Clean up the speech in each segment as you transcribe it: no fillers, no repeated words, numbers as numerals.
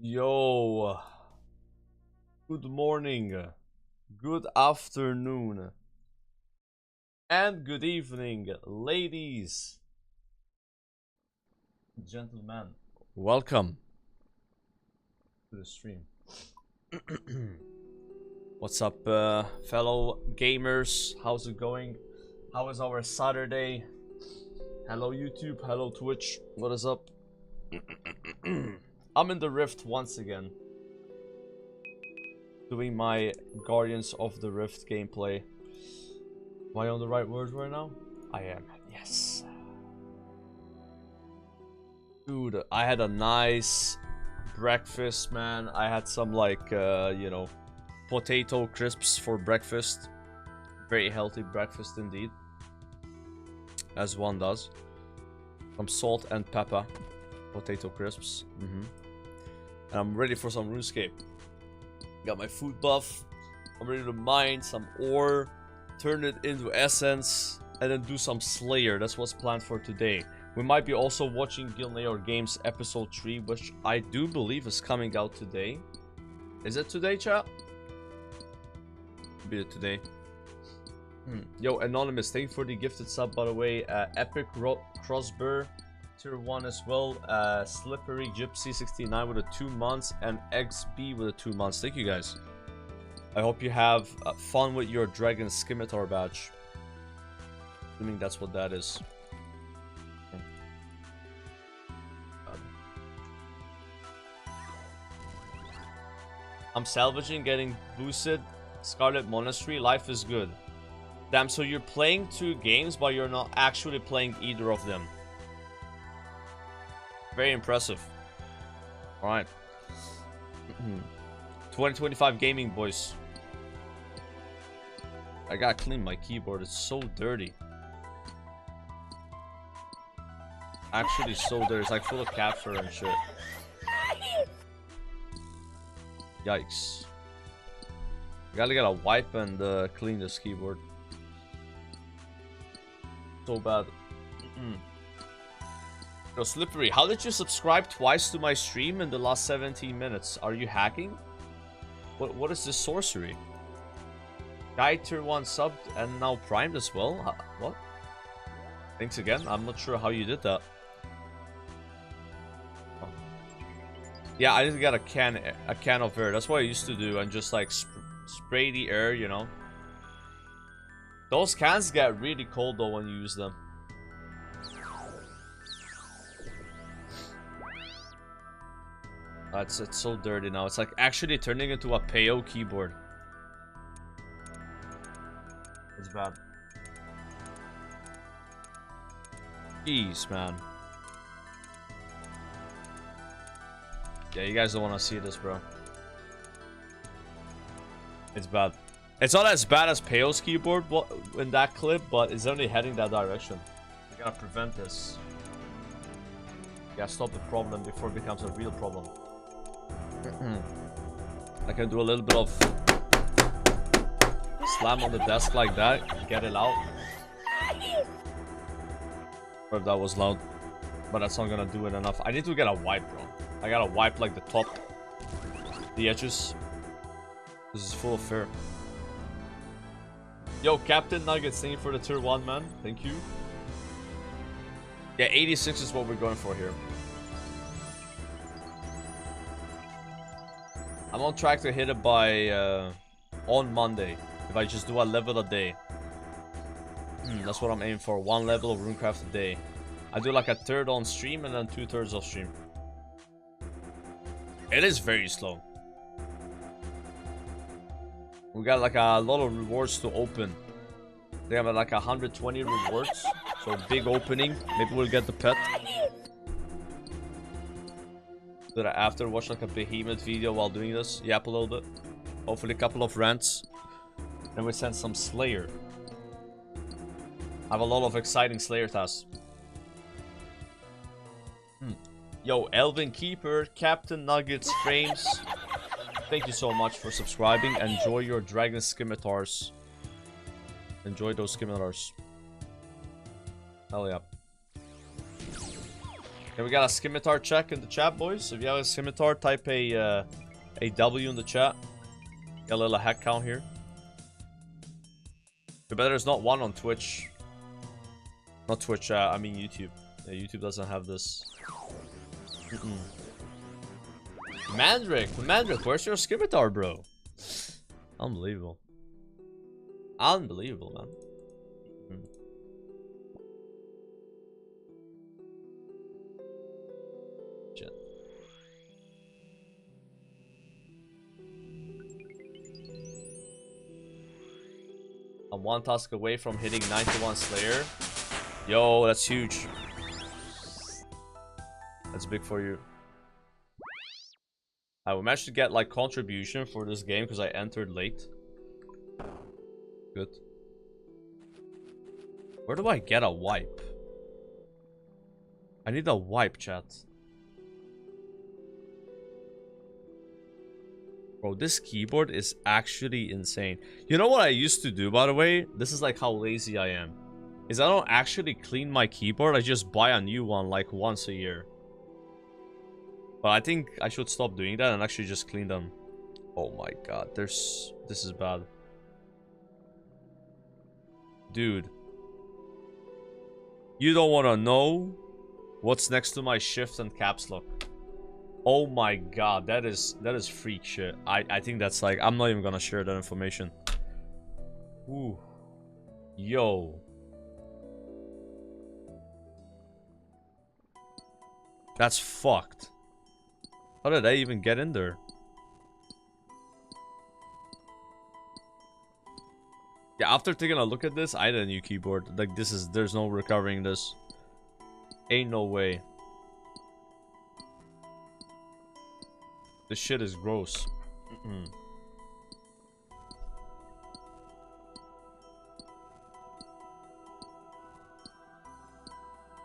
Yo, good morning, good afternoon, and good evening, ladies, gentlemen. Welcome to the stream. What's up, fellow gamers? How's it going? How is our Saturday? Hello YouTube, hello Twitch, what is up? I'm in the Rift once again, doing my Guardians of the Rift gameplay. Am I on the right words right now? I am, yes. Dude, I had a nice breakfast, man. I had some like, you know, potato crisps for breakfast. Very healthy breakfast indeed. As one does. Some salt and pepper potato crisps. And I'm ready for some RuneScape. Got my food buff. I'm ready to mine some ore, turn it into essence, and then do some Slayer. That's what's planned for today. We might be also watching GOTR Games episode 3, which I do believe is coming out today. Is it today, chat? Be it today. Yo, Anonymous, thank you for the gifted sub, by the way. Epic Crossbear, tier 1 as well. Slippery Gypsy 69 with a 2 months, and XB with a 2 months. Thank you guys. I hope you have fun with your Dragon Scimitar badge. Assuming that's what that is. I'm salvaging, getting boosted. Scarlet Monastery, life is good. Damn, so you're playing 2 games, but you're not actually playing either of them. Very impressive. Alright. 2025 gaming, boys. I gotta clean my keyboard, it's so dirty. Actually so dirty, it's like full of capture and shit. Yikes. I gotta get a wipe and clean this keyboard. So bad. Yo, Slippery, how did you subscribe twice to my stream in the last 17 minutes? Are you hacking? What is this sorcery? Guy tier 1 subbed and now primed as well? What? Thanks again. I'm not sure how you did that. Oh. Yeah, I just got a can of air. That's what I used to do, and just like spray the air, you know. Those cans get really cold though when you use them. It's so dirty now. It's like actually turning into a PO keyboard. It's bad. Jeez, man. Yeah, you guys don't want to see this, bro. It's bad. It's not as bad as PO's keyboard in that clip, but it's only heading that direction. We gotta prevent this. We gotta stop the problem before it becomes a real problem. I can do a little bit of slam on the desk like that, get it out. Or if that was loud. But that's not gonna do it enough. I need to get a wipe, bro. I gotta wipe like the top, the edges. This is full of fur. Yo, Captain Nuggets, thank you for the tier 1, man. Thank you. Yeah, 86 is what we're going for here. I'm on track to hit it by on Monday. If I just do a level a day. That's what I'm aiming for. 1 level of RuneCraft a day. I do like a third on stream and then 2/3 off stream. It is very slow. We got like a lot of rewards to open. They have like 120 rewards. So big opening. Maybe we'll get the pet. Did I after watch like a behemoth video while doing this? Yap a little bit. Hopefully a couple of rants. Then we send some Slayer. I have a lot of exciting Slayer tasks. Yo, Elvin Keeper, Captain Nuggets, Frames. Thank you so much for subscribing. Enjoy your dragon scimitars. Enjoy those scimitars. Hell yeah. Okay, we got a scimitar check in the chat, boys. If you have a scimitar, type a W in the chat. Got a little hack count here. Too bad there's not one on Twitch. Not Twitch, I mean YouTube. Yeah, YouTube doesn't have this. Mandrick, where's your scimitar, bro? Unbelievable. Unbelievable, man. Shit. I'm 1 task away from hitting 91 Slayer. Yo, that's huge. That's big for you. I will manage to get like contribution for this game because I entered late. Good. Where do I get a wipe? I need a wipe, chat. Bro, this keyboard is actually insane. You know what I used to do, by the way? This is like how lazy I am. Is I don't actually clean my keyboard. I just buy a new one like once a year. But I think I should stop doing that and actually just clean them. Oh my god, this is bad. Dude. You don't want to know what's next to my shift and caps lock. Oh my god, that is freak shit. I think that's like, I'm not even gonna share that information. Ooh. Yo. That's fucked. How did I even get in there? Yeah, after taking a look at this, I need a new keyboard. Like, there's no recovering this. Ain't no way. This shit is gross.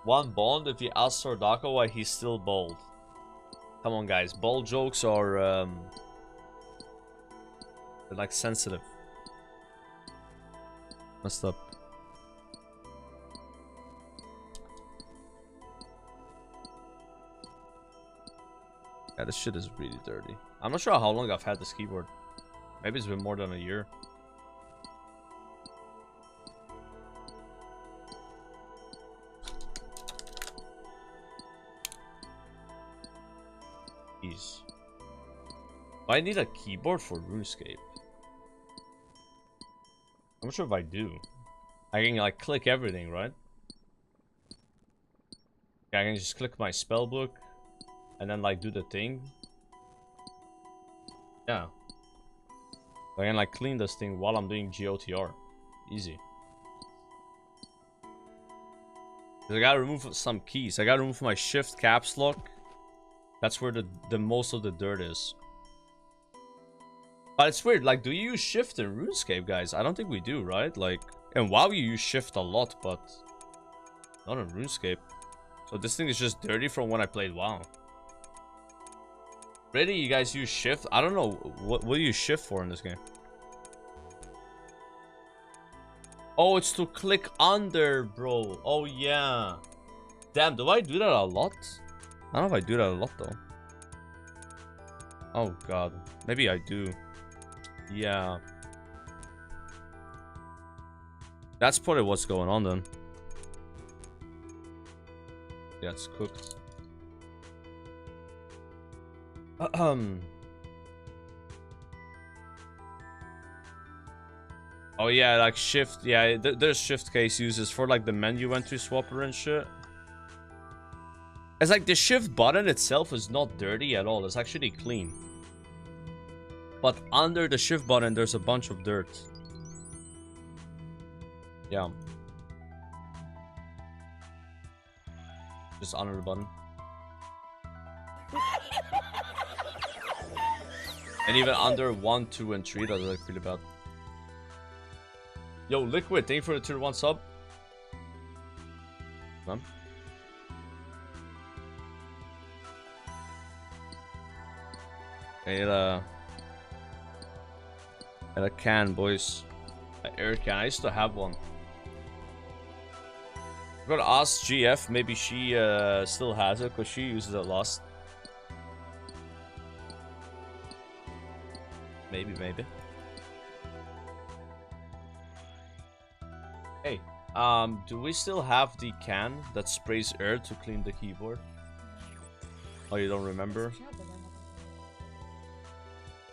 One bond if you ask Sordako why he's still bald. Come on, guys. Bald jokes are they're like sensitive. Messed up. Yeah, this shit is really dirty. I'm not sure how long I've had this keyboard. Maybe it's been more than a year. Jeez. I need a keyboard for RuneScape. I'm not sure if I do. I can like click everything, right? Yeah, I can just click my spell book and then like do the thing. Yeah. I can like clean this thing while I'm doing GOTR. Easy. I gotta remove some keys. I gotta remove my shift caps lock. That's where the most of the dirt is. But it's weird, like, do you use shift in RuneScape, guys? I don't think we do, right? Like, and WoW you use shift a lot, but not in RuneScape. So this thing is just dirty from when I played WoW. Really, you guys use shift? I don't know, what do you shift for in this game? Oh, it's to click under, bro. Oh, yeah. Damn, do I do that a lot? I don't know if I do that a lot, though. Oh, God. Maybe I do. Yeah. That's probably what's going on, then. Yeah, it's cooked. Oh yeah, like shift. Yeah, there's shift case uses for like the menu entry swapper and shit. It's like the shift button itself is not dirty at all. It's actually clean. But under the shift button, there's a bunch of dirt. Yeah. Just under the button. And even under 1, 2, and 3, that's like pretty bad. Yo, Liquid, thank you for the tier 1 sub. Man. I need a can, boys. An air can. I used to have one. I'm gonna ask GF. Maybe she still has it because she uses it last. Maybe. Hey, do we still have the can that sprays air to clean the keyboard? Oh, you don't remember?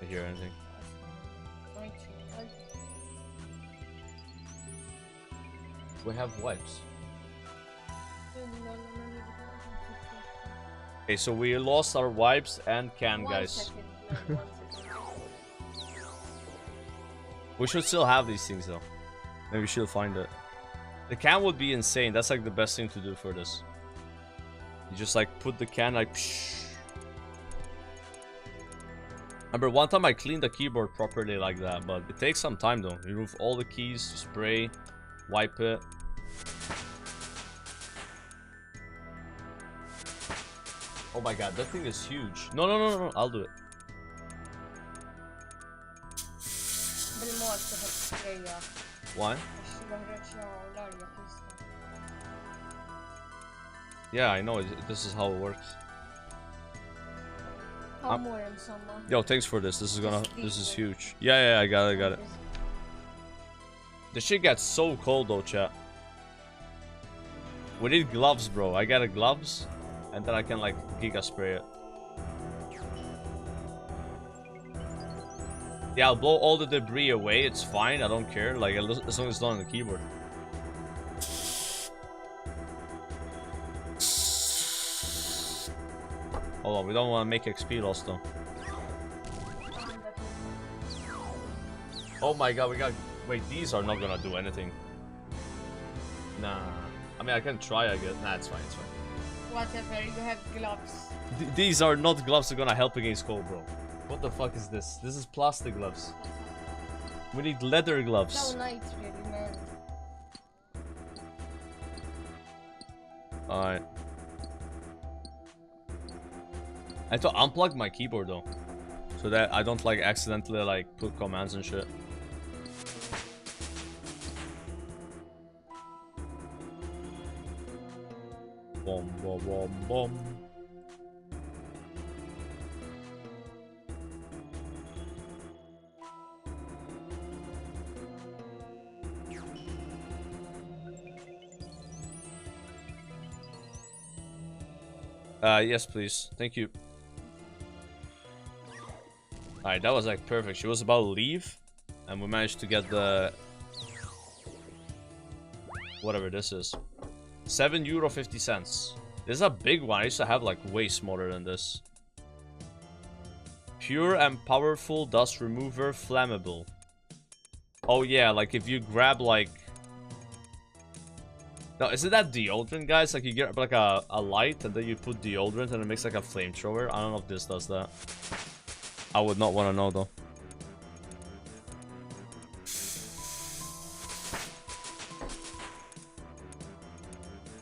I hear anything. We have wipes. Okay, so we lost our wipes and can, guys. We should still have these things, though. Maybe she'll find it. The can would be insane. That's like the best thing to do for this. You just like put the can like... Psh. Remember, one time I cleaned the keyboard properly like that, but it takes some time though. Remove all the keys, spray, wipe it. Oh my god, that thing is huge. No, I'll do it. Why? Yeah, I know. This is how it works. Yo, thanks for this. This is huge. Yeah, I got it. The shit gets so cold though, chat. We need gloves, bro. I got a gloves, and then I can like giga spray it. Yeah, I'll blow all the debris away. It's fine. I don't care. Like as long as it's not on the keyboard. Hold on, we don't want to make XP loss though. Oh my god, we got... Wait, these are not gonna do anything. Nah. I mean, I can try, I guess. Nah, it's fine, it's fine. Whatever, you have gloves. These are not gloves that are gonna help against cold, bro. What the fuck is this? This is plastic gloves. We need leather gloves. So nice, really, man. Alright. I have to unplug my keyboard though, so that I don't like accidentally like put commands and shit. Boom, boom, boom, boom. Yes, please. Thank you. Alright, that was like perfect. She was about to leave, and we managed to get the... whatever this is. €7.50. This is a big one. I used to have like way smaller than this. Pure and powerful dust remover, flammable. Oh yeah, like if you grab like... No, isn't that deodorant, guys? Like you get like a light and then you put deodorant and it makes like a flamethrower. I don't know if this does that. I would not want to know though.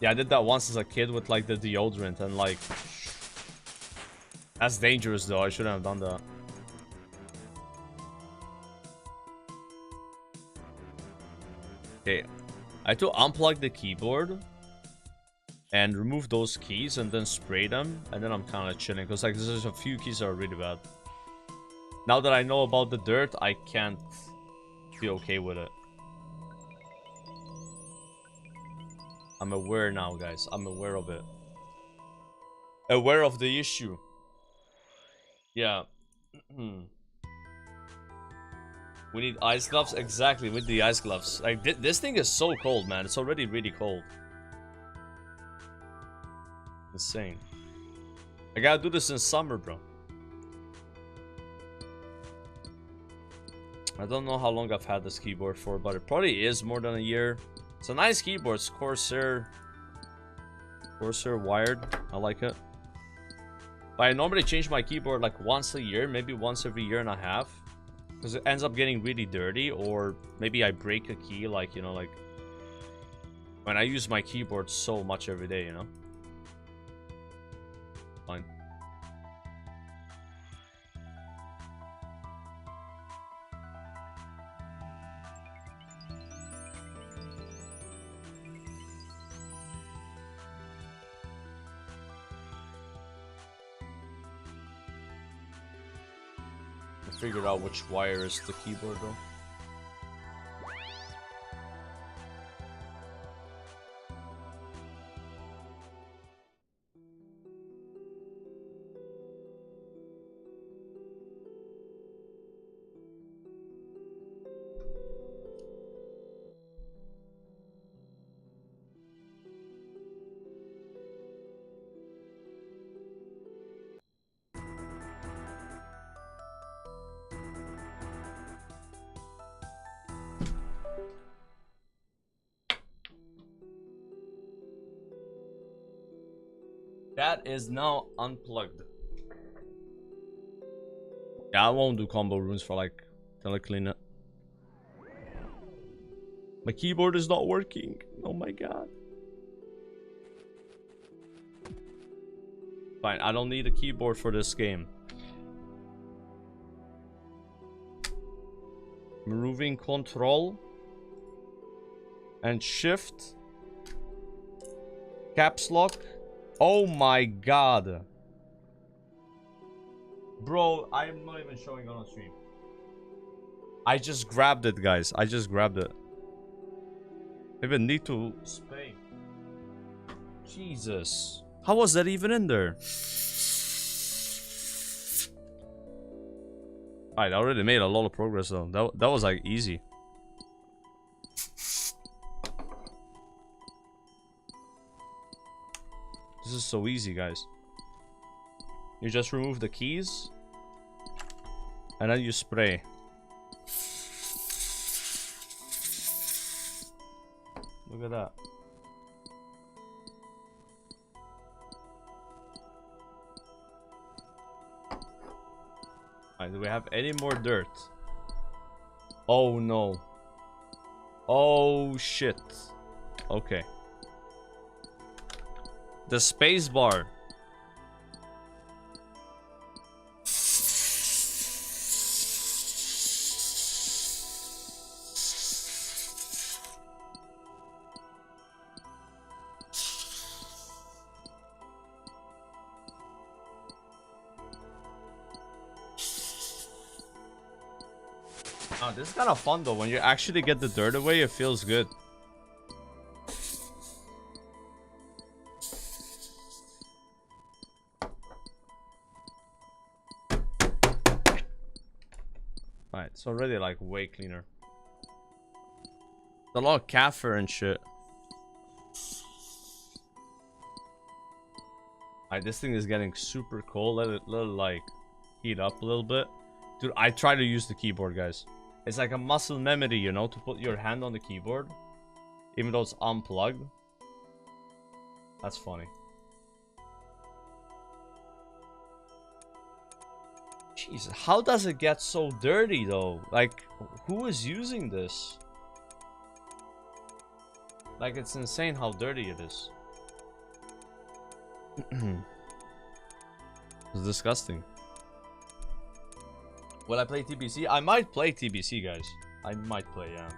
Yeah, I did that once as a kid with like the deodorant and like... That's dangerous though, I shouldn't have done that. Okay, I had to unplug the keyboard and remove those keys and then spray them, and then I'm kind of chilling because like there's a few keys that are really bad. Now that I know about the dirt, I can't be okay with it. I'm aware now, guys. I'm aware of it. Aware of the issue. Yeah. We need ice gloves? Exactly, with the ice gloves. Like, this thing is so cold, man. It's already really cold. Insane. I gotta do this in summer, bro. I don't know how long I've had this keyboard for, but it probably is more than a year. It's a nice keyboard. It's Corsair wired. I like it. But I normally change my keyboard like once a year, maybe once every year and a half. Because it ends up getting really dirty, or maybe I break a key, like, you know, like when I use my keyboard so much every day, you know. Fine. Figured out which wire is the keyboard though. That is now unplugged. Yeah, I won't do combo runes for like till I clean it. My keyboard is not working. Oh my god. Fine, I don't need a keyboard for this game. Removing control and shift. Caps lock. Oh my god. Bro, I'm not even showing on stream. I just grabbed it, guys. I just grabbed it. I even need to spray. Jesus. How was that even in there? Alright, I already made a lot of progress though. That was like easy. This is so easy, guys. You just remove the keys and then you spray. Look at that. Alright, do we have any more dirt? Oh no. Oh shit. Okay. The space bar. Oh, this is kind of fun though. When you actually get the dirt away, it feels good. Alright, it's already like way cleaner. There's a lot of kaffir and shit. Alright, this thing is getting super cold. Let it like heat up a little bit. Dude, I try to use the keyboard, guys. It's like a muscle memory, you know, to put your hand on the keyboard. Even though it's unplugged. That's funny. Jesus, how does it get so dirty though? Like, who is using this? Like, it's insane how dirty it is. It's disgusting. Will I play TBC? I might play TBC, guys. I might play, yeah.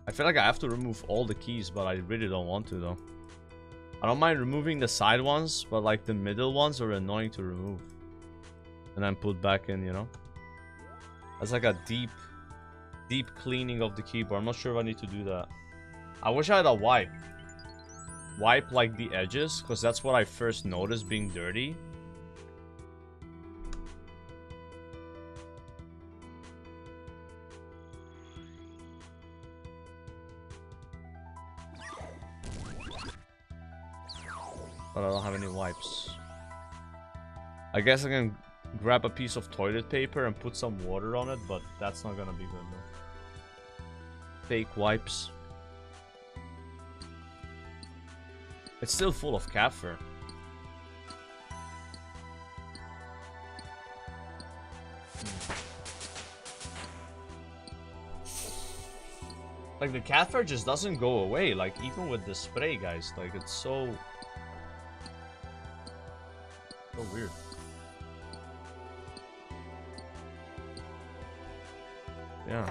I feel like I have to remove all the keys, but I really don't want to though. I don't mind removing the side ones, but like the middle ones are annoying to remove. And then put back in, you know? That's like a deep cleaning of the keyboard. I'm not sure if I need to do that. I wish I had a wipe. Wipe like the edges, because that's what I first noticed being dirty. But I don't have any wipes. I guess I can grab a piece of toilet paper and put some water on it, but that's not gonna be good enough. Fake wipes. It's still full of cat fur. Like, the cat fur just doesn't go away, like, even with the spray, guys. Like, it's so weird. Yeah.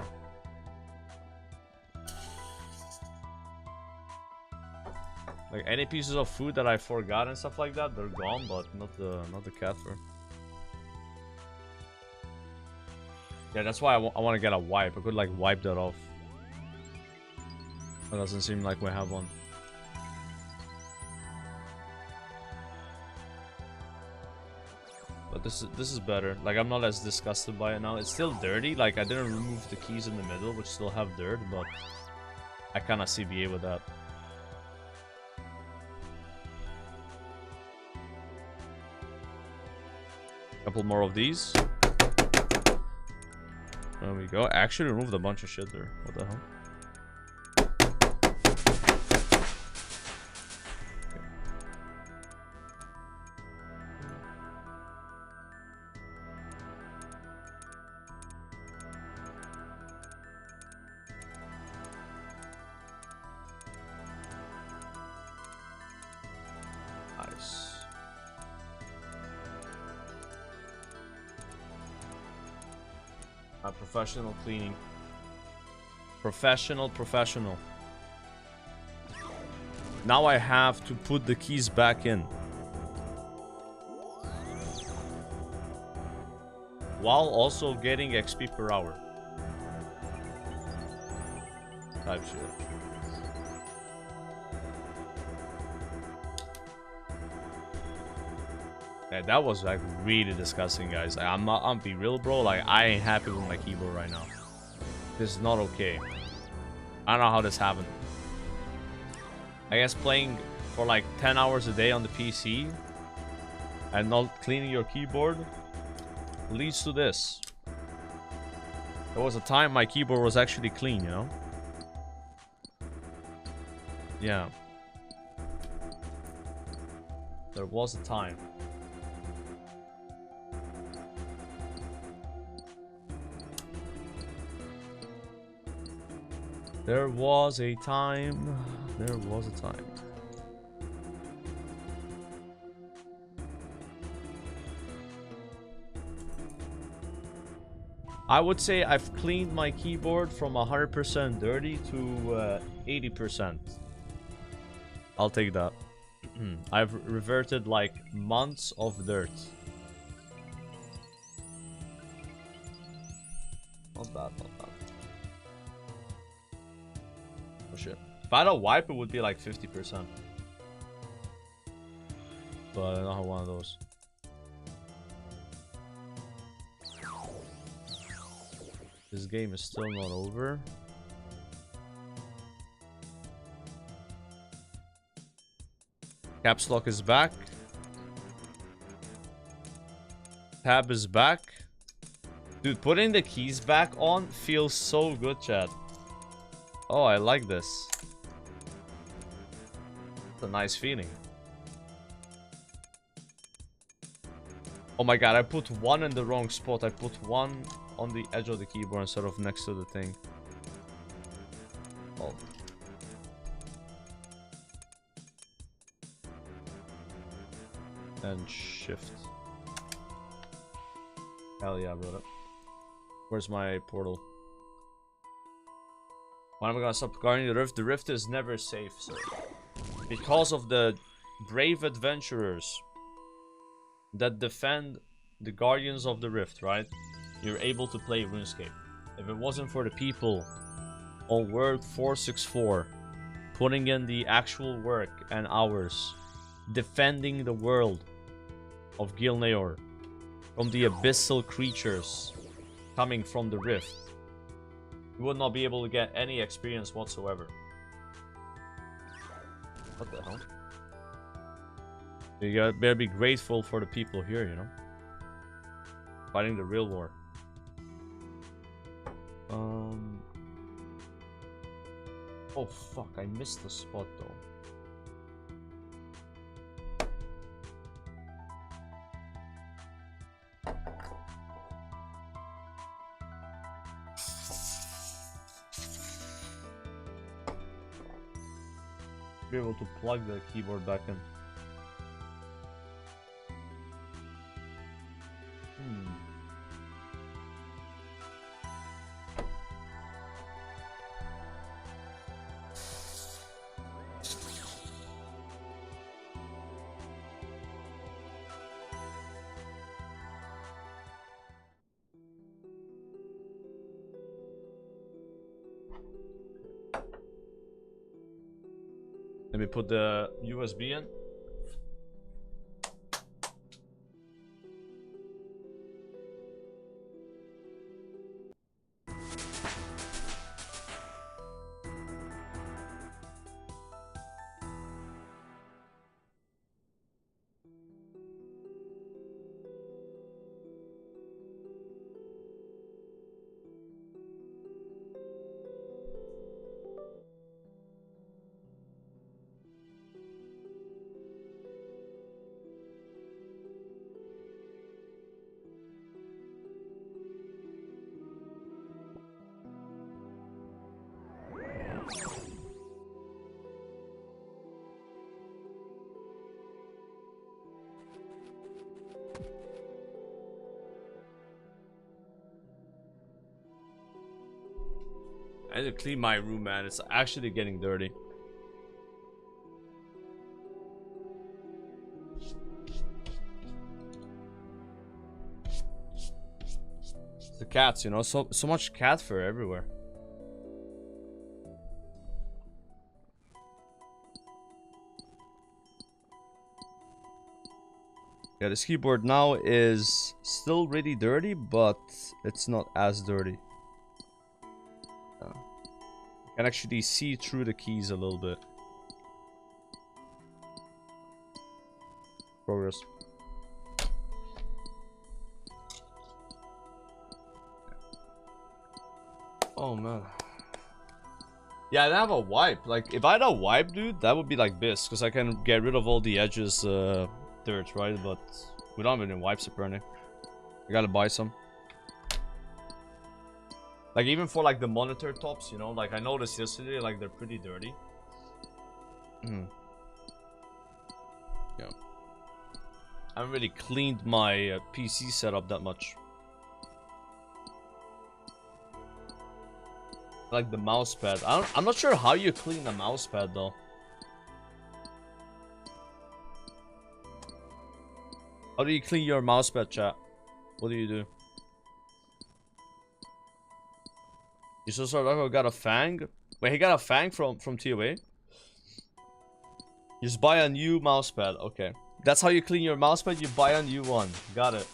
Like, any pieces of food that I forgot and stuff like that, they're gone, but not the cat fur. Yeah, that's why I want to get a wipe. I could like wipe that off. It doesn't seem like we have one. But this is better. Like, I'm not as disgusted by it now. It's still dirty. Like, I didn't remove the keys in the middle, which still have dirt, but I kind of CBA with that. Couple more of these. There we go. I actually removed a bunch of shit there. What the hell? Professional cleaning. Professional. Now I have to put the keys back in. While also getting XP per hour. Type shit. Yeah, that was like really disgusting, guys. I'm be real, bro. Like, I ain't happy with my keyboard right now. This is not okay. I don't know how this happened. I guess playing for like 10 hours a day on the PC and not cleaning your keyboard leads to this. There was a time my keyboard was actually clean, you know? Yeah. There was a time. There was a time. There was a time. I would say I've cleaned my keyboard from 100% dirty to 80%. I'll take that. I've reverted like months of dirt. Not bad, not bad. Oh shit. If I had a wipe, it would be like 50%. But I don't have one of those. This game is still not over. Caps lock is back. Tab is back. Dude, putting the keys back on feels so good, chat. Oh, I like this. It's a nice feeling. Oh my god, I put one in the wrong spot. I put one on the edge of the keyboard instead of next to the thing. Oh. And shift. Hell yeah, brother. Where's my portal? When am I gonna stop guarding the rift? The rift is never safe, sir. Because of the brave adventurers that defend the guardians of the rift, right? You're able to play RuneScape. If it wasn't for the people on World 464 putting in the actual work and hours defending the world of Gilneor from the abyssal creatures coming from the rift, you would not be able to get any experience whatsoever. What the hell? You better be grateful for the people here, you know? Fighting the real war. Oh fuck, I missed the spot though. Be able to plug the keyboard back in. Let me put the USB in. I need to clean my room, man. It's actually getting dirty. It's the cats, you know, so much cat fur everywhere. Yeah, this keyboard now is still really dirty, but it's not as dirty. I can actually see through the keys a little bit. Progress. Oh man. Yeah, I don't have a wipe. Like, if I had a wipe, dude, that would be like this, because I can get rid of all the edges, dirt, right? But we don't have any wipes apparently. I gotta buy some. Like, even for like the monitor tops, you know, like I noticed yesterday, like they're pretty dirty. Yeah. I haven't really cleaned my PC setup that much. Like the mouse pad. I'm not sure how you clean the mouse pad though. How do you clean your mouse pad, chat? What do you do? You so sorry, got a fang? Wait, he got a fang from TOA? You just buy a new mousepad. Okay. That's how you clean your mousepad, you buy a new one. Got it.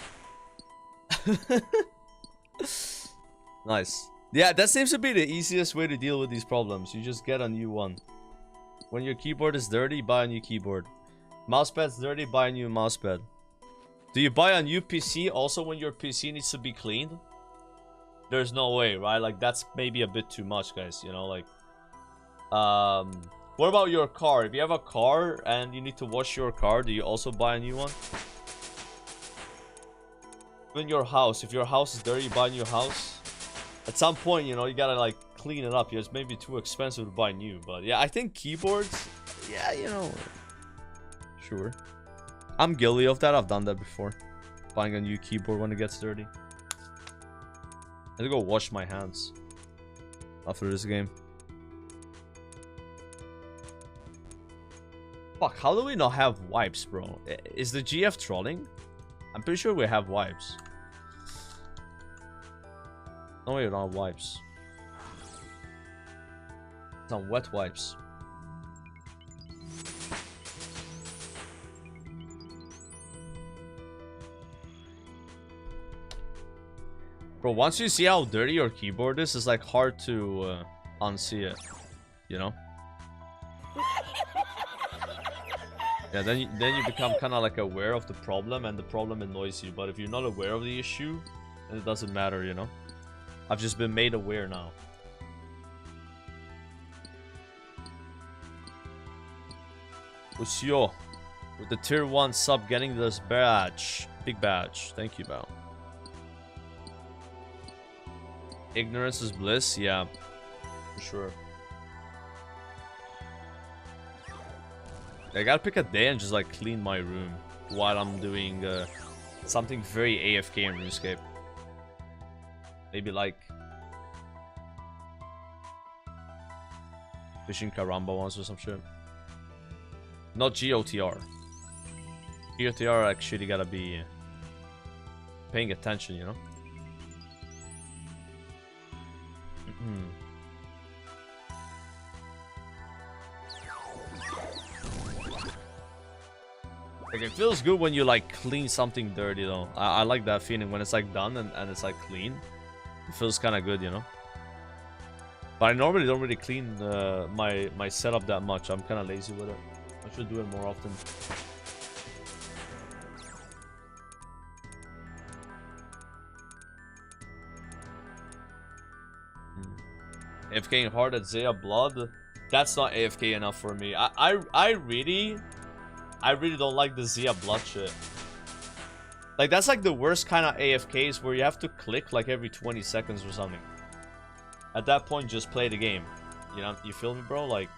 Nice. Yeah, that seems to be the easiest way to deal with these problems. You just get a new one. When your keyboard is dirty, buy a new keyboard. Mousepad's dirty, buy a new mousepad. Do you buy a new PC also when your PC needs to be cleaned? There's no way, right? Like, that's maybe a bit too much, guys, you know, like... What about your car? If you have a car and you need to wash your car, do you also buy a new one? Even your house, if your house is dirty, you buy a new house. At some point, you know, you gotta, like, clean it up. It's maybe too expensive to buy new, but yeah, I think keyboards... Yeah, you know... Sure. I'm guilty of that. I've done that before. Buying a new keyboard when it gets dirty. I have to go wash my hands after this game. Fuck, how do we not have wipes, bro? Is the GF trolling? I'm pretty sure we have wipes. No, we don't have wipes. Some wet wipes. Bro, once you see how dirty your keyboard is, it's like hard to unsee it, you know? Yeah, then you become kind of like aware of the problem, and the problem annoys you. But if you're not aware of the issue, then it doesn't matter, you know? I've just been made aware now. Usio, with the tier 1 sub getting this badge. Big badge. Thank you, Val. Ignorance is bliss? Yeah, for sure. I gotta pick a day and just like clean my room while I'm doing something very AFK in RuneScape. Maybe like fishing Karamba ones or some shit. Not GOTR. GOTR actually gotta be paying attention, you know? Like, it feels good when you like clean something dirty though. I like that feeling when it's like done and it's like clean. It feels kind of good, you know? But I normally don't really clean my setup that much. I'm kind of lazy with it. I should do it more often. AFKing hard at Zaya Blood. That's not AFK enough for me. I really don't like the Zia Blood shit. Like, that's like the worst kind of AFKs where you have to click like every 20 seconds or something. At that point, just play the game. You know, you feel me, bro? Like,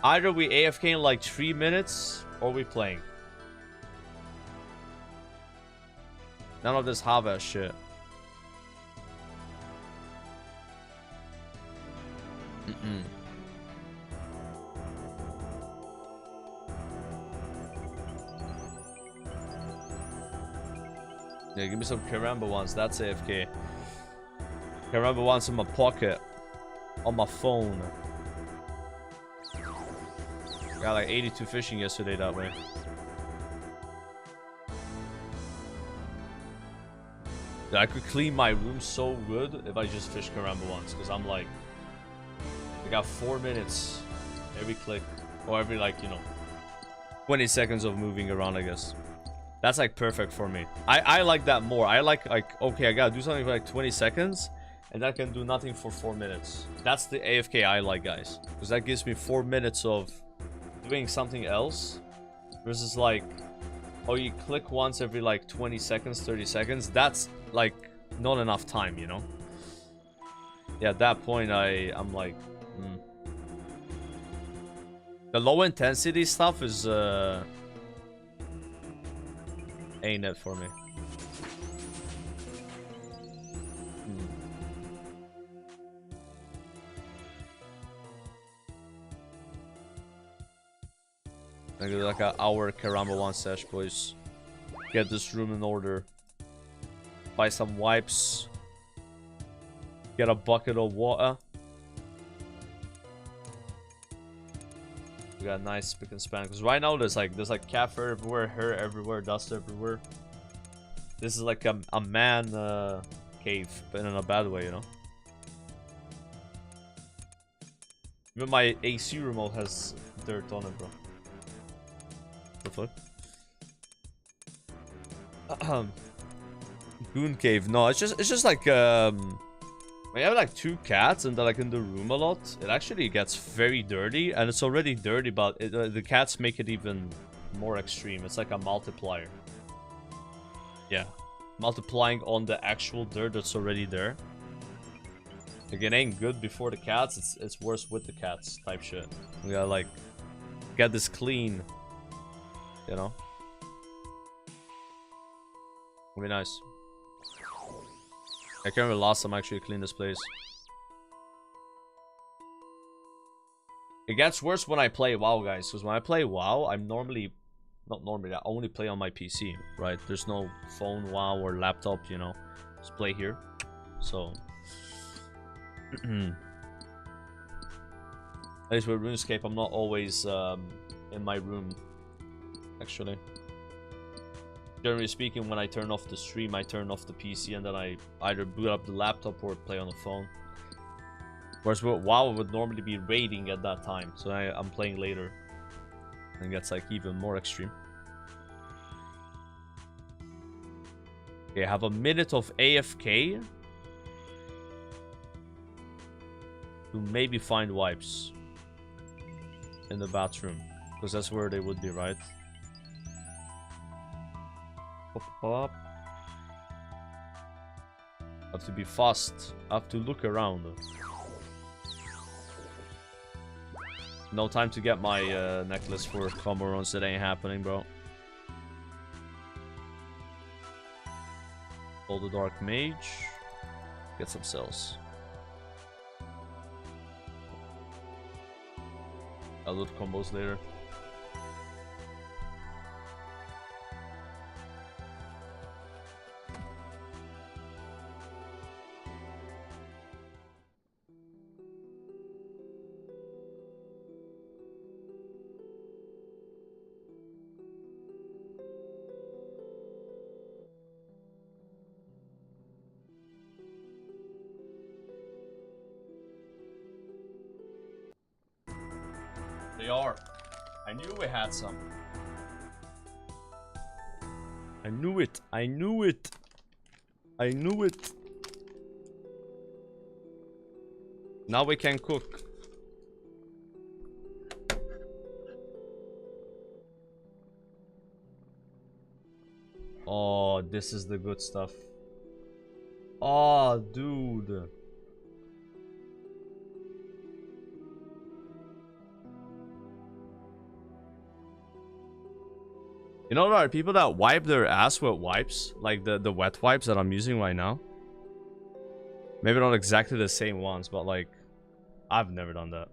either we AFK in like 3 minutes or we playing. None of this Hava shit. Yeah, give me some Karamba ones. That's AFK. Karamba ones in my pocket. On my phone. Got like 82 fishing yesterday that way. Yeah, I could clean my room so good if I just fish Karamba ones. Because I'm like... I got 4 minutes every click. Or every like, you know... 20 seconds of moving around, I guess. That's like perfect for me. I like that more. I like, okay, I gotta do something for like 20 seconds. And I can do nothing for 4 minutes. That's the AFK I like, guys. Because that gives me 4 minutes of doing something else. Versus like, oh, you click once every like 20 seconds, 30 seconds. That's like not enough time, you know? Yeah, at that point, I'm like, The low intensity stuff is, ain't it for me. I get like an hour Karamba 1 sesh, boys. Get this room in order. Buy some wipes. Get a bucket of water. We got a nice spick and span. Because right now there's like cat fur everywhere, hair everywhere, dust everywhere. This is like a man cave, but in a bad way, you know. Even my AC remote has dirt on it, bro. The fuck? Goon cave. No, it's just like when you have like 2 cats and they're like in the room a lot, it actually gets very dirty, and it's already dirty, but the cats make it even more extreme. It's like a multiplier. Yeah, multiplying on the actual dirt that's already there. Like, it ain't good before the cats, it's worse with the cats type shit. We gotta like get this clean, you know. It'll be nice. I can't remember the last time I actually cleaned this place. It gets worse when I play WoW, guys. Because when I play WoW, I'm normally... Not normally, I only play on my PC, right? There's no phone WoW or laptop, you know. Just play here. So... At least with RuneScape, I'm not always in my room, actually. Generally speaking, when I turn off the stream, I turn off the PC and then I either boot up the laptop or play on the phone. Whereas with WoW, I would normally be raiding at that time, so I'm playing later. And it gets like even more extreme. Okay, I have a minute of AFK to maybe find wipes in the bathroom, because that's where they would be, right? Pop. Have to be fast. Have to look around. No time to get my necklace for combo runs. That ain't happening, bro. Hold the dark mage. Get some cells. I'll loot combos later. They are. I knew we had some. I knew it. I knew it. I knew it. Now we can cook. Oh, this is the good stuff. Oh, dude. You know, there are people that wipe their ass with wipes, like the wet wipes that I'm using right now. Maybe not exactly the same ones, but like, I've never done that.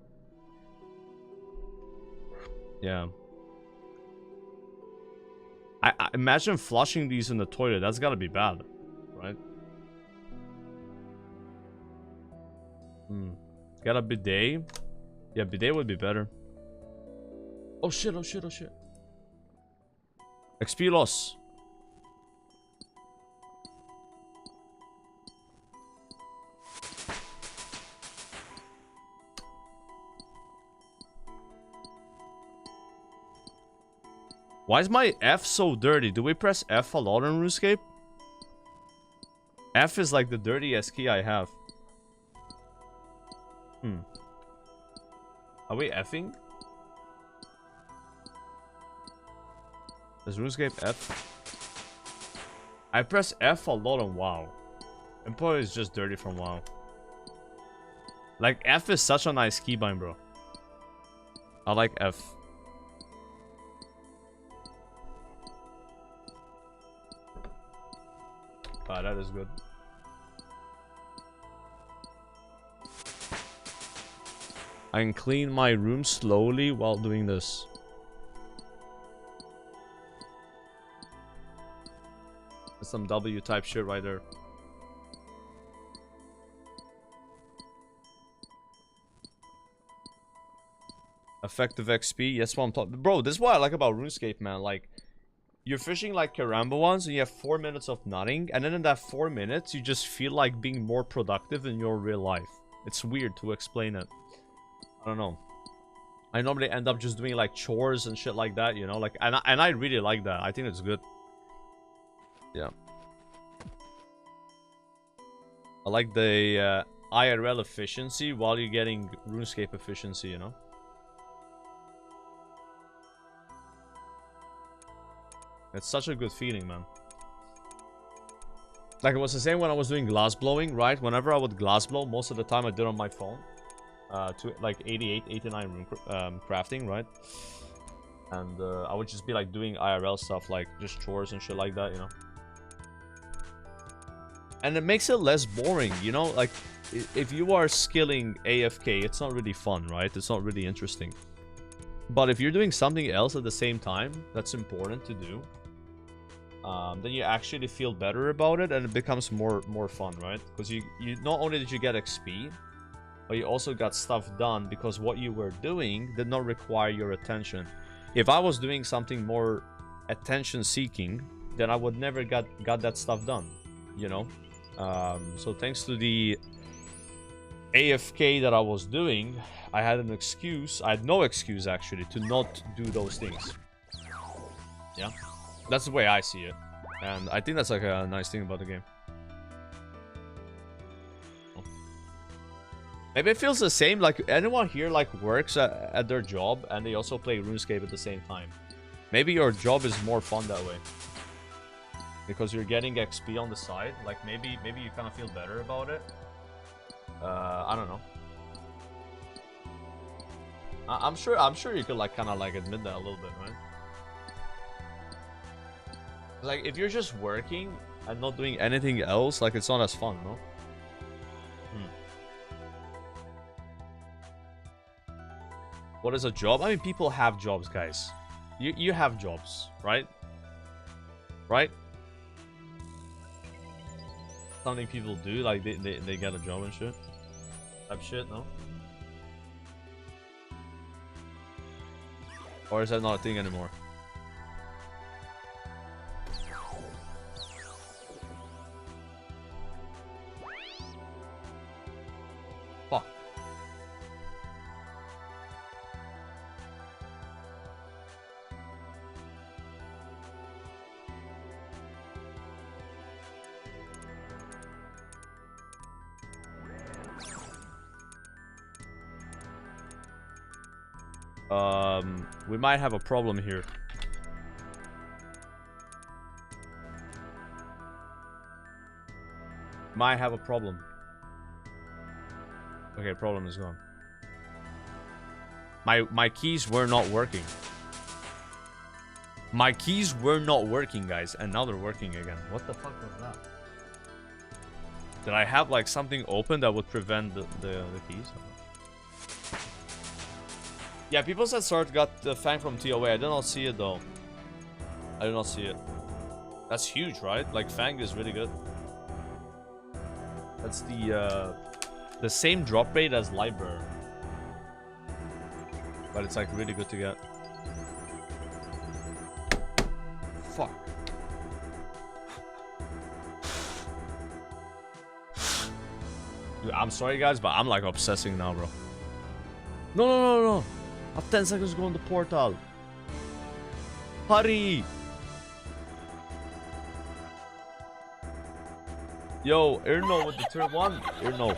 Yeah. I imagine flushing these in the toilet. That's gotta be bad, right? Got a bidet? Yeah, bidet would be better. Oh shit, oh shit, oh shit. XP loss. Why is my F so dirty? Do we press F a lot in RuneScape? F is like the dirtiest key I have. Are we Fing? Does RuneScape F? I press F a lot on WoW. Employer is just dirty from WoW. Like, F is such a nice keybind, bro. I like F. Ah, that is good. I can clean my room slowly while doing this. That's some W type shit right there. Effective XP, yes, what I'm talking. Bro, this is what I like about RuneScape, man. Like, you're fishing like Karamba ones, and you have 4 minutes of nothing, and then in that 4 minutes, you just feel like being more productive in your real life. It's weird to explain it. I don't know. I normally end up just doing like chores and shit like that, you know, like, and I really like that. I think it's good. Yeah. I like the IRL efficiency while you're getting RuneScape efficiency, you know. It's such a good feeling, man. Like, it was the same when I was doing glass blowing, right? Whenever I would glass blow, most of the time I did on my phone. To like 88, 89 room crafting, right? And I would just be like doing IRL stuff, like just chores and shit like that, you know. And it makes it less boring, you know? Like, if you are skilling AFK, it's not really fun, right? It's not really interesting. But if you're doing something else at the same time, that's important to do, then you actually feel better about it, and it becomes more fun, right? Because you not only did you get XP, but you also got stuff done because what you were doing did not require your attention. If I was doing something more attention-seeking, then I would never got that stuff done, you know? So thanks to the AFK that I was doing, I had an excuse. I had no excuse, actually, to not do those things. Yeah? That's the way I see it. And I think that's like a nice thing about the game. Maybe it feels the same, like anyone here like works at their job and they also play RuneScape at the same time. Maybe your job is more fun that way. Because you're getting XP on the side. Like maybe you kind of feel better about it. I don't know. I'm sure you could like kind of like admit that a little bit, right? Like if you're just working and not doing anything else, like it's not as fun, no? What is a job? I mean, people have jobs, guys. You have jobs, right? Right? Something people do, like they get a job and shit. Type shit, no? Or is that not a thing anymore? Fuck. We might have a problem here. Might have a problem. Okay, problem is gone. My keys were not working. My keys were not working, guys, and now they're working again. What the fuck was that? Did I have like something open that would prevent the keys? Yeah, people said Sart got the Fang from TOA. I did not see it though. I did not see it. That's huge, right? Like Fang is really good. That's the same drop rate as Lightbearer. But it's like really good to get. Fuck. Dude, I'm sorry guys, but I'm like obsessing now, bro. No. I have 10 seconds to go on the portal. Hurry! Yo, Irno with the turn 1. Irno.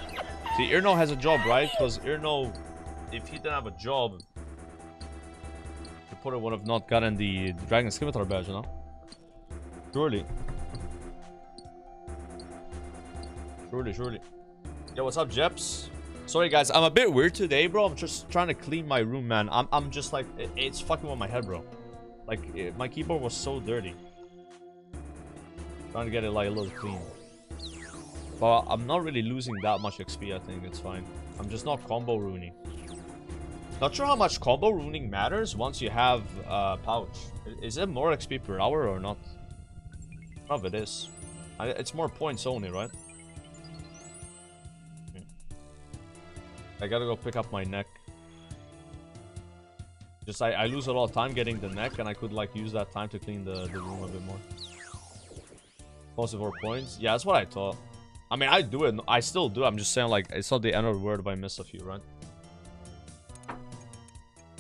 See, Irno has a job, right? Because Irno, if he didn't have a job, the porter would have not gotten the Dragon Scimitar badge, you know? Surely. Surely. Yo, what's up, Jeps? Sorry guys, I'm a bit weird today, bro. I'm just trying to clean my room, man. I'm just like, it's fucking with my head, bro. Like, my keyboard was so dirty. Trying to get it like a little clean. But I'm not really losing that much XP, I think it's fine. I'm just not combo ruining. Not sure how much combo ruining matters once you have pouch. Is it more XP per hour or not? Probably it is. It's more points only, right? I gotta go pick up my neck. Just I lose a lot of time getting the neck, and I could like use that time to clean the room a bit more. Positive 4 points. Yeah, that's what I thought. I mean, I do it. I still do. I'm just saying like it's not the end of the world if I miss a few, right?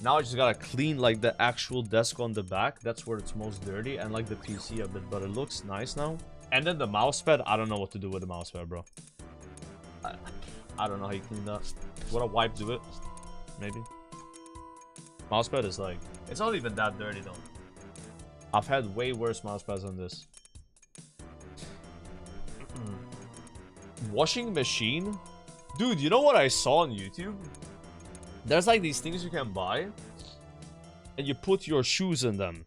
Now I just gotta clean like the actual desk on the back. That's where it's most dirty, and like the PC a bit, but it looks nice now. And then the mousepad. I don't know what to do with the mousepad, bro. I don't know how you clean that. Would a wipe do it? Maybe. Mousepad is like... It's not even that dirty though. I've had way worse mousepads than this. Washing machine? Dude, you know what I saw on YouTube? There's like these things you can buy. And you put your shoes in them.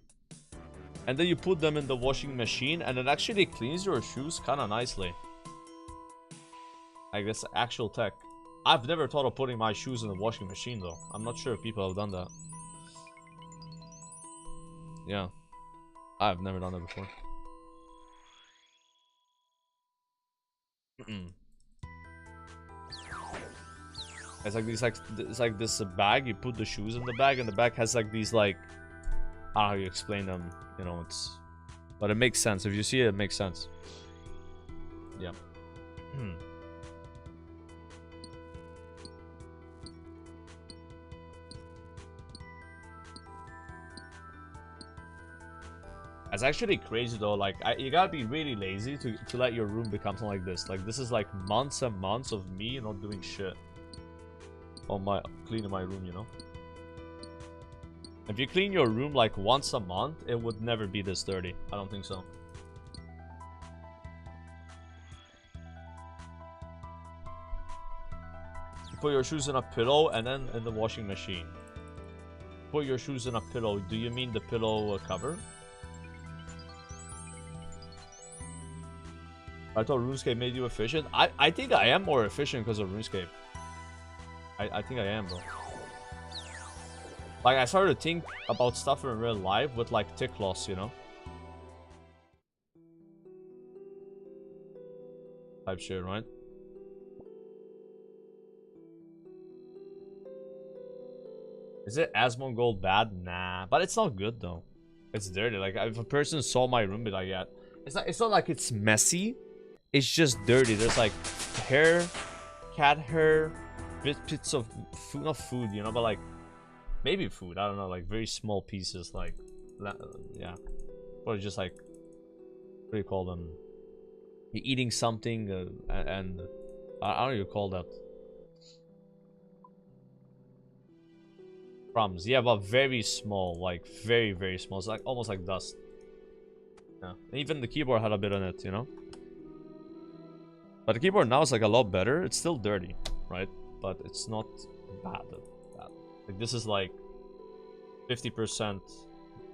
And then you put them in the washing machine. And it actually cleans your shoes kind of nicely. I guess actual tech. I've never thought of putting my shoes in the washing machine though. I'm not sure if people have done that. Yeah. I've never done that before. It's like these it's like this bag. You put the shoes in the bag, and the bag has like these like I don't know how you explain them. You know, it's but it makes sense. If you see it, it makes sense. Yeah. It's actually crazy though. Like you gotta be really lazy to let your room become something like this. Like this is like months and months of me not doing shit on my cleaning my room, you know. If you clean your room like once a month, it would never be this dirty. I don't think so. You put your shoes in a pillow and then in the washing machine. Put your shoes in a pillow. Do you mean the pillow cover? I thought RuneScape made you efficient. I think I am more efficient because of RuneScape. I think I am, bro. Like, I started to think about stuff in real life with, like, tick loss, you know? Type shit, right? Is it Asmon Gold bad? Nah. But it's not good, though. It's dirty. Like, if a person saw my room, be like, yeah. It's not like it's messy. It's just dirty. There's, like, hair, cat hair, bits of food. Not food, you know, but, like, maybe food. I don't know. Like, very small pieces. Like, yeah. Or just, like, what do you call them? You're eating something, and I don't know what you call that. Crumbs. Yeah, but very small. Like, very, very small. It's like almost like dust. Yeah. Even the keyboard had a bit on it, you know? But the keyboard now is like a lot better. It's still dirty, right? But it's not bad. Like, this is like 50%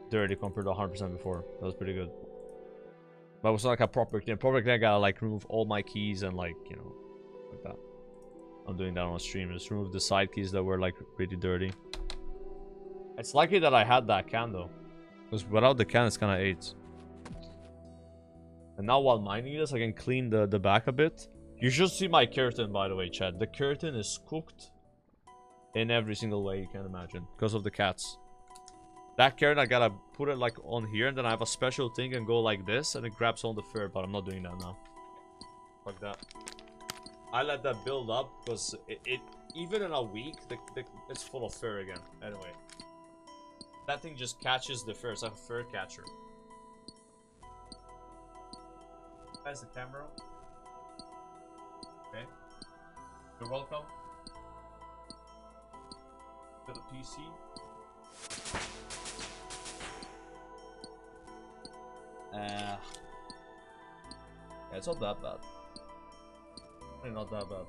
dirty compared to 100% before. That was pretty good. But it was not like a proper clean. Proper clean, I gotta like remove all my keys and like, you know, like that. I'm doing that on stream. Just remove the side keys that were like pretty dirty. It's lucky that I had that can though. Because without the can, it's kind of AIDS. And now while mining this, I can clean the back a bit. You should see my curtain, by the way, Chad. The curtain is cooked in every single way you can imagine. Because of the cats. That curtain, I gotta put it like on here. And then I have a special thing and go like this. And it grabs on the fur. But I'm not doing that now. Fuck that. I let that build up. Because it even in a week, it's full of fur again. Anyway. That thing just catches the fur. It's like a fur catcher. That's the camera. Okay. You're welcome. To the PC. Yeah, it's not that bad. Really not that bad.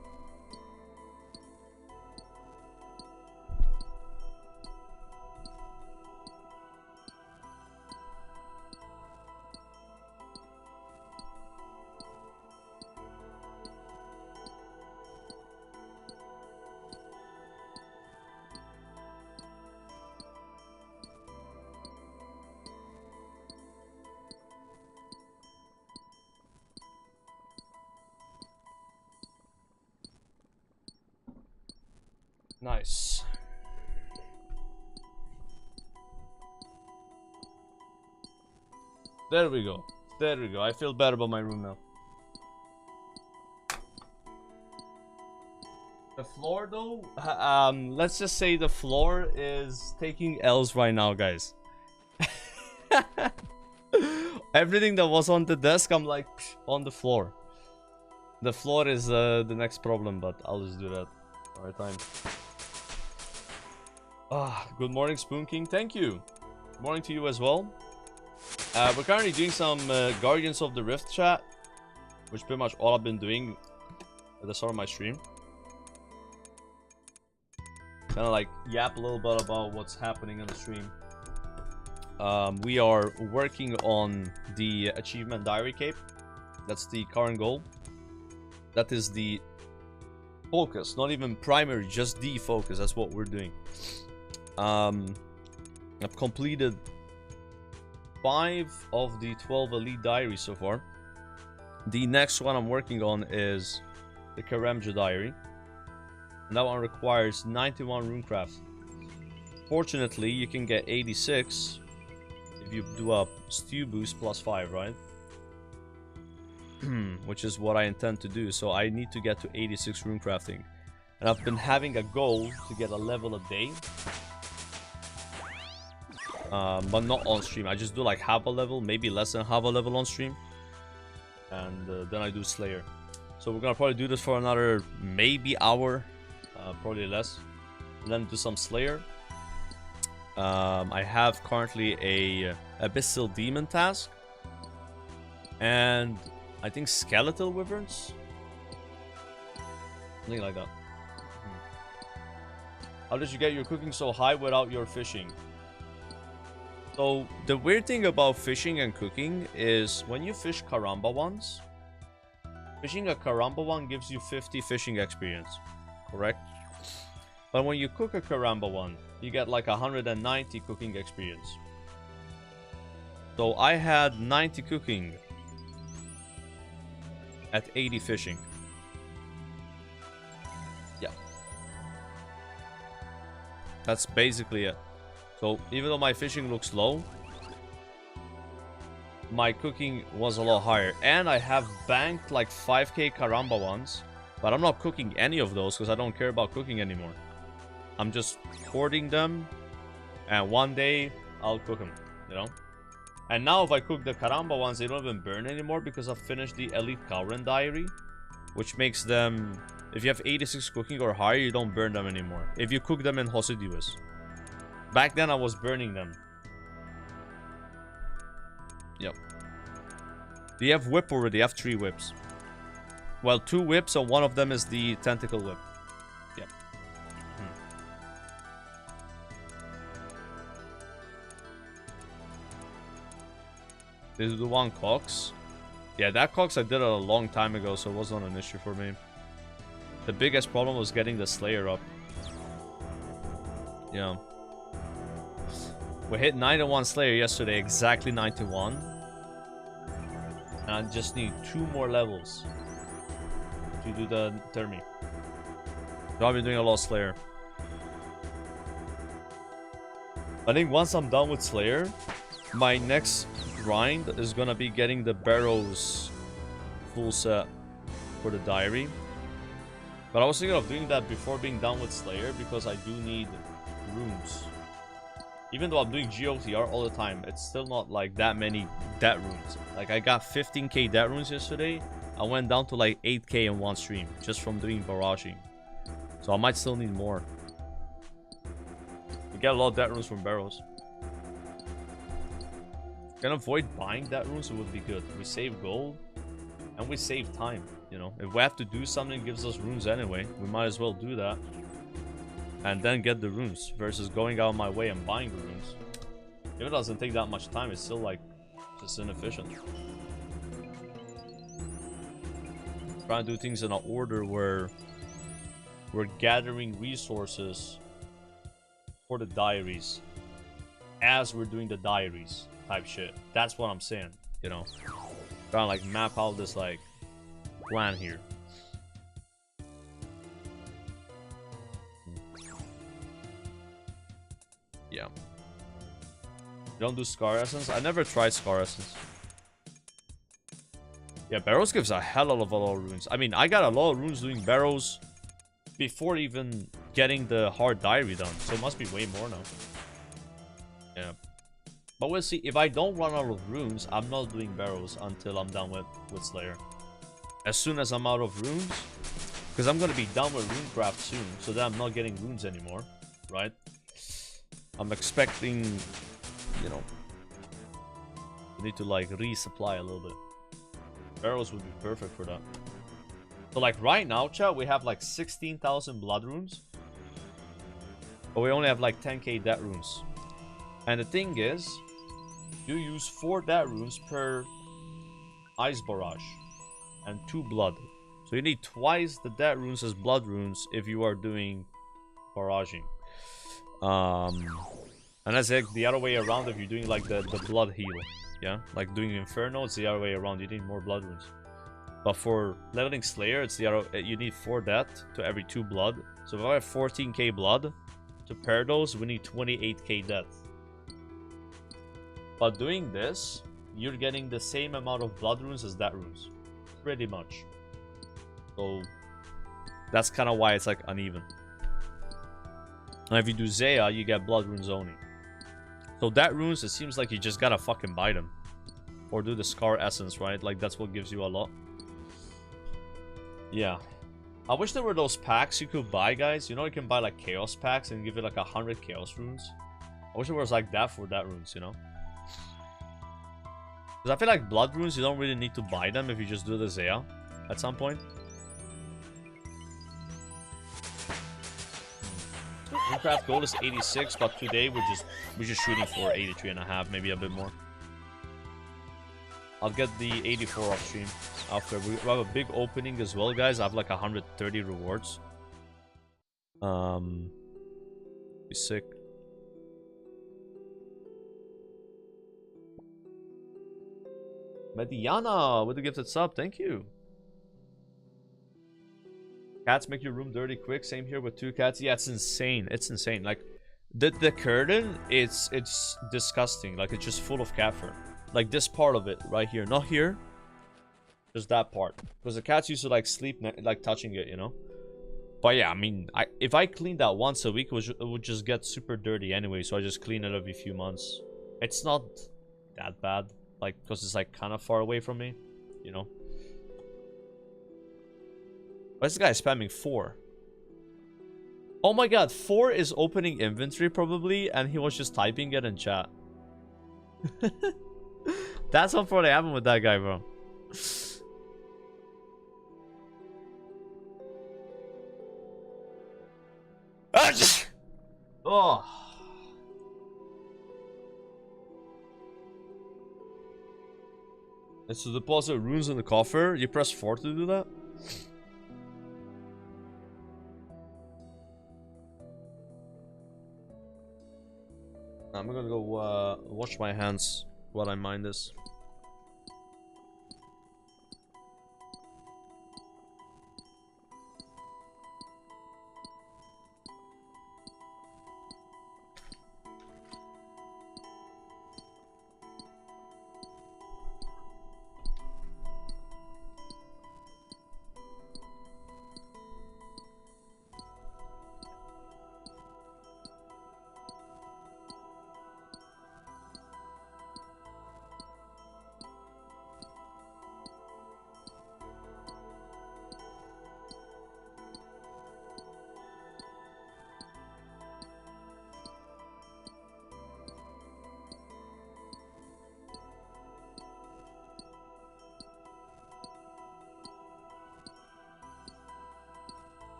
Nice. There we go. There we go. I feel better about my room now. The floor though, let's just say the floor is taking L's right now, guys. Everything that was on the desk, I'm like on the floor. The floor is the next problem, but I'll just do that. Alright, time. Good morning, Spoon King. Thank you. Good morning to you as well. We're currently doing some Guardians of the Rift chat, which is pretty much all I've been doing at the start of my stream. Kind of like yap a little bit about what's happening on the stream. We are working on the achievement diary cape. That's the current goal. That is the Focus, not even primary, just defocus. That's what we're doing. I've completed 5 of the 12 elite diaries so far. The next one I'm working on is the Karamja diary, and that one requires 91 runecraft. Fortunately, you can get 86 if you do a stew boost plus 5, right? Which is what I intend to do. So I need to get to 86 runecrafting, and I've been having a goal to get a level a day, but not on stream. I just do like half a level, maybe less than half a level on stream, and then I do Slayer. So we're gonna probably do this for another maybe hour, probably less, and then do some Slayer. I have currently a Abyssal Demon task, and I think Skeletal Wyverns, something like that. How did you get your cooking so high without your fishing? So the weird thing about fishing and cooking is when you fish Karamba ones, fishing a Karamba one gives you 50 fishing experience, correct? But when you cook a Karamba one, you get like 190 cooking experience. So I had 90 cooking at 80 fishing. Yeah. That's basically it. So even though my fishing looks low, my cooking was a lot higher. And I have banked like 5k Karamba ones, but I'm not cooking any of those because I don't care about cooking anymore. I'm just hoarding them, and one day I'll cook them, you know? And now if I cook the Karamba ones, they don't even burn anymore because I've finished the Elite Kauren diary, which makes them, if you have 86 cooking or higher, you don't burn them anymore. If you cook them in Hosidius. Back then I was burning them. Yep. Do you have whip already? I have 3 whips. Well, 2 whips, and one of them is the tentacle whip. Yep. This is the one Cox. Yeah, that Cox I did it a long time ago, so it wasn't an issue for me. The biggest problem was getting the Slayer up. Yeah. We hit 91 Slayer yesterday, exactly 91. And I just need 2 more levels to do the Thermi. So I've been doing a lot of Slayer. I think once I'm done with Slayer, my next grind is gonna be getting the Barrows full set for the diary. But I was thinking of doing that before being done with Slayer because I do need runes. Even though I'm doing GOTR all the time, it's still not like that many debt runes. Like I got 15k debt runes yesterday. I went down to like 8k in one stream just from doing barraging. So I might still need more. We get a lot of debt runes from Barrows. Can avoid buying that runes, it would be good. We save gold and we save time, you know. If we have to do something that gives us runes anyway, we might as well do that and then get the runes versus going out of my way and buying the runes. If it doesn't take that much time, it's still like just inefficient. Trying to do things in an order where we're gathering resources for the diaries as we're doing the diaries type shit. That's what I'm saying, you know. Trying to like map out this like plan here. Yeah. You don't do Scar Essence? I never tried Scar Essence. Yeah, Barrows gives a hell of a lot of runes. I mean, I got a lot of runes doing Barrows before even getting the hard diary done. So it must be way more now. Yeah. But we'll see. If I don't run out of runes, I'm not doing Barrows until I'm done with Slayer. As soon as I'm out of runes, because I'm going to be done with runecraft soon, so that I'm not getting runes anymore, right? I'm expecting, you know, I need to like resupply a little bit. Barrows would be perfect for that. So like right now, chat, we have like 16,000 blood runes, but we only have like 10k debt runes. And the thing is, you use 4 debt runes per ice barrage and 2 blood. So you need twice the dead runes as blood runes if you are doing barraging. And that's like the other way around if you're doing like the blood heal. Yeah, like doing Inferno, it's the other way around. You need more blood runes. But for leveling Slayer, it's the other. You need 4 death to every 2 blood. So if I have 14k blood, to pair those, we need 28k death. But doing this, you're getting the same amount of blood runes as that runes. Pretty much. So that's kind of why it's like uneven. And if you do Zaya, you get blood runes only. So that runes, it seems like you just gotta fucking buy them. Or do the Scar Essence, right? Like that's what gives you a lot. Yeah. I wish there were those packs you could buy, guys. You know, you can buy like Chaos packs and give it like 100 Chaos runes. I wish it was like that for that runes, you know? Because I feel like blood runes, you don't really need to buy them if you just do the Zaya at some point. Minecraft goal is 86, but today we're just shooting for 83.5, maybe a bit more. I'll get the 84 off stream after. We have a big opening as well, guys. I have like 130 rewards. Be sick. Mediana with the gifted sub, thank you. Cats make your room dirty quick. Same here with 2 cats. Yeah, it's insane. It's insane. Like the curtain, it's disgusting. Like it's just full of cat fur. Like this part of it right here, not here. Just that part, because the cats used to like sleep like touching it, you know. But yeah, I mean, if I cleaned that once a week, it would just get super dirty anyway. So I just clean it every few months. It's not that bad, like because it's like kind of far away from me, you know. Why is this guy spamming 4? Oh my god, 4 is opening inventory probably, and he was just typing it in chat. That's what probably happened with that guy, bro. Oh. It's to deposit runes in the coffer. You press 4 to do that? I'm gonna go wash my hands while I mine this.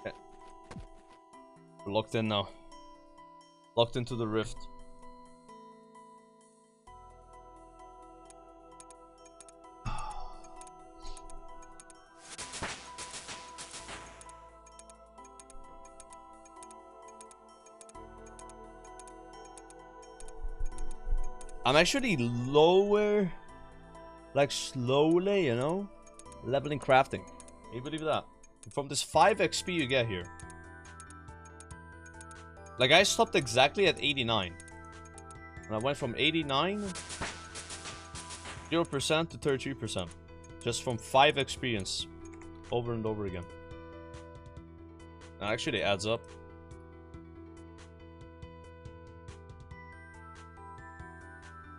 Okay. We're locked in now. Locked into the rift. I'm actually lower, like slowly, you know, leveling crafting. Can you believe that? From this 5 XP you get here. Like I stopped exactly at 89. And I went from 89, 0% to 33%. Just from 5 experience. Over and over again. And actually it adds up.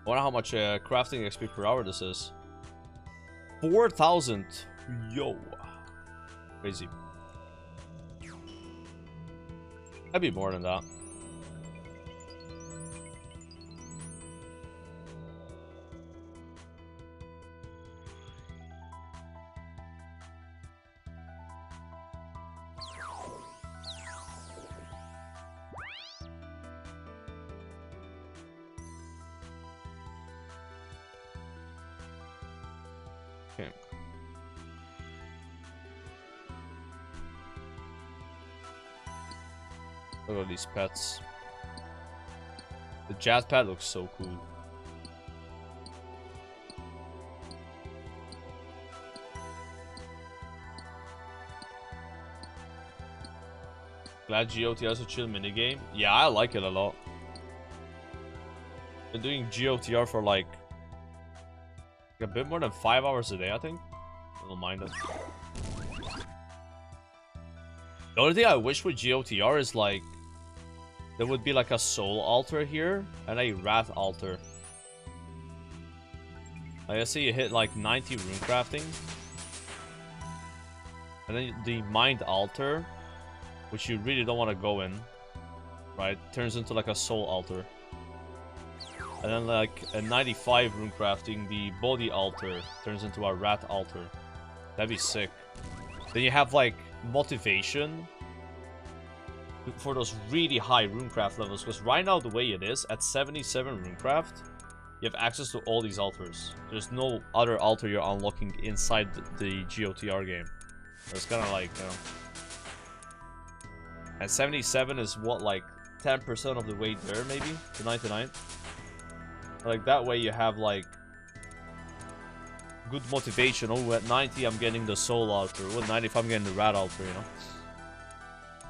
I wonder how much crafting XP per hour this is. 4,000. Yo. Crazy. That'd be more than that. Okay. Look at these pets. The jazz pet looks so cool. Glad GOTR is a chill minigame. Yeah, I like it a lot. Been doing GOTR for like a bit more than 5 hours a day, I think. I don't mind it. The only thing I wish with GOTR is like there would be like a soul altar here and a rat altar. Like I see you hit like 90 rune crafting. And then the mind altar, which you really don't want to go in, right? Turns into like a soul altar. And then like a 95 rune crafting, the body altar turns into a rat altar. That'd be sick. Then you have like motivation for those really high runecraft levels, because right now the way it is, at 77 runecraft, you have access to all these altars. There's no other altar you're unlocking inside the GOTR game. So it's kind of like, you know. And 77 is what, like 10% of the way there, maybe, to 99. Like that way you have like good motivation. Oh, at 90 I'm getting the soul altar. Oh, at 95 I'm getting the rat altar, you know.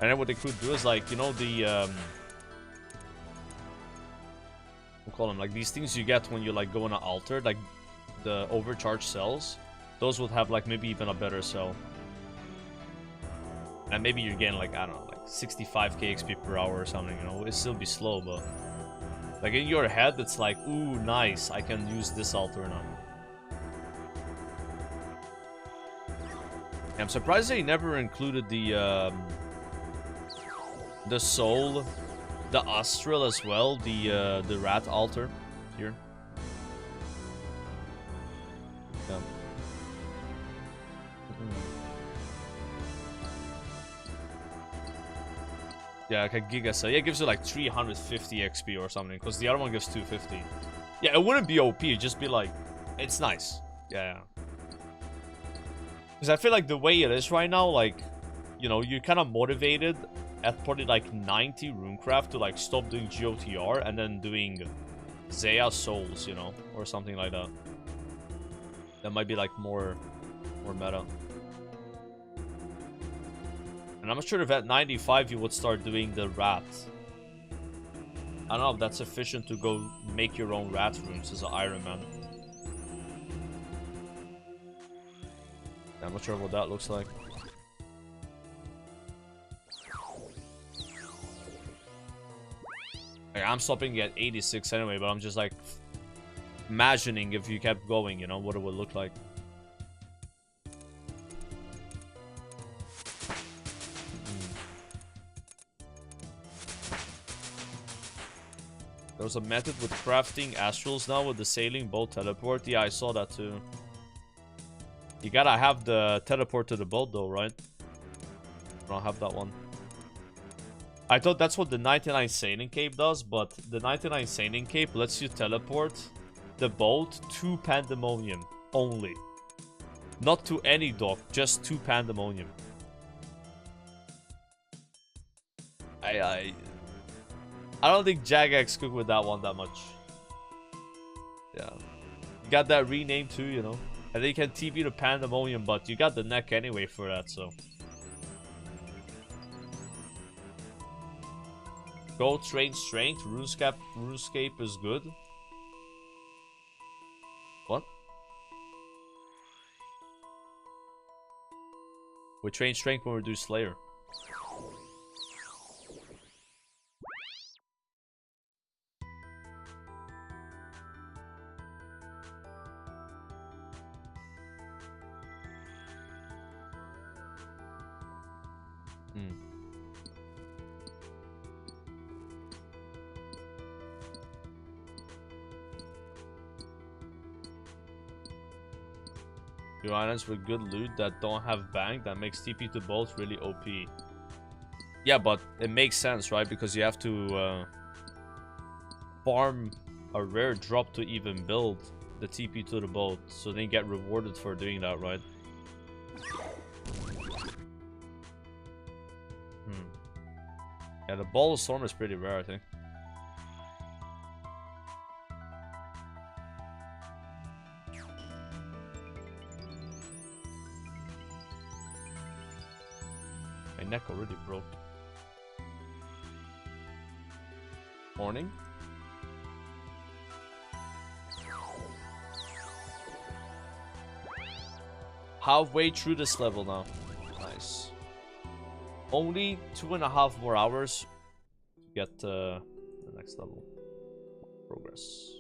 And then what they could do is like, you know, the we'll call them like these things you get when you like go on an altar, like the overcharged cells. Those would have like maybe even a better cell. And maybe you're getting like, I don't know, like 65k XP per hour or something, you know. It'll still be slow, but like in your head it's like, ooh, nice, I can use this altar now. I'm surprised they never included the soul, the astral as well, the rat altar here. Yeah. Yeah, like a giga cell. Yeah, it gives you like 350 XP or something, because the other one gives 250. Yeah, it wouldn't be OP, it'd just be like, it's nice. Yeah. Because I feel like the way it is right now, like, you know, you're kind of motivated at probably like 90 runecraft to like stop doing GOTR and then doing Zaya Souls, you know, or something like that. That might be like more meta. And I'm not sure if at 95 you would start doing the rat. I don't know if that's sufficient to go make your own rat runes as an Iron Man. I'm not sure what that looks like. Like, I'm stopping at 86 anyway, but I'm just like imagining if you kept going, you know, what it would look like. There's a method with crafting astrals now with the sailing boat teleport. Yeah, I saw that too. You gotta have the teleport to the boat though, right? I don't have that one. I thought that's what the 99 Sailing Cape does, but the 99 Sailing Cape lets you teleport the boat to Pandemonium only. Not to any dock, just to Pandemonium. I don't think Jagex could with that one that much. Yeah. You got that rename too, you know. And they can TP to Pandemonium, but you got the neck anyway for that, so. Go train strength. RuneScape is good. What? We train strength when we do Slayer. Hmm. Your islands with good loot that don't have bank that makes TP to both really OP. Yeah, but it makes sense, right? Because you have to farm a rare drop to even build the TP to the boat, so then you get rewarded for doing that, right? Yeah, the ball of storm is pretty rare, I think. My neck already broke. Morning. Halfway through this level now. Nice. Only 2.5 more hours to get the next level. Progress.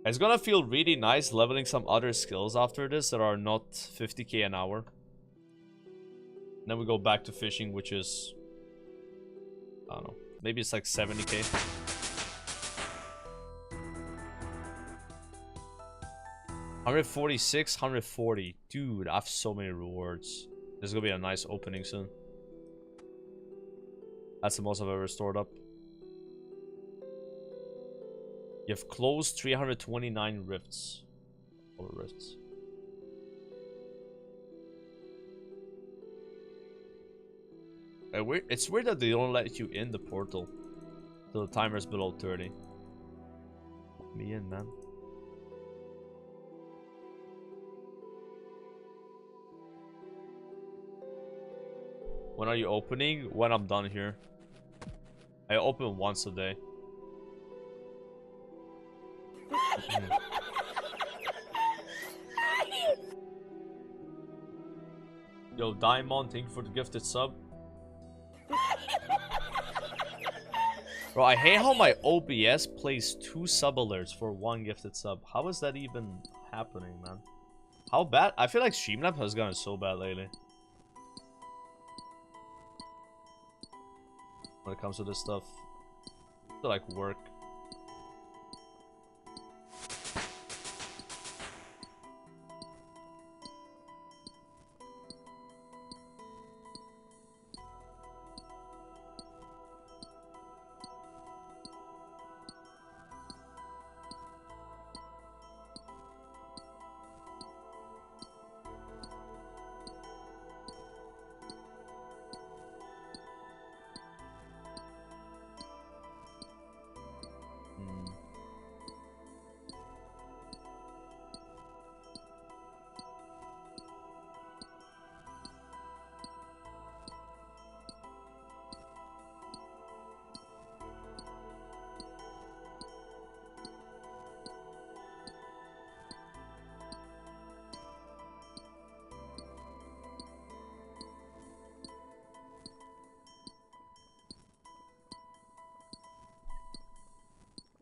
It's gonna feel really nice leveling some other skills after this that are not 50k an hour. Then we go back to fishing, which is, I don't know, maybe it's like 70k. $146, $140. Dude, I have so many rewards. This is gonna be a nice opening soon. That's the most I've ever stored up. You have closed 329 rifts. Or rifts. It's weird that they don't let you in the portal till the timer's below 30. Let me in, man. When are you opening? When I'm done here. I open once a day. Yo, Diamond, thank you for the gifted sub. Bro, I hate how my OBS plays 2 sub alerts for 1 gifted sub. How is that even happening, man? How bad? I feel like Streamlab has gotten so bad lately. When it comes to this stuff. I feel like work.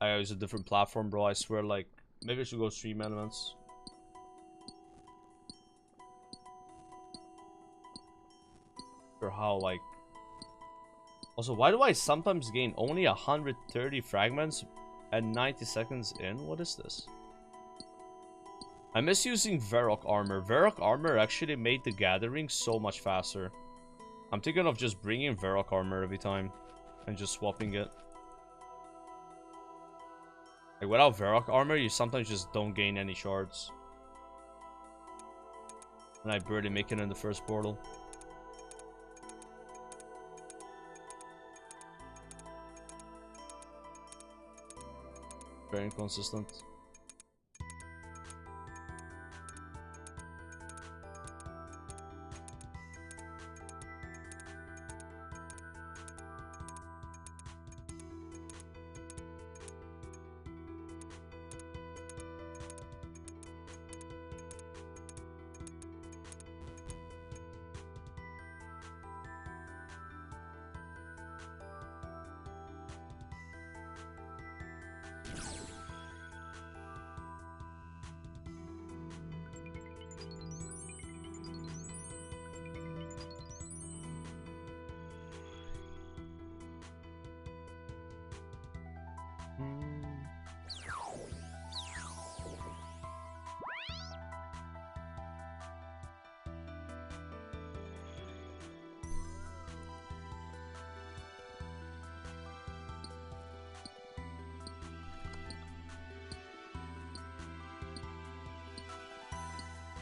I use a different platform, bro. I swear, like, maybe I should go stream elements. Or how, like... Also, why do I sometimes gain only 130 fragments at 90 seconds in? What is this? I miss using Varrock armor. Varrock armor actually made the gathering so much faster. I'm thinking of just bringing Varrock armor every time and just swapping it. Like, without Varrock armor, you sometimes just don't gain any shards. And I barely make it in the first portal. Very inconsistent.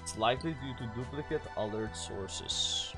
It's likely due to duplicate alert sources.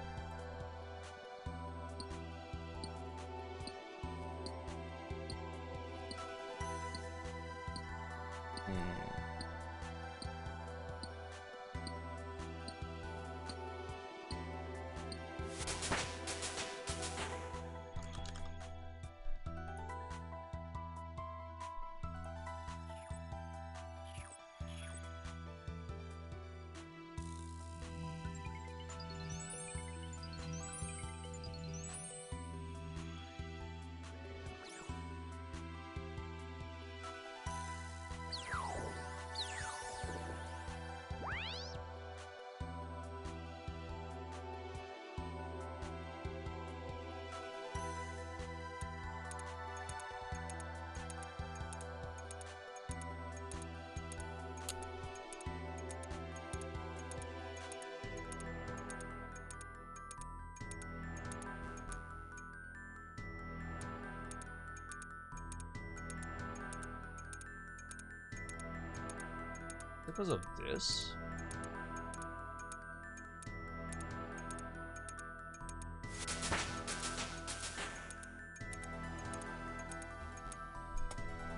Because of this?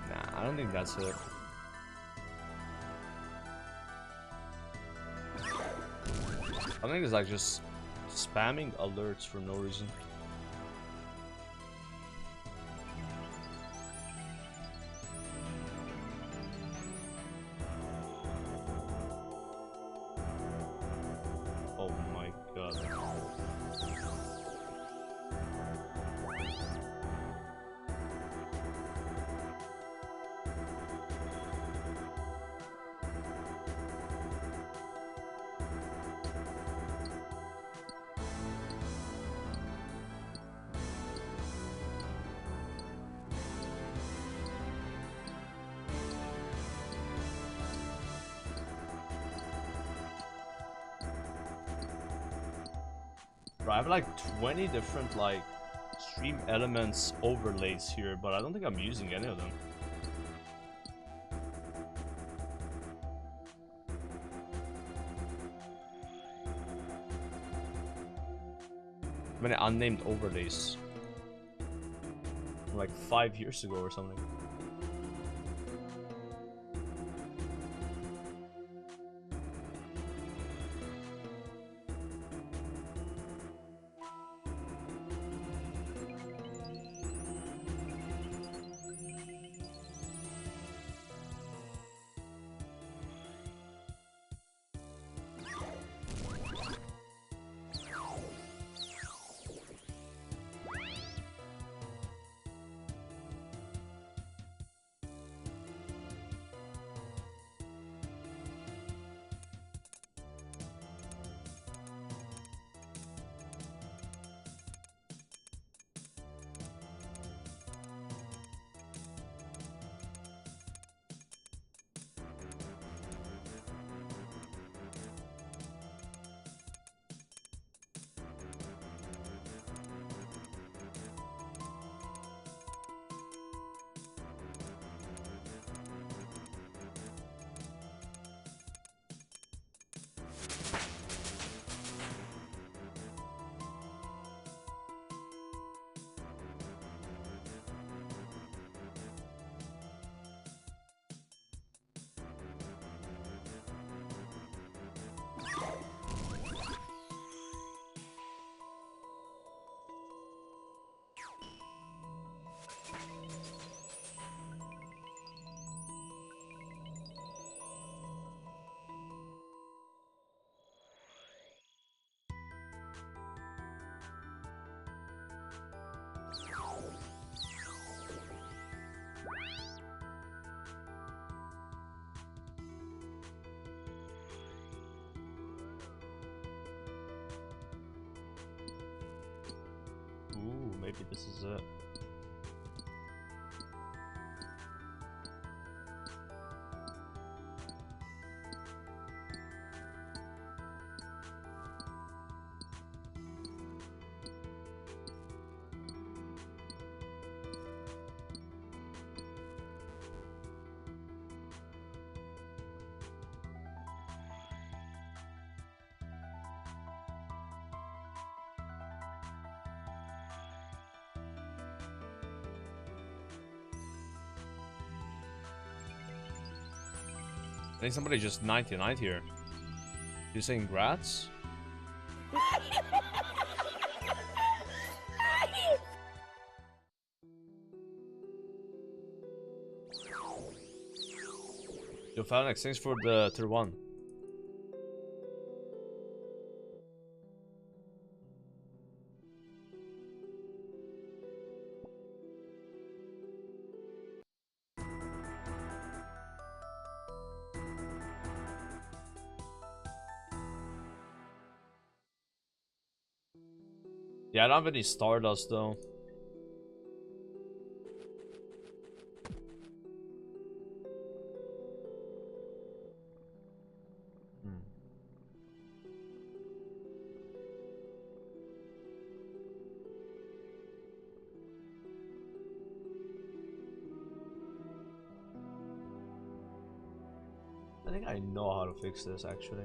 Nah, I don't think that's it. I think it's like just spamming alerts for no reason. Oh my god. Bro, I have like 20 different like stream elements overlays here, but I don't think I'm using any of them. Many unnamed overlays from like 5 years ago or something. Ooh, maybe this is it. I think somebody just 99 here. You saying grats? Yo, Phalanx, thanks for the tier 1. Yeah, I don't have any Stardust though. I think I know how to fix this actually.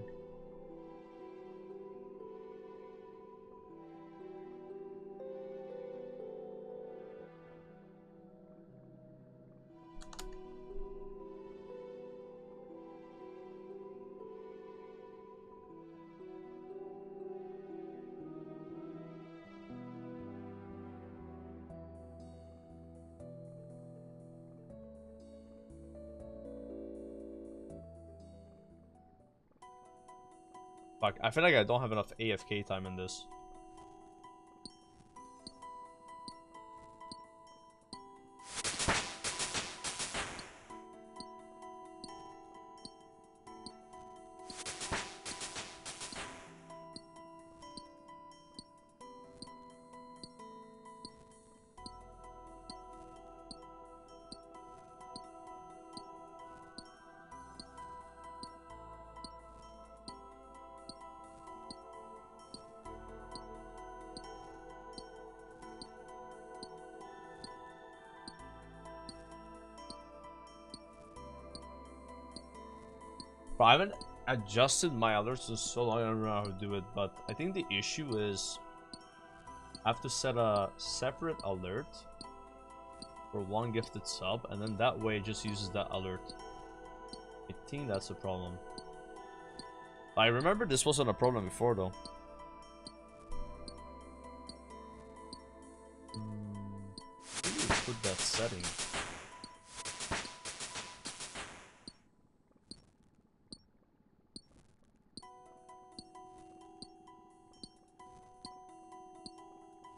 Fuck, I feel like I don't have enough AFK time in this. But I haven't adjusted my alerts in so long, I don't know how to do it, but I think the issue is I have to set a separate alert for one gifted sub, and then that way it just uses that alert. I think that's the problem. I remember this wasn't a problem before though. Maybe put that setting.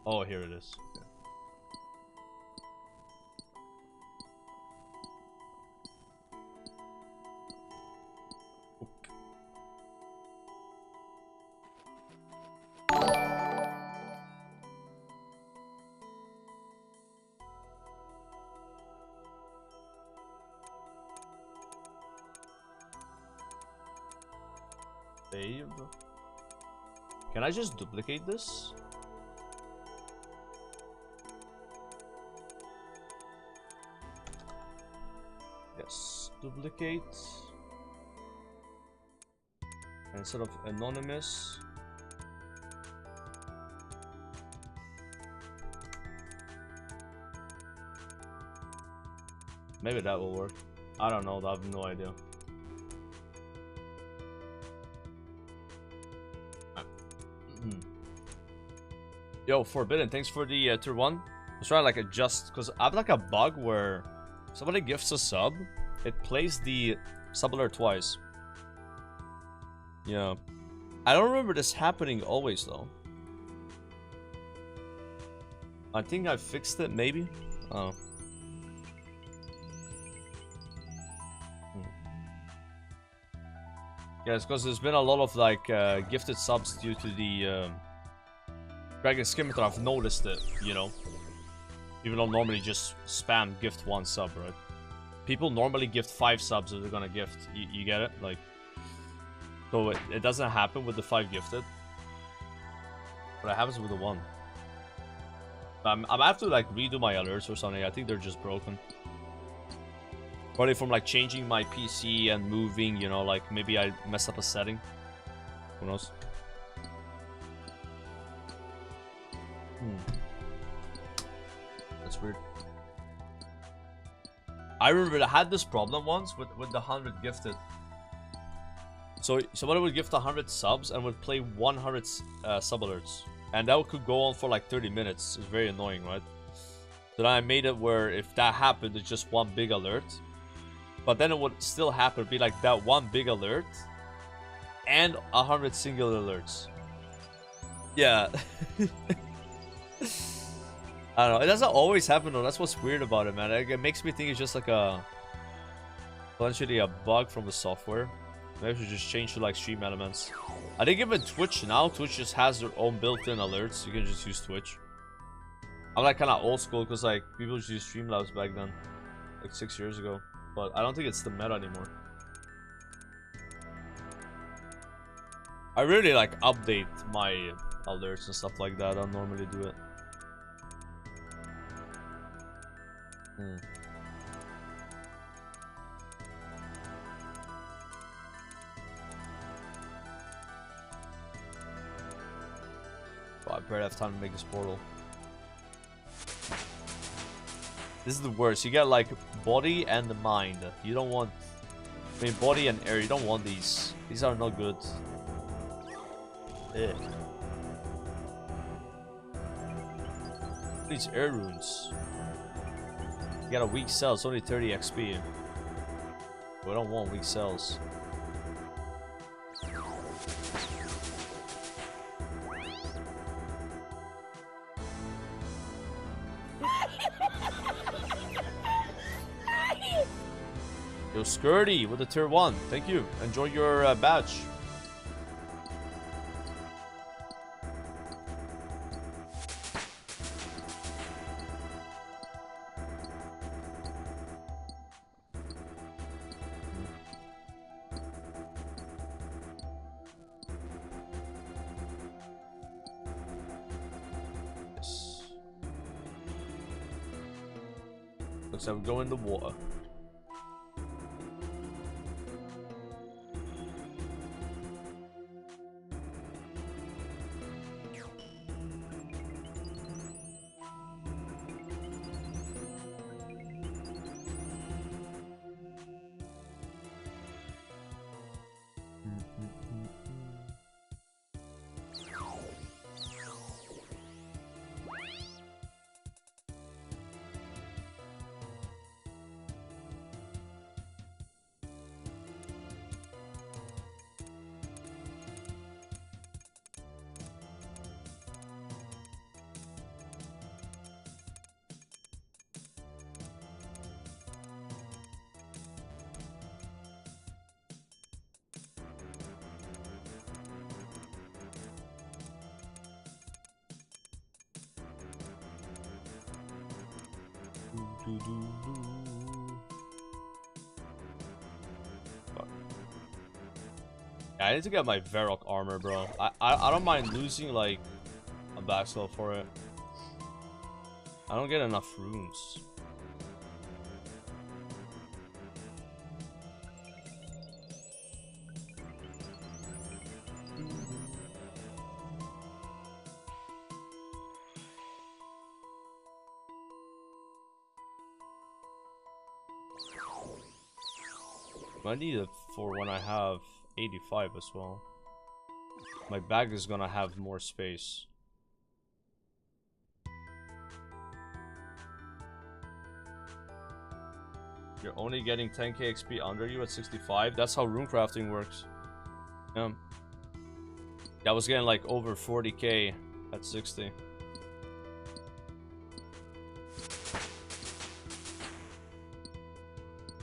Oh, here it is. Okay. Save. Can I just duplicate this? Yes, duplicate. And instead of anonymous, maybe that will work. I don't know, I have no idea. Yo, Forbidden, thanks for the tier 1. I was trying to like adjust, because I have like a bug where somebody gifts a sub, it plays the sub alert twice. Yeah. I don't remember this happening always though. I think I fixed it, maybe? Oh. Yeah, it's because there's been a lot of like gifted subs due to the Dragon Scimitar. I've noticed it, you know. People don't normally just spam gift one sub, right? People normally gift 5 subs if they're gonna gift. You get it? Like, so it doesn't happen with the 5 gifted, but it happens with the 1. I have to like redo my alerts or something. I think they're just broken. Probably from like changing my PC and moving, you know, like maybe I messed up a setting. Who knows? That's weird. I remember I had this problem once with the 100 gifted. So somebody would gift 100 subs and would play 100 sub alerts. And that could go on for like 30 minutes. It's very annoying, right? So then I made it where if that happened, it's just one big alert. But then it would still happen, be like that one big alert and 100 single alerts. Yeah. I don't know. It doesn't always happen though. That's what's weird about it, man. It makes me think it's just like potentially a bug from the software. Maybe we should just change to like stream elements. I think even Twitch now, Twitch just has their own built-in alerts. You can just use Twitch. I'm like kind of old school because like people just used Streamlabs back then, like 6 years ago. But I don't think it's the meta anymore. I really like update my alerts and stuff like that. I don't normally do it. Oh, I barely have time to make this portal. This is the worst. You get like body and the mind. You don't want... I mean, body and air. You don't want these. These are not good. Ugh. These air runes. You got a weak cell. It's only 30 XP. We don't want weak cells. Yo, Skirty with the tier 1. Thank you. Enjoy your badge. Yes. Looks like we go in the water. Yeah, I need to get my Varrock armor, bro. I don't mind losing like a backspell for it. I don't get enough runes. I need it for when I have 85 as well. My bag is gonna have more space. You're only getting 10k XP under you at 65? That's how rune crafting works. Yeah. I was getting like over 40k at 60.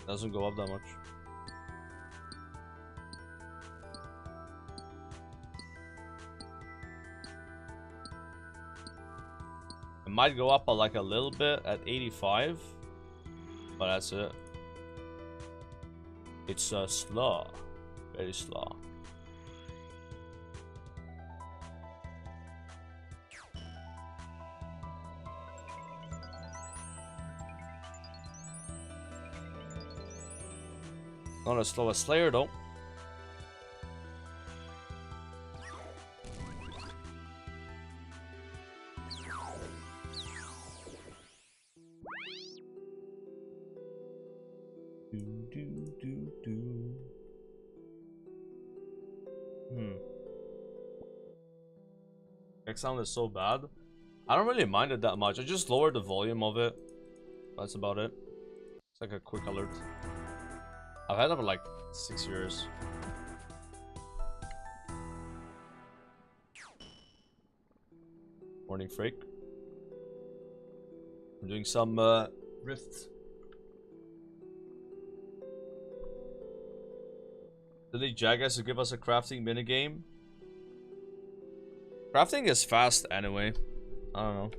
Doesn't go up that much. It might go up like a little bit at 85, but that's it. It's slow, very slow. Not as slow as Slayer though. X sound is so bad. I don't really mind it that much. I just lowered the volume of it. That's about it. It's like a quick alert. I've had it for like 6 years. Morning, Freak. I'm doing some Rift. Did they jag us to give us a crafting minigame? Crafting is fast anyway. I don't know.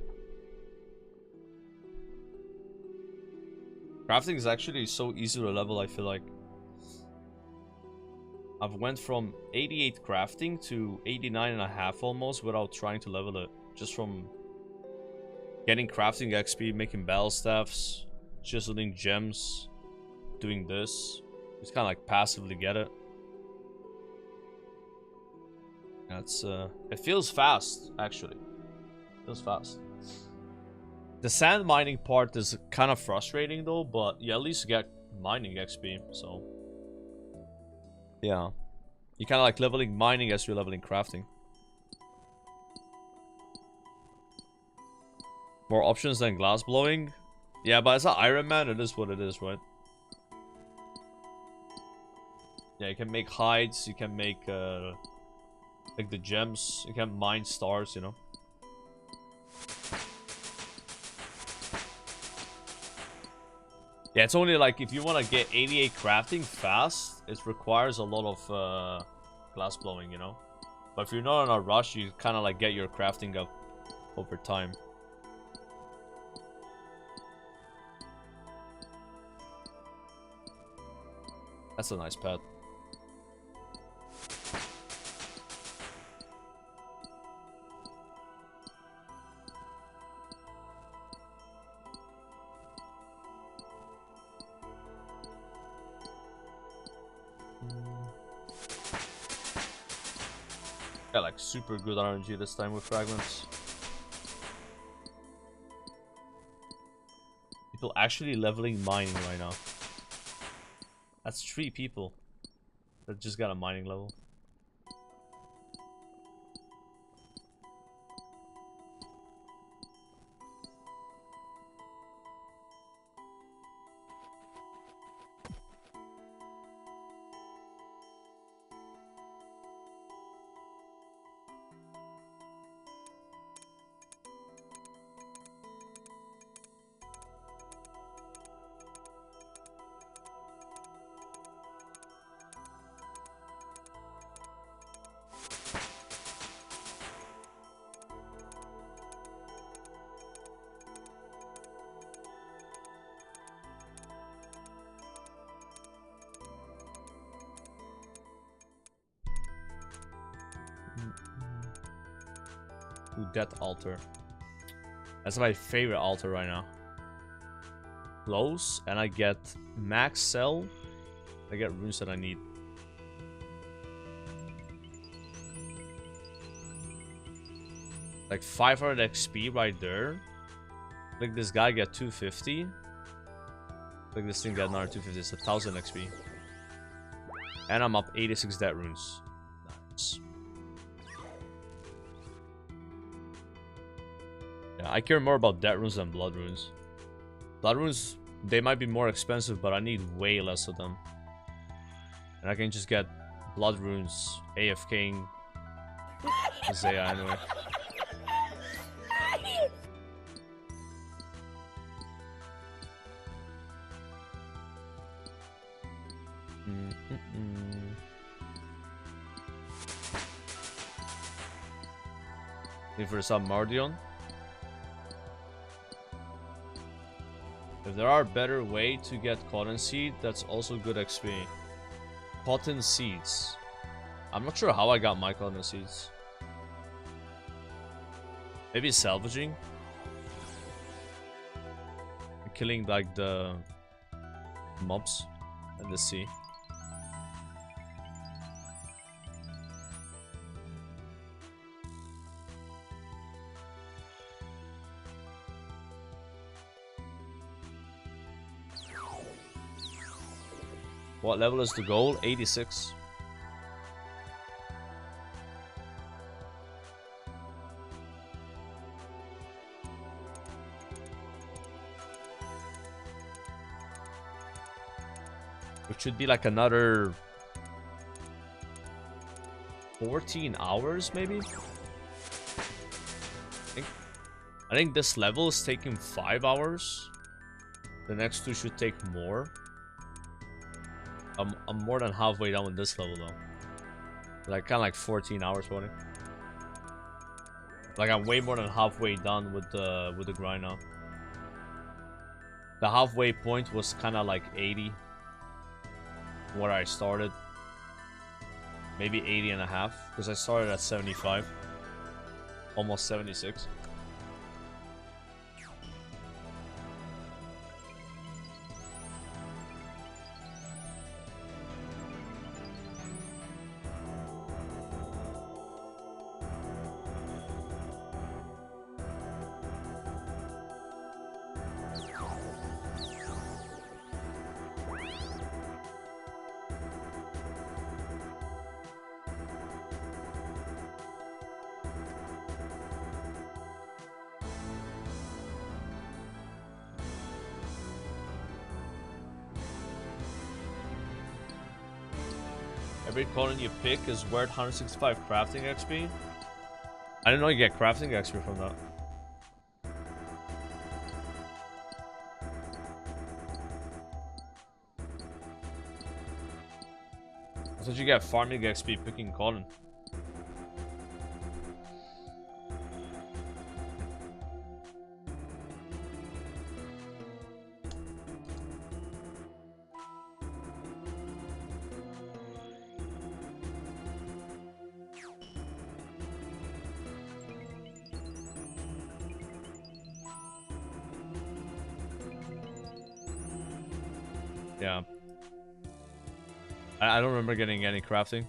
Crafting is actually so easy to level, I feel like. I've went from 88 crafting to 89.5 almost without trying to level it. Just from getting crafting XP, making battle staffs, chiseling gems, doing this. Just kind of like passively get it. That's it feels fast, actually. It feels fast. The sand mining part is kind of frustrating though, but you at least get mining XP, so yeah. You kind of like leveling mining as you're leveling crafting. More options than glass blowing? Yeah, but as an Iron Man, it is what it is, right? Yeah, you can make hides, you can make like the gems, you can mine stars, you know. Yeah, it's only like if you want to get 88 crafting fast, it requires a lot of glass blowing, you know. But if you're not in a rush, you kind of like get your crafting up over time. That's a nice pet. Got like super good RNG this time with fragments. People actually leveling mining right now. That's 3 people that just got a mining level. Ooh, that altar. That's my favorite altar right now. Close, and I get max cell. I get runes that I need. Like 500 XP right there. Like this guy get 250. Like this thing get another 250. It's 1000 XP. And I'm up 86 dead runes. Nice. Yeah, I care more about dead runes than blood runes. Blood runes, they might be more expensive, but I need way less of them. And I can just get blood runes, AFKing Isaiah anyway. Looking for some Mardion. If there are better way to get cotton seed, that's also good XP. Cotton seeds. I'm not sure how I got my cotton seeds. Maybe salvaging. Killing like the mobs in the sea. What level is the goal? 86. which should be like another 14 hours, maybe? I think this level is taking 5 hours. The next two should take more. I'm more than halfway down with this level though. Like kind of like 14 hours probably. Like I'm way more than halfway done with the grind now. The halfway point was kind of like 80 where I started. Maybe 80 and a half because I started at 75. Almost 76. Every colon you pick is worth 165 crafting XP. I didn't know you get crafting XP from that. I thought you get farming XP picking colon. Yeah. I don't remember getting any crafting.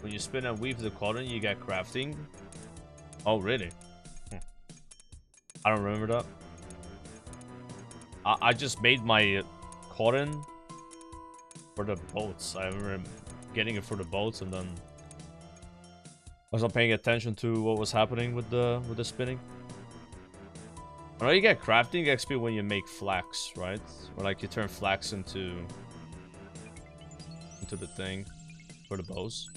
When you spin and weave the cotton, you get crafting. Oh, really? I don't remember that. I just made my cotton for the boats. I remember getting it for the boats, and then I was not paying attention to what was happening with the spinning. I know you get crafting XP when you make flax, right? Or like you turn flax into the thing for the bows.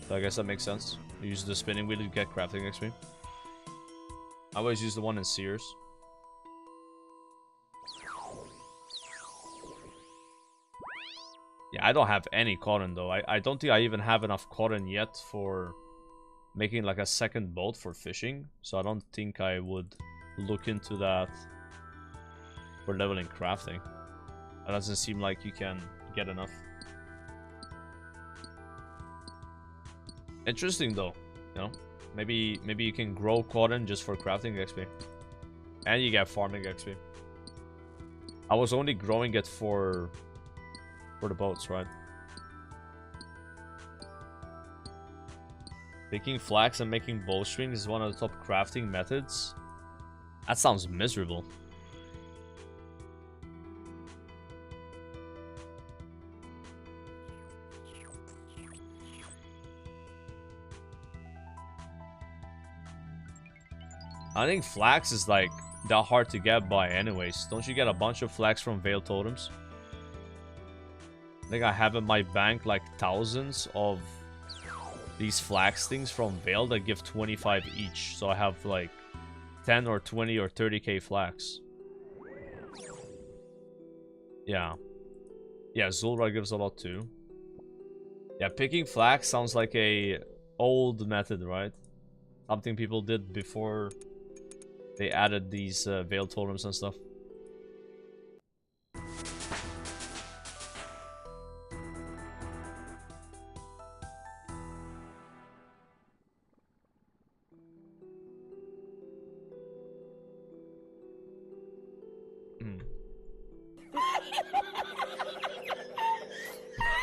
So I guess that makes sense. You use the spinning wheel to get crafting XP. I always use the one in Sears. Yeah, I don't have any cotton though. I don't think I even have enough cotton yet for making like a second boat for fishing. So I don't think I would look into that for leveling crafting. It doesn't seem like you can get enough. Interesting though, you know, maybe you can grow cotton just for crafting XP, and you get farming XP. I was only growing it for the boats, right? Picking flax and making bowstrings is one of the top crafting methods. That sounds miserable. I think flax is like that hard to get by anyways. Don't you get a bunch of flax from Veiled Totems? I think I have in my bank like thousands of these flax things from Veiled that give 25 each. So I have like 10 or 20 or 30k flax. Yeah. Yeah, Zulra gives a lot too. Yeah, picking flax sounds like a old method, right? Something people did before they added these Veiled Totems and stuff.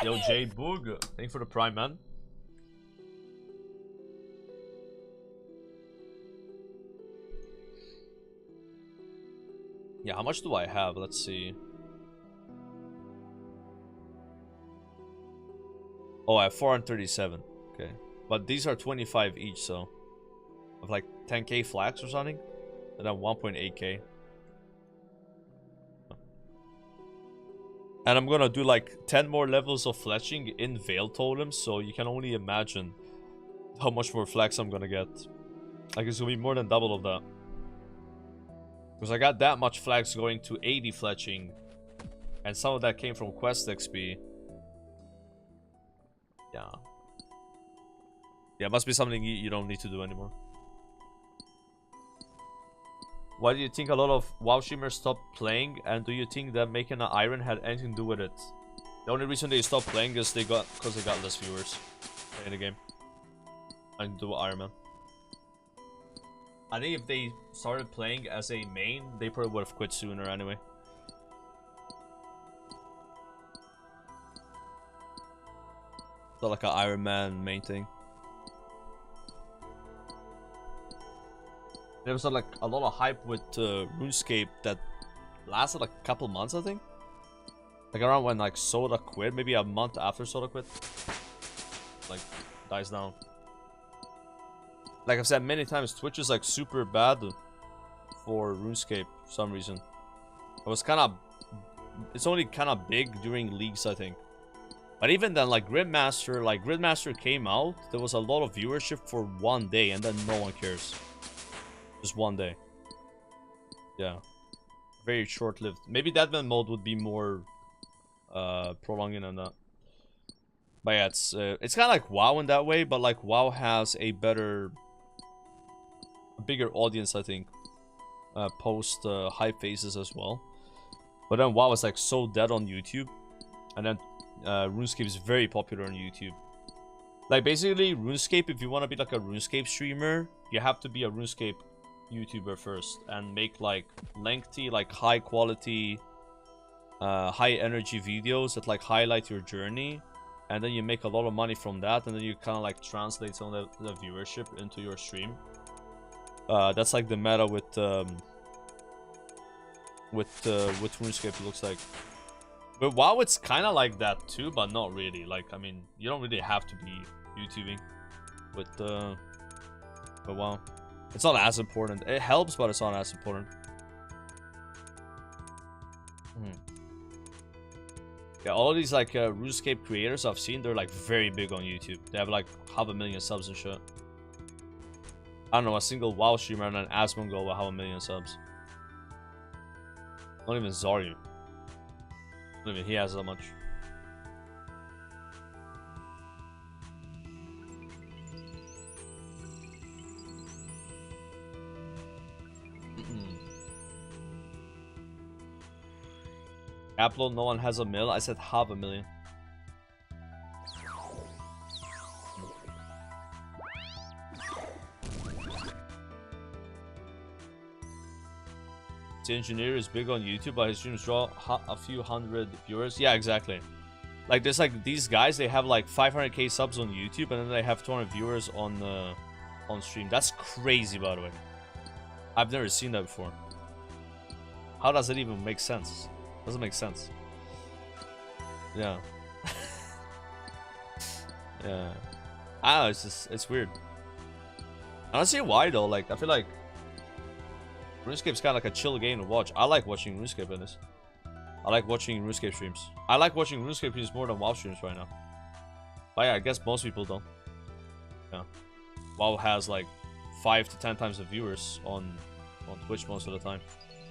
Yo, J Boog, thank you for the prime, man. Yeah, how much do I have? Let's see. Oh, I have 437. Okay. But these are 25 each, so. Of like 10k flags or something. And then 1.8k. And I'm gonna do like 10 more levels of fletching in Veil Totems, so you can only imagine how much more flags I'm gonna get. Like, it's gonna be more than double of that. Because I got that much flags going to 80 fletching. And some of that came from quest XP. Yeah. Yeah, it must be something you don't need to do anymore. Why do you think a lot of WoW streamers stopped playing? And do you think that making an iron had anything to do with it? The only reason they stopped playing is because they got less viewers in the game. And do Iron Man. I think if they started playing as a main, they probably would have quit sooner anyway. It's not like an Iron Man main thing. There was like a lot of hype with RuneScape that lasted like a couple months, I think. Like around when like Soda quit, maybe a month after Soda quit. Like, dies down. Like I've said many times, Twitch is like super bad for RuneScape for some reason. It was kind of... It's only kind of big during leagues, I think. But even then, like Gridmaster came out, there was a lot of viewership for one day, and then no one cares. Just one day. Yeah. Very short-lived. Maybe Deadman mode would be more prolonging than that. But yeah, it's kind of like WoW in that way, but like WoW has a bigger audience, I think. Post hype phases as well. But then WoW is like so dead on YouTube. And then RuneScape is very popular on YouTube. Like basically RuneScape, if you want to be like a RuneScape streamer, you have to be a RuneScape YouTuber first and make like lengthy, like high quality, high energy videos that like highlight your journey, and then you make a lot of money from that, and then you kind of like translate some of the viewership into your stream. That's like the meta with RuneScape, it looks like. But WoW, it's kind of like that too, but not really. Like, I mean, you don't really have to be YouTubing with but WoW. It's not as important. It helps, but it's not as important. Yeah, all of these like RuneScape creators I've seen, they're like very big on YouTube. They have like 500,000 subs and shit. I don't know, a single WoW streamer and an Asmongold will have 1,000,000 subs. Not even Zarya. Not even he has that much. Upload, no one has a mil. I said 500,000. The engineer is big on YouTube, but his streams draw a few hundred viewers. Yeah, exactly. Like there's like these guys, they have like 500k subs on YouTube, and then they have 200 viewers on stream. That's crazy, by the way. I've never seen that before. How does it even make sense? Doesn't make sense. Yeah. Yeah. I don't know, it's weird. I don't see why though. Like I feel like RuneScape's kind of like a chill game to watch. I like watching RuneScape in this. I like watching RuneScape streams. I like watching RuneScape streams more than WoW streams right now. But yeah, I guess most people don't. Yeah. WoW has like 5 to 10 times the viewers on Twitch most of the time.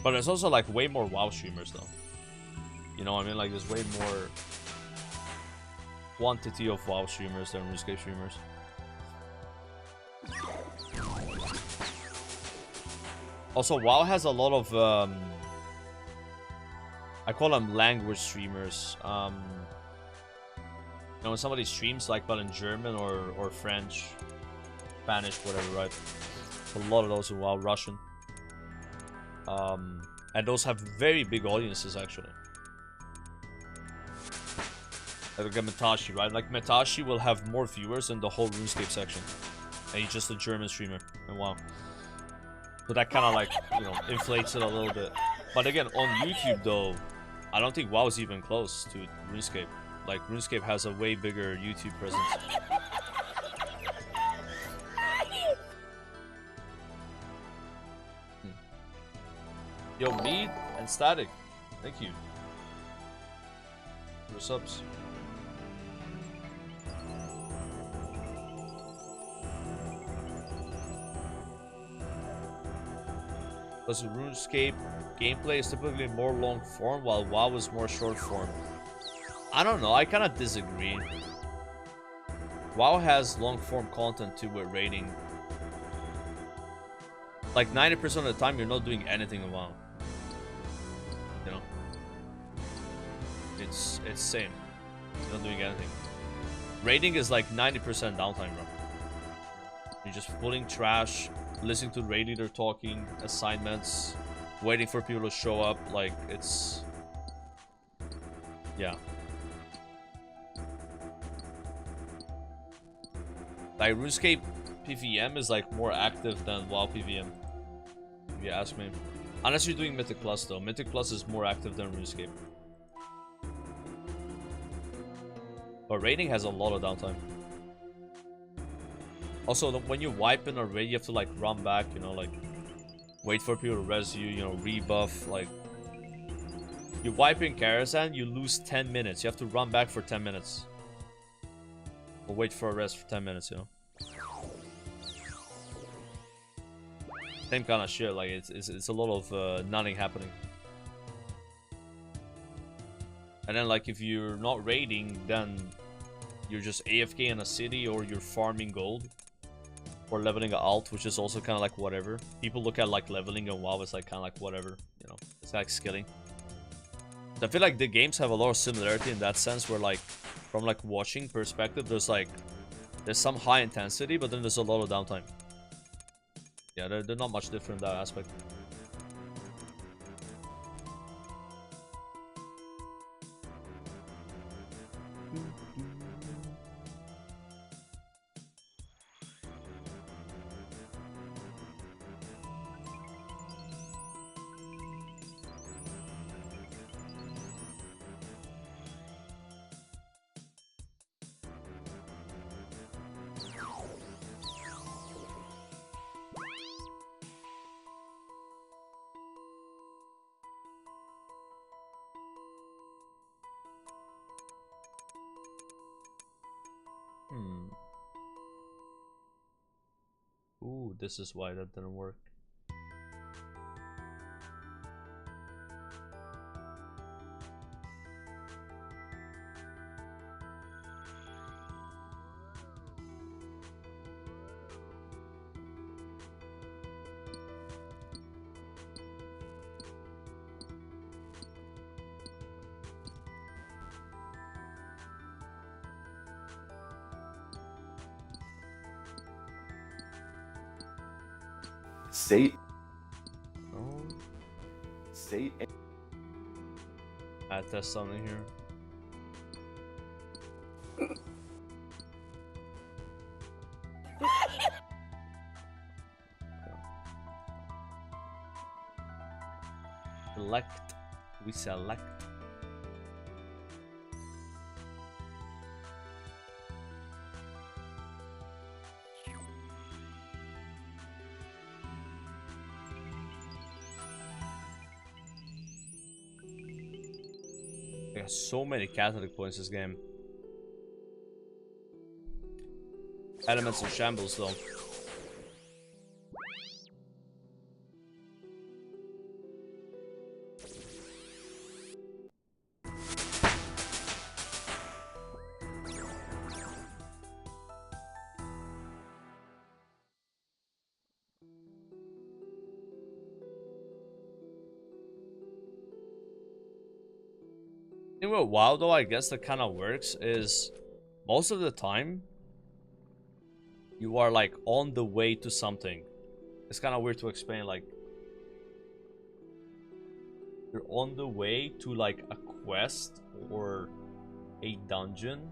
But there's also like way more WoW streamers though. You know what I mean? Like there's way more quantity of WoW streamers than RuneScape streamers. Also, WoW has a lot of I call them language streamers. You know, when somebody streams like but in German or French, Spanish, whatever, right? A lot of those in WoW, Russian. And those have very big audiences actually. Like Metashi, right? Like Metashi will have more viewers than the whole RuneScape section. And he's just a German streamer. And wow. So that kind of like, you know, inflates it a little bit. But again, on YouTube though, I don't think WoW's even close to RuneScape. Like RuneScape has a way bigger YouTube presence. Yo, Mead and Static. Thank you. For the subs. Because RuneScape gameplay is typically more long form, while WoW is more short form. I don't know, I kind of disagree. WoW has long form content too with raiding. Like 90% of the time, you're not doing anything in WoW. You know, it's same. You're not doing anything. Raiding is like 90% downtime, bro. You're just pulling trash, listening to raid leader talking, assignments, waiting for people to show up. Like it's, yeah. Like RuneScape PVM is like more active than WoW PVM. If you ask me. Unless you're doing Mythic Plus though. Mythic Plus is more active than RuneScape. But raiding has a lot of downtime. Also, when you wipe in a raid, you have to like run back, you know, like wait for people to res you, you know, rebuff. Like you wipe in Karazhan, you lose 10 minutes. You have to run back for 10 minutes. Or wait for a rest for 10 minutes, you know. Same kind of shit, like it's a lot of nothing happening. And then like if you're not raiding, then you're just AFK in a city, or you're farming gold, or leveling an alt, which is also kind of like whatever. People look at like leveling and WoW is like kind of like whatever, you know, it's like skilling. I feel like the games have a lot of similarity in that sense, where like from like watching perspective, there's some high intensity, but then there's a lot of downtime. Yeah, they're not much different in that aspect. Ooh, this is why that didn't work. State. Oh. State. I test something here. Select. We select. I got so many Catholic points this game. Elements of shambles though. thing with WoW though, I guess that kind of works is most of the time you are like on the way to something. It's kind of weird to explain, like you're on the way to like a quest or a dungeon.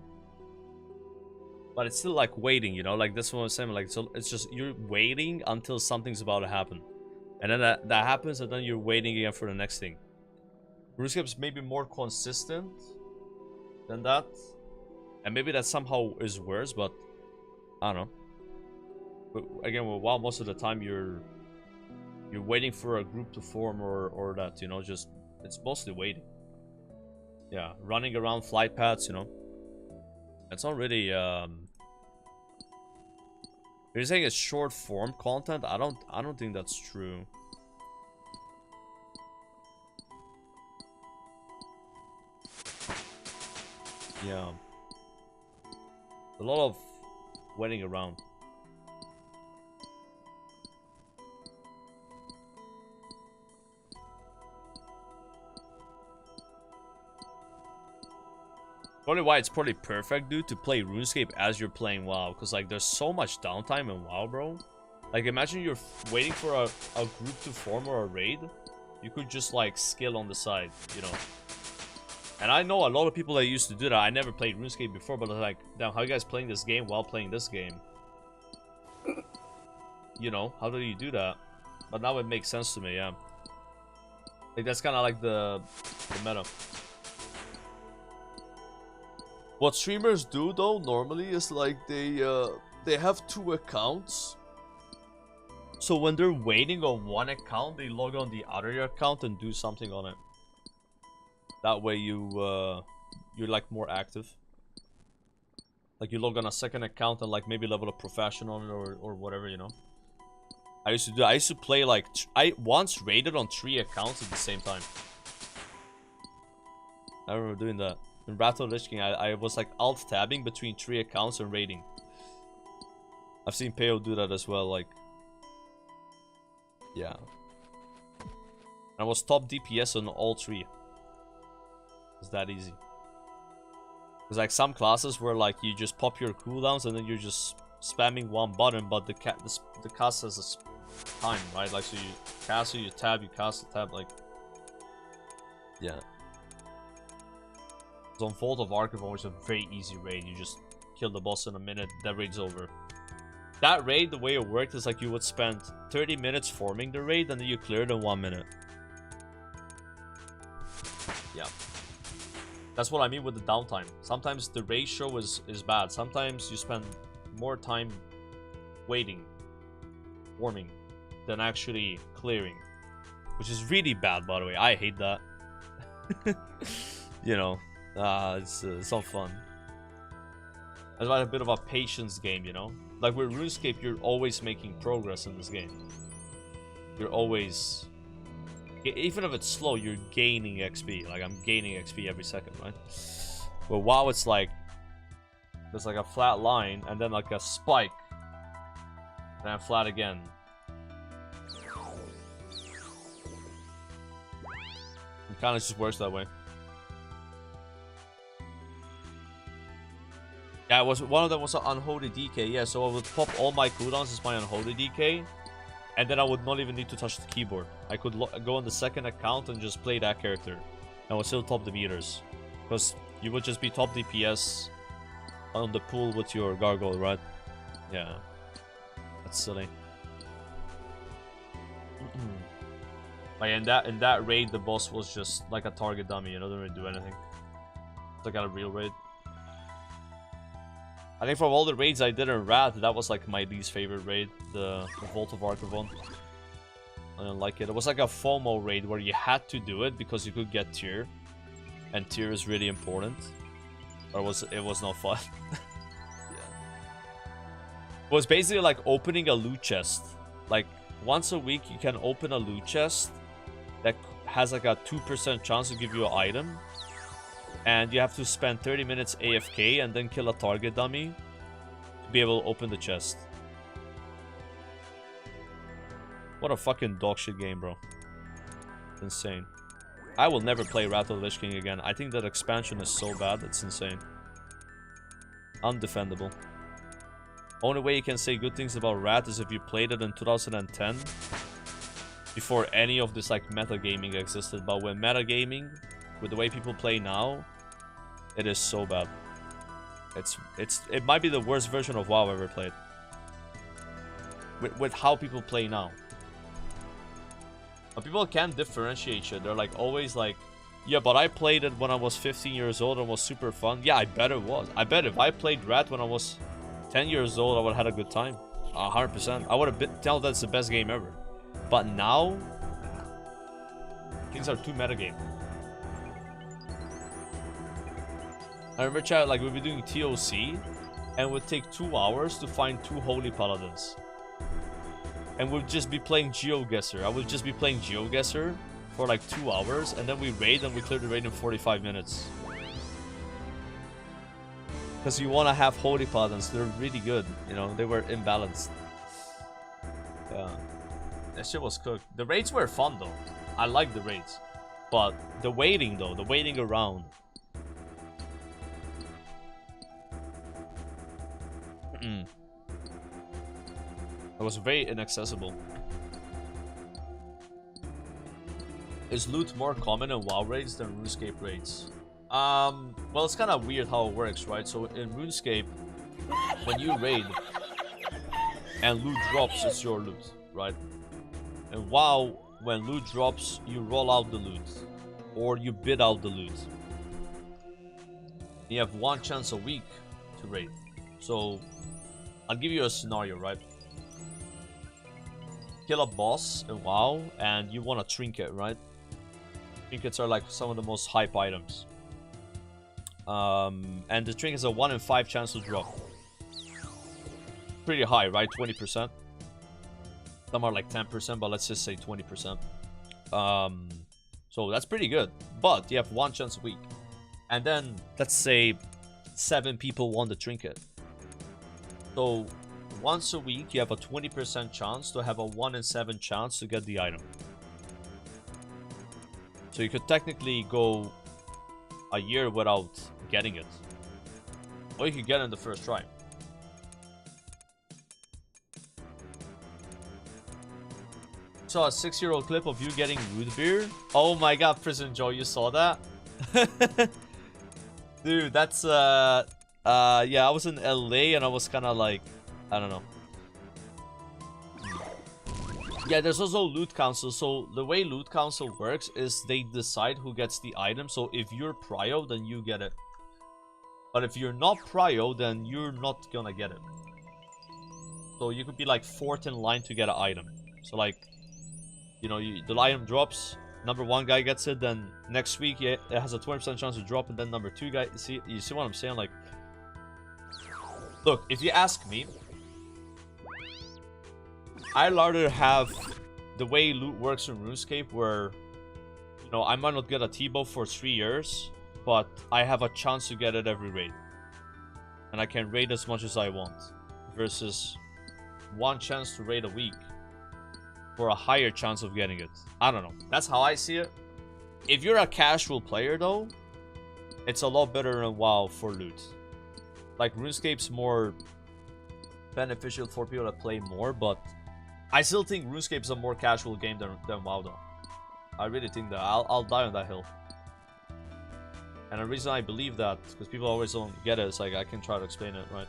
But it's still like waiting, you know, like this one was saying, like, so it's just you're waiting until something's about to happen. And then that happens, and then you're waiting again for the next thing. RuneScape's maybe more consistent than that. And maybe that somehow is worse, but I don't know. But again, with WoW, most of the time you're waiting for a group to form or that, you know, just it's mostly waiting. Yeah, running around flight paths, you know. It's not really you're saying it's short form content? I don't think that's true. Yeah. A lot of waiting around. Probably why it's probably perfect, dude, to play RuneScape as you're playing WoW. Because, like, there's so much downtime in WoW, bro. Like, imagine you're waiting for a group to form or a raid. You could just, like, skill on the side, you know. And I know a lot of people that used to do that. I never played RuneScape before, but like, damn, how are you guys playing this game while playing this game? You know, how do you do that? But now it makes sense to me, yeah. Like, that's kind of like the meta. What streamers do though normally is like they have 2 accounts. So when they're waiting on one account, they log on the other account and do something on it. That way you're like more active. Like you log on a second account and like maybe level up professional or whatever, you know. I used to play like I once raided on 3 accounts at the same time. I remember doing that. In Wrath of the Lich King, I was like alt-tabbing between 3 accounts and raiding. I've seen Peo do that as well, like... Yeah. I was top DPS on all 3. It's that easy. There's like some classes where like you just pop your cooldowns and then you're just spamming one button, but the cast has a time, right? Like, so you cast it, you tab, you cast the tab, like... Yeah. On Vault of Archivon, which is a very easy raid. You just kill the boss in a minute, that raid's over. That raid, the way it worked is like you would spend 30 minutes forming the raid and then you clear it in 1 minute. Yeah. That's what I mean with the downtime. Sometimes the ratio is bad. Sometimes you spend more time waiting, forming, than actually clearing. Which is really bad, by the way. I hate that. You know. It's not fun. It's like a bit of a patience game, you know? Like with RuneScape, you're always making progress in this game. You're always... Even if it's slow, you're gaining XP. Like, I'm gaining XP every second, right? But WoW, it's like... There's like a flat line, and then like a spike. And then flat again. It kind of just works that way. Yeah, it was one of them was an unholy DK. Yeah, so I would pop all my cooldowns as my unholy DK, and then I would not even need to touch the keyboard. I could go on the second account and just play that character, and I would still top the meters, because you would just be top DPS on the pool with your gargoyle, right? Yeah, that's silly. Like in that raid, the boss was just like a target dummy. You know, didn't really do anything. It's like a real raid. I think from all the raids I did in Wrath, that was like my least favorite raid, the Vault of Archivon. I didn't like it. It was like a FOMO raid where you had to do it because you could get tier, and tier is really important. But it was not fun. Yeah. It was basically like opening a loot chest. Like once a week you can open a loot chest that has like a 2% chance to give you an item. And you have to spend 30 minutes AFK and then kill a target dummy to be able to open the chest. What a fucking dogshit game, bro. Insane. I will never play Wrath of the Lich King again. I think that expansion is so bad, it's insane. Undefendable. Only way you can say good things about Wrath is if you played it in 2010. Before any of this like metagaming existed. But when metagaming, with the way people play now, It is so bad. It might be the worst version of WoW I've ever played. With how people play now. But people can't differentiate shit. They're like always like, yeah, but I played it when I was 15 years old and was super fun. Yeah, I bet it was. I bet if I played Rat when I was 10 years old, I would have had a good time. 100%. I would have tell that's the best game ever. But now, things are too metagame. I remember, chat, like, we'd be doing TOC, and it would take 2 hours to find 2 Holy Paladins. And we'd just be playing GeoGuessr. I would just be playing GeoGuessr for like 2 hours, and then we raid, and we cleared the raid in 45 minutes. Because you want to have Holy Paladins. They're really good, you know, they were imbalanced. Yeah. That shit was cooked. The raids were fun, though. I like the raids. But the waiting, though, the waiting around. It was very inaccessible. Is loot more common in WoW raids than RuneScape raids? Well, it's kind of weird how it works, right? So in RuneScape, when you raid and loot drops, it's your loot, right? And WoW, when loot drops, you roll out the loot, or you bid out the loot. You have 1 chance a week to raid. So I'll give you a scenario, right? Kill a boss in WoW, and you want a trinket, right? Trinkets are like some of the most hype items. And the trinkets are 1 in 5 chance to drop. Pretty high, right? 20%. Some are like 10%, but let's just say 20%. So that's pretty good. But you have 1 chance a week. And then, let's say 7 people won the trinket. So once a week, you have a 20% chance to have a 1 in 7 chance to get the item. So you could technically go a year without getting it. Or you could get it in the first try. Saw a 6-year-old clip of you getting root beer. Oh my god, Prison Joe, you saw that? Dude, that's yeah, I was in LA and I was kind of like, I don't know. Yeah, there's also loot council. So the way loot council works is they decide who gets the item. So if you're prio, then you get it. But if you're not prio, then you're not gonna get it. So you could be like 4th in line to get an item. So like, you know, the item drops, number 1 guy gets it, then next week it has a 20% chance to drop, and then number 2 guy, you see what I'm saying? Like, look, if you ask me, I'd rather have the way loot works in RuneScape, where, you know, I might not get a T-bow for 3 years, but I have a chance to get it every raid. And I can raid as much as I want. Versus 1 chance to raid a week for a higher chance of getting it. I don't know. That's how I see it. If you're a casual player, though, it's a lot better than WoW for loot. Like, RuneScape's more beneficial for people that play more, but I still think RuneScape's a more casual game than WoW, though. I really think that. I'll die on that hill. And the reason I believe that, because people always don't get it, it's like, I can try to explain it, right?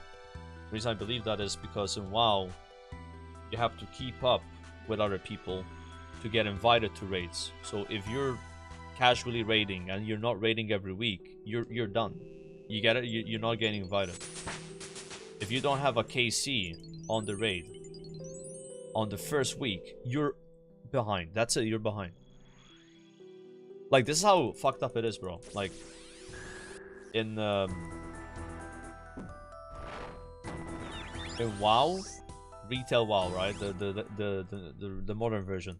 The reason I believe that is because in WoW, you have to keep up with other people to get invited to raids. So if you're casually raiding and you're not raiding every week, you're done. You get it? You're not getting invited. If you don't have a KC on the raid on the first week, you're behind. That's it, you're behind. Like, this is how fucked up it is, bro. Like, in WoW, retail WoW, right? The modern version.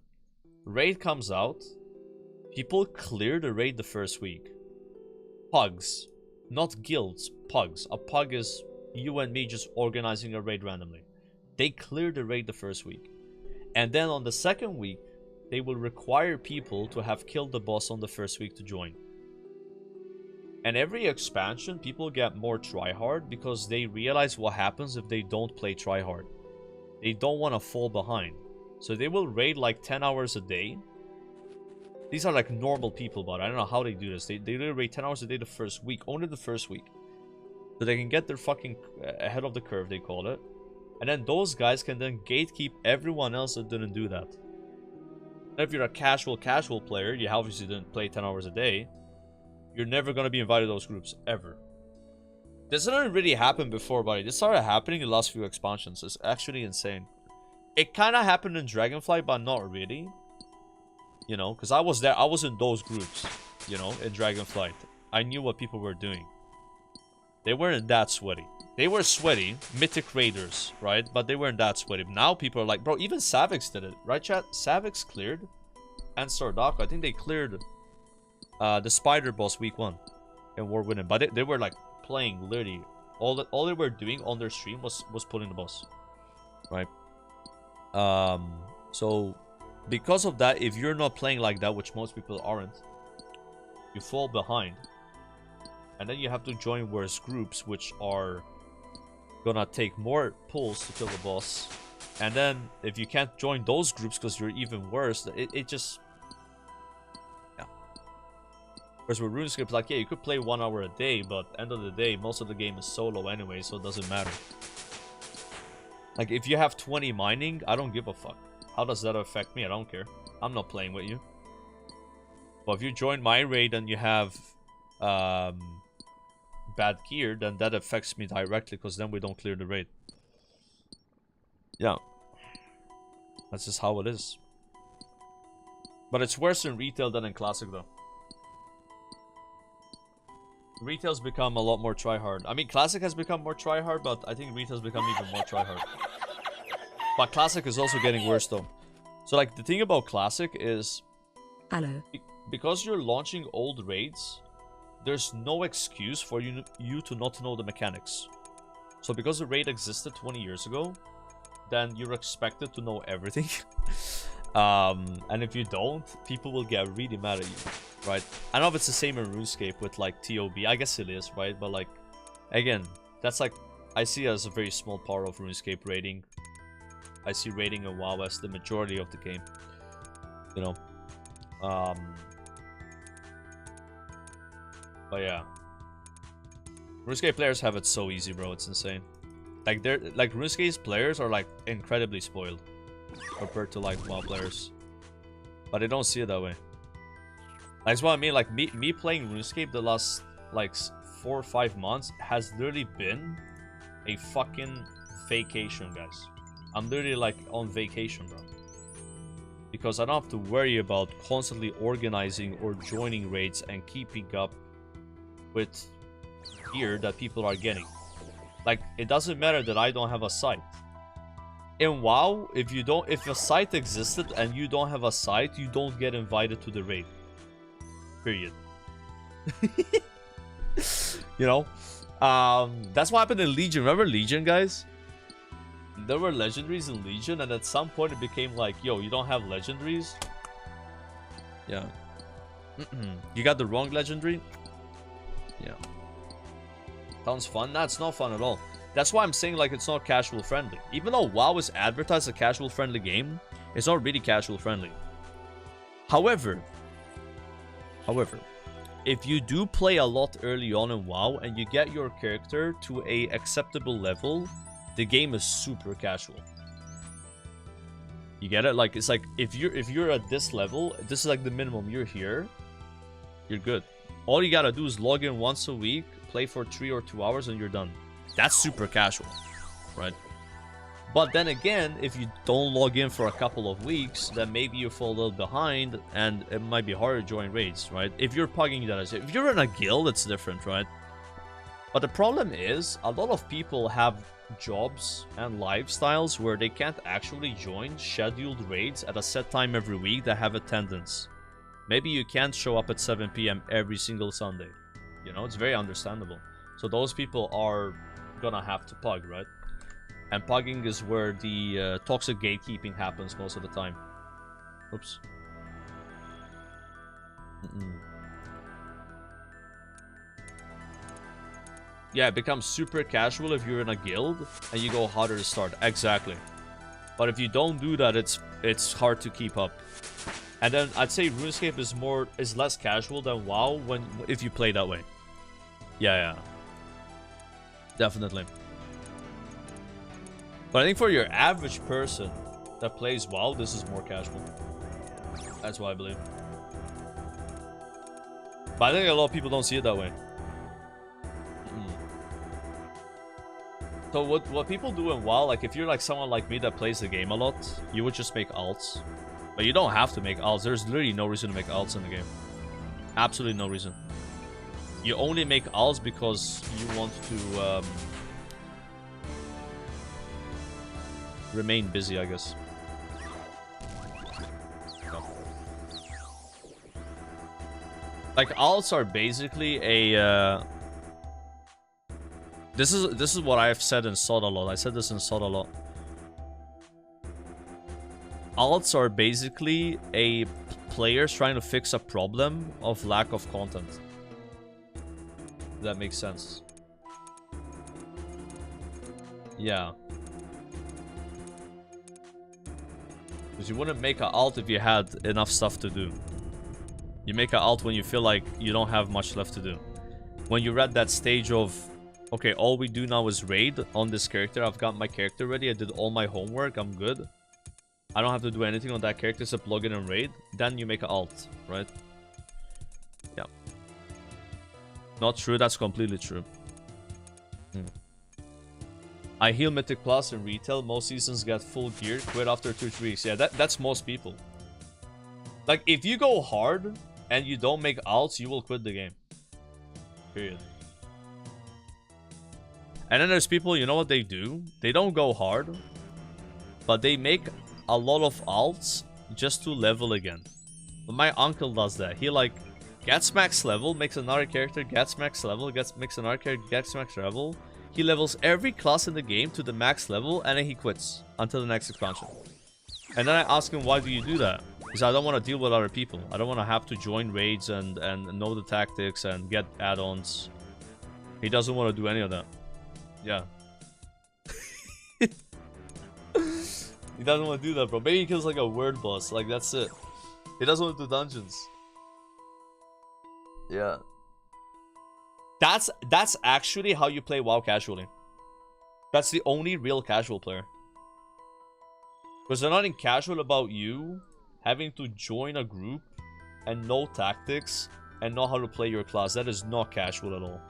Raid comes out. People clear the raid the first week. Pugs. Not guilds, pugs. A pug is you and me just organizing a raid randomly. They clear the raid the first week. And then on the second week, they will require people to have killed the boss on the first week to join. And every expansion, people get more tryhard because they realize what happens if they don't play tryhard. They don't want to fall behind. So they will raid like 10 hours a day. These are like normal people, but I don't know how they do this. They literally rate 10 hours a day the first week, only the first week. So they can get their fucking ahead of the curve, they call it. And then those guys can then gatekeep everyone else that didn't do that. And if you're a casual player, you obviously didn't play 10 hours a day, you're never going to be invited to those groups, ever. This didn't really happen before, buddy. This started happening in the last few expansions. It's actually insane. It kind of happened in Dragonflight, but not really. You know, because I was there. I was in those groups, you know, in Dragonflight. I knew what people were doing. They weren't that sweaty. They were sweaty, mythic raiders, right? But they weren't that sweaty. Now people are like, bro, even Savix did it, right, chat? Savix cleared, and Sardaka. I think they cleared the spider boss week 1 in War Winning. But they were like playing literally all they were doing on their stream was pulling the boss, right? So because of that, if you're not playing like that, which most people aren't, you fall behind. And then you have to join worse groups, which are gonna take more pulls to kill the boss. And then if you can't join those groups because you're even worse, it just... Yeah. Whereas with RuneScape, like, yeah, you could play 1 hour a day, but end of the day, most of the game is solo anyway, so it doesn't matter. Like, if you have 20 mining, I don't give a fuck. How does that affect me? I don't care. I'm not playing with you. But if you join my raid and you have bad gear, then that affects me directly, because then we don't clear the raid. Yeah. That's just how it is. But it's worse in retail than in classic, though. Retail's become a lot more tryhard. I mean, classic has become more tryhard, but I think retail's become even more tryhard. But classic is also getting worse, though. So, like, the thing about classic is... Hello. Because you're launching old raids, there's no excuse for you to not know the mechanics. So because the raid existed 20 years ago, then you're expected to know everything. And if you don't, people will get really mad at you, right? I don't know if it's the same in RuneScape with like TOB. I guess it is, right? But like, again, that's like, I see it as a very small part of RuneScape raiding. I see raiding in WoW as the majority of the game, you know. But yeah, RuneScape players have it so easy, bro. It's insane. Like RuneScape's players are like incredibly spoiled compared to like WoW players, but they don't see it that way. That's what I mean. Like me playing RuneScape the last like 4 or 5 months has literally been a fucking vacation, guys. I'm literally like on vacation, bro. Because I don't have to worry about constantly organizing or joining raids and keeping up with gear that people are getting. Like, it doesn't matter that I don't have a site. In WoW, if a site existed and you don't have a site, you don't get invited to the raid. Period. You know? That's what happened in Legion. Remember Legion, guys? There were legendaries in Legion, and at some point it became like, yo, you don't have legendaries? Yeah. You got the wrong legendary? Yeah. Sounds fun? Nah, it's not fun at all. That's why I'm saying like it's not casual friendly. Even though WoW is advertised as a casual friendly game, it's not really casual friendly. However, if you do play a lot early on in WoW and you get your character to a acceptable level, the game is super casual. You get it? Like, it's like if you're at this level, this is like the minimum. You're here, you're good. All you gotta do is log in once a week, play for 3 or 2 hours, and you're done. That's super casual, right? But then again, if you don't log in for a couple of weeks, then maybe you fall a little behind, and it might be hard to join raids, right? If you're pugging that as if you're in a guild, it's different, right? But the problem is, a lot of people have jobs and lifestyles where they can't actually join scheduled raids at a set time every week that have attendance. Maybe you can't show up at 7 p.m. every single Sunday. You know, it's very understandable. So those people are gonna have to pug, right? And pugging is where the toxic gatekeeping happens most of the time. Oops. Yeah, it becomes super casual if you're in a guild and you go harder to start. Exactly. But if you don't do that, it's hard to keep up. And then I'd say RuneScape is less casual than WoW if you play that way. Yeah. Definitely. But I think for your average person that plays WoW, this is more casual. That's what I believe. But I think a lot of people don't see it that way. So what people do in WoW, like if you're like someone like me that plays the game a lot, you would just make alts. But you don't have to make alts. There's literally no reason to make alts in the game. Absolutely no reason. You only make alts because you want to remain busy, I guess. Like alts are basically a this is what I've said in SOD a lot. I said this in SOD a lot. Alts are basically a players trying to fix a problem of lack of content. If that makes sense. Yeah. Because you wouldn't make an alt if you had enough stuff to do. You make an alt when you feel like you don't have much left to do. When you're at that stage of, okay, all we do now is raid on this character. I've got my character ready. I did all my homework. I'm good. I don't have to do anything on that character except log in and raid. Then you make an alt, right? Yeah. Not true. That's completely true. I heal Mythic Plus in retail. Most seasons get full gear. Quit after 2-3 weeks. Yeah, that's most people. Like, if you go hard and you don't make alts, you will quit the game. Period. And then there's people, you know what they do? They don't go hard, but they make a lot of alts just to level again. But my uncle does that. He like gets max level, makes another character, gets max level, makes another character, gets max level. He levels every class in the game to the max level, and then he quits until the next expansion. And then I ask him, why do you do that? Because I don't want to deal with other people. I don't want to have to join raids and know the tactics and get add-ons. He doesn't want to do any of that. Yeah. He doesn't want to do that, bro. Maybe he kills like a word boss. Like, that's it. He doesn't want to do dungeons. Yeah. That's actually how you play WoW casually. That's the only real casual player. Because there's nothing casual about you having to join a group and know tactics and know how to play your class. That is not casual at all.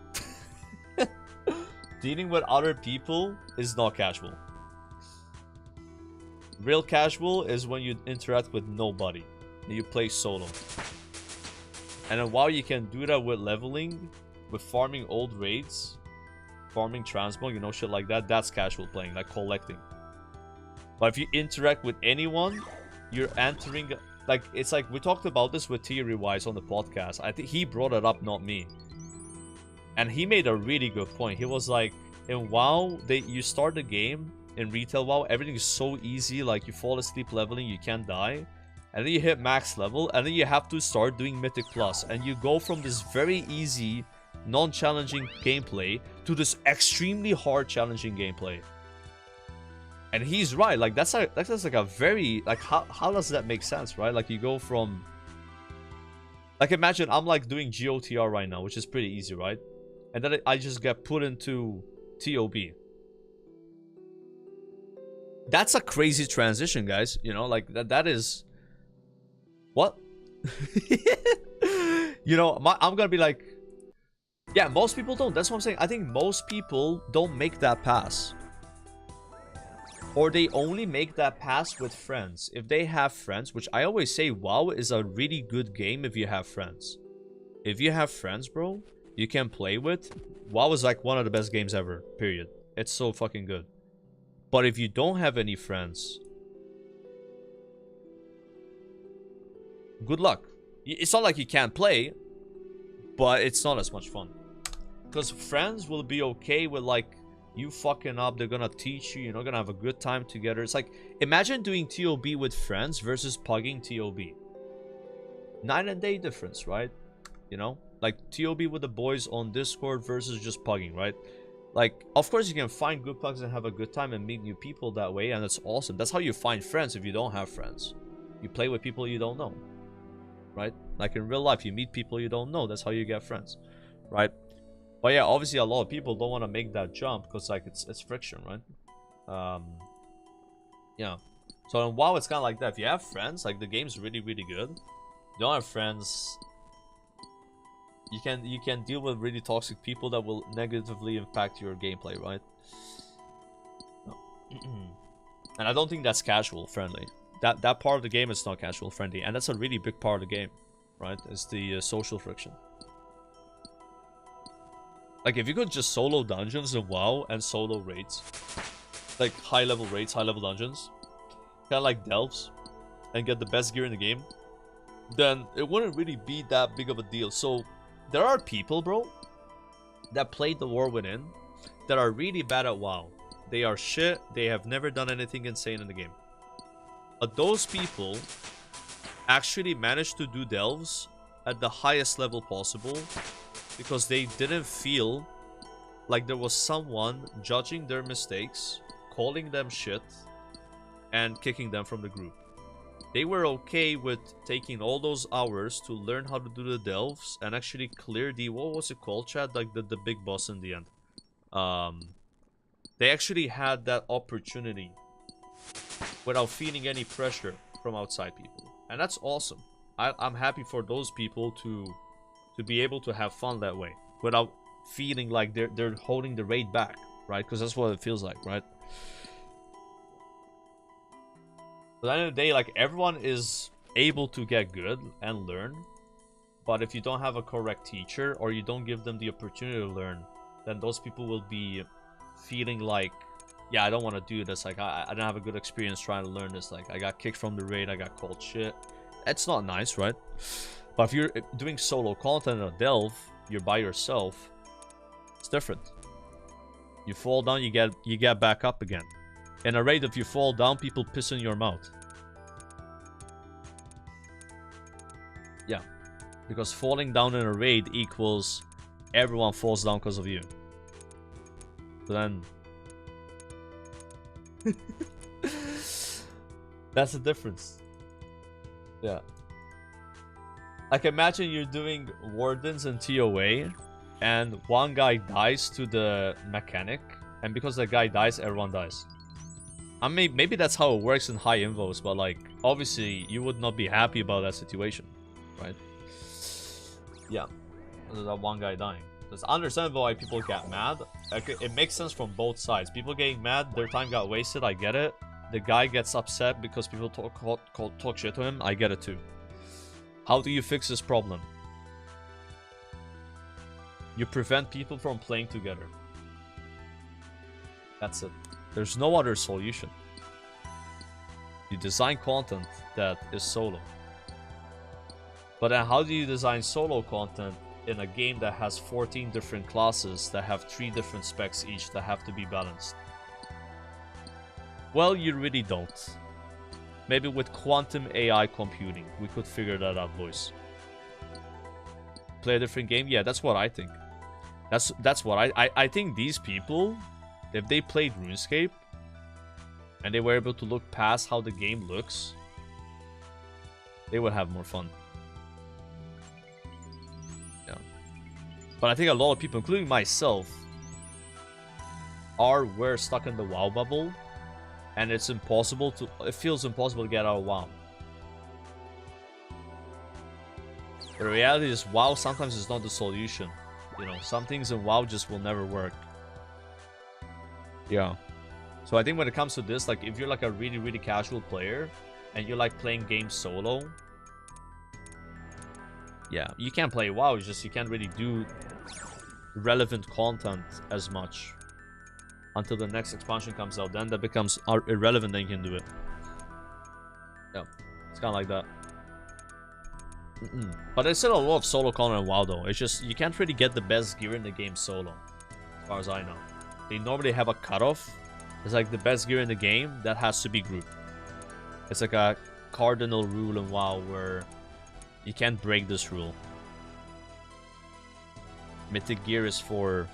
Dealing with other people is not casual. Real casual is when you interact with nobody. You play solo. And then while you can do that with leveling, with farming old raids, farming transmog, you know, shit like that, that's casual playing, like collecting. But if you interact with anyone, you're entering, like, it's like, we talked about this with Theory-wise on the podcast. I think he brought it up, not me. And he made a really good point. He was like, in WoW, you start the game, in retail WoW, everything is so easy, like you fall asleep leveling, you can't die. And then you hit max level, and then you have to start doing Mythic Plus. And you go from this very easy, non-challenging gameplay to this extremely hard, challenging gameplay. And he's right, like that's like a very, like, how does that make sense, right? Like you go from, like, imagine I'm like doing GOTR right now, which is pretty easy, right? And then I just get put into TOB. That's a crazy transition, guys. You know, like that is what? You know, I'm gonna be like, yeah, most people don't. That's what I'm saying. I think most people don't make that pass. Or they only make that pass with friends. If they have friends, which I always say, WoW is a really good game if you have friends. If you have friends, bro, you can play with. WoW is like one of the best games ever, period. It's so fucking good. But if you don't have any friends, good luck. It's not like you can't play, but it's not as much fun. Because friends will be okay with, like, you fucking up, they're gonna teach you, you're not gonna have a good time together. It's like, imagine doing TOB with friends versus pugging TOB. Night and day difference, right? You know? Like, TOB with the boys on Discord versus just pugging, right? Like, of course you can find good plugs and have a good time and meet new people that way, and it's awesome. That's how you find friends if you don't have friends. You play with people you don't know, right? Like in real life, you meet people you don't know. That's how you get friends, right? But yeah, obviously a lot of people don't want to make that jump because like it's friction, right? Yeah. So in WoW, it's kind of like that. If you have friends, like the game's really, really good. You don't have friends, you can deal with really toxic people that will negatively impact your gameplay, right? And I don't think that's casual friendly. That part of the game is not casual friendly, and that's a really big part of the game, right? It's the social friction. Like if you could just solo dungeons in WoW and solo raids, like high level raids, high level dungeons, kind of like delves, and get the best gear in the game, then it wouldn't really be that big of a deal. So there are people, bro, that played the War Within that are really bad at WoW. They are shit. They have never done anything insane in the game. But those people actually managed to do delves at the highest level possible because they didn't feel like there was someone judging their mistakes, calling them shit, and kicking them from the group. They were okay with taking all those hours to learn how to do the delves and actually clear the, what was it called, chat? Like the big boss in the end. They actually had that opportunity without feeling any pressure from outside people. And that's awesome. I'm happy for those people to be able to have fun that way without feeling like they're holding the raid back, right? Because that's what it feels like, right? But at the end of the day, like, everyone is able to get good and learn. But if you don't have a correct teacher or you don't give them the opportunity to learn, then those people will be feeling like, yeah, I don't want to do this. Like, I don't have a good experience trying to learn this. Like, I got kicked from the raid. I got called shit. It's not nice, right? But if you're doing solo content in a delve, you're by yourself, it's different. You fall down, you get back up again. In a raid, if you fall down, people piss in your mouth. Yeah. Because falling down in a raid equals everyone falls down because of you. So then... that's the difference. Yeah. Like, imagine you're doing wardens in TOA, and one guy dies to the mechanic, and because that guy dies, everyone dies. I mean, maybe that's how it works in high invos, but like, obviously, you would not be happy about that situation, right? Yeah, that one guy dying. It's understandable why people get mad. It makes sense from both sides. People getting mad, their time got wasted, I get it. The guy gets upset because people talk shit to him, I get it too. How do you fix this problem? You prevent people from playing together. That's it. There's no other solution. You design content that is solo. But then how do you design solo content in a game that has 14 different classes that have 3 different specs each that have to be balanced? Well, you really don't. Maybe with quantum AI computing, we could figure that out, boys. Play a different game? Yeah, that's what I think. That's what I think these people, if they played RuneScape and they were able to look past how the game looks, they would have more fun. Yeah. But I think a lot of people, including myself, we're stuck in the WoW bubble, and it feels impossible to get out of WoW. The reality is WoW sometimes is not the solution. You know, some things in WoW just will never work. Yeah. So I think when it comes to this, like, if you're like a really, really casual player and you like playing games solo, yeah, you can play WoW, it's just you can't really do relevant content as much until the next expansion comes out. Then that becomes irrelevant, then you can do it. Yeah, it's kind of like that. But there's still a lot of solo content in WoW though. It's just you can't really get the best gear in the game solo, as far as I know. They normally have a cutoff. It's like the best gear in the game that has to be group. It's like a cardinal rule in WoW where you can't break this rule. Mythic gear is for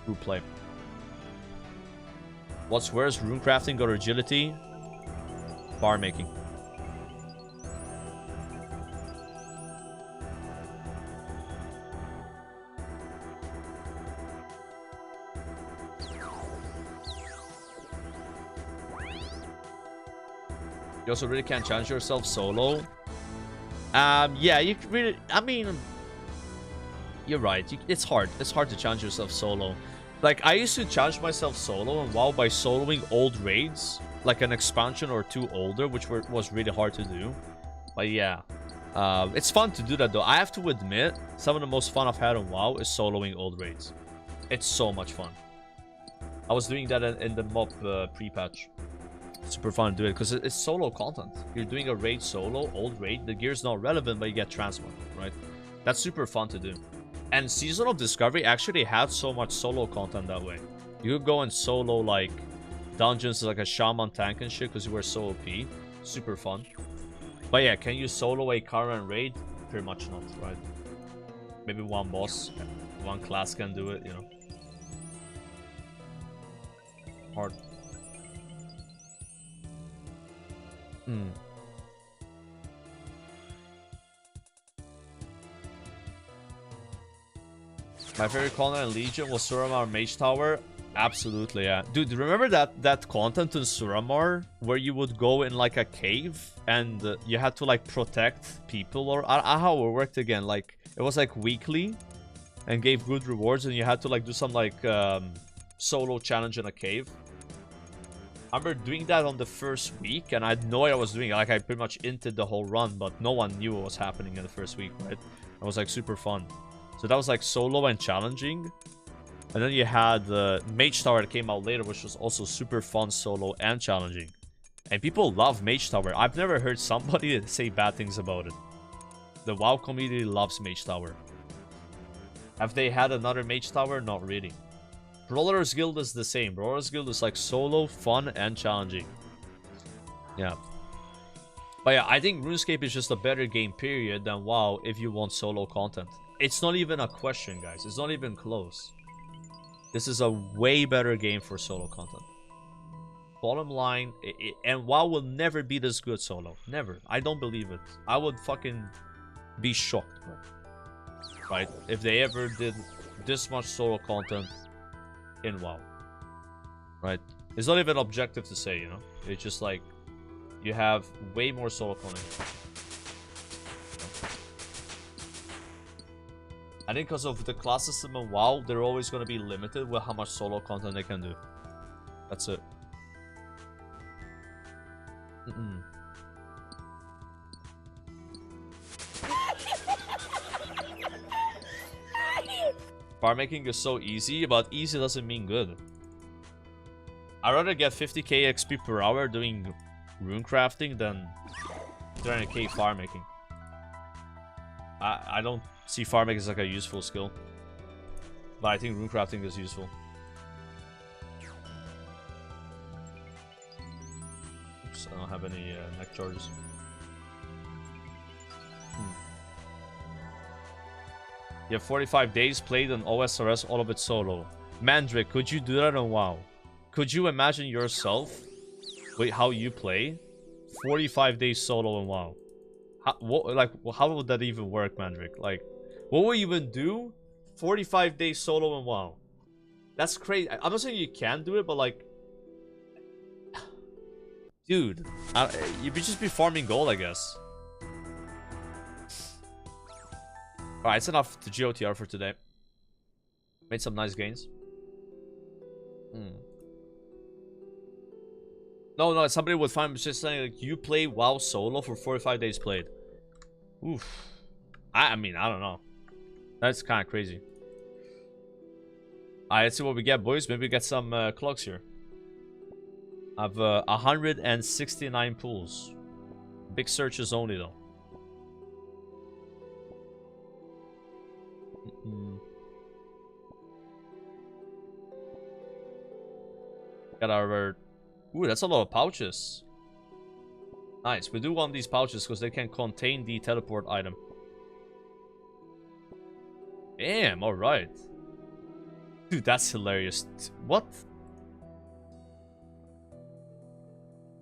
Group play. What's worse, rune crafting or agility? Bar making. You also really can't challenge yourself solo. Yeah, you really. I mean, you're right. It's hard. It's hard to challenge yourself solo. Like, I used to challenge myself solo and WoW by soloing old raids, like an expansion or two older, which was really hard to do. But yeah, it's fun to do that though. I have to admit, some of the most fun I've had on WoW is soloing old raids. It's so much fun. I was doing that in the mob pre-patch. Super fun to do it because it's solo content. You're doing a raid solo, old raid. The gear's not relevant, but you get transmog, right? That's super fun to do. And Season of Discovery actually had so much solo content that way. You could go and solo like dungeons like a shaman tank and shit because you were so OP. Super fun. But yeah, can you solo a current raid? Pretty much not, right? Maybe one boss, one class can do it, you know. Hard. My favorite content in Legion was Suramar Mage Tower. Absolutely, yeah. Dude, remember that content in Suramar where you would go in like a cave and you had to like protect people, or how it worked again? Like it was like weekly and gave good rewards, and you had to like do some like solo challenge in a cave. I remember doing that on the first week, and I had no idea what I was doing. Like, I pretty much inted the whole run, but no one knew what was happening in the first week, right? It was, like, super fun. So that was, like, solo and challenging. And then you had the Mage Tower that came out later, which was also super fun, solo, and challenging. And people love Mage Tower. I've never heard somebody say bad things about it. The WoW community loves Mage Tower. Have they had another Mage Tower? Not really. Brawler's Guild is the same. Brawler's Guild is like solo, fun, and challenging. Yeah. But yeah, I think RuneScape is just a better game, period, than WoW if you want solo content. It's not even a question, guys. It's not even close. This is a way better game for solo content. Bottom line, and WoW will never be this good solo. Never. I don't believe it. I would fucking be shocked, bro. Right? If they ever did this much solo content in WoW, right? It's not even objective to say, you know. It's just like you have way more solo content. I think because of the class system in WoW, they're always going to be limited with how much solo content they can do. That's it. Farm making is so easy, but easy doesn't mean good. I'd rather get 50k XP per hour doing rune crafting than 300k farm making. I don't see farm making as like a useful skill, but I think rune crafting is useful. Oops, I don't have any neck charges. You have 45 days played on OSRS, all of it solo. Mandrick, could you do that on WoW? Could you imagine yourself, wait, how you play? 45 days solo in WoW. How would that even work, Mandrick? Like, what would you even do? 45 days solo in WoW. That's crazy. I'm not saying you can do it, but like, dude, you'd just be farming gold, I guess. Alright, it's enough to GOTR for today. Made some nice gains. No, somebody would find just saying like you play WoW solo for 45 days played. Oof. I mean, I don't know. That's kind of crazy. Alright, let's see what we get, boys. Maybe we get some clogs here. I have 169 pools. Big searches only, though. Got our... Ooh, that's a lot of pouches. Nice. We do want these pouches because they can contain the teleport item. Damn, alright. Dude, that's hilarious. What?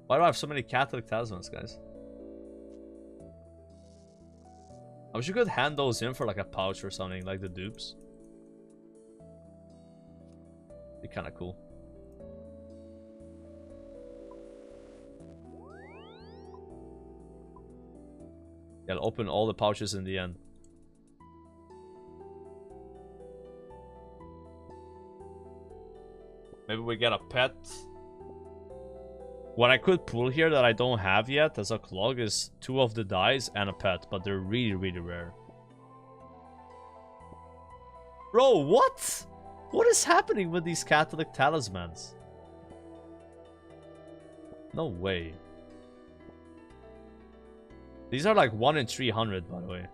Why do I have so many Catholic talismans, guys? I wish you could hand those in for like a pouch or something, like the dupes. Be kind of cool. Yeah, I'll open all the pouches in the end. Maybe we get a pet. What I could pull here that I don't have yet as a clog is 2 of the dice and a pet, but they're really, really rare. Bro, what? What is happening with these Catholic talismans? No way. These are like 1 in 300, by the way.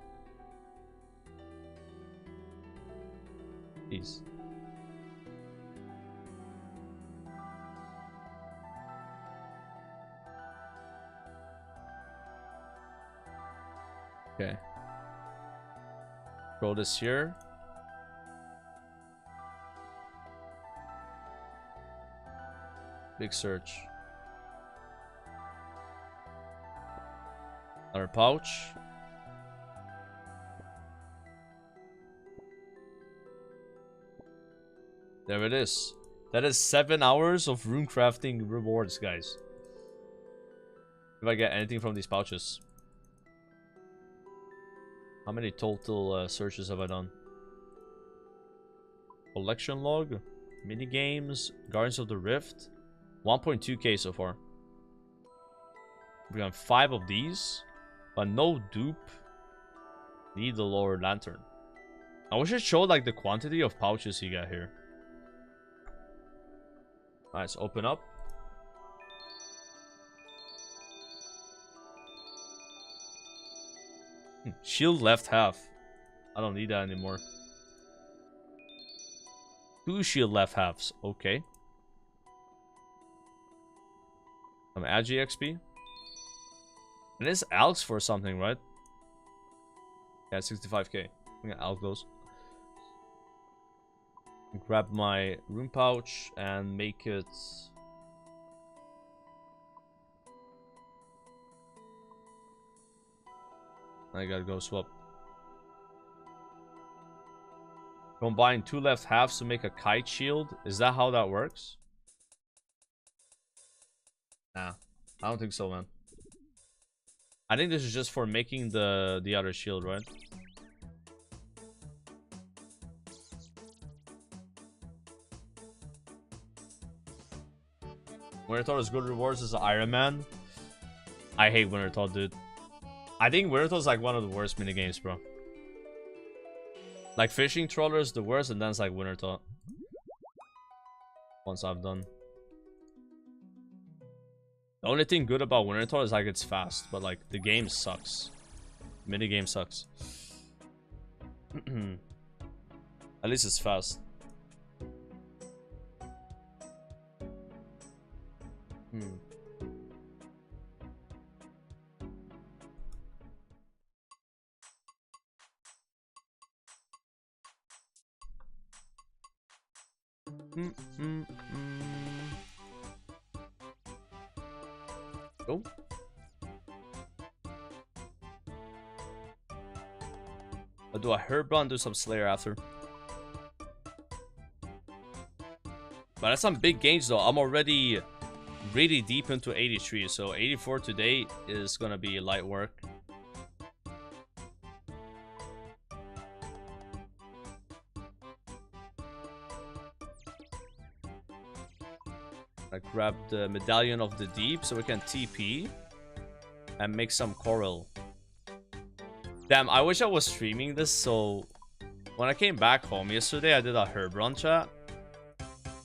Jeez. Okay. Throw this here. Big search. Another pouch. There it is. That is 7 hours of rune crafting rewards, guys. If I get anything from these pouches. How many total searches have I done? Collection log, mini games, Guardians of the Rift, 1.2k so far. We got 5 of these, but no dupe. Need the lower lantern. I wish it showed like the quantity of pouches you got here. Alright, let's open up. Shield left half. I don't need that anymore. 2 shield left halves. Okay. Some Agi XP. And this Alks for something, right? Yeah, 65k. I'm gonna Alk those. Grab my rune pouch and make it... I gotta go swap. Combine 2 left halves to make a kite shield. Is that how that works? Nah, I don't think so, man. I think this is just for making the other shield, right? Winter Thought is good rewards as an Iron Man. I hate Winter Thought, dude. I think Winter Thought is like one of the worst minigames, bro. Like fishing trawler is the worst, and then it's like Winter Thought. Once I've done. The only thing good about Winter Thought is like it's fast, but like the game sucks. Minigame sucks. At least it's fast. Go. I'll do a herb run, do some Slayer after. But that's some big gains though. I'm already really deep into 83, so 84 today is gonna be light work. I grabbed the Medallion of the Deep so we can TP and make some coral. Damn, I wish I was streaming this, so when I came back home yesterday, I did a herb run chat.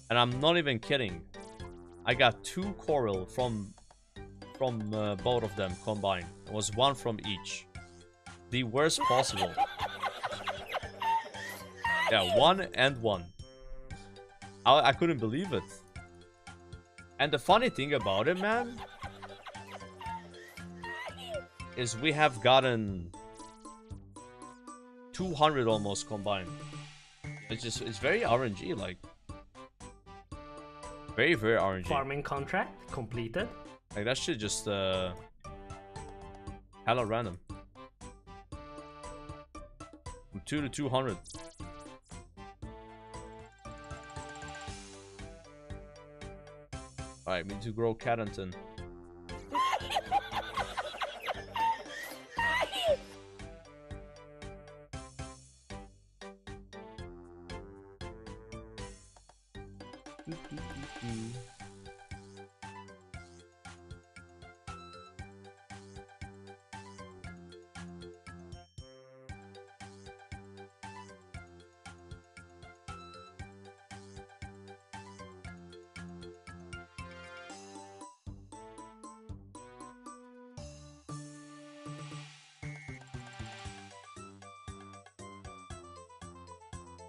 And I'm not even kidding. I got 2 coral from both of them combined. It was 1 from each. The worst possible. Yeah, 1 and 1. I couldn't believe it. And the funny thing about it, man, is we have gotten 200 almost combined. It's very RNG, like very RNG. Farming contract completed. Like that shit just hella random. From 2 to 200. Alright, we need to grow Cadenton.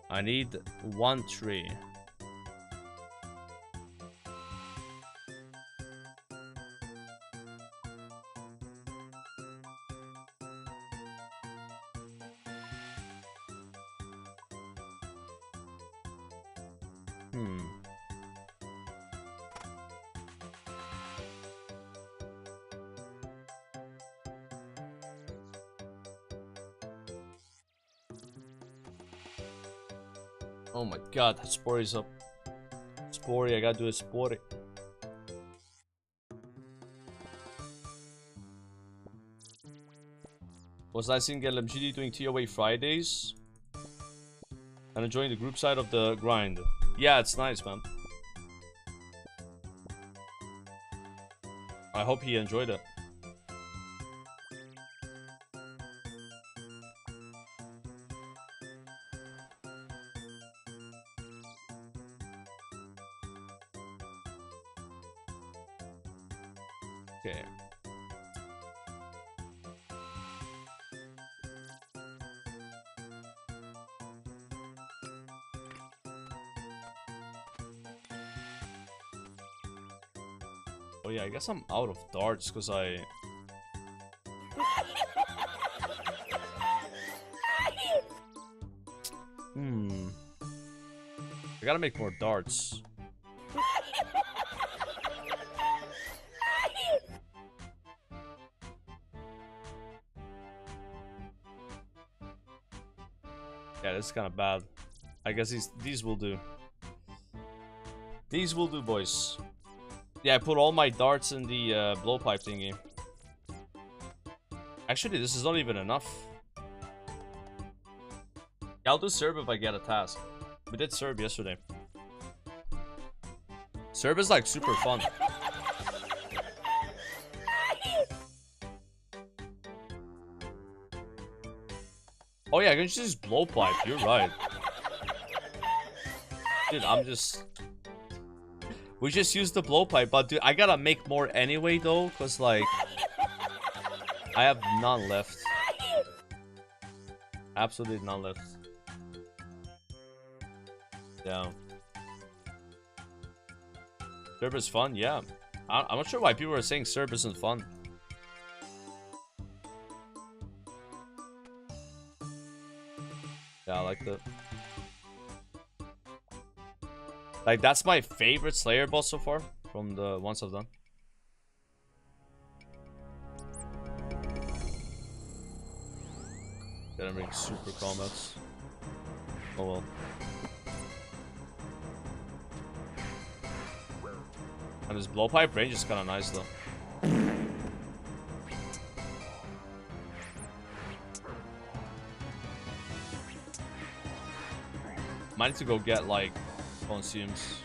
I need 1 tree. Oh my god, Spory's up. Spory, I gotta do a Spory. Was I seeing LMGD doing TOA Fridays? And enjoying the group side of the grind. Yeah, it's nice, man. I hope he enjoyed it. Okay. Oh yeah, I guess I'm out of darts because I... I gotta make more darts. Yeah, this is kind of bad. I guess these will do. These will do, boys. Yeah, I put all my darts in the blowpipe thingy. Actually, this is not even enough. Yeah, I'll do Serb if I get a task. We did Serb yesterday. Serb is like super fun. Oh yeah, I can just use blowpipe. You're right. Dude, I'm just... We just used the blowpipe, but dude, I gotta make more anyway though, cause like... I have none left. Absolutely none left. Yeah. Serb is fun, yeah. I'm not sure why people are saying Serb isn't fun. Yeah, I like that. Like, that's my favorite Slayer boss so far, from the ones I've done. Didn't bring super combats. Oh well. And this blowpipe range is kind of nice though. Might need to go get like consumes.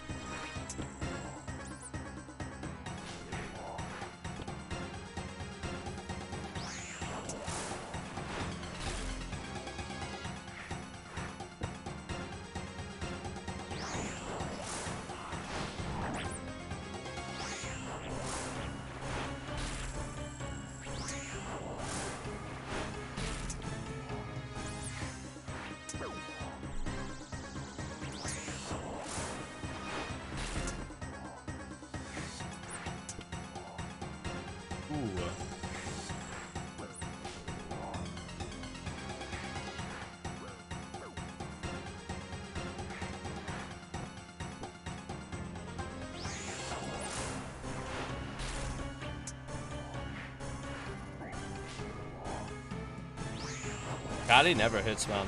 Kali never hits, man.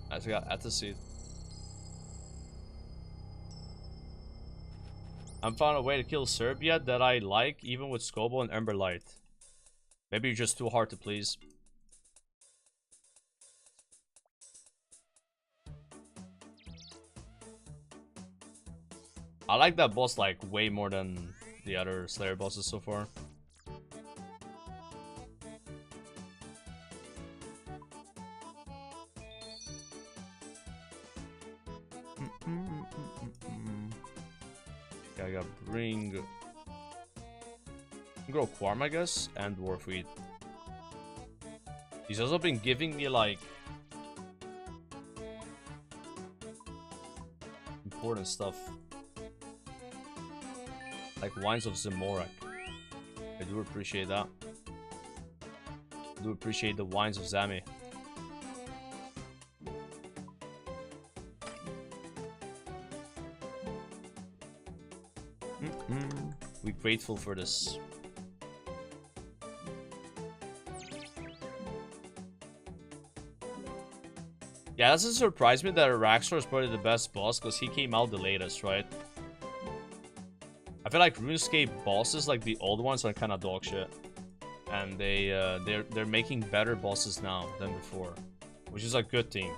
I just got at the seat. I'm found a way to kill Serbia that I like, even with Scobo and Ember Light. Maybe you're just too hard to please. I like that boss like way more than the other Slayer bosses so far. Okay, I gotta bring grow Quarm, I guess, and Dwarf Wheat. He's also been giving me like important stuff. Like Wines of Zamorak. I do appreciate that. I do appreciate the Wines of Zami. We're grateful for this. Yeah, it doesn't surprise me that Araxor is probably the best boss because he came out the latest, right? I feel like RuneScape bosses, like the old ones, are kind of dog shit, and they're making better bosses now than before, which is a good thing.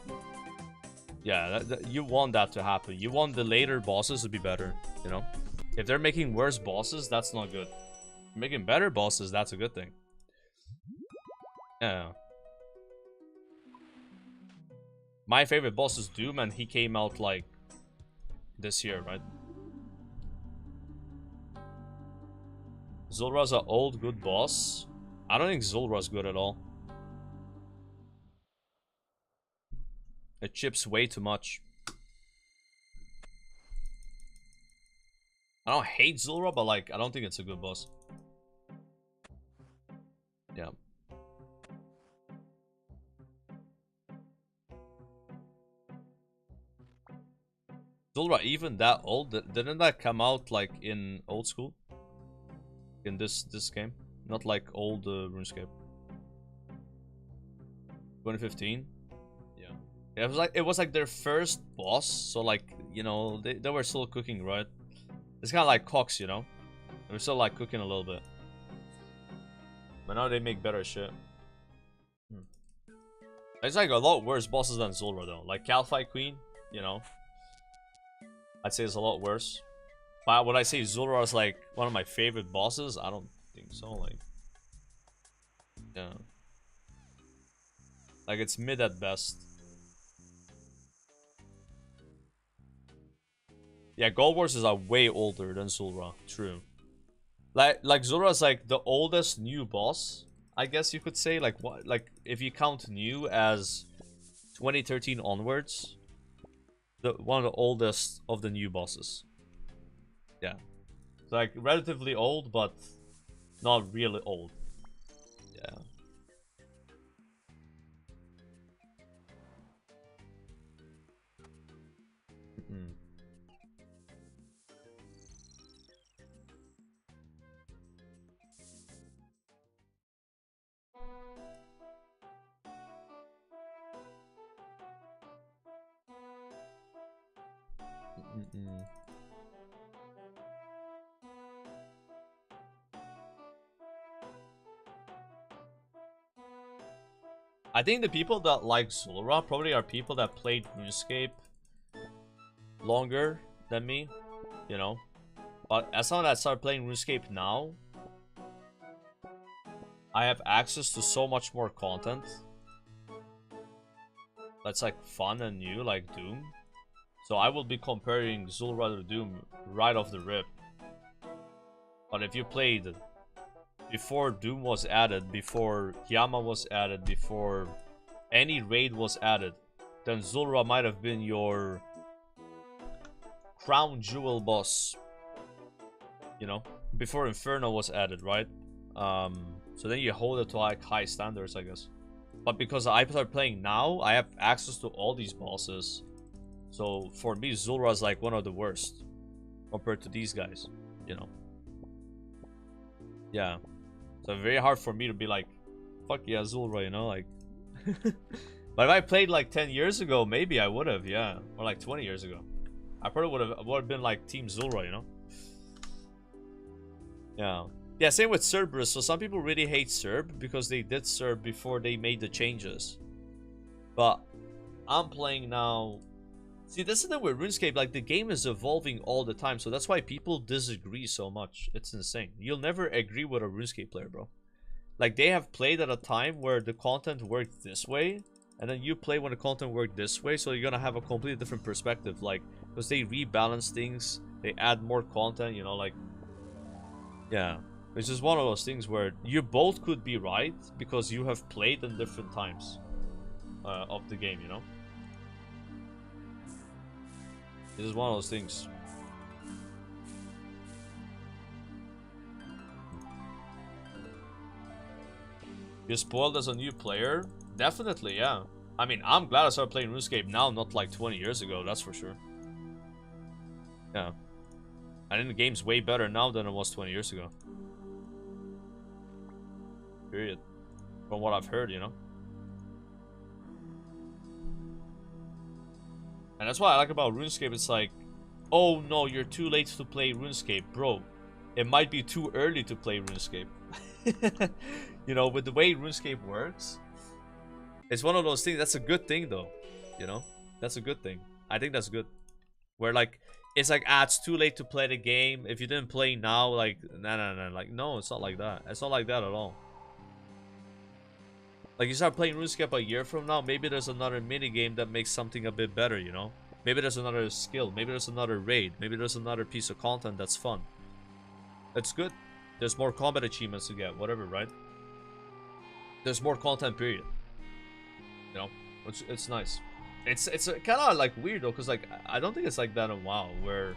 Yeah, you want that to happen. You want the later bosses to be better, you know? If they're making worse bosses, that's not good. Making better bosses, that's a good thing. Yeah. My favorite boss is Doom, and he came out like this year, right? Zulra's an old good boss. I don't think Zulra's good at all. It chips way too much. I don't hate Zulra, but like I don't think it's a good boss. Yeah. Zulra, even that old? Didn't that come out like in old school? In this game, not like old RuneScape. 2015. Yeah. It was like their first boss, so like, you know, they were still cooking, right? It's kind of like Cox, you know. They were still like cooking a little bit, but now they make better shit. It's like a lot worse bosses than Zulra though. Like Calphite Queen, you know, I'd say it's a lot worse. But would I say Zulra is like one of my favorite bosses? I don't think so. Like, yeah, like it's mid at best. Yeah, Gold Wars is way older than Zulra. True. Like Zulra is like the oldest new boss, I guess you could say. Like what? Like if you count new as 2013 onwards, one of the oldest of the new bosses. Yeah. Like relatively old, but not really old. Yeah. I think the people that like Zulra probably are people that played RuneScape longer than me, you know. But as someone that started playing RuneScape now, I have access to so much more content that's like fun and new, like Doom. So I will be comparing Zulra to Doom right off the rip. But if you played before Doom was added, before Yama was added, before any raid was added, then Zulra might have been your crown jewel boss. You know, before Inferno was added, right? So then you hold it to like high standards, I guess. But because I start playing now, I have access to all these bosses. So for me, Zulra is like one of the worst compared to these guys, you know. Yeah. So very hard for me to be like, fuck yeah, Zulra, you know, like. But if I played like 10 years ago, maybe I would have, yeah. Or like 20 years ago. I probably would have been like Team Zulra, you know. Yeah. Yeah, same with Cerberus. So some people really hate Cerb because they did Cerb before they made the changes. But I'm playing now. See, this is the thing with RuneScape, like the game is evolving all the time, so that's why people disagree so much. It's insane. You'll never agree with a RuneScape player, bro. Like they have played at a time where the content worked this way, and then you play when the content worked this way, so you're gonna have a completely different perspective, like, because they rebalance things, they add more content, you know, like, yeah. It's just one of those things where you both could be right, because you have played in different times of the game, you know? This is one of those things. You're spoiled as a new player? Definitely, yeah. I mean, I'm glad I started playing RuneScape now, not like 20 years ago, that's for sure. Yeah. I think the game's way better now than it was 20 years ago. Period. From what I've heard, you know? And that's what I like about RuneScape. It's like, oh no, you're too late to play RuneScape. Bro, it might be too early to play RuneScape. You know, with the way RuneScape works, it's one of those things. That's a good thing though, you know? That's a good thing. I think that's good. Where like, it's like, it's too late to play the game. If you didn't play now, like, nah. Like, no, it's not like that. It's not like that at all. Like, you start playing RuneScape a year from now, maybe there's another minigame that makes something a bit better, you know? Maybe there's another skill, maybe there's another raid, maybe there's another piece of content that's fun. It's good. There's more combat achievements to get, whatever, right? There's more content, period. You know? It's nice. It's kind of like weird though, because like, I don't think it's like that in WoW, where...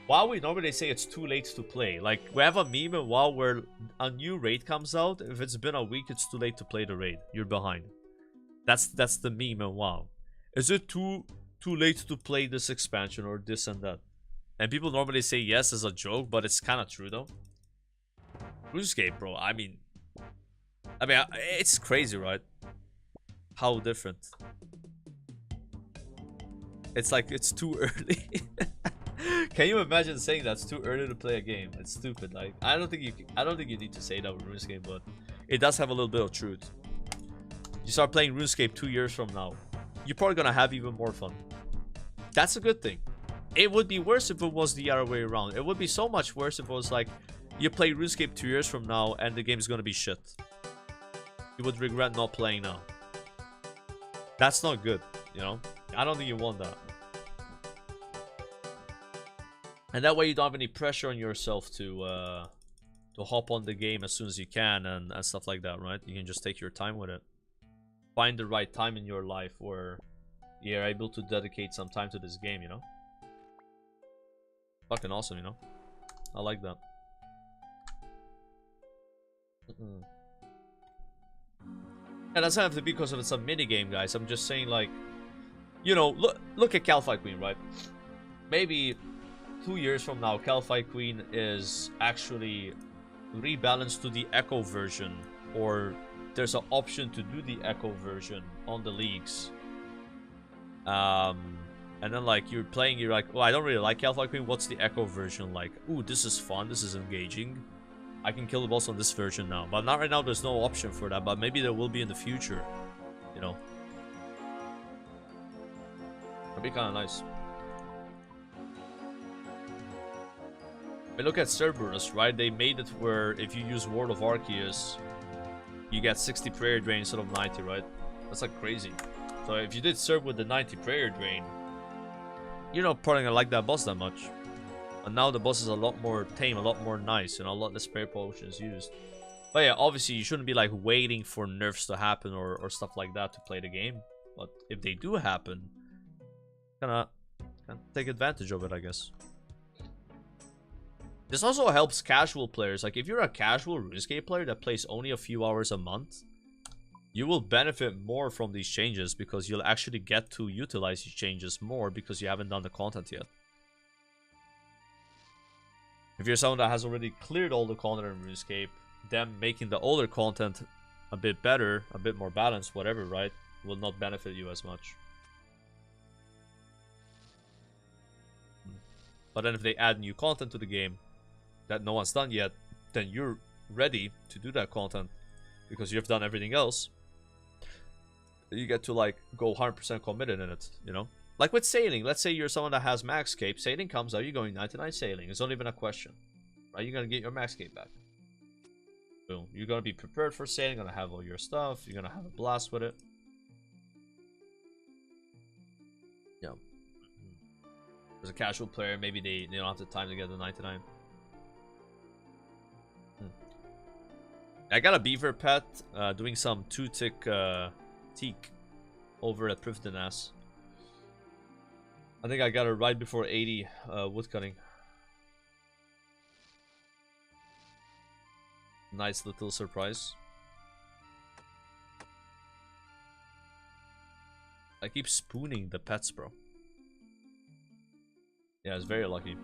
WoW, we normally say it's too late to play. Like, we have a meme in WoW where a new raid comes out. If it's been a week, it's too late to play the raid. You're behind. That's the meme in WoW. Is it too late to play this expansion or this and that? And people normally say yes as a joke, but it's kind of true though. RuneScape, bro. I mean, it's crazy, right? How different. It's like it's too early. Can you imagine saying that's too early to play a game? It's stupid. Like, I don't think you need to say that with RuneScape, but it does have a little bit of truth. You start playing RuneScape 2 years from now, you're probably gonna have even more fun. That's a good thing. It would be worse if it was the other way around. It would be so much worse if it was like, you play RuneScape 2 years from now and the game is gonna be shit. You would regret not playing now. That's not good, you know? I don't think you want that. And that way you don't have any pressure on yourself to hop on the game as soon as you can and stuff like that, right? You can just take your time with it. Find the right time in your life where you're able to dedicate some time to this game, you know? Fucking awesome, you know? I like that. Yeah, that's not have to be because it's a mini game, guys. I'm just saying, like, you know, look at Calify Queen, right? Maybe 2 years from now, Calify Queen is actually rebalanced to the Echo version, or there's an option to do the Echo version on the leagues. And then like you're playing, you're like, oh, I don't really like Calify Queen. What's the Echo version like? Ooh, this is fun. This is engaging. I can kill the boss on this version now, but not right now. There's no option for that, but maybe there will be in the future. You know, that'd be kind of nice. But look at Cerberus, right? They made it where if you use Word of Arceus, you get 60 prayer drain instead of 90, right? That's like crazy. So if you did serve with the 90 prayer drain, you're not probably gonna like that boss that much. And now the boss is a lot more tame, a lot more nice, and a lot less prayer potions used. But yeah, obviously you shouldn't be like waiting for nerfs to happen or stuff like that to play the game. But if they do happen, can take advantage of it, I guess. This also helps casual players. Like, if you're a casual RuneScape player that plays only a few hours a month, you will benefit more from these changes because you'll actually get to utilize these changes more because you haven't done the content yet. If you're someone that has already cleared all the content in RuneScape, them making the older content a bit better, a bit more balanced, whatever, right, will not benefit you as much. But then if they add new content to the game that no one's done yet, then you're ready to do that content because you've done everything else. You get to like go 100% committed in it, you know? Like with sailing, let's say you're someone that has max cape, sailing comes out, you're going 99 sailing. It's not even a question, right? You're gonna get your max cape back. Boom. You're gonna be prepared for sailing, gonna have all your stuff, you're gonna have a blast with it. Yeah. As a casual player, maybe they don't have the time to get the 99. I got a beaver pet doing some 2-tick teak over at Prifdinass. I think I got it right before 80 woodcutting. Nice little surprise. I keep spooning the pets, bro. Yeah, it's very lucky.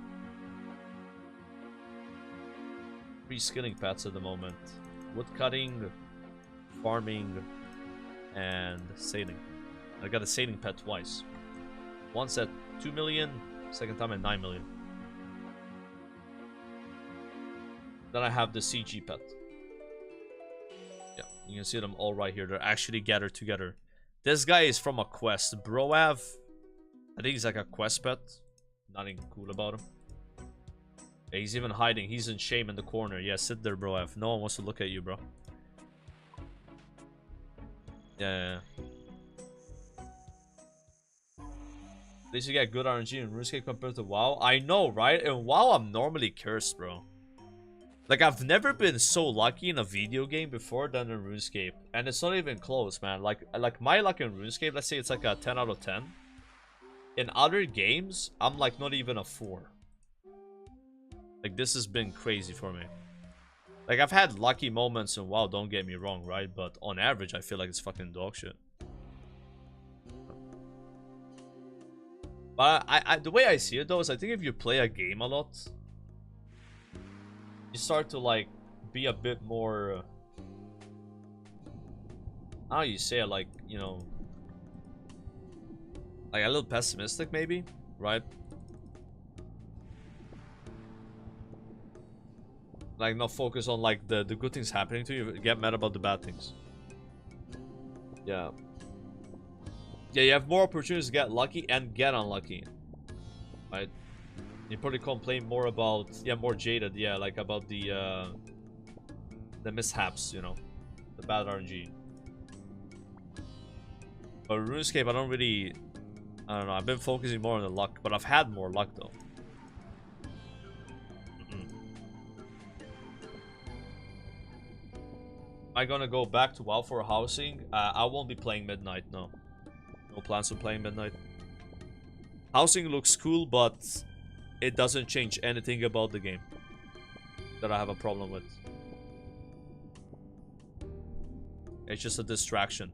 3 skilling pets at the moment. Woodcutting, farming, and sailing. I got a sailing pet twice. Once at 2 million, second time at 9 million. Then I have the CG pet. Yeah, you can see them all right here. They're actually gathered together. This guy is from a quest. Broav. I think he's like a quest pet. Nothing cool about him. Yeah, he's even hiding. He's in shame in the corner. Yeah, sit there, Broav. No one wants to look at you, bro. Yeah. At least you get good RNG in RuneScape compared to WoW. I know, right? In WoW, I'm normally cursed, bro. Like, I've never been so lucky in a video game before than in RuneScape. And it's not even close, man. Like my luck in RuneScape, let's say it's like a 10 out of 10. In other games, I'm like not even a 4. Like, this has been crazy for me. Like, I've had lucky moments in WoW, don't get me wrong, right? But on average, I feel like it's fucking dog shit. But the way I see it though is I think if you play a game a lot, you start to like be a bit more, how you say it, like, you know, like a little pessimistic maybe, right? Like not focus on like the good things happening to you, get mad about the bad things. Yeah. Yeah, you have more opportunities to get lucky and get unlucky, right? You probably complain more about, yeah, more jaded, yeah, like about the mishaps, you know, the bad RNG. But RuneScape, I don't know, I've been focusing more on the luck, but I've had more luck though. Am I gonna go back to WoW for housing? I won't be playing Midnight, no. No plans of playing Midnight. Housing looks cool, but it doesn't change anything about the game that I have a problem with. It's just a distraction.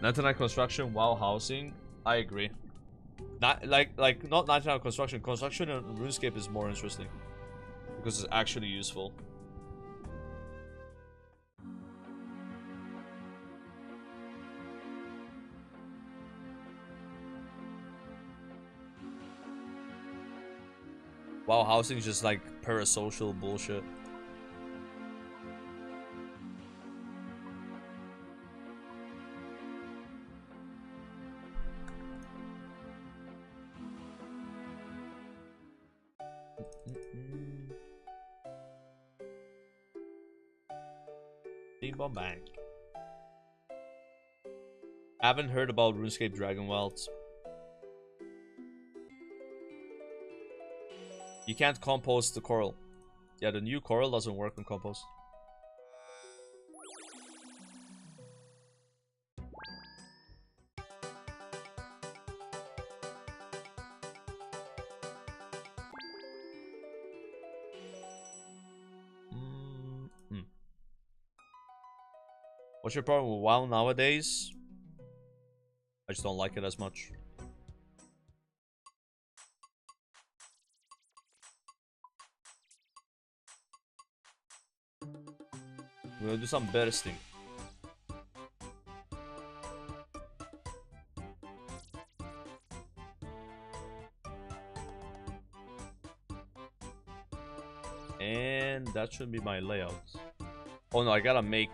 Nighttime construction while housing, I agree. Not not nighttime construction. Construction in RuneScape is more interesting because it's actually useful. While housing is just like parasocial bullshit. Steamboat Bank. I haven't heard about RuneScape Dragon Wilds. You can't compost the coral. Yeah, the new coral doesn't work on compost. What's your problem with WoW nowadays? I just don't like it as much. We'll do some bursting. And that should be my layout. Oh no, I gotta make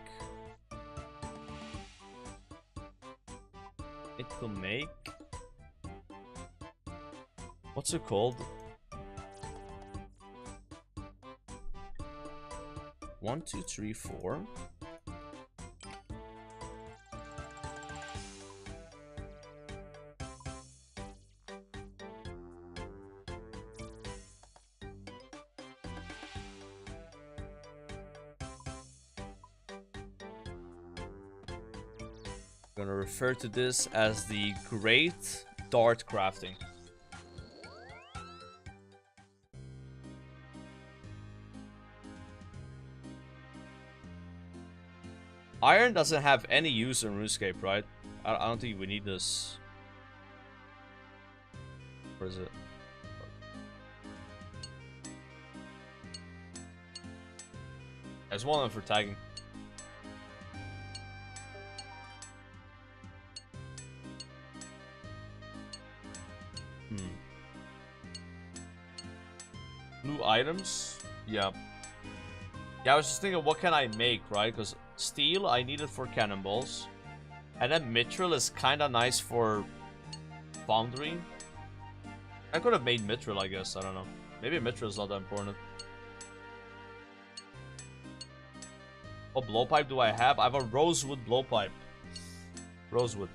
it to make. What's it called? 1, 2, 3, 4. I'm gonna refer to this as the Great Dart Crafting. Iron doesn't have any use in RuneScape, right? I don't think we need this. Where is it? There's one of them for tagging. Blue items? Yeah. Yeah, I was just thinking, what can I make, right? Because steel, I need it for cannonballs. And then mithril is kind of nice for foundry. I could have made mithril, I guess. I don't know. Maybe mithril is not that important. What blowpipe do I have? I have a rosewood blowpipe. Rosewood.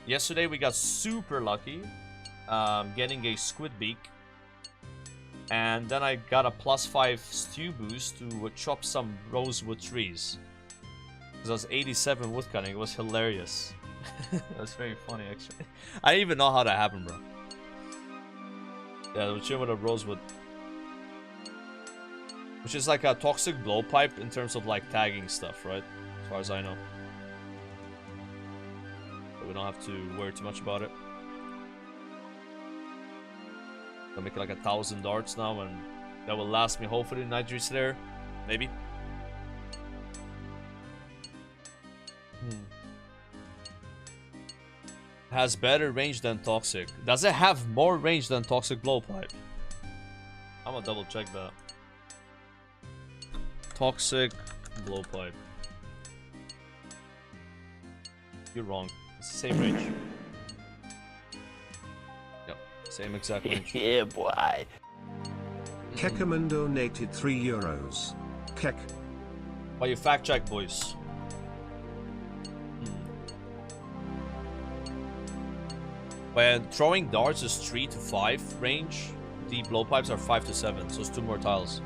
Yesterday we got super lucky getting a squid beak. And then I got a +5 stew boost to chop some rosewood trees. Because I was 87 woodcutting. It was hilarious. That's very funny, actually. I didn't even know how that happened, bro. Yeah, we're chilling with a rosewood. Which is like a toxic blowpipe in terms of like tagging stuff, right? As far as I know. But we don't have to worry too much about it. I'll make like 1,000 darts now, and that will last me hopefully Night Slayer, maybe. Has better range than toxic. Does it have more range than toxic blowpipe? I'm gonna double check that. Toxic blowpipe. You're wrong. It's the same range. Same exact range. Yeah, boy. Kekaman donated €3. Kek. Why you fact check, boys? When throwing darts is 3 to 5 range, the blowpipes are 5 to 7, so it's 2 more tiles.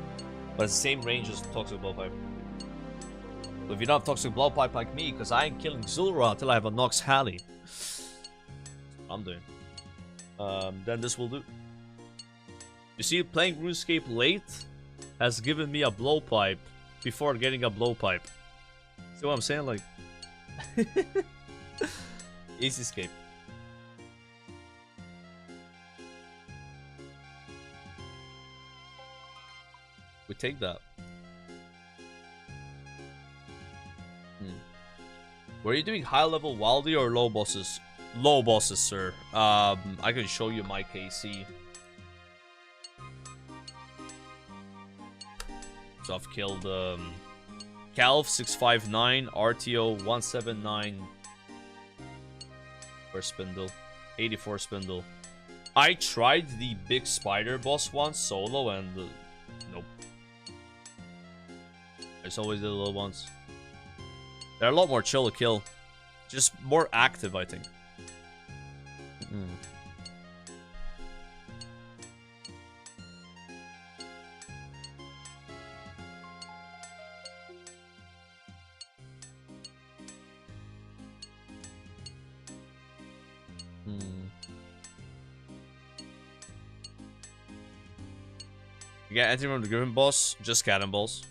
But it's the same range as toxic blowpipe. So if you don't have toxic blowpipe like me, because I ain't killing Zulra until I have a Nox Halley. I'm doing. Then this will do. You see, playing RuneScape late has given me a blowpipe before getting a blowpipe. See what I'm saying? Like, easy escape. We take that. Were you doing high level Wildy or low bosses? Low bosses, sir. I can show you my KC. So I've killed Calv 659, RTO 179 for spindle, 84 spindle. I tried the big spider boss once solo and nope. There's always the little ones. They're a lot more chill to kill, just more active, I think. You get anything from the Griffin boss? Just cannonballs.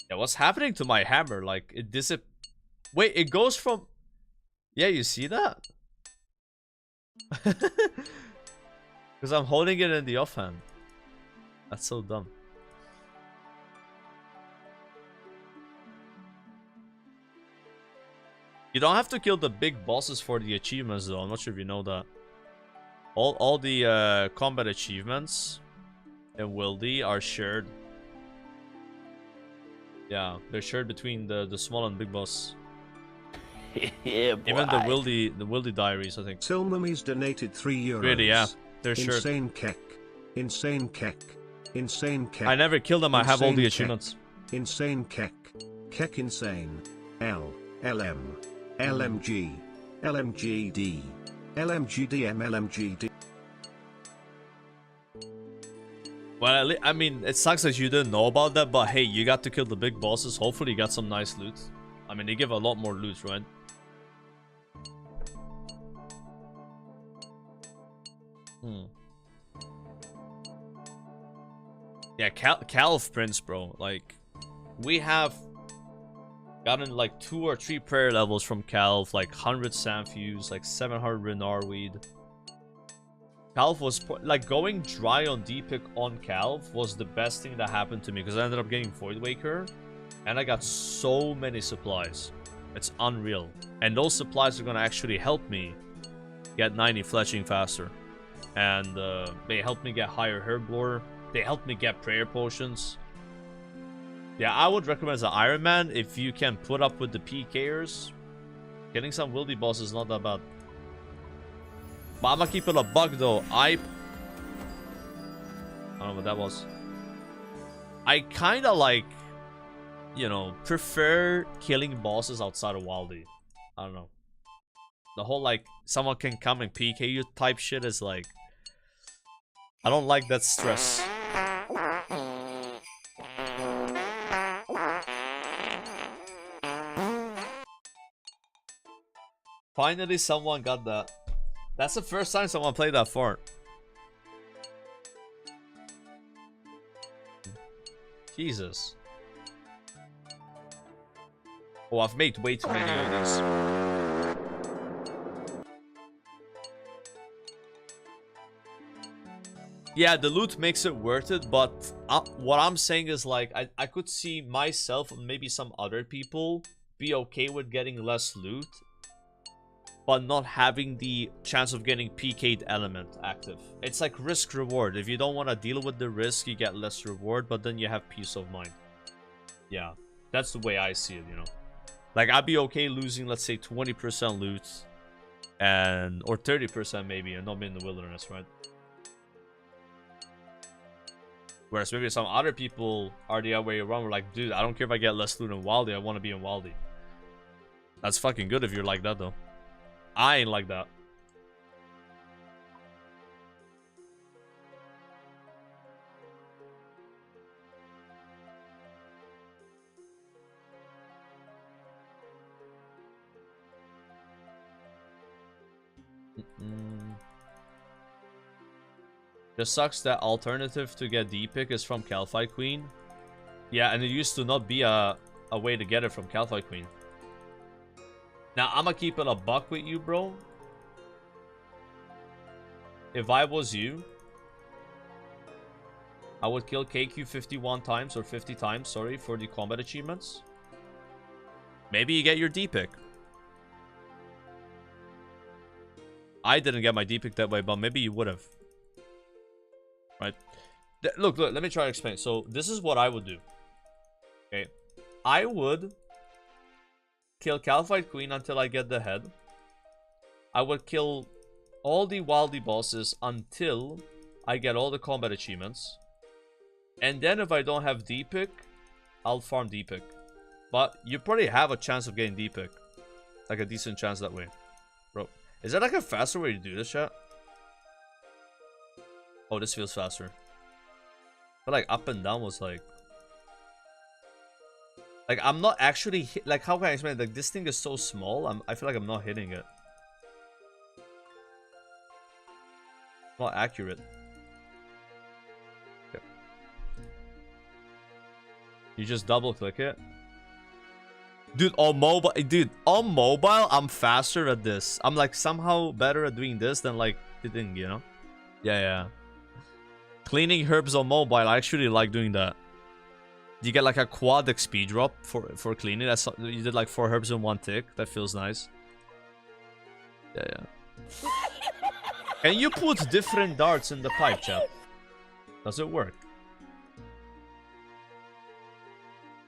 Yeah, what's happening to my hammer? Like, it wait, it goes from... Yeah, you see that? Because I'm holding it in the offhand. That's so dumb. You don't have to kill the big bosses for the achievements, though. I'm not sure if you know that. All the combat achievements in Wildy are shared. Yeah, they're shared between the small and big boss. Yeah, boy. Even the Wildy Diaries, I think. Silmummy's donated 3 euros. Really, yeah. They're shared. Insane Kek. Insane Kek. Insane Kek. I never killed them, I have all the Insane achievements. Kek. Insane Kek. Kek Insane. L. LM. LMG. LMGD. LMGDM. LMGD. Well, I mean, it sucks that you didn't know about that, but hey, you got to kill the big bosses. Hopefully you got some nice loot. I mean, they give a lot more loot, right? Yeah, Caliph Prince, bro. Like, we have gotten like 2 or 3 prayer levels from Caliph, like 100 Sanfuse, like 700 Renar weed. Caliph was like going dry on D-pick on Caliph was the best thing that happened to me because I ended up getting Void Waker and I got so many supplies. It's unreal. And those supplies are gonna actually help me get 90 fletching faster. And they helped me get higher herb lore. They helped me get prayer potions. Yeah, I would recommend as an Iron Man if you can put up with the PKers. Getting some wildy boss is not that bad. But I'm gonna keep it a bug though. I don't know what that was. I kinda like, you know, prefer killing bosses outside of Wildy. I don't know. The whole like someone can come and PK you type shit is like, I don't like that stress. Finally someone got that. That's the first time someone played that fart. Jesus. Oh, I've made way too many of these. Yeah, the loot makes it worth it, but what I'm saying is like, I could see myself and maybe some other people be okay with getting less loot, but not having the chance of getting PK'd element active. It's like risk reward. If you don't want to deal with the risk, you get less reward, but then you have peace of mind. Yeah, that's the way I see it, you know. Like, I'd be okay losing, let's say, 20% loot, and or 30% maybe, and not be in the wilderness, right? Whereas maybe some other people are the other way around. We're like, dude, I don't care if I get less loot in Wildy, I want to be in Wildy. That's fucking good if you're like that, though. I ain't like that. Just sucks that alternative to get D-pick is from Calphite Queen. Yeah, and it used to not be a way to get it from Calphite Queen. Now, I'm gonna keep it a buck with you, bro. If I was you, I would kill KQ 51 times or 50 times, sorry, for the combat achievements. Maybe you get your D-pick. I didn't get my D-pick that way, but maybe you would have. Right? Look, let me try to explain. So, this is what I would do. Okay. I would kill Calphite Queen until I get the head. I would kill all the Wildy bosses until I get all the combat achievements. And then if I don't have D-pick, I'll farm D-pick. But you probably have a chance of getting D-pick. Like a decent chance that way. Bro, is that like a faster way to do this, chat? Oh, this feels faster. But like up and down was like Like, I'm not actually like, how can I explain it? Like, this thing is so small, I feel like I'm not hitting it. Not accurate. Okay. You just double click it. Dude, on mobile, I'm faster at this. I'm like somehow better at doing this than like the thing, you know? Yeah. Cleaning herbs on mobile, I actually like doing that. You get like a quad XP drop for cleaning. That's, you did like 4 herbs in 1 tick. That feels nice. Yeah. Can you put different darts in the pipe, chat? Does it work?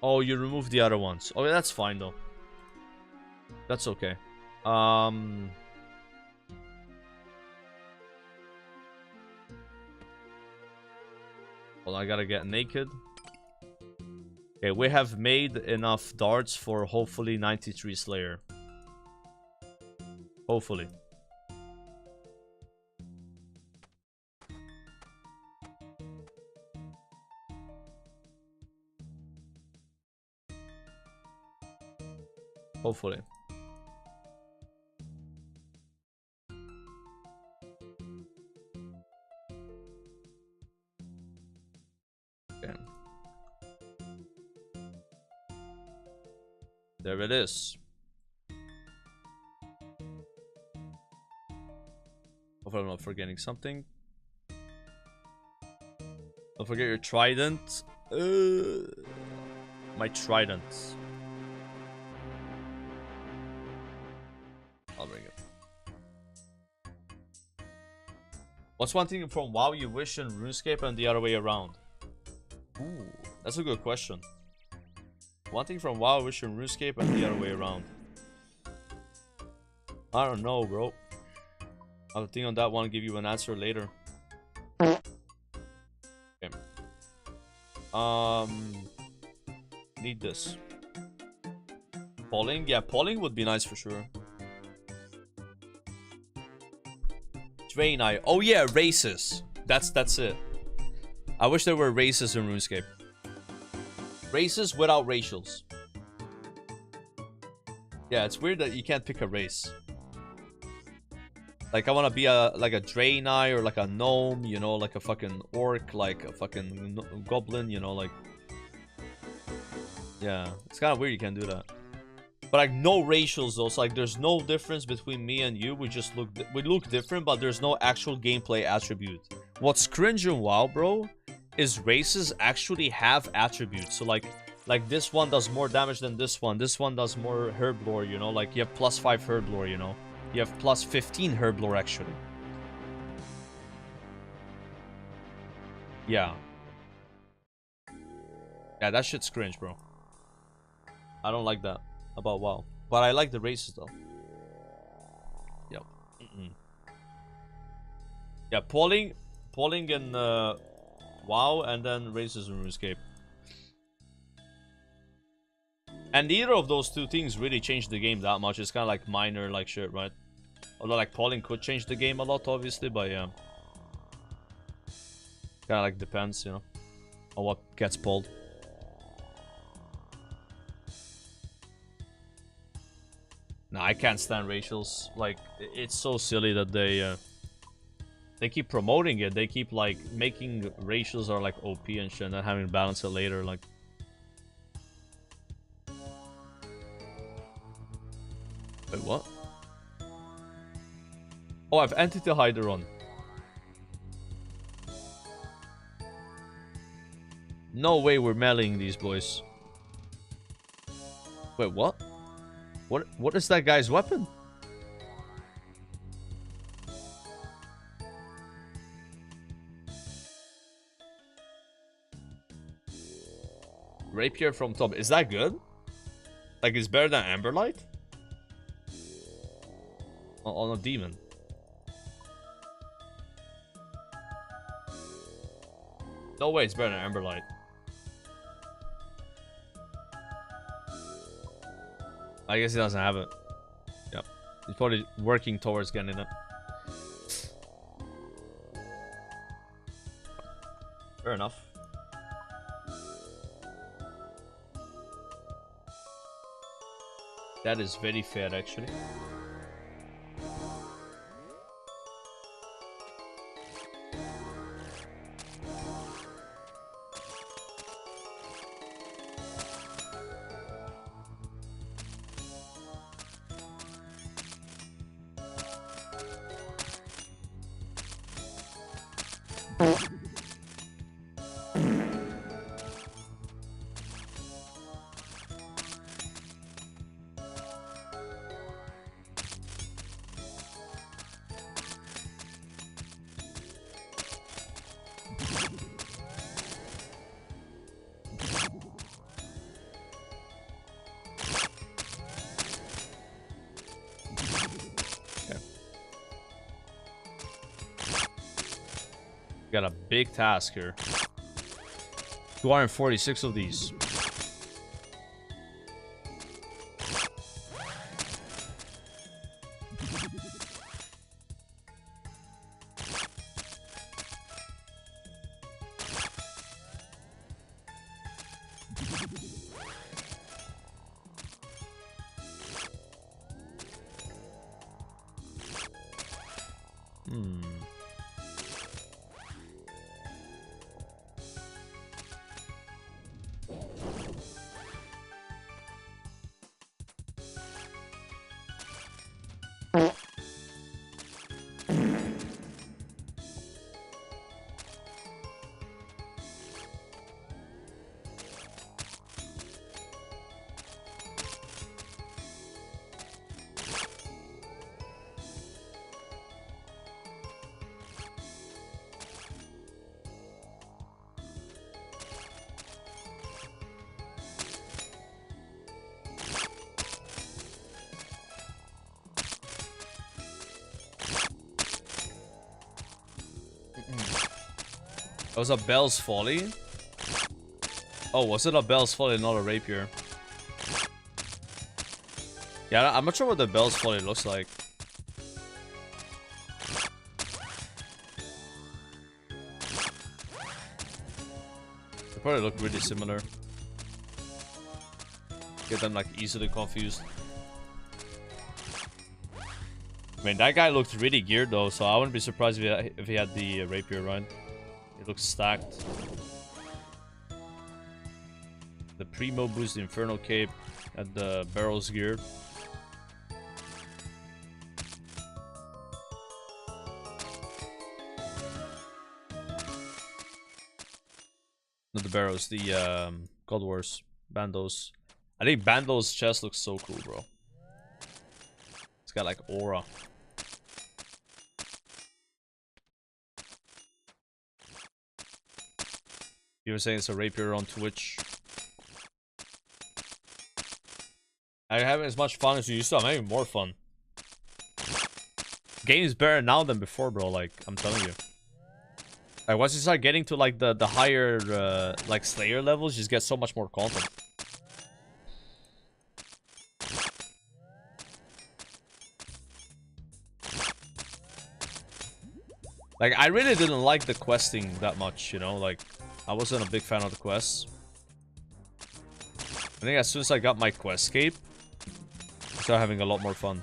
Oh, you remove the other ones. Oh, yeah, that's fine though. That's okay. Hold on, I gotta get naked. Okay, we have made enough darts for hopefully 93 Slayer. Hopefully. Hopefully. Okay. There it is. Hopefully I'm not forgetting something. Don't forget your trident. My trident. I'll bring it. What's one thing from WoW you wish in RuneScape and the other way around? Ooh, that's a good question. One thing from WoW I wish in RuneScape and the other way around. I don't know, bro. I'll think on that one, give you an answer later. Okay. Need this. Polling? Yeah, polling would be nice for sure. Drain Eye. Oh yeah, races. That's it. I wish there were races in RuneScape. Races without racials. Yeah, it's weird that you can't pick a race. Like, I want to be like a Draenei or like a gnome, you know, like a fucking orc, like a fucking goblin, you know, like... Yeah, it's kind of weird you can't do that. But like, no racials though, so like, there's no difference between me and you. We just look different, but there's no actual gameplay attribute. What's cringe in WoW, bro, is races actually have attributes. So like this one does more damage than this one. This one does more herb lore, you know, like you have +5 herb lore, you know. You have +15 herb lore actually. Yeah. Yeah, that shit's cringe, bro. I don't like that about WoW. But I like the races though. Yep. Yeah, polling in WoW and then races in RuneScape. And neither of those two things really change the game that much. It's kind of like minor like shit, right? Although like polling could change the game a lot, obviously, but yeah. Kind of like depends, you know, on what gets pulled. Nah, I can't stand racials. Like, it's so silly that they keep promoting it. They keep like making racials are like OP and shit, and then having to balance it later. Like, wait, what? Oh, I've Entity Hider on. No way we're meleeing these boys. Wait, what? What is that guy's weapon? Rapier from top. Is that good? Like, it's better than Amberlight? On a demon. No way it's better than Amberlight. I guess he doesn't have it. Yep. He's probably working towards getting it. Fair enough. That is very fair, actually. Got a big task here. 246 of these. That was a Bell's Folly? Oh, was it a Bell's Folly, not a Rapier? Yeah, I'm not sure what the Bell's Folly looks like. They probably look really similar. Get them like easily confused. I mean, that guy looked really geared though, so I wouldn't be surprised if he had the Rapier, right? It looks stacked. The Primo boost, the Inferno Cape, and the barrels geared. Not the barrels, the God Wars, Bandos. I think Bando's chest looks so cool, bro. It's got like aura. You were saying it's a Rapier on Twitch. I haven't as much fun as you used to. I'm having more fun. Game is better now than before, bro. Like, I'm telling you. Like, once you start getting to like the higher like Slayer levels, you just get so much more content. Like, I really didn't like the questing that much, you know? Like, I wasn't a big fan of the quests. I think as soon as I got my questscape, I started having a lot more fun.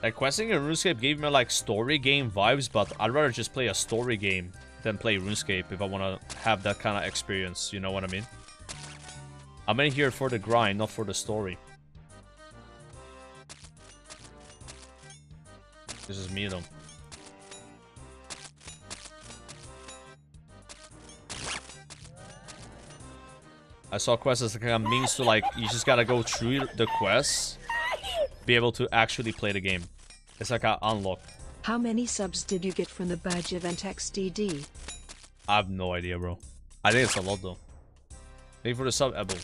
Like, questing in RuneScape gave me like story game vibes, but I'd rather just play a story game than play RuneScape if I want to have that kind of experience, you know what I mean? I'm in here for the grind, not for the story. This is me though. I saw quests as a kind of means to like, you just gotta go through the quests, be able to actually play the game. It's like an unlock. How many subs did you get from the badge event XDD? I have no idea, bro. I think it's a lot though. Thank you for the sub, Ebel.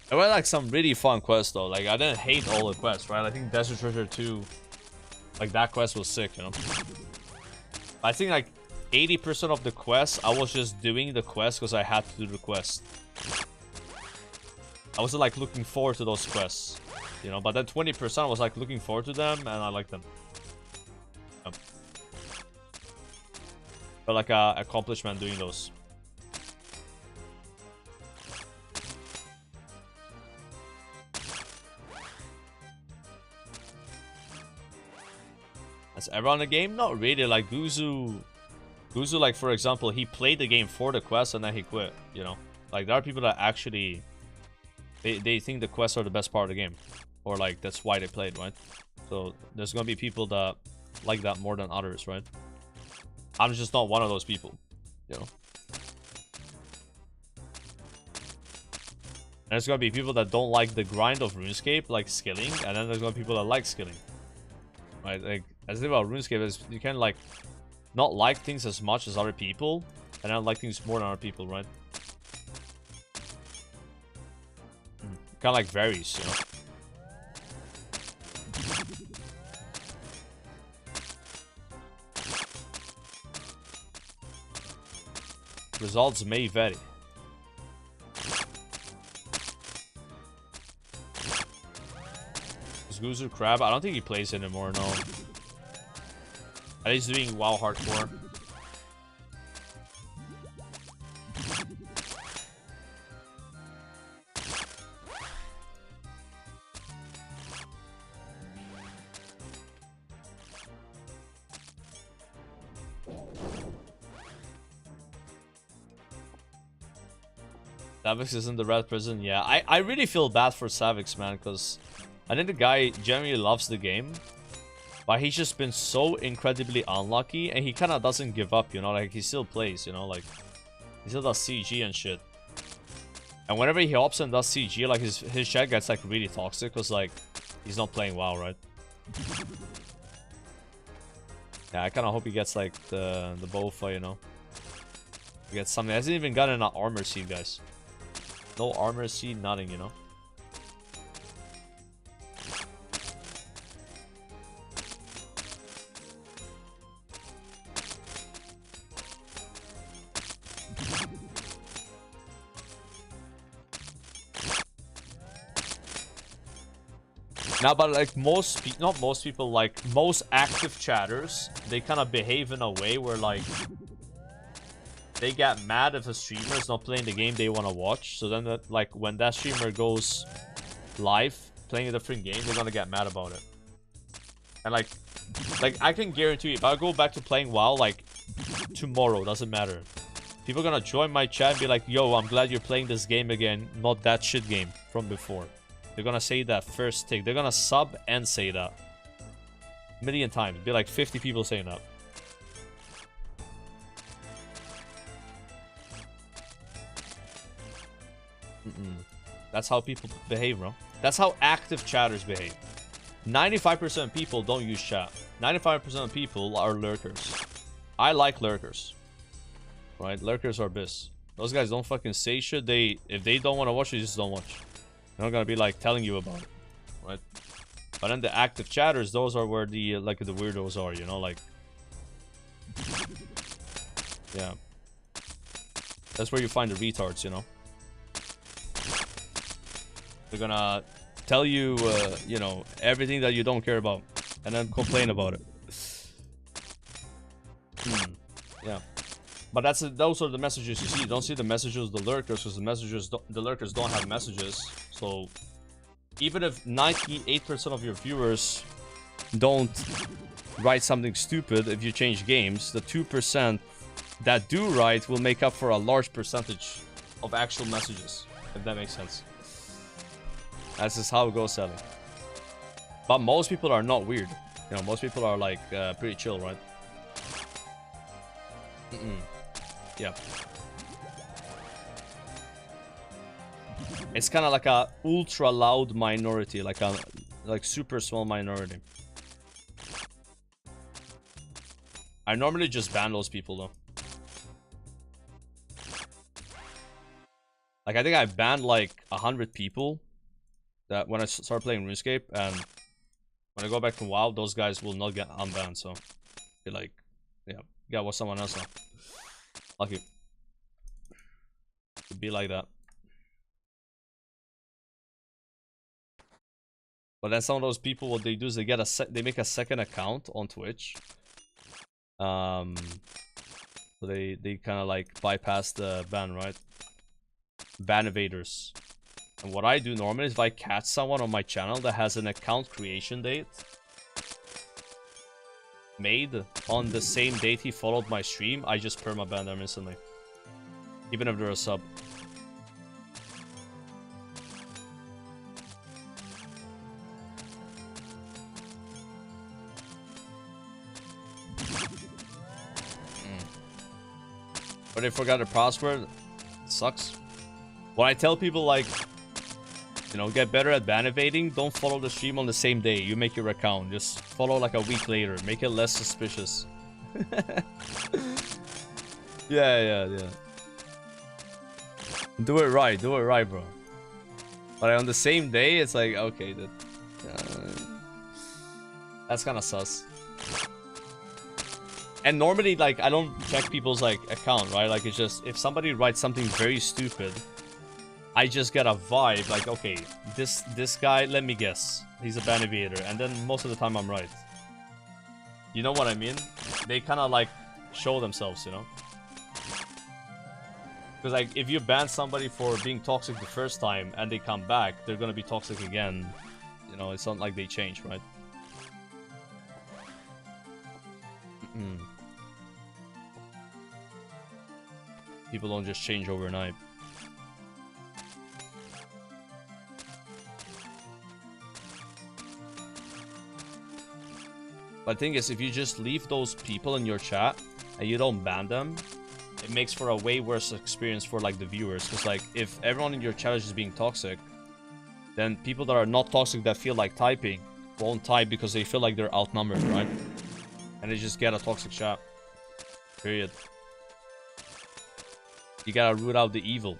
There were like some really fun quests though. Like, I didn't hate all the quests, right? I think Desert Treasure 2, like that quest was sick, you know. I think like 80% of the quest, I was just doing the quest because I had to do the quest. I wasn't like looking forward to those quests, you know. But then 20% I was like looking forward to them, and I liked them. But like a accomplishment doing those. Has everyone in the game? Not really. Like Guzu, like for example, he played the game for the quest and then he quit. You know, like there are people that actually they think the quests are the best part of the game, or like that's why they played, right? So there's gonna be people that like that more than others, right? I'm just not one of those people, you know. And there's gonna be people that don't like the grind of RuneScape, like skilling, and then there's gonna be people that like skilling, right? Like, as the thing about RuneScape is you can like not like things as much as other people, and then like things more than other people, right? Kind of like varies, you know. Results may vary. Is Guzu Crab? I don't think he plays anymore, no. At least doing WoW hardcore. Savix is in the red prison. Yeah, I really feel bad for Savix, man, because I think the guy generally loves the game, but he's just been so incredibly unlucky, and he kind of doesn't give up, you know, like he still plays, you know, like he still does CG and shit. And whenever he hops and does CG, like his chat gets like really toxic because like he's not playing WoW, right? Yeah, I kind of hope he gets like the bofa, you know. He gets something. He hasn't even gotten an armor seed, guys. No armor seed, nothing, you know. Now, but like not most people, like most active chatters, they kind of behave in a way where like they get mad if a streamer is not playing the game they want to watch. So then, that, like, when that streamer goes live playing a different game, they're gonna get mad about it. And like I can guarantee you, if I go back to playing WoW, like tomorrow, doesn't matter. People are gonna join my chat and be like, "Yo, I'm glad you're playing this game again, not that shit game from before." They're gonna say that first thing. They're gonna sub and say that a million times. Be like 50 people saying that. That's how people behave, bro. That's how active chatters behave. 95% of people don't use chat. 95% of people are lurkers. I like lurkers. Right? Lurkers are bis. Those guys don't fucking say shit. If they don't want to watch, they just don't watch. They're not gonna be like telling you about it. Right? But then the active chatters, those are where the like the weirdos are, you know, like. Yeah. That's where you find the retards, you know. They're gonna tell you, you know, everything that you don't care about, and then complain about it. Yeah, but those are the messages you see. You don't see the messages, the lurkers, because the lurkers don't have messages. So even if 98% of your viewers don't write something stupid, if you change games, the 2% that do write will make up for a large percentage of actual messages. If that makes sense. That's just how it goes, Sally. But most people are not weird. You know, most people are like pretty chill, right? Yeah. It's kind of like a ultra loud minority, like a super small minority. I normally just ban those people though. Like I think I banned like 100 people. That when I start playing RuneScape, and when I go back to WoW, those guys will not get unbanned, so be like, yeah. gotta watch someone else now. Lucky. It'd be like that. But then some of those people, what they do is they get they make a second account on Twitch. So they kind of like bypass the ban, right? Ban evaders. And what I do normally is if I catch someone on my channel that has an account creation date made on the same date he followed my stream, I just permaban them instantly. Even if they're a sub. But they forgot the password, it sucks. When I tell people like, you know, get better at ban evading, don't follow the stream on the same day you make your account. Just follow like a week later, make it less suspicious. Yeah. Do it right, bro. But on the same day, it's like, okay, that's kind of sus. And normally, like, I don't check people's, like, account, right? Like, it's just, if somebody writes something very stupid, I just get a vibe, like, okay, this guy, let me guess. He's a ban evader. And then most of the time, I'm right. You know what I mean? They kind of, like, show themselves, you know? Because, like, if you ban somebody for being toxic the first time, and they come back, they're gonna be toxic again. You know, it's not like they change, right? People don't just change overnight. But the thing is, if you just leave those people in your chat and you don't ban them, it makes for a way worse experience for like the viewers. Because like, if everyone in your chat is just being toxic, then people that are not toxic that feel like typing won't type because they feel like they're outnumbered, right? And they just get a toxic chat. Period. You gotta root out the evil.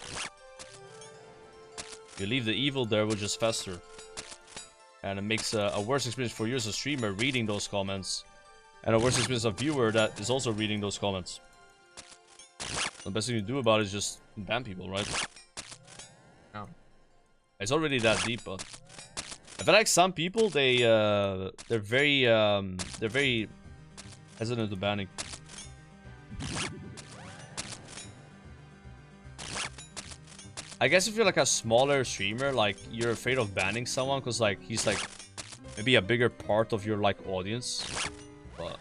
You leave the evil there, will just fester. And it makes a worse experience for you as a streamer reading those comments. And a worse experience as a viewer that is also reading those comments. The best thing you do about it is just ban people, right? Yeah. It's already that deep, but I feel like some people they're very hesitant to banning. I guess if you're like a smaller streamer, like you're afraid of banning someone because like he's like maybe a bigger part of your like audience. But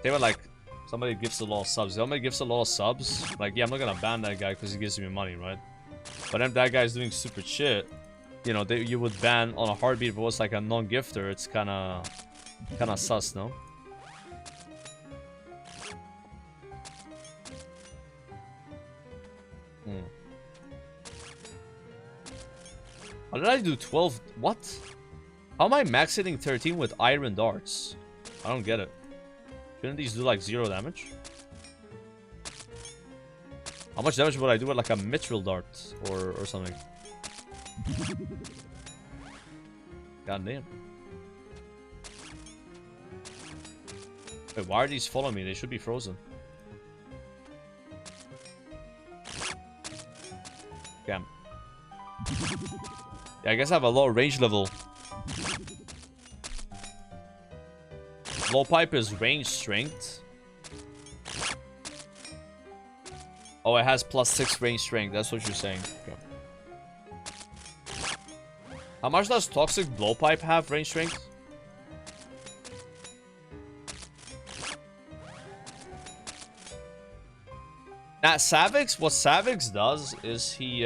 they were like somebody gives a lot of subs. Somebody gives a lot of subs. Like, yeah, I'm not gonna ban that guy because he gives me money, right? But if that guy's doing stupid shit, you know, you would ban on a heartbeat. If it was like a non-gifter, it's kind of sus, no? How did I do 12? What? How am I max hitting 13 with iron darts? I don't get it. Shouldn't these do like 0 damage? How much damage would I do with like a mithril dart or something? God damn. Wait, why are these following me? They should be frozen. Damn. Yeah, I guess I have a low range level. Blowpipe is range strength. Oh, it has +6 range strength. That's what you're saying. Okay. How much does toxic blowpipe have range strength? Now, Savix, what Savix does is he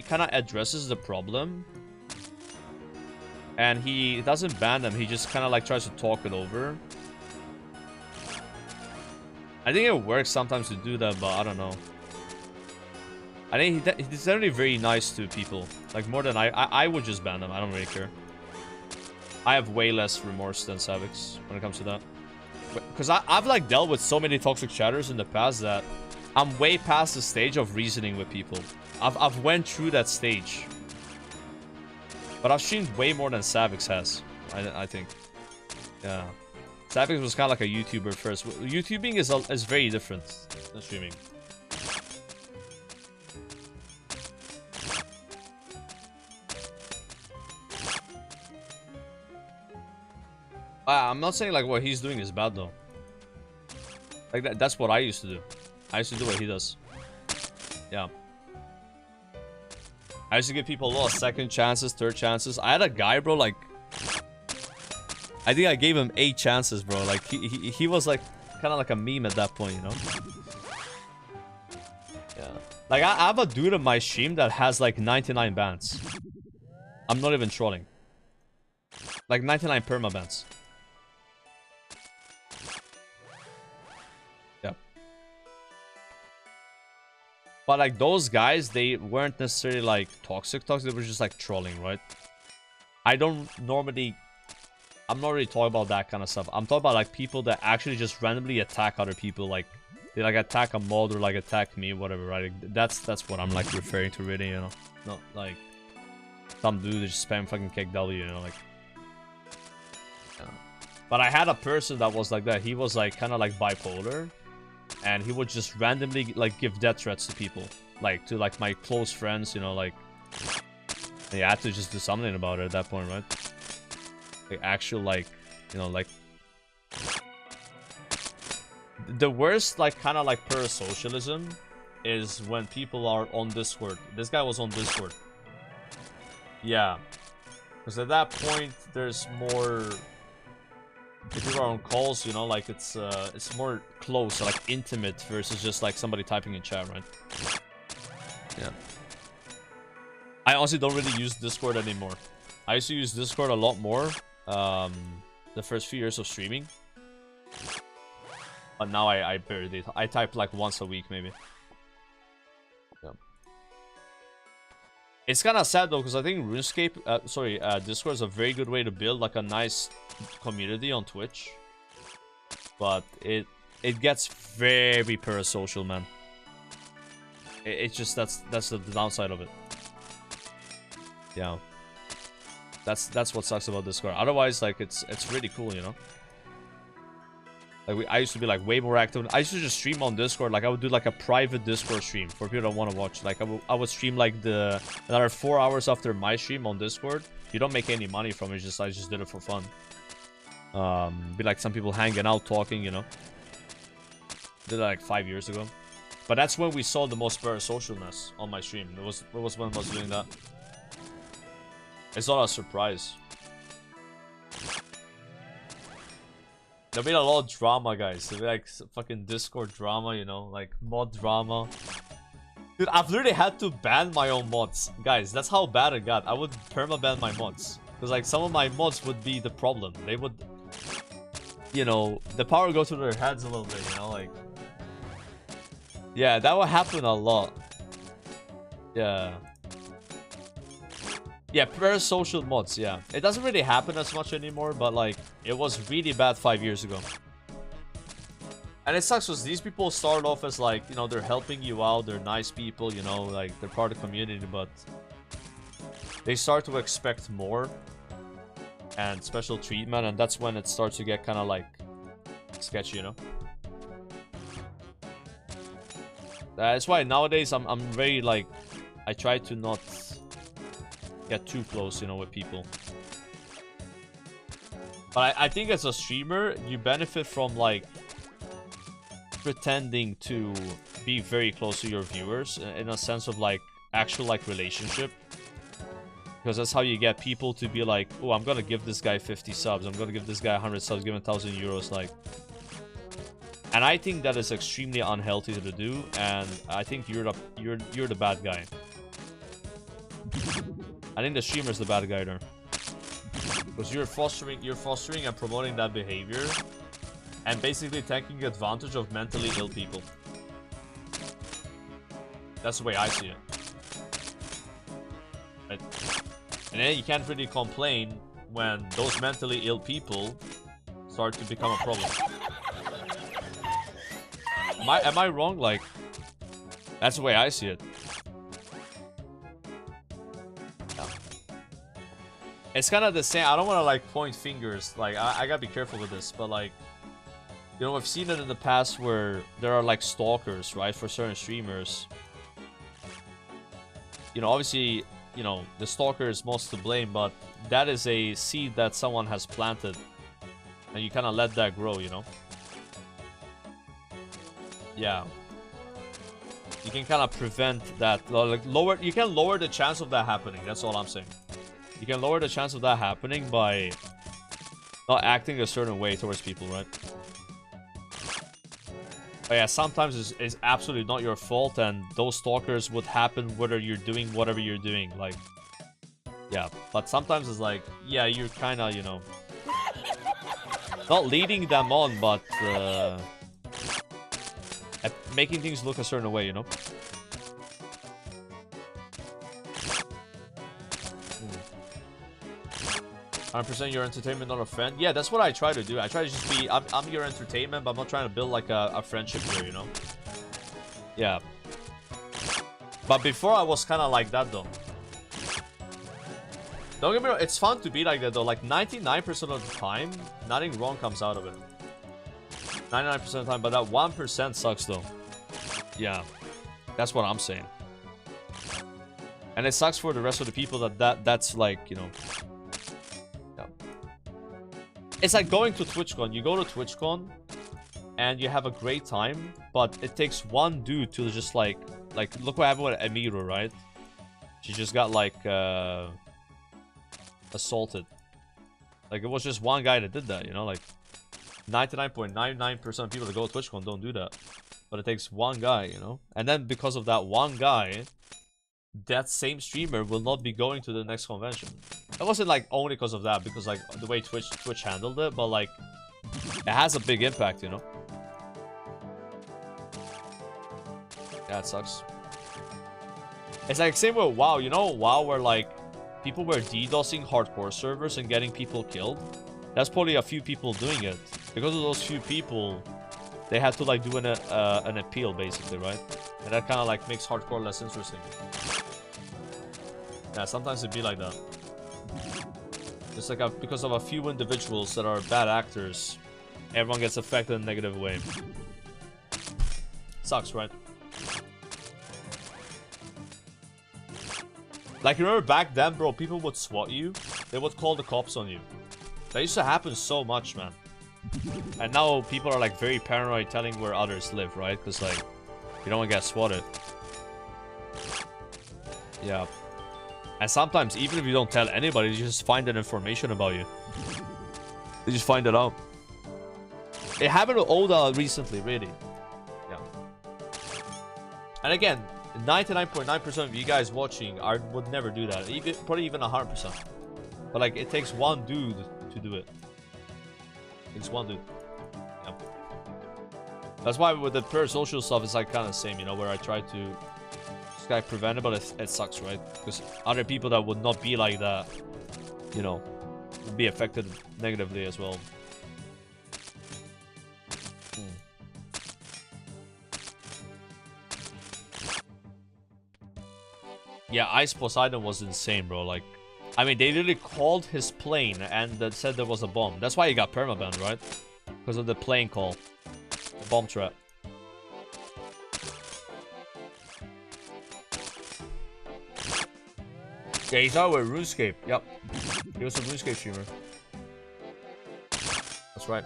kind of addresses the problem. And he doesn't ban them, he just kind of like tries to talk it over. I think it works sometimes to do that, but I don't know. I think he's generally very nice to people. Like, more than I would just ban them, I don't really care. I have way less remorse than Savix when it comes to that. Because I've like dealt with so many toxic chatters in the past that I'm way past the stage of reasoning with people. I've went through that stage. But I've streamed way more than Savix has, I think. Yeah. Sapix was kind of like a YouTuber first. YouTubing is very different than streaming. I'm not saying like what he's doing is bad though. Like that's what I used to do. I used to do what he does. Yeah. I used to give people a lot of second chances, third chances. I had a guy, bro, like I think I gave him 8 chances, bro. Like he was like kind of like a meme at that point, you know? Yeah. Like I have a dude on my stream that has like 99 bans. I'm not even trolling. Like 99 perma-bans. Yeah. But like those guys, they weren't necessarily like toxic. They were just like trolling, right? I'm not really talking about that kind of stuff. I'm talking about like people that actually just randomly attack other people. Like they like attack a mod or like attack me, whatever, right? Like, that's what I'm like referring to, really, you know? Not like some dude that just spam fucking kick W, you know, like. Yeah. But I had a person that was like that. He was like kind of like bipolar, and he would just randomly like give death threats to people, like to like my close friends, you know, like. And you had to just do something about it at that point, right? Like actual, like, you know, like the worst, like, kind of like parasocialism is when people are on Discord. This guy was on Discord. Yeah, because at that point there's more. If people are on calls, you know, like it's more close, like intimate versus just like somebody typing in chat, right? Yeah. I honestly don't really use Discord anymore. I used to use Discord a lot more. The first few years of streaming, but now I barely. I type like once a week, maybe. Yeah. It's kind of sad though, because I think RuneScape, Discord is a very good way to build like a nice community on Twitch, but it gets very parasocial, man. It's just that's the downside of it. Yeah. That's what sucks about Discord. Otherwise, like it's really cool, you know. Like I used to be like way more active. I used to just stream on Discord. Like I would do like a private Discord stream for people that want to watch. Like I would stream like another 4 hours after my stream on Discord. You don't make any money from it. I just did it for fun. Be like some people hanging out, talking, you know. Did that like 5 years ago. But that's when we saw the most parasocialness on my stream. It was when I was doing that. It's not a surprise. There'll be a lot of drama, guys. There'll be like fucking Discord drama, you know, like mod drama. Dude, I've literally had to ban my own mods. Guys, that's how bad it got. I would perma-ban my mods. Because like some of my mods would be the problem. They would, you know, the power would go through their heads a little bit, you know, like. Yeah, that would happen a lot. Yeah. Yeah, parasocial mods, yeah. It doesn't really happen as much anymore, but like, it was really bad 5 years ago. And it sucks because these people start off as like, you know, they're helping you out, they're nice people, you know, like, they're part of the community, but they start to expect more and special treatment, and that's when it starts to get kind of like sketchy, you know? That's why nowadays I'm very like, I try to not get too close, you know, with people. But I think as a streamer, you benefit from like pretending to be very close to your viewers in a sense of like actual like relationship, because that's how you get people to be like, oh, I'm gonna give this guy 50 subs, I'm gonna give this guy 100 subs, give him 1,000 euros, like. And I think that is extremely unhealthy to do, and I think you're the bad guy. I think the streamer's the bad guy there, because you're fostering and promoting that behavior, and basically taking advantage of mentally ill people. That's the way I see it. Right? And then you can't really complain when those mentally ill people start to become a problem. Am I wrong? Like, that's the way I see it. It's kind of the same. I don't want to like point fingers. Like I gotta be careful with this, but like, you know, I've seen it in the past where there are like stalkers, right, for certain streamers. You know, obviously, you know, the stalker is most to blame, but that is a seed that someone has planted, and you kind of let that grow, you know. Yeah. You can kind of prevent that, like lower. You can lower the chance of that happening. That's all I'm saying. You can lower the chance of that happening by not acting a certain way towards people, right? But yeah, sometimes it's absolutely not your fault, and those stalkers would happen whether you're doing whatever you're doing. Like, yeah, but sometimes it's like, yeah, you're kind of, you know, not leading them on, but making things look a certain way, you know. 100% your entertainment, not a friend. Yeah, that's what I try to do. I try to just be, I'm your entertainment, but I'm not trying to build like a friendship here, you know? Yeah. But before I was kind of like that though. Don't get me wrong, it's fun to be like that though. Like 99% of the time, nothing wrong comes out of it. 99% of the time, but that 1% sucks though. Yeah. That's what I'm saying. And it sucks for the rest of the people that's like, you know. It's like going to TwitchCon. You go to TwitchCon and you have a great time, but it takes one dude to just like look what happened with Amira, right? She just got like assaulted. Like it was just one guy that did that, you know, like 99.99% of people that go to TwitchCon don't do that. But it takes one guy, you know? And then because of that one guy, that same streamer will not be going to the next convention. It wasn't like only because of that, because like the way Twitch handled it, but like it has a big impact, you know. Yeah, it sucks. It's like same with WoW, you know, WoW where like people were DDoSing hardcore servers and getting people killed. That's probably a few people doing it. Because of those few people, they had to like do an appeal basically, right? And that kind of like makes hardcore less interesting. Yeah, sometimes it'd be like that. Just like because of a few individuals that are bad actors, everyone gets affected in a negative way. Sucks, right? Like, remember back then, bro, people would SWAT you. They would call the cops on you. That used to happen so much, man. And now people are like very paranoid telling where others live, right? Because like, you don't want to get swatted. Yeah. And sometimes, even if you don't tell anybody, you just find that information about you. You just find it out. It happened to Oda recently, really. Yeah. And again, 99.9% of you guys watching would never do that. Probably even 100%. But like, it takes one dude to do it. It takes one dude. Yeah. That's why with the parasocial stuff, it's like kind of the same, you know, where I try to prevent it, but it sucks, right? Because other people that would not be like that, you know, would be affected negatively as well. Yeah, Ice Poseidon was insane, bro. Like, I mean, they literally called his plane and said there was a bomb. That's why he got permabanned, right? Because of the plane call. The bomb threat. Yeah, he's out with RuneScape. Yep. He was a RuneScape streamer. That's right.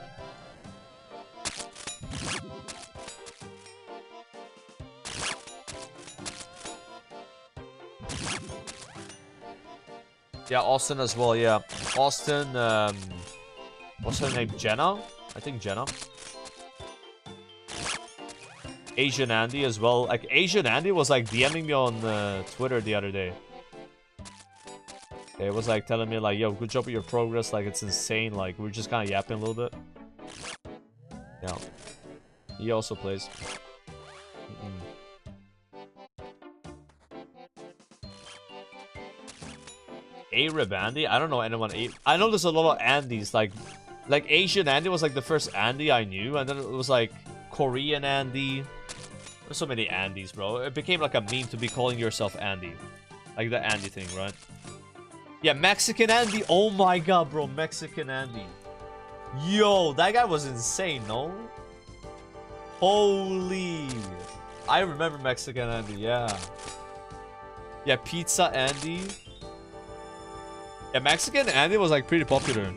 Yeah, Austin as well, yeah. Austin, what's her name? Jenna? I think Jenna. Asian Andy as well. Like, Asian Andy was like DMing me on Twitter the other day. It was like telling me like, yo, good job with your progress, like it's insane, like we're just kind of yapping a little bit. Yeah. He also plays. A-Rib Andy? I don't know anyone. I know there's a lot of Andys, like Asian Andy was like the first Andy I knew, and then it was like Korean Andy. There's so many Andys, bro. It became like a meme to be calling yourself Andy. Like the Andy thing, right? Yeah, Mexican Andy. Oh my god, bro. Mexican Andy. Yo, that guy was insane, no? Holy. I remember Mexican Andy, yeah. Yeah, Pizza Andy. Yeah, Mexican Andy was like pretty popular.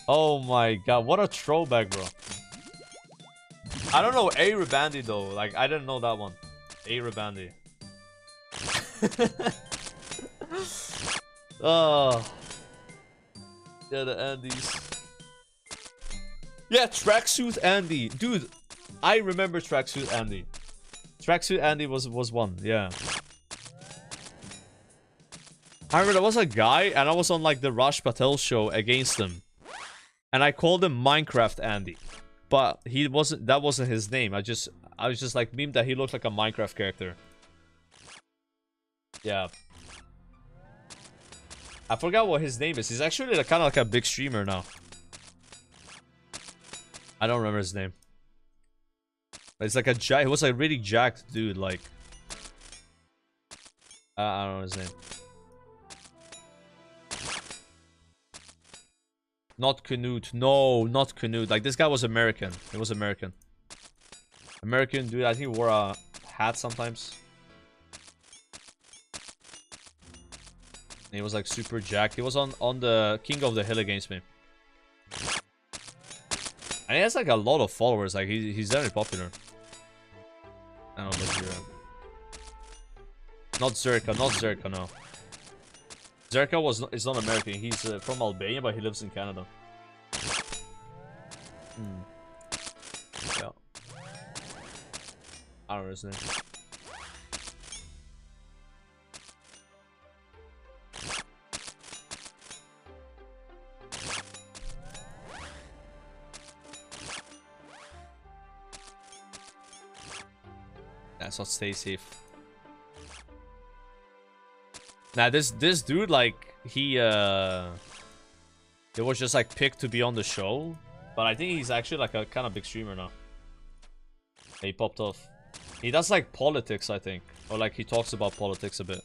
Oh my god, what a throwback, bro. I don't know A-Rabandy though. Like, I didn't know that one. A-Rabandy. Oh. Yeah, the Andys. Yeah, Tracksuit Andy. Dude, I remember Tracksuit Andy. Tracksuit Andy was one, yeah. I remember there was a guy and I was on like the Raj Patel show against him. And I called him Minecraft Andy. But he wasn't, that wasn't his name. I was just like memed that he looked like a Minecraft character. Yeah. I forgot what his name is. He's actually kind of like a big streamer now. I don't remember his name. But it's like a he was like really jacked dude, like I don't know his name. Not Canute. No, not Canute. Like this guy was American. He was American. American dude. I think he wore a hat sometimes. And he was like super jacked. He was on the King of the Hill against me. And he has like a lot of followers. Like he's very popular. I don't know, but not Zerka, not Zerka, no. Zerka is not American. He's from Albania, but he lives in Canada. Yeah. I don't know his name. That's not stay safe. Now this dude, like he was just like picked to be on the show, but I think he's actually like a kind of big streamer now. He popped off. He does like politics, I think, or like he talks about politics a bit.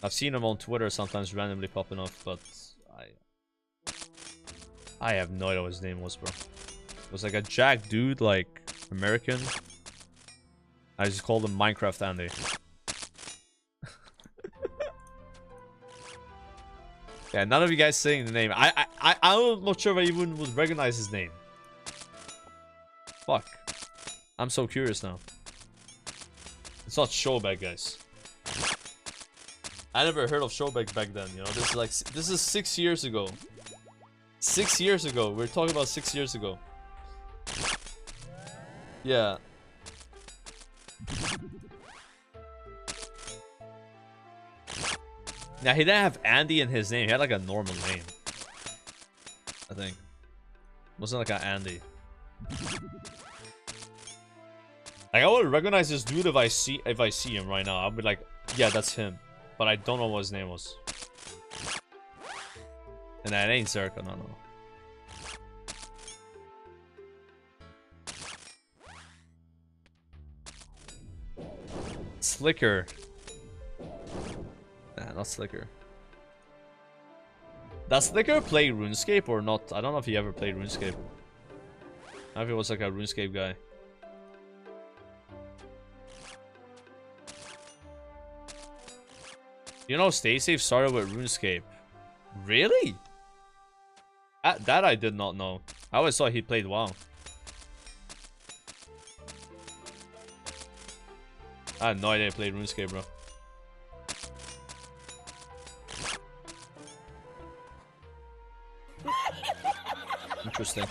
I've seen him on Twitter sometimes randomly popping off, but I have no idea what his name was, bro. It was like a jack dude, like American. I just called him Minecraft Andy. Yeah, none of you guys saying the name. I'm not sure if I even would recognize his name. Fuck. I'm so curious now. It's not Showbag, guys. I never heard of Showbag back then, you know. This is 6 years ago. 6 years ago. We're talking about 6 years ago. Yeah. Now, he didn't have Andy in his name. He had like a normal name, I think. Wasn't like an Andy. Like, I would recognize this dude if I see him right now. I'll be like, yeah, that's him. But I don't know what his name was. And that ain't Zerka, no. Slicker. Nah, not Slicker. Does Slicker play RuneScape or not? I don't know if he ever played RuneScape. I if he was like a RuneScape guy. You know, Stay Safe started with RuneScape. Really? That I did not know. I always thought he played WoW. I had no idea he played RuneScape, bro. Interesting.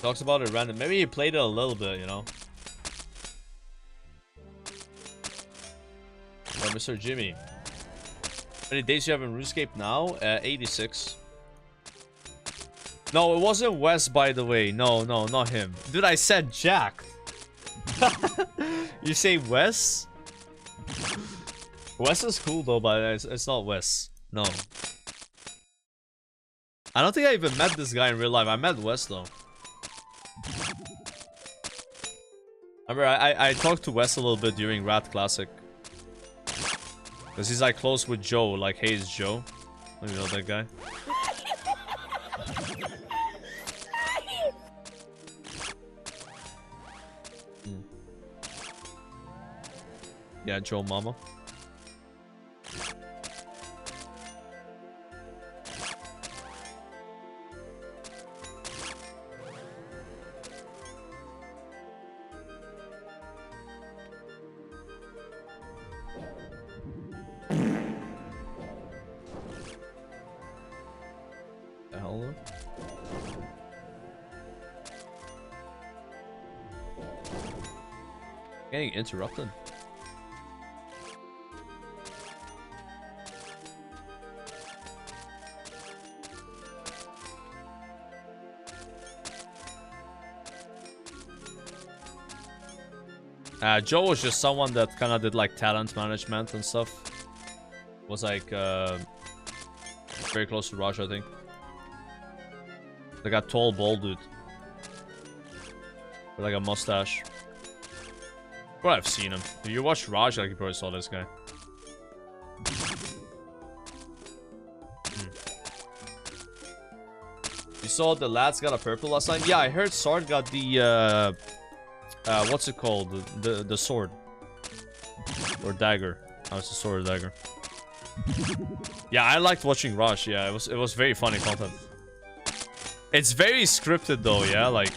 Talks about it random. Maybe he played it a little bit, you know. Oh, Mr. Jimmy. How many days you have in RuneScape now? 86. No, it wasn't Wes, by the way. No, not him. Dude, I said Jack. You say Wes? Wes is cool though, but it's not Wes. No. I don't think I even met this guy in real life. I met Wes though. remember I talked to Wes a little bit during Rat Classic. Because he's like close with Joe, like hey, it's Joe. You know that guy? Yeah, Joe Mama. The hell? Getting interrupted. Joe was just someone that kind of did like talent management and stuff. Was like very close to Raj, I think. Like a tall, bald dude with like a mustache. Well, I've seen him. If you watch Raj, like you probably saw this guy. You saw the lads got a purple last time? Yeah, I heard Sword got the what's it called? The sword. Or dagger. Oh, it's a sword or dagger. Yeah, I liked watching Rush. Yeah, it was very funny content. It's very scripted though, yeah, like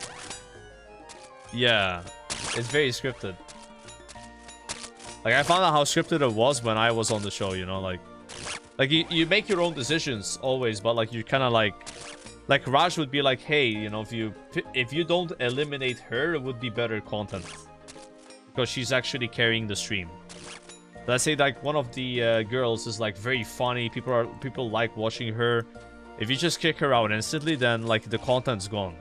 yeah, it's very scripted. Like I found out how scripted it was when I was on the show, you know, like you make your own decisions always, but like you kind of like Raj would be like, hey, you know, if you don't eliminate her, it would be better content because she's actually carrying the stream. Let's say like one of the girls is like very funny, people like watching her. If you just kick her out instantly, then like the content's gone.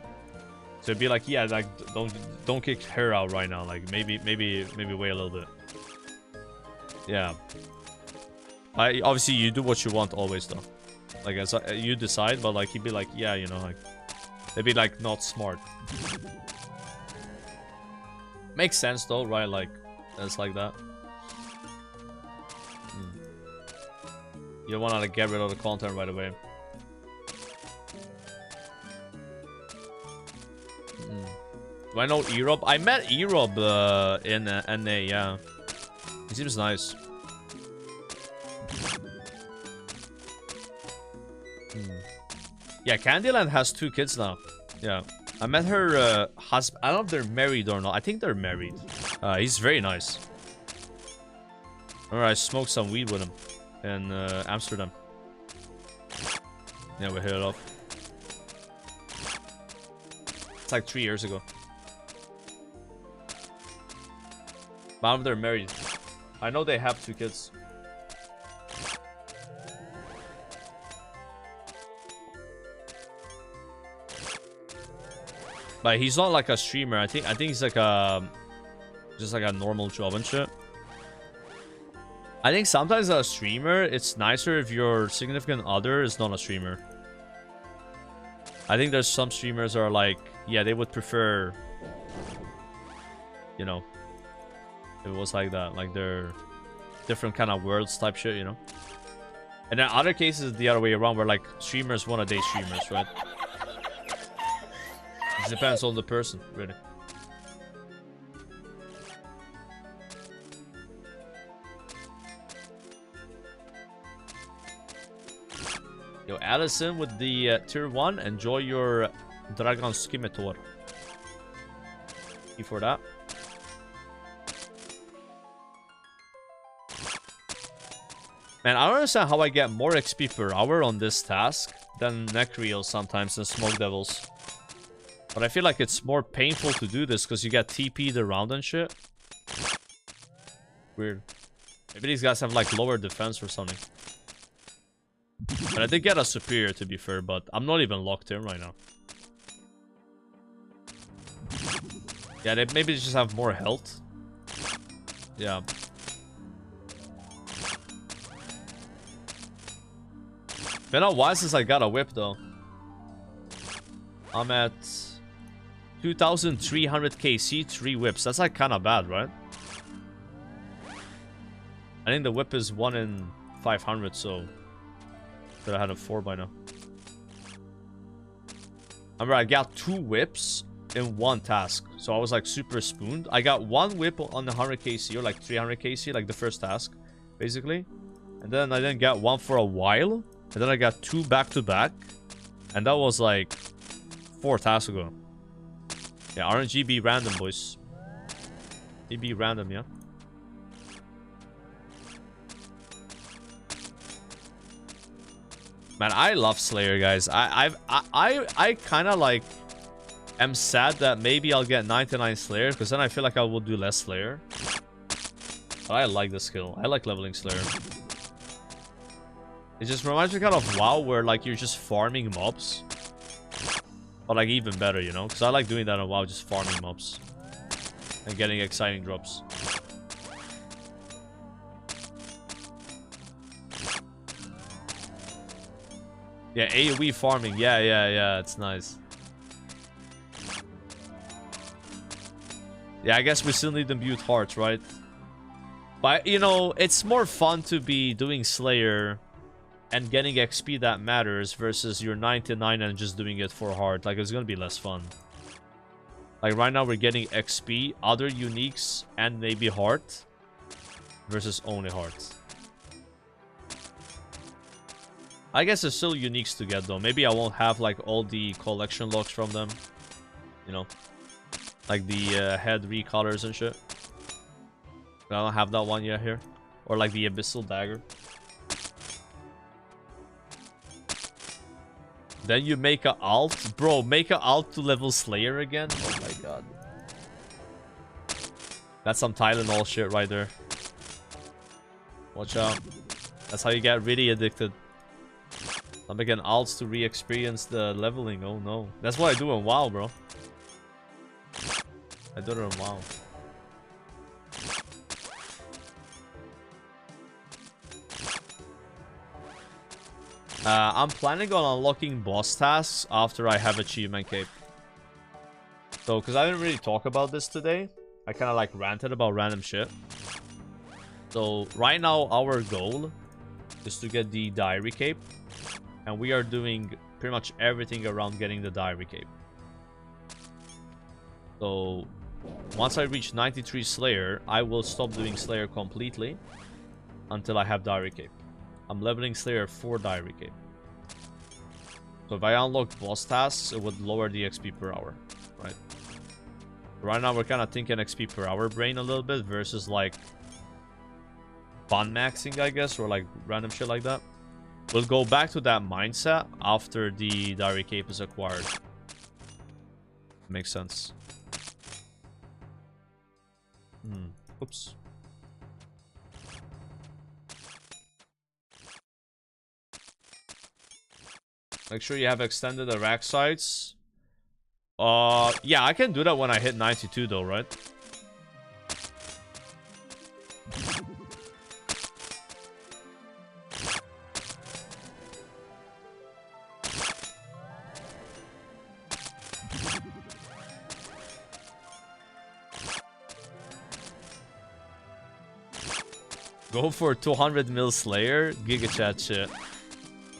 So it'd be like, yeah, like don't kick her out right now. Like maybe wait a little bit. Yeah. Obviously you do what you want always though. Like as you decide, but like he'd be like, yeah, you know, like they'd be like not smart. Makes sense though, right? Like it's like that. You don't want to like, get rid of the content right away. Do I know Erob? I met Erob in NA, yeah. He seems nice. Yeah, Candyland has 2 kids now. Yeah. I met her husband. I don't know if they're married or not. I think they're married. He's very nice. Alright, I smoked some weed with him in Amsterdam. Yeah, we hit it off. It's like 3 years ago. But they're married. I know they have 2 kids. But he's not like a streamer. I think he's like a just like a normal job and shit. I think sometimes as a streamer, it's nicer if your significant other is not a streamer. I think there's some streamers that are like, yeah, they would prefer, you know, if it was like that, like they're different kind of worlds type shit, you know. And then other cases the other way around, where like streamers want to date streamers, right? It depends on the person, really. Yo, Allison with the tier 1. Enjoy your Dragon Skimitor. Thank you for that. Man, I don't understand how I get more XP per hour on this task than Necreal sometimes and Smoke Devils. But I feel like it's more painful to do this because you get TP'd around and shit. Weird. Maybe these guys have like lower defense or something. But I did get a superior to be fair, but I'm not even locked in right now. Yeah, maybe they just have more health. Yeah. Been a while since I got a whip though. I'm at 2,300 KC, 3 whips. That's like kind of bad, right? I think the whip is 1 in 500, so could have had a 4 by now. Remember, I got 2 whips in 1 task, so I was like super spooned. I got 1 whip on the 100 KC or like 300 KC, like the first task, basically. And then I didn't get 1 for a while, and then I got 2 back to back, and that was like 4 tasks ago. Yeah, RNG be random, boys. It be random, yeah. Man, I love Slayer, guys. I kind of like am sad that maybe I'll get 99 Slayer, because then I feel like I will do less Slayer. But I like the skill. I like leveling Slayer. It just reminds me kind of WoW, where like you're just farming mobs. But like even better, you know? Because I like doing that on WoW, just farming mobs. And getting exciting drops. Yeah, AoE farming. Yeah, it's nice. Yeah, I guess we still need imbued hearts, right? But, you know, it's more fun to be doing Slayer and getting XP that matters versus your 99 and just doing it for heart. Like, it's gonna be less fun. Like, right now we're getting XP, other uniques, and maybe heart versus only heart. I guess there's still uniques to get, though. Maybe I won't have, like, all the collection locks from them. You know? Like the head recolors and shit. I don't have that one yet here. Or, like, the Abyssal Dagger. Then you make a alt. Bro, make a alt to level Slayer again? Oh my god. That's some Tylenol shit right there. Watch out. That's how you get really addicted. I'm making alts to re-experience the leveling. Oh no. That's what I do in WoW, bro. I do it in WoW. I'm planning on unlocking boss tasks after I have achievement cape. So, because I didn't really talk about this today. I kind of like ranted about random shit. So, right now our goal is to get the diary cape. And we are doing pretty much everything around getting the diary cape. So, once I reach 93 Slayer, I will stop doing Slayer completely until I have diary cape. I'm leveling Slayer for diary cape. So if I unlock boss tasks, it would lower the XP per hour, right? Right now we're kind of thinking XP per hour brain a little bit versus like fun maxing, I guess, or like random shit like that. We'll go back to that mindset after the diary cape is acquired. Makes sense. Oops. Make sure you have extended the rack sights. Yeah, I can do that when I hit 92 though, right? Go for 200 mil Slayer? Giga chat shit.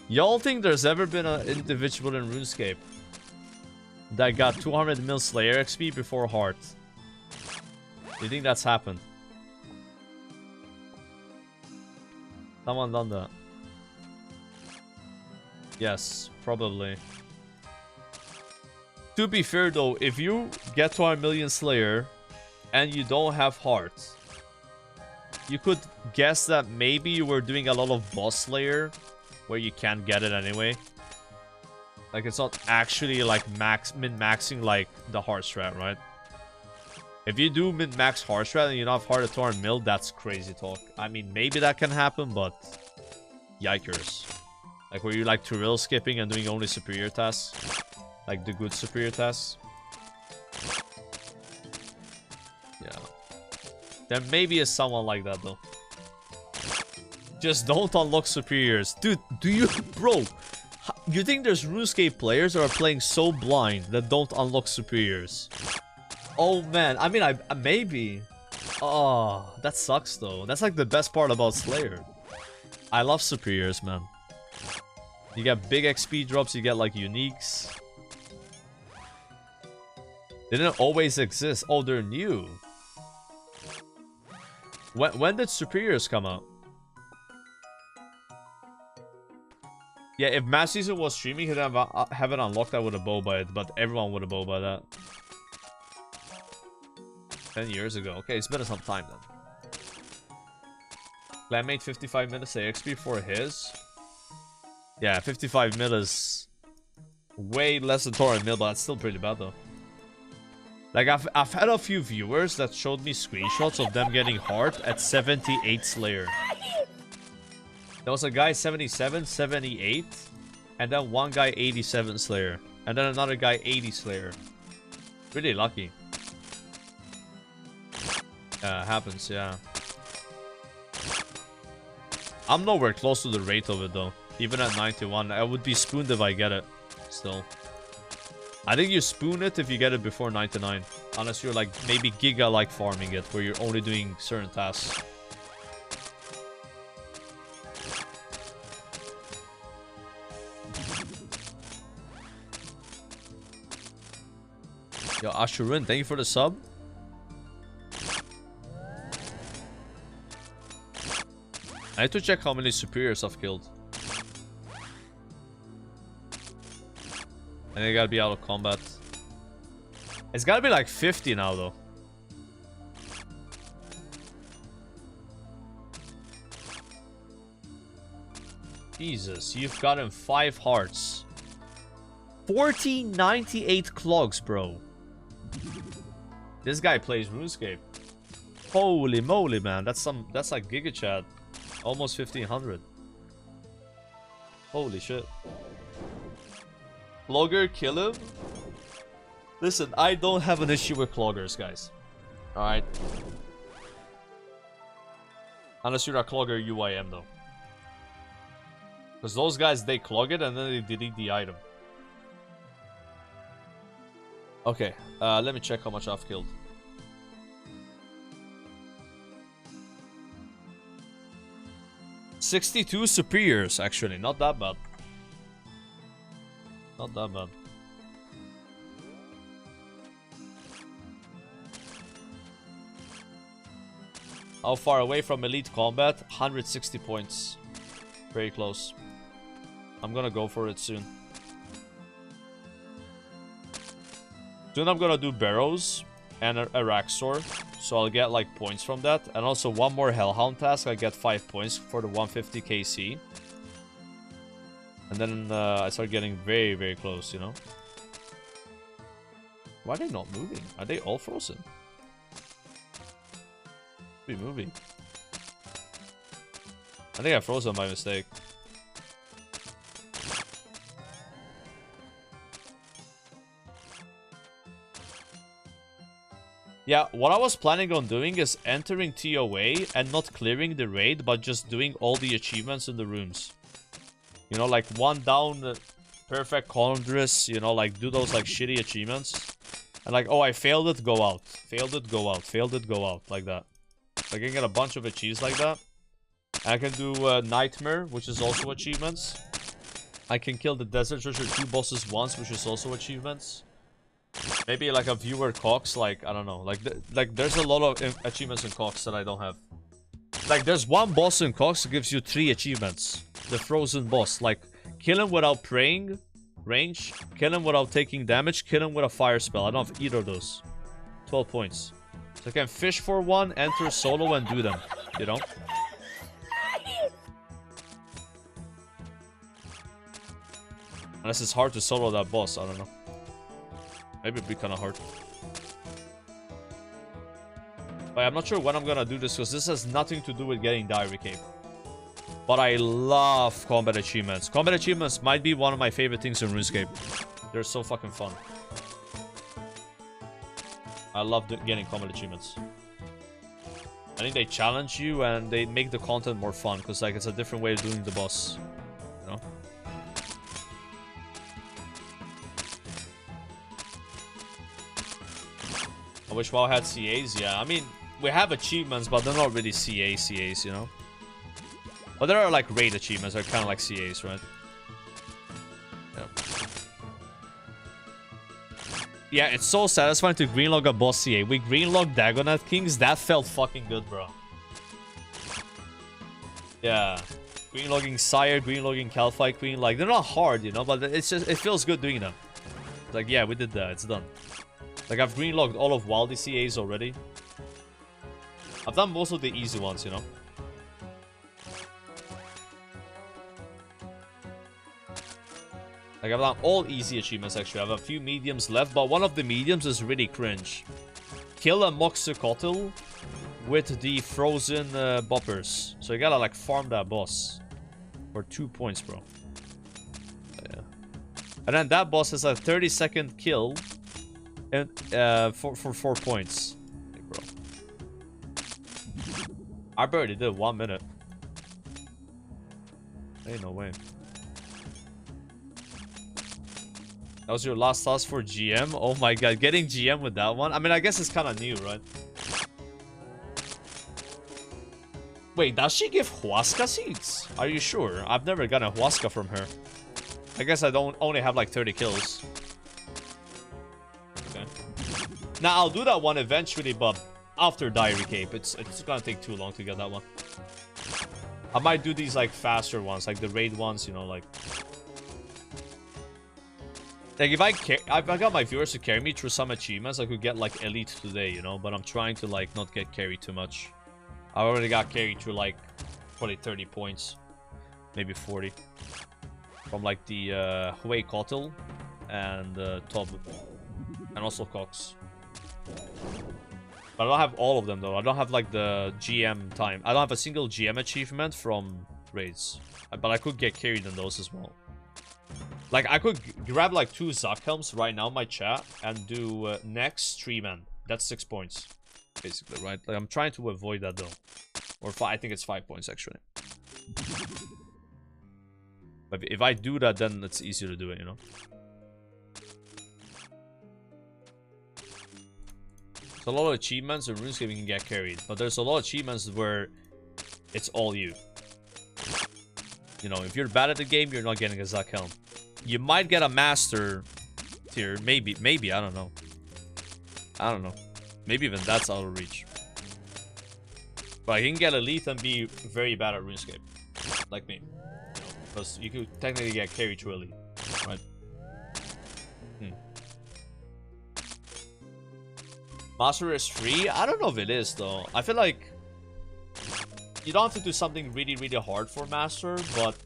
Y'all think there's ever been an individual in RuneScape that got 200 mil Slayer XP before Heart? Do you think that's happened? Someone done that? Yes, probably. To be fair though, if you get to a million Slayer and you don't have Heart, you could guess that maybe you were doing a lot of boss Slayer where you can't get it anyway. Like, it's not actually like min-maxing like the Heart strat, right? If you do min-max Heart strat and you don't have Heart at 200 mil, that's crazy talk. I mean, maybe that can happen, but yikers. Like, where you like Turil skipping and doing only superior tasks. Like the good superior tasks. Yeah. There maybe is someone like that though. Just don't unlock superiors. Dude, do you... Bro, You think there's RuneScape players that are playing so blind that don't unlock superiors? Oh man, I mean, maybe. Oh, that sucks though. That's like the best part about Slayer. I love superiors, man. You get big XP drops, you get like uniques. They didn't always exist. Oh, they're new. When did superiors come out? Yeah, if Mass Season was streaming, he'd have it unlocked. I would have bow by it, but everyone would have bow by that. 10 years ago. Okay, it's been some time then. Clan made 55 minutes AXP for his. Yeah, 55 mil is way less than Torrent mil, but that's still pretty bad though. Like I've had a few viewers that showed me screenshots of them getting heart at 78 Slayer. There was a guy 77, 78, and then one guy 87 Slayer, and then another guy 80 Slayer. Really lucky. Happens, yeah. I'm nowhere close to the rate of it though. Even at 91, I would be spooned if I get it. Still, I think you spoon it if you get it before 99, unless you're like maybe Giga like farming it, where you're only doing certain tasks. Yo, Ashurun, thank you for the sub. I need to check how many superiors I've killed. And they gotta be out of combat. It's gotta be like 50 now, though. Jesus, you've gotten 5 hearts. 1498 clogs, bro. This guy plays RuneScape. Holy moly, man. That's like Giga Chat. Almost 1500. Holy shit. Clogger, kill him? Listen, I don't have an issue with cloggers, guys. Alright. Unless you're a clogger UIM, though. Because those guys, they clog it and then they delete the item. Okay, let me check how much I've killed. $62 superiors, actually. Not that bad. Not that bad. How far away from elite combat? 160 points. Very close. I'm gonna go for it soon. Soon I'm gonna do Barrows and a Raxor. So I'll get like points from that. And also one more Hellhound task. I get 5 points for the 150 KC. And then I start getting very, very close, you know? Why are they not moving? Are they all frozen? Be moving. I think I froze them by mistake. Yeah, what I was planning on doing is entering TOA and not clearing the raid, but just doing all the achievements in the rooms. You know, like one down, perfect Condress, you know, like do those like shitty achievements. And like, oh, I failed it, go out. Failed it, go out. Failed it, go out. Like that. I can get a bunch of achieves like that. I can do Nightmare, which is also achievements. I can kill the Desert Treasure 2 bosses once, which is also achievements. Maybe like a viewer Cox, like, I don't know. Like there's a lot of achievements in Cox that I don't have. Like, there's one boss in Cox that gives you 3 achievements. The Frozen boss. Like, kill him without praying, range. Kill him without taking damage. Kill him with a fire spell. I don't have either of those. 12 points. So I can fish for one, enter solo, and do them. You know? Unless it's hard to solo that boss. I don't know. Maybe it'd be kind of hard. But I'm not sure when I'm gonna do this, because this has nothing to do with getting Diary Cape. But I love combat achievements. Combat achievements might be one of my favorite things in RuneScape. They're so fucking fun. I love getting combat achievements. I think they challenge you and they make the content more fun, because like it's a different way of doing the boss. You know? wish WoW had CAs. Yeah, I mean, we have achievements, but they're not really CAs, you know? But there are like raid achievements that are kind of like CAs, right? Yeah. Yeah, it's so satisfying to greenlog a boss CA. We greenlogged Dagonet Kings. That felt fucking good, bro. Yeah. Greenlogging SLAYER, greenlogging Calphi Queen. Like, they're not hard, you know? But it's just, it feels good doing them. Like, yeah, we did that. It's done. Like, I've greenlogged all of Wildy CAs already. I've done most of the easy ones, you know? Like, I've done all easy achievements, actually. I have a few mediums left, but one of the mediums is really cringe. Kill a Moxicotl with the frozen boppers. So you gotta, like, farm that boss. For 2 points, bro. Yeah. And then that boss has a 30-second kill and, for 4 points. Hey, bro. I barely did 1 minute. Ain't no way. That was your last task for GM? Oh my god, getting GM with that one? I mean, I guess it's kind of new, right? Wait, does she give Huasca seeds? Are you sure? I've never gotten a Huasca from her. I guess I don't only have like 30 kills. Okay. Now, I'll do that one eventually, but after Diary Cape. It's gonna take too long to get that one. I might do these like faster ones, like the raid ones, you know, like... Like, if I got my viewers to carry me through some achievements, I could get, like, Elite today, you know? But I'm trying to, like, not get carried too much. I already got carried through, like, probably 30 points. Maybe 40. From, like, the Huey Kotl and Tob. And also Cox. But I don't have all of them, though. I don't have, like, the GM time. I don't have a single GM achievement from raids. But I could get carried in those as well. Like, I could grab, like, 2 Zac Helms right now in my chat and do next 3 men. That's 6 points, basically, right? Like, I'm trying to avoid that, though. Or I think it's 5 points, actually. But if I do that, then it's easier to do it, you know? There's a lot of achievements in RuneScape you can get carried. But there's a lot of achievements where it's all you. You know, if you're bad at the game, you're not getting a Zac Helm. You might get a master tier. Maybe, I don't know. I don't know. Maybe even that's out of reach. But you can get elite and be very bad at RuneScape. Like me. Because you could technically get carried to elite. Right? Master is free? I don't know if it is, though. I feel like you don't have to do something really, really hard for master, but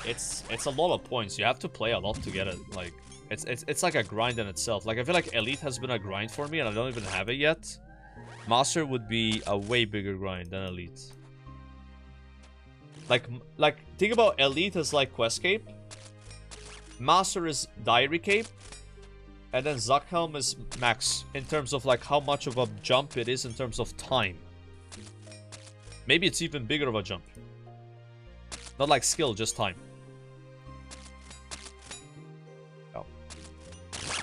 it's a lot of points. You have to play a lot to get it. Like, it's like a grind in itself. Like, I feel like elite has been a grind for me, and I don't even have it yet. Master would be a way bigger grind than elite. Like think about elite as like quest cape. Master is diary cape. And then Zac Helm is max in terms of like how much of a jump it is in terms of time. Maybe it's even bigger of a jump. Not like skill, just time. Oh.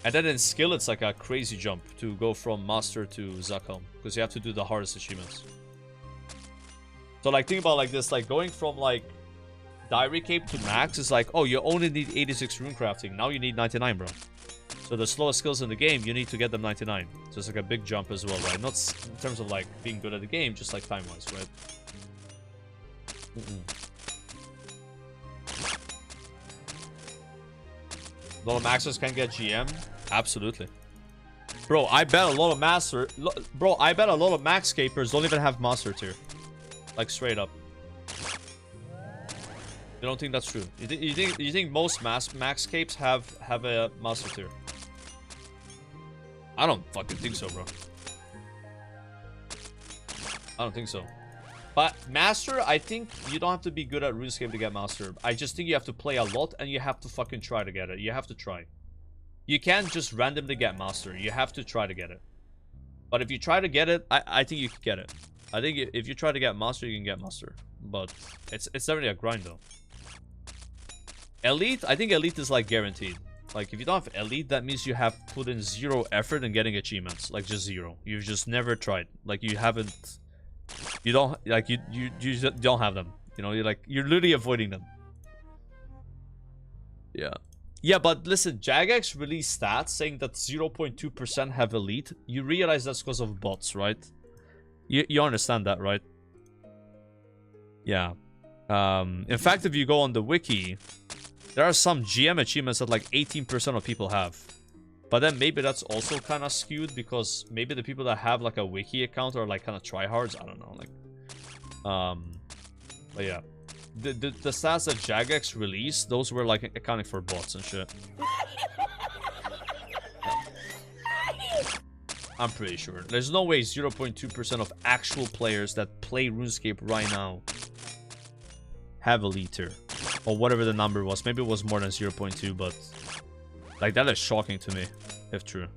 And then in skill, it's like a crazy jump to go from Master to Zac Helm. Because you have to do the hardest achievements. So like, think about like this. Like going from like Diary Cape to Max is like, oh, you only need 86 rune crafting. Now you need 99, bro. So the slowest skills in the game, you need to get them 99. So it's like a big jump as well, right? Not in terms of like being good at the game, just like time-wise, right? A lot of maxers can get GM? Absolutely. Bro, I bet a lot of Bro, I bet a lot of max capers don't even have master tier. Like, straight up. You don't think that's true? You think most max capes have a master tier? I don't fucking think so, bro. I don't think so. But master, I think you don't have to be good at RuneScape to get master. I just think you have to play a lot and you have to fucking try to get it. You have to try. You can't just randomly get master. You have to try to get it. But if you try to get it, I think you can get it. I think if you try to get master, you can get master. But it's definitely a grind though. Elite, I think elite is like guaranteed. Like, if you don't have elite, that means you have put in 0 effort in getting achievements. Like, just 0. You've just never tried. Like, you haven't... You don't... Like, you just don't have them. You know, you're literally avoiding them. Yeah. Yeah, but listen, Jagex released stats saying that 0.2% have elite. You realize that's because of bots, right? You understand that, right? Yeah. In fact, if you go on the wiki, there are some GM achievements that like 18% of people have. But then maybe that's also kind of skewed because maybe the people that have like a wiki account are like kind of tryhards. I don't know. Like, but yeah. The stats that Jagex released, those were like accounting for bots and shit. I'm pretty sure. There's no way 0.2% of actual players that play RuneScape right now have elite tier. Or whatever the number was. Maybe it was more than 0.2, but... Like, that is shocking to me, if true.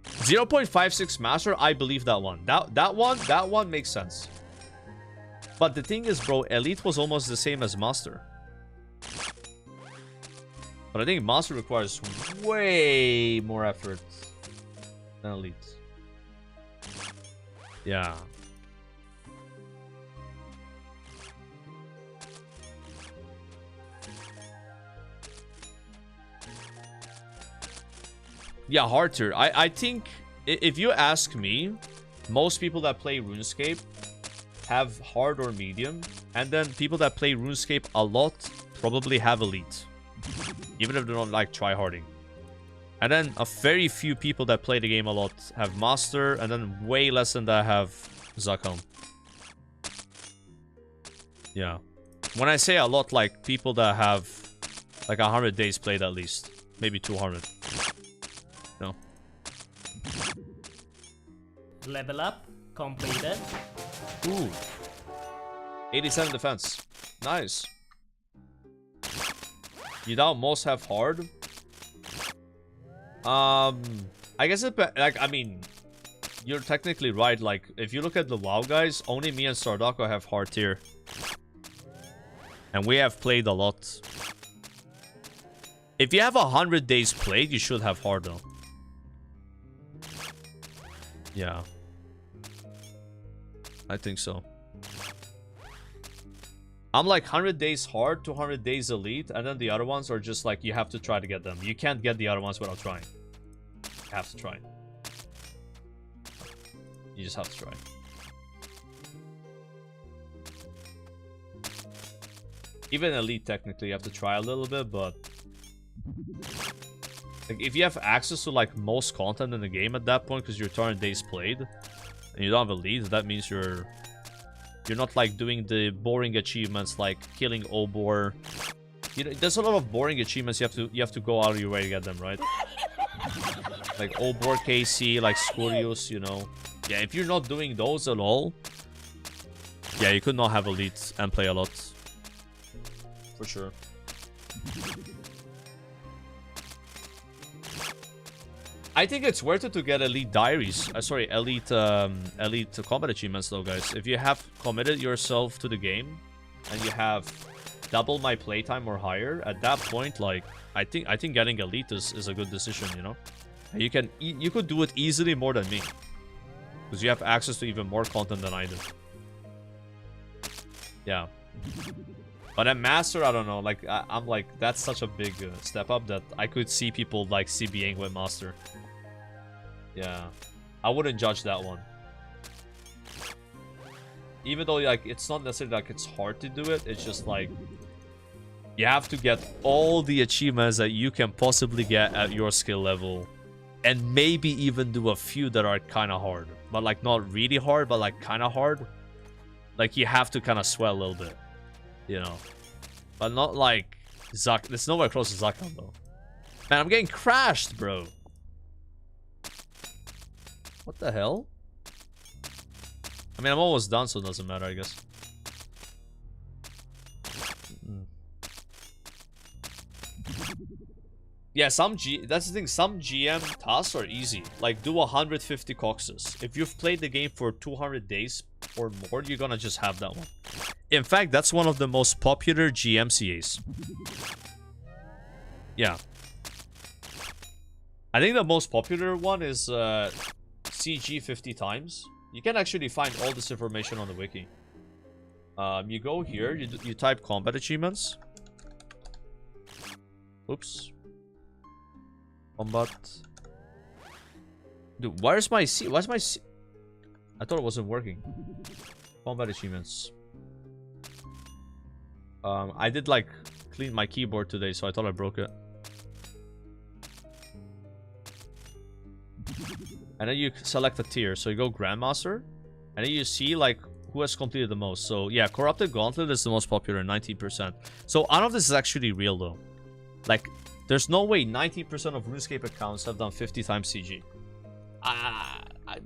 0.56 master, I believe that one. That one makes sense. But the thing is, bro, elite was almost the same as master. But I think master requires way more effort than elite. Yeah. Yeah, hard tier. I think, if you ask me, most people that play RuneScape have hard or medium. And then people that play RuneScape a lot probably have elite. Even if they don't like tryharding. And then a very few people that play the game a lot have master. And then way less than that have Zakhan. Yeah. When I say a lot, like people that have like 100 days played at least. Maybe 200. No. Level up completed. Ooh. 87 defense. Nice. You know, most have hard. I guess it, like, I mean, you're technically right. Like, if you look at the WoW guys, only me and Sardako have hard tier. And we have played a lot. If you have 100 days played, you should have hard though. Yeah. I think so. I'm like 100 days hard, 200 days elite, and then the other ones are just like you have to try to get them. You can't get the other ones without trying. You have to try. You just have to try. Even elite, technically, you have to try a little bit, but... Like, if you have access to, like, most content in the game at that point, because you're 200 days played, and you don't have elite, that means you're not, like, doing the boring achievements, like killing Obor. You know, there's a lot of boring achievements you have to go out of your way to get them, right? Like Obor KC, like Scurius, you know. Yeah, if you're not doing those at all, yeah, you could not have elite and play a lot. For sure. I think it's worth it to get elite diaries. Sorry, elite combat achievements though, guys. If you have committed yourself to the game and you have double my playtime or higher, at that point, like, I think getting elite is a good decision, you know. And you could do it easily more than me, because you have access to even more content than I do. Yeah. But at master, I don't know. Like, I'm like, that's such a big step up that I could see people like CBing with master. Yeah, I wouldn't judge that one. Even though, like, it's not necessarily like it's hard to do it. It's just like you have to get all the achievements that you can possibly get at your skill level, and maybe even do a few that are kind of hard, but like not really hard, but like kind of hard. Like, you have to kind of sweat a little bit, you know, but not like Zak. It's nowhere close to Zakhan though. Man, I'm getting crashed, bro. What the hell? I mean, I'm almost done, so it doesn't matter, I guess. Yeah, that's the thing. Some GM tasks are easy. Like, do 150 coxes. If you've played the game for 200 days or more, you're gonna just have that one. In fact, that's one of the most popular GMCAs. Yeah. I think the most popular one is CG 50 times. You can actually find all this information on the wiki. You go here, you type combat achievements. Oops. Combat. Dude, where's my C? Where's my C? I thought it wasn't working. Combat achievements. I did like clean my keyboard today, so I thought I broke it. And then you select a tier. So you go Grandmaster. And then you see like who has completed the most. So yeah, Corrupted Gauntlet is the most popular, 90%. So none of this is actually real though. Like, there's no way 90% of RuneScape accounts have done 50 times CG.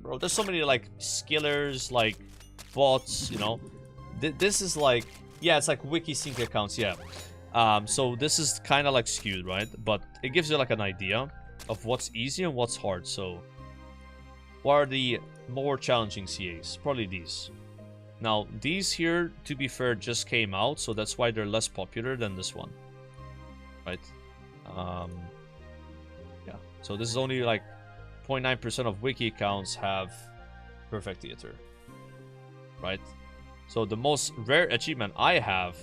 Bro, there's so many like skillers, like bots, you know. This is like, yeah, it's like wiki sync accounts, yeah. So this is kind of like skewed, right? But it gives you like an idea of what's easy and what's hard. So what are the more challenging CAs? Probably these. Now, these here, to be fair, just came out, so that's why they're less popular than this one. Right? Yeah. So this is only like 0.9% of wiki accounts have Perfect Theater. Right? So the most rare achievement I have,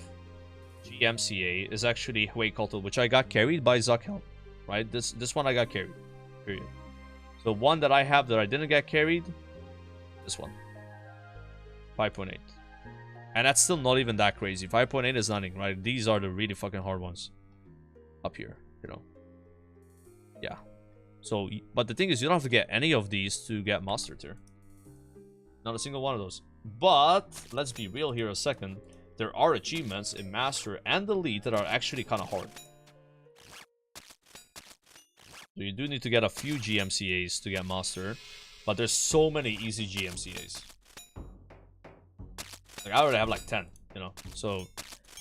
GMCA, is actually Huey Cultle, which I got carried by Zuckhelm. Right? This one I got carried. Period. So one that I have that I didn't get carried, this one. 5.8. And that's still not even that crazy. 5.8 is nothing, right? These are the really fucking hard ones. Up here, you know. Yeah. So, but the thing is, you don't have to get any of these to get Master Tier. Not a single one of those. But, let's be real here a second. There are achievements in Master and Elite that are actually kind of hard. So you do need to get a few GMCAs to get Master. But there's so many easy GMCAs. Like, I already have like 10, you know. So,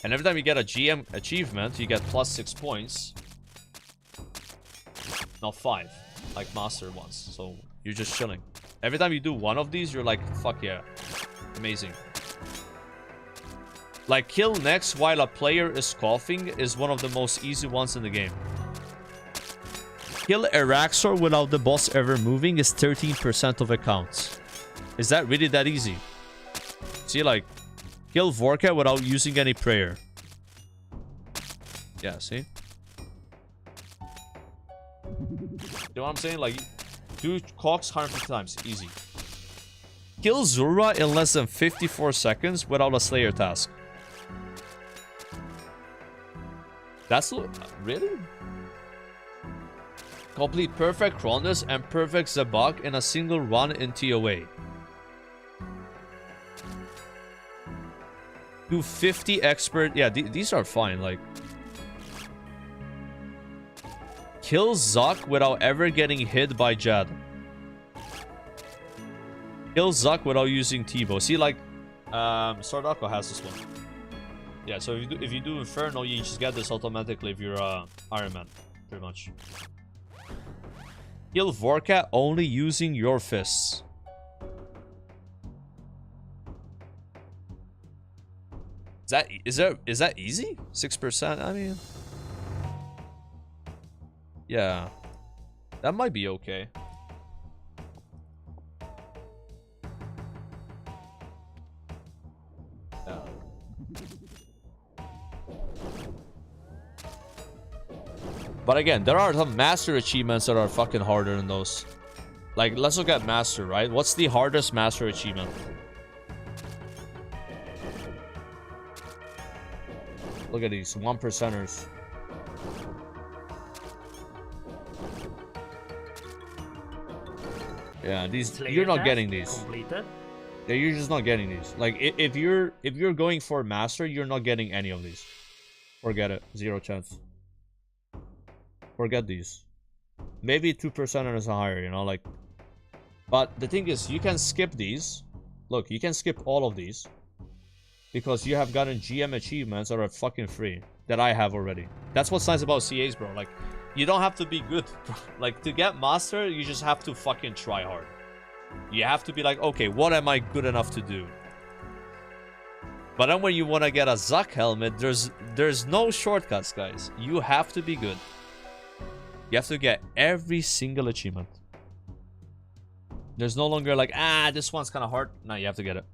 and every time you get a GM achievement, you get plus 6 points. Not 5, like Master ones. So, you're just chilling. Every time you do one of these, you're like, fuck yeah. Amazing. Like, kill next while a player is coughing is one of the most easy ones in the game. Kill Araxor without the boss ever moving is 13% of accounts. Is that really that easy? See, like, kill Vorka without using any prayer. Yeah, see? You know what I'm saying? Like, do Cox 150 times. Easy. Kill Zura in less than 54 seconds without a Slayer task. That's... Really? Complete Perfect Cronus and Perfect Zabak in a single run in TOA. Do 50 expert... Yeah, these are fine, like... Kill Zuck without ever getting hit by Jad. Kill Zuck without using T-Bow. See, like... Sardako has this one. Yeah, so if you do Inferno, you just get this automatically if you're Iron Man. Pretty much. Kill Vorka only using your fists. Is that easy? 6%? I mean, yeah, that might be okay. Yeah. But again, there are some master achievements that are fucking harder than those. Like, let's look at master, right? What's the hardest master achievement? Look at these 1%ers. Yeah, these you're not getting these. Completed. Yeah, you're just not getting these. Like, if you're going for master, you're not getting any of these. Forget it. 0 chance. Forget these. Maybe 2%ers are higher, you know, like. But the thing is, you can skip these. Look, you can skip all of these. Because you have gotten GM achievements that are fucking free. That I have already. That's what's nice about CAs, bro. Like, you don't have to be good. Like, to get master, you just have to fucking try hard. You have to be like, okay, what am I good enough to do? But then when you want to get a Zuck helmet, there's no shortcuts, guys. You have to be good. You have to get every single achievement. There's no longer like, this one's kind of hard. No, you have to get it.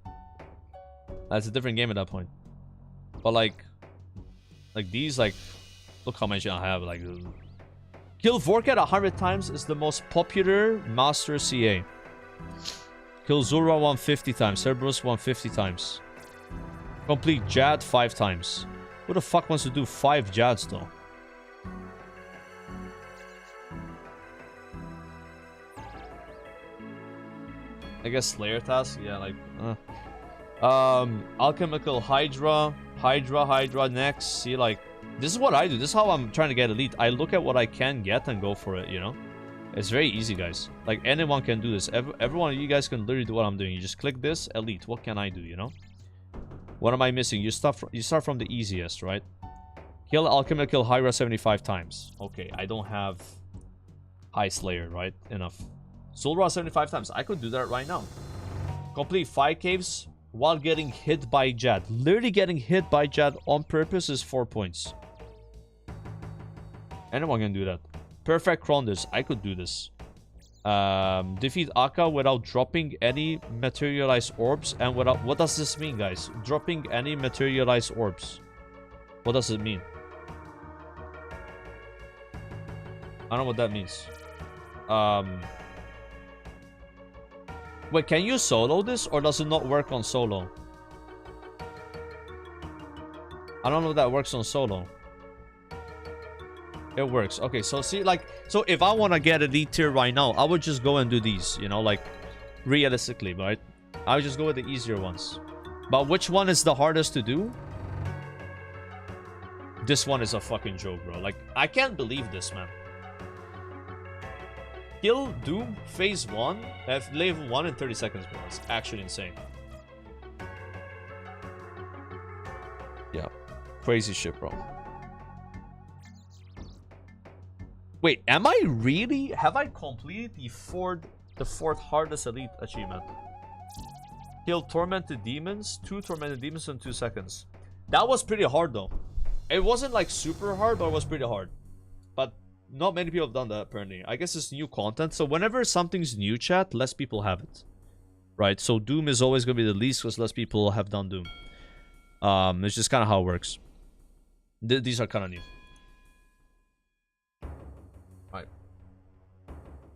That's a different game at that point. But like these, like, look how much I have. Like, kill Vorkat 100 times is the most popular master CA. Kill Zura 150 times. Cerberus 150 times. Complete Jad 5 times. Who the fuck wants to do 5 Jads though? I guess Slayer task? Yeah, like... Alchemical Hydra. Hydra next. See, like... This is what I do. This is how I'm trying to get elite. I look at what I can get and go for it, you know? It's very easy, guys. Like, anyone can do this. Every one of you guys can literally do what I'm doing. You just click this, elite. What can I do, you know? What am I missing? You start from the easiest, right? Kill Alchemical Hydra 75 times. Okay, I don't have High Slayer, right? Enough. Zulra 75 times. I could do that right now. Complete 5 caves while getting hit by Jad. Literally getting hit by Jad on purpose is 4 points. Anyone can do that. Perfect Krondis. I could do this. Defeat Akka without dropping any materialized orbs and without... What does this mean, guys? Dropping any materialized orbs. What does it mean? I don't know what that means. Wait, can you solo this or does it not work on solo? I don't know if that works on solo. It works. Okay, so see, like, so if I want to get elite tier right now, I would just go and do these, you know, like, realistically, right? I would just go with the easier ones. But which one is the hardest to do? This one is a fucking joke, bro. Like, I can't believe this, man. Kill Doom phase 1 at level 1 in 30 seconds, bro. It's actually insane. Yeah. Crazy shit, bro. Wait, am I really... Have I completed the fourth hardest elite achievement? Kill Tormented Demons. 2 Tormented Demons in 2 seconds. That was pretty hard, though. It wasn't, like, super hard, but it was pretty hard. But not many people have done that, apparently. I guess it's new content. So whenever something's new, chat, less people have it. Right? So Doom is always going to be the least because less people have done Doom. It's just kind of how it works. These are kind of new.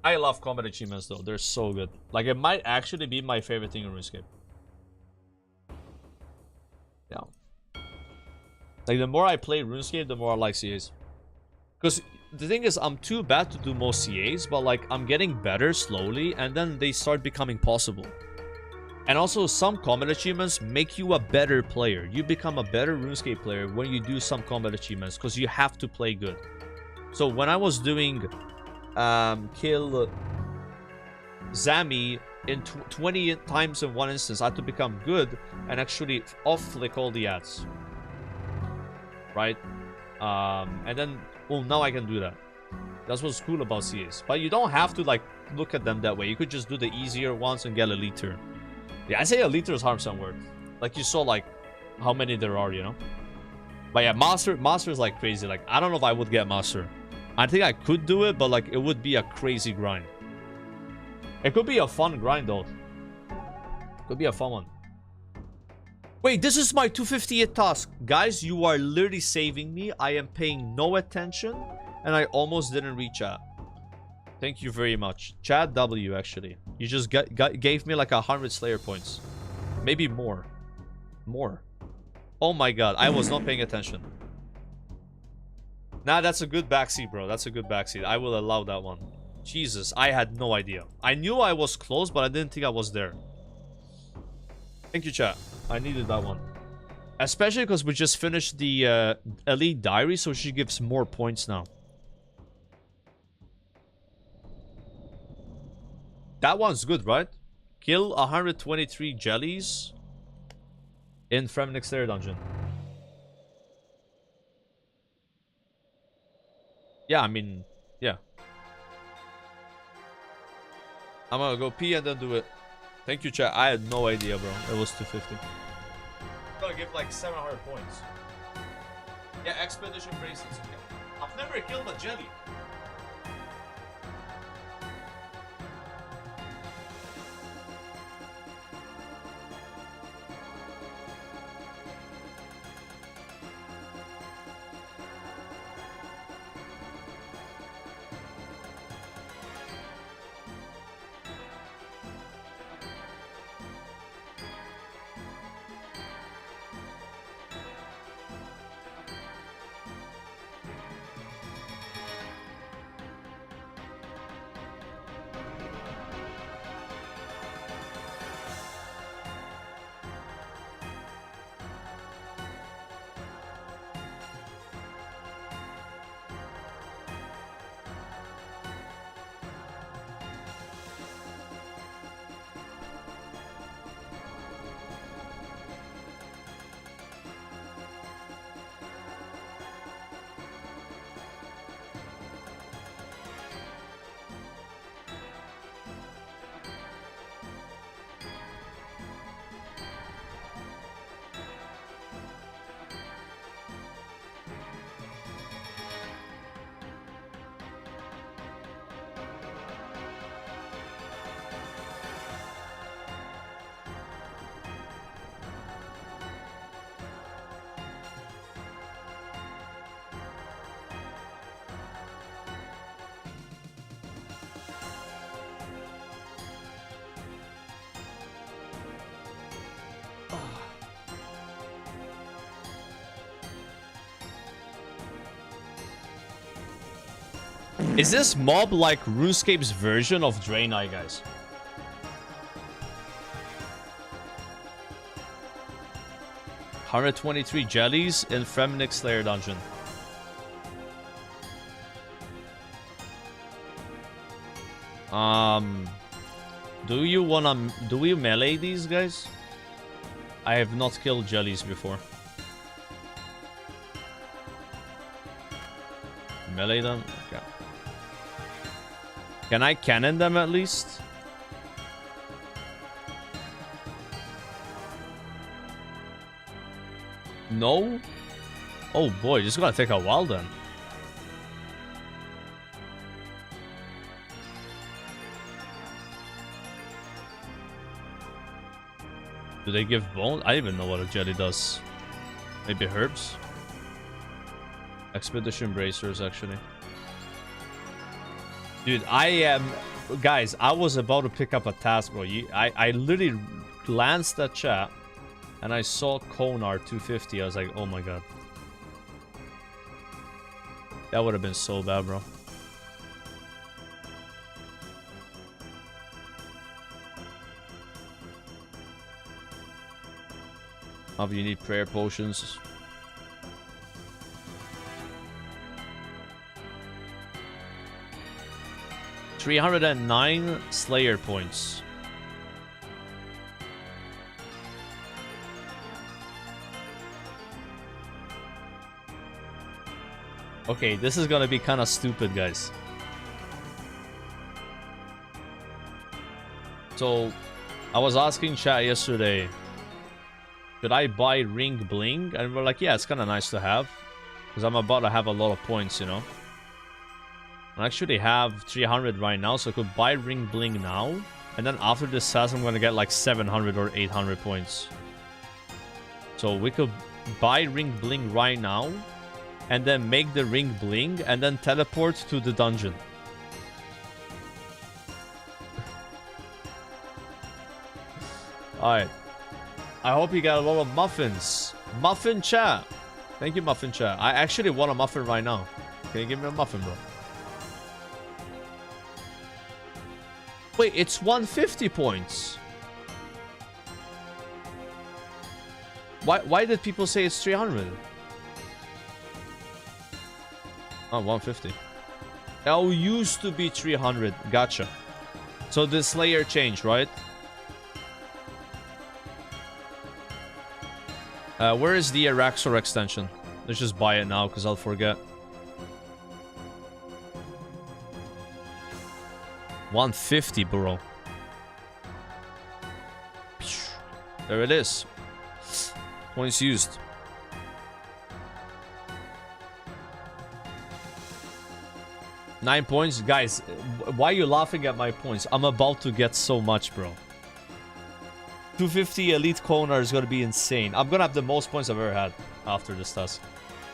I love combat achievements though. They're so good. Like, it might actually be my favorite thing in RuneScape. Yeah. Like, the more I play RuneScape, the more I like CAs. Because the thing is, I'm too bad to do most CAs, but like, I'm getting better slowly, and then they start becoming possible. And also, some combat achievements make you a better player. You become a better RuneScape player when you do some combat achievements, because you have to play good. So when I was doing... kill Zami in 20 times in one instance, I had to become good and actually off-flick all the ads. Right? And then, well, now I can do that. That's what's cool about CAs. But you don't have to, like, look at them that way. You could just do the easier ones and get a liter. Yeah, I say a liter is 100% worth. Like, you saw, like, how many there are, you know? But yeah, Master is, like, crazy. Like, I don't know if I would get Master. I think I could do it, but like it would be a crazy grind. It could be a fun grind though. Could be a fun one. Wait, this is my 258 task. Guys, you are literally saving me. I am paying no attention and I almost didn't reach chat. Thank you very much. Chat W, actually. You just gave me like 100 Slayer points. Maybe more. More. Oh my god, I was not paying attention. Nah, that's a good backseat, bro. That's a good backseat. I will allow that one. Jesus, I had no idea. I knew I was close, but I didn't think I was there. Thank you, chat. I needed that one. Especially because we just finished the Elite Diaries, so she gives more points now. That one's good, right? Kill 123 jellies in Fremnix Slayer dungeon. Yeah, I mean, yeah. I'm gonna go pee and then do it. Thank you, chat. I had no idea, bro. It was 250. gonna give like 700 points. Yeah, expedition bracelets. Okay. I've never killed a jelly. Is this mob like RuneScape's version of Draenei, guys? $123 jellies in Fremnik Slayer dungeon. Do you melee these guys? I have not killed jellies before. Melee them? Okay. Can I cannon them at least? No? Oh boy, this is gonna take a while then. Do they give bone? I don't even know what a jelly does. Maybe herbs? Expedition bracers, actually. Dude, I am... Guys, I was about to pick up a task, bro. I literally glanced at chat and I saw Konar 250. I was like, oh my god. That would have been so bad, bro. How do you need prayer potions? $309 Slayer points. Okay, this is gonna be kind of stupid, guys. So, I was asking chat yesterday, should I buy Ring Bling? And we're like, yeah, it's kind of nice to have. Because I'm about to have a lot of points, you know. I actually have 300 right now, so I could buy Ring Bling now. And then after this task, I'm going to get like 700 or 800 points. So we could buy Ring Bling right now. And then make the Ring Bling. And then teleport to the dungeon. Alright. I hope you got a lot of muffins. Muffin chat. Thank you, Muffin chat. I actually want a muffin right now. Can you give me a muffin, bro? Wait, it's 150 points. Why did people say it's 300? Oh, 150. Oh, used to be 300. Gotcha. So the Slayer changed, right? Where is the Araxor extension? Let's just buy it now, because I'll forget. 150, bro. There it is. Points used. Nine points? Guys, why are you laughing at my points? I'm about to get so much, bro. 250 elite Konar is gonna be insane. I'm gonna have the most points I've ever had after this task.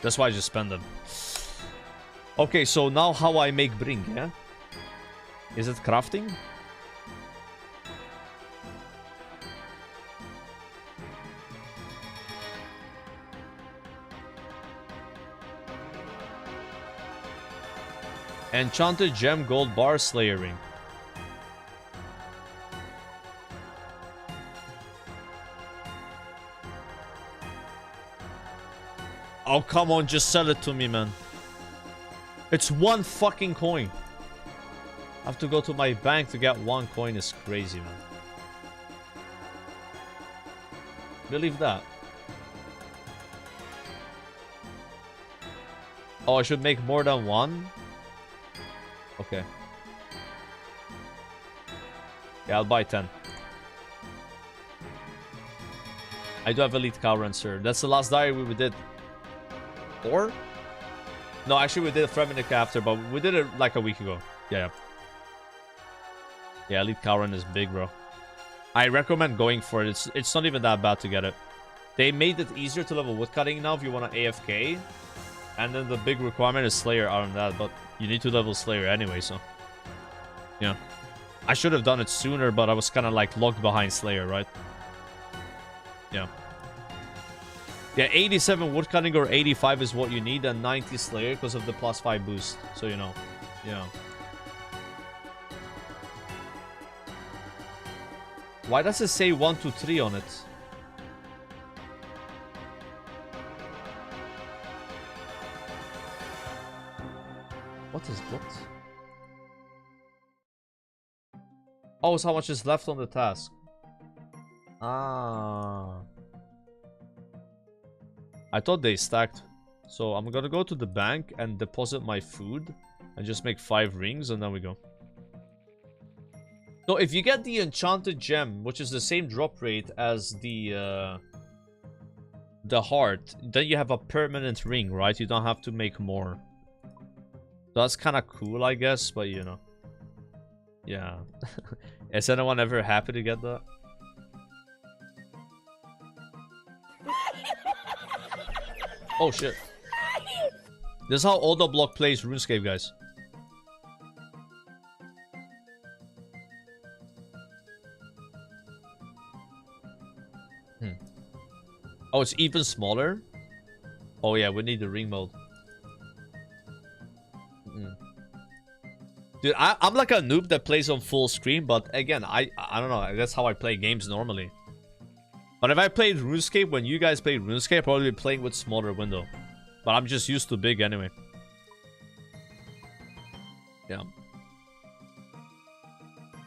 That's why I just spend them. Okay, so now how I make bring, yeah? Is it crafting? Enchanted gem gold bar slayer ring. Oh, come on, just sell it to me, man. It's one fucking coin. I have to go to my bank to get one coin. Is crazy, man. Believe that. Oh, I should make more than one? Okay. Yeah, I'll buy 10. I do have elite cow rancer. That's the last diary we did. Or? No, actually we did a Fremennik after, but we did it like a week ago. Yeah. Yeah, elite cow run is big, bro. I recommend going for it. It's not even that bad to get it. They made it easier to level woodcutting now if you want to AFK. And then the big requirement is Slayer other than that, but you need to level Slayer anyway, so. Yeah. I should have done it sooner, but I was kind of like locked behind Slayer, right? Yeah. Yeah, 87 woodcutting or 85 is what you need, and 90 Slayer because of the +5 boost. So, you know. Yeah. Why does it say 1, 2, 3 on it? What is what? Oh, it's how much is left on the task. Ah. I thought they stacked. So I'm gonna go to the bank and deposit my food and just make 5 rings and then we go. So if you get the enchanted gem, which is the same drop rate as the heart, then you have a permanent ring, right? You don't have to make more. That's kind of cool, I guess, but you know. Yeah. Is anyone ever happy to get that? Oh shit. This is how Oda Block plays RuneScape, guys. Oh, it's even smaller? Oh yeah, we need the ring mode. Dude, I'm like a noob that plays on full screen, but again, I don't know. That's how I play games normally. But if I played RuneScape when you guys played RuneScape, I'd probably be playing with smaller window. But I'm just used to big anyway. Yeah.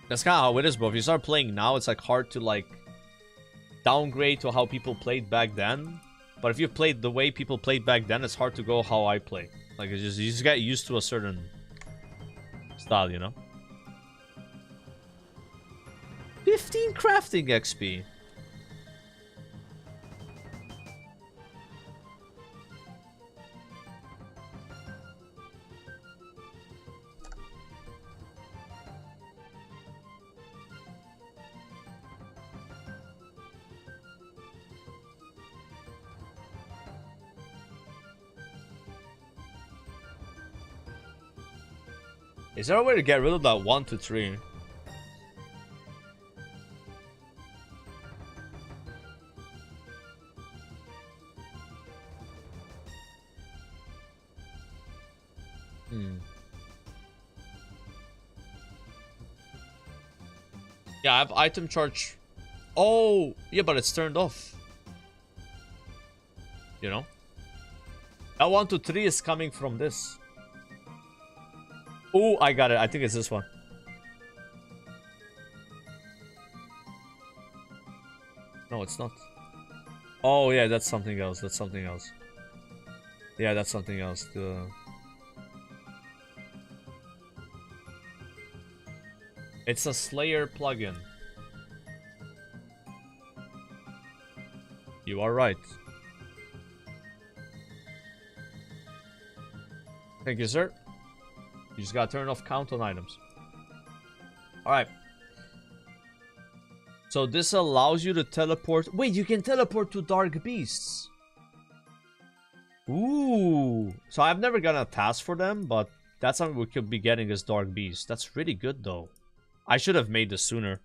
That's kind of how it is, bro. If you start playing now, it's like hard to like downgrade to how people played back then. But if you played the way people played back then, it's hard to go how I play. Like it's just, you just get used to a certain style, you know? 15 crafting XP. Is there a way to get rid of that 1 to 3? Yeah, I have item charge. Oh, yeah, but it's turned off. You know? That 1 to 3 is coming from this. Oh, I got it. I think it's this one. No, it's not. Oh, yeah, that's something else. That's something else. Yeah, that's something else. It's a Slayer plugin. You are right. Thank you, sir. You just gotta turn off count on items. Alright. So this allows you to teleport. Wait, you can teleport to dark beasts. Ooh. So I've never gotten a task for them, but that's something we could be getting as dark beasts. That's really good though. I should have made this sooner.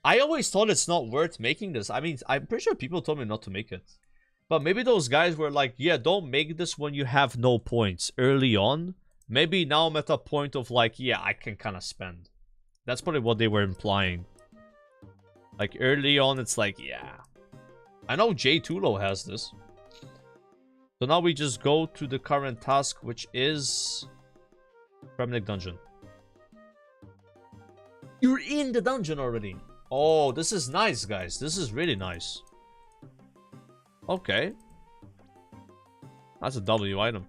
I always thought it's not worth making this. I mean, I'm pretty sure people told me not to make it. But maybe those guys were like, yeah, don't make this when you have no points early on. Maybe now I'm at a point of like, yeah, I can kind of spend. That's probably what they were implying. Like early on, it's like, yeah. I know J Tulo has this. So now we just go to the current task, which is Kremnik Dungeon. You're in the dungeon already. Oh, this is nice, guys. This is really nice. Okay. That's a W item.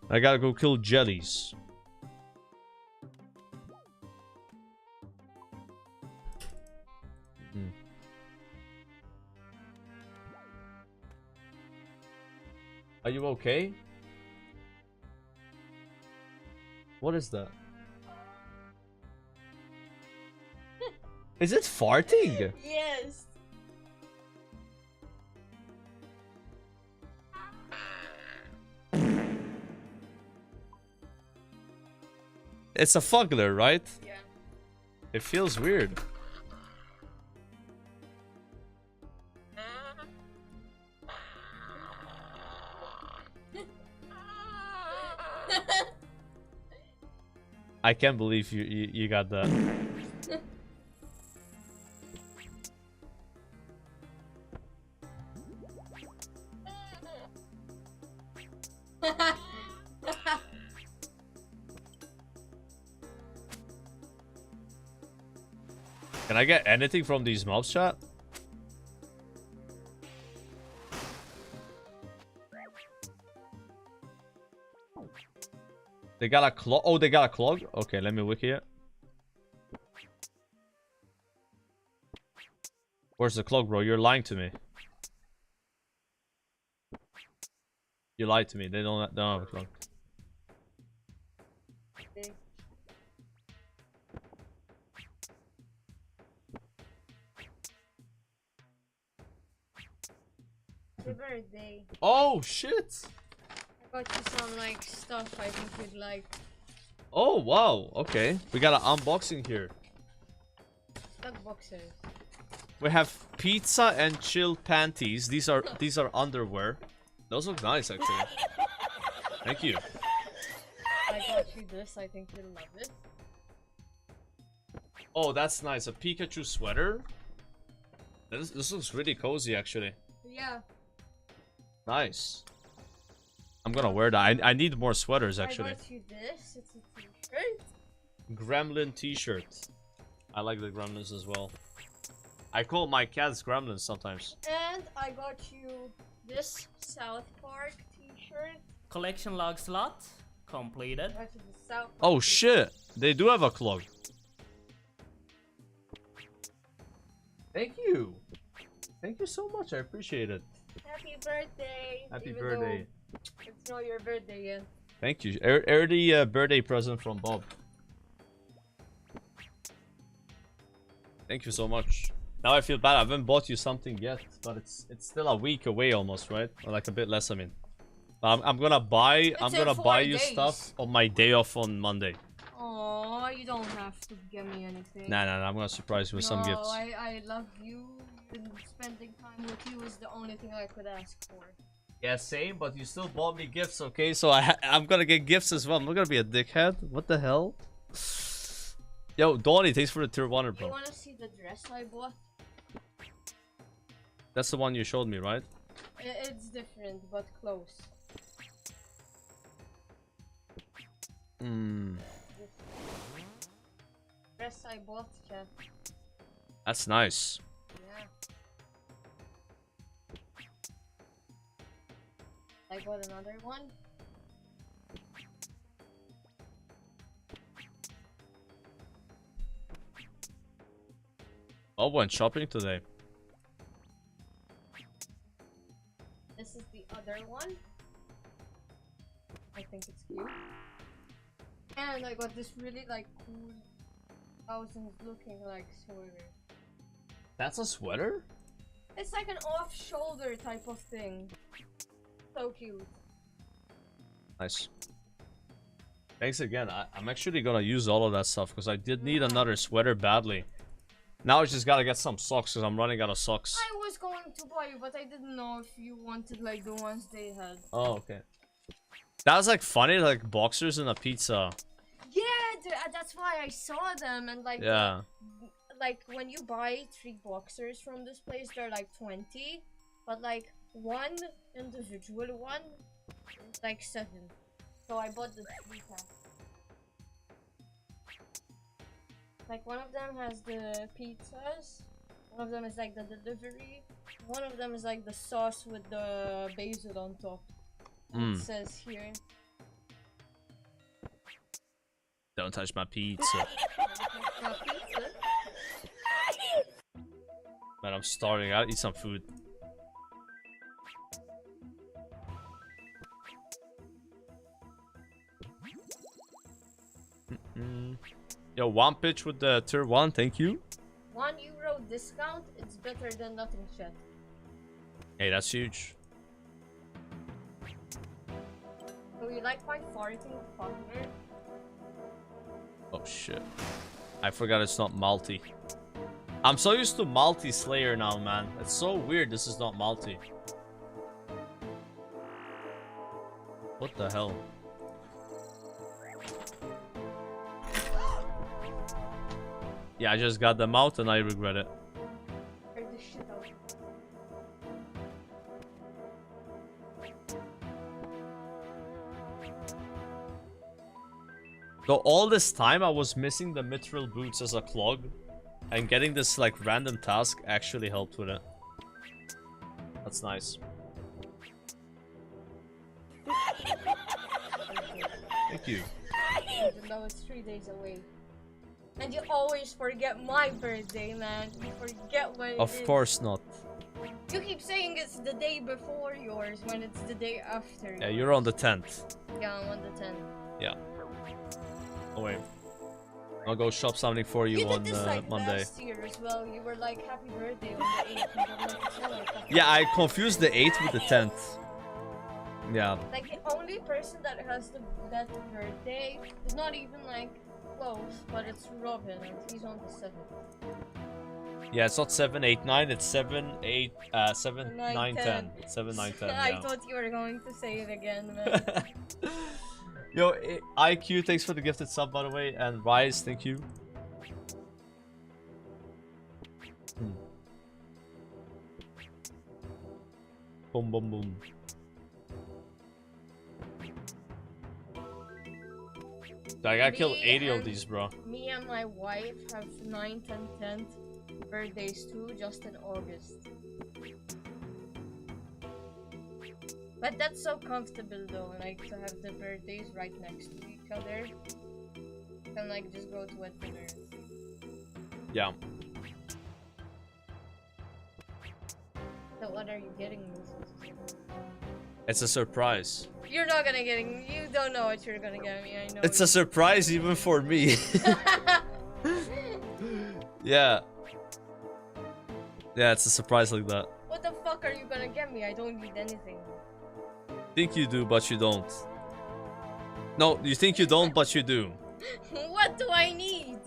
I gotta go kill jellies. Are you okay? What is that? Is it farting? Yes. It's a fuggler, right? Yeah. It feels weird. I can't believe you got that. Can I get anything from these mobs, chat? They got a clog. Oh, they got a clog? Okay, let me wiki it. Where's the clog, bro? You're lying to me. You lied to me. They don't have a clog. Okay. Happy birthday. Oh, shit! I got you some like stuff I think you'd like. Oh, wow. Okay. We got an unboxing here. Like boxers. We have pizza and chill panties. These are underwear. Those look nice, actually. Thank you. I got you this, I think you'll love it. Oh, that's nice. A Pikachu sweater. This looks really cozy, actually. Yeah. Nice. I'm gonna wear that. I need more sweaters, actually. I got you this, it's a t-shirt. Gremlin t-shirt. I like the gremlins as well. I call my cats gremlins sometimes. And I got you this South Park t-shirt. Collection log slot completed. I got you the South Park Oh t-shirt. shit! They do have a clog. Thank you. Thank you so much. I appreciate it. Happy birthday! Happy Even birthday. though it's not your birthday yet. Thank you. Early birthday present from Bob. Thank you so much. Now I feel bad. I haven't bought you something yet, but it's still a week away almost, right? Or like a bit less, I mean. But I'm gonna buy in 4 you days. stuff on my day off on Monday. Oh, you don't have to give me anything. Nah, I'm gonna surprise you with some gifts. I love you, and spending time with you is the only thing I could ask for. Yeah, same, but you still bought me gifts, okay? So I'm gonna get gifts as well. I'm not gonna be a dickhead. What the hell? Yo, Donnie, thanks for the tier 1, You bro. wanna see the dress I bought? That's the one you showed me, right? It's different, but close. Hmm. Dress I bought, chat. That's nice. Yeah. I got another one. Bob went shopping today. this is the other one. I think it's cute. And I got this really like cool thousands looking like sweater. That's a sweater? It's like an off-shoulder type of thing. So cute. Nice. Thanks again. I'm actually gonna use all of that stuff because I did need another sweater badly. Now I just gotta get some socks because I'm running out of socks. I was going to buy you, but I didn't know if you wanted like the ones they had. Oh, okay. That was like funny, like boxers and a pizza. Yeah, that's why I saw them and like. Yeah. Like when you buy 3 boxers from this place, they're like 20, but like one individual one is like 7. So I bought the 3 pack. Like one of them has the pizzas, one of them is like the delivery, one of them is like the sauce with the basil on top. It says here. Don't touch my pizza. Pizza. Man, I'm starving. I gotta eat some food. Yo, one pitch with the tier 1, thank you. €1 discount, it's better than nothing, chat. Hey, that's huge. So you like my farting partner? Oh shit. I forgot it's not multi. I'm so used to multi-slayer now, man. It's so weird this is not multi. What the hell? Yeah, I just got them out and I regret it. Or the shit out. Though all this time I was missing the mithril boots as a clog. And getting this like random task actually helped with it. That's nice. Thank you. Even though it's 3 days away. And you always forget my birthday, man. You forget when Of course not. You keep saying it's the day before yours when it's the day after. Yeah, you're on the 10th. Yeah, I'm on the 10th. Yeah. Oh wait. I'll go shop something for you on did this like Monday. last year as well. You were like, happy birthday on the 8th. And I'm like, it's not like happy Yeah, I confused the 8th with the 10th. Yeah. Like the only person that has the best birthday is not even like close, but it's Robin and he's on the 7th. Yeah, it's not 7, 8, 9, it's 7, 8, 7, 9, 10. 7, 9, 10, I yeah. thought you were going to say it again, man. Yo, IQ, thanks for the gifted sub, by the way, and Rise, thank you. Boom, boom, boom. I gotta kill 80 of these, bro. Me and my wife have 9, 10, 10th birthdays too, just in August. But that's so comfortable though, like to have the birthdays right next to each other. And like just go to a dinner. Yeah. So what are you getting me? It's a surprise. You're not gonna get me. You don't know what you're gonna get me, I know. It's a surprise even for me. Yeah. Yeah, it's a surprise like that. What the fuck are you gonna get me? I don't need anything. Think you do, but you don't. No, you think you don't, but you do. What do I need?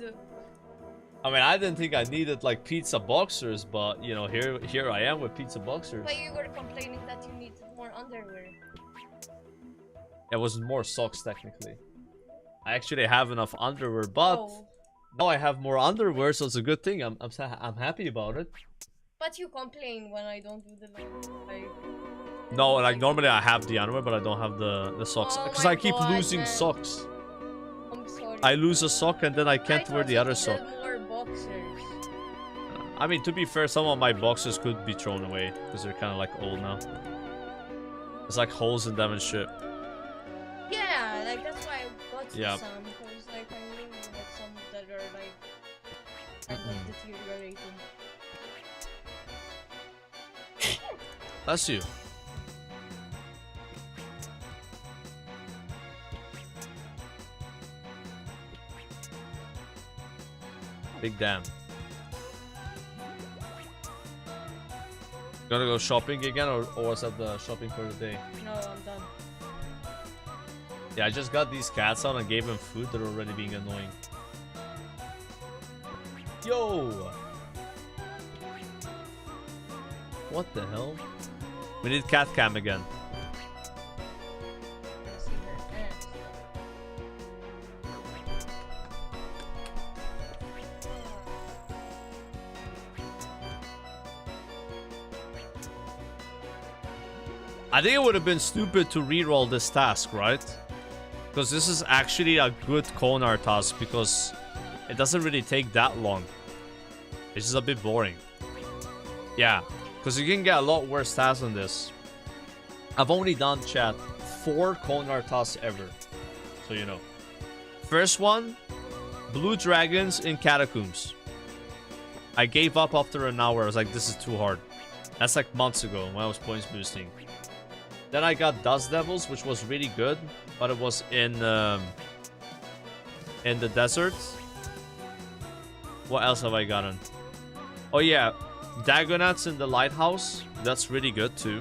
I mean, I didn't think I needed like pizza boxers, but you know, here I am with pizza boxers. But you were complaining that you needed more underwear. It was more socks technically. I actually have enough underwear, but Oh. now I have more underwear, so it's a good thing. I'm happy about it. But you complain when I don't do the like. No, like normally I have the underwear, but I don't have the socks Oh because my I keep God, losing man. socks. I'm sorry. I lose a sock and then I can't wear thought the you other needed sock. more boxers. I mean, to be fair, some of my boxes could be thrown away because they're kind of like old now. There's like holes in them and shit. Yeah, like that's why I got you Yeah. some, because like I knew that some that are like kind of deteriorating. That's you. Big damn. Gonna go shopping again, or was that the shopping for the day? No, I'm done. Yeah, I just got these cats out and gave them food. They're already being annoying. Yo! What the hell? We need cat cam again. I think it would have been stupid to reroll this task, right? Because this is actually a good GOTR task because it doesn't really take that long. It's just a bit boring. Yeah, because you can get a lot worse tasks than this. I've only done, chat, 4 GOTR tasks ever. So you know. First one, Blue Dragons in Catacombs. I gave up after an hour. I was like, this is too hard. That's like months ago when I was points boosting. Then I got Dust Devils, which was really good, but it was in the desert. What else have I gotten? Oh yeah, Dagonets in the lighthouse. That's really good too.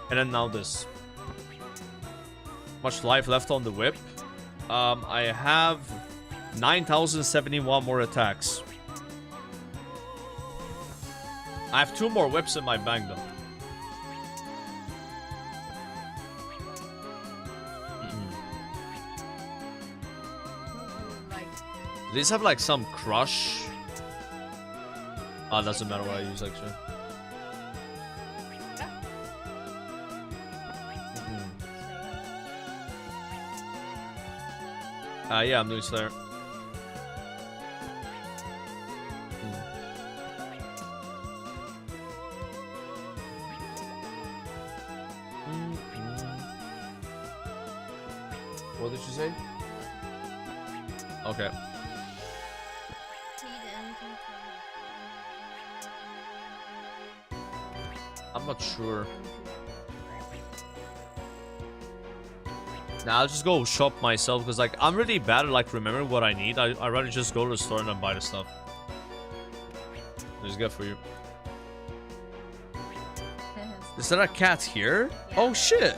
And then now this. Much life left on the whip. I have 9,071 more attacks. I have 2 more whips in my bank though. These have like some crush. Ah, doesn't matter what I use actually. Yeah, I'm doing Slayer. What did you say? Okay. I'm not sure. Nah, I'll just go shop myself because like I'm really bad at like remembering what I need. I'd rather just go to the store and then buy the stuff. There's good for you. Is there a cat here? Yeah. Oh shit!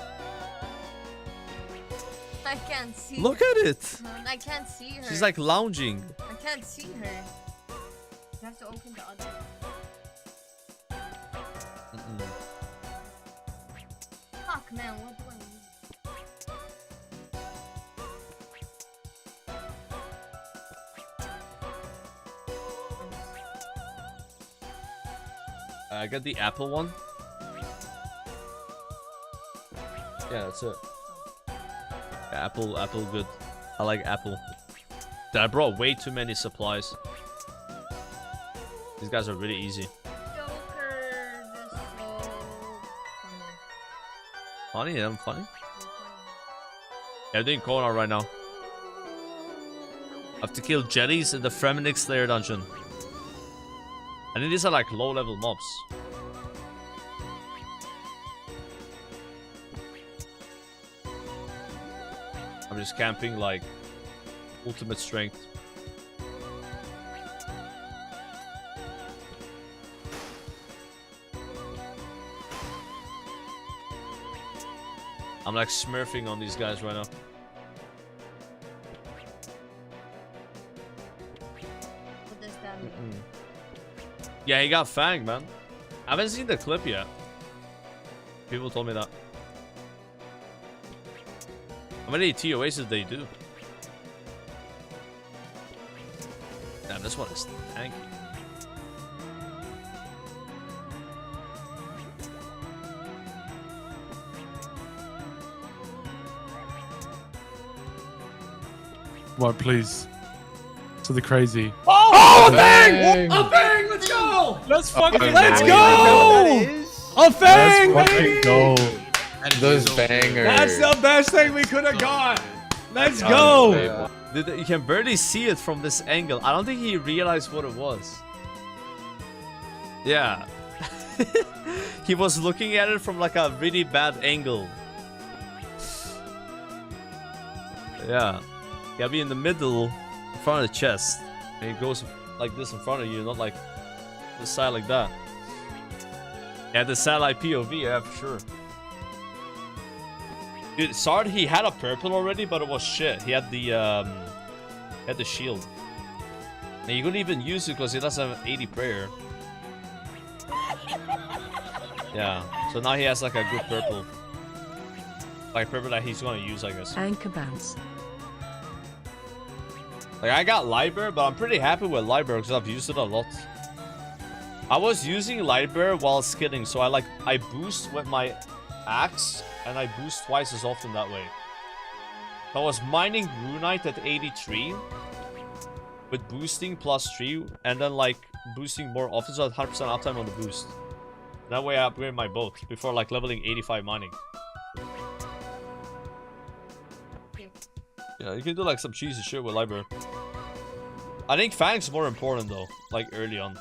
I can't see. Look at it! I can't see her. She's like lounging. I can't see her. You have to open the other one. Fuck, man, what do I need? I got the apple one. Yeah, that's it. Yeah, apple good. I like apple. Dude, I brought way too many supplies. These guys are really easy. Joker, this so Funny, yeah, I'm funny. Yeah, I'm doing GOTR right now. I have to kill jellies in the Fremennik Slayer dungeon. And these are like low level mobs. I'm just camping like ultimate strength. I'm like smurfing on these guys right now. what does that mean? Yeah, he got fanged, man. I haven't seen the clip yet. People told me that. How many TOAs did they do? Damn, this one is tanky. What, please? To the crazy. Oh, a thing! A thing! Let's go! Let's fucking Let's go! A thing, Let's baby! fucking go. Those bangers. That's the best thing we could have got. Let's go! Dude, you can barely see it from this angle. I don't think he realized what it was. Yeah. He was looking at it from like a really bad angle. Yeah. You gotta be in the middle front of the chest. And it goes like this in front of you, not like the side like that. Yeah, the satellite POV, yeah, for sure. Dude, Sard, he had a purple already, but it was shit. He had the shield. And you couldn't even use it because he doesn't have 80 prayer. Yeah, so now he has like a good purple. Like purple that he's gonna use, I guess. Anchor bounce. Like I got Lightbear, but I'm pretty happy with Lightbear because I've used it a lot. I was using Lightbear while skidding, so I boost with my axe and I boost twice as often that way. I was mining Runite at 83 with boosting +3 and then like boosting more often, so 100% uptime on the boost. That way I upgrade my boat before like leveling 85 mining. Yeah, you can do like some cheesy shit with Lightbear. I think Fang's more important though, like early on.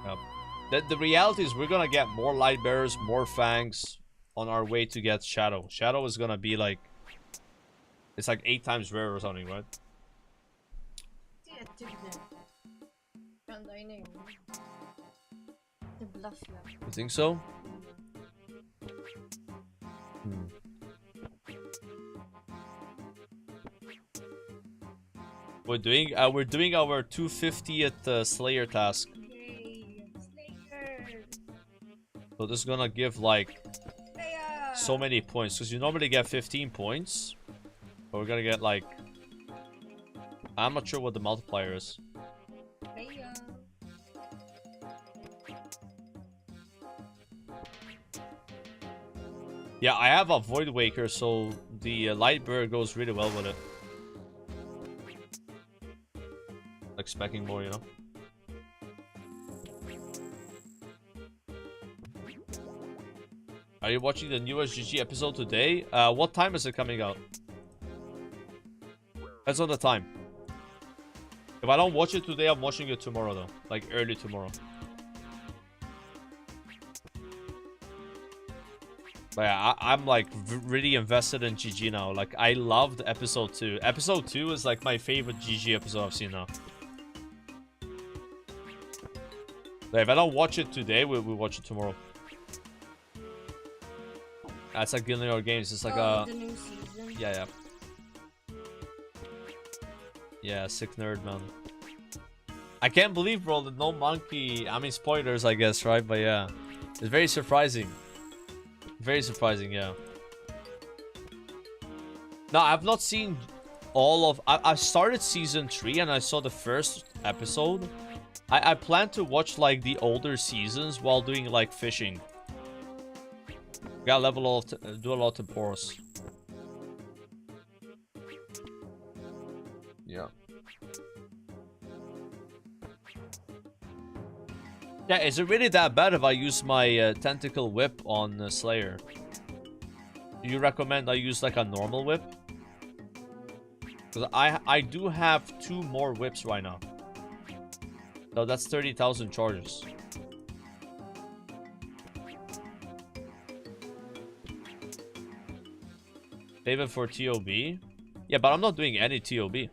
Yep. The reality is we're gonna get more Lightbearers, more Fangs on our way to get Shadow. Shadow is gonna be like, it's like 8 times rare or something, right? You think so? We're doing our 250th Slayer task. Yay, Slayer. So this is gonna give like so many points because you normally get 15 points, but we're gonna get like, I'm not sure what the multiplier is. Yeah, I have a Void Waker, so the Lightbear goes really well with it. Like specking more, you know. Are you watching the newest GG episode today? What time is it coming out? That's on the time. If I don't watch it today, I'm watching it tomorrow though. Like early tomorrow. But yeah, I'm like really invested in GG now. Like I loved episode 2. Episode 2 is like my favorite GG episode I've seen now. But if I don't watch it today, we'll watch it tomorrow. That's like Gillian Games. It's like the new season. Yeah. Yeah, sick nerd, man. I can't believe, bro, that no monkey. I mean, spoilers, I guess, right? But yeah, it's very surprising. Very surprising, yeah. No, I've not seen all of... I started season 3 and I saw the first episode. I plan to watch like the older seasons while doing like fishing. Got level of do a lot of pores. Yeah. Yeah, is it really that bad if I use my tentacle whip on Slayer? Do you recommend I use like a normal whip? Because I do have 2 more whips right now. So that's 30,000 charges. Save it for TOB? Yeah, but I'm not doing any TOB.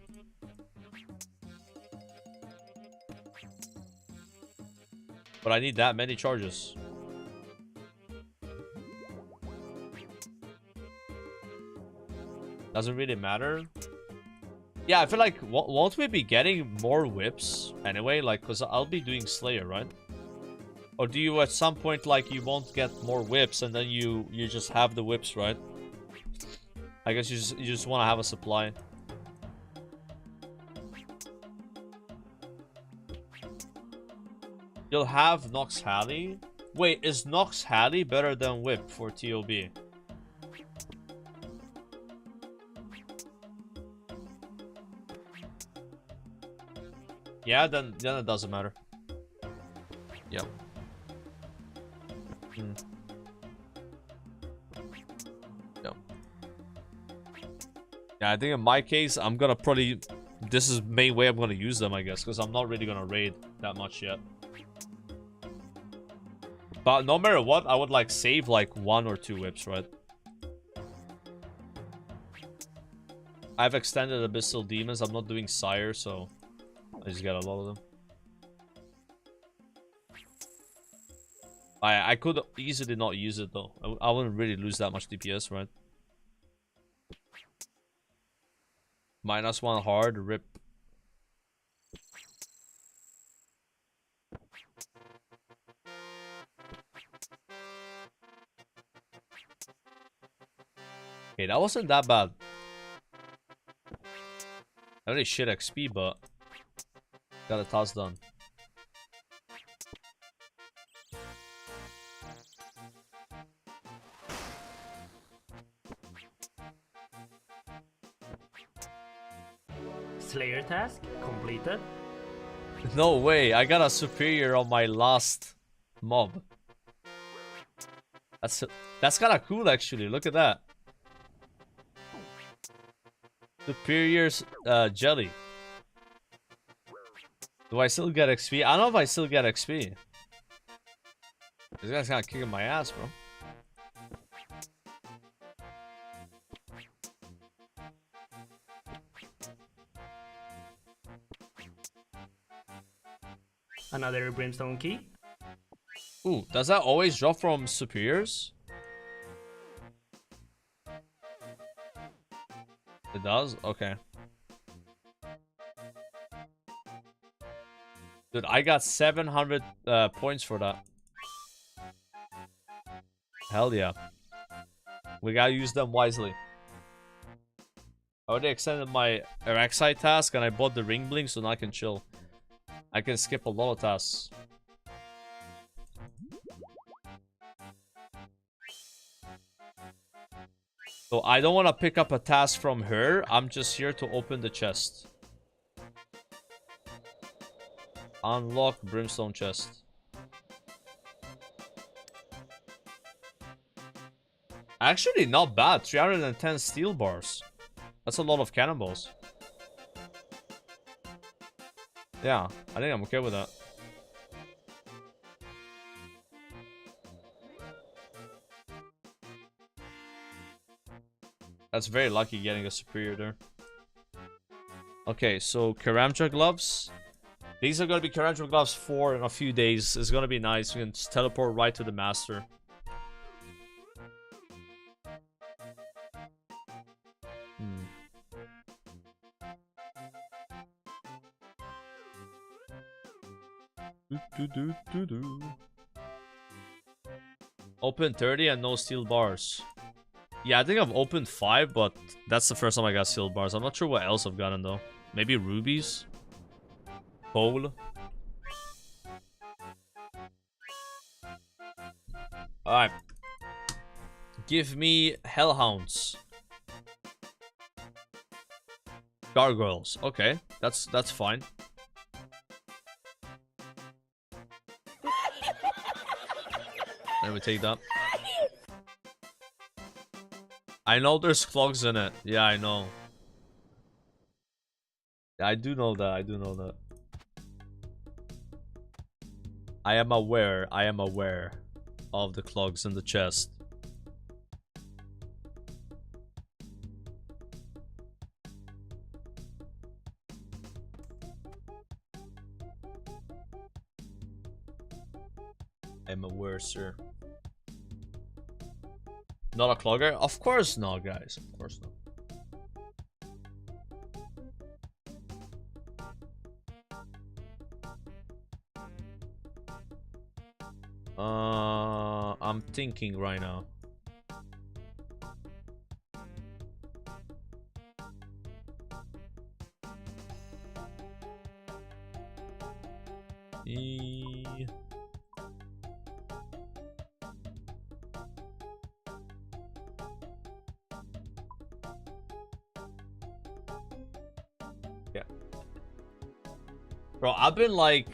But I need that many charges. Doesn't really matter. Yeah, I feel like won't we be getting more whips anyway? Like, cause I'll be doing Slayer, right? Or do you at some point like you won't get more whips and then you just have the whips, right? I guess you just want to have a supply. You'll have Nox Halley. Wait, is Nox Halley better than Whip for TOB? Yeah, then it doesn't matter. Yep. Yep. Yeah, I think in my case, I'm gonna probably... This is the main way I'm gonna use them, I guess, because I'm not really gonna raid that much yet. But no matter what, I would like save like 1 or 2 whips, right? I've extended Abyssal Demons. I'm not doing Sire, so I just got a lot of them. I could easily not use it though. I wouldn't really lose that much DPS, right? -1 hard, rip. Okay, that wasn't that bad. Only shit XP, but got a task done. Slayer task completed. No way, I got a superior on my last mob. That's kind of cool actually. Look at that. Superior's jelly. Do I still get XP? I don't know if I still get XP. This guy's kind of kicking my ass, bro. Another brimstone key. Ooh, does that always drop from superiors? It does? Okay. Dude, I got 700 points for that. Hell yeah. We gotta use them wisely. I already extended my Araxite task and I bought the ring blink so now I can chill. I can skip a lot of tasks. So I don't want to pick up a task from her. I'm just here to open the chest. Unlock brimstone chest. Actually, not bad. 310 steel bars. That's a lot of cannonballs. Yeah, I think I'm okay with that. That's very lucky getting a superior there. Okay, so Karamja gloves. These are gonna be Karamja gloves 4 in a few days. It's gonna be nice. We can just teleport right to the master. Open 30 and no steel bars. Yeah, I think I've opened 5, but that's the first time I got steel bars. I'm not sure what else I've gotten though. Maybe rubies? Coal? Alright. Give me hellhounds. Gargoyles. Okay, that's fine. Let me take that. I know there's clogs in it. Yeah, I know. Yeah, I do know that. I do know that. I am aware. I am aware of the clogs in the chest. I'm aware, sir. Not a clogger? Of course not, guys. Of course not. I'm thinking right now. Yeah. Bro, I've been like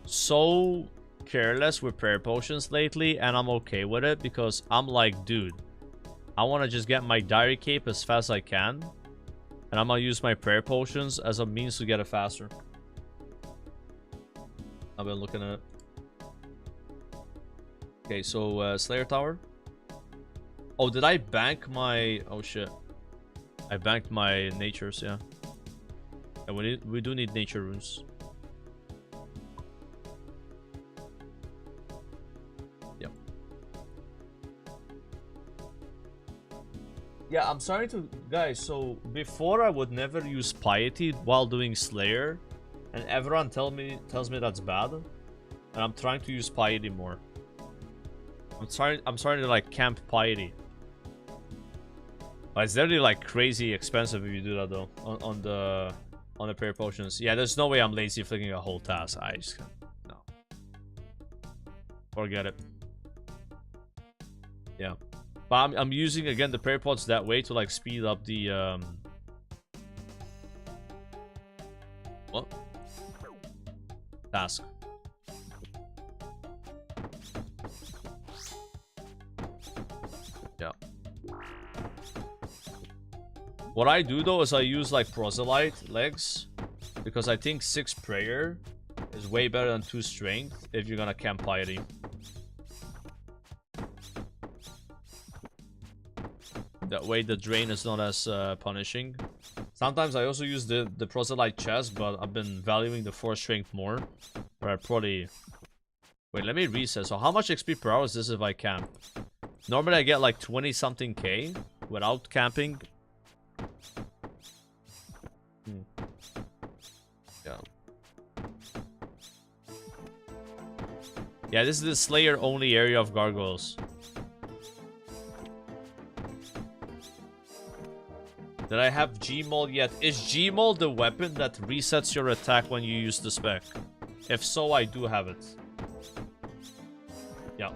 so careless with prayer potions lately, and I'm okay with it because I'm like, dude, I want to just get my diary cape as fast as I can, and I'm gonna use my prayer potions as a means to get it faster. I've been looking at it. Okay, so Slayer Tower. Oh, did I bank my... Oh shit. I banked my natures, yeah. And we do need nature runes. Yep. Yeah, I'm starting to, guys, so before I would never use piety while doing Slayer, and everyone tells me that's bad. And I'm trying to use piety more. I'm starting to like camp piety. But it's literally like crazy expensive if you do that though. On the prayer potions. Yeah, there's no way I'm lazy flicking a whole task. I just can't. No. Forget it. Yeah. But I'm using again the prayer pots that way to like speed up the what? Task. Yeah. What I do though is I use like proselyte legs because I think 6 prayer is way better than 2 strength if you're gonna camp piety. That way the drain is not as punishing. Sometimes I also use the proselyte chest, but I've been valuing the 4 strength more. Where I probably... Wait, let me reset. So how much XP per hour is this if I camp? Normally I get like 20 something K without camping. Yeah. Yeah, this is the Slayer only area of gargoyles. Did I have Gmaul yet? Is Gmaul the weapon that resets your attack when you use the spec? If so, I do have it. Yeah.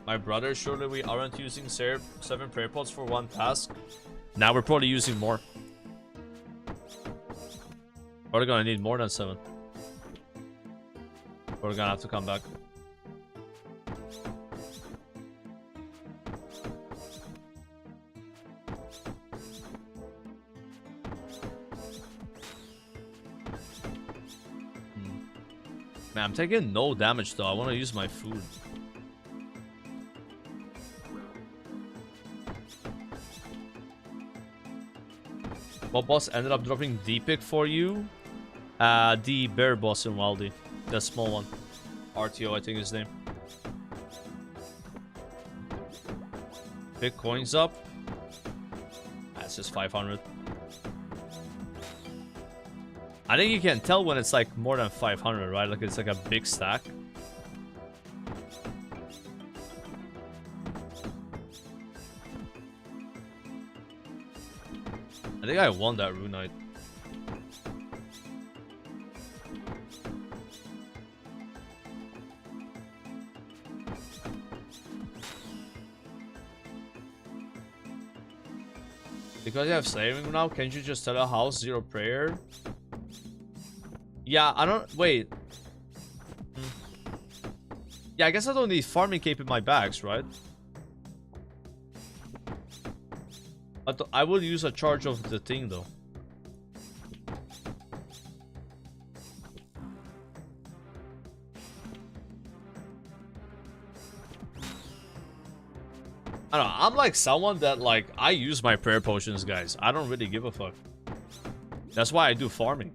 My brother, surely we aren't using 7 prayer pots for 1 task. Now we're probably using more. Probably gonna need more than 7. We're gonna have to come back. Man, I'm taking no damage though. I want to use my food. What boss ended up dropping D-pick for you? The bear boss in Wildy. The small one. RTO, I think is his name. Pick coins up. That's just 500. I think you can tell when it's like more than 500, right? Like it's like a big stack. I think I won that rune night. Because you have saving now, can't you just tell a house 0 prayer? Yeah, I don't... Wait. Yeah, I guess I don't need farming cape in my bags, right? But I will use a charge of the thing, though. I don't know, I'm like someone that, like, I use my prayer potions, guys. I don't really give a fuck. That's why I do farming.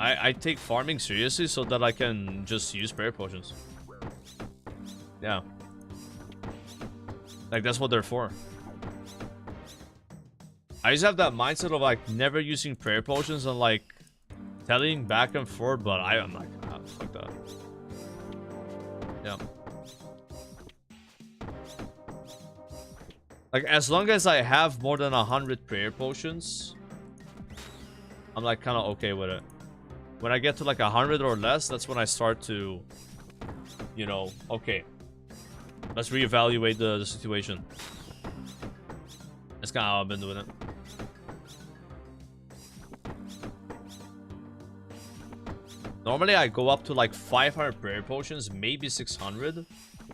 I take farming seriously so that I can just use prayer potions. Yeah. Like, that's what they're for. I just have that mindset of, like, never using prayer potions and, like, telling back and forth, but I am like, ah, fuck that. Yeah. Like, as long as I have more than 100 prayer potions, I'm, like, kind of okay with it. When I get to, like, 100 or less, that's when I start to, you know, okay, let's reevaluate the situation. That's kind of how I've been doing it. Normally, I go up to, like, 500 prayer potions, maybe 600.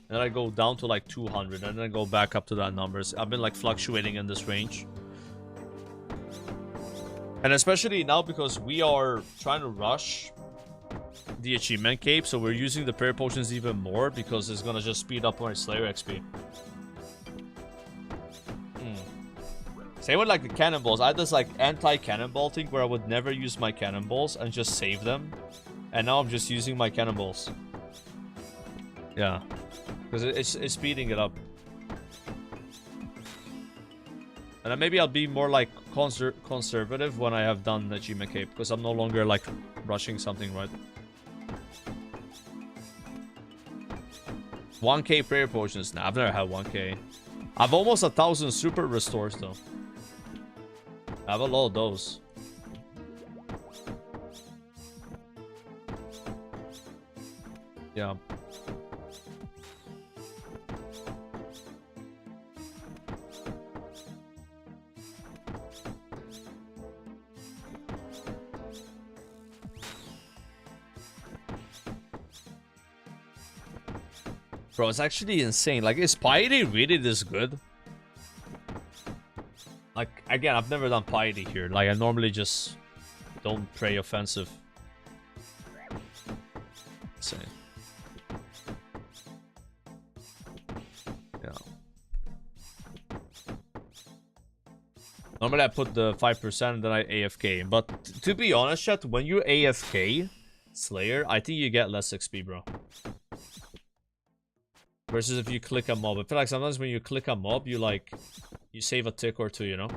and I go down to like 200, and then I go back up to that numbers. I've been like fluctuating in this range. And especially now because we are trying to rush the achievement cape, so we're using the prayer potions even more because it's gonna just speed up my Slayer XP. Same with like the cannonballs. I had this like anti-cannonball thing where I would never use my cannonballs and just save them. And now I'm just using my cannonballs. Yeah. Because it's speeding it up. And then maybe I'll be more like conservative when I have done the achievement cape. Because I'm no longer like rushing something, right? 1k prayer potions. Nah, I've never had 1k. I've almost 1,000 super restores though. I have a lot of those. Yeah. Bro, it's actually insane. Like, is Piety really this good? Like, again, I've never done Piety here. Like, I normally just don't pray offensive. Insane. Yeah. Normally I put the 5% and then I AFK. But to be honest, chat, when you AFK Slayer, I think you get less XP, bro. Versus if you click a mob. I feel like sometimes when you click a mob, you like... You save a tick or two, you know?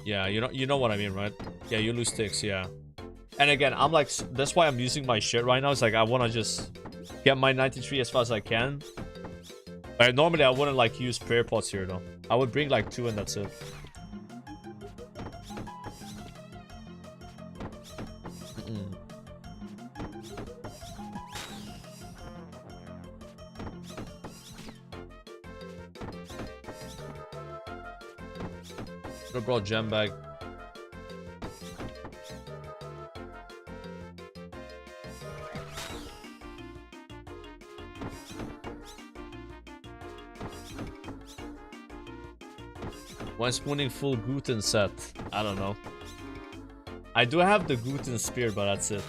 Yeah, you know what I mean, right? Yeah, you lose ticks, yeah. And again, I'm like... That's why I'm using my shit right now. It's like, I want to just get my 93 as fast as I can. But normally, I wouldn't like use prayer pots here, though. I would bring like 2 and that's it. I brought gem bag. One spooning full Guten set. I don't know. I do have the Guten spear, but that's it.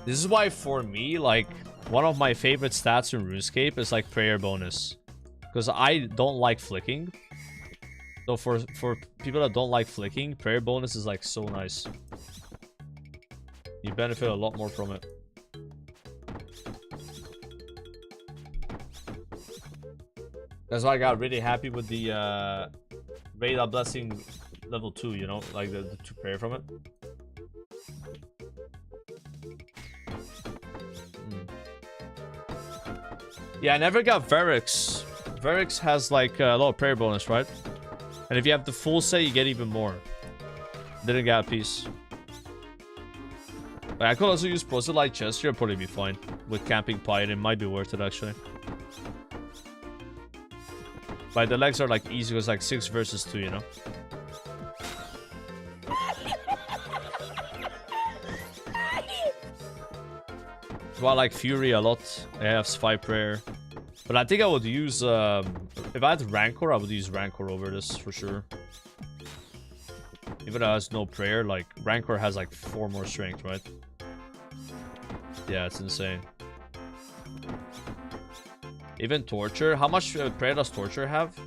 This is why, for me, like, one of my favorite stats in RuneScape is, like, prayer bonus. Because I don't like flicking. So for people that don't like flicking, prayer bonus is, like, so nice. You benefit a lot more from it. That's why I got really happy with the Radar Blessing level 2, you know? Like, the 2 prayer from it. Yeah, I never got Verix. Verix has like a lot of prayer bonus, right? And if you have the full set, you get even more. Didn't get a piece. But I could also use Proselyte Chest here, probably be fine. With Camping Piety, it might be worth it actually. But the legs are like easy, because like 6 versus 2, you know? So I like Fury a lot. I have 5 prayer. But I think I would use... if I had Rancor, I would use Rancor over this for sure. Even though it has no prayer, like, Rancor has like 4 more strength, right? Yeah, it's insane. Even Torture. How much prayer does Torture have?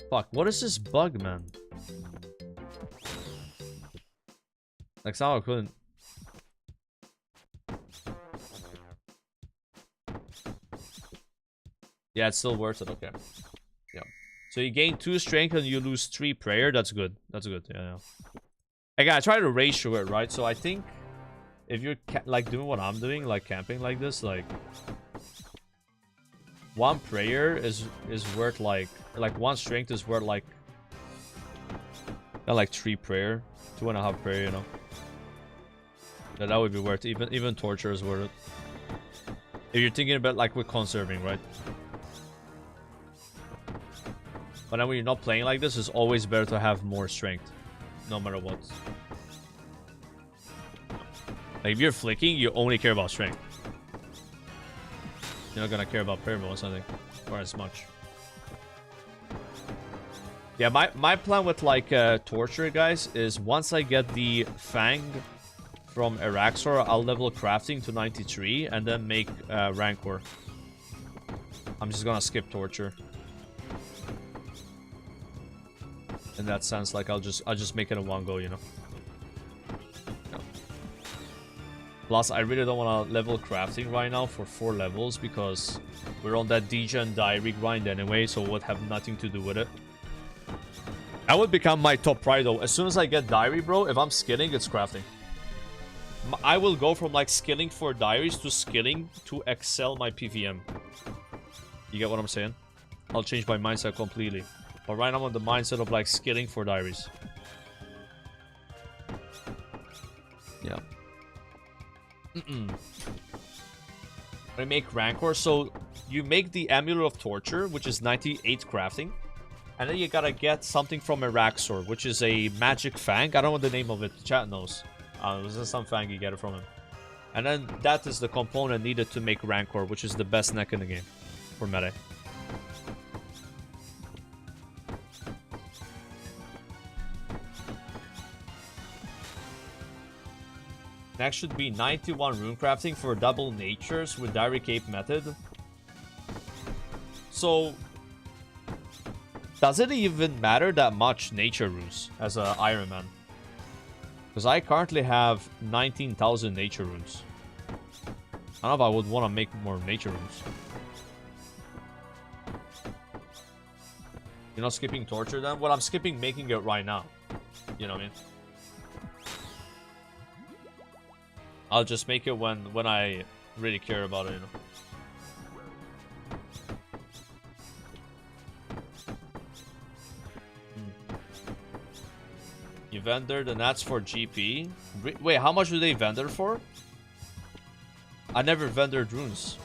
Fuck, what is this bug, man? Like, somehow I couldn't. Yeah, it's still worth it, okay. Yeah. So you gain 2 strength and you lose 3 prayer. That's good. That's good, yeah. Again, I try to ratio it, right? So I think if you're like doing what I'm doing, like camping like this, like... one prayer is worth like one strength is worth like not like 3 prayer, 2.5 prayer, you know. Yeah, that would be worth it. Even torture is worth it. If you're thinking about like with conserving, right? But then when you're not playing like this, it's always better to have more strength, no matter what. Like if you're flicking, you only care about strength. You're not gonna care about prayer or something, or as much. Yeah, my plan with like torture, guys, is once I get the Fang from Araxor, I'll level crafting to 93 and then make Rancor. I'm just gonna skip torture. In that sense, like I'll just make it in one go, you know. Yeah. Plus, I really don't want to level crafting right now for 4 levels because we're on that DJ and Diary grind anyway, so it would have nothing to do with it. That would become my top priority though. As soon as I get Diary, bro, if I'm skilling, it's crafting. I will go from like skilling for Diaries to skilling to excel my PVM. You get what I'm saying? I'll change my mindset completely. But right now I'm on the mindset of like skilling for Diaries. Yeah. I make Rancor, so you make the Amulet of Torture, which is 98 crafting. And then you gotta get something from Araxor, which is a magic fang. I don't know the name of it, the chat knows. This is some fang you get it from him. And then that is the component needed to make Rancor, which is the best neck in the game for meta. Next should be 91 rune crafting for double natures with Diary Cape method. So, does it even matter that much nature runes as a Iron Man? Because I currently have 19,000 nature runes. I don't know if I would want to make more nature runes. You're not skipping torture then? Well, I'm skipping making it right now. You know what I mean? I'll just make it when I really care about it, you know. You vendored, and that's for GP. Wait, how much do they vendor for? I never vendored runes.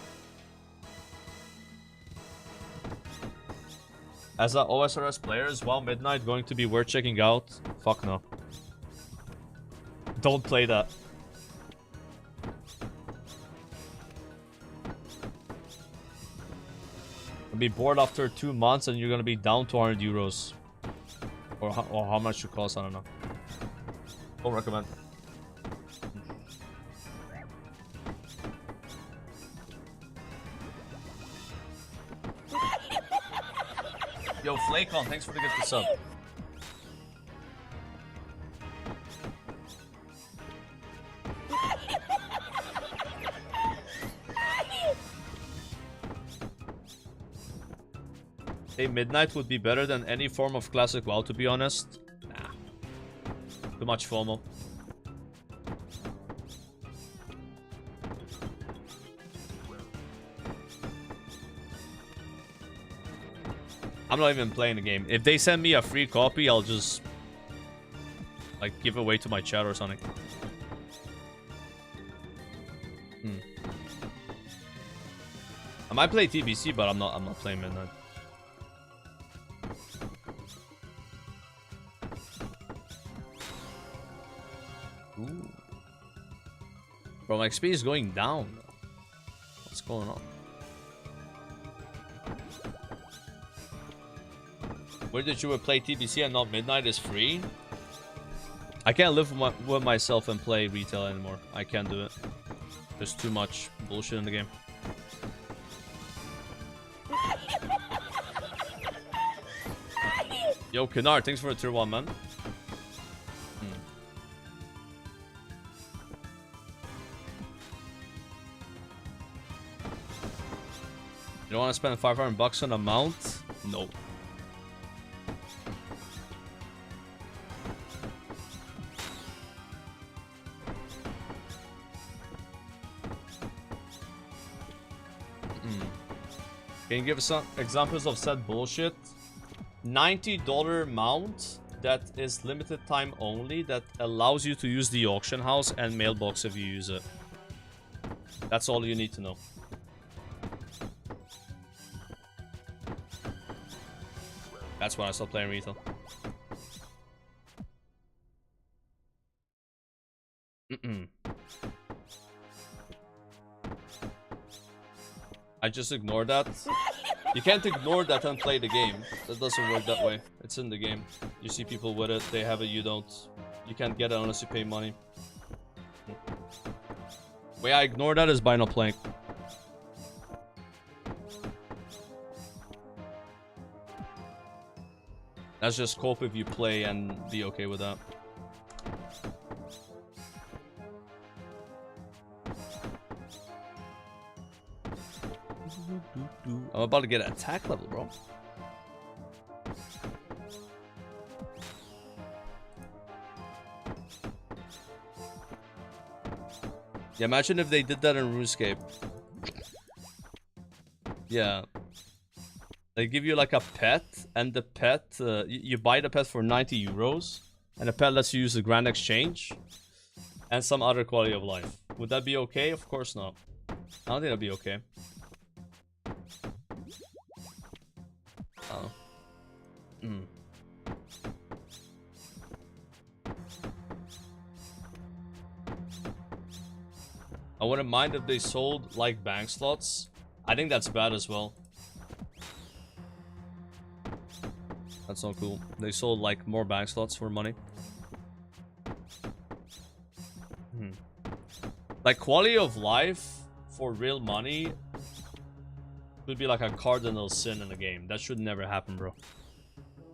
As an OSRS player, is WoW Midnight going to be worth checking out? Fuck no. Don't play that. I'll be bored after 2 months and you're gonna be down to 100 euros. Or how much it costs, I don't know. Don't recommend. Yo, Flakon, thanks for the gift of sub. Hey, Midnight would be better than any form of classic WoW, to be honest. Nah. Too much FOMO. I'm not even playing the game. If they send me a free copy, I'll just like give away to my chat or something. I might play TBC, but I'm not playing Midnight. Ooh. Bro, my XP is going down. What's going on? Where did you would play TBC and not Midnight is free? I can't live with myself and play retail anymore. I can't do it. There's too much bullshit in the game. Yo, Kinar, thanks for the tier 1, man. You don't want to spend 500 bucks on a mount? No. Can you give us some examples of said bullshit? $90 mount that is limited time only that allows you to use the auction house and mailbox if you use it. That's all you need to know. That's when I stopped playing retail. I just ignored that. You can't ignore that and play the game. That doesn't work that way. It's in the game. You see people with it, they have it, you don't. You can't get it unless you pay money. The way I ignore that is by not playing. That's just cope if you play and be okay with that. I'm about to get an attack level, bro. Yeah, imagine if they did that in RuneScape. Yeah. They give you like a pet, and the pet, you buy the pet for 90 euros, and the pet lets you use the Grand Exchange, and some other quality of life. Would that be okay? Of course not. I don't think that'd be okay. Oh. I wouldn't mind if they sold like bank slots. I think that's bad as well. That's not cool. They sold like more bank slots for money. Like quality of life for real money would be like a cardinal sin in the game. That should never happen, bro.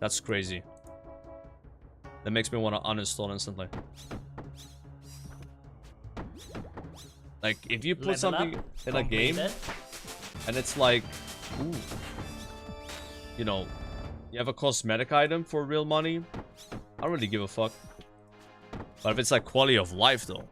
That's crazy. That makes me want to uninstall instantly. Like if you put something in a game and it's like, ooh, you know, you have a cosmetic item for real money, I don't really give a fuck. But if it's like quality of life though,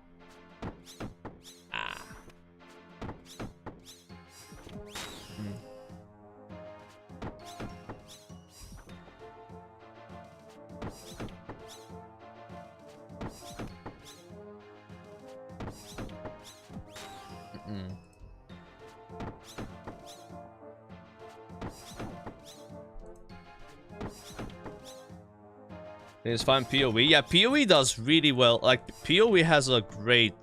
it's fine. PoE, yeah, PoE does really well. Like PoE has a great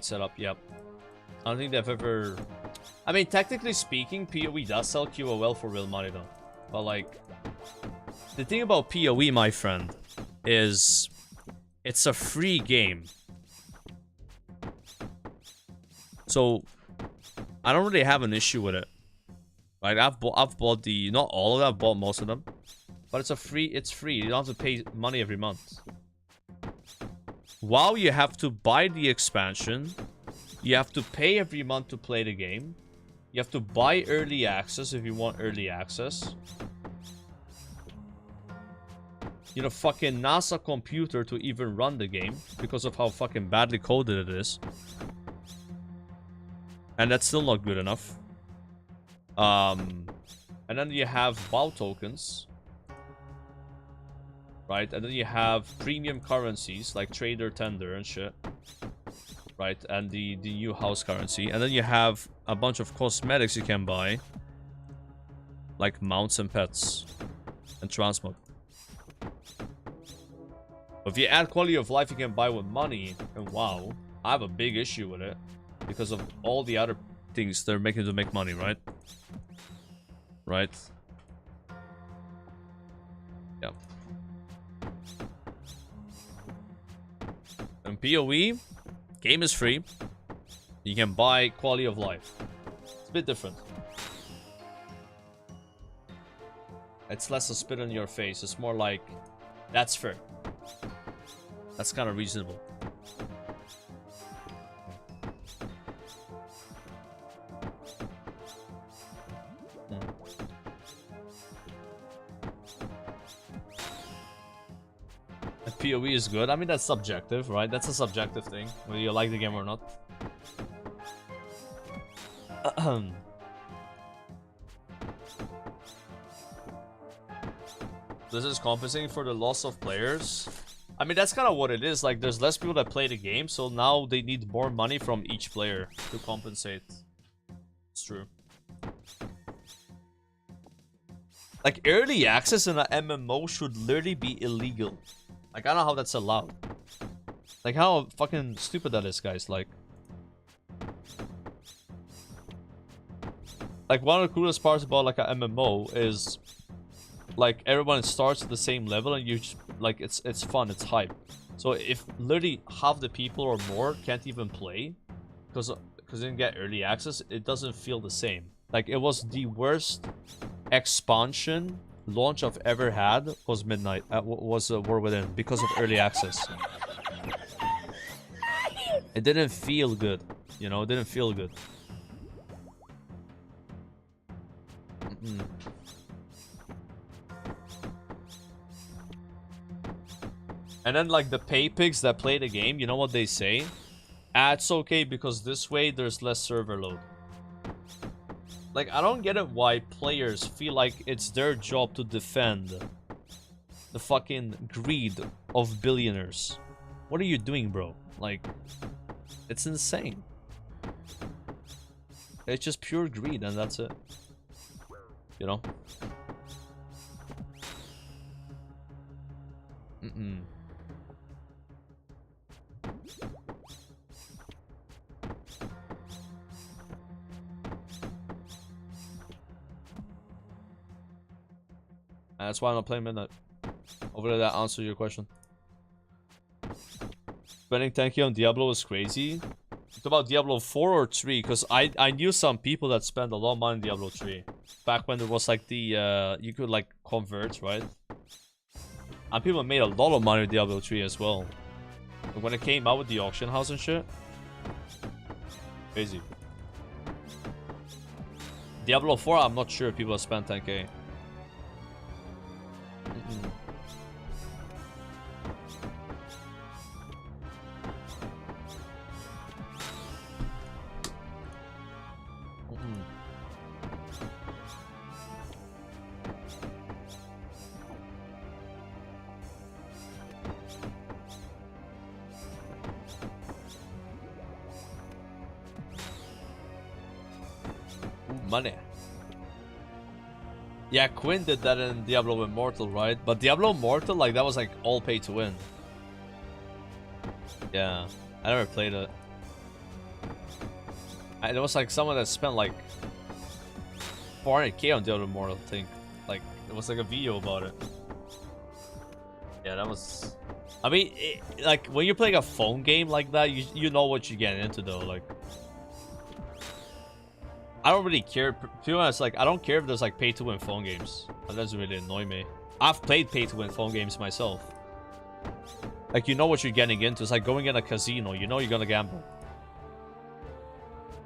setup. Yep. I don't think they've ever. I mean, technically speaking, PoE does sell QOL for real money though. But like, the thing about PoE, my friend, is it's a free game. So I don't really have an issue with it. Right? I've bought the, not all of them, I've bought most of them. But it's free. You don't have to pay money every month. WoW, you have to buy the expansion. You have to pay every month to play the game. You have to buy early access if you want early access. You know, fucking NASA computer to even run the game because of how fucking badly coded it is. And that's still not good enough. And then you have WoW tokens. Right, and then you have premium currencies like trader tender and shit. Right, and the new house currency. And then you have a bunch of cosmetics you can buy. Like mounts and pets. And transmog. But if you add quality of life you can buy with money. And WoW, I have a big issue with it. Because of all the other things they're making to make money, right? Right. Yeah. And PoE, game is free. You can buy quality of life. It's a bit different. It's less a spit in your face. It's more like, that's fair. That's kind of reasonable. PoE is good. I mean, that's subjective, right? That's a subjective thing, whether you like the game or not. This is compensating for the loss of players. I mean, that's kind of what it is. Like, there's less people that play the game, so now they need more money from each player to compensate. It's true. Like, early access in an MMO should literally be illegal. Like, I don't know how that's allowed. Like, how fucking stupid that is, guys. Like, one of the coolest parts about, like, an MMO is, like, everyone starts at the same level and you just, like, it's fun, it's hype. So if literally half the people or more can't even play because they didn't get early access, it doesn't feel the same. Like, it was the worst expansion launch I've ever had was Midnight, was War Within, because of early access. It didn't feel good, you know, it didn't feel good. And then, like, the pay pigs that play the game, you know what they say? Ah, it's okay because this way there's less server load. Like, I don't get it why players feel like it's their job to defend the fucking greed of billionaires. What are you doing, bro? Like, it's insane. It's just pure greed and that's it. You know? That's why I'm not playing Midnight. Hopefully that answers your question. Spending 10k on Diablo is crazy. It's about Diablo 4 or 3, because I knew some people that spent a lot of money on Diablo 3. Back when there was like the, you could like convert, right? And people made a lot of money with Diablo 3 as well. But when it came out with the auction house and shit. Crazy. Diablo 4, I'm not sure if people have spent 10k. Money. Yeah, Quinn did that in Diablo Immortal, right? But Diablo Immortal, like, that was like all pay to win. Yeah, I never played it. There was like someone that spent like 400k on Diablo Immortal, I think. Like, there was like a video about it. Yeah, that was... I mean, like, when you're playing a phone game like that, you know what you're getting into, though. Like, I don't really care. To be honest, like, I don't care if there's like pay to win phone games. That doesn't really annoy me. I've played pay to win phone games myself. Like, you know what you're getting into. It's like going in a casino. You know you're gonna gamble.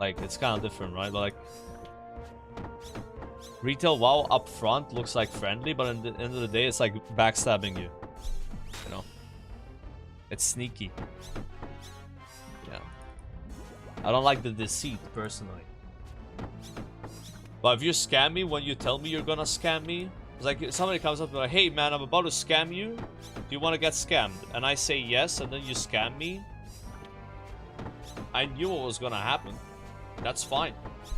Like, it's kind of different, right? But like, retail WoW up front looks like friendly, but at the end of the day, it's like backstabbing you. You know, it's sneaky. Yeah, I don't like the deceit personally. But if you scam me when you tell me you're gonna scam me, it's like somebody comes up and like, hey man, I'm about to scam you. Do you want to get scammed? And I say yes, and then you scam me. I knew what was gonna happen. That's fine.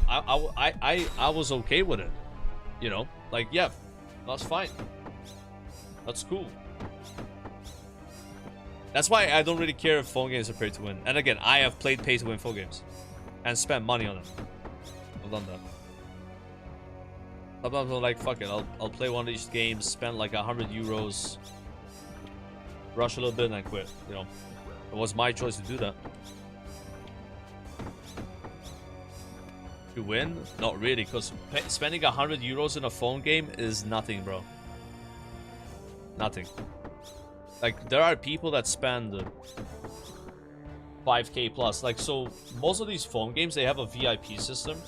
I was okay with it. You know, like, yeah, that's fine. That's cool. That's why I don't really care if phone games are pay to win. And again, I have played pay to win phone games and spent money on them. I've done that. Sometimes I'm like, fuck it, I'll play one of these games, spend like 100 euros, rush a little bit, and then quit. You know, it was my choice to do that. To win? Not really, because spending 100 euros in a phone game is nothing, bro. Nothing. Like, there are people that spend 5k plus. Like, so most of these phone games, they have a VIP system.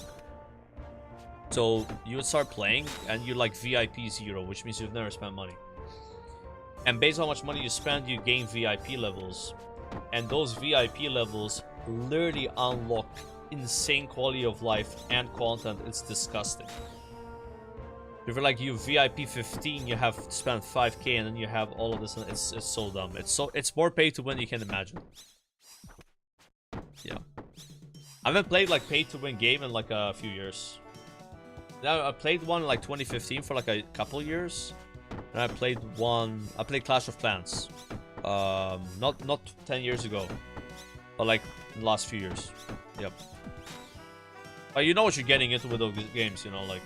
So you would start playing and you're like VIP 0, which means you've never spent money. And based on how much money you spend, you gain VIP levels. And those VIP levels literally unlock insane quality of life and content. It's disgusting. If you're like you VIP 15, you have to spend 5k and then you have all of this, and it's so dumb. It's more pay to win you can imagine. Yeah. I haven't played like pay to win game in like a few years. Now I played one in like 2015 for like a couple years. And I played Clash of Clans. Not 10 years ago. But like in the last few years. Yep. But you know what you're getting into with those games, you know, like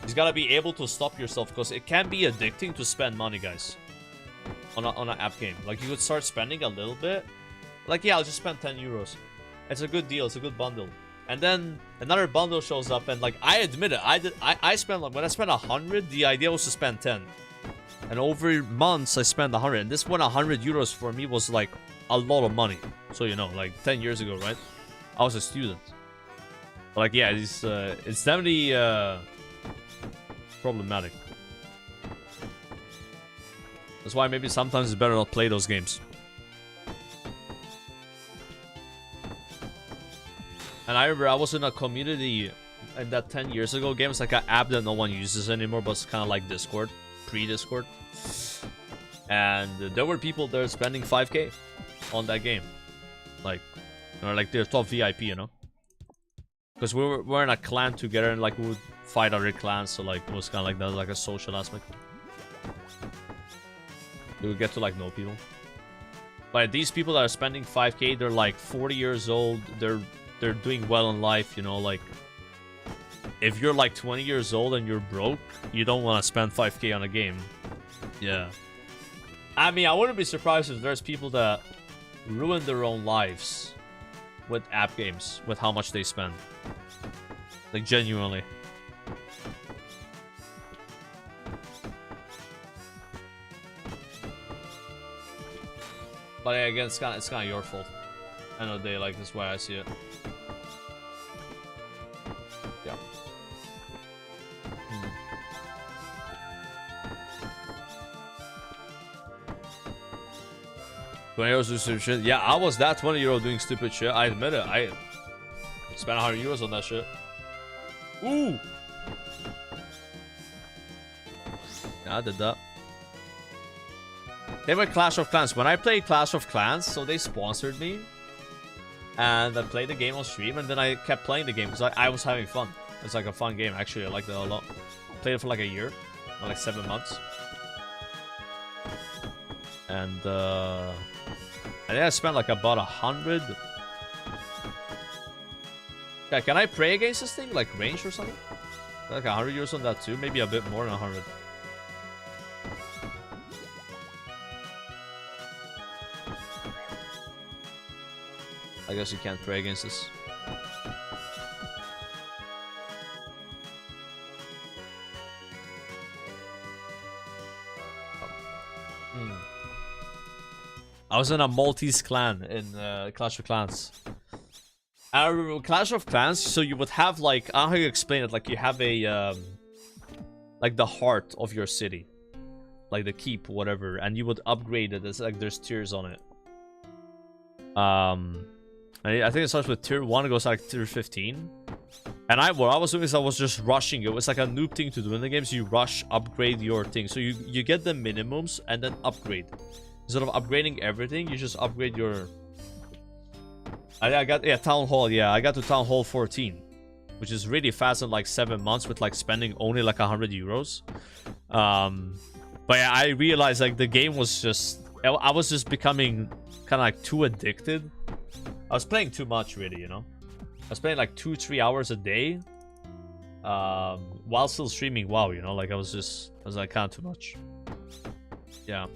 you gotta be able to stop yourself, because it can be addicting to spend money, guys. On an app game. Like you would start spending a little bit. Like, yeah, I'll just spend 10 euros. It's a good deal, it's a good bundle. And then another bundle shows up, and like I admit it, I spent like when I spent 100, the idea was to spend 10. And over months I spent 100. And this 100 euros for me was like a lot of money. So you know, like 10 years ago, right? I was a student. But like yeah, it's definitely problematic. That's why maybe sometimes it's better not play those games. And I remember I was in a community in that 10 years ago game. It's like an app that no one uses anymore, but it's kind of like Discord, pre-Discord. And there were people there spending 5k on that game. Like, or like they're top VIP, you know? Because we're in a clan together, and like we would fight other clans, so like it was kind of like that, like a social aspect. We would get to like know people. But these people that are spending 5k, they're like 40 years old. They're doing well in life, you know, like if you're like 20 years old and you're broke, you don't want to spend 5k on a game. Yeah. I mean, I wouldn't be surprised if there's people that ruin their own lives with app games, with how much they spend. Like, genuinely. But yeah, again, it's kind of your fault. End of the day, like, this is why I see it. Yeah. 20 euros doing stupid shit. Yeah, I was that 20 euro doing stupid shit. I admit it. I spent 100 euros on that shit. Ooh! Yeah, I did that. They were Clash of Clans. When I played Clash of Clans, so they sponsored me. And I played the game on stream, and then I kept playing the game because I was having fun. It's like a fun game, actually. I liked it a lot. Played it for like a year, or like 7 months. And I think I spent like about 100. Yeah, can I pray against this thing? Like range or something? Like 100 euros on that too? Maybe a bit more than 100. I guess you can't pray against this. I was in a Maltese clan in Clash of Clans. I remember Clash of Clans, so you would have like, I don't know how you explain it, like you have a, like the heart of your city. Like the keep, whatever, and you would upgrade it. It's like there's tiers on it. I think it starts with tier 1, it goes like tier 15. And what I was doing is I was just rushing it. It's like a noob thing to do in the games. You rush, upgrade your thing. So you get the minimums and then upgrade. Instead of upgrading everything, you just upgrade your... I got, yeah, Town Hall, yeah. I got to Town Hall 14. Which is really fast in like 7 months with like spending only like 100 euros. But yeah, I realized like the game was just... I was just becoming kind of like too addicted. I was playing too much, really, you know? I was playing like 2-3 hours a day. While still streaming WoW, you know? Like, I was like, kind of too much. Yeah.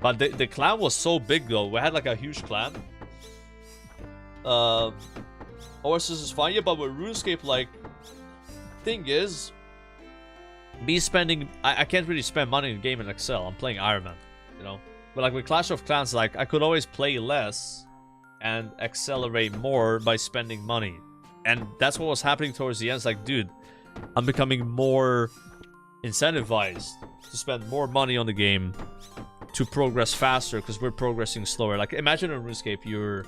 But the clan was so big, though. We had like a huge clan. OSS is fine, yeah, but with RuneScape, like... Thing is... Me spending... I can't really spend money in the game in Excel. I'm playing Iron Man, you know? But like with Clash of Clans, like, I could always play less... and accelerate more by spending money. And that's what was happening towards the end. It's like, dude, I'm becoming more incentivized to spend more money on the game to progress faster because we're progressing slower. Like, imagine in RuneScape, you're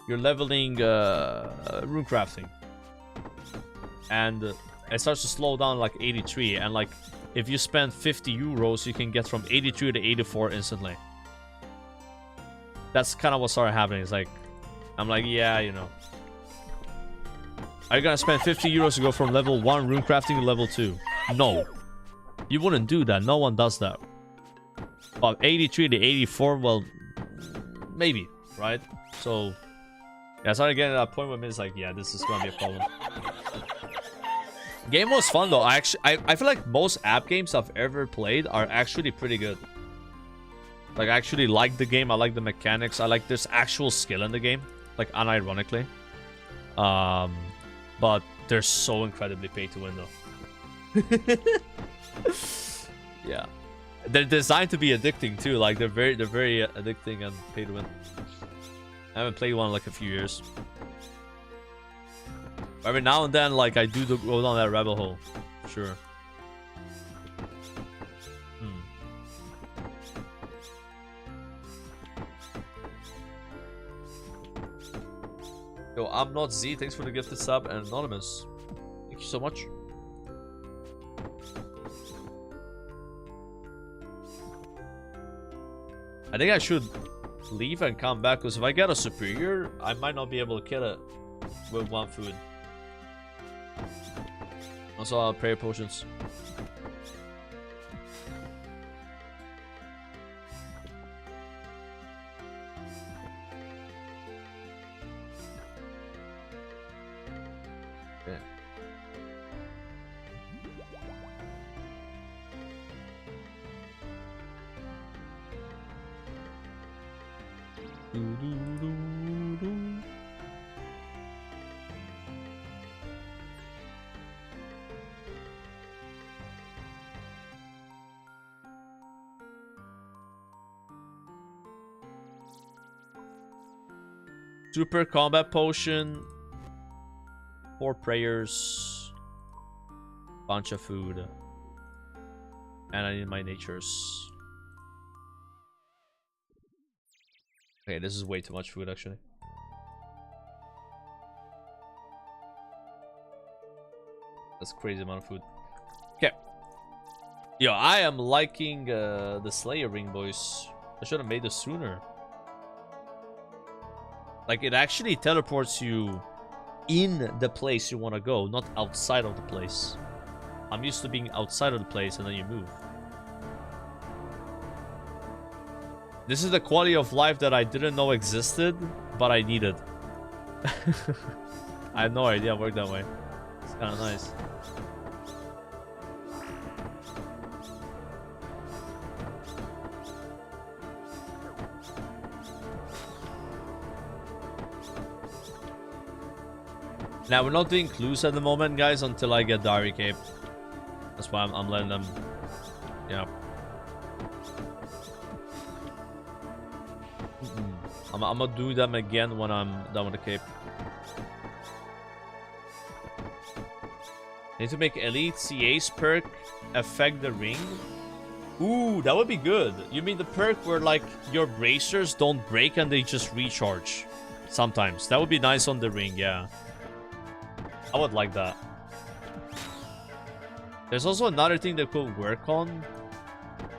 leveling rune crafting. And it starts to slow down like 83, and like if you spend 50 euros, you can get from 83 to 84 instantly. That's kind of what started happening. It's like, I'm like, yeah, you know. Are you gonna spend 50 euros to go from level 1 rune crafting to level 2? No. You wouldn't do that. No one does that. But 83 to 84, well, maybe, right? So, yeah, I started getting to that point where it's like, yeah, this is gonna be a problem. Game was fun though. I feel like most app games I've ever played are actually pretty good. Like, I actually like the game. I like the mechanics. I like there's actual skill in the game, like unironically. But they're so incredibly pay to win though. Yeah, they're designed to be addicting too. Like they're very addicting and pay to win. I haven't played one in like a few years. Every now and then, like I do go down that rabbit hole. Sure. Yo, I'm not Z. Thanks for the gifted sub and anonymous. Thank you so much. I think I should leave and come back, because if I get a superior, I might not be able to kill it with one food. Also, I'll prayer potions. Okay. Super combat potion, 4 prayers, bunch of food, and I need my natures. Okay, this is way too much food actually. That's a crazy amount of food. Okay. Yo, I am liking the Slayer ring, boys. I should have made this sooner. Like, it actually teleports you in the place you want to go, not outside of the place. I'm used to being outside of the place and then you move. This is the quality of life that I didn't know existed, but I needed. I had no idea it worked that way. It's kind of nice. Now, we're not doing clues at the moment, guys, until I get Diary Cape. That's why I'm letting them... Yeah. I'm gonna do them again when I'm done with the cape. Need to make Elite CA's perk affect the ring? Ooh, that would be good. You mean the perk where, like, your bracers don't break and they just recharge? Sometimes. That would be nice on the ring, yeah. I would like that. There's also another thing that could work on.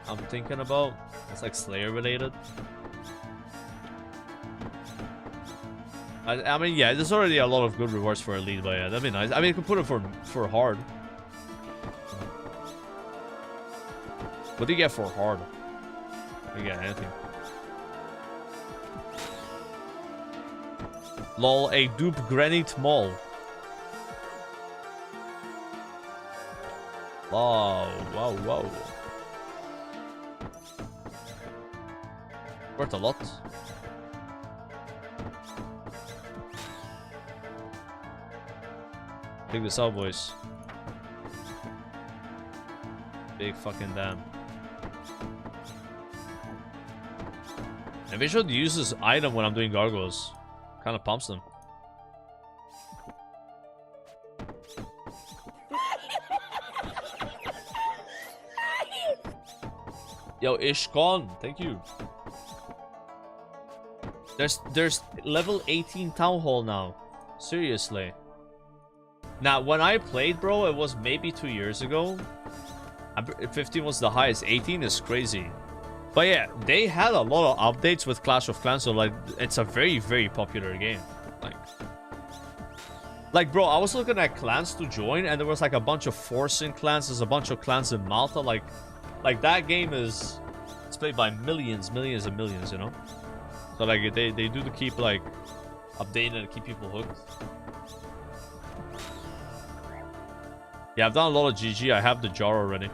I'm thinking about. It's like Slayer related. I mean, yeah, there's already a lot of good rewards for Elite, but yeah, that'd be nice. I mean, you could put it for hard. What do you get for hard? You get anything. Lol, a dupe granite mall. Wow, wow, wow. Worth a lot. Take this out, boys. Big fucking damn. Maybe I should use this item when I'm doing gargoyles. Kind of pumps them. Yo, Ishkon, thank you. There's level 18 town hall now. Seriously. Now, when I played, bro, it was maybe 2 years ago. 15 was the highest. 18 is crazy. But yeah, they had a lot of updates with Clash of Clans, so like, it's a very, very popular game. Like, bro, I was looking at clans to join, and there was like a bunch of forcing clans. There's a bunch of clans in Malta. Like that game is, it's played by millions, millions and millions, you know. So like, they do to keep like updating and keep people hooked. Yeah, I've done a lot of GG. I have the jar already.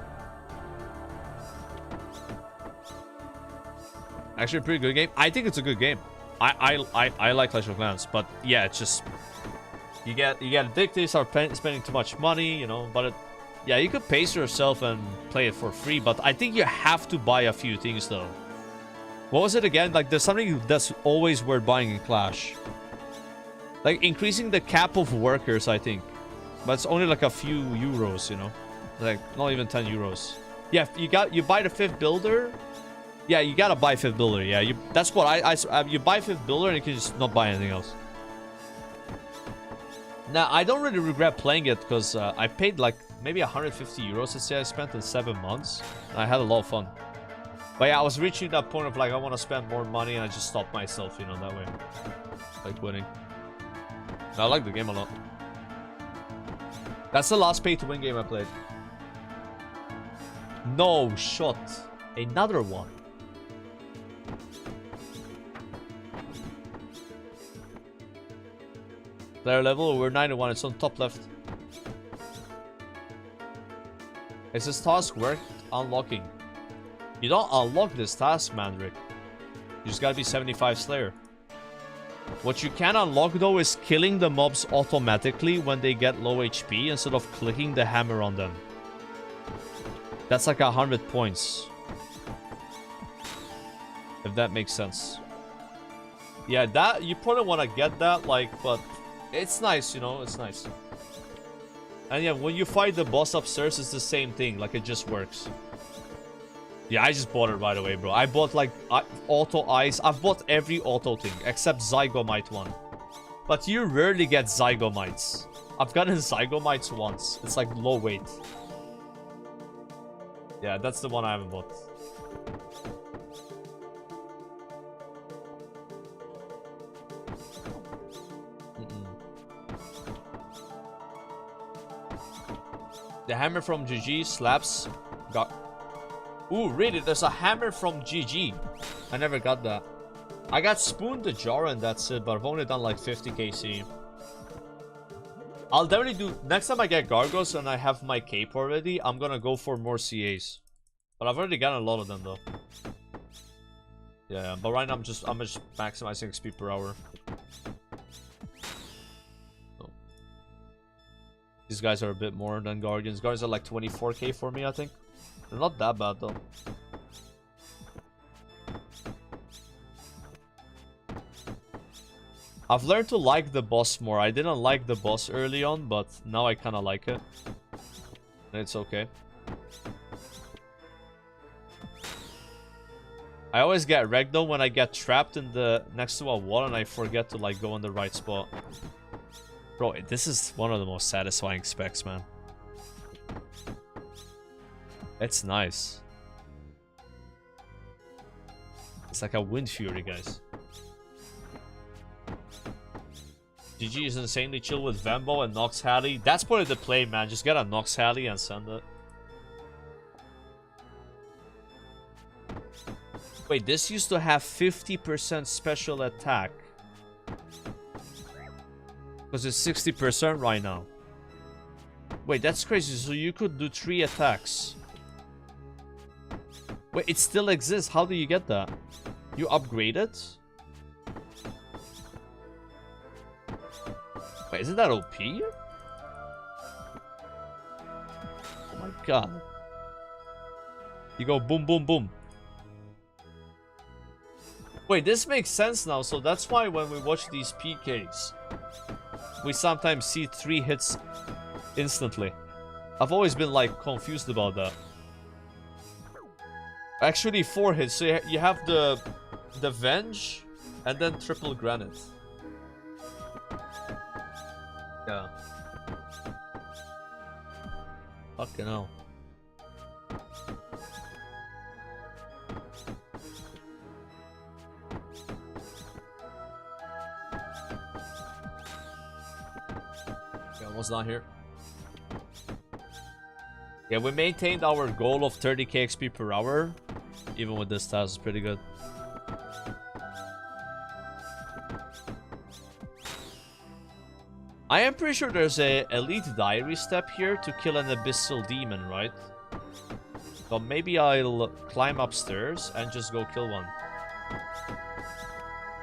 Actually, a pretty good game. I think it's a good game. I like Clash of Clans, but yeah, it's just you get addicted, start spending too much money, you know. But yeah, you could pace yourself and play it for free, but I think you have to buy a few things though. What was it again? Like, there's something that's always worth buying in Clash. Like increasing the cap of workers, I think. But it's only like a few euros, you know. Like not even 10 euros. Yeah, you buy the 5th builder. Yeah, you gotta buy 5th builder. Yeah, that's what you buy 5th builder and you can just not buy anything else. Now, I don't really regret playing it because I paid like maybe 150 euros, let's say I spent in 7 months. And I had a lot of fun. But yeah, I was reaching that point of like, I want to spend more money, and I just stopped myself, you know, that way. Like winning. I like the game a lot. That's the last pay-to-win game I played. No shot. Another one. Player level, we're 91. It's on top left. Is this task worth unlocking? You don't unlock this task, Mandrick. You just gotta be 75 Slayer. What you can unlock though is killing the mobs automatically when they get low HP instead of clicking the hammer on them. That's like 100 points. If that makes sense. Yeah, that you probably want to get that, like, but it's nice, you know, it's nice. And yeah, when you fight the boss upstairs, it's the same thing, like it just works. Yeah, I just bought it right away, bro. I bought like auto ice. I've bought every auto thing except Zygomite one. But you rarely get Zygomites. I've gotten Zygomites once. It's like low weight. Yeah, that's the one I haven't bought. The hammer from GG slaps. Ooh, really? There's a hammer from GG. I never got that. I got spooned the jar and that's it, but I've only done like 50 KC. I'll definitely do... Next time I get Gargos and I have my cape already, I'm gonna go for more CAs. But I've already gotten a lot of them though. Yeah, but right now I'm just maximizing XP per hour. Oh. These guys are a bit more than Guardians. Guardians are like 24k for me, I think. They're not that bad though. I've learned to like the boss more. I didn't like the boss early on, but now I kind of like it. And it's okay. I always get wrecked though when I get trapped in the next to a wall and I forget to like go in the right spot. Bro, this is one of the most satisfying specs, man. It's nice. It's like a Wind Fury, guys. GG is insanely chill with Vembo and Nox Halley. That's probably the play, man. Just get a Nox Halley and send it. Wait, this used to have 50% special attack. Because it's 60% right now. Wait, that's crazy. So you could do 3 attacks. Wait, it still exists. How do you get that? You upgrade it? Wait, isn't that OP? Oh my god. You go boom, boom, boom. Wait, this makes sense now. So that's why when we watch these PKs, we sometimes see 3 hits instantly. I've always been like confused about that. Actually 4 hits. So you have the Venge and then triple granite. Yeah. Fucking hell. Okay, almost not here. Yeah, we maintained our goal of 30k XP per hour. Even with this task, is pretty good. I am pretty sure there's a elite diary step here to kill an abyssal demon, right? So maybe I'll climb upstairs and just go kill one.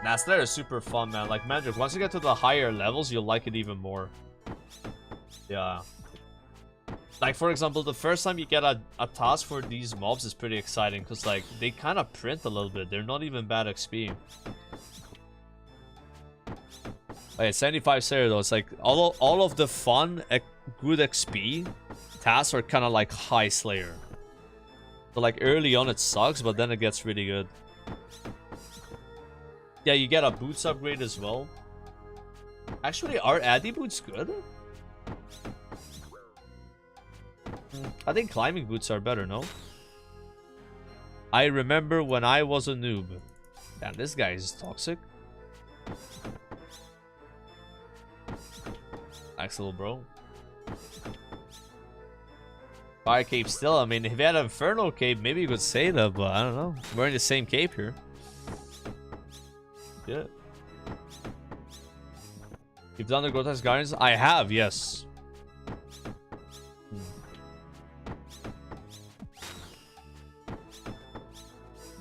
Nah, Slayer is super fun, man. Like Magic, once you get to the higher levels, you'll like it even more. Yeah. Like, for example, the first time you get a task for these mobs is pretty exciting. Because, like, they kind of print a little bit. They're not even bad XP. Okay, 75 Slayer though. It's like all of the fun, good XP tasks are kind of like high Slayer. So like early on it sucks, but then it gets really good. Yeah, you get a boots upgrade as well. Actually, are Addy boots good? I think climbing boots are better, no? I remember when I was a noob. Damn, this guy is toxic. Axel, bro. Fire cape still. I mean, if you had an Inferno cape, maybe you could say that, but I don't know. We're in the same cape here. Yeah. You've done the GOTR Guardians? I have, yes.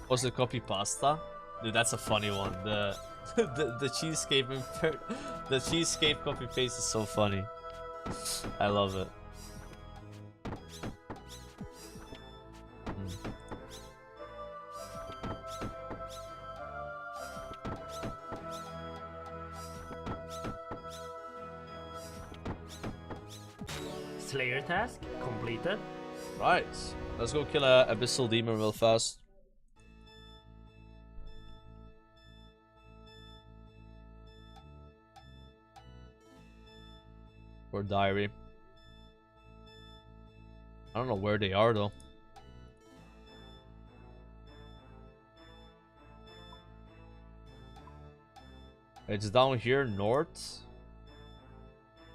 What's the copy pasta? Dude, that's a funny one. The cheesecake the cheesecake copy paste is so funny. I love it. Slayer task completed. Right. Let's go kill a abyssal demon real fast. Or diary. I don't know where they are though. It's down here north.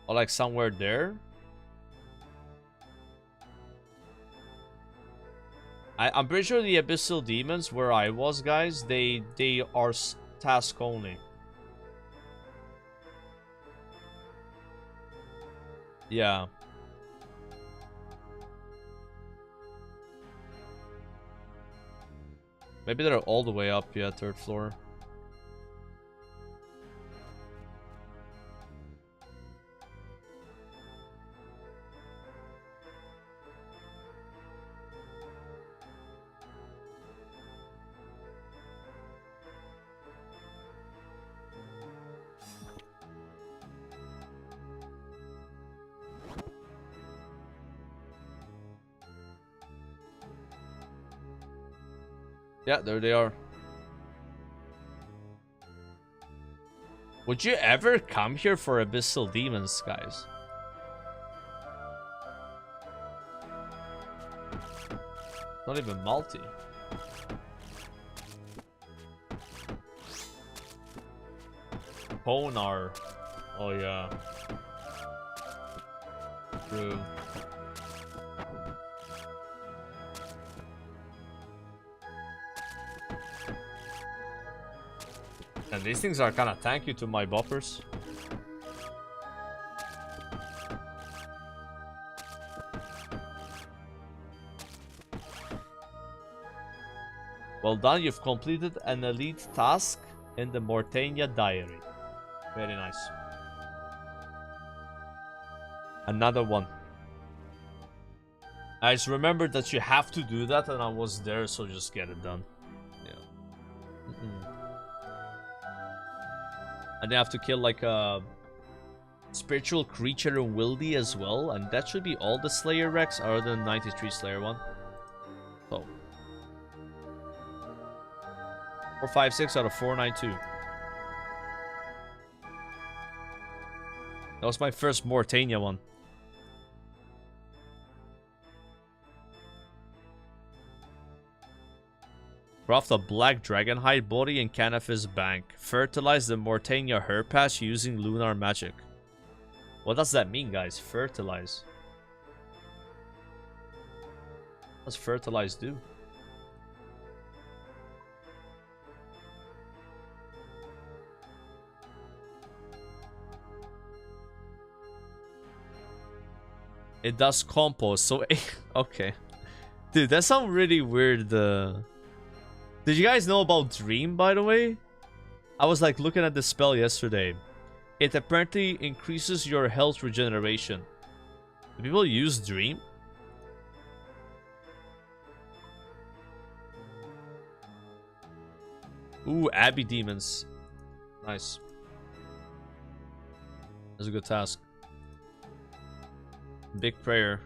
Or like somewhere there. I'm pretty sure the abyssal demons where I was, guys, they are task only. Yeah. Maybe they're all the way up, yeah, 3rd floor. Yeah, there they are. Would you ever come here for abyssal demons, guys? Not even multi. Ponar. Oh yeah. True. And these things are kind of tanky to my boppers. Well done, you've completed an elite task in the Mortania Diary. Very nice. Another one. I just remembered that you have to do that and I was there, so just get it done. Yeah. And they have to kill like a spiritual creature in Wildy as well, and that should be all the Slayer Rex other than 93 Slayer one. So 456 out of 492. That was my first Mortania one. Craft a black dragonhide body in Canifis Bank. Fertilize the Mortania herb patch using lunar magic. What does that mean, guys? Fertilize. What does fertilize do? It does compost, so okay. Dude, that's some really weird. Did you guys know about Dream, by the way? I was like looking at the spell yesterday. It apparently increases your health regeneration. Do people use Dream? Ooh, Abbey Demons. Nice. That's a good task. Big prayer.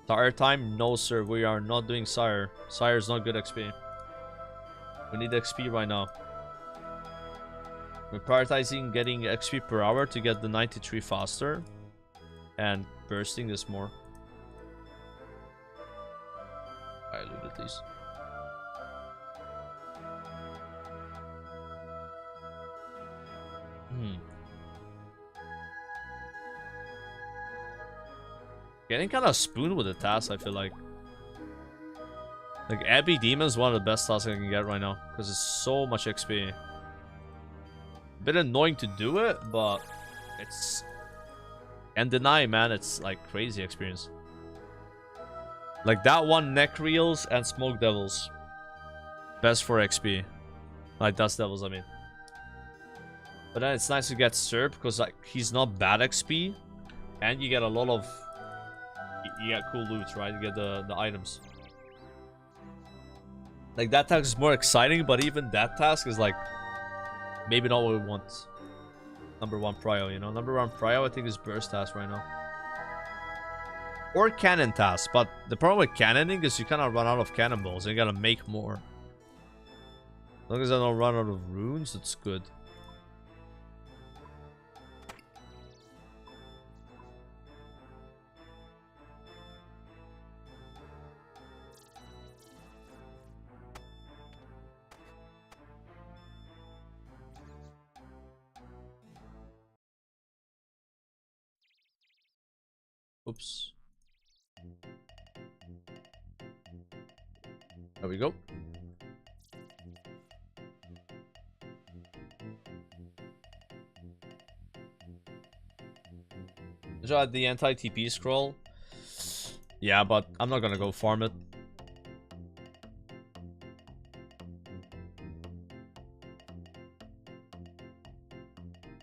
Sire time? No, sir. We are not doing Sire. Sire is not good XP. We need XP right now. We're prioritizing getting XP per hour to get the 93 faster. And bursting is more. I looted these. Getting kind of spooned with the task, I feel like. Like, Abbey Demon is one of the best tasks I can get right now. Because it's so much XP. A bit annoying to do it, but it's... And deny, man, it's like crazy experience. Like that one, Neck Reels and Smoke Devils. Best for XP. Like Dust Devils, I mean. But then it's nice to get Serp because like he's not bad XP. And you get a lot of... You get cool loot, right? You get the items. Like that task is more exciting, but even that task is like maybe not what we want. Number one prio, you know. Number one prio I think is burst task right now. Or cannon task, but the problem with cannoning is you kind of run out of cannonballs and you gotta make more. As long as I don't run out of runes, it's good. Oops. There we go. Did you add the anti-TP scroll? Yeah, but I'm not gonna go farm it.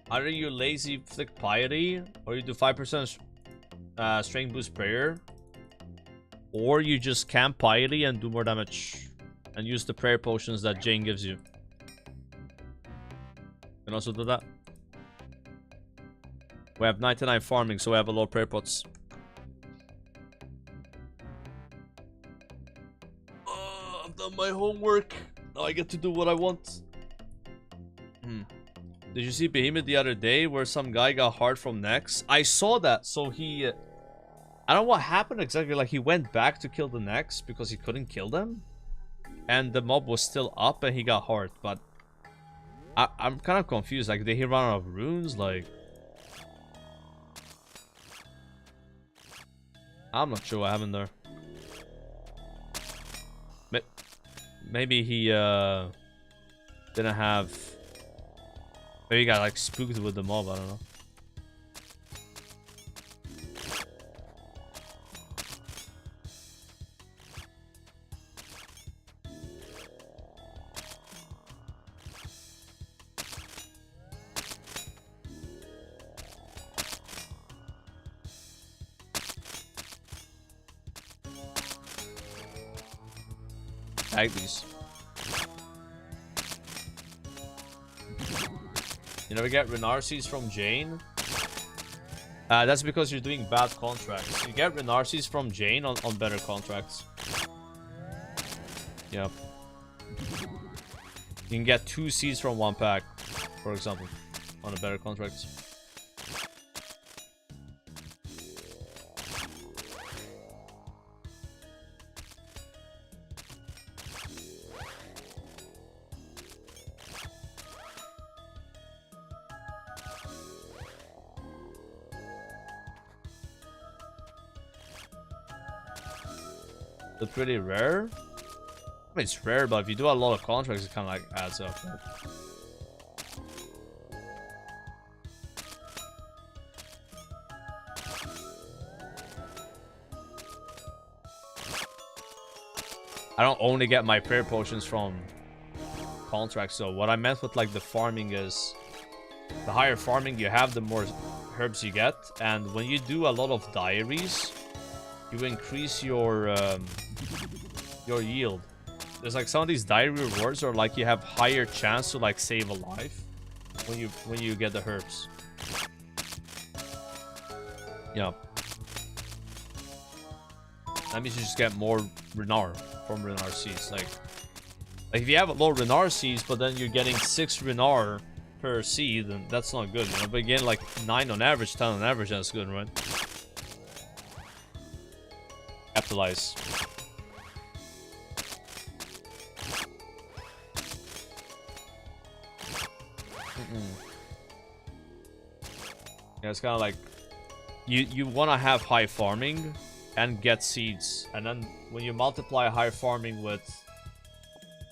Either you lazy flick piety, or you do 5% strength boost prayer, or you just camp piety and do more damage and use the prayer potions that Jane gives you. You can also do that. We have 99 farming, so we have a lot of prayer pots. I've done my homework. Now I get to do what I want. Did you see Behemoth the other day where some guy got hard from Nex? I saw that. So he... I don't know what happened exactly. Like he went back to kill the Nex because he couldn't kill them. And the mob was still up and he got hard. But I'm kind of confused. Like did he run out of runes? Like... I'm not sure what happened there. Maybe he didn't have... Maybe he got like spooked with the mob, I don't know. Tag these. You never get Renarces from Jane? That's because you're doing bad contracts. You get Renarces from Jane on better contracts. Yep. You can get 2 seeds from 1 pack, for example, on a better contract. They're pretty rare. I mean, it's rare, but if you do a lot of contracts, it kind of like adds up. Right? I don't only get my prayer potions from contracts. So what I meant with like the farming is, the higher farming you have, the more herbs you get, and when you do a lot of diaries, you increase your yield. There's like some of these diary rewards are like you have higher chance to like save a life when you get the herbs. Yeah. That means you just get more Renar from Renar seeds. Like if you have a low Renar seeds, but then you're getting 6 Renar per seed, then that's not good, you know. But again, like 9 on average, 10 on average, that's good, right? Capitalize. Yeah, it's kind of like you want to have high farming and get seeds, and then when you multiply high farming with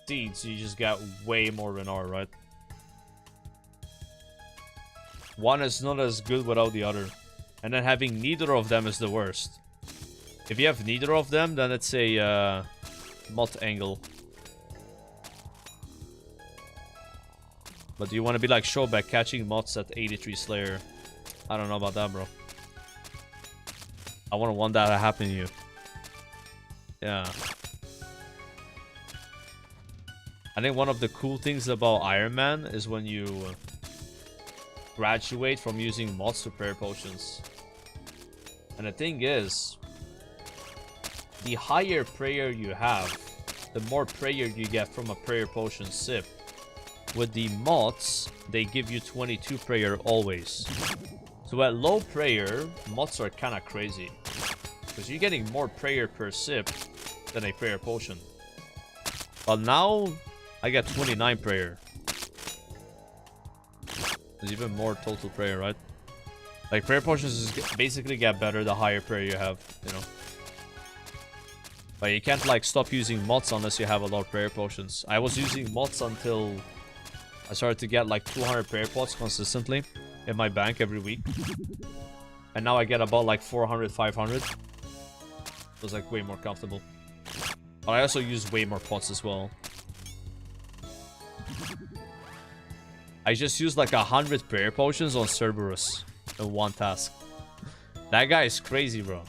seeds, you just get way more Renar, right? One is not as good without the other, and then having neither of them is the worst. If you have neither of them, then it's a mod angle. But do you want to be like Showback catching mods at 83 Slayer? I don't know about that, bro. I wouldn't want that to happen to you. Yeah. I think one of the cool things about Iron Man is when you graduate from using mods to prayer potions. And the thing is, the higher prayer you have, the more prayer you get from a prayer potion sip. With the mods, they give you 22 prayer always. So at low prayer, mods are kind of crazy, because you're getting more prayer per sip than a prayer potion. But now, I get 29 prayer. There's even more total prayer, right? Like, prayer potions basically get better the higher prayer you have, you know? But you can't, like, stop using mods unless you have a lot of prayer potions. I was using mods until I started to get, like, 200 prayer pots consistently in my bank every week. And now I get about, like, 400, 500. So it's, like, way more comfortable. But I also use way more pots as well. I just used, like, 100 prayer potions on Cerberus in one task. That guy is crazy, bro.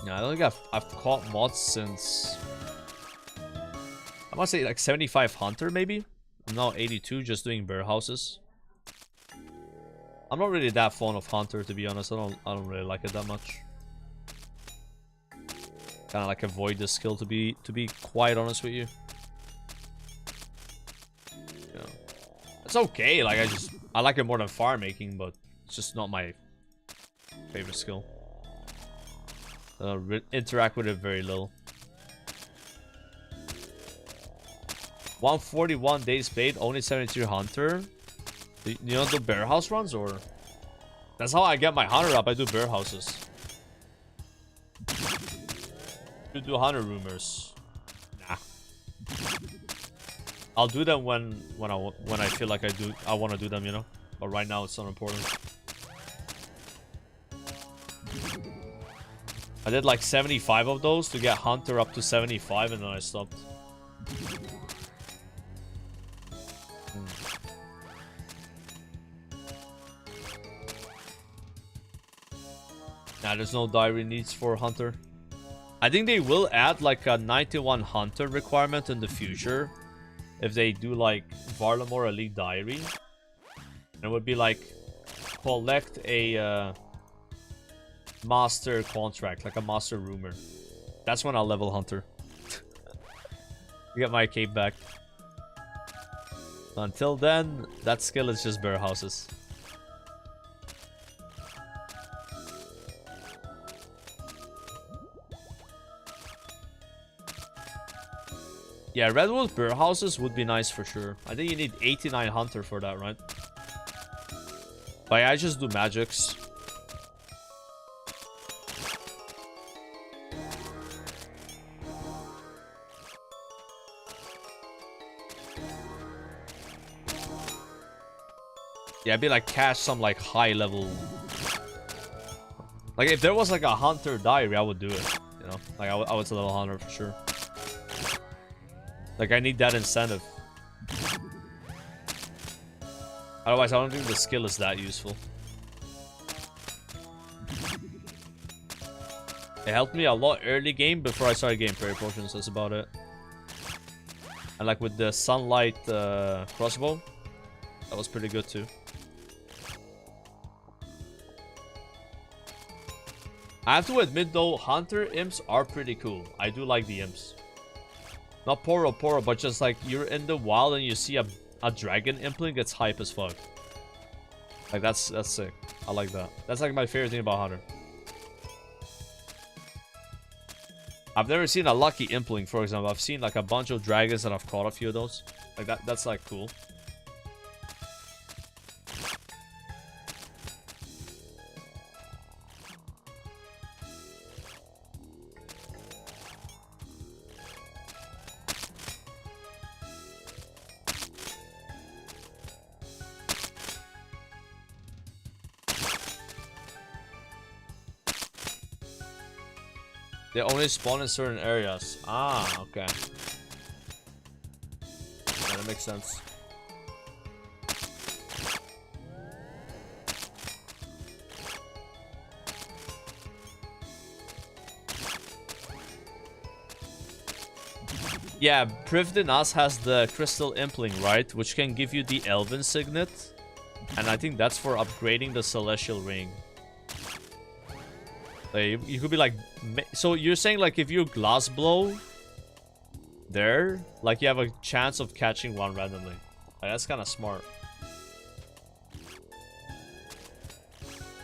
Yeah, I don't think I've caught mods since, I must say, like 75 Hunter maybe. I'm now 82, just doing bear houses. I'm not really that fond of Hunter, to be honest. I don't really like it that much. Kind of like avoid the skill, to be quite honest with you. Yeah. It's okay. Like I like it more than fire making, but it's just not my favorite skill. Interact with it very little. 141 days paid, only 72 Hunter. You don't do bear house runs, or? That's how I get my Hunter up. I do bear houses. You do Hunter rumors? Nah. I'll do them when I feel like I want to do them, you know. But right now it's not important. I did like 75 of those to get Hunter up to 75, and then I stopped. Nah, there's no diary needs for Hunter. I think they will add like a 91 Hunter requirement in the future if they do like Varlamore Elite Diary. And it would be like collect a master contract, like a master rumor. That's when I'll level Hunter. Get my cape back. Until then, that skill is just bear houses. Yeah, Redwood bear houses would be nice for sure. I think you need 89 Hunter for that, right? But yeah, I just do magics. Yeah, I'd be like cash some like high level. Like if there was like a hunter diary, I would do it. You know, like I would level hunter for sure. Like I need that incentive. Otherwise, I don't think the skill is that useful. It helped me a lot early game before I started getting fairy potions. That's about it. And like with the sunlight crossbow, that was pretty good too. I have to admit though, hunter imps are pretty cool. I do like the imps. Not Poro, but just like you're in the wild and you see a dragon impling, it's hype as fuck. Like that's sick. I like that. That's like my favorite thing about hunter. I've never seen a lucky impling, for example. I've seen like a bunch of dragons and I've caught a few of those. Like that's like cool. They only spawn in certain areas. Ah, okay. Yeah, that makes sense. Yeah, Privdinas has the crystal impling, right? Which can give you the elven signet. And I think that's for upgrading the celestial ring. Like, you could be like, so you're saying like if you glass blow there, like you have a chance of catching one randomly. Like, that's kind of smart.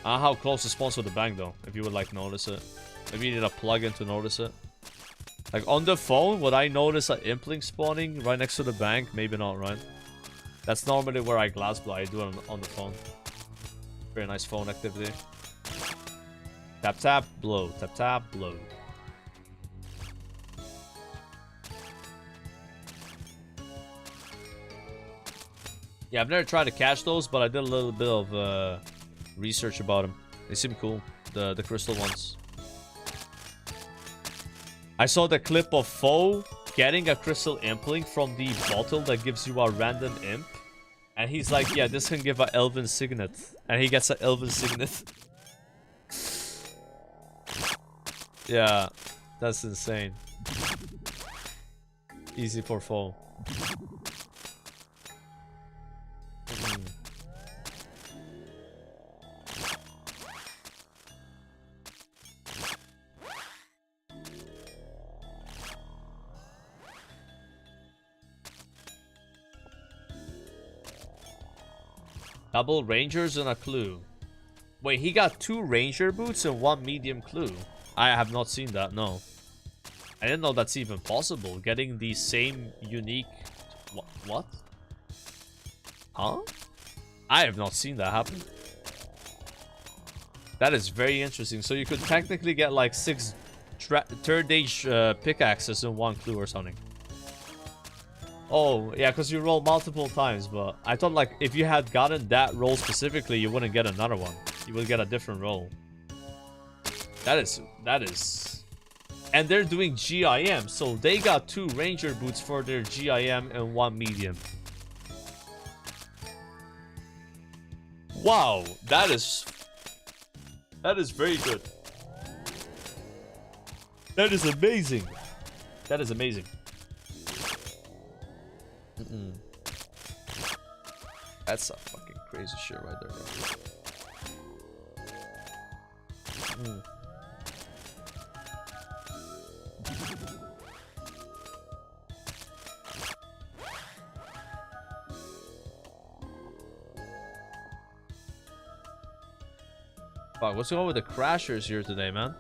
I don't know how close it spawns with the bank though, if you would like notice it. Maybe you need a plugin to notice it. Like on the phone, would I notice an impling spawning right next to the bank? Maybe not, right? That's normally where I glass blow. I do it on the phone. Very nice phone activity. Tap tap blow, tap tap blow. Yeah, I've never tried to catch those, but I did a little bit of research about them. They seem cool, the crystal ones. I saw the clip of Foe getting a crystal impling from the bottle that gives you a random imp, and he's like, "Yeah, this can give an elven signet," and he gets an elven signet. Yeah, that's insane. Easy for Foe. Double rangers and a clue. Wait, he got 2 ranger boots and 1 medium clue. I have not seen that, no. I didn't know that's even possible. Getting the same unique... What? Huh? I have not seen that happen. That is very interesting. So you could technically get like 6 third age pickaxes and 1 clue or something. Oh, yeah, because you roll multiple times, but I thought like if you had gotten that roll specifically, you wouldn't get another one. You would get a different roll. That is... And they're doing GIM, so they got 2 ranger boots for their GIM and 1 medium. Wow, that is very good. That is amazing. That is amazing. That's a fucking crazy shit right there. Fuck, what's going on with the crashers here today, man?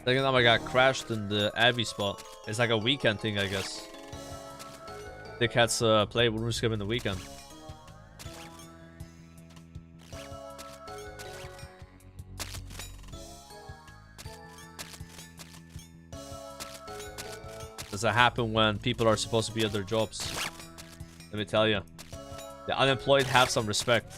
Second time I got crashed in the Abbey spot. It's like a weekend thing, I guess. Dickheads play RuneScape in the weekend. Does that happen when people are supposed to be at their jobs? Let me tell you. The unemployed have some respect.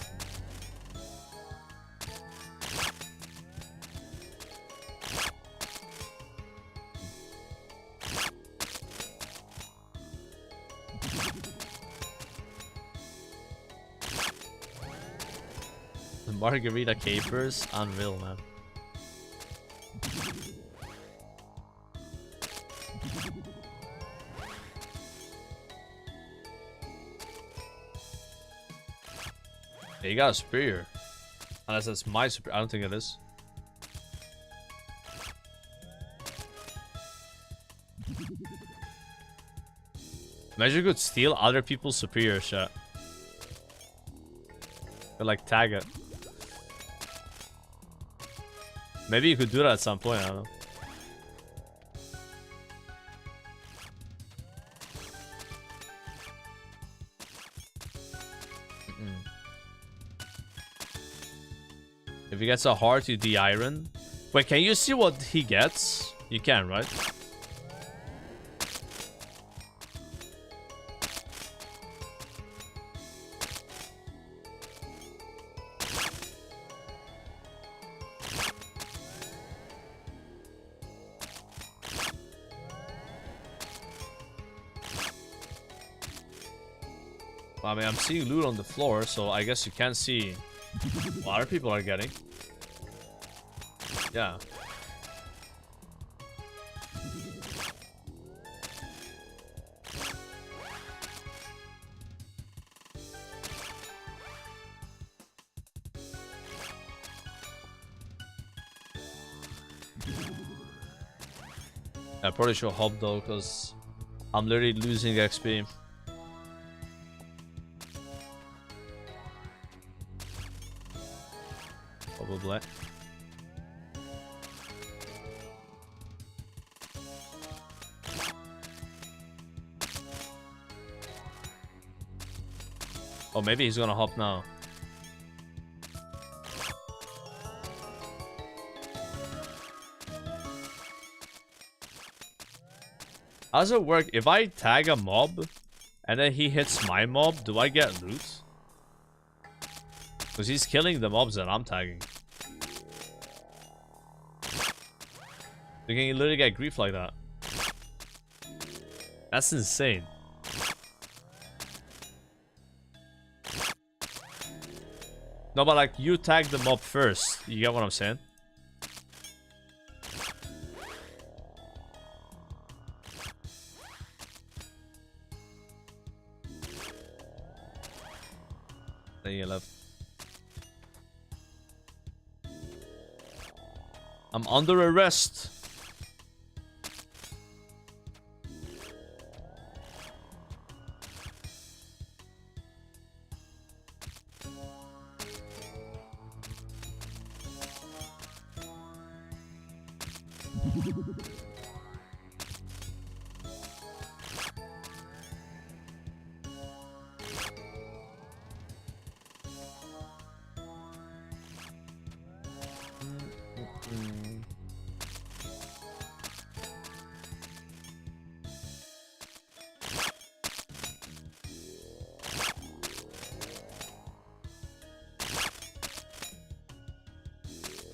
The margarita capers, unreal, man. Yeah, you got a superior. Unless that's my superior. I don't think it is. Imagine you could steal other people's superior shit. Or like tag it. Maybe you could do that at some point, I don't know. If he gets a heart, you de-iron. Wait, can you see what he gets? You can, right? Well, I mean, I'm seeing loot on the floor, so I guess you can see what other people are getting. Yeah. I probably should hop though, because I'm literally losing XP. Probably. Oh, maybe he's gonna hop now. How does it work? If I tag a mob and then he hits my mob, do I get loot? Because he's killing the mobs that I'm tagging. You can literally get grief like that. That's insane. No, but like, you tag the mob first. You get what I'm saying? Then you left. I'm under arrest.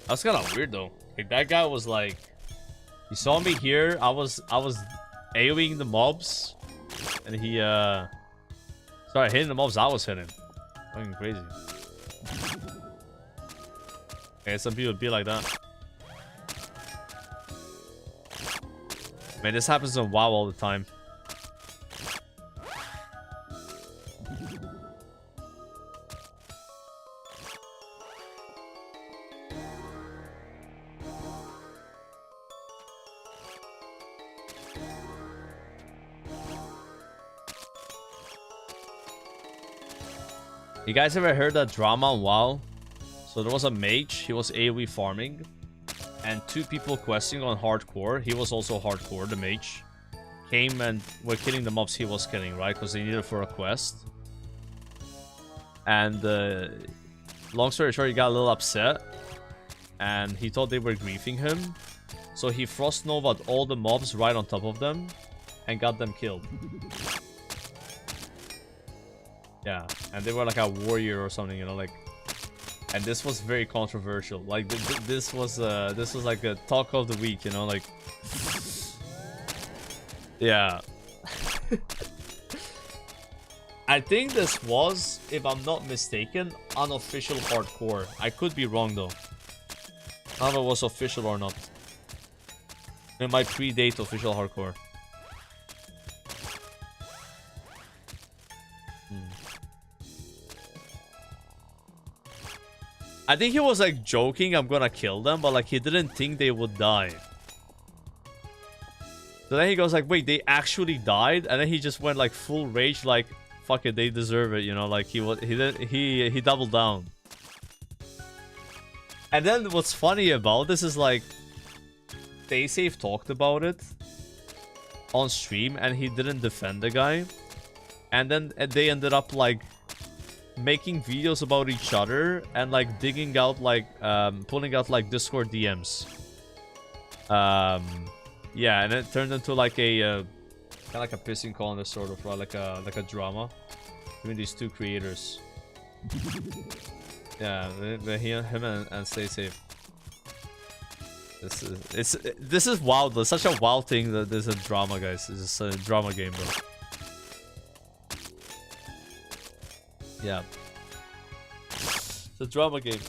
That's kind of weird though. Like, that guy was like, he saw me here. I was AoEing the mobs, and he started hitting the mobs I was hitting. Fucking crazy. Okay, some people be like that. Man, this happens on WoW all the time. You guys ever heard that drama on WoW? So there was a mage, he was AoE farming, and 2 people questing on hardcore. He was also hardcore, the mage. Came and were killing the mobs he was killing, right? Because they needed for a quest. And long story short, he got a little upset. And he thought they were griefing him. So he frost nova'd all the mobs right on top of them. And got them killed. Yeah, and they were like a warrior or something, you know, like. And this was very controversial. Like this was like a talk of the week, you know, like. Yeah. I think this was, if I'm not mistaken, unofficial hardcore. I could be wrong though. I don't know if it was official or not. It might predate official hardcore. I think he was like joking, I'm gonna kill them, but like he didn't think they would die. So then he goes like, wait, they actually died? And then he just went like full rage, like, fuck it, they deserve it, you know, like he doubled down. And then what's funny about this is like, Daysave talked about it on stream and he didn't defend the guy. And then they ended up like making videos about each other and like digging out like pulling out like Discord DMs. Yeah, and it turned into like a kind of like a pissing contest sort of, right? Like a drama between these 2 creators. Yeah, him and Stay Safe. This is wild. It's such a wild thing that there's a drama, guys. It's just a drama game, bro. Yeah. It's a drama game.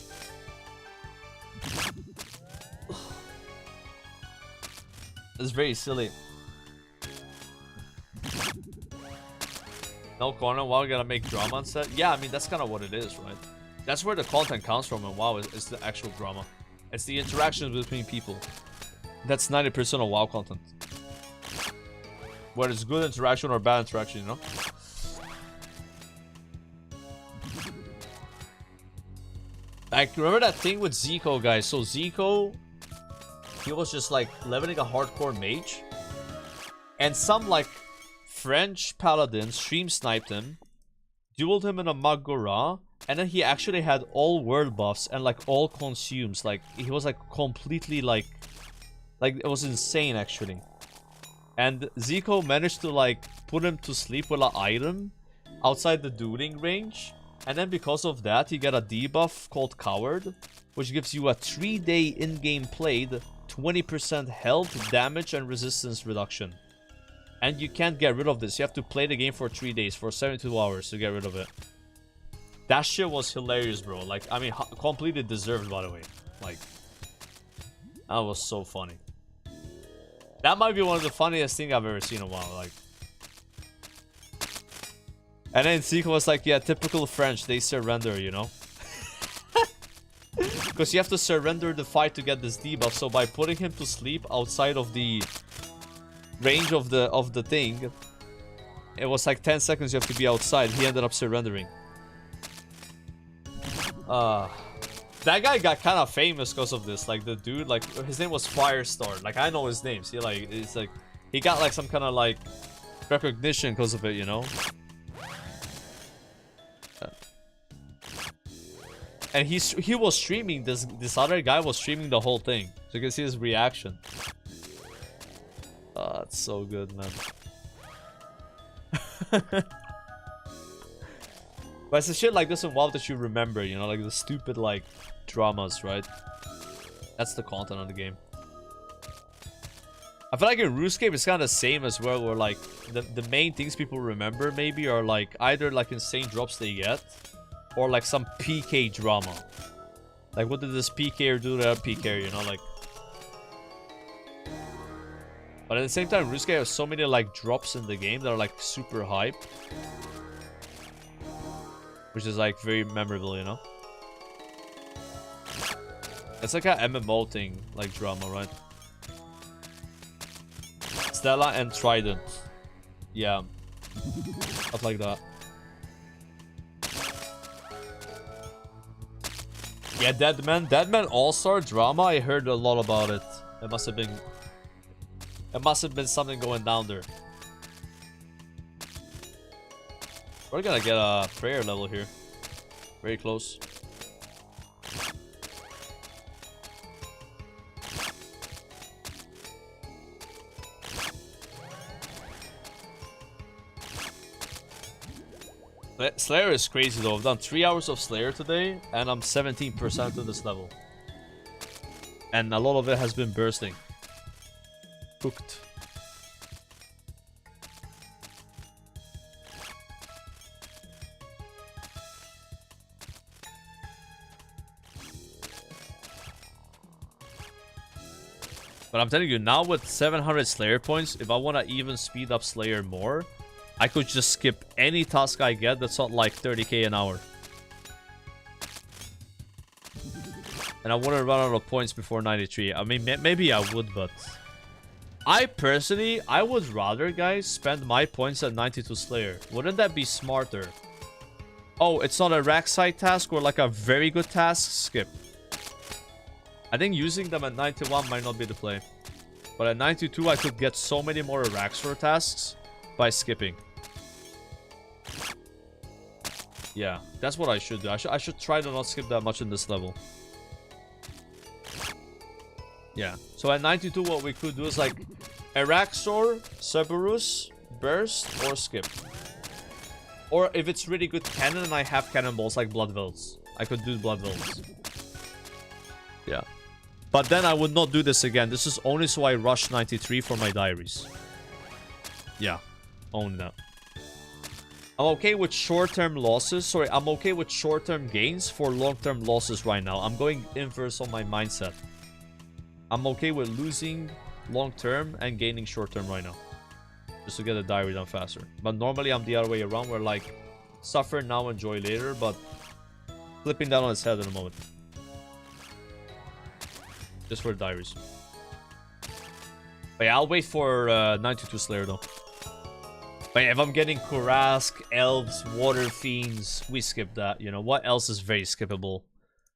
It's very silly. No corner, WoW gotta make drama and stuff. Yeah, I mean, that's kind of what it is, right? That's where the content comes from, and WoW is the actual drama. It's the interactions between people. That's 90% of WoW content. Whether it's good interaction or bad interaction, you know? Like, remember that thing with Zico, guys? So Zico, he was just like leveling a hardcore mage. And some like French paladin stream sniped him, dueled him in a Magora, and then he actually had all world buffs and like all consumes. Like, he was like completely like it was insane actually. And Zico managed to like put him to sleep with an item outside the dueling range. And then because of that, he got a debuff called Coward, which gives you a 3-day in-game played 20% health, damage, and resistance reduction. And you can't get rid of this. You have to play the game for 3 days, for 72 hours to get rid of it. That shit was hilarious, bro. Like, I mean, completely deserved, by the way. Like, that was so funny. That might be one of the funniest things I've ever seen in a while. Like, and then Zico was like, yeah, typical French, they surrender, you know? Because you have to surrender the fight to get this debuff. So by putting him to sleep outside of the range of the thing, it was like 10 seconds you have to be outside. He ended up surrendering. That guy got kind of famous because of this. Like, the dude, like, his name was Firestar. Like, I know his name. See, like, it's like, he got like some kind of like recognition because of it, you know? And he was streaming, this other guy was streaming the whole thing. So you can see his reaction. Oh, it's so good, man. But it's the shit like this in WoW that you remember, you know, like the stupid like dramas, right? That's the content of the game. I feel like in RuneScape it's kind of the same as well, where like the main things people remember maybe are like either like insane drops they get, or like some PK drama. Like, what did this PKer do to that PKer, you know, like. But at the same time, RuneScape has so many like drops in the game that are like super hype. Which is like very memorable, you know. It's like a MMO thing, like drama, right? Stella and Trident. Yeah. Stuff like that. Yeah, Deadman All-Star drama. I heard a lot about it. It must have been something going down there. We're gonna get a prayer level here. Very close. Slayer is crazy though. I've done 3 hours of Slayer today, and I'm 17% to this level. And a lot of it has been bursting. Cooked. But I'm telling you, now with 700 Slayer points, if I want to even speed up Slayer more, I could just skip any task I get that's not like 30k an hour. And I wouldn't run out of points before 93. I mean, maybe I would, but... I personally, I would rather, guys, spend my points at 92 Slayer. Wouldn't that be smarter? Oh, it's not a rack side task or like a very good task? Skip. I think using them at 91 might not be the play. But at 92, I could get so many more Araxor tasks by skipping. Yeah, that's what I should do. I should try to not skip that much in this level. Yeah. So at 92, what we could do is like Araxor, Cerberus, Burst, or skip. Or if it's really good cannon and I have cannonballs like Blood Velds, I could do Blood Velds. Yeah. But then I would not do this again. This is only so I rush 93 for my diaries. Yeah. Only that. I'm okay with short-term losses. Sorry, I'm okay with short-term gains for long-term losses right now. I'm going inverse on my mindset. I'm okay with losing long-term and gaining short-term right now. Just to get the diary done faster. But normally I'm the other way around where like, suffer now, enjoy later, but flipping that on its head in a moment. Just for the diaries. But yeah, I'll wait for 92 Slayer though. But yeah, if I'm getting Kurask, Elves, Water Fiends, we skip that. You know, what else is very skippable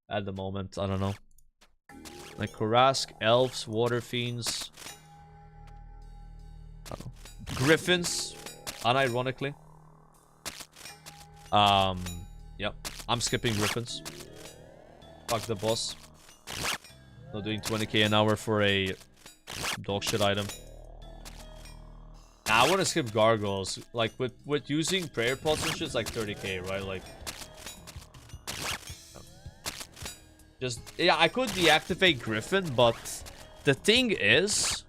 at the moment? I don't know. Like Kurask, Elves, Water Fiends. I don't know. Griffins, unironically. Yep. I'm skipping Griffins. Fuck the boss. Not doing 20k an hour for a dog shit item. Nah, I want to skip Gargoyles. Like, with using prayer pots and shit, it's like 30k, right? Like... Just... Yeah, I could deactivate Griffin, but... The thing is...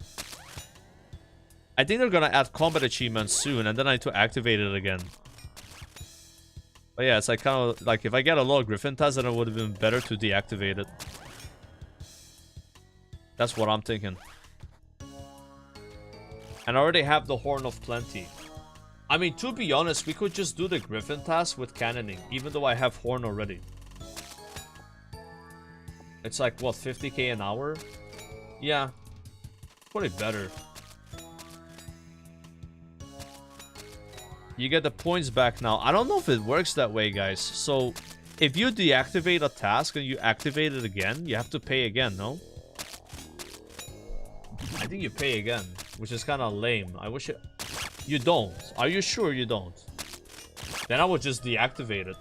I think they're gonna add combat achievements soon, and then I need to activate it again. But yeah, it's like kind of... Like, if I get a lot of Griffin tasks, then it would have been better to deactivate it. That's what I'm thinking. And I already have the Horn of Plenty. I mean, to be honest, we could just do the Griffin task with cannoning, even though I have Horn already. It's like, what, 50k an hour? Yeah. Probably better. You get the points back now. I don't know if it works that way, guys. So, if you deactivate a task and you activate it again, you have to pay again, no? I think you pay again, which is kind of lame. I wish it... You don't. Are you sure you don't? Then I would just deactivate it.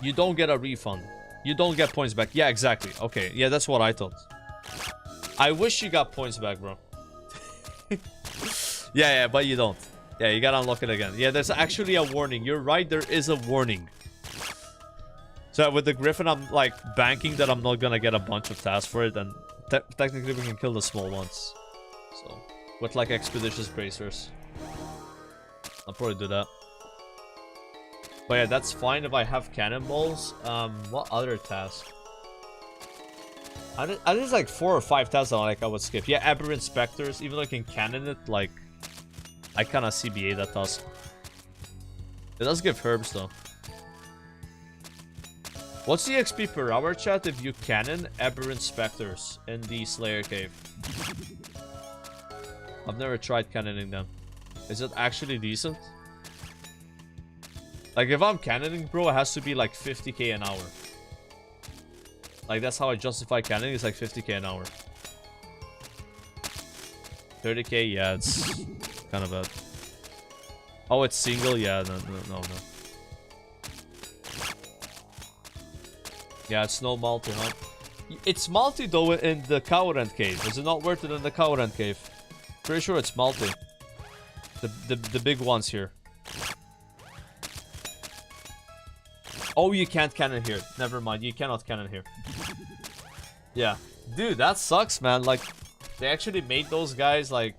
You don't get a refund. You don't get points back. Yeah, exactly. Okay, yeah, that's what I thought. I wish you got points back, bro. Yeah, but you don't. Yeah, you gotta unlock it again. Yeah, there's actually a warning. You're right, there is a warning. So with the Griffin, I'm like banking that I'm not gonna get a bunch of tasks for it, and technically we can kill the small ones. So, with like expeditious bracers. I'll probably do that. But yeah, that's fine if I have cannonballs. What other task? I think like 4 or 5 tasks I would skip. Yeah, Aberrant Spectres, even though I can cannon it, like... I kinda CBA that task. It does give herbs though. What's the XP per hour, chat, if you cannon Aberrant Spectres in the Slayer Cave? I've never tried cannoning them. Is it actually decent? Like, if I'm cannoning, bro, it has to be like 50k an hour. Like, that's how I justify cannoning. It's like 50k an hour. 30k, yeah, it's kind of bad. Oh, it's single? Yeah, no. Yeah, it's no multi, huh? It's multi, though, in the Cowrend Cave. Is it not worth it in the Cowrend Cave? Pretty sure it's multi. The big ones here. Oh, you can't cannon here. Never mind, you cannot cannon here. Yeah. Dude, that sucks, man. Like, they actually made those guys, like...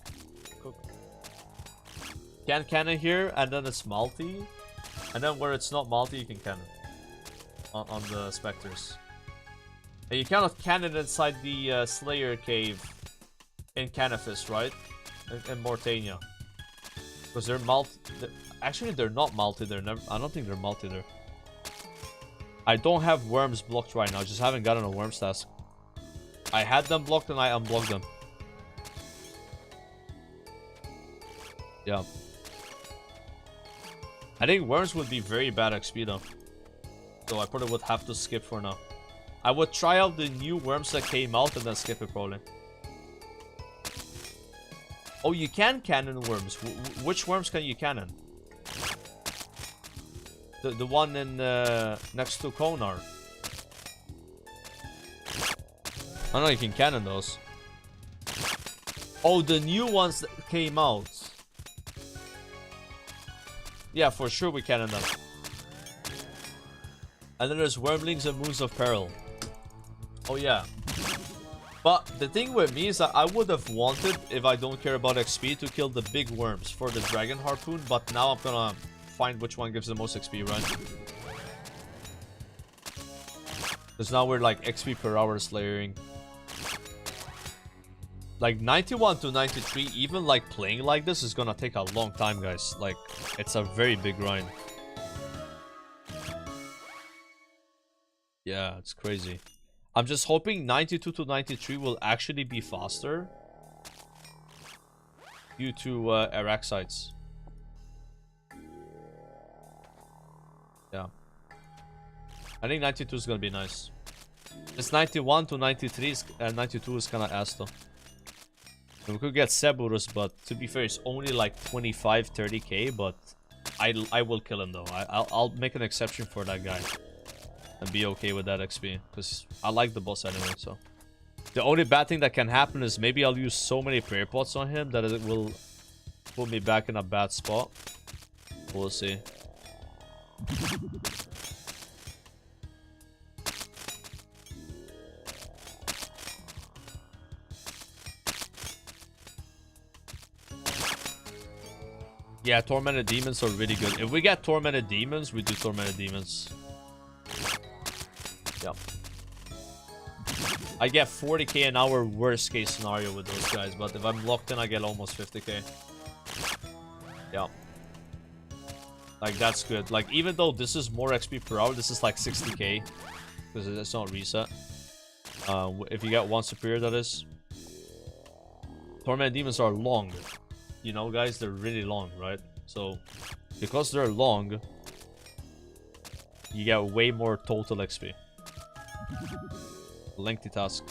Can't cannon here, and then it's multi. And then where it's not multi, you can cannon. On the Spectres. And you cannot cannon inside the Slayer Cave in Canifis, right? In Mortania. Because they're multi... Actually, they're not multi. They're never... I don't think they're multi there. I don't have worms blocked right now. Just haven't gotten a worms task. I had them blocked and I unblocked them. Yeah. I think worms would be very bad XP though. So I probably would have to skip for now. I would try out the new worms that came out and then skip it probably. Oh, you can cannon worms. Which worms can you cannon? The one in next to Konar. I know you can cannon those. Oh, the new ones that came out. Yeah, for sure we cannon them. And then there's Wormlings and Moons of Peril. Oh yeah. But the thing with me is that I would have wanted, if I don't care about XP, to kill the big worms for the Dragon Harpoon. But now I'm gonna find which one gives the most XP, right? Because now we're like XP per hour slayering. Like 91 to 93, even like playing like this is gonna take a long time, guys. Like, it's a very big grind. Yeah, it's crazy. I'm just hoping 92 to 93 will actually be faster due to Araxites. Yeah. I think 92 is gonna be nice. It's 91 to 93 and 92 is kinda ass though. We could get Cerberus, but to be fair, it's only like 25-30k, but I will kill him though. I'll make an exception for that guy. And be okay with that XP. Because I like the boss anyway, so. The only bad thing that can happen is maybe I'll use so many prayer pots on him that it will put me back in a bad spot. We'll see. Yeah, Tormented Demons are really good. If we get Tormented Demons, we do Tormented Demons. Yep. I get 40k an hour worst case scenario with those guys, but if I'm locked in, I get almost 50k. Yeah. Like, that's good. Like, even though this is more XP per hour, this is like 60k. Because it's not reset. If you get one superior, that is. Tormented Demons are long. You know, guys, they're really long, right? So, because they're long, you get way more total XP. Lengthy task.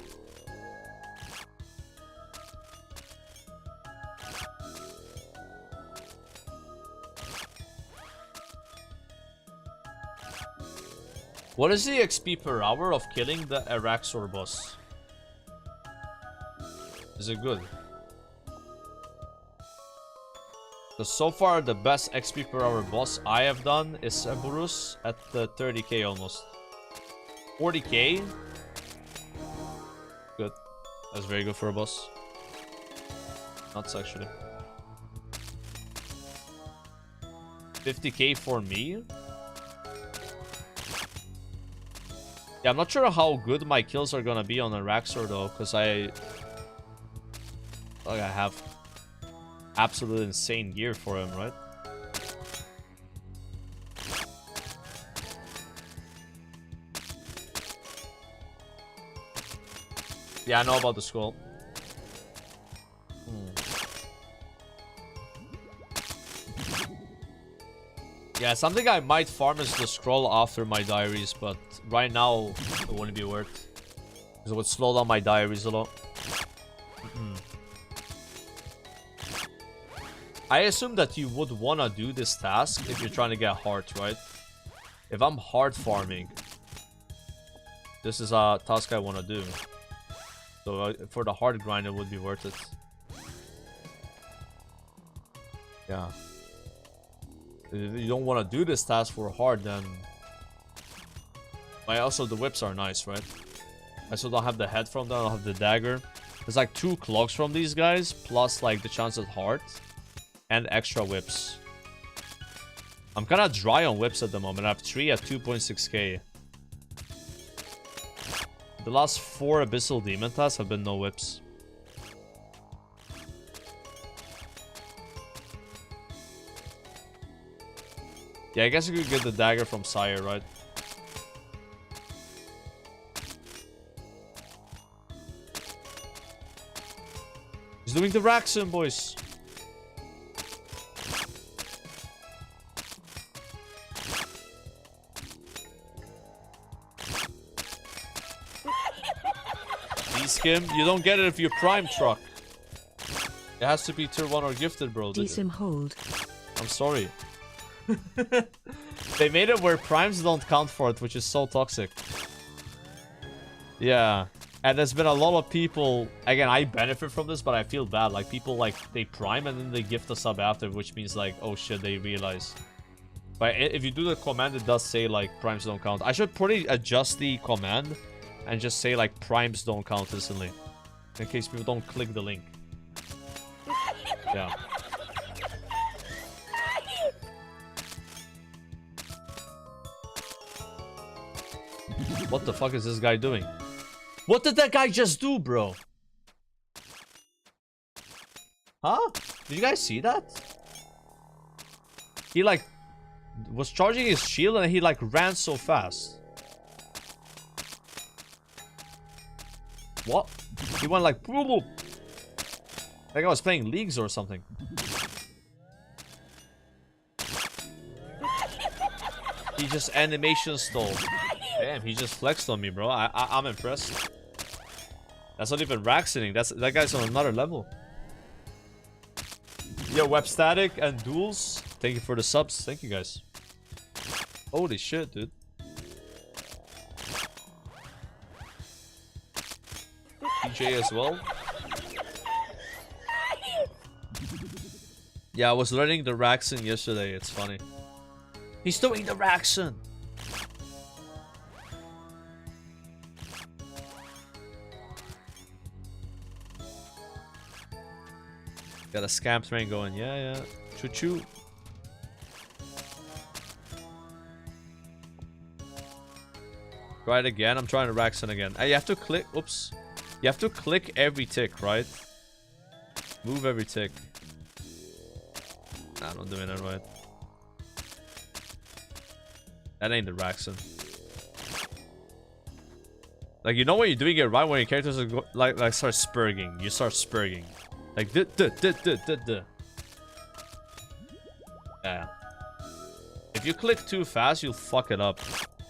What is the XP per hour of killing the Araxor boss? Is it good? Because so far the best XP per hour boss I have done is Cerberus at the 30k almost. 40k? Good. That's very good for a boss. Nuts, actually. 50k for me? Yeah, I'm not sure how good my kills are gonna be on a Raxor though, because I have absolute insane gear for him, right? Yeah, I know about the skull. Yeah, something I might farm is the scroll after my diaries, but right now it wouldn't be worth. Because it would slow down my diaries a lot. I assume that you would want to do this task if you're trying to get heart, right? If I'm heart farming, this is a task I want to do. So for the heart grind, it would be worth it. Yeah. If you don't want to do this task for hard, then... But also, the whips are nice, right? I still don't have the head from them, I don't have the dagger. There's like 2 clogs from these guys, plus like the chance at heart. And extra whips. I'm kind of dry on whips at the moment. I have 3 at 2.6k. The last 4 Abyssal Demon tasks have been no whips. Yeah, I guess you could get the dagger from SLAYER, right? He's doing the Raxon, boys. Skim, you don't get it if you prime truck. It has to be tier 1 or gifted, bro. Decim hold. I'm sorry. They made it where primes don't count for it, which is so toxic. Yeah. And there's been a lot of people... Again, I benefit from this, but I feel bad. Like, people, like, they prime and then they gift a sub after, which means, like, oh shit, they realize. But if you do the command, it does say, like, primes don't count. I should probably adjust the command and just say, like, primes don't count instantly. In case people don't click the link. Yeah. What the fuck is this guy doing? What did that guy just do, bro? Huh? Did you guys see that? He, like, was charging his shield and he, like, ran so fast. What? He went like boop, boop. Like I was playing leagues or something. He just animation stole. Damn, he just flexed on me, bro. I'm impressed. That's not even Raxoning. That guy's on another level. Yo, web static and duels. Thank you for the subs. Thank you guys. Holy shit, dude. DJ as well. Yeah, I was learning the Raxon yesterday. It's funny. He's doing the Raxon. Got a scam train going. Yeah, yeah. Choo choo. Try it again. I'm trying to Raxon again. You have to click. Oops. You have to click every tick, right? Move every tick. Nah, I'm not doing that right. That ain't the Raxon. Like, you know when you're doing it right, when your characters are like start spurging. You start spurging. Like, yeah. If you click too fast, you'll fuck it up.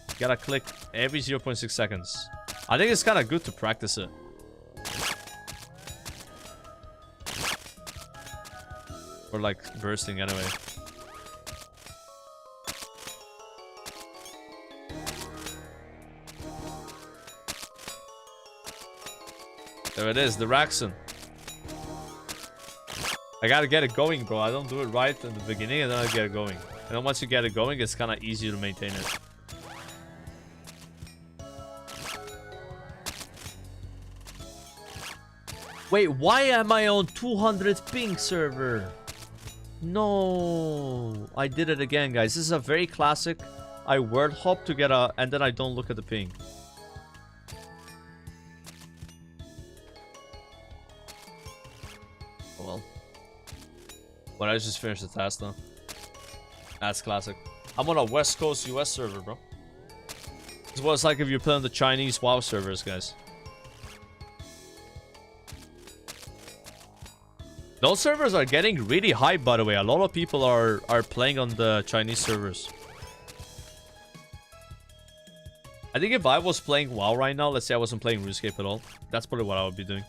You gotta click every 0.6 seconds. I think it's kind of good to practice it. Or like bursting anyway. There it is, the Raxon. I gotta get it going, bro. I don't do it right in the beginning and then I get it going. And then once you get it going, it's kind of easier to maintain it. Wait, why am I on 200 ping server? No, I did it again, guys. This is a very classic. I word hop to get a, and then I don't look at the ping. Oh well. But I just finished the task though. That's classic. I'm on a West Coast US server, bro. This is what it's like if you're playing the Chinese WoW servers, guys. Those servers are getting really hype, by the way. A lot of people are playing on the Chinese servers. I think if I was playing WoW right now, let's say I wasn't playing RuneScape at all, that's probably what I would be doing.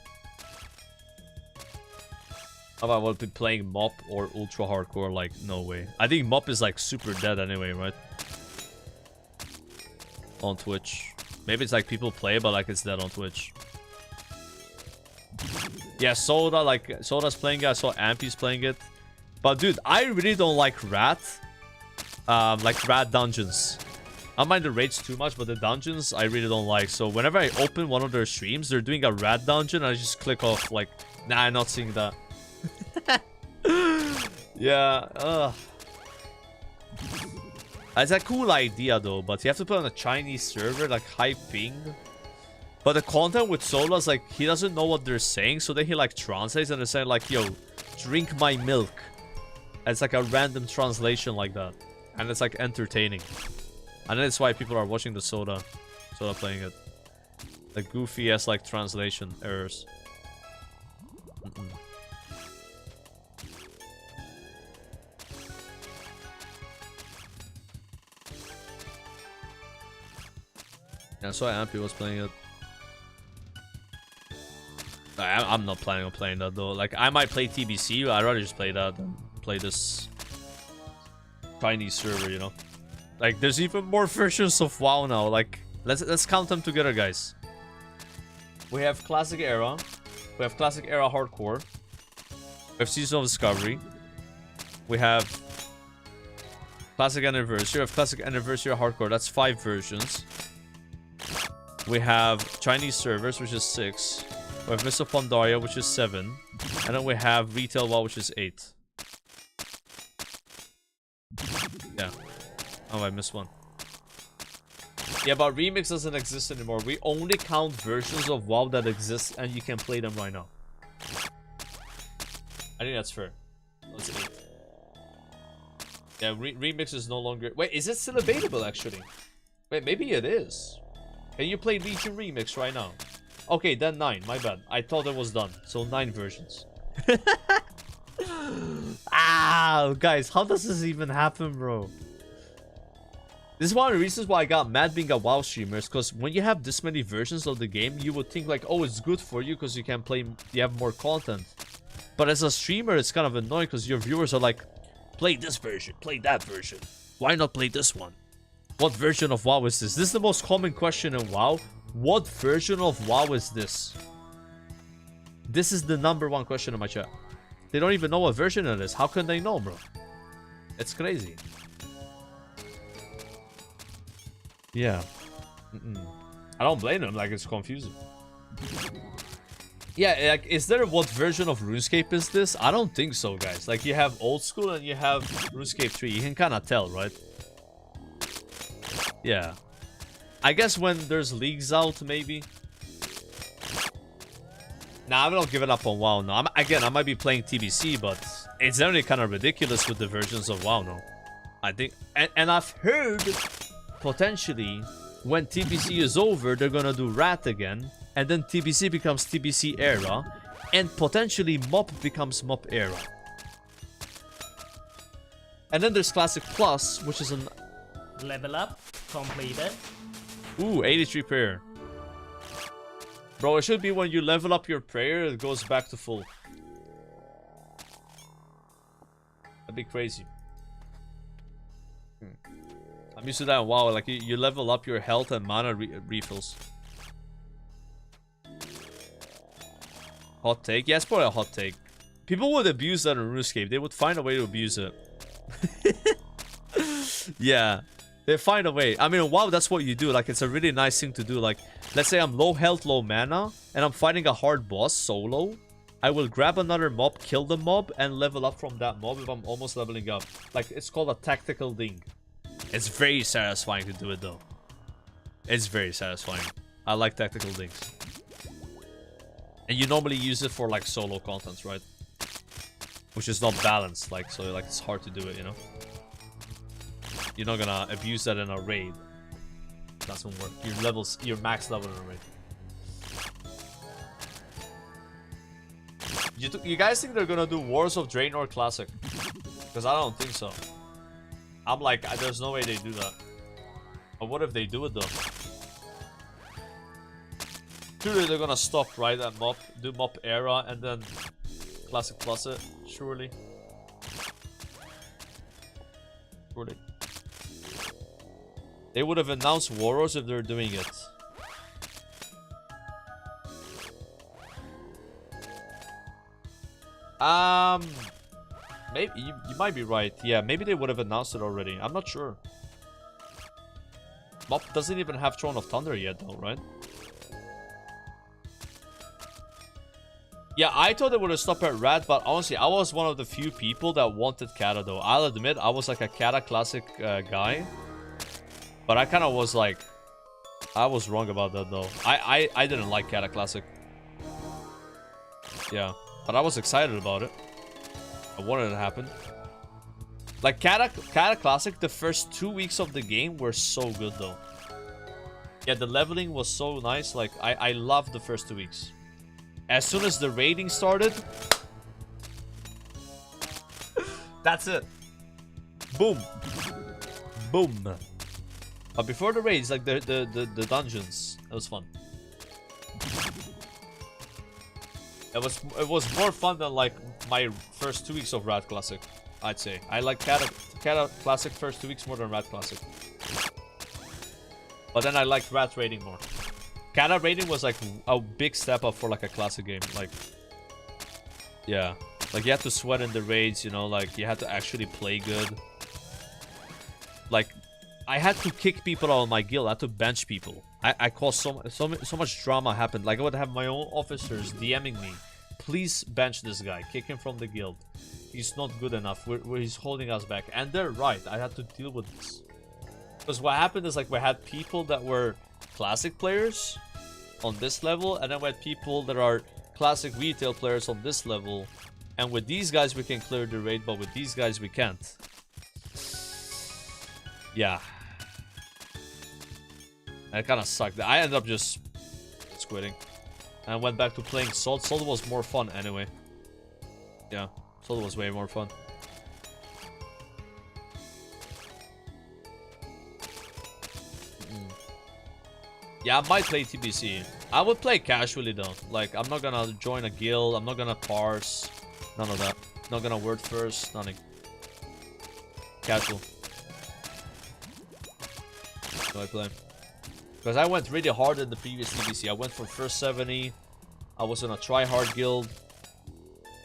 If I would be playing MOP or Ultra Hardcore, like, no way. I think MOP is like super dead anyway, right? On Twitch. Maybe it's like people play, but like it's dead on Twitch. Yeah, Soda, like, Soda's playing it. I saw Ampy's playing it. But dude, I really don't like rat dungeons. I don't mind the raids too much, but the dungeons I really don't like. So whenever I open one of their streams, they're doing a rat dungeon, I just click off like, nah, I'm not seeing that. Yeah, it's a cool idea though, but you have to put on a Chinese server, like high ping. But the content with Sola is like, he doesn't know what they're saying, so then he like translates and they're saying like, yo, drink my milk. And it's like a random translation like that. And it's like entertaining. And that's why people are watching the Soda playing it. The goofy ass like translation errors. Yeah, I saw Ampy was playing it. I'm not planning on playing that though. Like, I might play TBC, but I'd rather just play that than play this Chinese server, you know? Like, there's even more versions of WoW now. Like, let's count them together, guys. We have Classic Era. We have Classic Era Hardcore. We have Season of Discovery. We have Classic Anniversary. We have Classic Anniversary Hardcore. That's 5 versions. We have Chinese servers, which is 6. We have Mists of Pandaria, which is 7. And then we have Retail WoW, which is 8. Yeah. Oh, I missed one. Yeah, but Remix doesn't exist anymore. We only count versions of WoW that exist, and you can play them right now. I think that's fair. That's 8. Yeah, Remix is no longer... Wait, is it still available, actually? Wait, maybe it is. Can you play Legion Remix right now? Okay, then 9. My bad. I thought it was done. So 9 versions. Ah, guys, how does this even happen, bro? This is one of the reasons why I got mad being a WoW streamer, is because when you have this many versions of the game, you would think like, oh, it's good for you because you can play, you have more content. But as a streamer, it's kind of annoying because your viewers are like, play this version, play that version. Why not play this one? What version of WoW is this? This is the most common question in WoW. What version of WoW is this? This is the #1 question in my chat. They don't even know what version it is. How can they know, bro? It's crazy. Yeah. I don't blame them. Like, it's confusing. Yeah, like, is there what version of RuneScape is this? I don't think so, guys. Like, you have old school and you have RuneScape 3. You can kind of tell, right? Yeah. I guess when there's leagues out, maybe. Nah, I don't give it up on WoW, no. Again, I might be playing TBC, but it's generally kind of ridiculous with the versions of WoW, no. I think... And I've heard, potentially, when TBC is over, they're gonna do Rat again. And then TBC becomes TBC Era. And potentially MOP becomes MOP Era. And then there's Classic Plus, which is an... Level up completed. Ooh, 83 prayer. Bro, it should be when you level up your prayer, it goes back to full. That'd be crazy. I'm used to that. Wow, like you level up your health and mana refills. Hot take? Yeah, it's probably a hot take. People would abuse that in RuneScape. They would find a way to abuse it. Yeah. They find a way. I mean, wow, that's what you do. Like, it's a really nice thing to do. Like, let's say I'm low health, low mana, and I'm fighting a hard boss solo. I will grab another mob, kill the mob, and level up from that mob if I'm almost leveling up. Like, it's called a tactical ding. It's very satisfying to do it, though. It's very satisfying. I like tactical dings. And you normally use it for, like, solo content, right? Which is not balanced, like, so, like, it's hard to do it, you know? You're not gonna abuse that in a raid. Doesn't work. Your max level in a raid. You guys think they're gonna do Wars of Draenor Classic? Because I don't think so. I'm like, there's no way they do that. But what if they do it though? Surely they're gonna stop right at MOP, do MOP era, and then Classic plus it. Surely. Surely. They would have announced Warriors if they're doing it. Maybe you might be right. Yeah, maybe they would have announced it already. I'm not sure. MOP doesn't even have Throne of Thunder yet, though, right? Yeah, I thought they would have stopped at Rat, but honestly, I was one of the few people that wanted Kata, though. I'll admit, I was like a Kata Classic guy. But I kind of was like... I was wrong about that, though. I didn't like Kata Classic. Yeah, but I was excited about it. I wanted it to happen. Like, Kata Classic, the first 2 weeks of the game were so good, though. Yeah, the leveling was so nice. Like, I loved the first 2 weeks. As soon as the raiding started... that's it. Boom. Boom. But before the raids, like, the dungeons, it was fun. It was more fun than, like, my first 2 weeks of Rat Classic, I'd say. I like Kata Classic first 2 weeks more than Rat Classic. But then I liked Rat raiding more. Kata raiding was like a big step up for like a classic game. Like, yeah, like you had to sweat in the raids, you know, like you had to actually play good. Like, I had to kick people out of my guild. I had to bench people. I caused so much drama happened. Like, I would have my own officers DMing me, please bench this guy, kick him from the guild. He's not good enough. He's holding us back, and they're right. I had to deal with this because what happened is, like, we had people that were classic players on this level, and then we had people that are classic retail players on this level, and with these guys we can clear the raid, but with these guys we can't. Yeah, and it kind of sucked. I ended up just quitting and I went back to playing Salt. Salt was more fun anyway. Yeah, Salt was way more fun. Yeah, I might play TBC. I would play casually though. Like, I'm not gonna join a guild. I'm not gonna parse. None of that. Not gonna word first. Nothing. Casual. So I play. Because I went really hard in the previous TBC. I went for first 70. I was in a try-hard guild.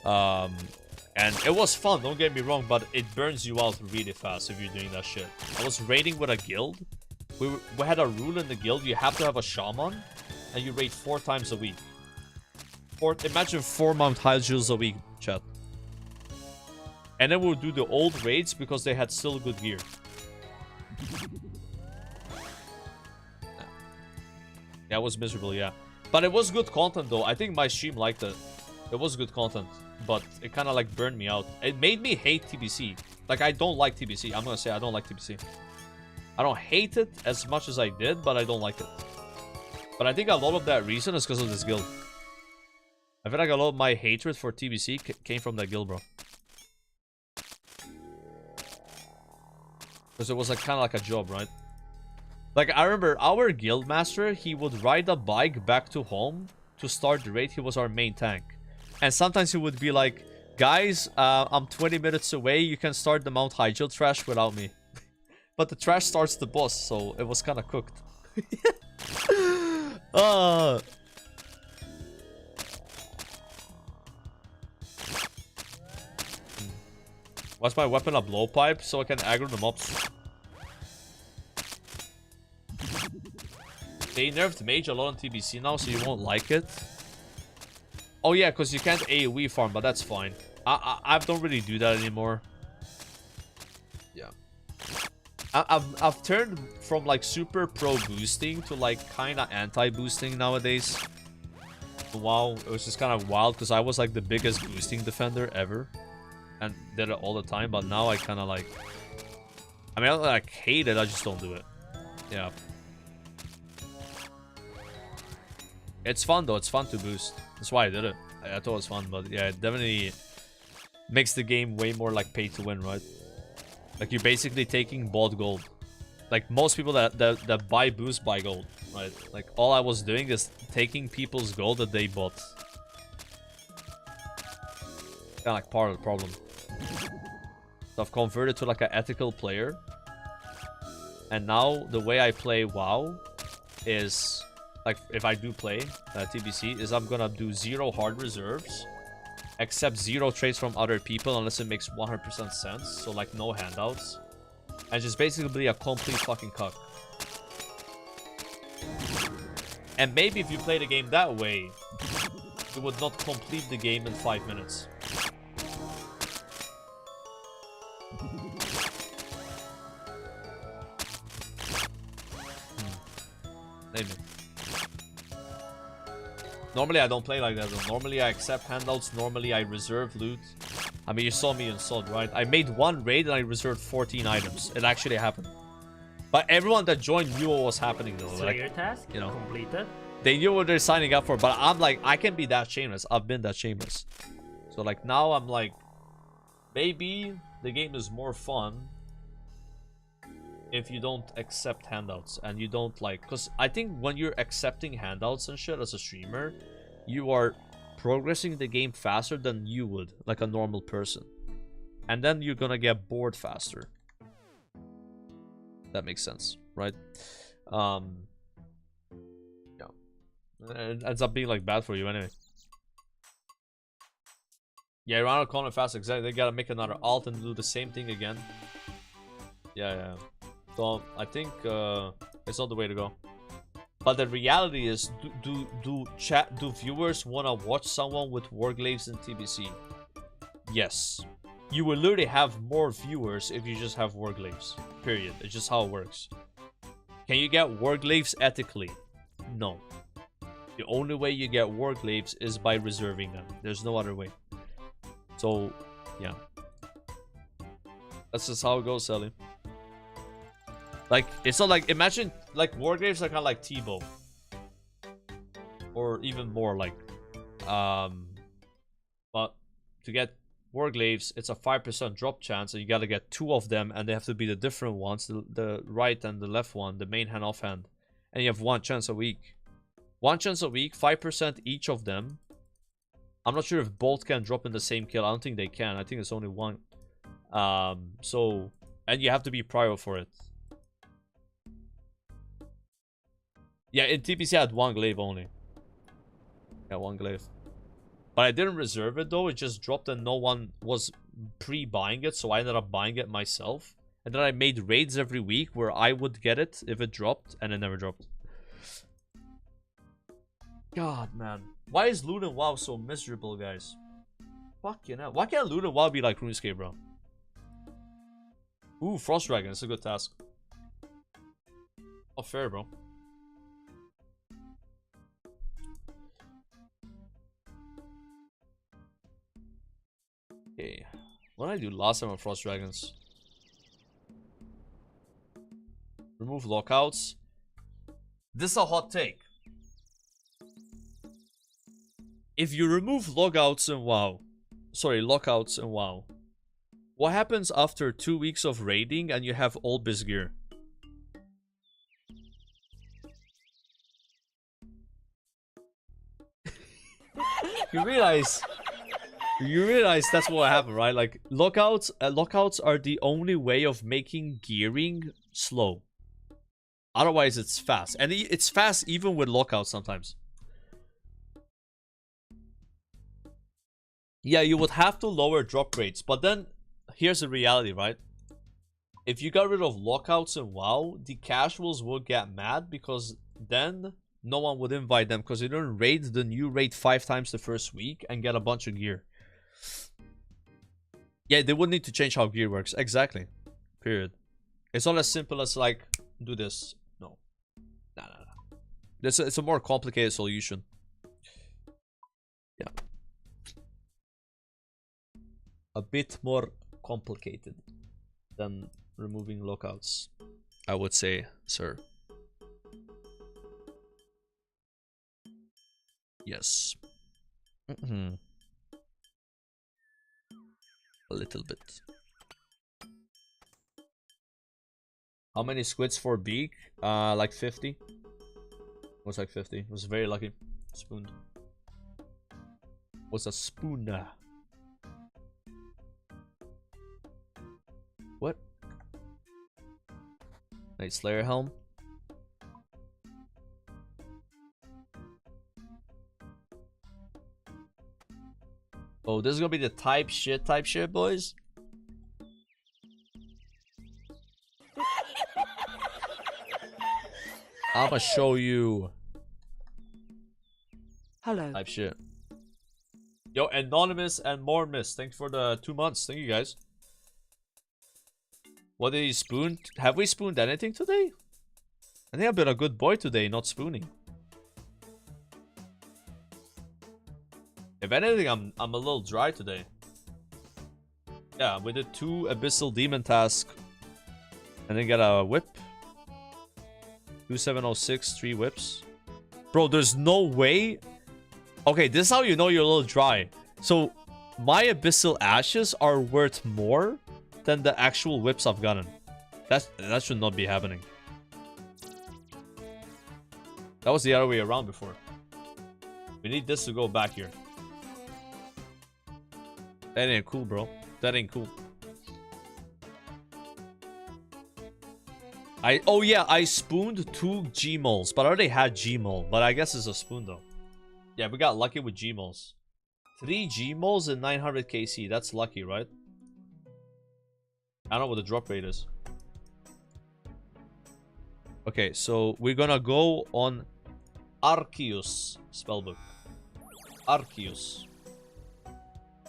And it was fun, don't get me wrong, but it burns you out really fast if you're doing that shit. I was raiding with a guild. We had a rule in the guild, you have to have a shaman, and you raid 4 times a week. Imagine 4 Mount High Jewels a week, chat. And then we'll do the old raids because they had still good gear. Yeah, it was miserable, yeah. But it was good content though. I think my stream liked it. It was good content, but it kind of like burned me out. It made me hate TBC. Like, I don't like TBC. I'm gonna say I don't like TBC. I don't hate it as much as I did, but I don't like it. But I think a lot of that reason is because of this guild. I feel like a lot of my hatred for TBC came from that guild, bro. Because it was like kind of like a job, right? Like, I remember our guild master, he would ride a bike back to home to start the raid. He was our main tank. And sometimes he would be like, guys, I'm 20 minutes away. You can start the Mount Hyjal trash without me. But the trash starts the boss, so it was kind of cooked. What's my weapon? A blowpipe, so I can aggro the mobs. They nerfed mage a lot on TBC now, so you won't like it. Oh yeah, because you can't AoE farm, but that's fine. I don't really do that anymore. Yeah. I've turned from like super pro boosting to like kind of anti boosting nowadays. Wow, it was just kind of wild because I was like the biggest boosting defender ever and did it all the time, but now I kind of like, I mean, I don't like hate it, I just don't do it. Yeah. It's fun though. It's fun to boost. That's why I did it. I thought it was fun, but yeah, it definitely makes the game way more like pay to win, right? Like you're basically taking bought gold. Like most people that buy boost buy gold, right? Like all I was doing is taking people's gold that they bought. Kind of like part of the problem. So I've converted to like an ethical player. And now the way I play WoW is, like if I do play TBC, is I'm gonna do 0 hard reserves. Accept 0 trades from other people unless it makes 100% sense. So like no handouts. And just basically be a complete fucking cuck. And maybe if you play the game that way, you would not complete the game in 5 minutes. Maybe. Normally I don't play like that though. Normally I accept handouts. Normally I reserve loot. I mean, you saw me in Sod, right? I made 1 raid and I reserved 14 items. It actually happened. But everyone that joined knew what was happening though. Slayer like, task, you know, completed. They knew what they're signing up for. But I'm like, I can be that shameless. I've been that shameless. So like now I'm like, maybe the game is more fun if you don't accept handouts and you don't like, because I think when you're accepting handouts and shit as a streamer, you are progressing the game faster than you would like a normal person, and then you're gonna get bored faster. That makes sense, right? Yeah, it ends up being like bad for you anyway. Yeah, run out of content fast. Exactly. They gotta make another alt and do the same thing again. Yeah. So I think it's not the way to go. But the reality is, do viewers wanna watch someone with warglaives in TBC? Yes. You will literally have more viewers if you just have warglaives. Period. It's just how it works. Can you get warglaives ethically? No. The only way you get warglaives is by reserving them. There's no other way. So, yeah. That's just how it goes, Sally. Like, it's not like, imagine, like, warglaives are kind of like T-bow. Or even more like, but to get warglaives, it's a 5% drop chance, and you gotta get 2 of them, and they have to be the different ones, the right and the left one, the main hand, off hand. And you have 1 chance a week. 1 chance a week, 5% each of them. I'm not sure if both can drop in the same kill. I don't think they can. I think it's only 1. So, and you have to be prior for it. Yeah, in TPC I had 1 glaive only. Yeah, 1 glaive. But I didn't reserve it though. It just dropped and no one was pre-buying it. So I ended up buying it myself. And then I made raids every week where I would get it if it dropped. And it never dropped. God, man. Why is loot and WoW so miserable, guys? Fucking hell. Why can't loot and WoW be like RuneScape, bro? Ooh, Frost Dragon. It's a good task. Oh, fair, bro. Okay. What did I do last time on Frost Dragons? Remove lockouts. This is a hot take. If you remove lockouts in WoW, what happens after 2 weeks of raiding and you have all bis gear? You realize that's what happened, right? Like lockouts are the only way of making gearing slow. Otherwise it's fast, and it's fast even with lockouts sometimes. Yeah, you would have to lower drop rates, but then here's the reality, right? If you got rid of lockouts in WoW, the casuals would get mad because then no one would invite them because they don't raid the new raid 5 times the first week and get a bunch of gear. Yeah, they would need to change how gear works. Exactly. Period. It's not as simple as like, do this. No. Nah. It's a more complicated solution. Yeah. A bit more complicated than removing lockouts, I would say, sir. Yes. A little bit. How many squids for beak? Like 50. It was like 50. It was very lucky. Spooned. Was a spoon. What? Nice Slayer helm. Oh, this is gonna be the type shit, boys. I'ma show you Hello. type shit. Yo, Anonymous and Mormis, thanks for the 2 months. Thank you guys. What did he spoon? Have we spooned anything today? I think I've been a good boy today, not spooning. If anything, I'm a little dry today. Yeah, we did 2 Abyssal Demon tasks. And then got a whip. 2706, 3 whips. Bro, there's no way. Okay, this is how you know you're a little dry. So, my Abyssal Ashes are worth more than the actual whips I've gotten. That should not be happening. That was the other way around before. We need this to go back here. That ain't cool, bro. That ain't cool. Oh yeah, I spooned 2 Gmols, but I already had Gmol. But I guess it's a spoon though. Yeah, we got lucky with Gmols. 3 Gmols and 900 KC. That's lucky, right? I don't know what the drop rate is. Okay, so we're gonna go on Arceus spellbook. Arceus.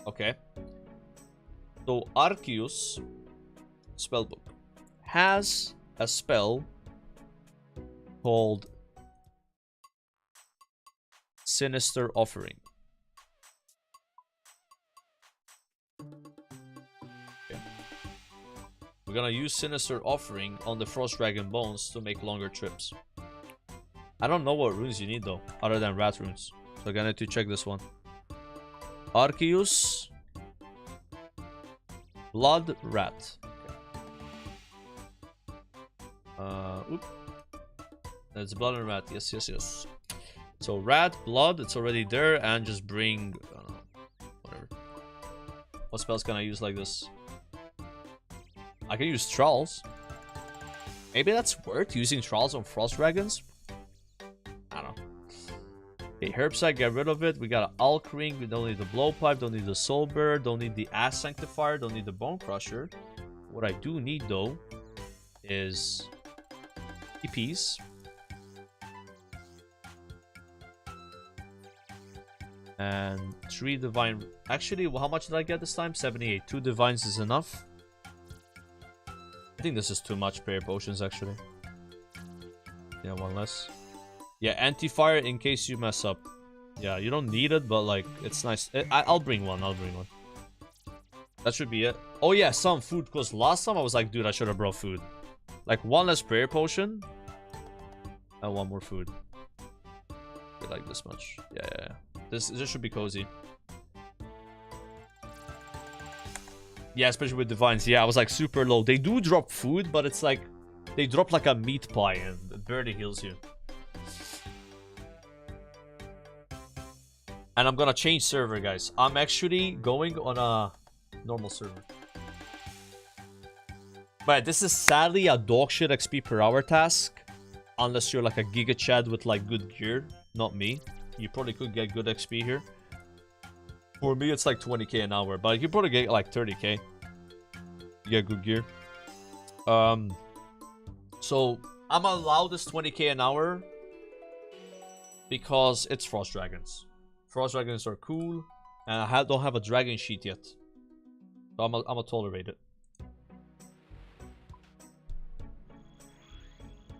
Okay. So Arceus spellbook has a spell called Sinister Offering. Okay. We're gonna use Sinister Offering on the Frost Dragon Bones to make longer trips. I don't know what runes you need though, other than rat runes. So I'm gonna need to check this one. Arceus Blood Rat. Oop. It's blood and rat. Yes, yes, yes. So rat, blood, it's already there, and just bring whatever. What spells can I use like this? I can use Trolls. Maybe that's worth using Trolls on Frost Dragons. I don't know. Okay, Herbside, get rid of it. We got an Alk Ring. We don't need the Blowpipe. Don't need the Soul Bird. Don't need the Ass Sanctifier. Don't need the Bone Crusher. What I do need though is EPs. And 3 divine. Actually, how much did I get this time? 78. 2 divines is enough. I think this is too much prayer potions actually. Yeah, 1 less. Yeah, anti-fire in case you mess up. Yeah, you don't need it, but like it's nice. I'll bring one. I'll bring one. That should be it. Oh yeah, some food, because last time I was like, dude, I should have brought food. Like 1 less prayer potion and 1 more food. Like this much. Yeah. This should be cozy. Yeah, especially with divines. Yeah, I was like super low. They do drop food, but it's like they drop like a meat pie and it barely heals you. And I'm gonna change server, guys. I'm actually going on a normal server. But this is sadly a dogshit XP per hour task. Unless you're like a Giga Chad with like good gear. Not me. You probably could get good XP here. For me, it's like 20k an hour. But you could probably get like 30k. You get good gear. So, I'm allowed this 20k an hour. Because it's Frost Dragons. Frost Dragons are cool. And I don't have a dragon sheet yet. So I'm gonna tolerate it.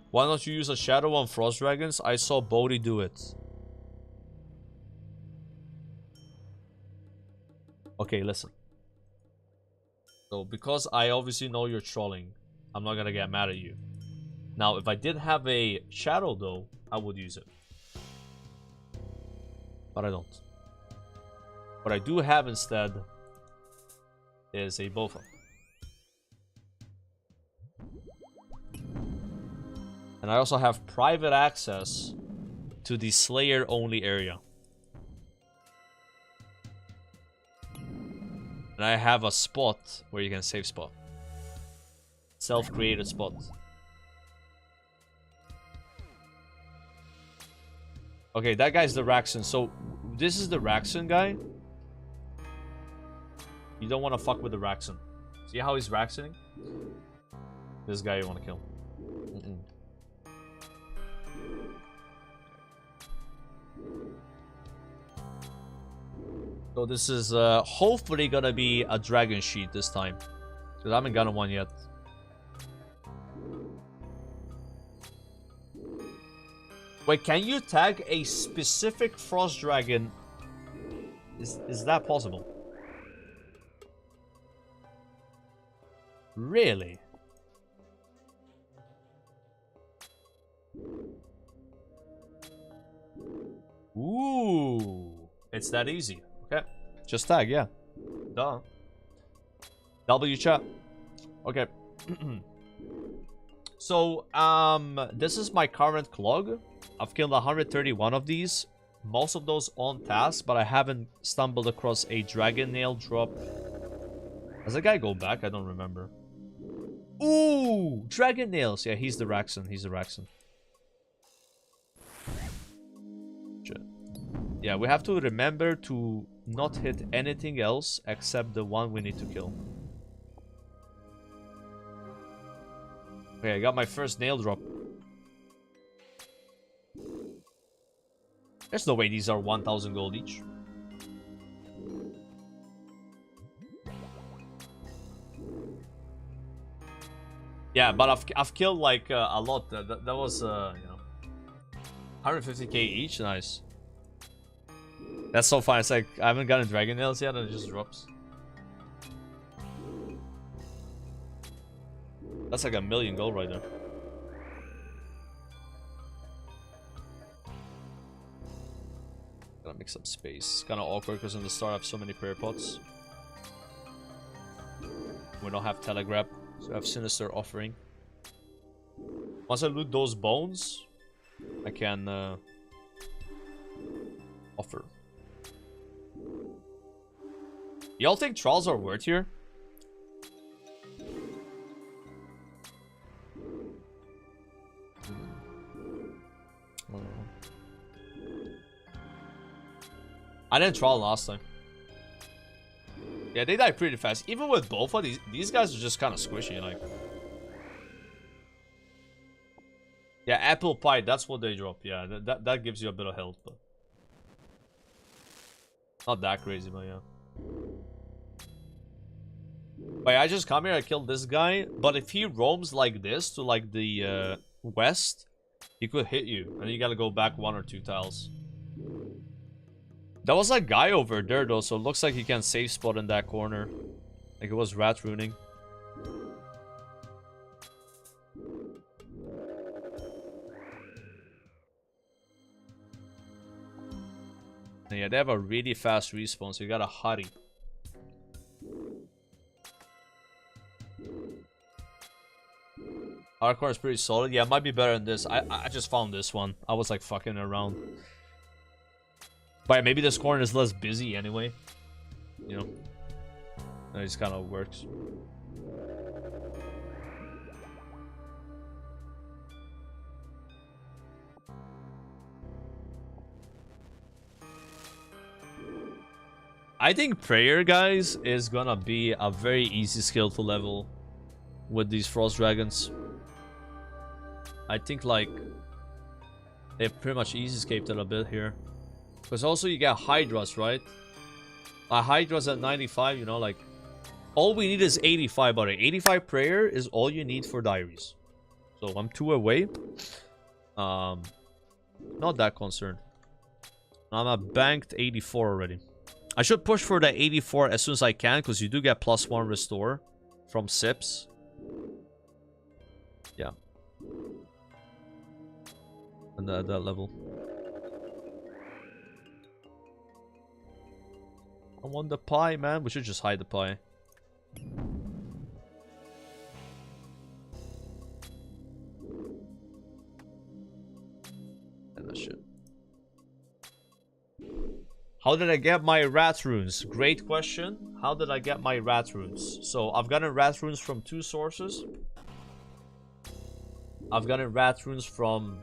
Why don't you use a shadow on Frost Dragons? I saw Bodhi do it. Okay, listen. So, because I obviously know you're trolling, I'm not gonna get mad at you. Now, if I did have a shadow though, I would use it. but I don't. What I do have instead is a Bofa. And I also have private access to the Slayer only area. And I have a spot where you can save spot. Self-created spot. Okay, that guy's the Raxon. So, this is the Raxon guy. You don't want to fuck with the Raxon. See how he's Raxoning? This guy you want to kill. So this is hopefully gonna be a dragon sheet this time. Because I haven't gotten one yet. Wait, can you tag a specific frost dragon? Is that possible? Really? Ooh, it's that easy. Okay, just tag, yeah. Duh. W chat. Okay. So, this is my current clog. I've killed 131 of these. Most of those on task, but I haven't stumbled across a dragon nail drop. Does the guy go back? I don't remember. Ooh, dragon nails. Yeah, he's the Raxon. He's the Raxon. Yeah, we have to remember to not hit anything else except the one we need to kill. Okay, I got my first nail drop. There's no way these are 1,000 gold each. Yeah, but I've killed like a lot. That was you know, 150k each. Nice. That's so fun. It's like I haven't gotten dragon nails yet, and it just drops. That's like 1,000,000 gold right there. Gotta make some space. It's kind of awkward because in the start I have so many prayer pots. We don't have telegraph, so I have sinister offering. Once I loot those bones, I can offer. Y'all think trials are worth here? I didn't trial last time. Yeah, they die pretty fast. Even with both of these guys are just kind of squishy, like. Yeah, apple pie, that's what they drop. Yeah, that gives you a bit of health, but not that crazy, but yeah. Wait, I just come here, I killed this guy, but if he roams like this to like the west, he could hit you, and you gotta go back 1 or 2 tiles. There was a guy over there though, so it looks like he can safe spot in that corner. Like it was rat ruining. And yeah, they have a really fast respawn, so you gotta hurry. Hardcore is pretty solid. Yeah, it might be better than this. I just found this one. I was like fucking around. But yeah, maybe this corner is less busy anyway. You know? It just kind of works. I think prayer, guys, is gonna be a very easy skill to level with these frost dragons. I think like they've pretty much easy escaped it a bit here. Because also you get Hydras, right? Hydras at 95, you know, like all we need is 85, but 85 prayer is all you need for Diaries. So I'm 2 away. Not that concerned. I'm at banked 84 already. I should push for the 84 as soon as I can, because you do get +1 restore from Sips. Yeah. And at that level. I want the pie, man. We should just hide the pie. And that shit. How did I get my rat runes? Great question. How did I get my rat runes? So I've gotten rat runes from 2 sources. I've gotten rat runes from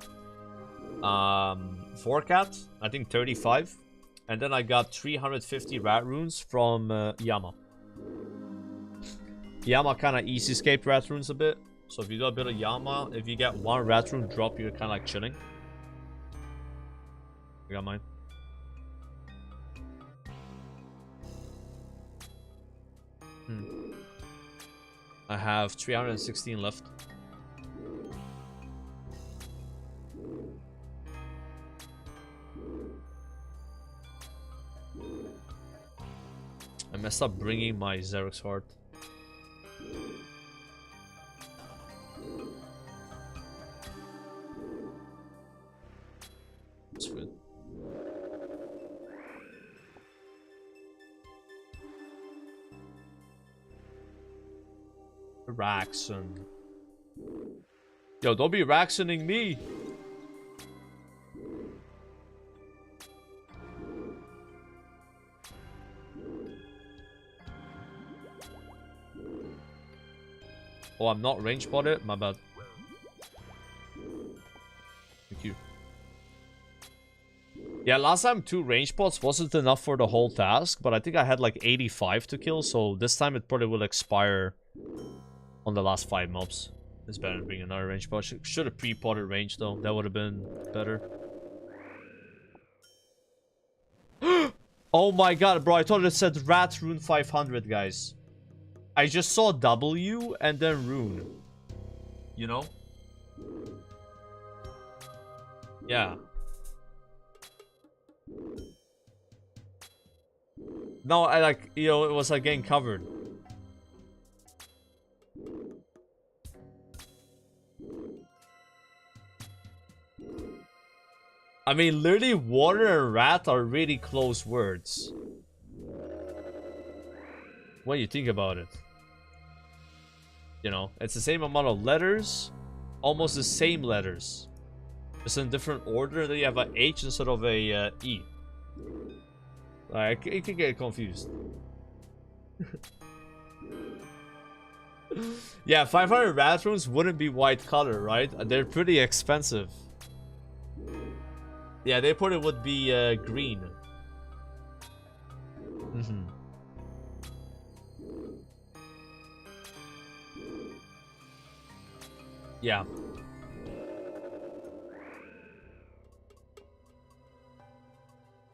4cat, I think 35. And then I got 350 rat runes from Yama. Yama kind of easy escaped rat runes a bit. So if you do a bit of Yama, if you get 1 rat rune drop, you're kind of like chilling. I got mine. I have 316 left. I messed up bringing my Xerox heart. That's good. Raxon. Yo, don't be Raxoning me. Oh, I'm not range spotted? My bad. Thank you. Yeah, last time 2 range spots wasn't enough for the whole task, but I think I had like 85 to kill, so this time it probably will expire on the last 5 mobs. It's better than bringing another range spot. Should have pre-potted range though. That would have been better. Oh my god, bro. I thought it said rat rune 500, guys. I just saw W and then rune. You know? Yeah. No, I like, you know, it was like getting covered. I mean, literally, water and rat are really close words. When you think about it. You know, it's the same amount of letters. Almost the same letters. Just in different order. Then you have an H instead of a E. Like, it can get confused. Yeah, 500 rat runes wouldn't be white color, right? They're pretty expensive. Yeah, they thought it would be green. Yeah.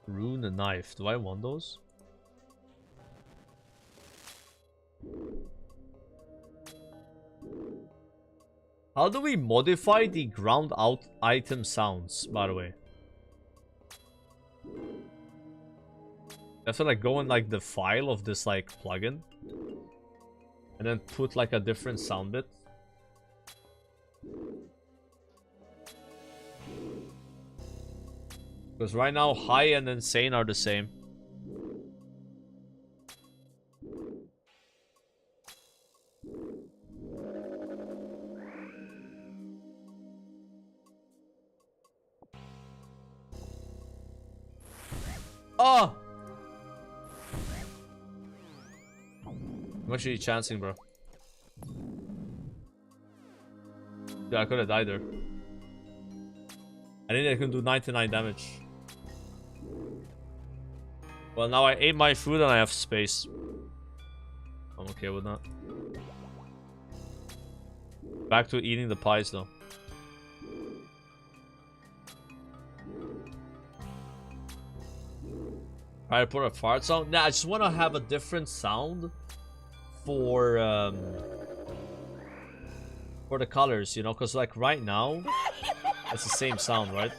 Rune and knife. Do I want those? How do we modify the ground out item sounds, by the way? I have to like go in like the file of this like plugin and then put like a different sound bit. Because right now high and insane are the same. Oh! I'm actually chancing, bro. Yeah, I could have died there. I think I can do 99 damage. Well, now I ate my food and I have space. I'm okay with that. Back to eating the pies, though. I put a fart sound. Nah, I just want to have a different sound for the colors, you know, because like right now it's the same sound, right?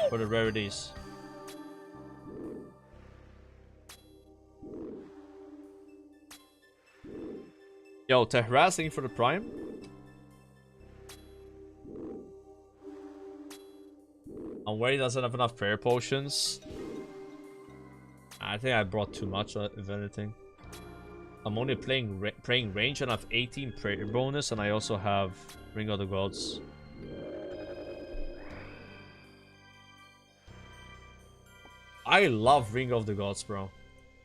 For the rarities. Yo, harassing for the prime. I'm worried he doesn't have enough prayer potions. I think I brought too much, if anything. I'm only praying range, and I have 18 prayer bonus, and I also have Ring of the Gods. I love Ring of the Gods, bro.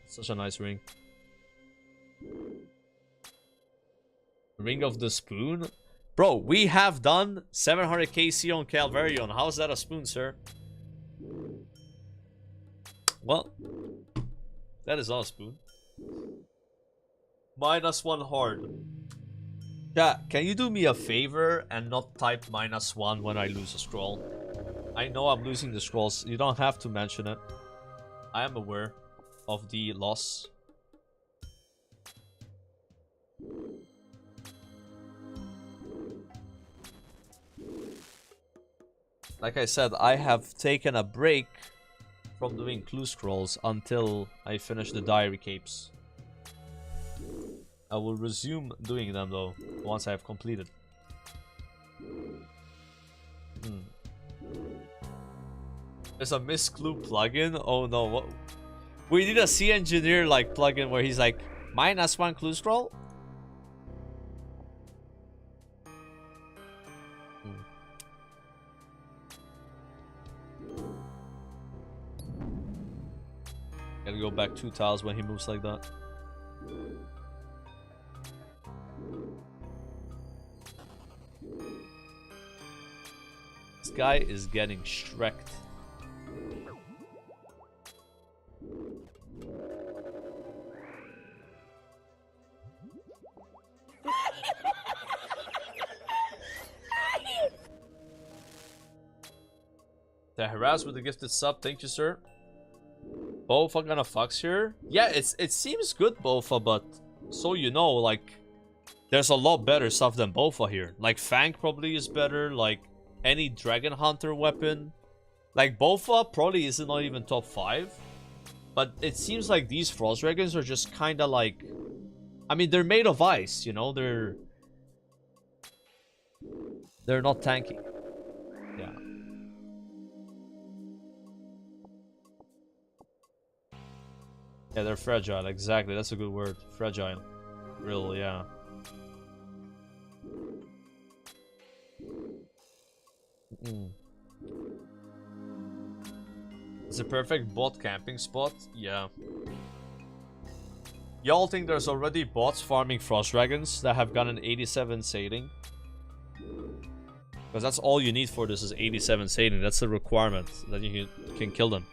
Such a nice ring. Ring of the Spoon? Bro, we have done 700 KC on Calvarion. How's that a spoon, sir? Well, that is not a spoon. -1 hard. Yeah, can you do me a favor and not type -1 when I lose a scroll? I know I'm losing the scrolls. You don't have to mention it. I am aware of the loss. Like I said, I have taken a break from doing clue scrolls until I finish the diary capes. I will resume doing them though, once I have completed. There's a Miss Clue plugin? Oh no, what? We need a C engineer like plugin where he's like, -1 clue scroll? Gotta go back 2 tiles when he moves like that. This guy is getting Shrek'd. The harass with the gifted sub, thank you, sir. Bofa gonna fucks here? Yeah, it seems good, Bofa, but so you know, like, there's a lot better stuff than Bofa here. Like, Fang probably is better, like, any Dragon Hunter weapon. Like, Bofa probably isn't not even top 5. But it seems like these Frost Dragons are just kinda like... I mean, they're made of ice, you know? They're not tanky. Yeah. Yeah, they're fragile, exactly. That's a good word. Fragile. Real, yeah. It's a perfect bot camping spot? Yeah. Y'all think there's already bots farming Frost Dragons that have gotten 87 sating? Because that's all you need for this is 87 sating. That's the requirement that you can kill them.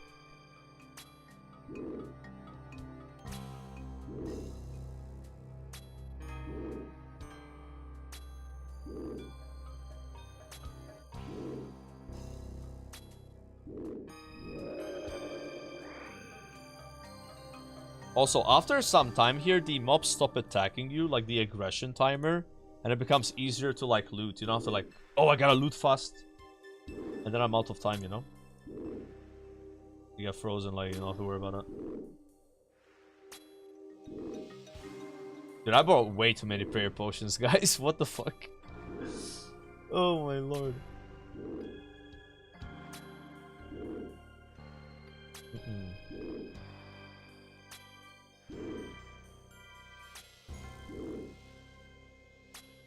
Also, after some time here, the mobs stop attacking you, like the aggression timer, and it becomes easier to, like, loot. You don't have to, like, oh, I gotta loot fast. And then I'm out of time, you know? You get frozen, like, you don't have to worry about it. Dude, I bought way too many prayer potions, guys. What the fuck? Oh my lord.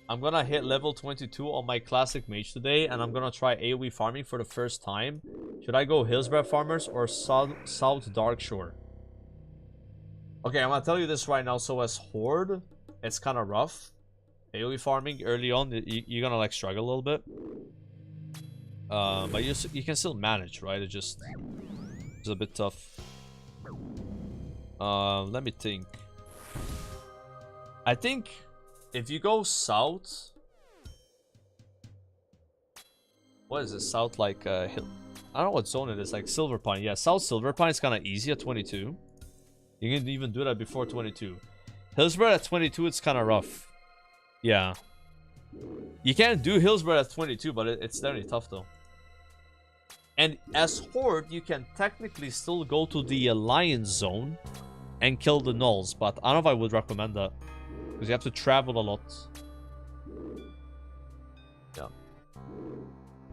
I'm gonna hit level 22 on my classic mage today, and I'm gonna try AoE farming for the first time. Should I go Hillsborough Farmers or South Darkshore? Okay, I'm gonna tell you this right now. So as Horde, it's kind of rough. AoE farming early on, you're gonna like struggle a little bit. But you can still manage, right? It's a bit tough. Let me think. I think if you go south, what is it? South like hill. I don't know what zone it is. Like Silver Pine. Yeah, South Silver Pine is kind of easy at 22. You can even do that before 22. Hillsborough at 22, it's kind of rough. Yeah. You can do Hillsborough at 22, but it's definitely tough though. And as Horde, you can technically still go to the Alliance zone and kill the Gnolls, but I don't know if I would recommend that. Because you have to travel a lot. Yeah.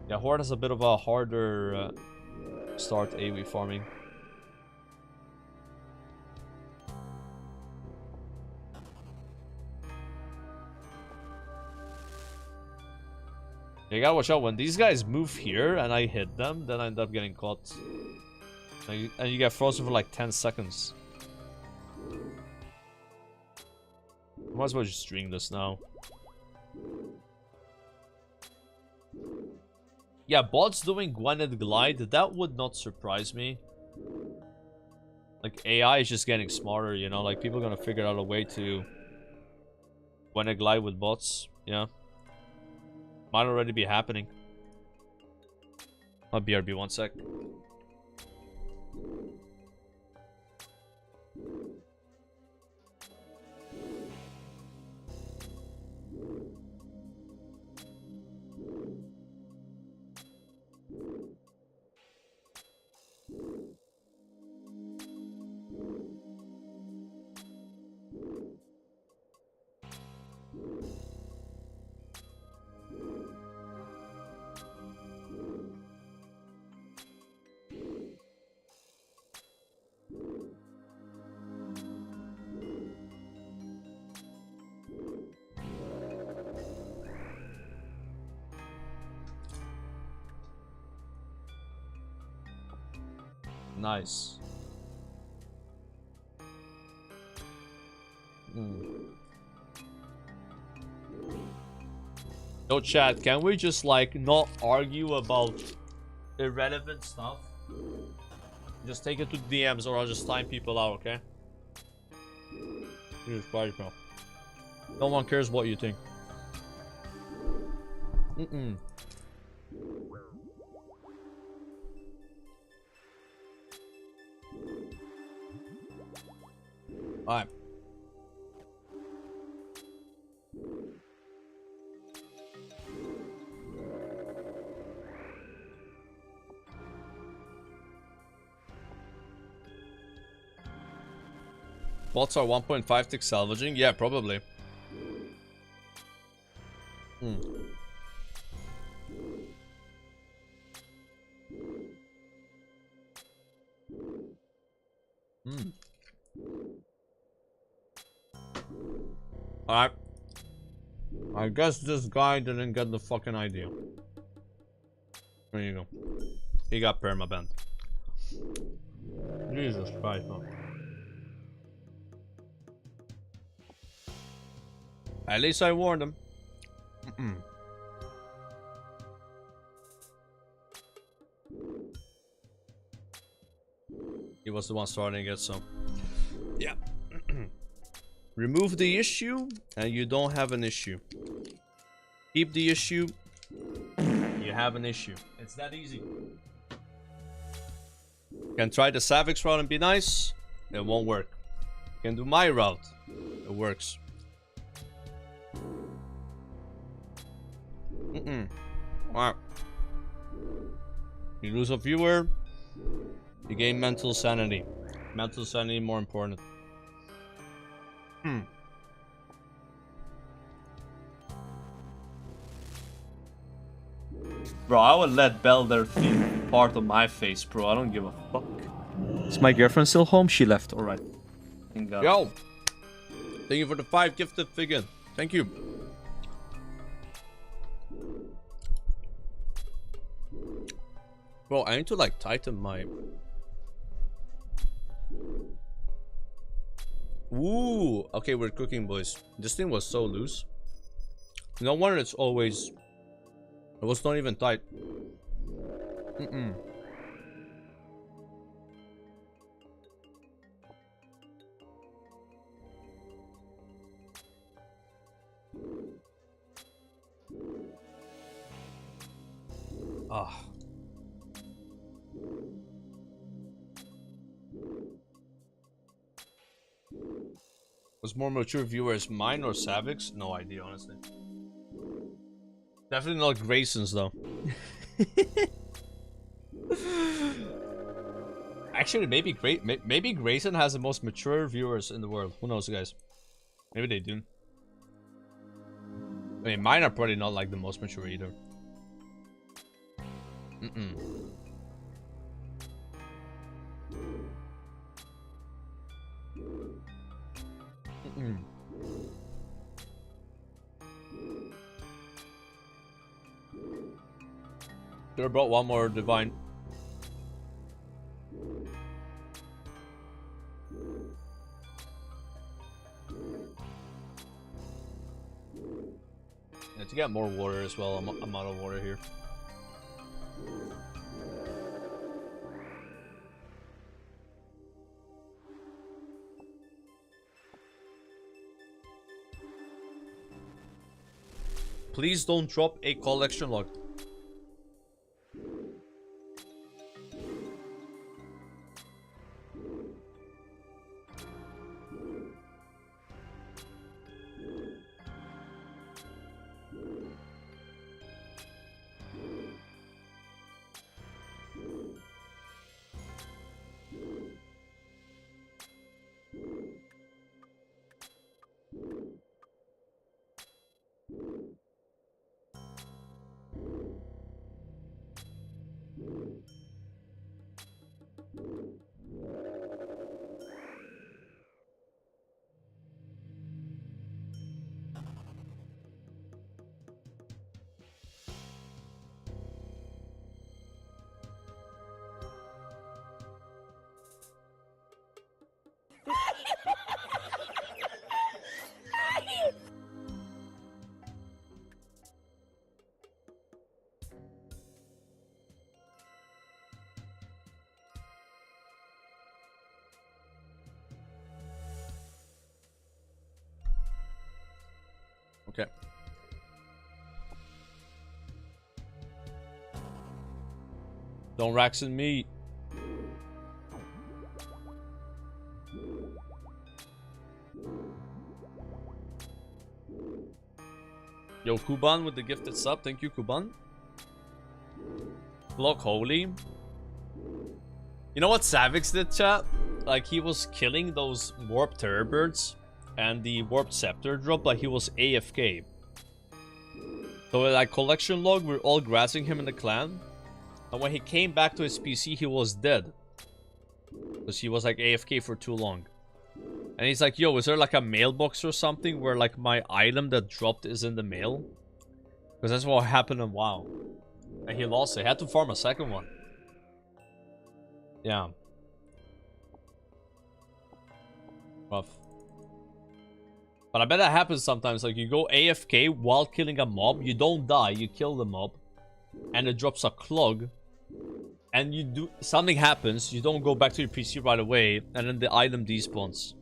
Yeah, Horde has a bit of a harder start AoE farming. You gotta watch out when these guys move here and I hit them, then I end up getting caught. And you get frozen for like 10 seconds. Might as well just stream this now. Yeah, bots doing Gwyneth Glide, that would not surprise me. Like, AI is just getting smarter, you know? Like, people are gonna figure out a way to Gwyneth Glide with bots, yeah. Might already be happening. I'll BRB 1 sec. Nice. Yo, chat, can we just like not argue about irrelevant stuff? Just take it to DMs or I'll just time people out, okay? Jesus Christ, bro. No one cares what you think. Alright. Bots are 1.5 tick salvaging? Yeah, probably. Alright. I guess this guy didn't get the fucking idea. There you go. He got permabanned. Jesus Christ, man. At least I warned him. He was the one starting it, so yeah. Remove the issue and you don't have an issue. Keep the issue, you have an issue. It's that easy. You can try the Savix route and be nice, it won't work. You can do my route, it works. Alright. You lose a viewer, you gain mental sanity. Mental sanity more important. Bro, I would let Belder feel part of my face, bro. I don't give a fuck. Is my girlfriend still home? She left, alright. Thank God. Yo! Thank you for the 5 gifted figure. Thank you. Bro, I need to like tighten my... Ooh, okay, we're cooking, boys. This thing was so loose. No wonder it's always... It was not even tight. Ah. Was more mature viewers mine or Savix? No idea, honestly. Definitely not Grayson's though. Actually, maybe Grayson has the most mature viewers in the world. Who knows, guys? Maybe they do. I mean, mine are probably not like the most mature either. Could have brought one more divine. Yeah, to get more water as well. I'm out of water here. Please don't drop a collection log. Okay. Don't rax in meat. Yo, Kuban with the gifted sub. Thank you, Kuban. Block Holy. You know what Savix did, chat? Like, he was killing those warped terror birds, and the warped scepter dropped, like he was AFK. So, like, collection log, we're all grassing him in the clan. And when he came back to his PC, he was dead. Because he was, like, AFK for too long. And he's like, yo, is there, like, a mailbox or something where, like, my item that dropped is in the mail? Because that's what happened in WoW. And he lost it. He had to farm a second one. Yeah. Rough. But I bet that happens sometimes. Like, you go AFK while killing a mob. You don't die. You kill the mob. And it drops a clog. And you do... something happens. You don't go back to your PC right away. And then the item despawns.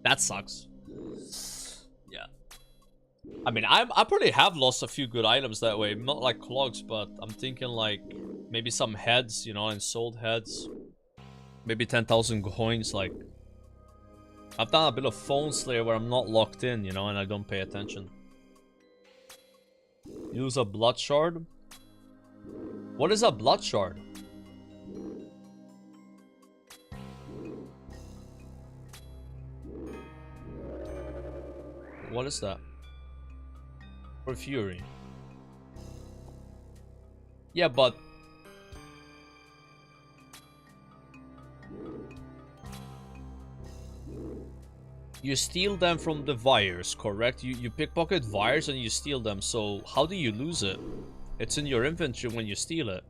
That sucks. Yeah. I mean, I probably have lost a few good items that way. Not like clogs, but I'm thinking like... maybe some heads, you know, and sold heads. Maybe 10,000 coins, like... I've done a bit of phone slayer where I'm not locked in, you know, and I don't pay attention. Use a blood shard? What is a blood shard? What is that? For Fury. Yeah, but... you steal them from the wires, correct? You pickpocket wires and you steal them, so how do you lose it? It's in your inventory when you steal it.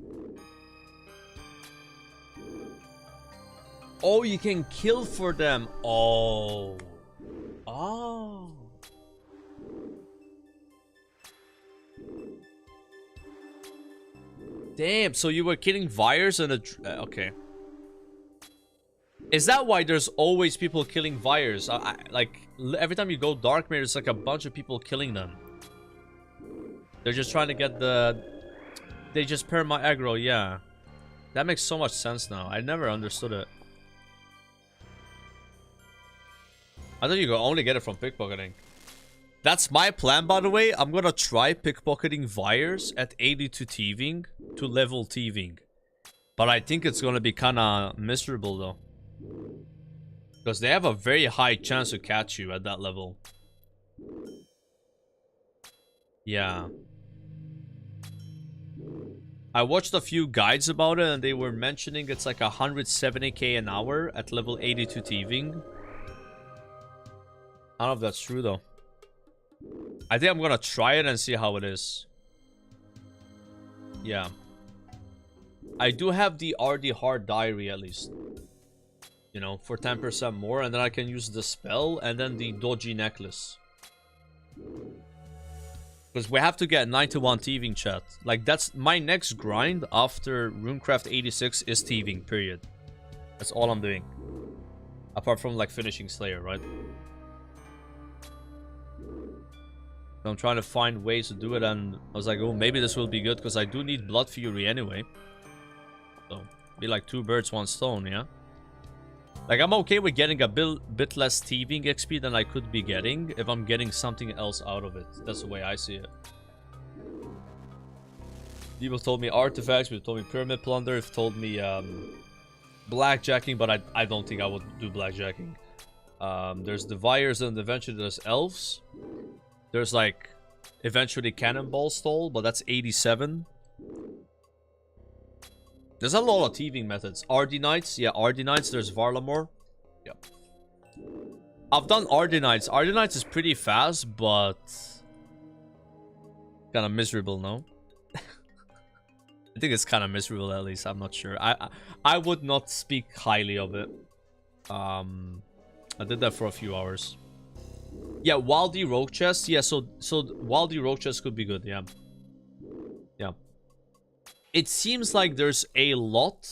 Oh, you can kill for them. Oh. Oh. Damn, so you were killing wires and okay. Is that why there's always people killing wires? Like, every time you go Dark Mirror, there's like a bunch of people killing them. They're just trying to get the... they just perma aggro, yeah. That makes so much sense now. I never understood it. I thought you could only get it from pickpocketing. That's my plan, by the way. I'm gonna try pickpocketing wires at 82 thieving to level thieving. But I think it's gonna be kinda miserable though. Because they have a very high chance to catch you at that level. Yeah. I watched a few guides about it and they were mentioning it's like 170k an hour at level 82 thieving. I don't know if that's true though. I think I'm gonna try it and see how it is. Yeah. I do have the RD hard diary at least. You know, for 10% more, and then I can use the spell and then the dodgy necklace. Because we have to get 91 thieving, chat. Like, that's my next grind after Runecraft 86 is thieving, period. That's all I'm doing. Apart from, like, finishing Slayer, right? So I'm trying to find ways to do it, and I was like, oh, maybe this will be good, because I do need Blood Fury anyway. So, be like 2 birds, 1 stone, yeah? Like, I'm okay with getting a bit less thieving XP than I could be getting if I'm getting something else out of it. That's the way I see it. People told me artifacts, people told me pyramid plunder, have told me blackjacking, but I don't think I would do blackjacking. There's Deviers and eventually there's elves. There's like eventually cannonball stall, but that's 87. There's a lot of thieving methods. RD Knights, yeah, RD Knights, there's Varlamore. Yep. I've done RD Knights. RD Knights is pretty fast, but kind of miserable, no? I think it's kind of miserable, at least. I'm not sure. I would not speak highly of it. I did that for a few hours. Yeah, Wildy Rogue Chest. Yeah, so Wildy Rogue Chest could be good, yeah. Yeah. It seems like there's a lot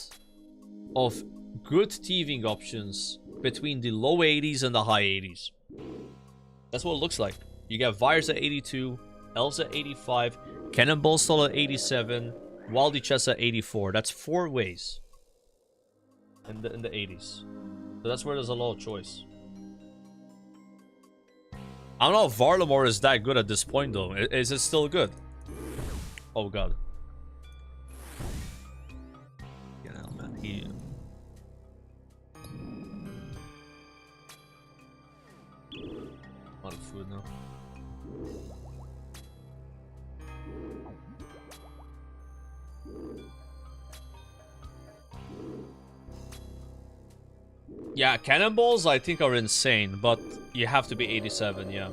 of good thieving options between the low 80s and the high 80s. That's what it looks like. You got Vires at 82, Elves at 85, Cannonball Stall at 87, Wildy Chest at 84. That's 4 ways in the 80s. So that's where there's a lot of choice. I don't know if Varlamore is that good at this point, though. Is it still good? Oh, God. Get out, man. He... A lot of food now. Yeah, cannonballs I think are insane, but you have to be 87, yeah.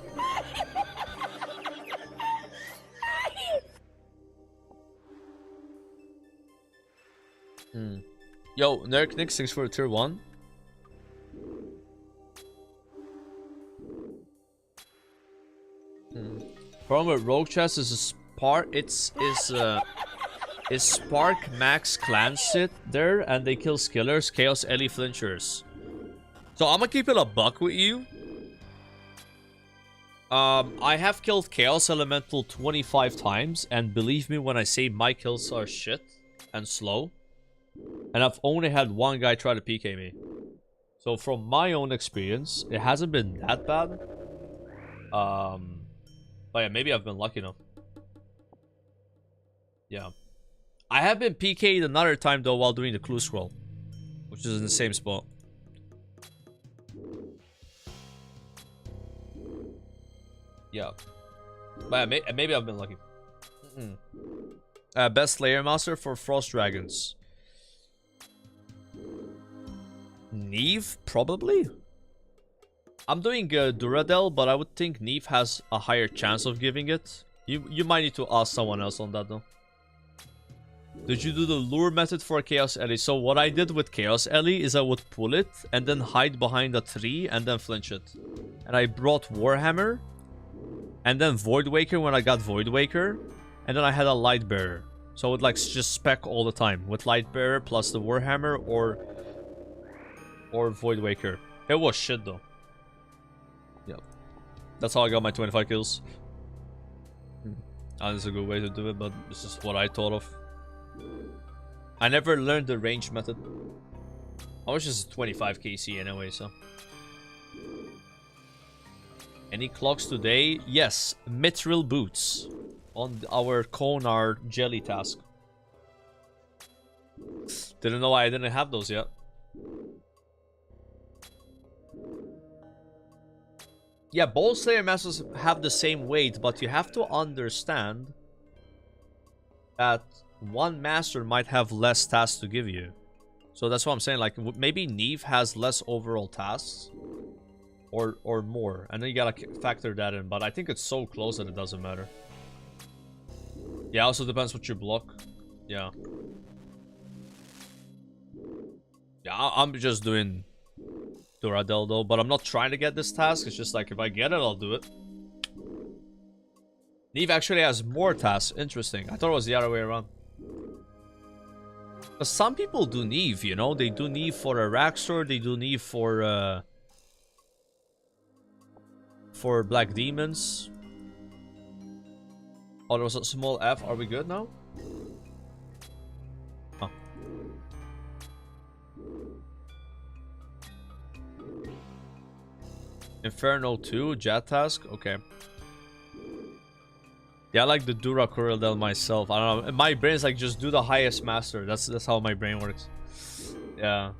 Yo, Nerk Nix, thanks for tier 1. Problem with Rogue Chest is a Spark. Is Spark Max Clan sit there and they kill Skillers, Chaos Ellie Flinchers. So I'm gonna keep it a buck with you. I have killed Chaos Elemental 25 times, and believe me when I say my kills are shit and slow. And I've only had one guy try to PK me. So from my own experience, it hasn't been that bad. But yeah, maybe I've been lucky enough. Yeah. I have been PK'd another time though while doing the clue scroll, which is in the same spot. Yeah. But yeah, maybe I've been lucky. Best Slayer Master for Frost Dragons. Neve, probably? I'm doing Duradel, but I would think Neve has a higher chance of giving it. You might need to ask someone else on that though. Did you do the lure method for Chaos Ellie? So what I did with Chaos Ellie is I would pull it and then hide behind a tree and then flinch it. And I brought Warhammer and then Void Waker when I got Void Waker, and then I had a Light Bearer. So I would like just spec all the time with Light Bearer plus the Warhammer or Void Waker. It was shit though. Yeah. That's how I got my 25 kills. That's a good way to do it, but this is what I thought of. I never learned the range method. I was just 25 KC anyway, so. Any clocks today? Yes, Mithril boots on our Konar jelly task. Didn't know I didn't have those yet. Yeah, both Slayer Masters have the same weight, but you have to understand that one master might have less tasks to give you. So that's what I'm saying, like maybe Neve has less overall tasks or more, and then you gotta factor that in, but I think it's so close that it doesn't matter. Yeah, also depends what you block. Yeah. Yeah, I'm just doing Duradel though, but I'm not trying to get this task. It's just like, if I get it, I'll do it. Neve actually has more tasks. Interesting. I thought it was the other way around. But some people do Neve, you know? They do Neve for a Raxor, they do Neve for Black Demons. Oh, there was a small F. Are we good now? Oh. Inferno 2, Jet task. Okay. Yeah, I like the Dura Corridel myself. I don't know. My brain's like, just do the highest master. That's how my brain works. Yeah.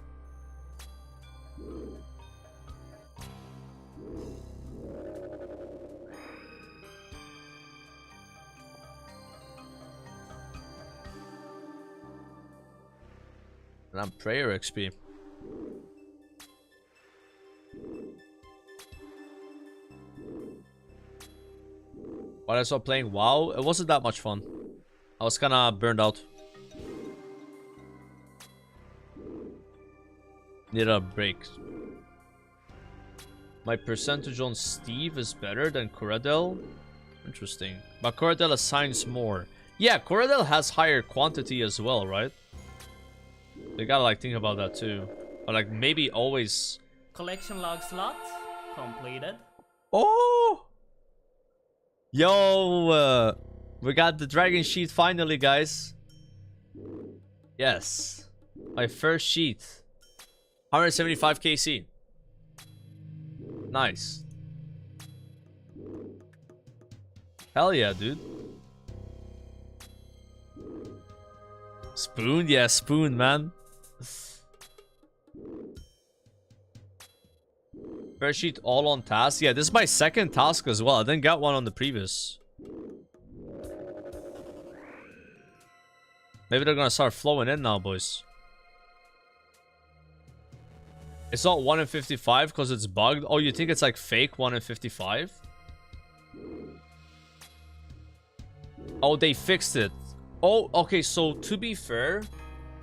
And I'm prayer XP. But I started playing WoW. It wasn't that much fun. I was kind of burned out. Need a break. My percentage on Steve is better than Corridel. Interesting. But Corridel assigns more. Yeah, Corridel has higher quantity as well, right? They gotta like think about that too. But like maybe always... Collection log slot completed. Oh! Yo, we got the dragon sheet finally, guys. Yes. My first sheet. 175 KC. Nice. Hell yeah, dude. Spoon? Yeah, spoon, man. First sheet all on task. Yeah, this is my second task as well. I didn't get one on the previous. Maybe they're gonna start flowing in now, boys. It's not 1 in 55 because it's bugged. Oh, you think it's like fake 1 in 55? Oh, they fixed it. Oh, okay, so to be fair,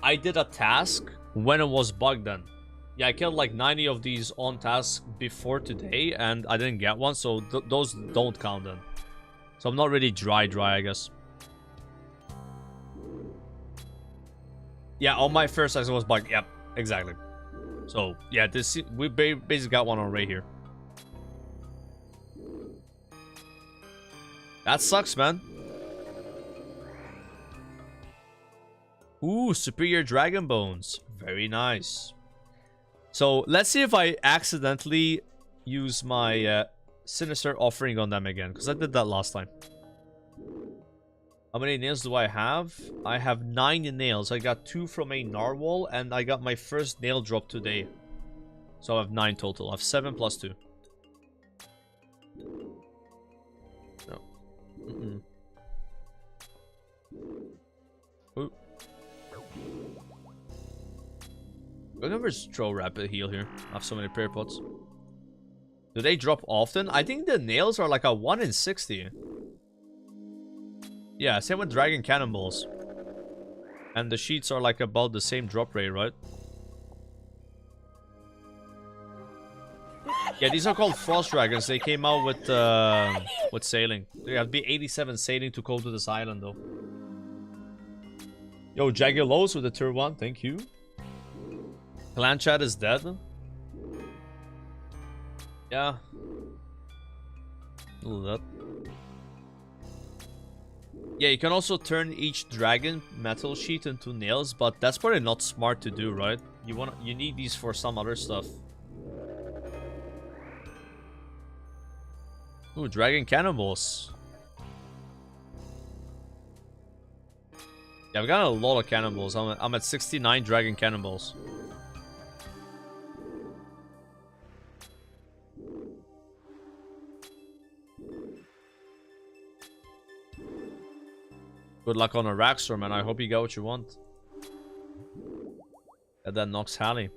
I did a task when it was bugged then. Yeah, I killed like 90 of these on task before today, and I didn't get one, so those don't count then. So I'm not really dry, I guess. Yeah, on my first task it was bugged. Yep, exactly. So, yeah, this we basically got one on right here. That sucks, man. Ooh, superior dragon bones. Very nice. So, let's see if I accidentally use my sinister offering on them again, because I did that last time. How many nails do I have? I have 9 nails. I got 2 from a narwhal, and I got my first nail drop today. So I have 9 total. I have 7 plus 2. No. Ooh. I never throw rapid heal here. I have so many prayer pots. Do they drop often? I think the nails are like a 1 in 60. Yeah, same with dragon cannonballs. And the sheets are like about the same drop rate, right? Yeah, these are called frost dragons. They came out with sailing. They have to be 87 sailing to go to this island, though. Yo, Jagulos with the tier 1. Thank you. Clan chat is dead. Yeah. A little that. Yeah, you can also turn each dragon metal sheet into nails, but that's probably not smart to do, right? You need these for some other stuff. Ooh, dragon cannonballs. Yeah, I've got a lot of cannonballs. I'm at 69 dragon cannonballs. Good luck on a Raxor, man. I hope you got what you want. And then Nox Halley.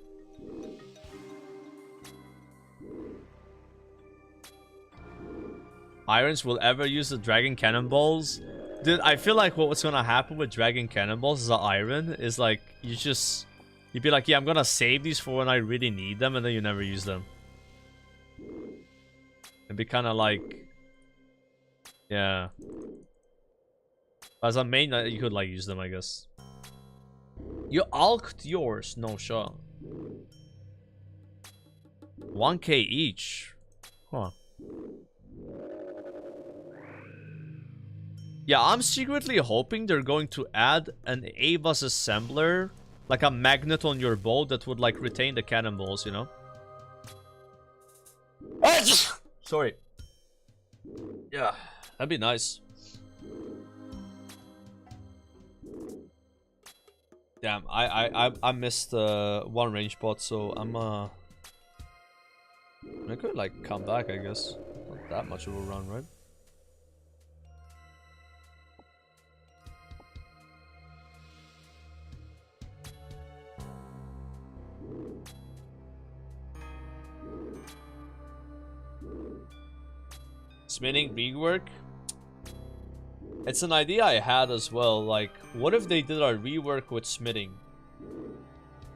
Irons will ever use the dragon cannonballs? Dude, I feel like what's gonna happen with dragon cannonballs as an iron is like you just You'd be like, yeah, I'm gonna save these for when I really need them, and then you never use them. It'd be kind of like, yeah. As a main, you could like use them, I guess. You alked yours, no shot. 1k each. Huh. Yeah, I'm secretly hoping they're going to add an Ava's assembler, like a magnet on your bow that would like retain the cannonballs, you know? Sorry. Yeah, that'd be nice. Damn, I missed one range bot, so I could like come back, I guess. Not that much of a run, right? Smithing rework. It's an idea I had as well. Like, what if they did a rework with smithing,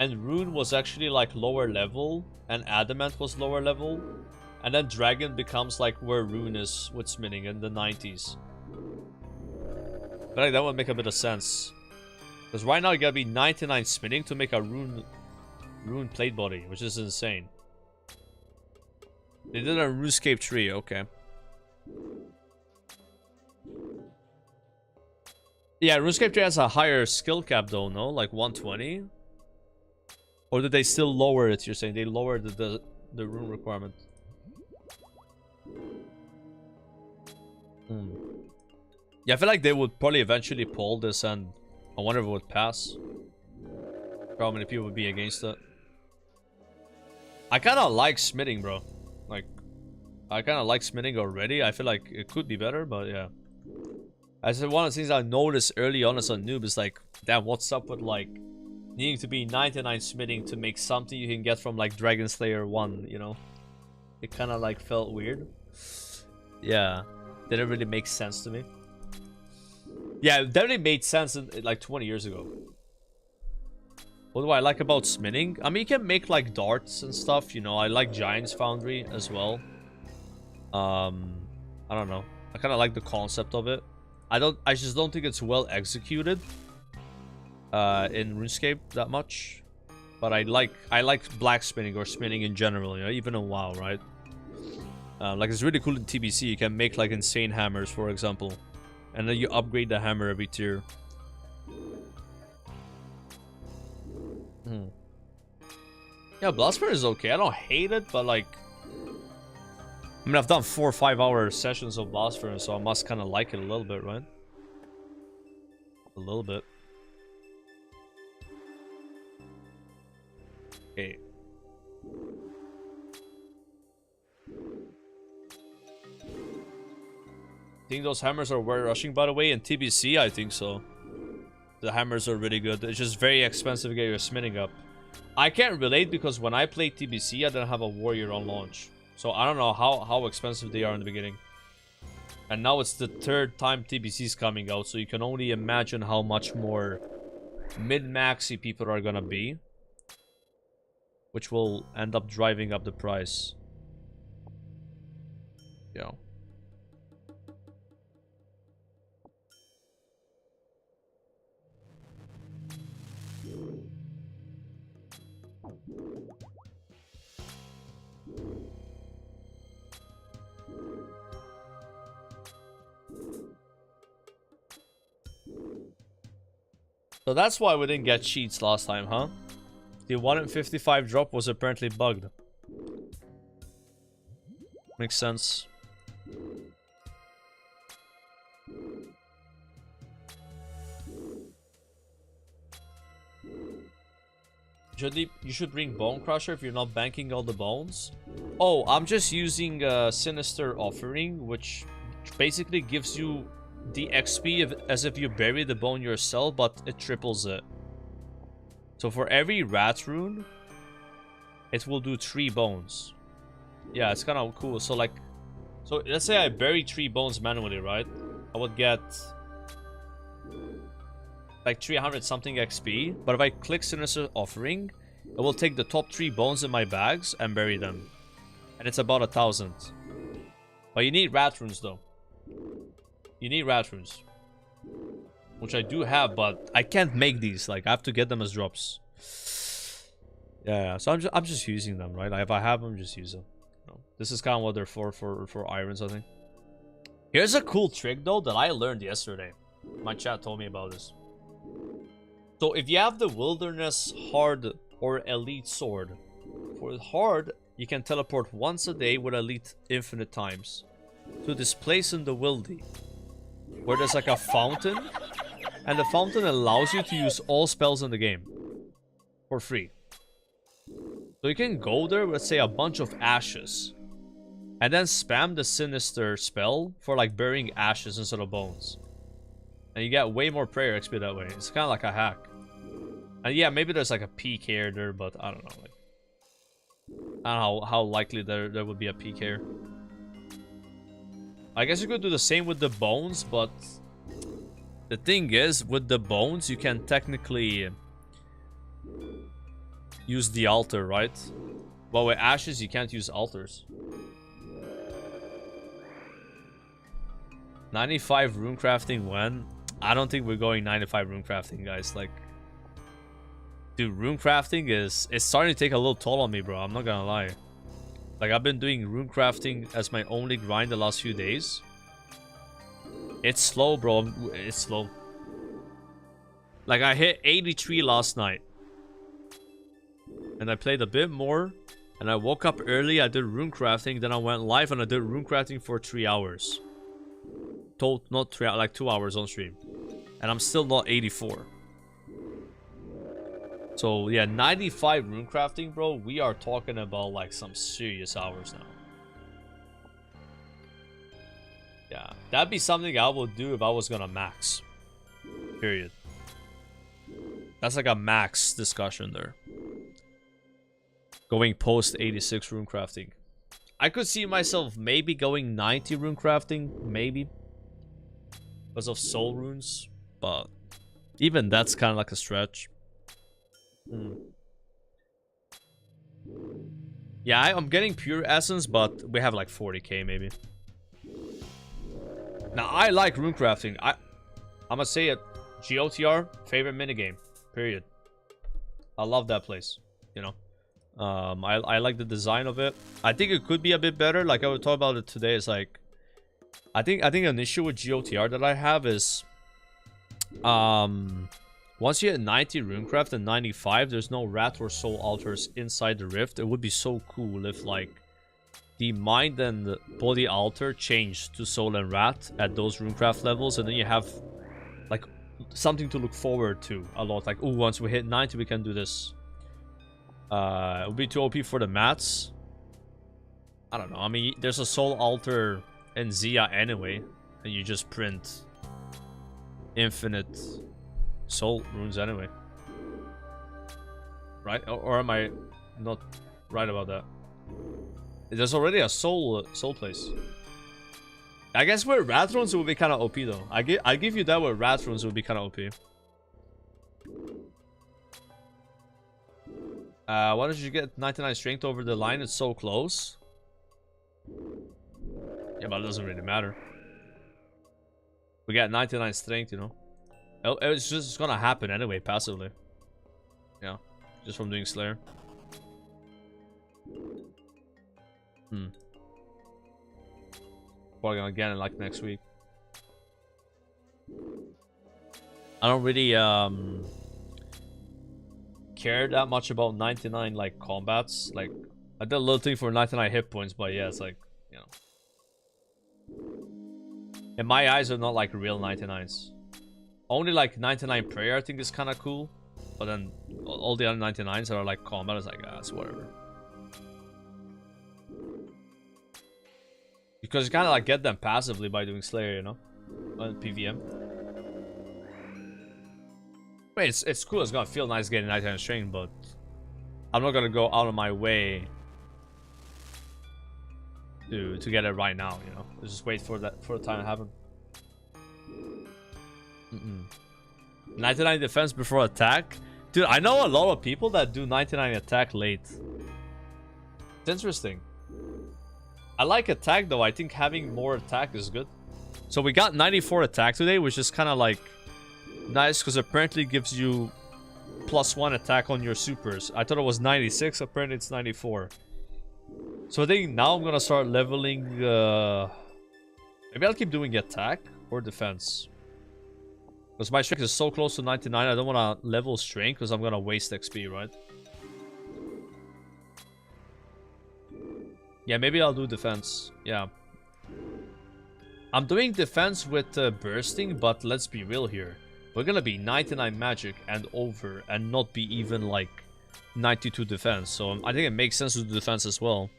and rune was actually like lower level, and adamant was lower level, and then dragon becomes like where rune is with smithing in the 90s. But like, that would make a bit of sense, because right now you gotta be 99 smithing to make a rune plate body, which is insane. They did a runescape tree, okay. Yeah, RuneScape 3 has a higher skill cap though, no? Like 120? Or did they still lower it, you're saying? They lowered the rune requirement. Yeah, I feel like they would probably eventually pull this, and I wonder if it would pass. How many people would be against it? I kind of like smithing, bro. Like, I kind of like smithing already. I feel like it could be better, but yeah. I said one of the things I noticed early on as a noob is like, damn, what's up with like needing to be 99 smithing to make something you can get from like Dragon Slayer 1, you know? It kind of like felt weird. Yeah, didn't really make sense to me. Yeah, it definitely made sense in, like 20 years ago. What do I like about smithing? I mean, you can make like darts and stuff, you know. I like Giant's Foundry as well. I don't know. I kind of like the concept of it. I just don't think it's well executed in RuneScape that much. But I like blacksmithing or smithing in general, you know, even in WoW, right? Like, it's really cool in TBC. You can make like insane hammers, for example, and then you upgrade the hammer every tier. Yeah, Blastfire is okay. I don't hate it, but like, I mean, I've done 4 or 5 hour sessions of Blastfire, so I must kind of like it a little bit, right? A little bit. Okay. Think those hammers are worth rushing, by the way? In TBC, I think so. The hammers are really good. It's just very expensive to get your smithing up. I can't relate because when I played TBC, I didn't have a warrior on launch. So I don't know how expensive they are in the beginning. And now it's the 3rd time TBC is coming out, so you can only imagine how much more mid-maxy people are gonna be. Which will end up driving up the price. Yeah. So that's why we didn't get cheats last time, huh? The 1 in 55 drop was apparently bugged. Makes sense. You should bring Bone Crusher if you're not banking all the bones. Oh, I'm just using Sinister Offering, which basically gives you the XP as if you bury the bone yourself, but it triples it. So for every rat rune, it will do 3 bones. Yeah, it's kind of cool. So like, so let's say I bury 3 bones manually, right? I would get like 300 something XP, but if I click Sinister Offering, it will take the top 3 bones in my bags and bury them. And it's about 1,000. But you need rat runes though. You need rat runes. Which I do have, but I can't make these. Like, I have to get them as drops. Yeah, so I'm just using them, right? Like, if I have them, just use them. No. This is kind of what they're for irons, I think. Here's a cool trick though that I learned yesterday. My chat told me about this. So if you have the Wilderness Hard or Elite Sword, for the Hard, you can teleport once a day with Elite infinite times to this place in the Wildy, where there's like a fountain, and the fountain allows you to use all spells in the game for free. So you can go there with, let's say, a bunch of ashes, and then spam the Sinister spell for like burying ashes instead of bones. And you get way more prayer XP that way. It's kind of like a hack. And yeah, maybe there's like a peak here there, but I don't know. Like, I don't know how likely there would be a peak here. I guess you could do the same with the bones, but the thing is, with the bones, you can technically use the altar, right? But with ashes, you can't use altars. 95 rune crafting when? I don't think we're going 95 rune crafting, guys. Like, dude, rune crafting is starting to take a little toll on me, bro. I'm not gonna lie. Like, I've been doing rune crafting as my only grind the last few days. It's slow, bro. It's slow. Like, I hit 83 last night. And I played a bit more. And I woke up early, I did rune crafting. Then I went live and I did rune crafting for 3 hours. Not 3 hours, like 2 hours on stream. And I'm still not 84. So yeah, 95 rune crafting, bro. We are talking about like some serious hours now. Yeah, that'd be something I would do if I was gonna max. Period. That's like a max discussion there. Going post 86 rune crafting. I could see myself maybe going 90 rune crafting, maybe. Because of soul runes. But even that's kind of like a stretch. Yeah, I'm getting pure essence, but we have like 40k maybe. Now, I like rune crafting. I'm gonna say it. GOTR, favorite minigame. Period. I love that place. You know. I like the design of it. I think it could be a bit better. Like I would talk about it today. It's like I think an issue with GOTR that I have is once you hit 90 runecraft and 95, there's no rat or soul altars inside the rift. It would be so cool if like the mind and body altar changed to soul and rat at those runecraft levels, and then you have like something to look forward to a lot. Like, oh, once we hit 90, we can do this. It would be too OP for the mats. I don't know. I mean, there's a soul altar in Zia anyway, and you just print infinite soul runes anyway, right? Or am I not right about that? There's already a soul place. I guess with rat runes it would be kind of OP though. I give you that. With rat runes it would be kind of OP. Why don't you get 99 strength over the line? It's so close. Yeah, but it doesn't really matter. We got 99 strength, you know. It's just gonna happen anyway, passively. Yeah, just from doing Slayer. Probably gonna get it like next week. I don't really care that much about 99 like combats. Like I did a little thing for 99 hit points, but yeah, it's like, you know, in my eyes are not like real 99s. Only like 99 prayer I think is kind of cool, but then all the other 99s that are like combat is like, ah, it's whatever. Because you kind of like get them passively by doing Slayer, you know, on PVM. I mean, it's cool. It's gonna feel nice getting 99 strength, but I'm not gonna go out of my way to get it right now. You know, just wait for the time to happen. 99 defense before attack? Dude, I know a lot of people that do 99 attack late. It's interesting. I like attack though. I think having more attack is good. So we got 94 attack today, which is kind of like nice because apparently gives you +1 attack on your supers. I thought it was 96, apparently it's 94. So I think now I'm gonna start leveling. Maybe I'll keep doing attack or defense. Because my strength is so close to 99, I don't want to level strength because I'm gonna waste XP, right? Yeah, maybe I'll do defense. Yeah. I'm doing defense with bursting, but let's be real here. We're gonna be 99 magic and over and not be even like 92 defense. So I think it makes sense to do defense as well.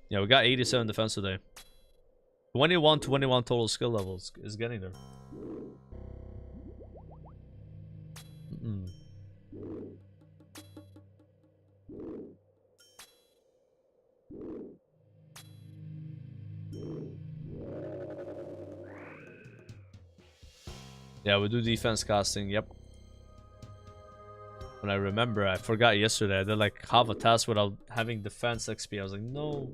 Yeah, we got 87 defense today. 21 total skill levels is getting there. Yeah, we do defense casting, yep. When I remember, I forgot yesterday. I did like half a task without having defense XP. I was like, no.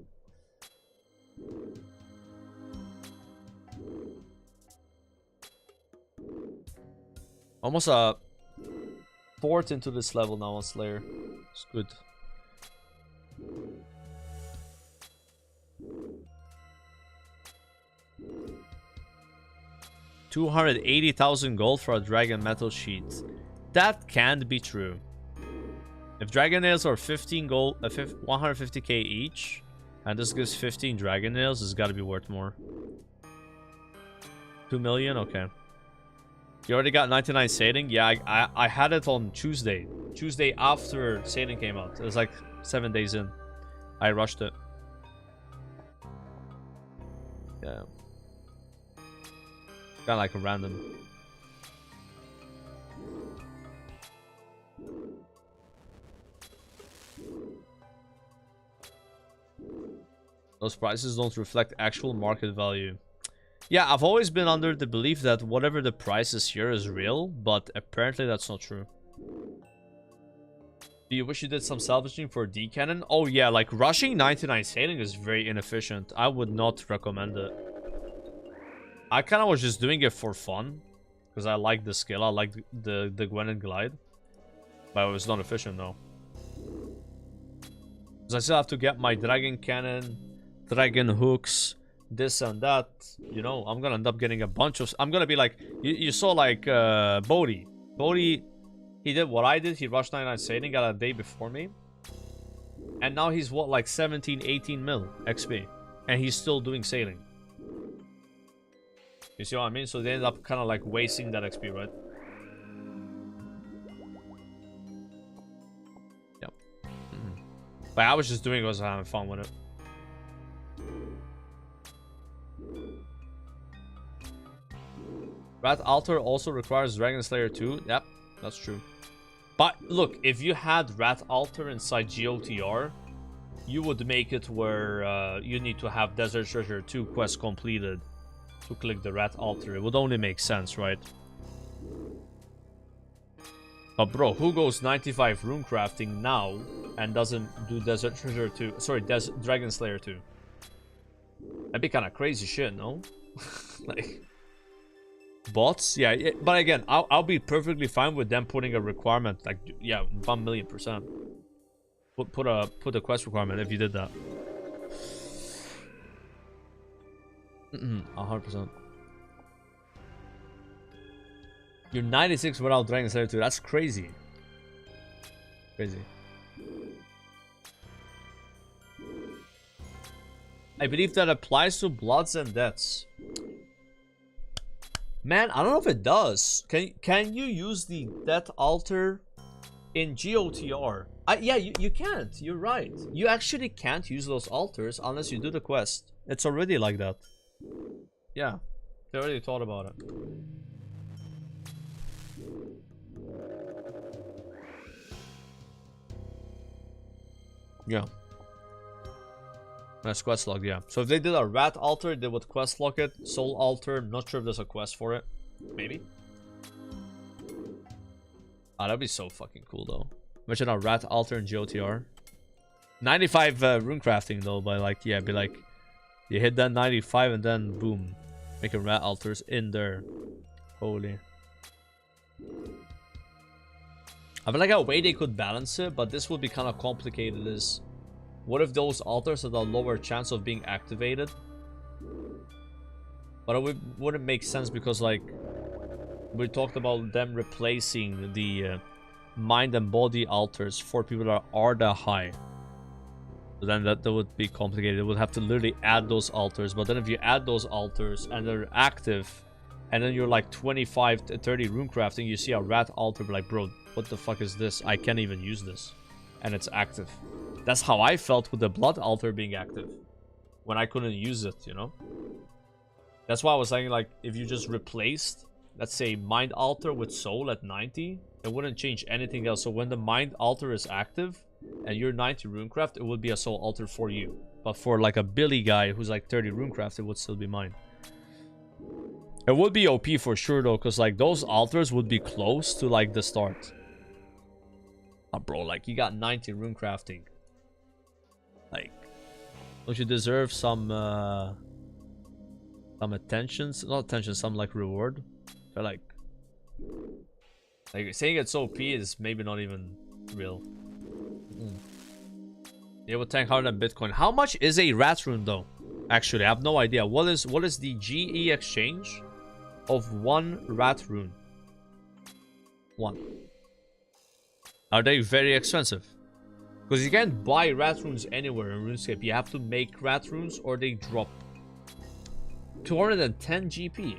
Almost a fourth into this level now on Slayer. It's good. $280,000 gold for a dragon metal sheet. That can't be true. If dragon nails are 15 gold, 150k each, and this gives 15 dragon nails, it's got to be worth more. 2 million, okay. You already got 99 Sailing? Yeah, I had it on Tuesday. Tuesday after Sailing came out. It was like 7 days in. I rushed it. Yeah. Kind of like a random. Those prices don't reflect actual market value. Yeah, I've always been under the belief that whatever the price is here is real, but apparently that's not true. Do you wish you did some salvaging for D cannon? Oh yeah, like rushing 99 Sailing is very inefficient. I would not recommend it. I kind of was just doing it for fun. Because I like the skill. I like the Gwen and Glide. But it was not efficient though. Because I still have to get my Dragon Cannon, Dragon Hooks, this and that. You know, I'm gonna end up getting a bunch of... I'm gonna be like... You saw like Bodhi. Bodhi, he did what I did. He rushed 99 Sailing, got a day before me. And now he's what, like 17, 18 mil XP. And he's still doing Sailing. You see what I mean? So they end up kind of like wasting that XP, right? Yep. But I was just doing it because I was having fun with it. Rat Altar also requires Dragon Slayer 2. Yep, that's true. But look, if you had Rat Altar inside GOTR, you would make it where you need to have Desert Treasure 2 quest completed to click the Rat Altar. It would only make sense, right? But bro, who goes 95 rune crafting now and doesn't do Desert Treasure 2? Sorry, Dragon Slayer 2. That'd be kind of crazy shit, no? Like bots, yeah. But again, I'll be perfectly fine with them putting a requirement, like, yeah, 1,000,000%. Put a quest requirement if you did that. 100%. You're 96 without Dragon Slayer 2. That's crazy. Crazy. I believe that applies to Bloods and Deaths. Man, I don't know if it does. Can you use the Death Altar in GOTR? Yeah, you can't. You're right. You actually can't use those altars unless you do the quest. It's already like that. Yeah, they already thought about it. Yeah. That's quest log, yeah. So if they did a Rat Altar, they would quest log it. Soul Altar, not sure if there's a quest for it. Maybe. Ah, that'd be so fucking cool though. Imagine a rat altar in GOTR. 95 rune crafting though, but like, yeah, be like, you hit that 95 and then boom, making rat altars in there. Holy. I feel like a way they could balance it, but this would be kind of complicated is, what if those altars had a lower chance of being activated? But it wouldn't make sense because like, we talked about them replacing the mind and body altars for people that are that high. So then that would be complicated. It would have to literally add those altars. But then if you add those altars and they're active, and then you're like 25 to 30 rune crafting, you see a rat altar, be like, bro, what the fuck is this? I can't even use this. And it's active. That's how I felt with the blood altar being active. When I couldn't use it, you know? That's why I was saying, like, if you just replaced, let's say, mind altar with soul at 90, it wouldn't change anything else. So when the mind altar is active, and you're 90 runecraft, it would be a soul altar for you. But for like a Billy guy who's like 30 runecraft, it would still be mine. It would be OP for sure though, because like those altars would be close to like the start. Bro, like you got 90 runecrafting. Like, don't you deserve some attentions? Not attention, some like reward. I feel like saying it's OP is maybe not even real. They would tank harder than Bitcoin. How much is a rat rune though? Actually, I have no idea. What is the GE exchange of one rat rune? One. Are they very expensive? Because you can't buy rat runes anywhere in RuneScape. You have to make rat runes or they drop. 210 GP.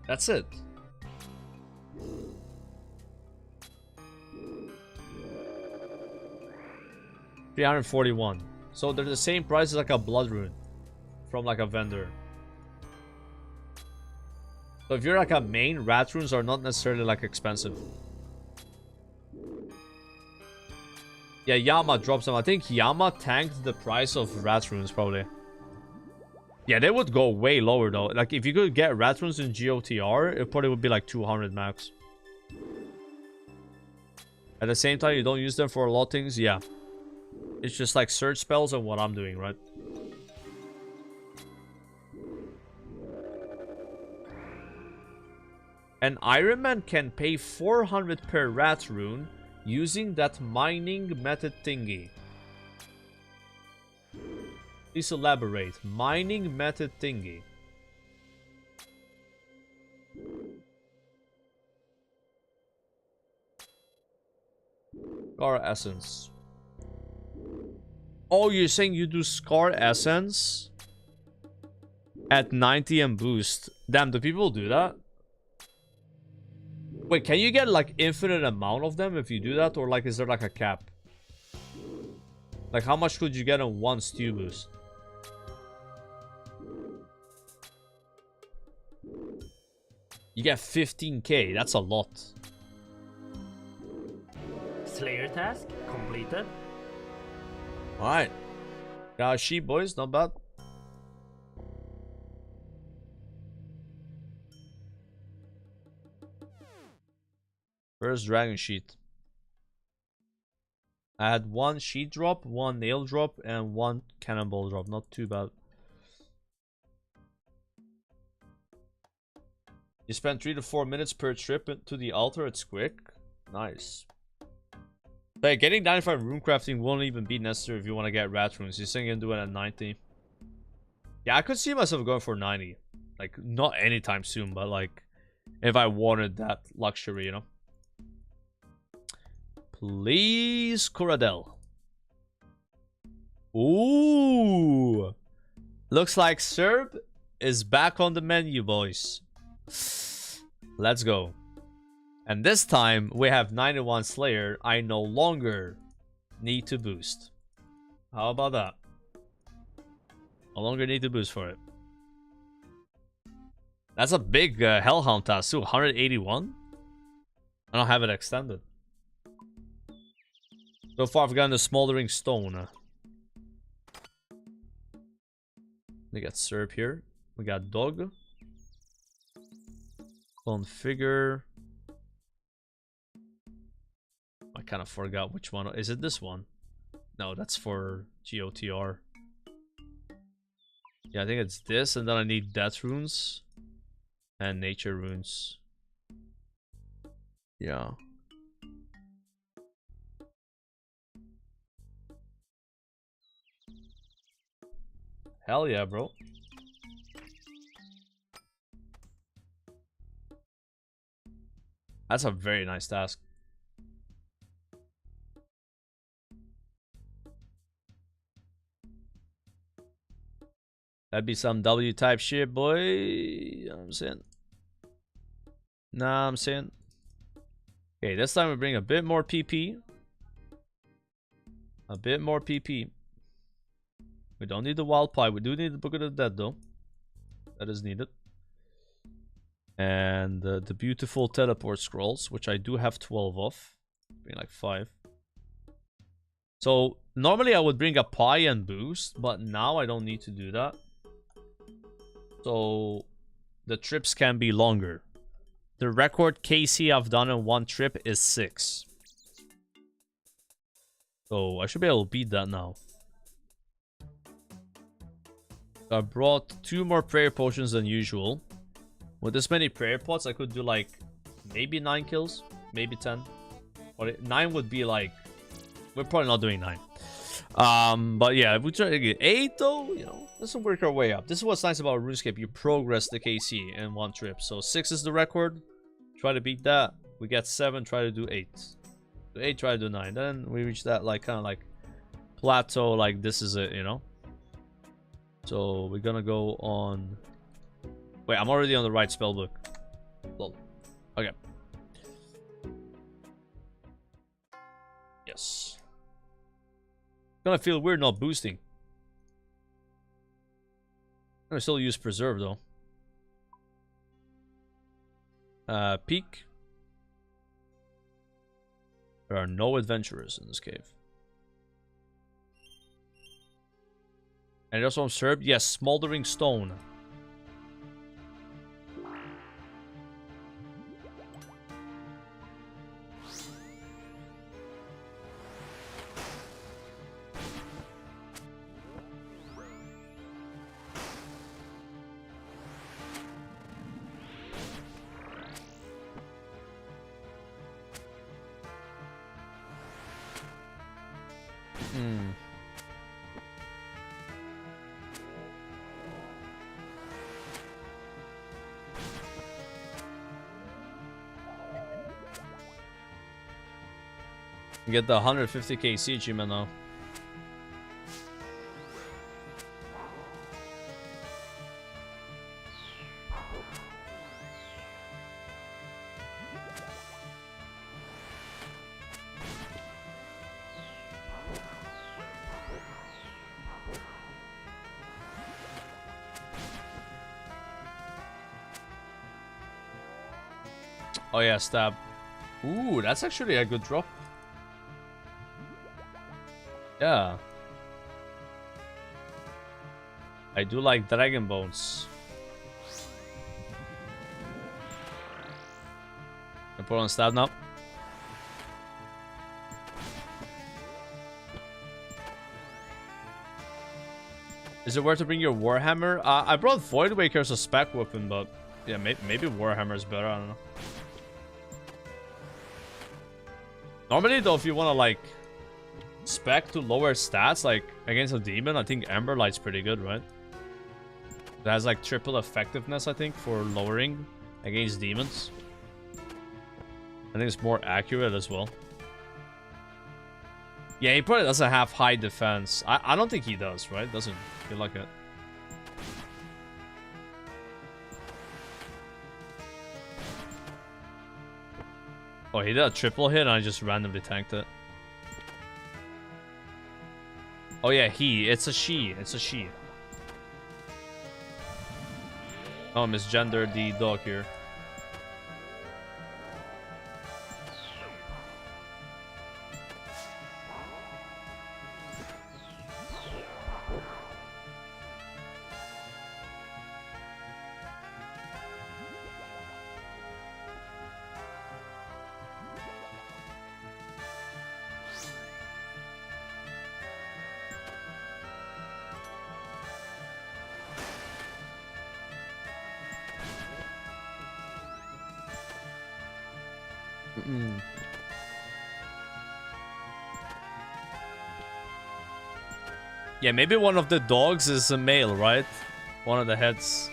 That's it. 341. So they're the same price as like a blood rune from like a vendor. So if you're like a main, rat runes are not necessarily like expensive. Yeah, Yama drops them. I think Yama tanked the price of rat runes probably. Yeah, they would go way lower though. Like if you could get rat runes in GOTR, it probably would be like 200 max. At the same time, you don't use them for a lot of things. Yeah. It's just like search spells and what I'm doing, right? An Iron Man can pay 400 per rat rune using that mining method thingy. Please elaborate. Mining method thingy. Scar essence. Oh, you're saying you do Scar essence at 90 and boost. Damn, do people do that? Wait, can you get like infinite amount of them if you do that? Or like is there like a cap? Like how much could you get in one stew boost? You get 15k. That's a lot. Slayer task completed. Alright. Got a sheep, boys. Not bad. First dragon sheet. I had one sheet drop, one nail drop, and one cannonball drop. Not too bad. You spend 3 to 4 minutes per trip to the altar. It's quick. Nice. But getting 95 rune crafting won't even be necessary if you want to get rat runes. You're saying you can do it at 90. Yeah, I could see myself going for 90. Like, not anytime soon, but like, if I wanted that luxury, you know. Please, Coradel. Ooh. Looks like Serb is back on the menu, boys. Let's go. And this time, we have 91 Slayer. I no longer need to boost. How about that? No longer need to boost for it. That's a big Hellhound task too. 181? I don't have it extended. So far, I've gotten the Smoldering Stone. We got Serp here. We got Dog. Configure. I kind of forgot which one. Is it this one? No, that's for GOTR. Yeah, I think it's this, and then I need death runes and nature runes. Yeah. Hell yeah, bro. That's a very nice task. That'd be some W type shit, boy. You know what I'm saying? Nah, I'm saying. Okay, this time we bring a bit more PP. A bit more PP. We don't need the wild pie. We do need the Book of the Dead, though. That is needed. And the beautiful teleport scrolls, which I do have 12 of. Bring like 5. So, normally I would bring a pie and boost, but now I don't need to do that. So, the trips can be longer. The record KC I've done in one trip is 6. So, I should be able to beat that now. I brought 2 more prayer potions than usual. With this many prayer pots, I could do like maybe 9 kills, maybe 10. Or 9 would be like, we're probably not doing 9. But yeah, if we try to get 8 though, you know, let's work our way up. This is what's nice about RuneScape. You progress the KC in one trip. So 6 is the record. Try to beat that. We get 7, try to do 8. Do 8, try to do 9. Then we reach that like kind of like plateau, like this is it, you know. So we're gonna go on. Wait, I'm already on the right spellbook. Lol. Okay. Yes. Gonna feel weird not boosting. I'm gonna still use preserve though. Peak. There are no adventurers in this cave. And also observed, yes, smoldering stone. Get the 150k C achievement now. Oh yeah, stab. Ooh, that's actually a good drop. Yeah. I do like dragon bones. I put on stab now. Is it worth to bring your Warhammer? I brought Voidwaker as a spec weapon, but yeah, maybe Warhammer is better. I don't know. Normally, though, if you want to like spec to lower stats, like against a demon, I think Ember Light's pretty good, right? It has like triple effectiveness, I think, for lowering against demons. I think it's more accurate as well. Yeah, he probably doesn't have high defense. I don't think he does, right? Doesn't feel like it. Oh, he did a triple hit and I just randomly tanked it. Oh yeah, it's a she. It's a she. Oh, misgendered the dog here. Yeah, maybe one of the dogs is a male, right? One of the heads.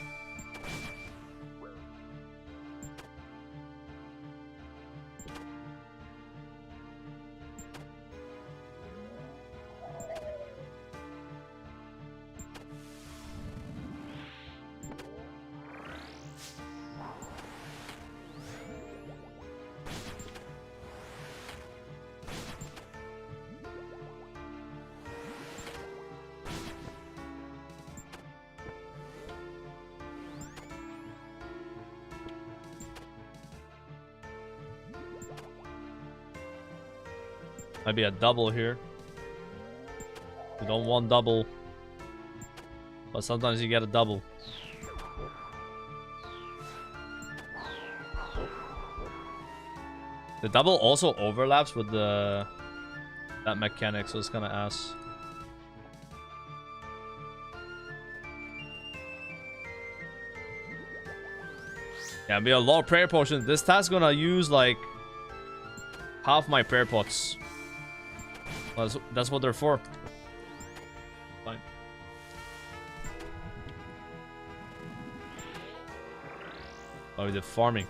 Maybe a double here. We don't want double. But sometimes you get a double. The double also overlaps with the that mechanic, so it's kind of ass. Yeah, be a lot of prayer potions. This task gonna use like half my prayer pots. That's what they're for. Fine. Oh, the farming.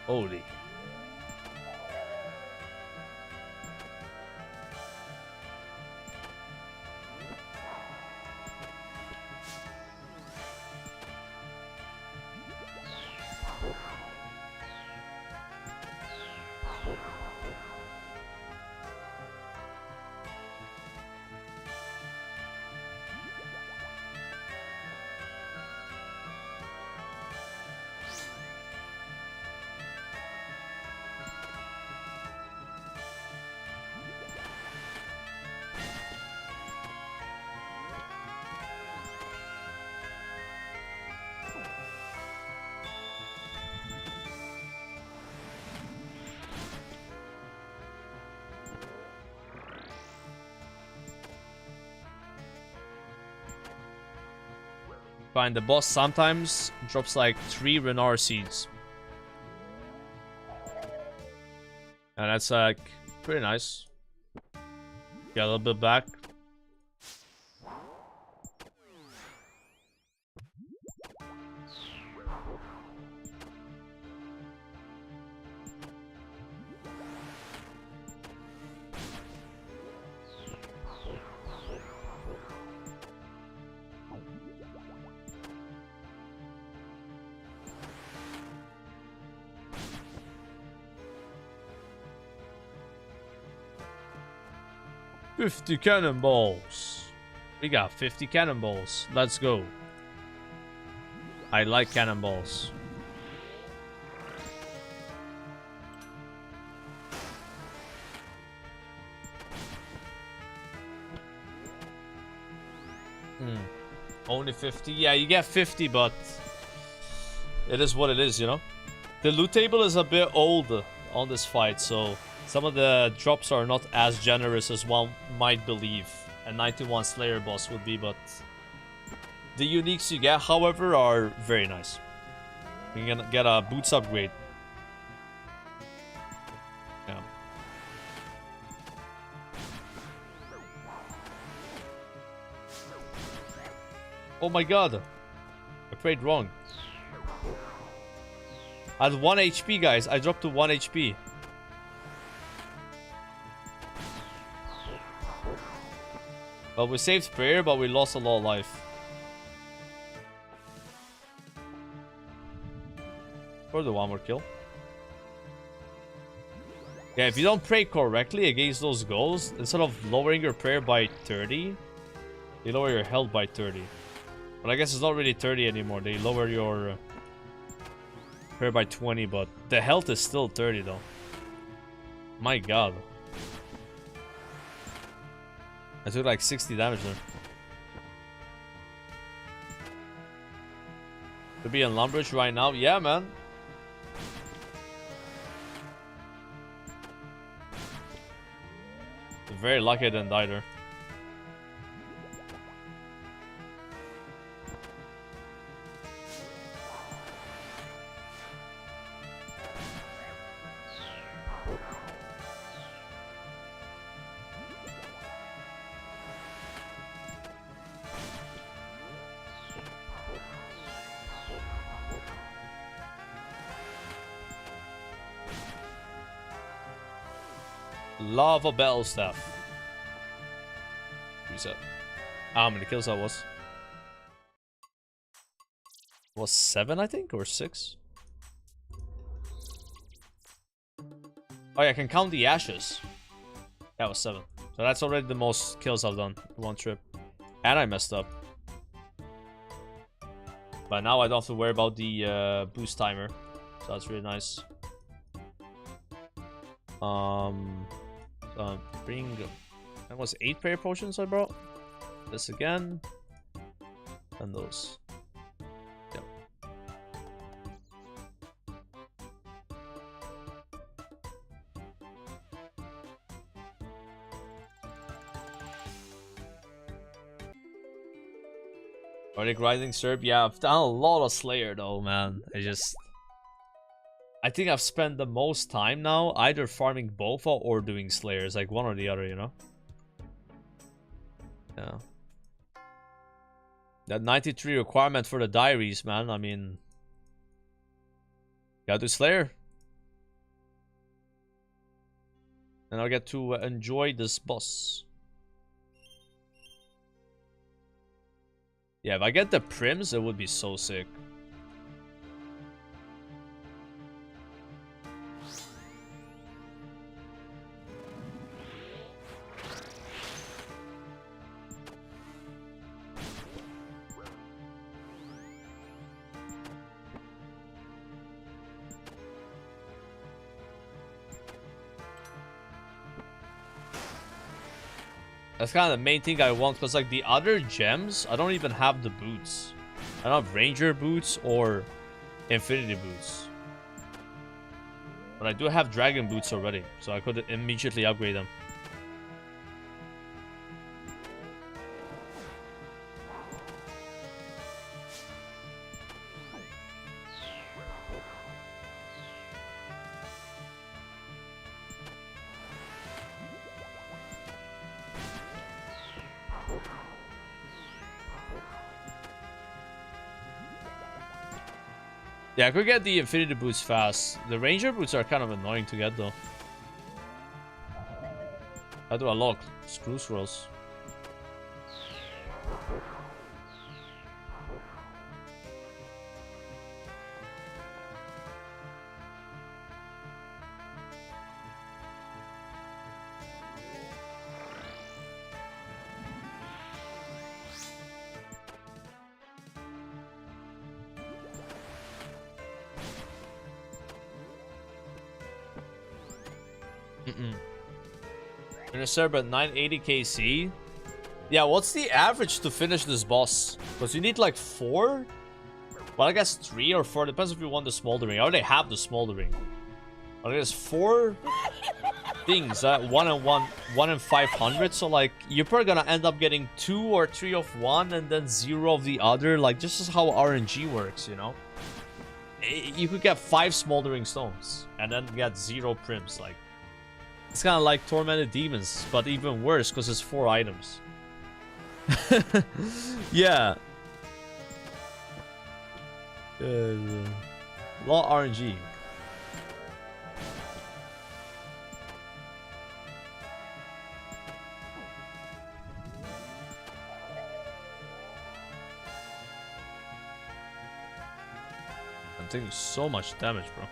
Holy. Fine, the boss sometimes drops like 3 Renar seeds. And that's like pretty nice. Get a little bit back. $50 cannonballs. We got 50 cannonballs. Let's go. I like cannonballs. Only 50? Yeah, you get 50, but it is what it is, you know? The loot table is a bit old on this fight, so some of the drops are not as generous as one might believe. A 91 Slayer boss would be, but the uniques you get, however, are very nice. You can get a boots upgrade. Yeah. Oh my god. I prayed wrong. I had 1 HP, guys. I dropped to 1 HP. Well, we saved prayer, but we lost a lot of life. For the 1 more kill. Yeah, if you don't pray correctly against those goals, instead of lowering your prayer by 30, you lower your health by 30. But I guess it's not really 30 anymore. They lower your prayer by 20, but the health is still 30 though. My god. I took like 60 damage there. To be in Lumbridge right now? Yeah, man. very lucky I didn't die there. Lava battle staff. Reset. How many kills that was? Was 7, I think, or 6? Oh yeah, I can count the ashes. That was 7. So that's already the most kills I've done in one trip. And I messed up. But now I don't have to worry about the boost timer. So that's really nice. Bring... That was 8 prayer potions I brought. This again. And those. Yep. Are they grinding Serb? Yeah, I've done a lot of Slayer though, man. I think I've spent the most time now either farming Bofa or doing Slayers, like one or the other, you know? Yeah. That 93 requirement for the Diaries, man, I mean... Gotta do Slayer. And I'll get to enjoy this boss. Yeah, if I get the Prims, it would be so sick. That's kind of the main thing I want, because like the other gems, I don't even have the boots. I don't have Ranger boots or Infinity boots. But I do have Dragon boots already, so I could immediately upgrade them. Yeah, I could get the Infinity boots fast. The Ranger boots are kind of annoying to get though. I do a lot of screw swirls. Finish server at 980 KC. Yeah, what's the average to finish this boss? Because you need like 4? Well, I guess 3 or 4. Depends if you want the smoldering. I already have the smoldering. But I guess 4 things. 1 in 500. So like, you're probably gonna end up getting 2 or 3 of one and then 0 of the other. Like, this is how RNG works, you know? You could get 5 smoldering stones and then get 0 prims. Like, it's kind of like Tormented Demons, but even worse because it's 4 items. Yeah. Lot RNG. I'm taking so much damage, bro.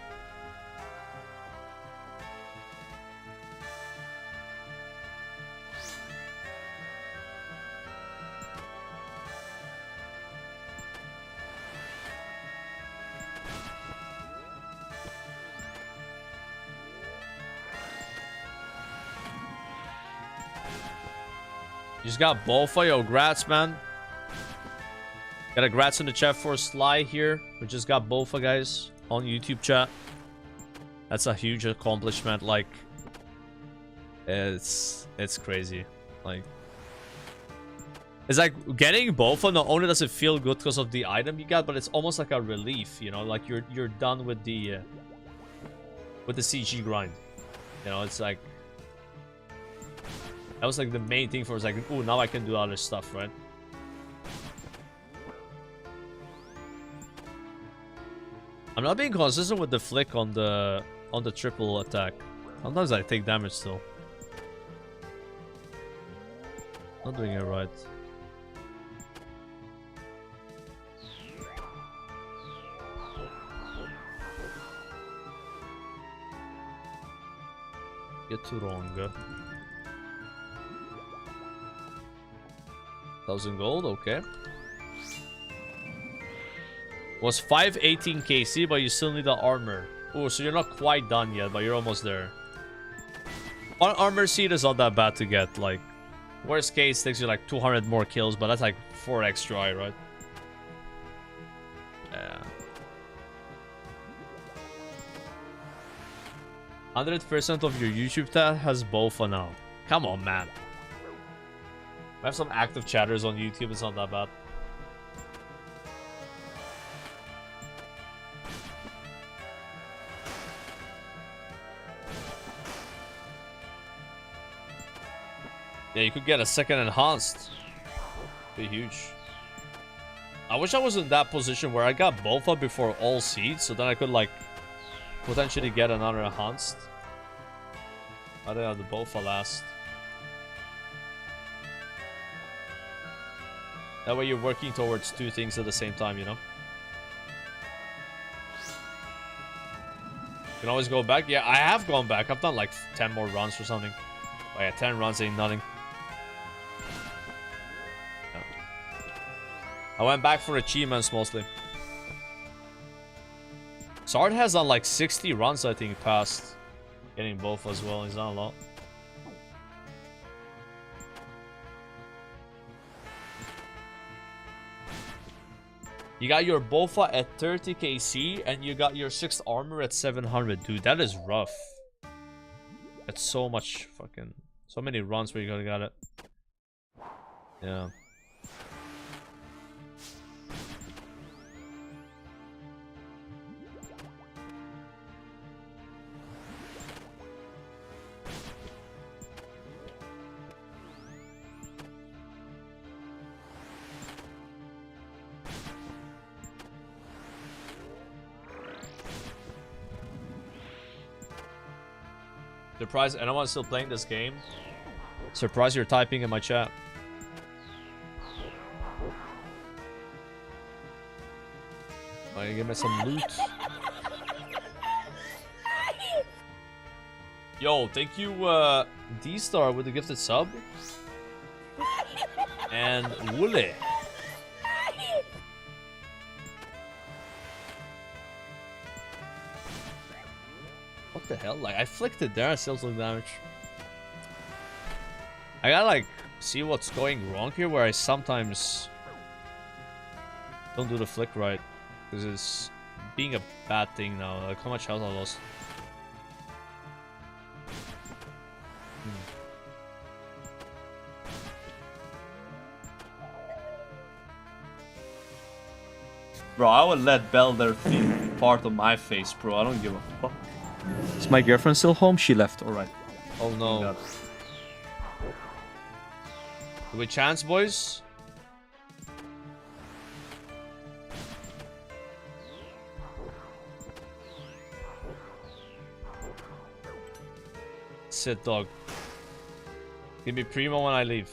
You just got Bofa, yo, grats, man. Got a grats in the chat for Sly here. We just got Bofa, guys, on YouTube chat. That's a huge accomplishment. Like, It's crazy. Like, it's like getting both. Not only does it feel good because of the item you got, but it's almost like a relief. You know, like you're done with the CG grind. You know, it's like that was like the main thing for us. Like, oh, now I can do other stuff, right? I'm not being consistent with the flick on the triple attack. Sometimes I take damage still. Not doing it right. Get too wrong. 1,000 gold, okay. Was 518 KC, but you still need the armor. Oh, so you're not quite done yet, but you're almost there. One armor seed is not that bad to get. Like, worst case takes you like 200 more kills, but that's like 4 extra, right? Yeah. 100% of your YouTube tab has both for now. Come on, man. I have some active chatters on YouTube. It's not that bad. Yeah, you could get a second enhanced. Be huge. I wish I was in that position where I got both up before all seeds, so then I could like potentially get another enhanced. I don't have the both last. That way you're working towards 2 things at the same time, you know? You can always go back. Yeah, I have gone back. I've done like 10 more runs or something. Oh yeah, 10 runs ain't nothing. I went back for achievements mostly. Sard has done like 60 runs, I think, past getting both as well. He's not a lot. You got your Bofa at 30 KC and you got your 6th armor at 700. Dude, that is rough. That's so much fucking... So many runs where you gotta get it. Yeah. Surprised anyone's still playing this game. Surprised you're typing in my chat. Why you give me some loot? Yo, thank you, D-Star with the gifted sub. And Wooly. What the hell? Like, I flicked it there, I still took damage. I gotta, like, see what's going wrong here, where I sometimes don't do the flick right. Because it's being a bad thing now. Like, how much health I lost? Bro, I would let Belder feed part of my face, bro. I don't give a fuck. Is my girlfriend still home? She left, alright. Oh no. Do we chance, boys? Sit, dog. Give me primo when I leave.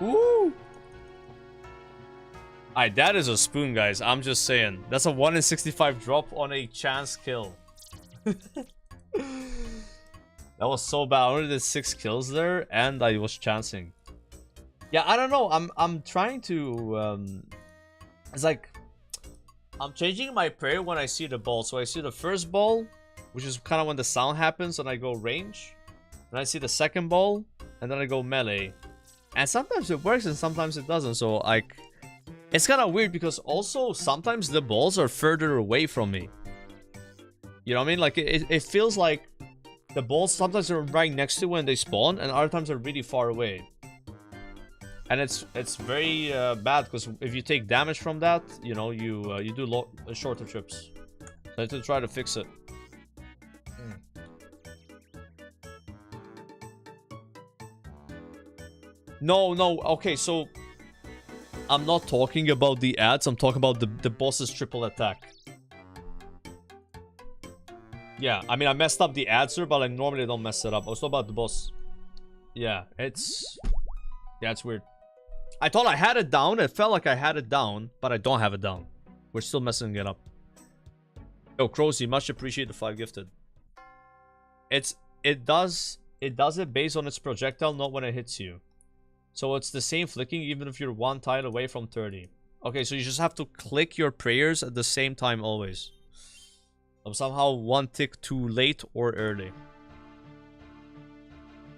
Woo! Alright, that is a spoon, guys. I'm just saying. That's a 1 in 65 drop on a chance kill. That was so bad. I only did 6 kills there, and I was chancing. Yeah, I don't know. I'm trying to. It's like I'm changing my prayer when I see the ball. So I see the first ball, which is kind of when the sound happens, and I go range. And I see the second ball, and then I go melee. And sometimes it works, and sometimes it doesn't. So like, it's kind of weird because also sometimes the balls are further away from me. You know what I mean? Like, it feels like the balls sometimes are right next to when they spawn, and other times are really far away. And it's very bad because if you take damage from that, you know, you do shorter trips. So I have to try to fix it. No, okay, so I'm not talking about the ads, I'm talking about the boss's triple attack. Yeah, I mean, I messed up the answer, but I normally don't mess it up. I was talking about the boss. Yeah, it's weird. I thought I had it down. It felt like I had it down, but I don't have it down. We're still messing it up. Yo, Crozy, much appreciate the 5 gifted. It does it based on its projectile, not when it hits you. So it's the same flicking even if you're 1 tile away from 30. Okay, so you just have to click your prayers at the same time always. I'm somehow 1 tick too late or early.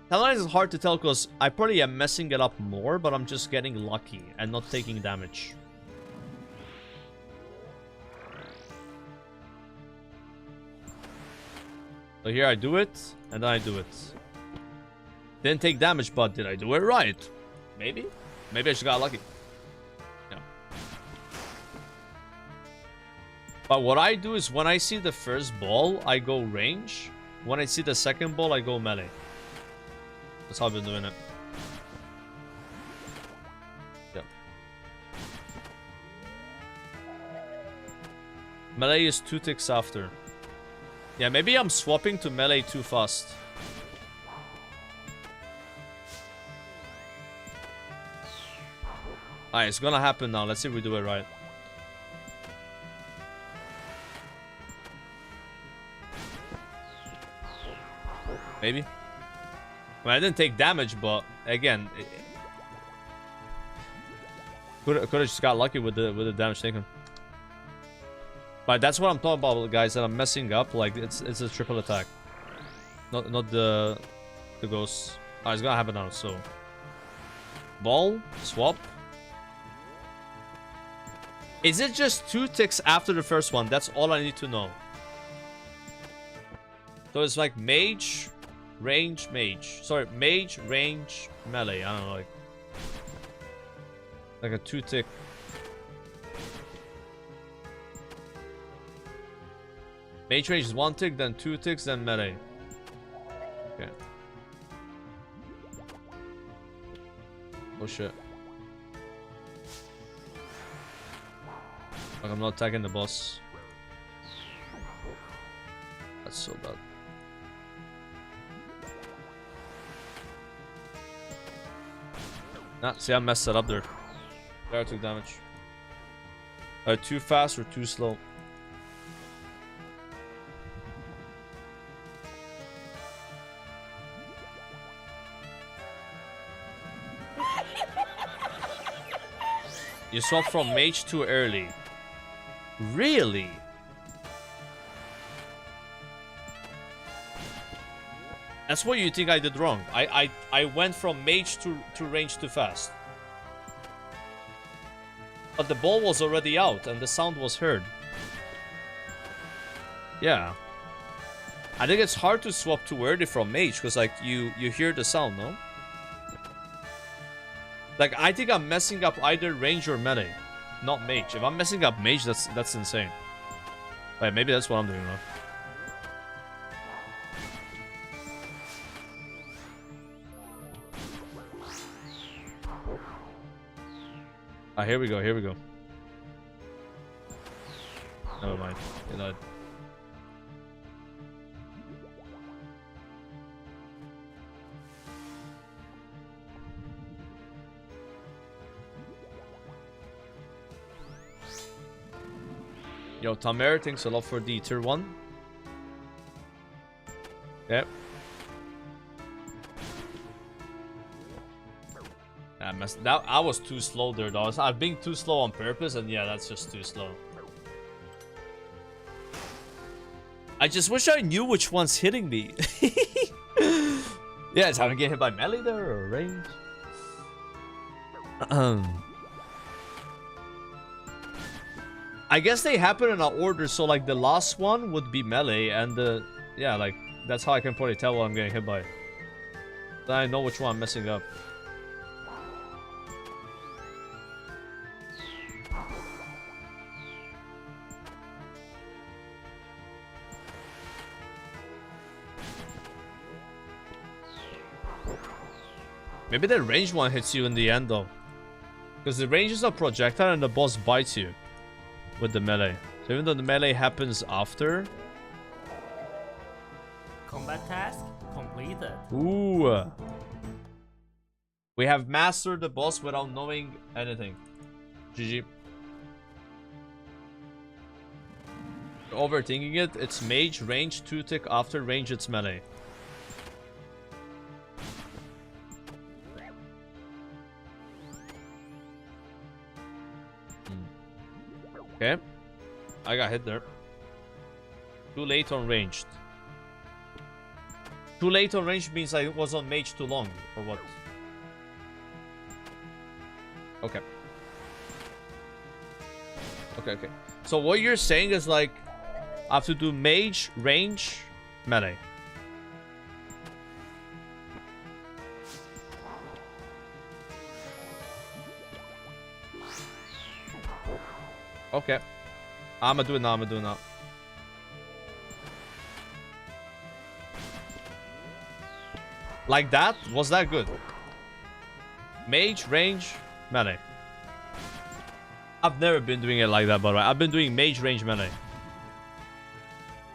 Sometimes it's hard to tell because I probably am messing it up more, but I'm just getting lucky and not taking damage. So here I do it, and then I do it. Didn't take damage, but did I do it right? Maybe? Maybe I just got lucky. Yeah. But what I do is when I see the first ball, I go range. When I see the second ball, I go melee. That's how I've been doing it. Yeah. Melee is 2 ticks after. Yeah, maybe I'm swapping to melee too fast. Alright, it's gonna happen now. Let's see if we do it right. Maybe. I mean, I didn't take damage, but again, could have just got lucky with the damage taken. But that's what I'm talking about, guys. That I'm messing up. Like it's a triple attack, not the ghost. Alright, it's gonna happen now. So ball swap. Is it just 2 ticks after the first one? That's all I need to know. So it's like mage. Range, mage. Sorry, mage, range, melee. I don't know, like a 2 tick. Mage range is 1 tick, then 2 ticks, then melee. Okay. Oh shit. Like I'm not attacking the boss. That's so bad. Nah, see, I messed it up there. There I took damage. Too fast or too slow? You swapped from mage too early. Really? That's what you think I did wrong. I went from mage to range too fast. But the ball was already out and the sound was heard. Yeah. I think it's hard to swap too early from mage because like you hear the sound, no? Like I think I'm messing up either range or melee, not mage. If I'm messing up mage, that's insane. Wait, maybe that's what I'm doing wrong. Ah, here we go, here we go. Never mind. You know. Yo, Tamer, thanks a lot for the tier 1. Yep. I was too slow there, though. I've been too slow on purpose, and yeah, that's just too slow. I just wish I knew which one's hitting me. Yeah, it's how to get hit by melee there or range. I guess they happen in an order, so like the last one would be melee, and the That's how I can probably tell what I'm getting hit by. Then I know which one I'm messing up. Maybe the ranged one hits you in the end though. Because the range is a projectile and the boss bites you with the melee. So even though the melee happens after. Combat task completed. Ooh. We have mastered the boss without knowing anything. GG. Overthinking it, it's mage, range, 2-tick after range, it's melee. Okay. I got hit there. Too late on ranged. Too late on ranged means I was on mage too long, or what? Okay. Okay. So what you're saying is like, I have to do mage, range, melee. Okay. I'ma do it now, Like that? Was that good? Mage, range, melee. I've never been doing it like that, by the way. I've been doing mage, range, melee.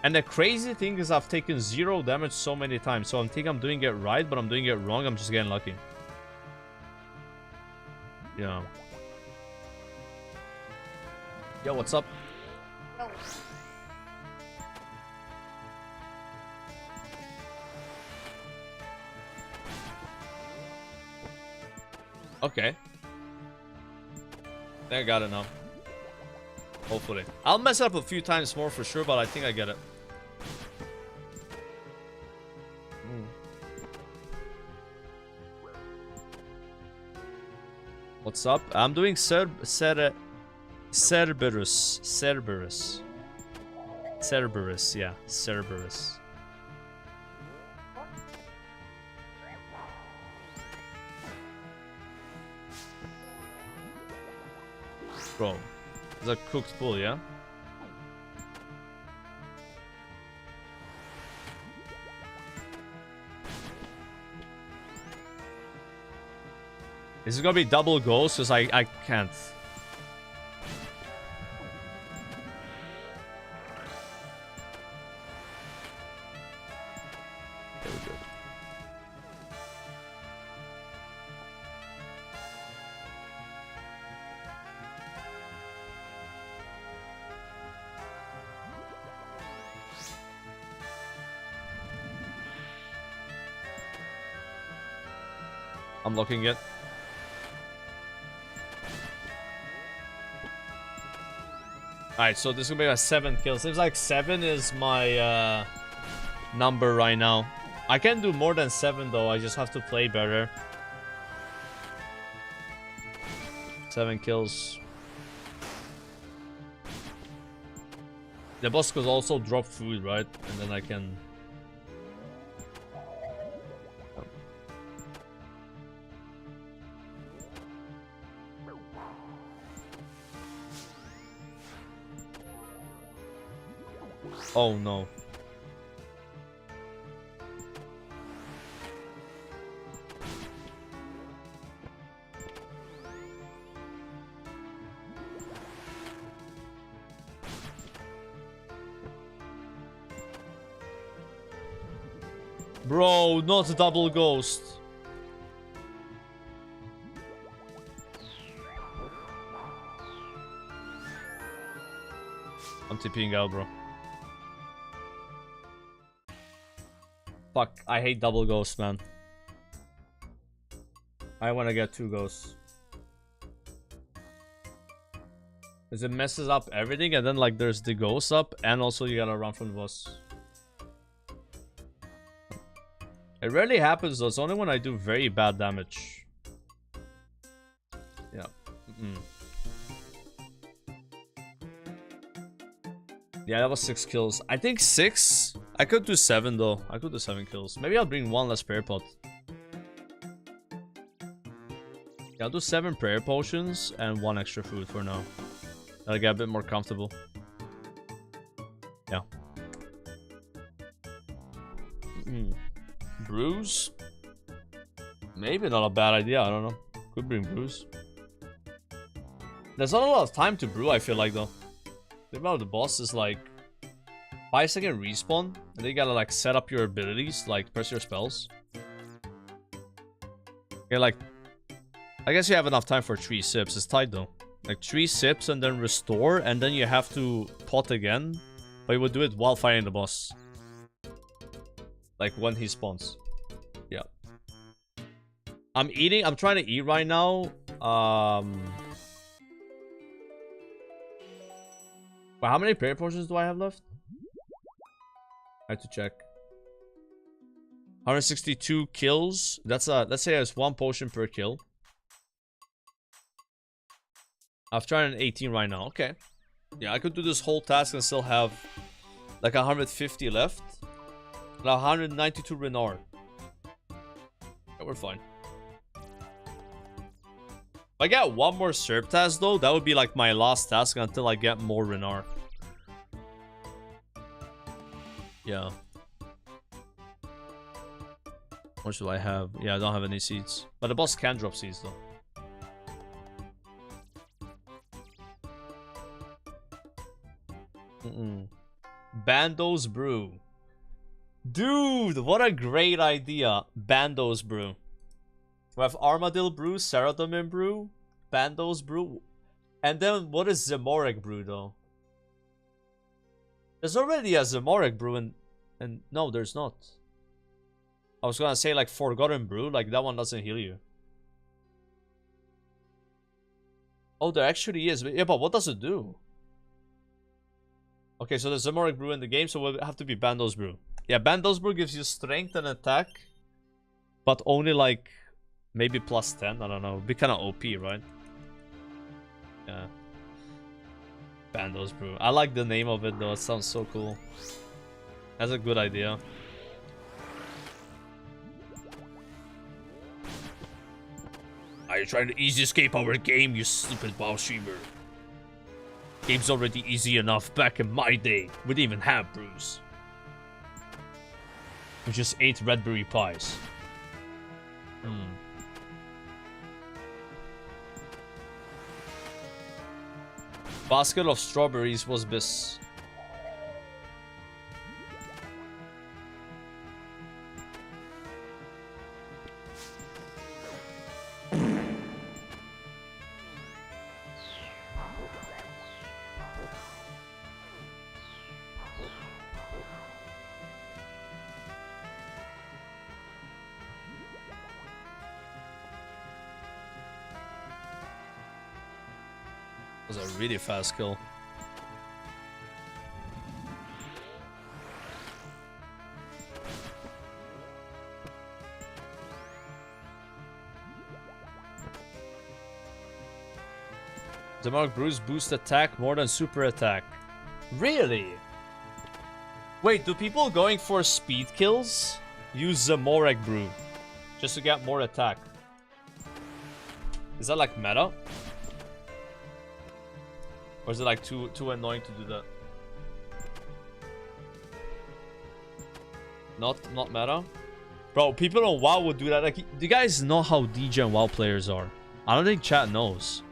And the crazy thing is I've taken 0 damage so many times. So I think I'm doing it right, but I'm doing it wrong. I'm just getting lucky. Yeah. Yo, what's up? No. Okay. I think I got it now. Hopefully. I'll mess up a few times more for sure, but I think I get it. What's up? I'm doing Cerberus, yeah. Cerberus. Bro, it's a cooked pool, yeah? Is it gonna be double ghost? Because I can't. There we go. I'm looking it. Alright, so this is gonna be a 7 kill. Seems like 7 is my number right now. I can do more than 7 though, I just have to play better. 7 kills. The boss could also drop food, right? And then I can... Oh no. Bro, not double ghost. I'm TPing out, bro. Fuck, I hate double ghosts, man. I want to get 2 ghosts. Because it messes up everything, and then like there's the ghost up, and also you gotta run from the boss. It rarely happens though, it's only when I do very bad damage. Yeah. Yeah, that was 6 kills. I think 6... I could do 7 though. I could do 7 kills. Maybe I'll bring 1 less prayer pot. Yeah, I'll do 7 prayer potions and 1 extra food for now. That'll get a bit more comfortable. Yeah. Brews? Maybe not a bad idea. I don't know. Could bring brews. There's not a lot of time to brew, I feel like, though. The amount of the boss is like 5-second respawn, and then you gotta like set up your abilities, like press your spells. Yeah, like I guess you have enough time for 3 sips. It's tight though. Like 3 sips and then restore, and then you have to pot again, but you would do it while fighting the boss. Like when he spawns. Yeah. I'm trying to eat right now. But how many prayer potions do I have left? I have to check. 162 kills. That's let's say it's 1 potion per kill. I've tried an 18 right now. Okay. Yeah, I could do this whole task and still have like 150 left. And 192 Renard. Yeah, we're fine. If I get 1 more Serp task though, that would be like my last task until I get more Renard. Yeah. What should I have? Yeah, I don't have any seeds. But the boss can drop seeds though. Bando's Brew. Dude, what a great idea. Bando's Brew. We have Armadillo Brew, Seradomin Brew, Bando's Brew. And then what is Zamorek Brew though? There's already a Zamorek Brew and no, there's not. I was gonna say like Forgotten Brew, like that one doesn't heal you. Oh, there actually is. Yeah, but what does it do? Okay, so there's Zamorek Brew in the game, so it will have to be Bando's Brew. Yeah, Bando's Brew gives you strength and attack, but only like maybe plus 10. I don't know. It'd be kind of OP, right? Yeah. Bando's Brew. I like the name of it though. It sounds so cool. That's a good idea. Are you trying to easy escape our game, you stupid WoW streamer? Game's already easy enough back in my day. We didn't even have brews. We just ate Redberry pies. Basket of strawberries was this. Was a really fast kill. Zamorek Brews boost attack more than super attack. Really? Wait, do people going for speed kills use Zamorek Brew just to get more attack? Is that like meta? Or is it like too annoying to do that? Not meta? Bro, people on WoW would do that. Like, do you guys know how degen WoW players are? I don't think chat knows.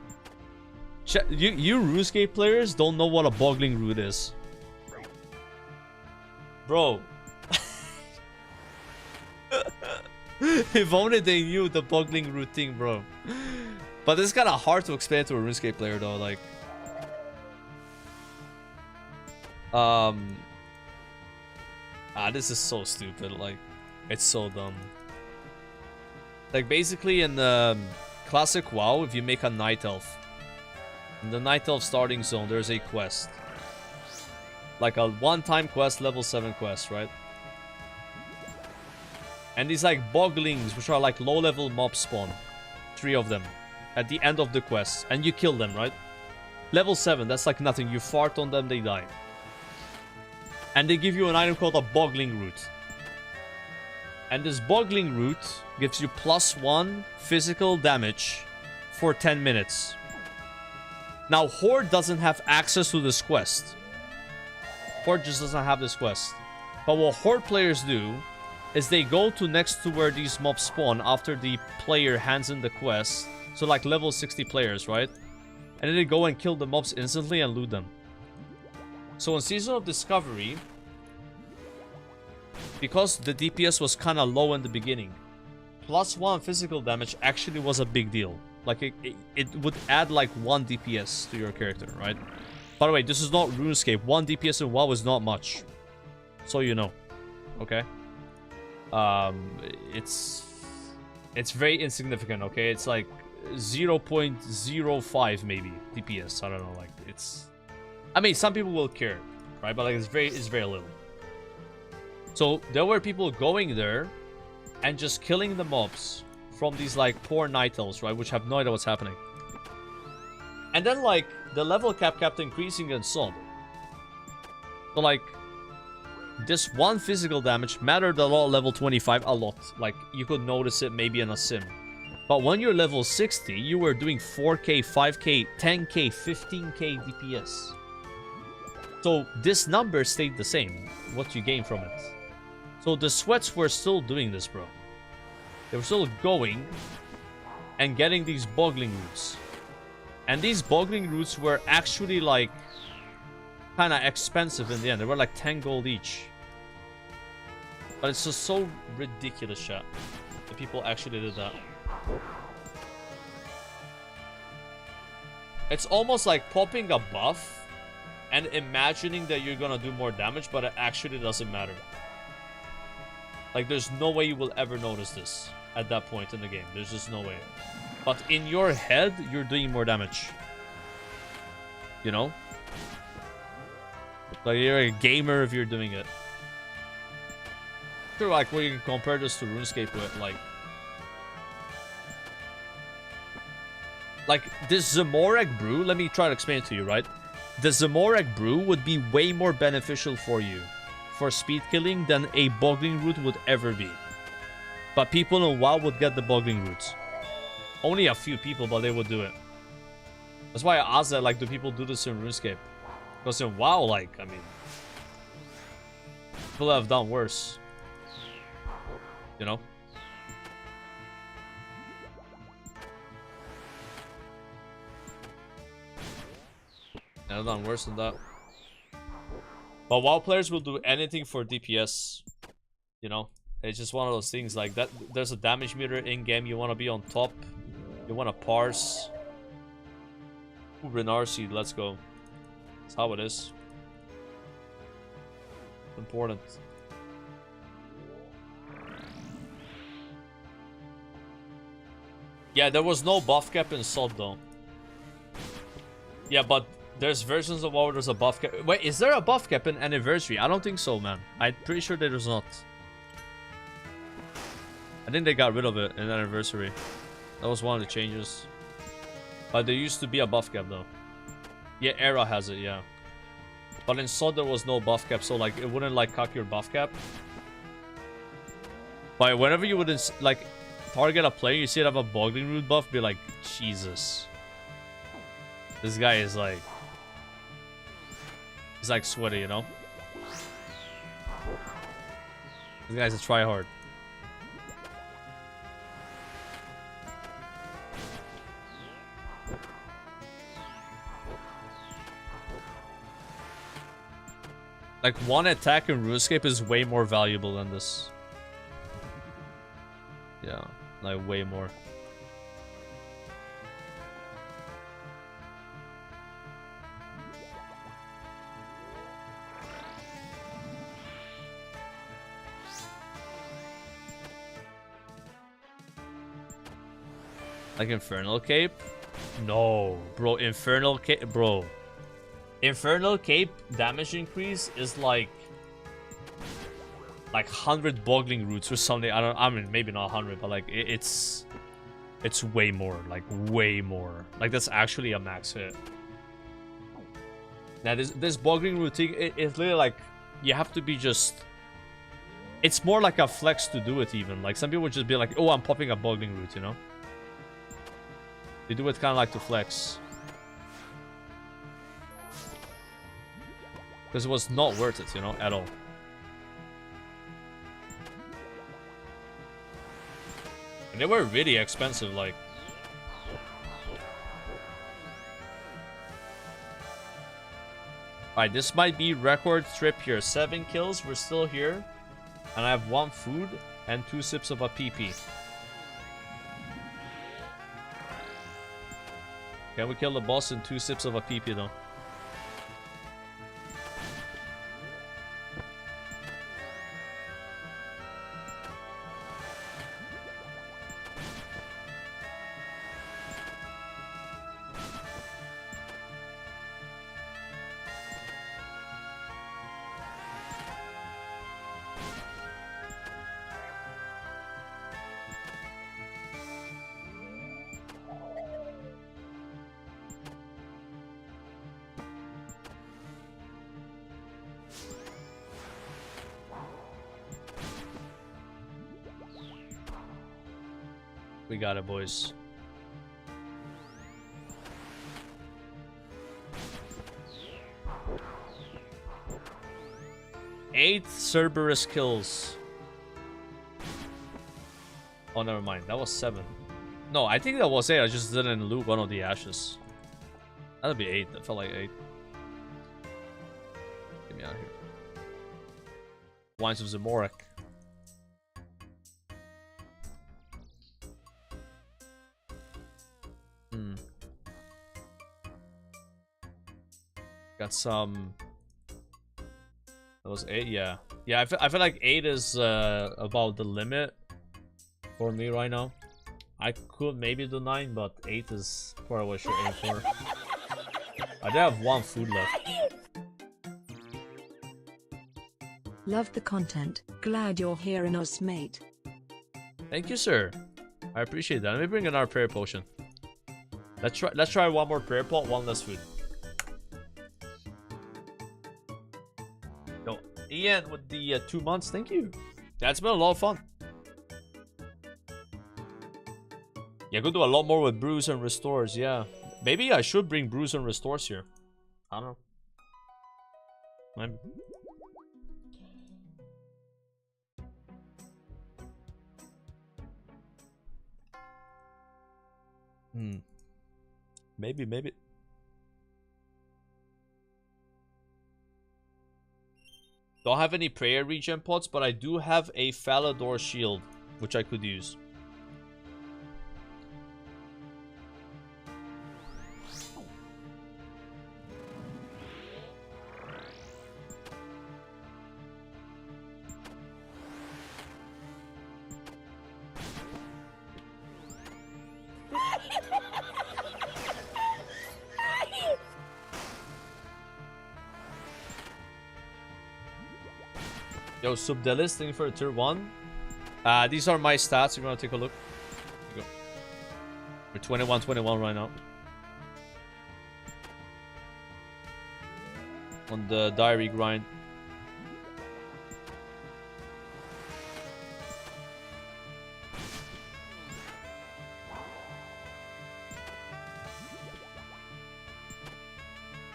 You RuneScape players don't know what a boggling root is. Bro. If only they knew the boggling root thing, bro. But it's kind of hard to explain to a RuneScape player though, like. This is so stupid, like, it's so dumb. Like, basically in classic WoW, if you make a Night Elf, in the Night Elf starting zone, there's a quest. Like a one-time quest, level 7 quest, right? And these, like, Bogglings, which are like low-level mob spawn. 3 of them. At the end of the quest. And you kill them, right? Level 7, that's like nothing. You fart on them, they die. And they give you an item called a boggling root. And this boggling root gives you +1 physical damage for 10 minutes. Now, Horde doesn't have access to this quest. Horde just doesn't have this quest. But what Horde players do is they go to next to where these mobs spawn after the player hands in the quest. So like level 60 players, right? And then they go and kill the mobs instantly and loot them. So in Season of Discovery, because the DPS was kind of low in the beginning, +1 physical damage actually was a big deal. Like it would add like 1 DPS to your character, right? By the way, this is not RuneScape. 1 DPS in WoW is not much. So you know. Okay? It's very insignificant, okay? It's like 0.05 maybe DPS. I don't know, like it's... I mean, some people will care, right? But like it's very little. So there were people going there and just killing the mobs from these like poor night elves, right? Which have no idea what's happening. And then like the level cap kept increasing and so on. So like this 1 physical damage mattered a lot, level 25, a lot. Like you could notice it maybe in a sim. But when you're level 60, you were doing 4k, 5k, 10k, 15k DPS. So this number stayed the same, what you gain from it. So the sweats were still doing this, bro. They were still going and getting these boggling roots. And these boggling roots were actually like kind of expensive in the end. They were like 10 gold each. But it's just so ridiculous, chat, that people actually did that. It's almost like popping a buff and imagining that you're gonna do more damage, but it actually doesn't matter. Like, there's no way you will ever notice this at that point in the game. There's just no way. But in your head, you're doing more damage. You know? Like, you're a gamer if you're doing it. Sure, like, well, you can compare this to RuneScape with, like this Zamorag brew, let me try to explain it to you, right? The Zamorag brew would be way more beneficial for you for speed killing than a boggling root would ever be. But people in WoW would get the boggling roots. Only a few people, but they would do it. That's why I asked that, like, do people do this in RuneScape? Because in WoW, like, I mean, people have done worse. You know? And I've done worse than that. But WoW players will do anything for DPS. You know? It's just one of those things like that. There's a damage meter in game. You want to be on top. You want to parse. Ooh, Renarsi, let's go. That's how it is. Important. Yeah, there was no buff cap in SOD though. Yeah, but there's versions of WoW where there's a buff cap. Wait, is there a buff cap in Anniversary? I don't think so, man. I'm pretty sure there's not. I think they got rid of it in Anniversary. That was one of the changes. But there used to be a buff cap though. Yeah, Era has it, yeah. But in SOD there was no buff cap, so like it wouldn't like cock your buff cap. But whenever you would like target a player, you see it have a boggling root buff, be like, Jesus. This guy is like... He's like sweaty, you know? This guy's a tryhard. Like, one attack in RuneScape is way more valuable than this. Yeah, like way more. Like Infernal Cape? No, bro, Infernal Cape, bro. Infernal Cape damage increase is like 100 boggling roots or something. I mean, maybe not 100, but like it's way more, like way more. Like that's actually a max hit. Now this boggling root thing, it's literally like you have to be just... It's more like a flex to do it even. Like, some people would just be like, oh, I'm popping a boggling root, you know? They do it kind of like to flex. Because it was not worth it, you know, at all. And they were really expensive, like... Alright, this might be record trip here. 7 kills, we're still here. And I have 1 food and 2 sips of a PP. Can we kill the boss in 2 sips of a PP though? We got it, boys. Eight Cerberus kills. Oh, never mind. That was 7. No, I think that was 8. I just didn't loot one of the ashes. That'd be 8. That felt like 8. Get me out of here. Wines of Zamorak. Got some... That was 8, yeah. Yeah, I feel like 8 is about the limit for me right now. I could maybe do 9, but 8 is where I should aim for. I do have 1 food left. Love the content. Glad you're here in Oz, mate. Thank you, sir. I appreciate that. Let me bring another prayer potion. Let's try 1 more prayer pot, 1 less food. Yo, Ian with the 2 months, thank you. That's been a lot of fun. Yeah, go do a lot more with brews and restores, yeah. Maybe I should bring brews and restores here. I don't know. Maybe. Maybe. Don't have any prayer regen pots, but I do have a Falador shield, which I could use. Yo, Subdelis, thank you for a tier 1. These are my stats. If you want to take a look. Here you go. We're 21-21 right now. On the diary grind.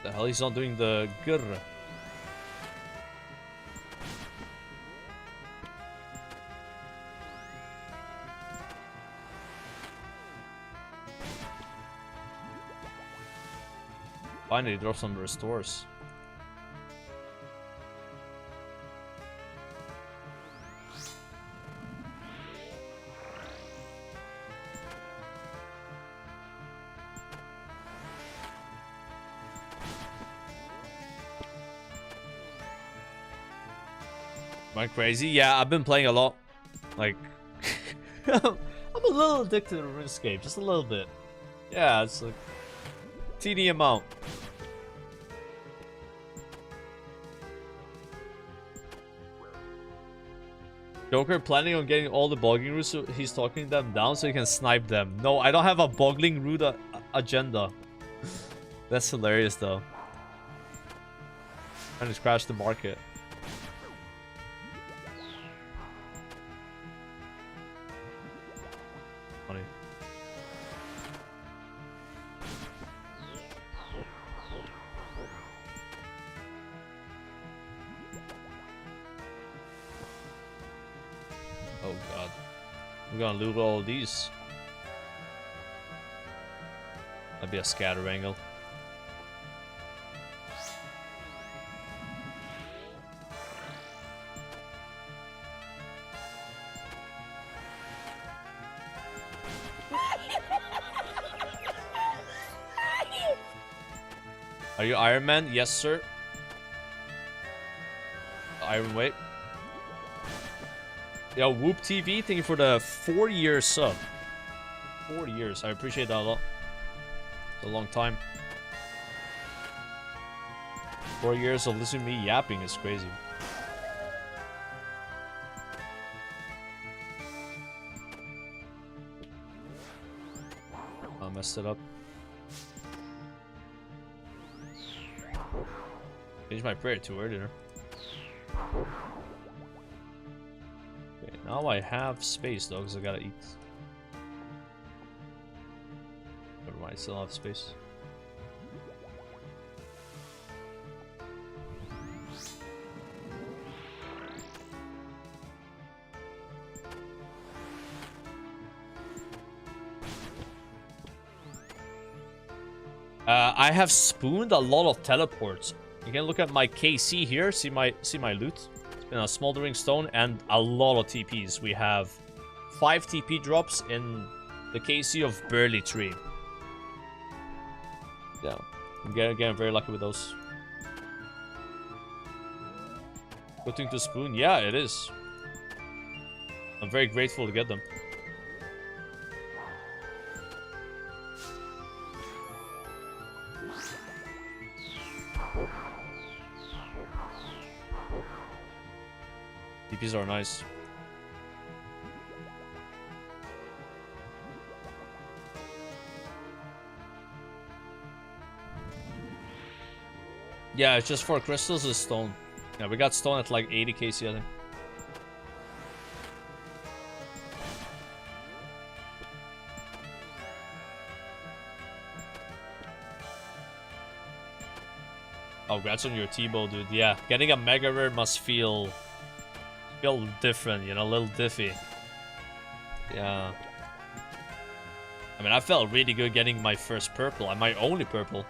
The hell, he's not doing the grr. Finally drop some restores. Am I crazy? Yeah, I've been playing a lot. Like, I'm a little addicted to RuneScape, just a little bit. Yeah, it's like TD amount. Joker planning on getting all the boggling roots, so he's talking them down so he can snipe them. No, I don't have a boggling root agenda. That's hilarious though. Trying to crash the market. We're gonna loot all of these. That'd be a scatter angle. Are you Iron Man? Yes, sir. Iron Weight. Yo, Whoop TV, thank you for the 4-year sub. 4 years. I appreciate that a lot. It's a long time. 4 years of listening to me yapping is crazy. I messed it up. Changed my prayer too earlier. Okay, now I have space though, because I gotta eat. Never mind, I still have space. I have spooned a lot of teleports. You can look at my KC here. See my loot. It's been a smoldering stone and a lot of TPs. We have 5 TP drops in the KC of Burley Tree. Yeah, I'm getting very lucky with those. Good thing to spoon. Yeah, it is. I'm very grateful to get them. TPs are nice. Yeah, it's just 4 crystals is stone. Yeah, we got stone at like 80 KC, I think. Oh, congrats on your T-bow, dude. Yeah, getting a mega rare must feel different, you know, a little diffy. Yeah. I mean, I felt really good getting my first purple and my only purple.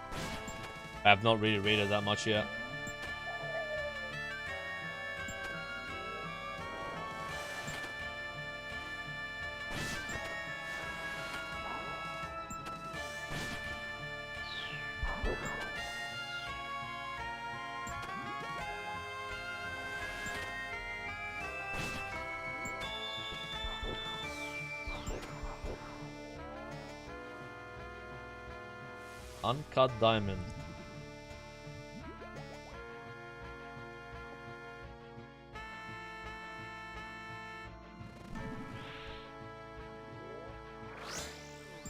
I have not really rated that much yet. Uncut diamond.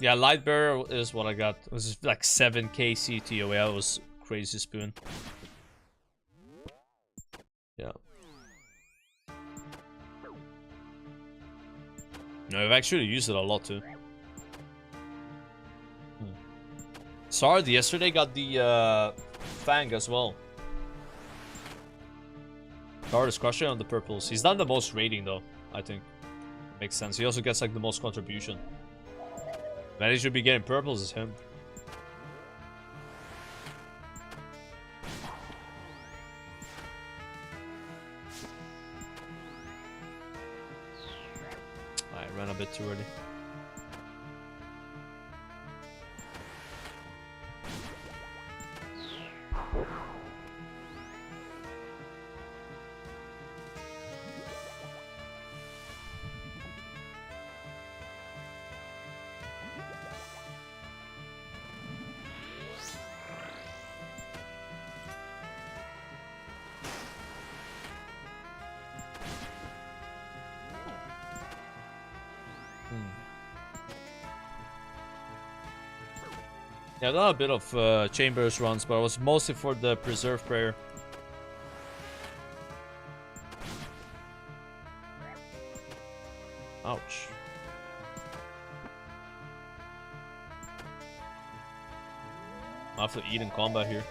Yeah, light bearer is what I got. It was like 7k CTOA. It was crazy spoon. Yeah. No, I've actually used it a lot too. Sard yesterday got the Fang as well. Sard is crushing on the purples. He's done the most rating though, I think. Makes sense. He also gets like the most contribution. Man, he should be getting purples is him. I ran a bit too early. Yeah, I've done a bit of Chambers runs, but it was mostly for the Preserve Prayer. Ouch. I have to eat in combat here.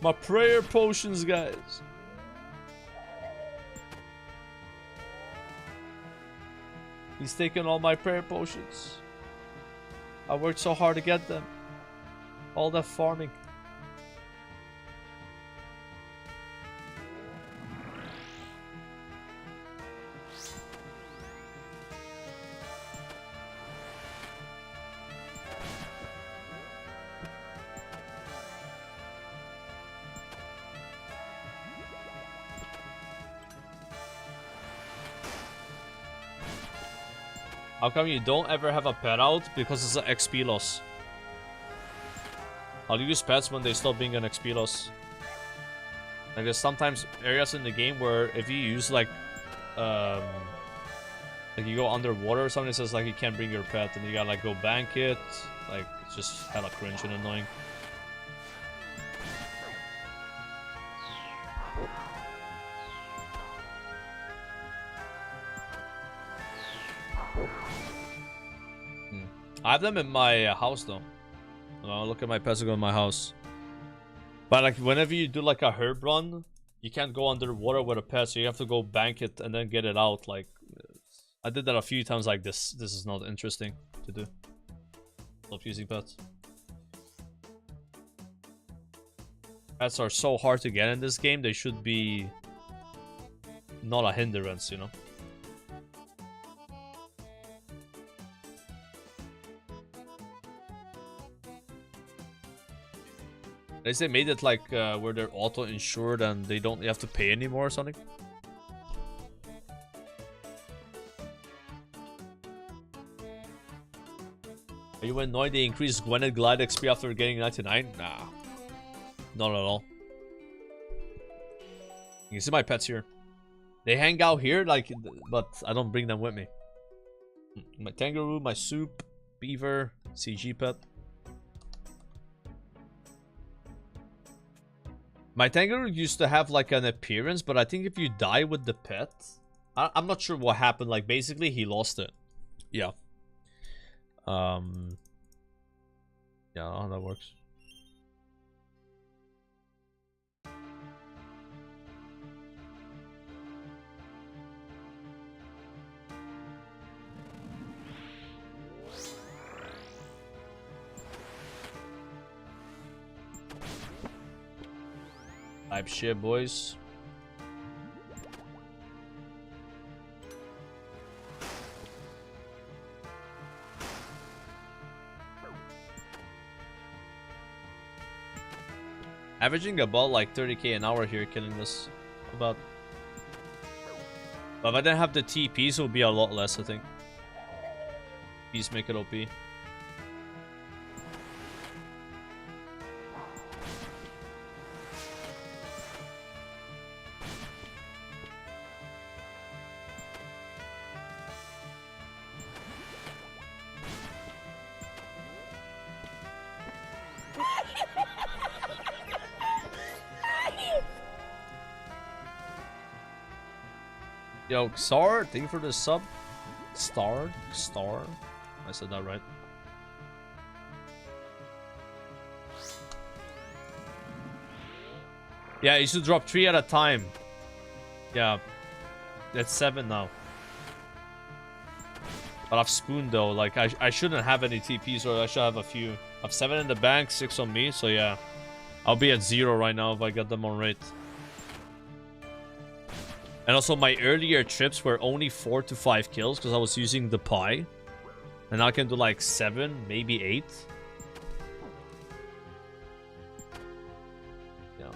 My prayer potions, guys. He's taking all my prayer potions. I worked so hard to get them. All that farming. How come you don't ever have a pet out? Because it's an XP loss. I'll use pets when they stop being an XP loss. Like there's sometimes areas in the game where if you use like you go underwater or something, it says like you can't bring your pet and you gotta like go bank it. Like it's just hella cringe and annoying. I have them in my house though. Look at my pets in my house. But like whenever you do like a herb run, you can't go underwater with a pet, so you have to go bank it and then get it out. Like I did that a few times. Like this is not interesting to do. Stop using pets. Pets are so hard to get in this game. They should be not a hindrance, you know. They say made it like where they're auto insured and they don't have to pay anymore or something. Are you annoyed they increased Gwyneth Glide XP after getting 99? Nah. Not at all. You can see my pets here. They hang out here, like, but I don't bring them with me. My kangaroo, my soup, beaver, CG pet. My kangaroo used to have like an appearance, but I think if you die with the pet, I'm not sure what happened. Like basically he lost it. Yeah. Yeah, how that works. Type shit, boys. Averaging about like 30k an hour here, killing this. About. But if I didn't have the TPs, it would be a lot less, I think. TPs make it OP. Yo, Xar, thank you for the sub. Star. I said that right. Yeah, you should drop 3 at a time. Yeah. That's 7 now. But I've spooned though. Like, I shouldn't have any TPs, or I should have a few. I've 7 in the bank, 6 on me, so yeah. I'll be at 0 right now if I get them on rate. And also, my earlier trips were only 4 to 5 kills because I was using the pie. And now I can do like 7, maybe 8. Yeah.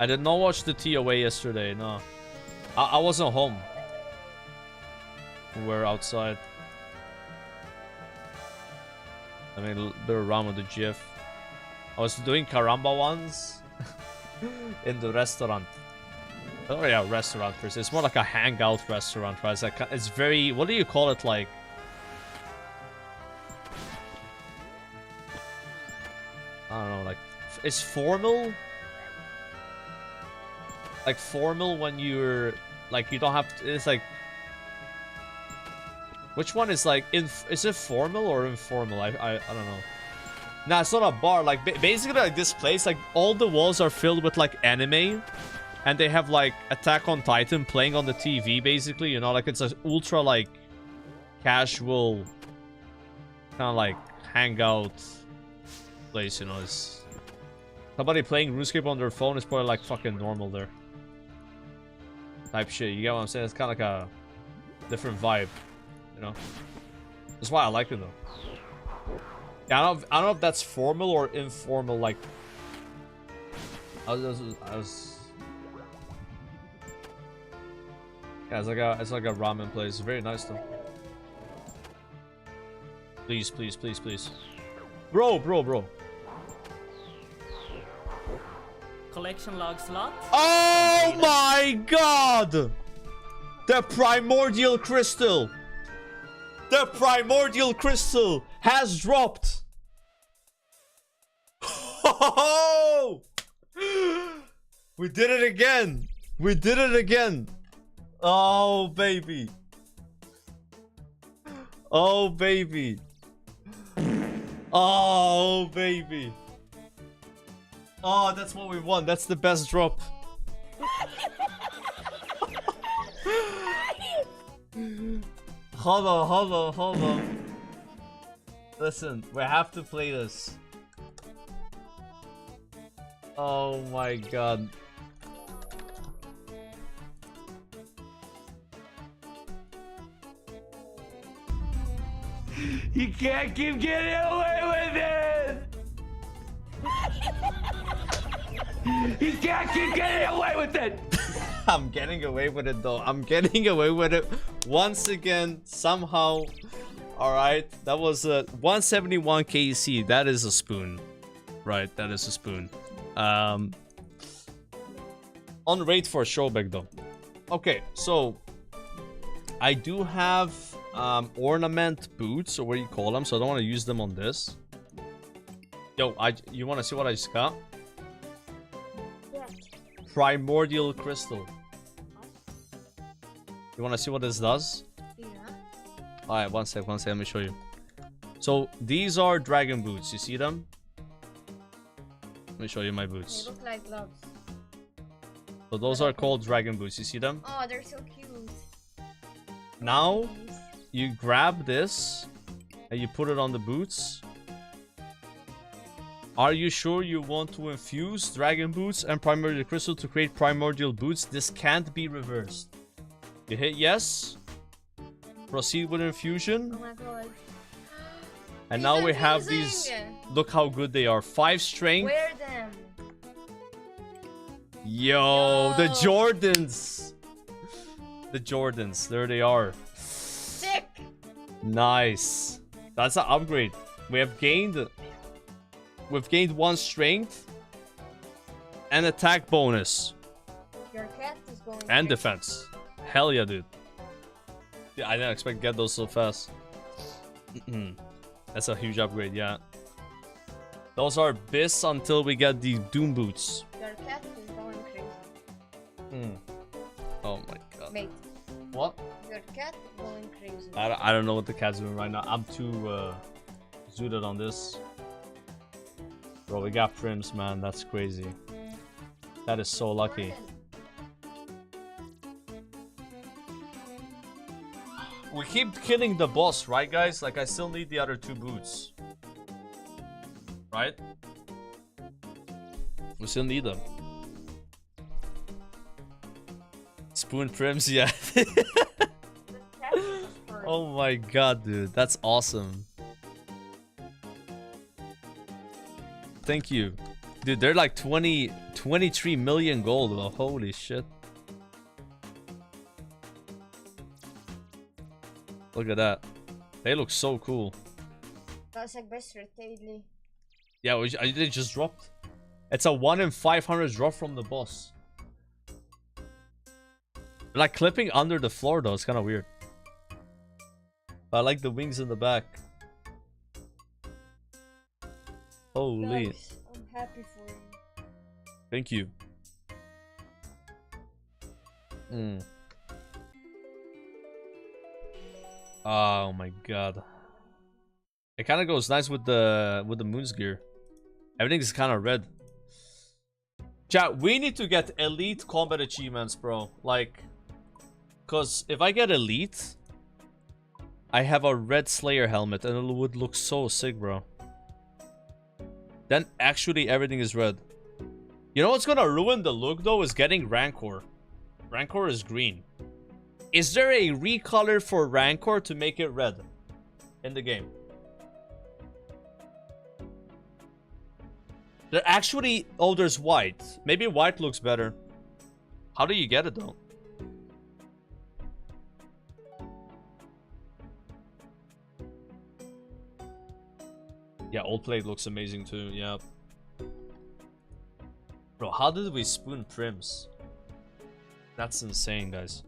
I did not watch the TOA yesterday, no. I wasn't home. We were outside. I made a bit around with the GIF. I was doing caramba ones in the restaurant. Oh yeah, restaurant first. It's more like a hangout restaurant, right? It's like it's very. What do you call it? Like. I don't know. Like, it's formal. Like formal when you're like you don't have to, it's like. Which one is like is it formal or informal? I don't know. Nah, it's not a bar. Like basically like this place, like all the walls are filled with like anime, and they have like Attack on Titan playing on the TV. Basically, you know, like it's an ultra like casual kind of like hangout place. You know, it's somebody playing RuneScape on their phone is probably like fucking normal there. Type shit. You get what I'm saying? It's kind of like a different vibe. You know, that's why I like it though. Yeah, I don't know if that's formal or informal. Like, yeah, it's like a ramen place. Very nice though. Please, please, please, please, bro. Collection log slot. Oh my god! The primordial crystal. The primordial crystal has dropped. Oh! We did it again. We did it again. Oh baby. Oh baby. Oh baby. Oh, that's what we want. That's the best drop. Hold on. Listen, we have to play this. Oh my god. You can't keep getting away with it! You can't keep getting away with it! I'm getting away with it though. I'm getting away with it once again, somehow. Alright, that was a 171 KC. That is a spoon. Right, that is a spoon. On rate for showback though. Okay, so I do have ornament boots, or what do you call them, so I don't want to use them on this. Yo, you want to see what I just got? Primordial crystal. You want to see what this does? Yeah. Alright, one sec, let me show you. So these are dragon boots, you see them? Let me show you my boots. They look like gloves. So those are called dragon boots, you see them? Oh, they're so cute. Now you grab this and you put it on the boots. Are you sure you want to infuse dragon boots and primordial crystal to create primordial boots? This can't be reversed. You hit yes. Proceed with infusion. Oh my god. And He's now we have infusing. these. Look how good they are. 5 strength. Wear them. Yo, the Yo. Jordans. The Jordans. There they are. Sick. Nice. That's an upgrade. We've gained 1 strength and attack bonus Your cat is going and crazy. defense. Hell yeah, dude. Yeah, I didn't expect to get those so fast. That's a huge upgrade, yeah. Those are bis until we get the Doom boots. Your cat is going crazy. Oh my god. Mate, What? your cat is going crazy. I don't know what the cat's doing right now. I'm too zooted on this. Bro, we got prims, man. That's crazy. That is so lucky. We keep killing the boss, right, guys? Like, I still need the other 2 boots. Right? We still need them. Spoon prims, yeah. The cat is furry. Oh my god, dude. That's awesome. Thank you. Dude, they're like 23 million gold. Oh, holy shit. Look at that. They look so cool. That's like best daily. Yeah, they just dropped. It's a 1 in 500 drop from the boss. Like clipping under the floor though, it's kind of weird. But I like the wings in the back. Holy. Nice. I'm happy for you. Thank you. Oh my god. It kind of goes nice with the Moon's gear. Everything is kind of red. Chat, we need to get elite combat achievements, bro. Like, cause if I get elite, I have a red Slayer helmet and it would look so sick, bro. Then actually everything is red. You know what's gonna ruin the look though is getting Rancor. Rancor is green. Is there a recolor for Rancor to make it red in the game? There actually... Oh, there's white. Maybe white looks better. How do you get it though? Yeah, old plate looks amazing too. Yeah. Bro, how did we spoon Prims? That's insane, guys.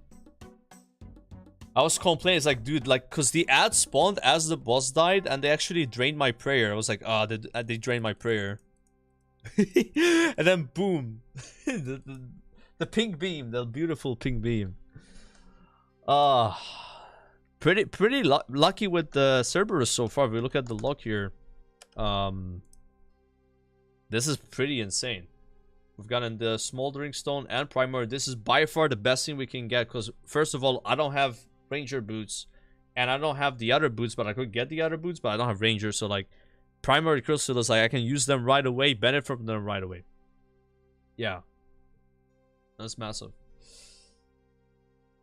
I was complaining, it's like, dude, like, cause the ad spawned as the boss died, and they actually drained my prayer. I was like, ah, oh, they drained my prayer. And then boom, the pink beam, the beautiful pink beam. Pretty lucky with the Cerberus so far. If we look at the luck here, this is pretty insane. We've gotten the Smoldering Stone and Primary. This is by far the best thing we can get, because first of all, I don't have Ranger boots, and I don't have the other boots, but I could get the other boots, but I don't have Ranger, so like Primary Crystal is like I can use them right away, benefit from them right away. Yeah, that's massive.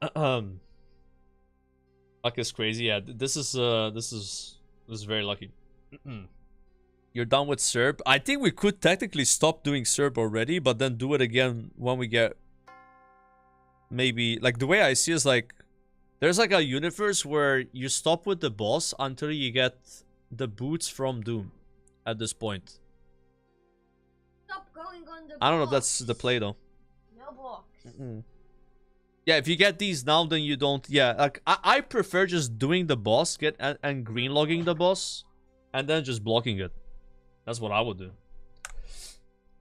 Luck is crazy. Yeah, this is very lucky. You're done with Serb. I think we could technically stop doing Serb already, but then do it again when we get... Maybe... Like, the way I see it is like... There's like a universe where you stop with the boss until you get the boots from Doom at this point. Stop going on the I don't know if box. that's the play though. No box. Yeah, if you get these now, then you don't... Yeah, like, I prefer just doing the boss, and green logging the boss, and then just blocking it. That's what I would do.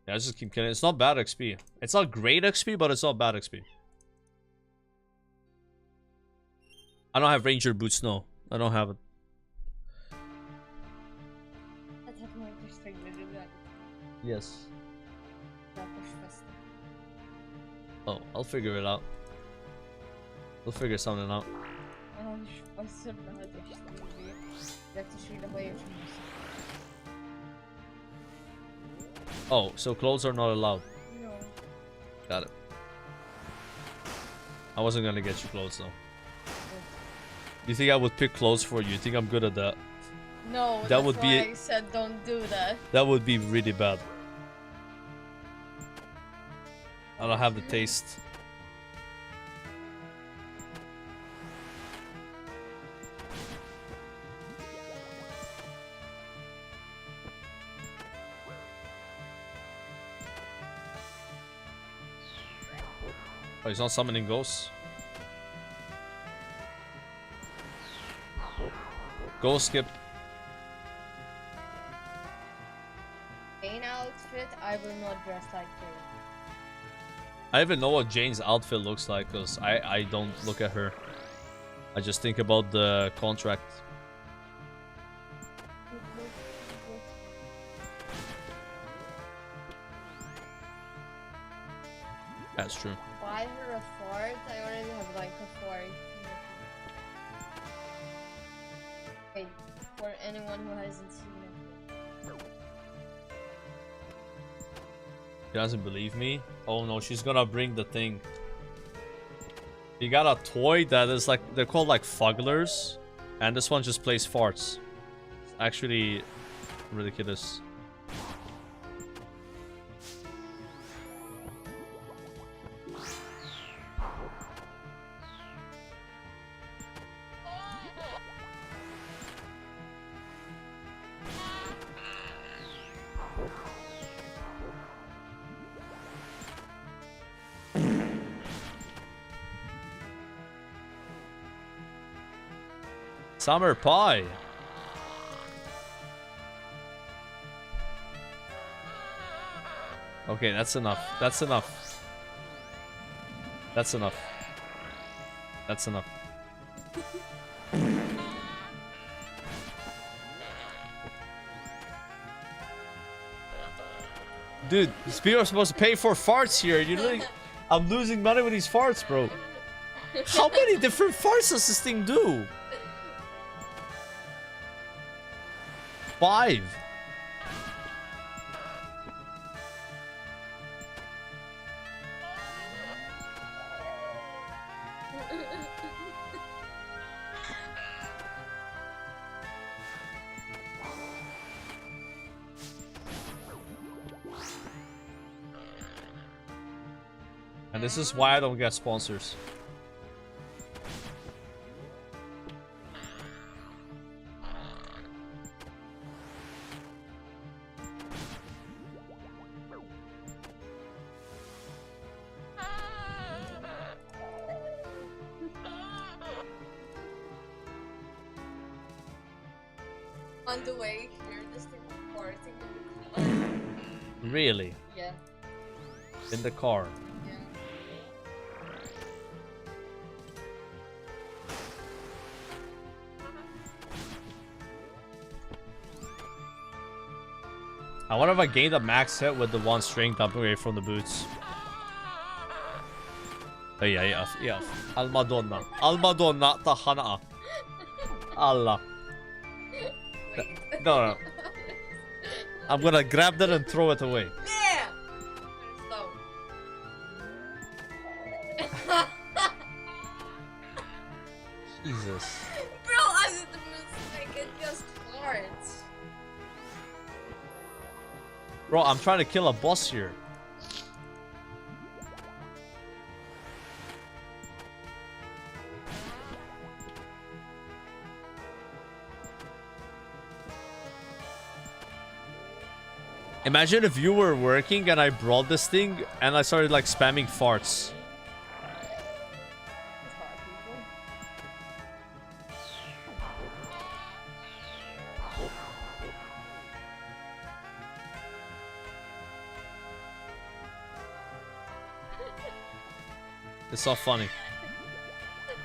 Yeah, I just keep killing. It's not bad XP. It's not great XP, but it's not bad XP. I don't have Ranger boots, no. I don't have it. Yes. Oh, I'll figure it out. We'll figure something out. Oh, so clothes are not allowed. No. Got it. I wasn't gonna get you clothes though. You think I would pick clothes for you? You think I'm good at that? No, that that's would why be... I said don't do that. That would be really bad. I don't have the taste. Oh, he's not summoning ghosts. Ghost skip. Jane outfit, I will not dress like Jane. I even know what Jane's outfit looks like, because I don't look at her. I just think about the contract. That's true. Buy her a fort. I already have like a fort. Wait, for anyone who hasn't seen it. She doesn't believe me? Oh no, she's gonna bring the thing. You got a toy that is like, they're called like fugglers, and this one just plays farts. It's actually ridiculous. Summer pie. Okay, that's enough. That's enough. That's enough. That's enough. Dude, these people are supposed to pay for farts here. You know, I'm losing money with these farts, bro. How many different farts does this thing do? 5. And this is why I don't get sponsors. On the way here, this thing was farting in the car. Really? Yeah. In the car. Yeah. I wonder if I gained a max hit with the 1 string dumping away from the boots. Oh, yeah. Al Madonna. Al Madonna tahana. Allah. No. I'm gonna grab that and throw it away. Yeah! Slow. Jesus. Bro, I did the mistake. It just farts. Bro, I'm trying to kill a boss here. Imagine if you were working and I brought this thing and I started like spamming farts. It's not funny.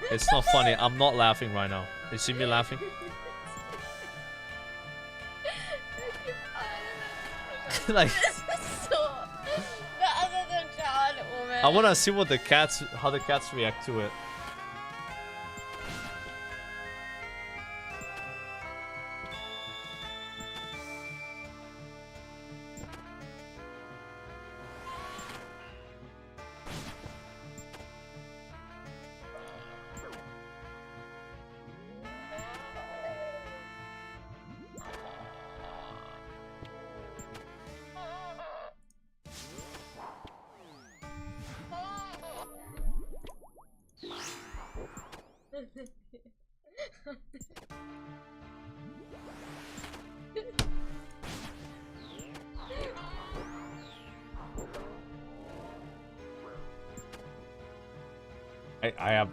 It's not funny. I'm not laughing right now. You see me laughing? Like, I want to see what the cats, how the cats react to it.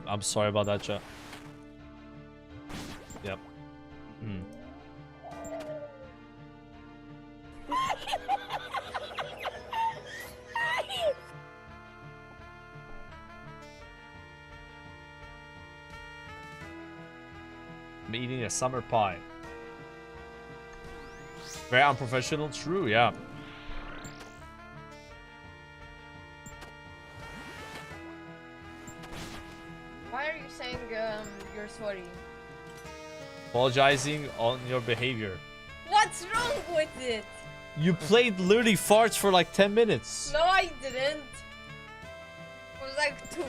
I'm sorry about that, chat. Yep. I'm eating a summer pie. Very unprofessional, true, yeah. Why are you saying you're sorry? Apologizing on your behavior. What's wrong with it? You played literally farts for like 10 minutes. No, I didn't. It was like 2.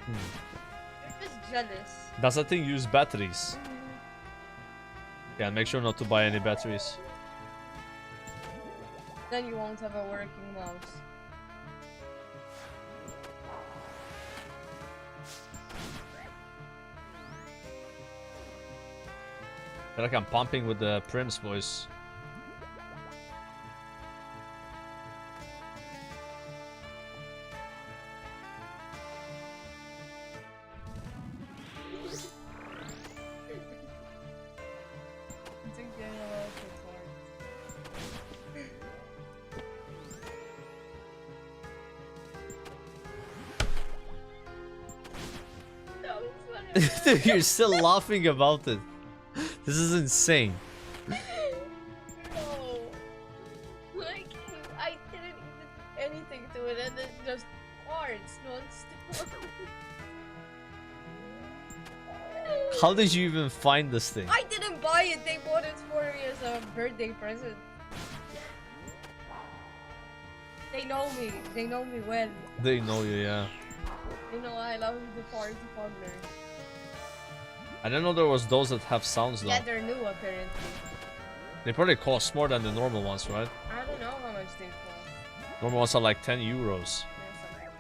You're just jealous. Does that thing use batteries? Yeah, make sure not to buy any batteries. Then you won't have a working mouse. I feel like I'm pumping with the Prim's voice. Dude, you're still laughing about it. This is insane. No. Like, I didn't even do anything to it and it just farts non-stop. How did you even find this thing? I didn't buy it, they bought it for me as a birthday present. They know me well. They know you, yeah. You know I love the party fondler. I didn't know there was those that have sounds though. Yeah, they're new apparently. They probably cost more than the normal ones, right? I don't know how much they cost. Normal ones are like 10 euros. Yeah, something like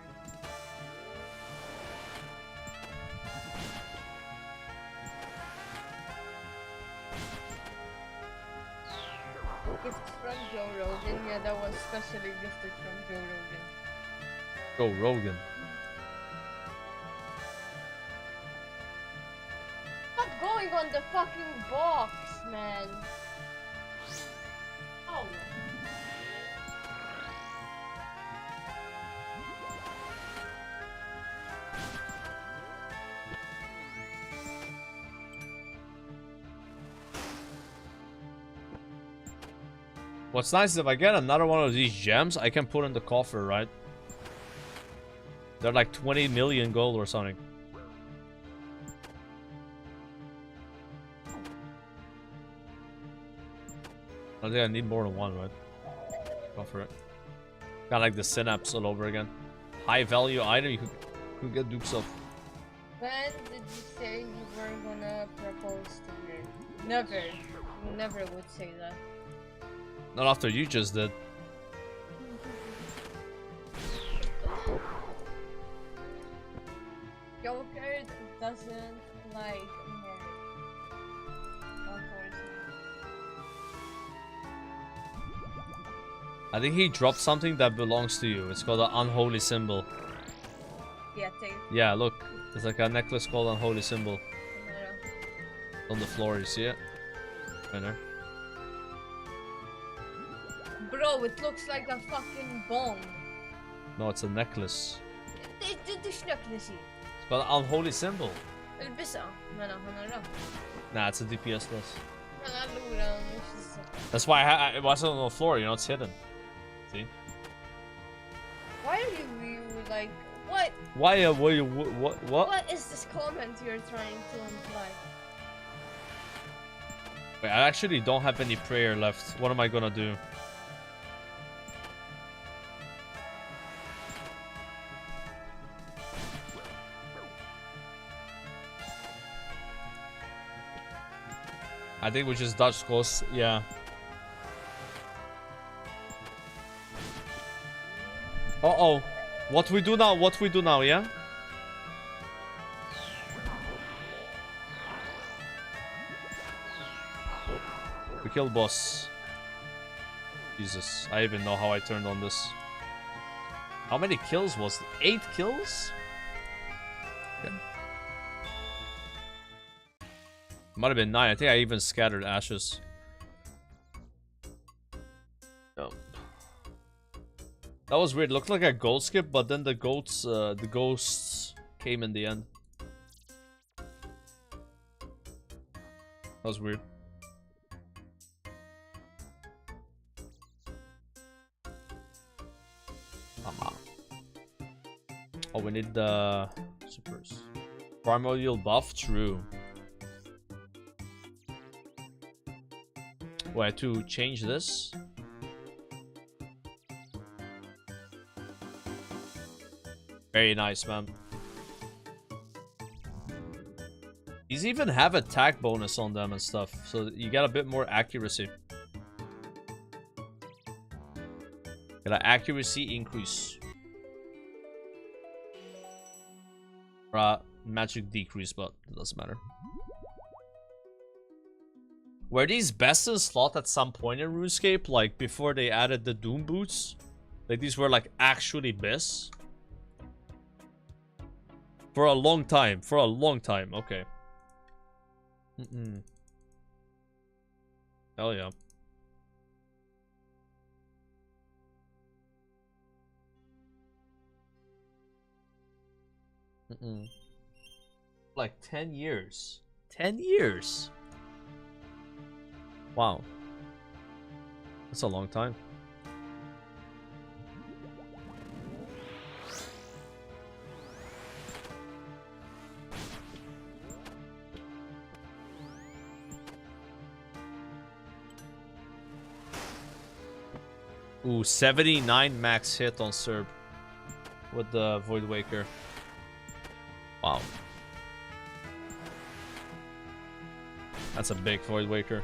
that. Gifts from Joe Rogan. Yeah, that was specially gifted from Joe Rogan. Go Rogan. Stop going on the fucking box, man. Oh. What's nice is if I get another one of these gems, I can put in the coffer, right? They're like 20 million gold or something. I think I need more than one, right? Go for it. Got like the synapse all over again. High value item you could get dupes of. When did you say you were gonna propose to her? Never. You never would say that. Not after you just did. Joker doesn't like marriage. Unfortunately. I think he dropped something that belongs to you. It's called an unholy symbol. Yeah, take it. Yeah, look. There's like a necklace called unholy symbol. On the floor, you see it? Right there. Bro, it looks like a fucking bomb. No, it's a necklace. It's necklace. It's called an unholy symbol. البسها ما انا هنرى Nah, it's a DPS less. انا الاولى مش الزفت. That's why it wasn't on the floor, you know, it's hidden. See? Why are you like what? Why, what? What is this comment you're trying to imply? Wait, I actually don't have any prayer left. What am I gonna do? I think we just dodged close, yeah. Uh-oh. What we do now? What we do now, yeah? We kill boss. Jesus, I even know how I turned on this. How many kills was it? 8 kills? Okay. Might have been 9. I think I even scattered ashes. No. That was weird. Looked like a gold skip, but then the ghosts came in the end. That was weird. Oh, we need the supers. Primordial buff, true. Wait, to change this? Very nice, man. These even have attack bonus on them and stuff, so you get a bit more accuracy. Get an accuracy increase. Magic decrease, but it doesn't matter. Were these best in slot at some point in RuneScape? Like before they added the Doom boots? Like these were like actually best? For a long time. For a long time. Okay. Hell yeah. Like 10 years. 10 years. Wow. That's a long time. Ooh, 79 max hit on Serb with the Void Waker. Wow. That's a big Void Waker.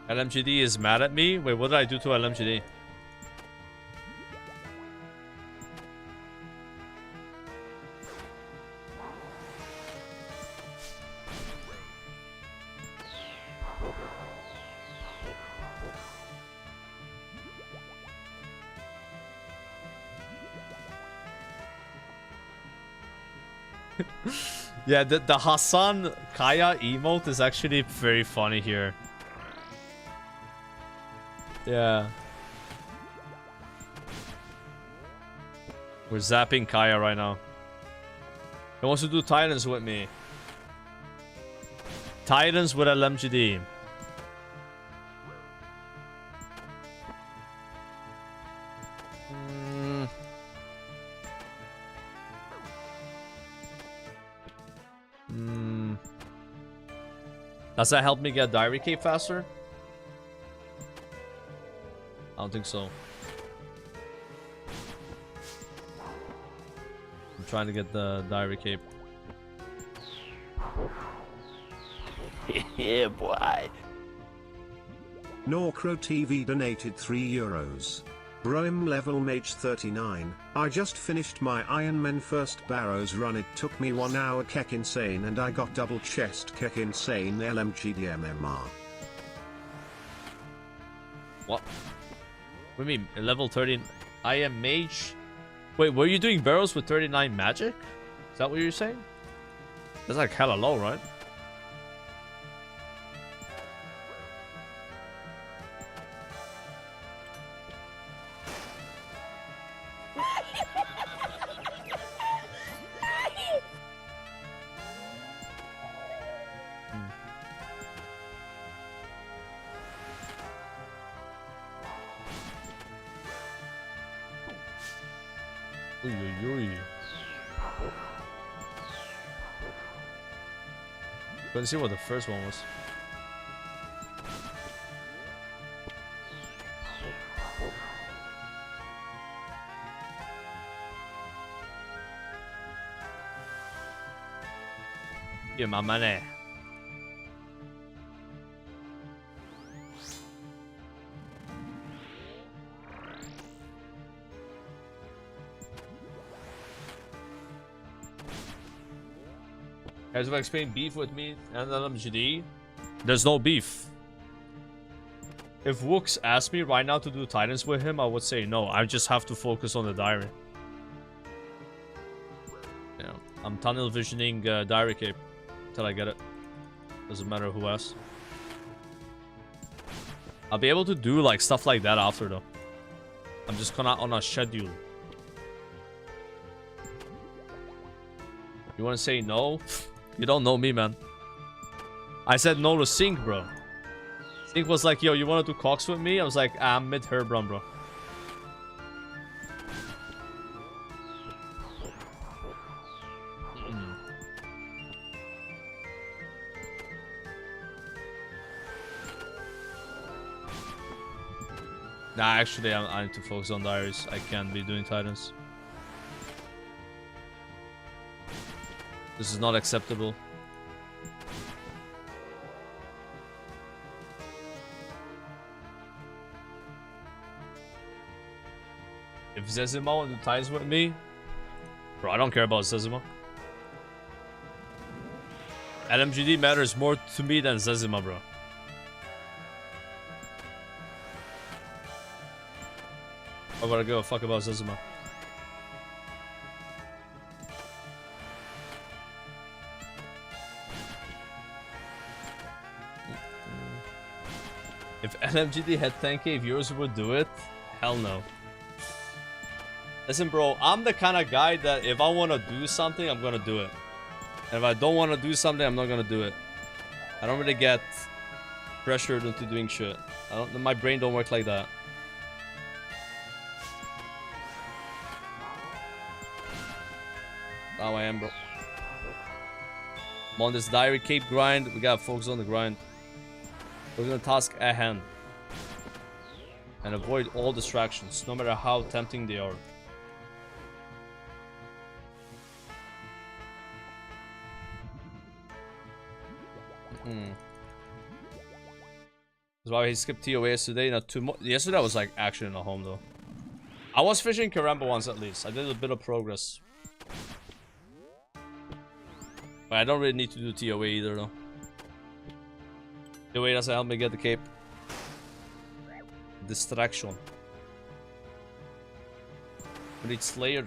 LMGD is mad at me? Wait, what did I do to LMGD? Yeah, the Hassan Kaya emote is actually very funny here. Yeah. We're zapping Kaya right now. He wants to do Titans with me. Titans with LMGD. Does that help me get Diary Cape faster? I don't think so. I'm trying to get the Diary Cape. Yeah, boy. Norcro TV donated €3. Broim level mage 39. I just finished my Iron Man first Barrows run. It took me 1 hour. Keck insane, and I got double chest Keck insane LMGD MMR. What? What do you mean? Level 30? I am mage? Wait, were you doing barrels with 39 magic? Is that what you're saying? That's like hella low, right? Couldn't see what the first one was. Give my money. Guys, if I explain beef with me and LMGD, there's no beef. If Wooks asked me right now to do Titans with him, I would say no. I just have to focus on the Diary. Yeah, I'm tunnel visioning Diary Cape until I get it. Doesn't matter who asks. I'll be able to do like stuff like that after though. I'm just gonna on a schedule. You wanna say no? You don't know me, man. I said no to Sync, bro. Sync was like, yo, you wanna do Cox with me? I was like, I'm mid Herbrun, bro. Nah, actually, I need to focus on Diaries. I can't be doing Titans. This is not acceptable. If Zezima wants to ties with me, bro, I don't care about Zezima. LMGD matters more to me than Zezima, bro. I gotta give a fuck about Zezima. If LMGD had 10k viewers, would do it? Hell no. Listen, bro, I'm the kind of guy that if I want to do something, I'm gonna do it. And if I don't want to do something, I'm not gonna do it. I don't really get pressured into doing shit. My brain don't work like that. Now I am, bro. I'm on this diary cape grind. We gotta focus on the grind. We're gonna task at hand. And avoid all distractions, no matter how tempting they are. That's why he skipped TOA yesterday. Not too much. Yesterday I was like actually not home though. I was fishing Karamba once at least. I did a bit of progress. But I don't really need to do TOA either though. TOA doesn't help me get the cape. Distraction. We need Slayer.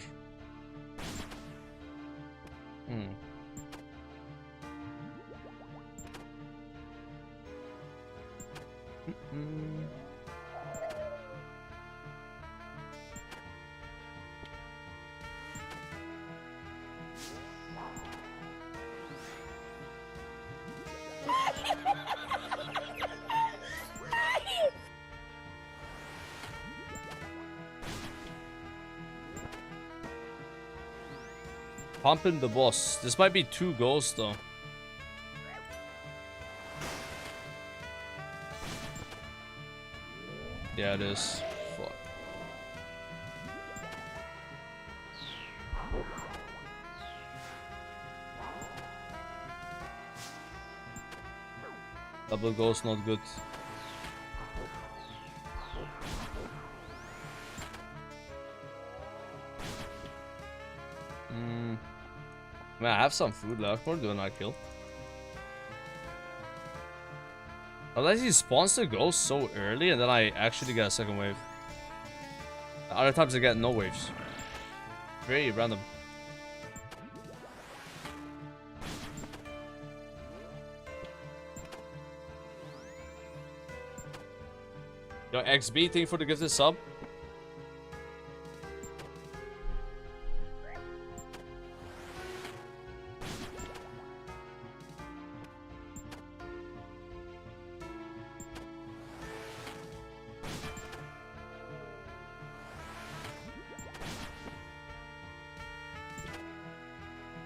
Pumping the boss. This might be 2 goals though. Yeah, it is. Fuck. Double goals not good. Man, I have some food left. We're doing that kill. Unless he spawns the ghost so early and then I actually get a second wave. Other times I get no waves. Very random. Yo, XB, thank you for the gifted sub.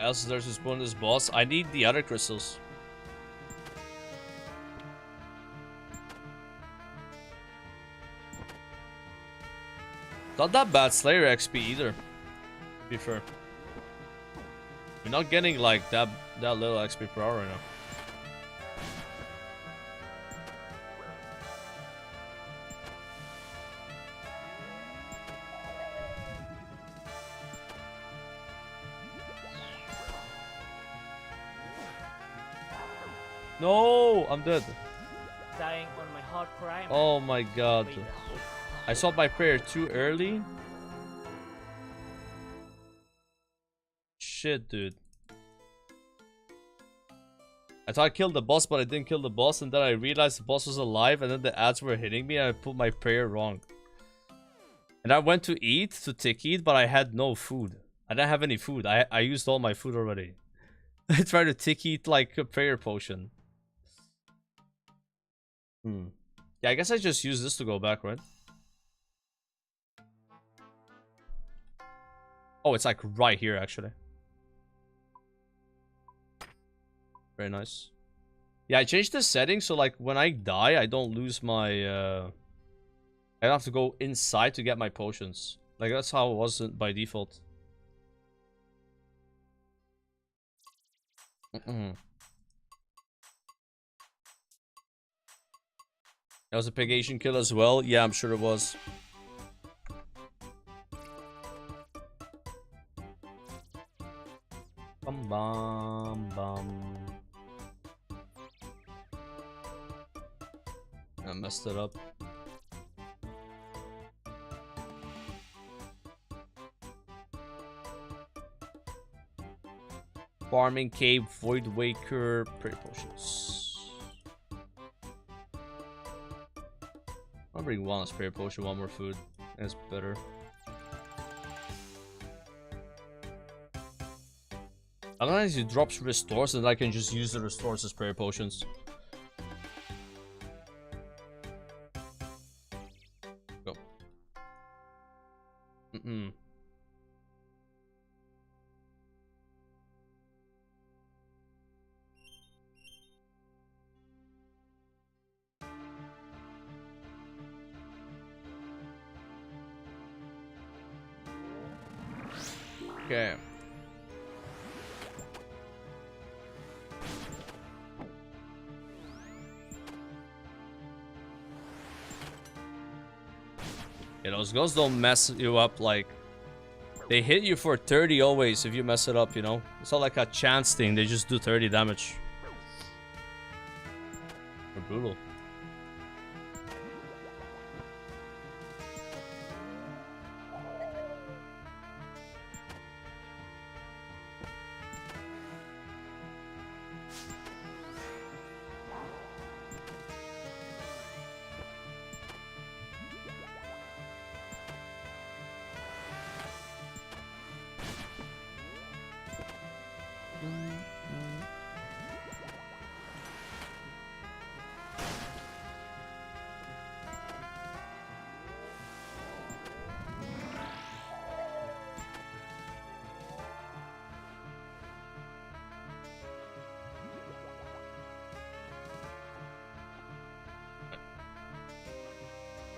Else there's to spawn this boss. I need the other crystals. Not that bad Slayer XP either, to be fair. We're not getting like that little XP per hour right now. No, I'm dead. Dying on my hardcore eye. Oh my god. I saw my prayer too early. Shit, dude. I thought I killed the boss, but I didn't kill the boss, and then I realized the boss was alive, and then the ads were hitting me, and I put my prayer wrong. And I went to eat, to tick eat, but I had no food. I didn't have any food. I used all my food already. I tried to tick eat like a prayer potion. Yeah, I guess I just use this to go back, right? Oh, it's like right here, actually. Very nice. Yeah, I changed the settings so like when I die, I don't lose my... I don't have to go inside to get my potions. Like that's how it was by default. That was a pig Asian kill as well. Yeah, I'm sure it was. Bum bum bum. I messed it up. Farming cave, void waker, prayer potions. I'll bring one spare potion, one more food. That's better. Unless he drops restores, and I can just use the restores as prayer potions. Go. Okay. Yeah, those ghosts don't mess you up, like... They hit you for 30 always if you mess it up, you know? It's not like a chance thing, they just do 30 damage. They're brutal.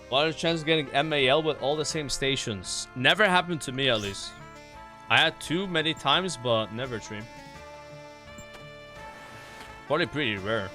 What are the chances of getting MAL with all the same stations? Never happened to me, at least. I had 2 many times, but never 3. Probably pretty rare.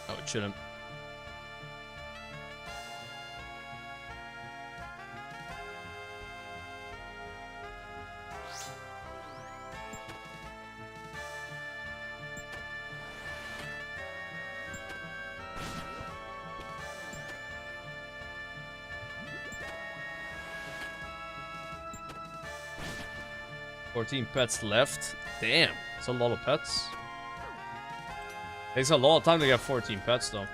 Oh, it shouldn't. $14 pets left. Damn, it's a lot of pets. Takes a lot of time to get 14 pets, though.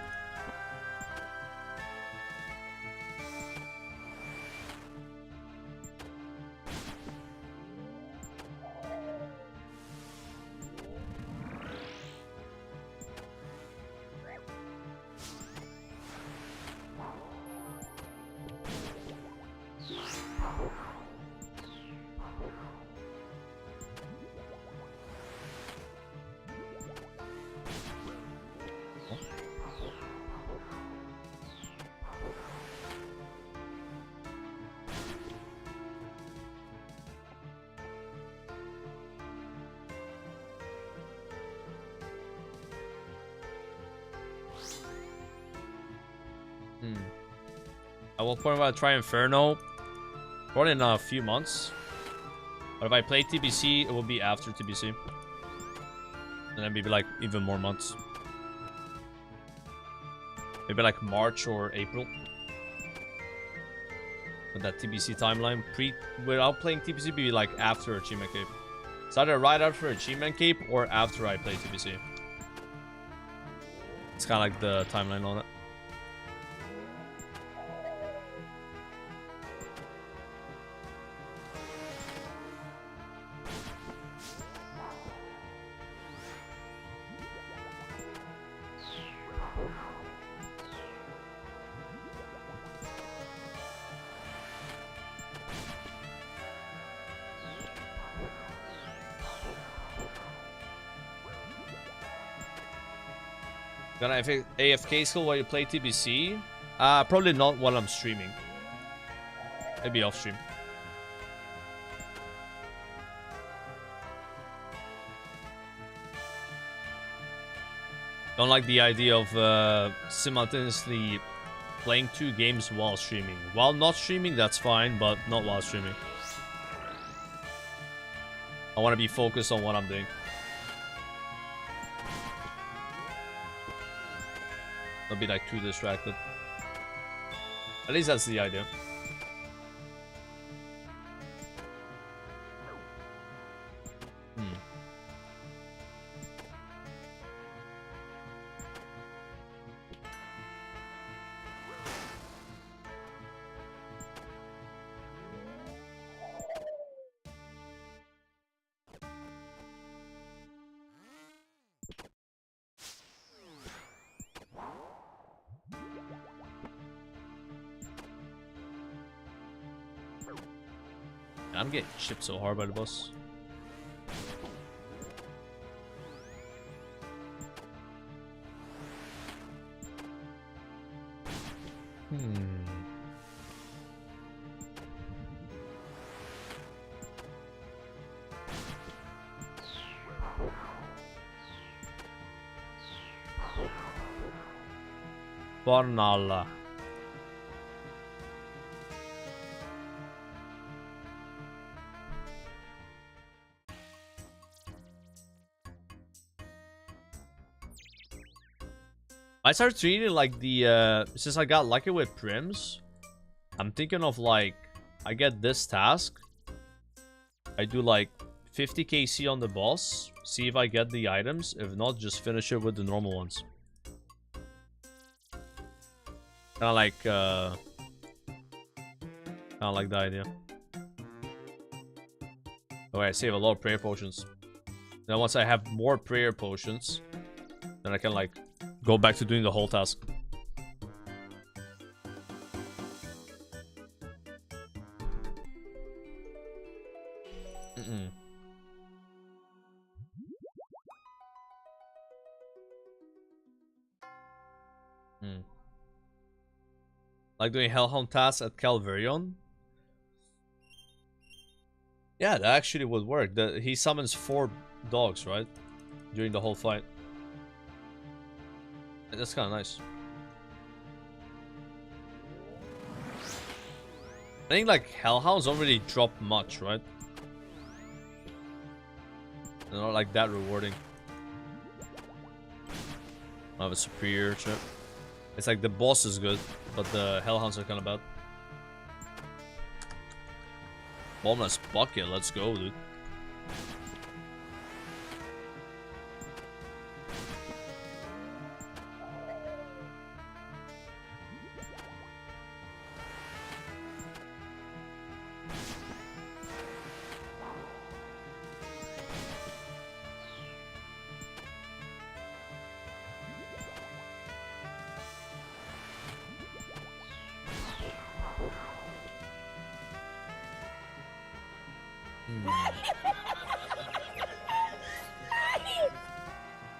At what point will I try Inferno? Probably in a few months. But if I play TBC, it will be after TBC. And then maybe like even more months. Maybe like March or April. With that TBC timeline. Without playing TBC, be like after Achievement Cape. It's either right after Achievement Cape or after I play TBC. It's kind of like the timeline on it. Gonna AFK skill while you play TBC? Probably not while I'm streaming. Maybe off stream. Don't like the idea of simultaneously playing 2 games while streaming. While not streaming, that's fine, but not while streaming. I want to be focused on what I'm doing. Don't be like too distracted. At least that's the idea. I'm getting chipped so hard by the boss. Fornalla. I started treating like the since I got lucky with prims, I'm thinking of like I get this task, I do like 50 KC on the boss, see if I get the items, if not just finish it with the normal ones. Kinda like the idea. Okay, I save a lot of prayer potions. Then once I have more prayer potions, then I can like go back to doing the whole task. Like doing Hellhound tasks at Calvarion? Yeah, that actually would work. He summons 4 dogs, right? During the whole fight. That's kind of nice. I think like Hellhounds don't really drop much, right? They're not like that rewarding. I have a superior chip. It's like the boss is good, but the Hellhounds are kind of bad. Bombless bucket, let's go, dude.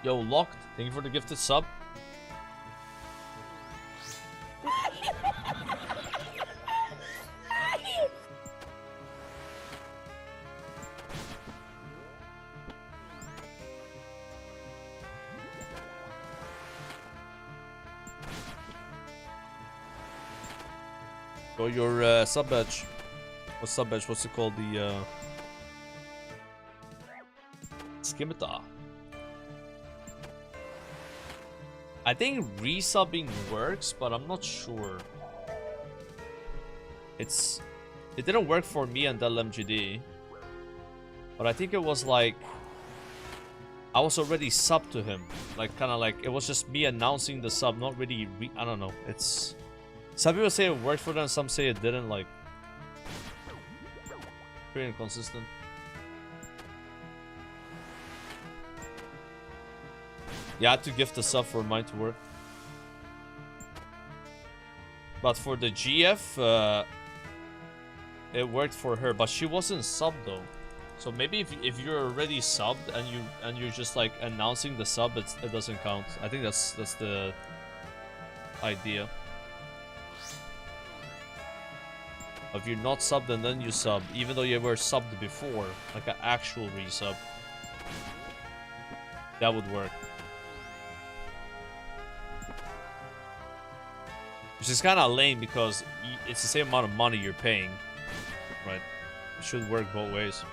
Yo, Locked, thank you for the gifted sub. Go your sub badge. What's sub badge? What's it called? The Scimitar. I think resubbing works, but I'm not sure. It didn't work for me until MGD. But I think it was like I was already subbed to him. Like kinda like it was just me announcing the sub, not really I don't know. It's some people say it worked for them, some say it didn't, like pretty inconsistent. Yeah, I had to gift the sub for mine to work. But for the GF, it worked for her. But she wasn't sub though. So maybe if you're already subbed and you're just like announcing the sub, it doesn't count. I think that's the idea. If you're not subbed and then you sub, even though you were subbed before, like an actual resub, that would work. Which is kind of lame because it's the same amount of money you're paying, right? It should work both ways.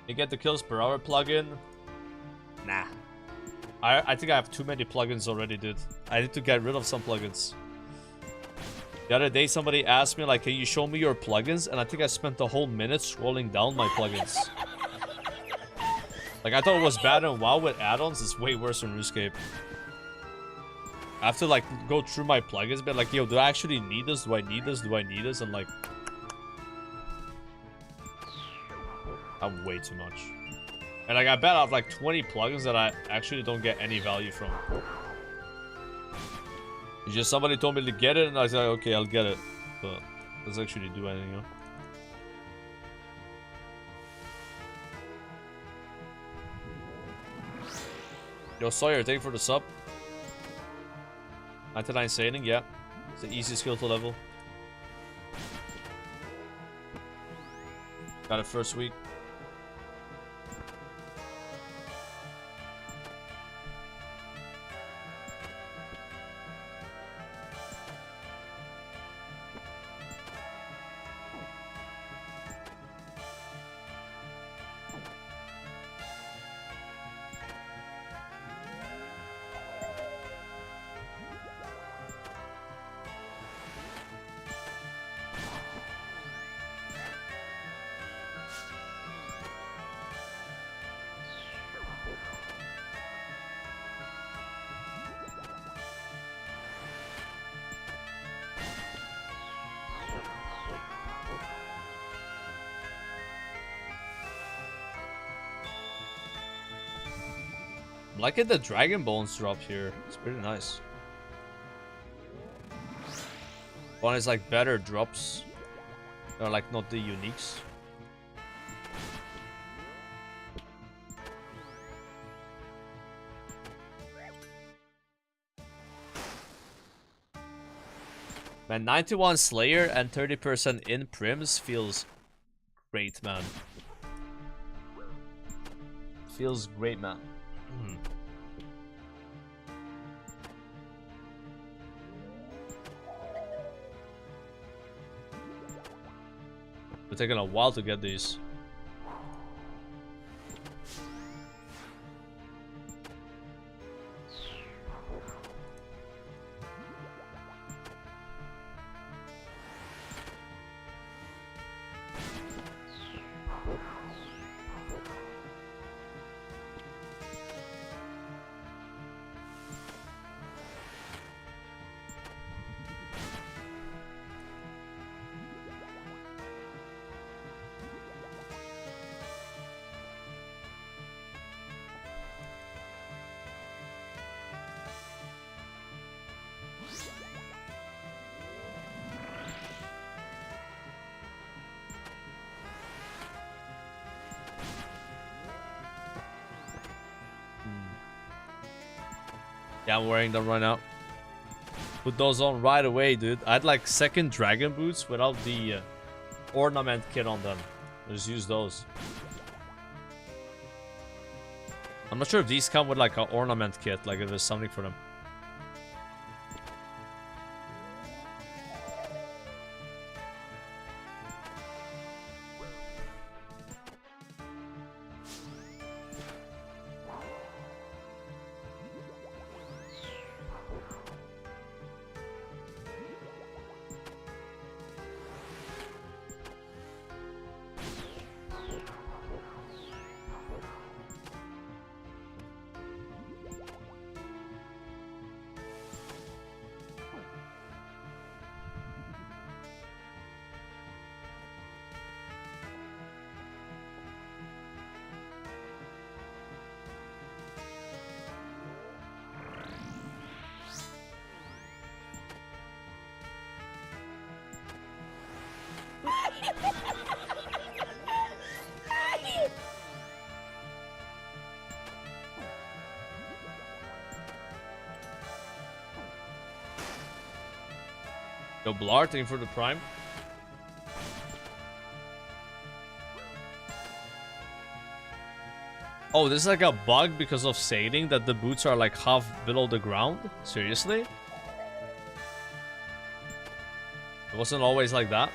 You get the kills per hour plugin? Nah. I think I have too many plugins already, dude. I need to get rid of some plugins. The other day somebody asked me like, can you show me your plugins? And I think I spent the whole minute scrolling down my plugins. Like I thought it was bad in WoW with add-ons, it's way worse in RuneScape. I have to like go through my plugins, but like, yo, do I actually need this? Do I need this? Do I need this? And like, I'm way too much. And like I bet I have like 20 plugins that I actually don't get any value from. It's just somebody told me to get it and I said, okay, I'll get it. But it doesn't actually do anything, you know? Yo, Sawyer, thank you for the sub. 99 sailing, yeah. It's the easiest skill to level. Got it first week. I'm liking the dragon bones drop here. It's pretty nice. One is like better drops. They're like not the uniques. Man, 91 Slayer and 30% in prims feels great, man. Feels great, man. It's taking a while to get these. Yeah, I'm wearing them right now. Put those on right away, dude. I had like second dragon boots without the ornament kit on them. Just use those. I'm not sure if these come with like an ornament kit, like if there's something for them. Yo, Blar, thank you for the prime. Oh, this is like a bug because of shading that the boots are like half below the ground? Seriously? It wasn't always like that.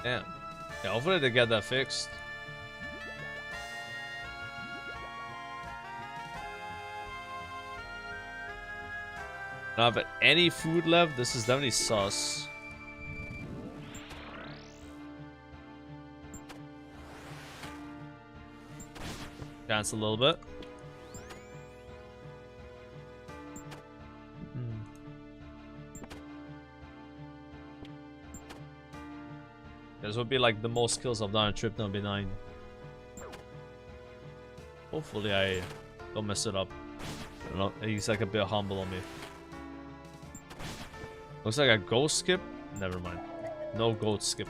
Damn. Yeah, hopefully they get that fixed. Don't have any food left. This is definitely sus. Dance a little bit. This would be like the most kills I've done on trip number 9. Hopefully I don't mess it up. I don't know, he's like a bit humble on me. Looks like a ghost skip? Never mind. No goat skip.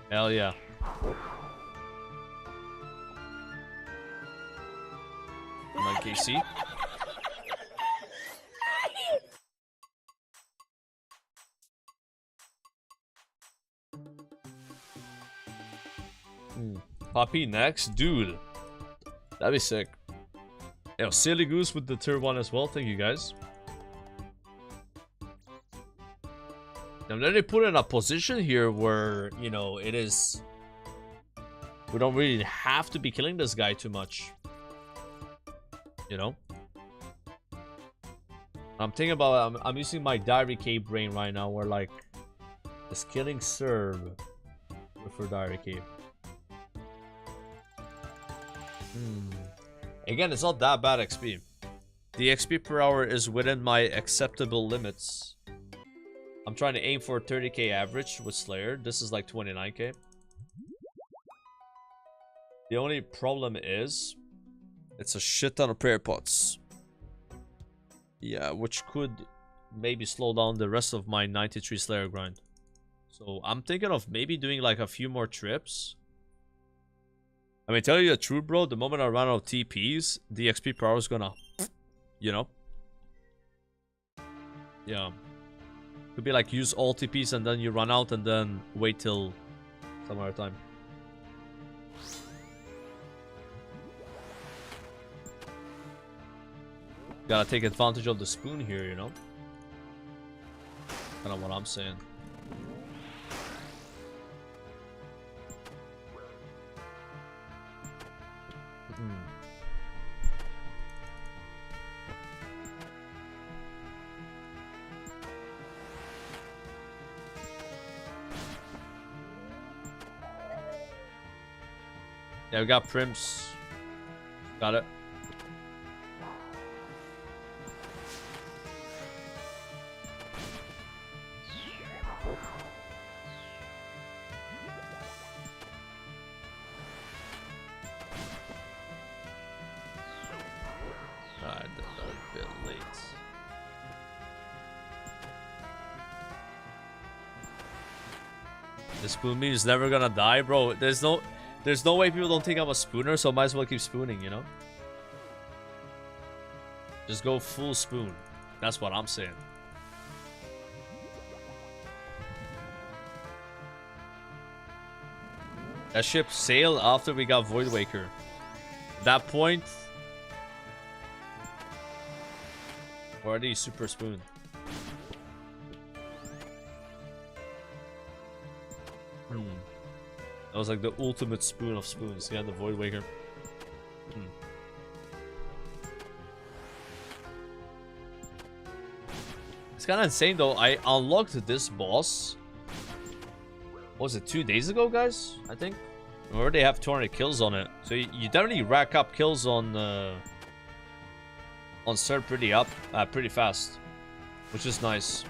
Hell yeah. Come on, KC. Poppy next? Dude. That'd be sick. Yo, Silly Goose with the tier 1 as well. Thank you guys. And then they put in a position here where, you know, it is... We don't really have to be killing this guy too much. You know? I'm thinking about... I'm using my Diary Cave brain right now where, like... Is killing Serb for Diary Cave. Again, it's not that bad XP. The XP per hour is within my acceptable limits. I'm trying to aim for 30k average with Slayer. This is like 29k. The only problem is it's a shit ton of prayer pots. Yeah, which could maybe slow down the rest of my 93 Slayer grind. So I'm thinking of maybe doing like a few more trips. I mean, tell you the truth, bro, the moment I run out of TPs, the XP per hour is gonna, you know? Yeah. Could be like use all TPs and then you run out and then wait till some other time. Gotta take advantage of the spoon here, you know? Kind of what I'm saying. Yeah, we got Prims. Got it. Alright, that's a bit late. The spoon meme is never gonna die, bro. There's no way people don't think I'm a spooner, so I might as well keep spooning, you know? Just go full spoon. That's what I'm saying. That ship sailed after we got Void Waker. At that point... Already super spoon. That was like the ultimate spoon of spoons. Yeah, the Void Waker. It's kind of insane though. I unlocked this boss. What was it, 2 days ago, guys? I think. We already have 200 kills on it. So you definitely rack up kills on Sir pretty fast, which is nice.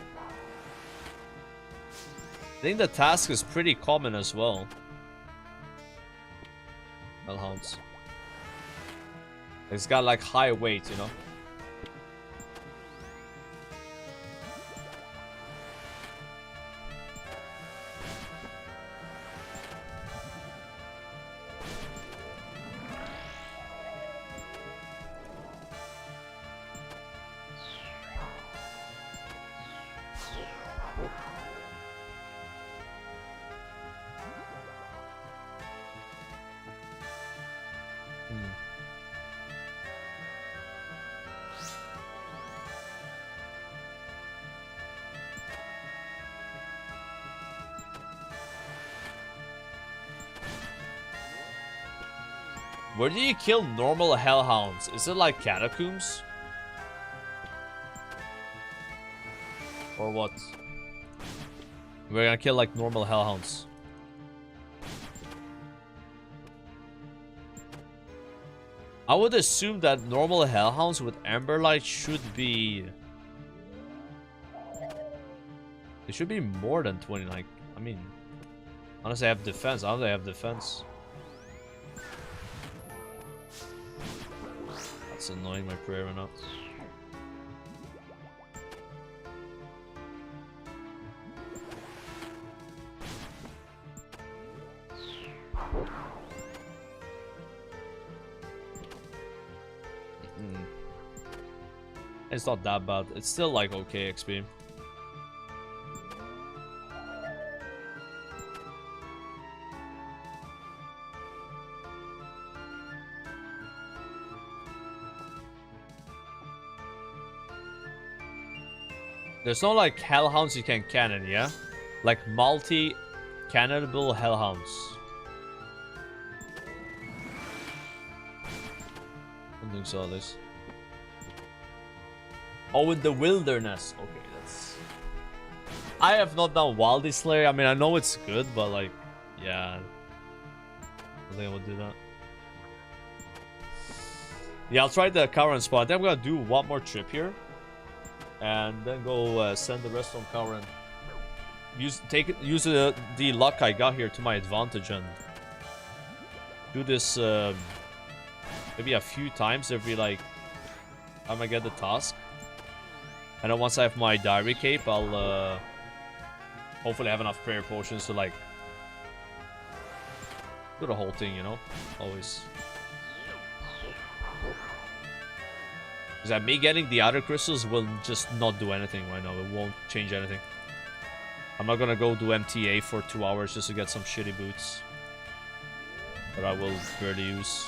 I think the task is pretty common as well. Hellhounds. It's got like high weight, you know. Where do you kill normal hellhounds? Is it like catacombs? Or what? We're gonna kill like normal hellhounds. I would assume that normal hellhounds with Amberlight should be... It should be more than 20, like, I mean... Unless they have defense, I don't think they have defense. That's annoying, my prayer went out. It's not that bad. It's still like okay XP. There's no like hellhounds you can cannon, yeah? Like multi-cannonable hellhounds. I don't think so, at least. Oh, in the wilderness. Okay, that's... I have not done Wildy Slayer. I mean, I know it's good, but like... Yeah. I think I would do that. Yeah, I'll try the Karan spot. I think I'm gonna do one more trip here. And then go send the rest on Karan. Use the luck I got here to my advantage and... Do this maybe a few times every like... time I get the task. And then once I have my diary cape, I'll hopefully have enough prayer potions to like do the whole thing, you know? Always. Because that me getting the other crystals will just not do anything right now. It won't change anything. I'm not gonna go do MTA for 2 hours just to get some shitty boots that I will barely use.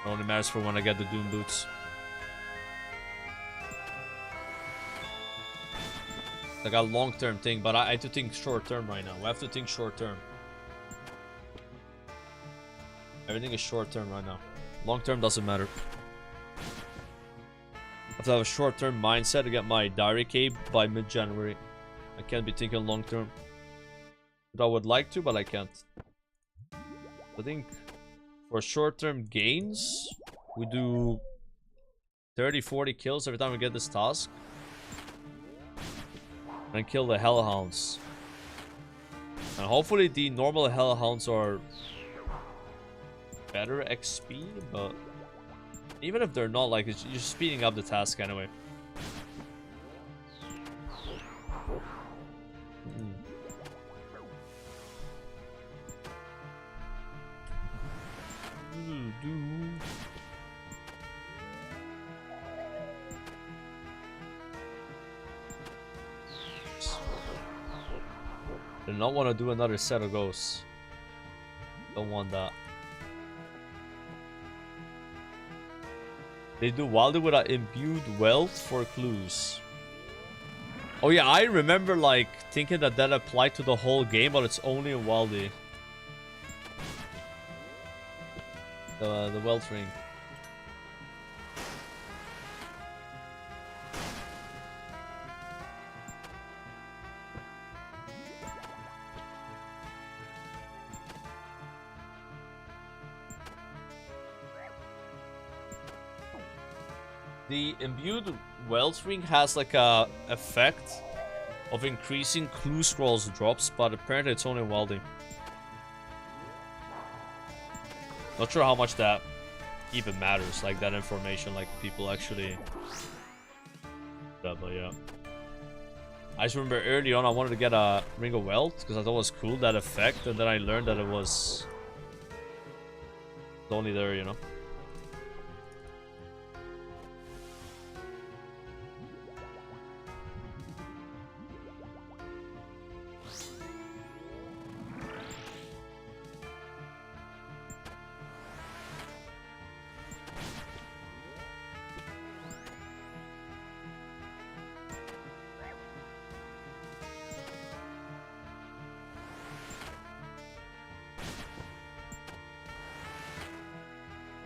It only matters for when I get the Doom boots. Like a long-term thing, but I have to think short-term right now. We have to think short-term. Everything is short-term right now. Long-term doesn't matter. I have to have a short-term mindset to get my diary cape by mid-January. I can't be thinking long-term. But I would like to, but I can't. I think for short-term gains, we do 30-40 kills every time we get this task. And kill the hellhounds. And hopefully the normal hellhounds are better XP, but even if they're not, like, you're speeding up the task anyway. Do not want to do another set of ghosts. Don't want that. They do Wildy with an imbued wealth for clues. Oh yeah, I remember like thinking that that applied to the whole game, but it's only in Wildy. The wealth ring. The imbued wealth ring has like a effect of increasing clue scrolls drops, but apparently it's only Wildy. Not sure how much that even matters, like that information, like people actually... But yeah. I just remember early on I wanted to get a Ring of Wealth because I thought it was cool, that effect, and then I learned that it was only there, you know.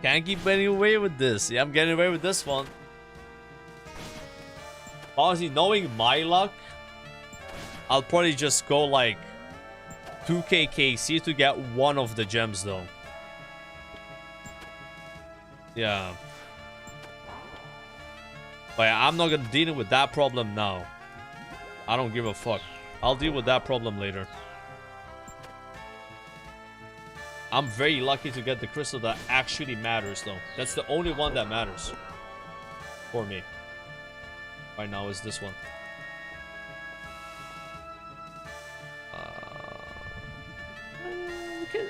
Can't keep getting away with this. Yeah, I'm getting away with this one. Honestly, knowing my luck, I'll probably just go like 2k KC to get one of the gems though. Yeah. But yeah, I'm not gonna deal with that problem now. I don't give a fuck. I'll deal with that problem later. I'm very lucky to get the crystal that actually matters though. That's the only one that matters for me right now, is this one.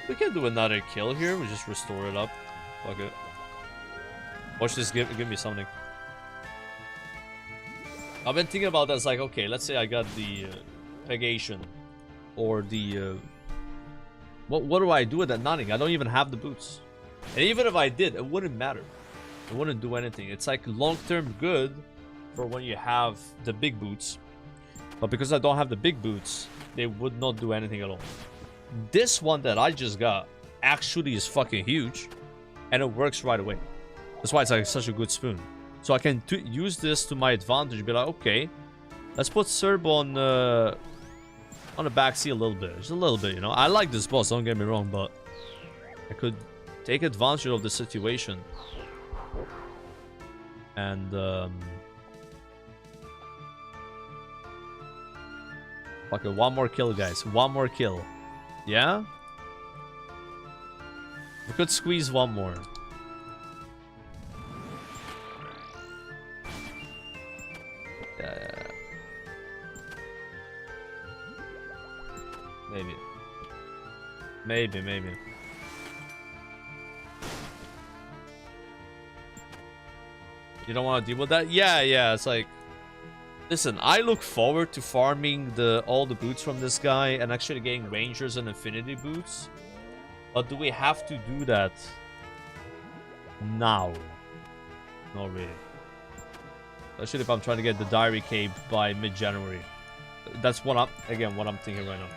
We can do another kill here. We just restore it up. Fuck it. Watch this. Give me something. I've been thinking about this. Like, okay, let's say I got the pegation or the what do I do with that nothing? I don't even have the boots. And even if I did, it wouldn't matter. It wouldn't do anything. It's like long-term good for when you have the big boots. But because I don't have the big boots, they would not do anything at all. This one that I just got actually is fucking huge. And it works right away. That's why it's like such a good spoon. So I can use this to my advantage. Be like, okay, let's put Serb on the backseat a little bit. Just a little bit, you know. I like this boss, don't get me wrong, but I could take advantage of the situation. And okay, one more kill, guys. One more kill. Yeah? We could squeeze one more. Yeah. Maybe. You don't want to deal with that? Yeah. It's like, listen, I look forward to farming all the boots from this guy and actually getting Rangers and Infinity boots. But do we have to do that now? Not really. Especially if I'm trying to get the Diary Cape by mid-January. That's what I'm thinking right now.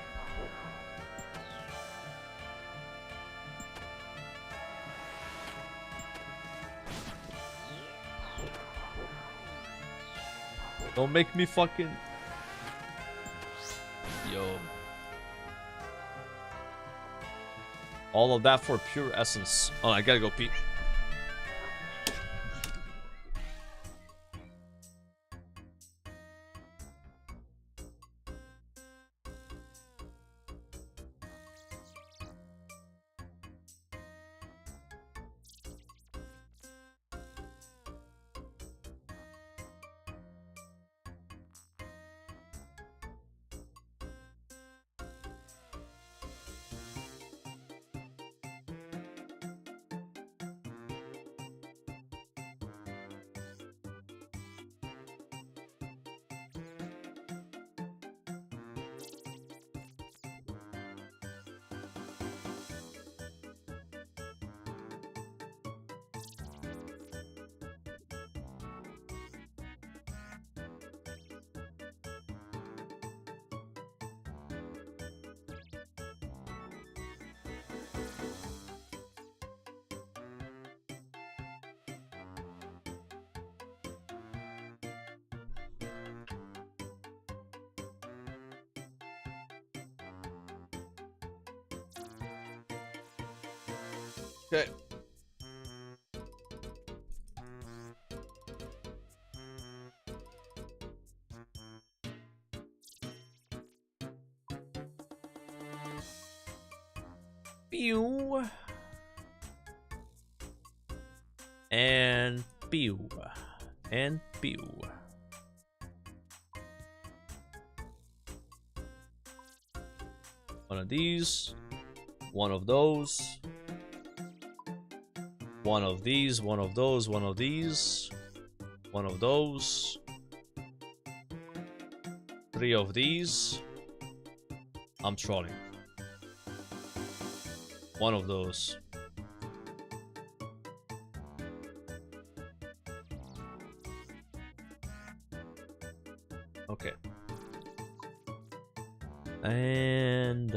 Don't make me fucking... Yo. All of that for pure essence. Oh, I gotta go pee. Okay. Pew. And pew. And pew. One of these. One of those. One of these, one of those, one of these, one of those, 3 of these. I'm trolling. One of those. Okay. And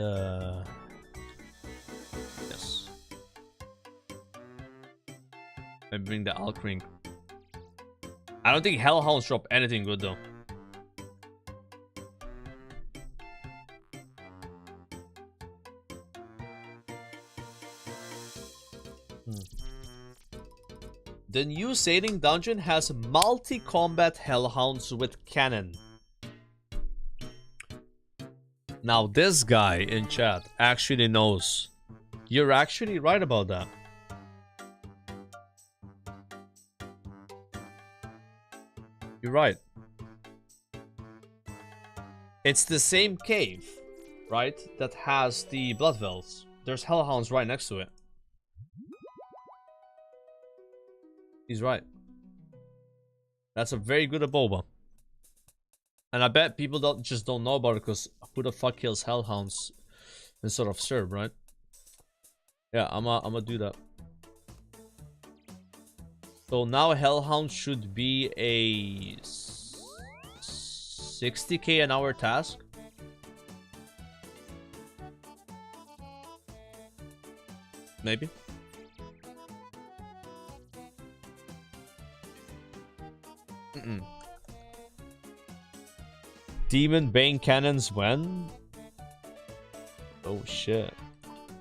yes. Maybe bring the Alk Ring. I don't think Hellhounds drop anything good though. The new Sailing Dungeon has multi-combat Hellhounds with cannon. Now this guy in chat actually knows. You're actually right about that. You're right. It's the same cave, right? That has the Blood Velds. There's Hellhounds right next to it. He's right. That's a very good Aboba. And I bet people don't know about it because who the fuck kills Hellhounds instead of Serb, right? Yeah, I'ma do that. So now Hellhound should be a 60k an hour task. Maybe. Demon Bane cannons when? Oh shit.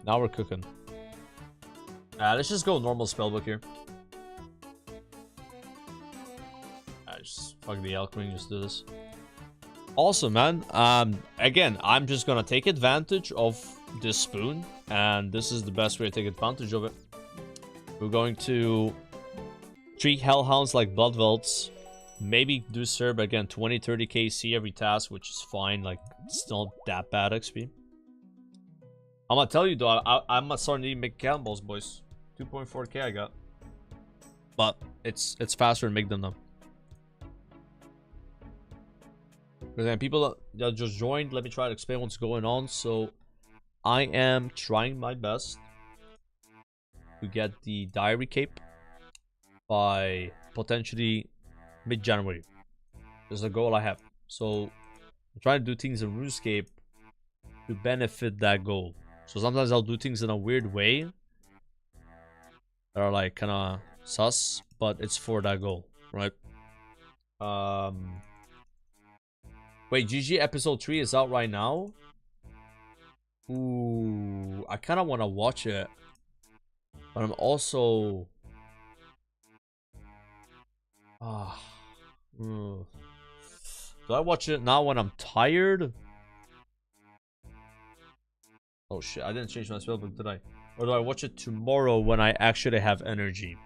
Now we're cooking. Let's just go normal spellbook here. Just fuck the alchemy, just do this. Also, man, again, I'm just gonna take advantage of this spoon, and this is the best way to take advantage of it. We're going to treat Hellhounds like Blood Velds. Maybe do Serb again, 20-30 KC every task, which is fine. Like, it's not that bad XP. I'm gonna tell you though, I'm starting to make cannonballs, boys. 2.4k I got, but it's faster to make them though. But then people that just joined, let me try to explain what's going on. So I am trying my best to get the Diary Cape by potentially mid-January. There's a goal I have. So I'm trying to do things in RuneScape to benefit that goal. So sometimes I'll do things in a weird way that are like kind of sus, but it's for that goal, right? Wait, GG episode 3 is out right now? Ooh, I kind of want to watch it, but I'm also do I watch it now when I'm tired? Oh shit, I didn't change my spellbook, did I? Or do I watch it tomorrow when I actually have energy?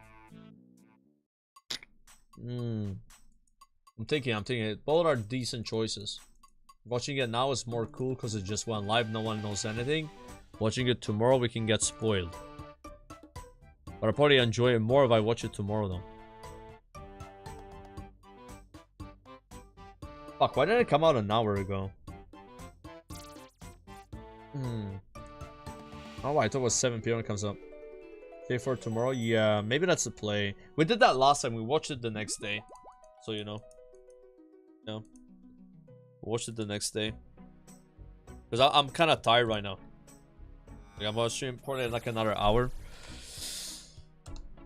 I'm thinking. Both are decent choices. Watching it now is more cool because it just went live, no one knows anything. Watching it tomorrow, we can get spoiled. But I'll probably enjoy it more if I watch it tomorrow though. Fuck, why did it come out an hour ago? Oh, I thought it was 7 p.m. when it comes up. Okay, for tomorrow? Yeah, maybe that's a play. We did that last time. We watched it the next day. So, you know. Yeah. Watched it the next day. Because I'm kind of tired right now. Like, I'm going to stream probably in like another hour.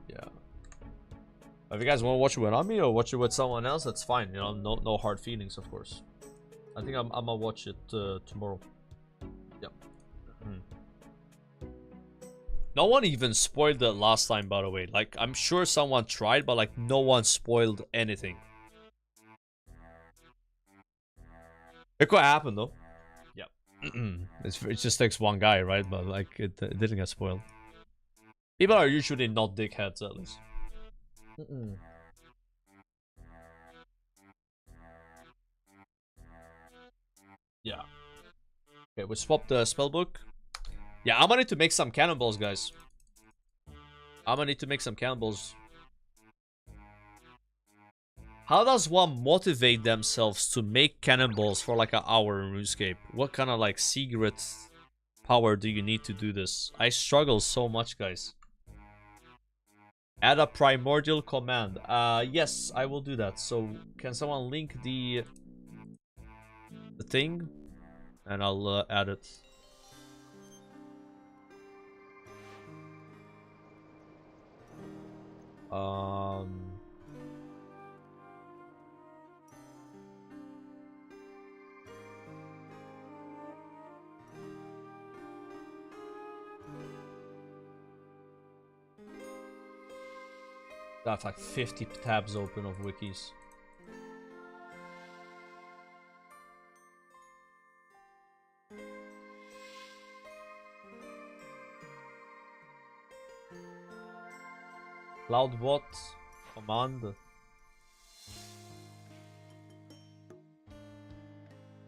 Yeah. If you guys want to watch it without me or watch it with someone else, that's fine. You know, no hard feelings, of course. I think I'm gonna watch it tomorrow. Yeah. No one even spoiled it last time, by the way. Like, I'm sure someone tried, but like no one spoiled anything. It could happen though. Yeah. It just takes one guy, right? But like it didn't get spoiled. People are usually not dickheads, at least. Yeah. Okay, we swapped the spellbook. Yeah, I'm gonna need to make some cannonballs, guys. I'm gonna need to make some cannonballs. How does one motivate themselves to make cannonballs for like an hour in RuneScape? What kind of like secret power do you need to do this? I struggle so much, guys. Add a primordial command. Yes, I will do that. So can someone link the thing? And I'll add it. I have like 50 tabs open of wikis. Cloudbot command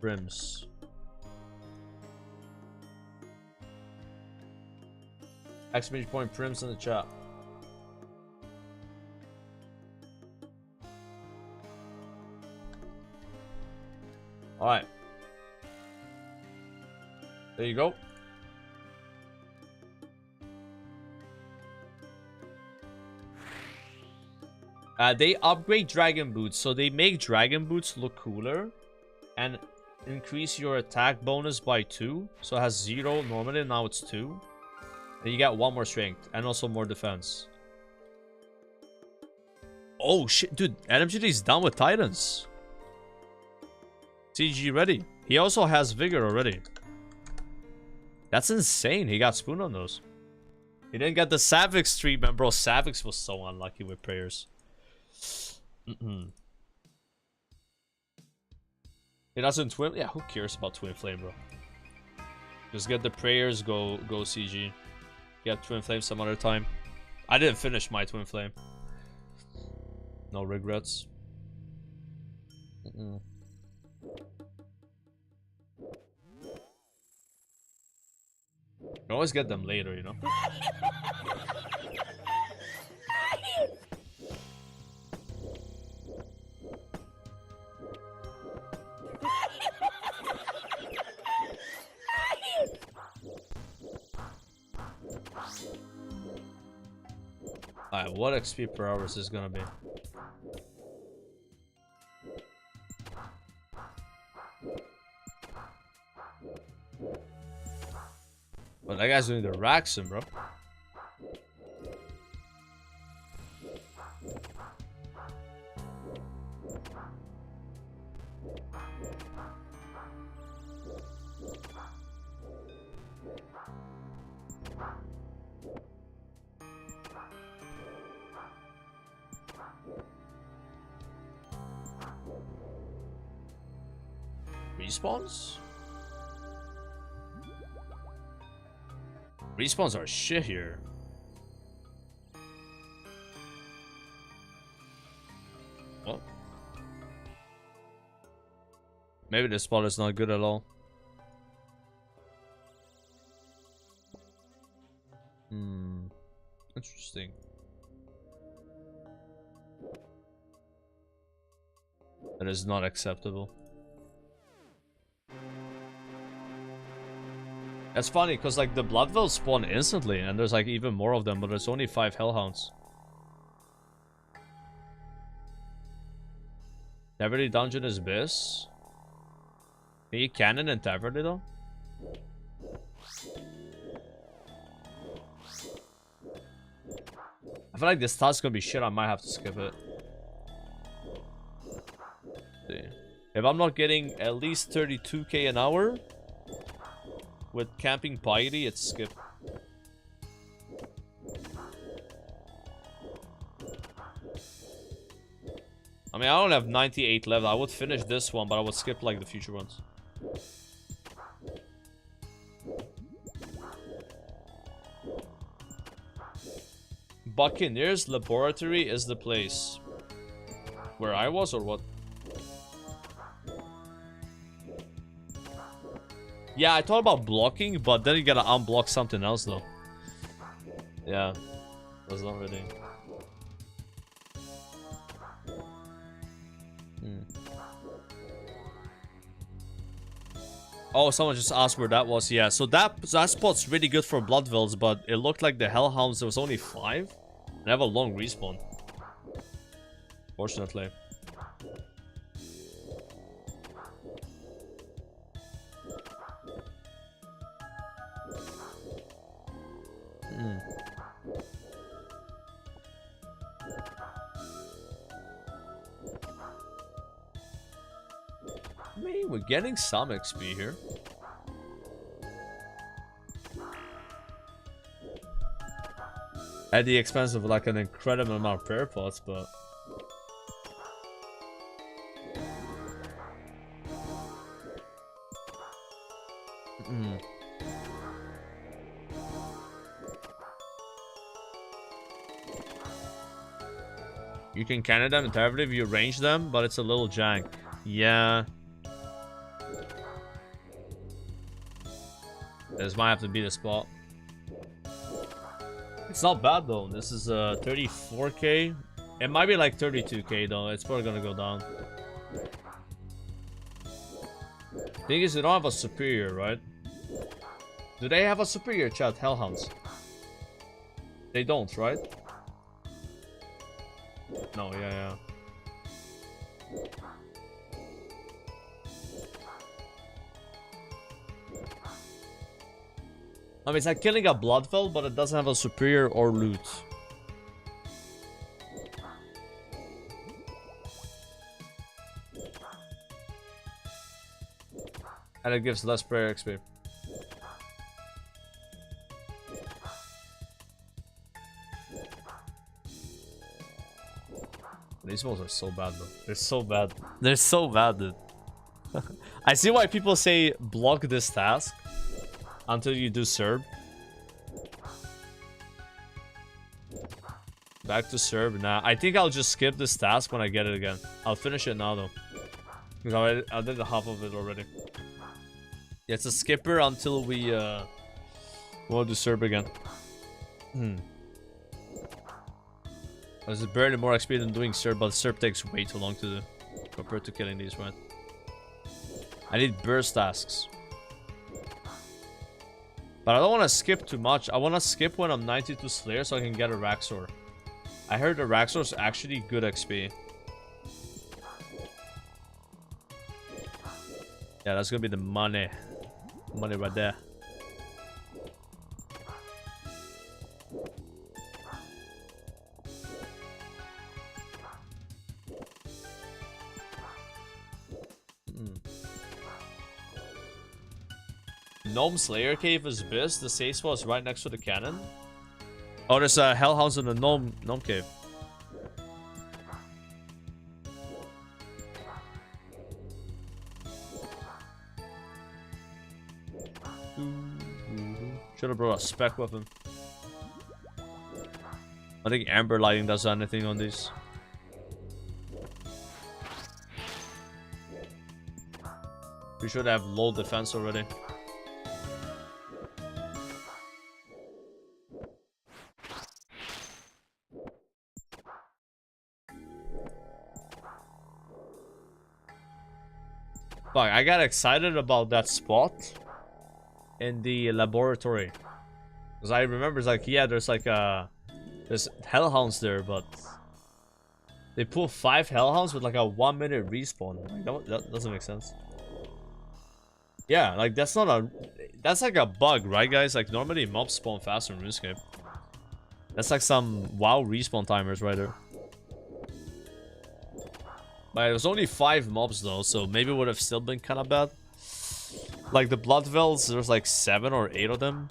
brims. Exclamation point prims in the chat. Alright. There you go. They upgrade dragon boots, so they make dragon boots look cooler and increase your attack bonus by 2. So it has 0 normally, now it's 2. And you get 1 more strength and also more defense. Oh shit, dude, NMGD is down with Titans. CG ready. He also has Vigor already. That's insane. He got spooned on those. He didn't get the Savix treatment, bro. Savix was so unlucky with prayers. He doesn't twin. Yeah, who cares about twin flame, bro? Just get the prayers. Go CG. Get twin flame some other time. I didn't finish my twin flame. No regrets. You always get them later, you know. Alright, what XP per hour is this gonna be? But that guy's doing the Raxum, bro. Respawns? Respawns are shit here. Well, maybe this spot is not good at all. Interesting. That is not acceptable. That's funny, because like the Bloodvelds spawn instantly, and there's like even more of them, but there's only 5 Hellhounds. Taverny Dungeon is Biss. Can you cannon in Taverny though? I feel like this task's gonna be shit, I might have to skip it. See. If I'm not getting at least 32k an hour with camping piety, it's skip. I mean, I don't have 98 left. I would finish this one, but I would skip like the future ones. Buccaneers Laboratory is the place. Where I was or what? Yeah, I thought about blocking, but then you gotta unblock something else though. Yeah, that's not really. Oh, someone just asked where that was. Yeah, so that spot's really good for Bloodvelds, but it looked like the Hellhounds, there was only 5. They have a long respawn. Fortunately. we're getting some XP here. At the expense of like an incredible amount of prayer pots, but you can cannon them entirely if you range them, but it's a little jank. Yeah. This might have to be the spot. It's not bad though. This is 34k. It might be like 32k though. It's probably gonna go down. Thing is, they don't have a superior, right? Do they have a superior, chat? Hellhounds. They don't, right? No, yeah. I mean, it's like killing a Bloodfell, but it doesn't have a superior or loot. And it gives less prayer XP. These walls are so bad, though. They're so bad. They're so bad, dude. I see why people say block this task until you do Serb. Back to Serb. Nah, I think I'll just skip this task when I get it again. I'll finish it now, though. Because I did the half of it already. Yeah, it's a skipper until we want to do Serb again. There's barely more XP than doing Serb, but Serb takes way too long to do compared to killing these, right? I need burst tasks. But I don't want to skip too much. I want to skip when I'm 92 Slayer so I can get a Raxor. I heard the Raxor is actually good XP. Yeah, that's gonna be the money. Money right there. Gnome Slayer Cave is best. The safe spot is right next to the cannon. Oh, there's Hellhounds in the Gnome Cave. Should have brought a spec weapon. I think amber lighting does anything on these. We should have low defense already. Fuck, I got excited about that spot in the laboratory. Because I remember it's like, yeah, there's like there's hellhounds there, but they pull 5 hellhounds with like a 1-minute respawn. Like, that doesn't make sense. Yeah, like that's like a bug, right guys? Like normally mobs spawn faster in RuneScape. That's like some WoW respawn timers right there. But it was only 5 mobs though, so maybe it would have still been kind of bad. Like the Bloodfells, there's like 7 or 8 of them.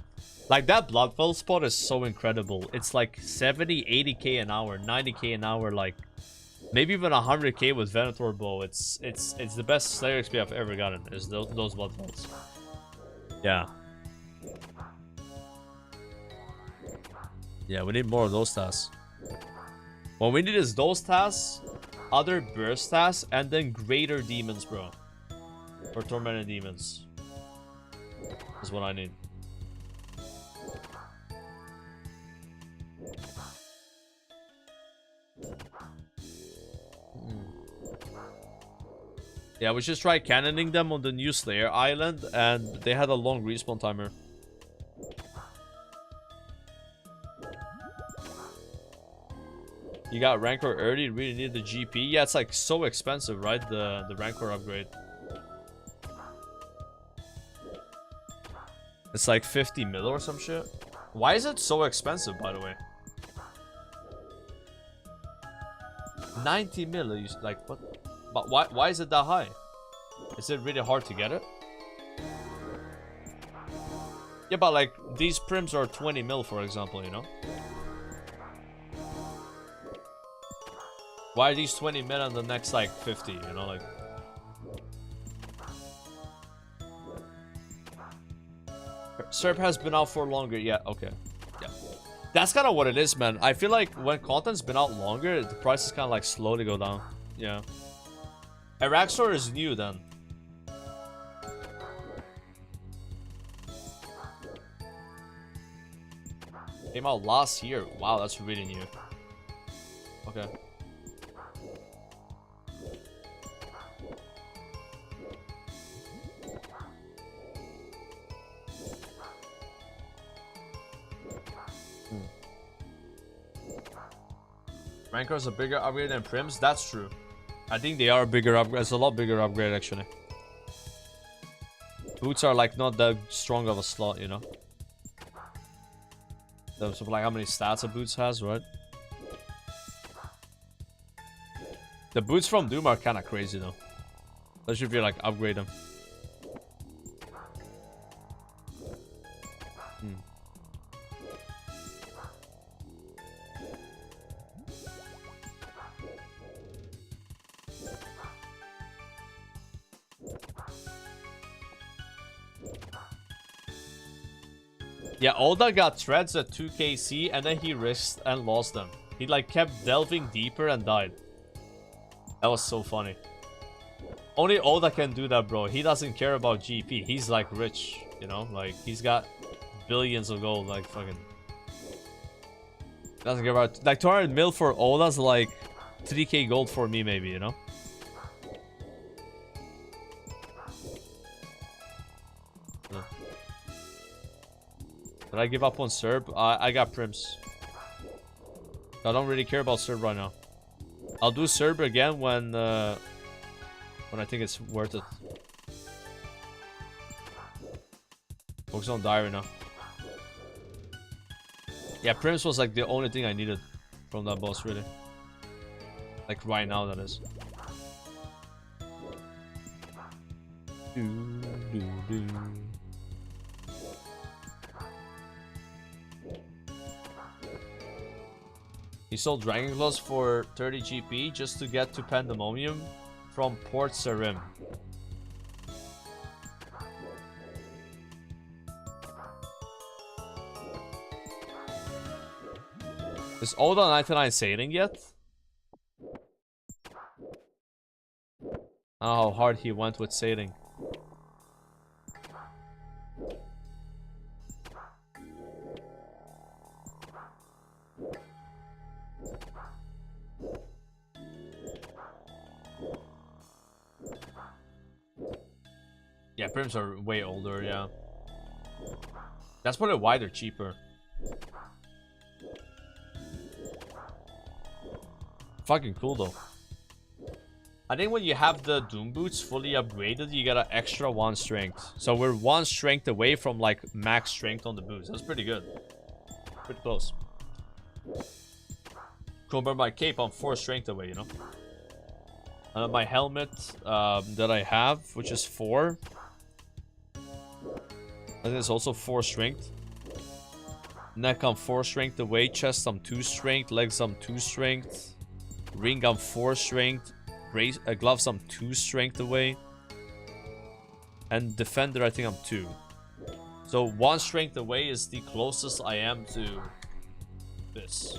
Like that Bloodfell spot is so incredible. It's like 70, 80k an hour, 90k an hour, like maybe even 100k with Venator bow. It's the best Slayer XP I've ever gotten. Is those Bloodfells. Yeah. Yeah, we need more of those tasks. What we need is those tasks, other burst tasks, and then greater demons, bro. Or tormented demons. Is what I need. Yeah, we just tried cannoning them on the new Slayer island, and they had a long respawn timer. You got Rancor early, you really need the GP. Yeah, it's like so expensive, right? The Rancor upgrade. It's like 50 mil or some shit. Why is it so expensive, by the way? 90 mil, like what? But why is it that high? Is it really hard to get it? Yeah, but like these prims are 20 mil, for example, you know? Why are these 20 mil and the next like 50, you know, like? SERP has been out for longer, yeah, okay. Yeah. That's kind of what it is, man. I feel like when content's been out longer, the prices kind of like slowly go down. Yeah. Iraq Store is new then. Came out last year. Wow, that's really new. Okay. Rankers a bigger upgrade than Prims? That's true. I think they are a bigger upgrade. It's a lot bigger upgrade actually. Boots are like not that strong of a slot, you know. In terms of like how many stats a boots has, right? The boots from Doom are kind of crazy though. Especially if you like upgrade them. Yeah, Oda got treads at 2kc and then he risked and lost them. He like kept delving deeper and died. That was so funny. Only Oda can do that, bro. He doesn't care about GP. He's like rich, you know? Like he's got billions of gold, like fucking. Doesn't care about like 200 mil for Oda's like 3k gold for me maybe, you know? Did I give up on Serb? I got Prims. I don't really care about Serb right now. I'll do Serb again when I think it's worth it. Focus on Diary now. Yeah, Prims was like the only thing I needed from that boss, really. Like right now, that is. He sold Dragon Claws for 30 GP just to get to Pandemonium from Port Sarim. Is Oda 99 sailing yet? I don't know how hard he went with sailing. Yeah, Prims are way older, yeah. That's probably why they're cheaper. Fucking cool though. I think when you have the Doom Boots fully upgraded, you get an extra 1 strength. So we're 1 strength away from like max strength on the boots. That's pretty good. Pretty close. Compare my cape, I'm 4 strength away, you know. My helmet that I have, which is 4. I think it's also 4 strength. Neck I'm 4 strength away. Chest I'm 2 strength. Legs I'm 2 strength. Ring I'm 4 strength. Gloves I'm 2 strength away. And defender I think I'm 2. So 1 strength away is the closest I am to this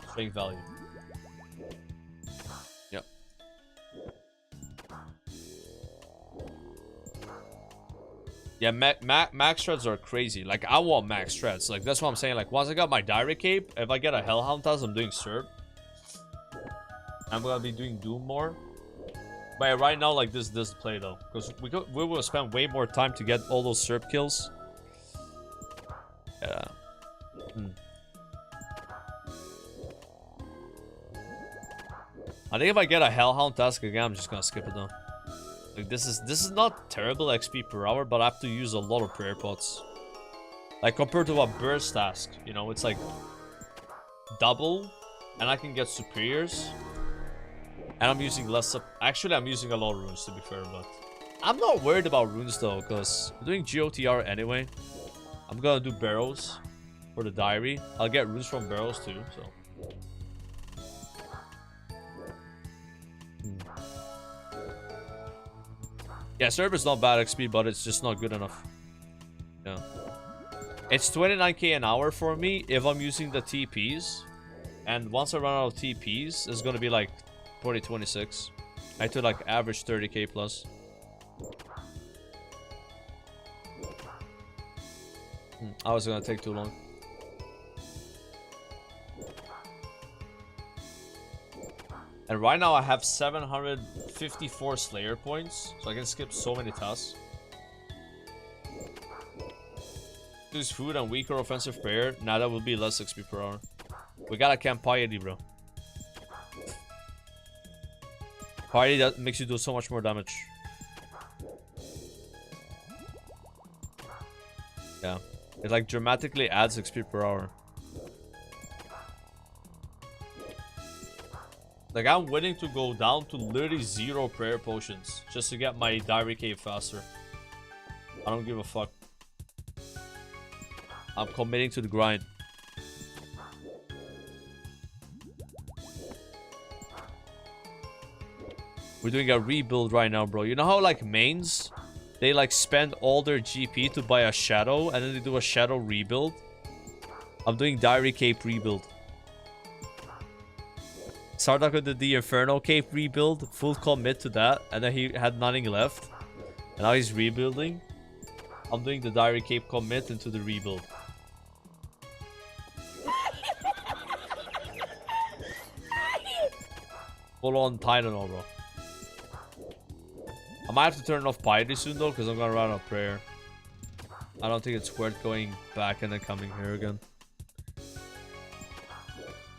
strength value. Yep. Yeah, max shreds are crazy. Like I want max shreds. Like that's what I'm saying. Like once I got my Diary Cape, if I get a Hellhound Task, I'm doing Serb. I'm gonna be doing Doom more. But right now, like this play though, because we will spend way more time to get all those Serb kills. Yeah. I think if I get a Hellhound Task again, I'm just gonna skip it though. Like this is not terrible XP per hour, but I have to use a lot of prayer pots. Like compared to a burst task, you know, it's like double, and I can get superiors. And I'm using less. Actually, I'm using a lot of runes to be fair, but I'm not worried about runes though, because we're doing GOTR anyway. I'm gonna do barrows for the diary. I'll get runes from barrows too, so. Yeah, server's not bad XP, but it's just not good enough. Yeah. It's 29k an hour for me if I'm using the TPs. And once I run out of TPs, it's gonna be like 26. I have to like average 30k plus. I was gonna take too long. And right now I have 754 Slayer points, so I can skip so many tasks. Use food and weaker offensive prayer. Now that will be less XP per hour. We got a camp piety, bro. Piety that makes you do so much more damage. Yeah. It like dramatically adds XP per hour. Like I'm willing to go down to literally 0 prayer potions just to get my diary cave faster. I don't give a fuck. I'm committing to the grind. We're doing a rebuild right now, bro. You know how like mains, they like spend all their GP to buy a shadow and then they do a shadow rebuild? I'm doing diary cape rebuild. Sardak did the Inferno Cape rebuild, full commit to that, and then he had nothing left. And now he's rebuilding. I'm doing the Diary Cape commit into the rebuild. Full on Tylenol, bro. I might have to turn off Piety soon though, because I'm gonna run out of prayer. I don't think it's worth going back and then coming here again.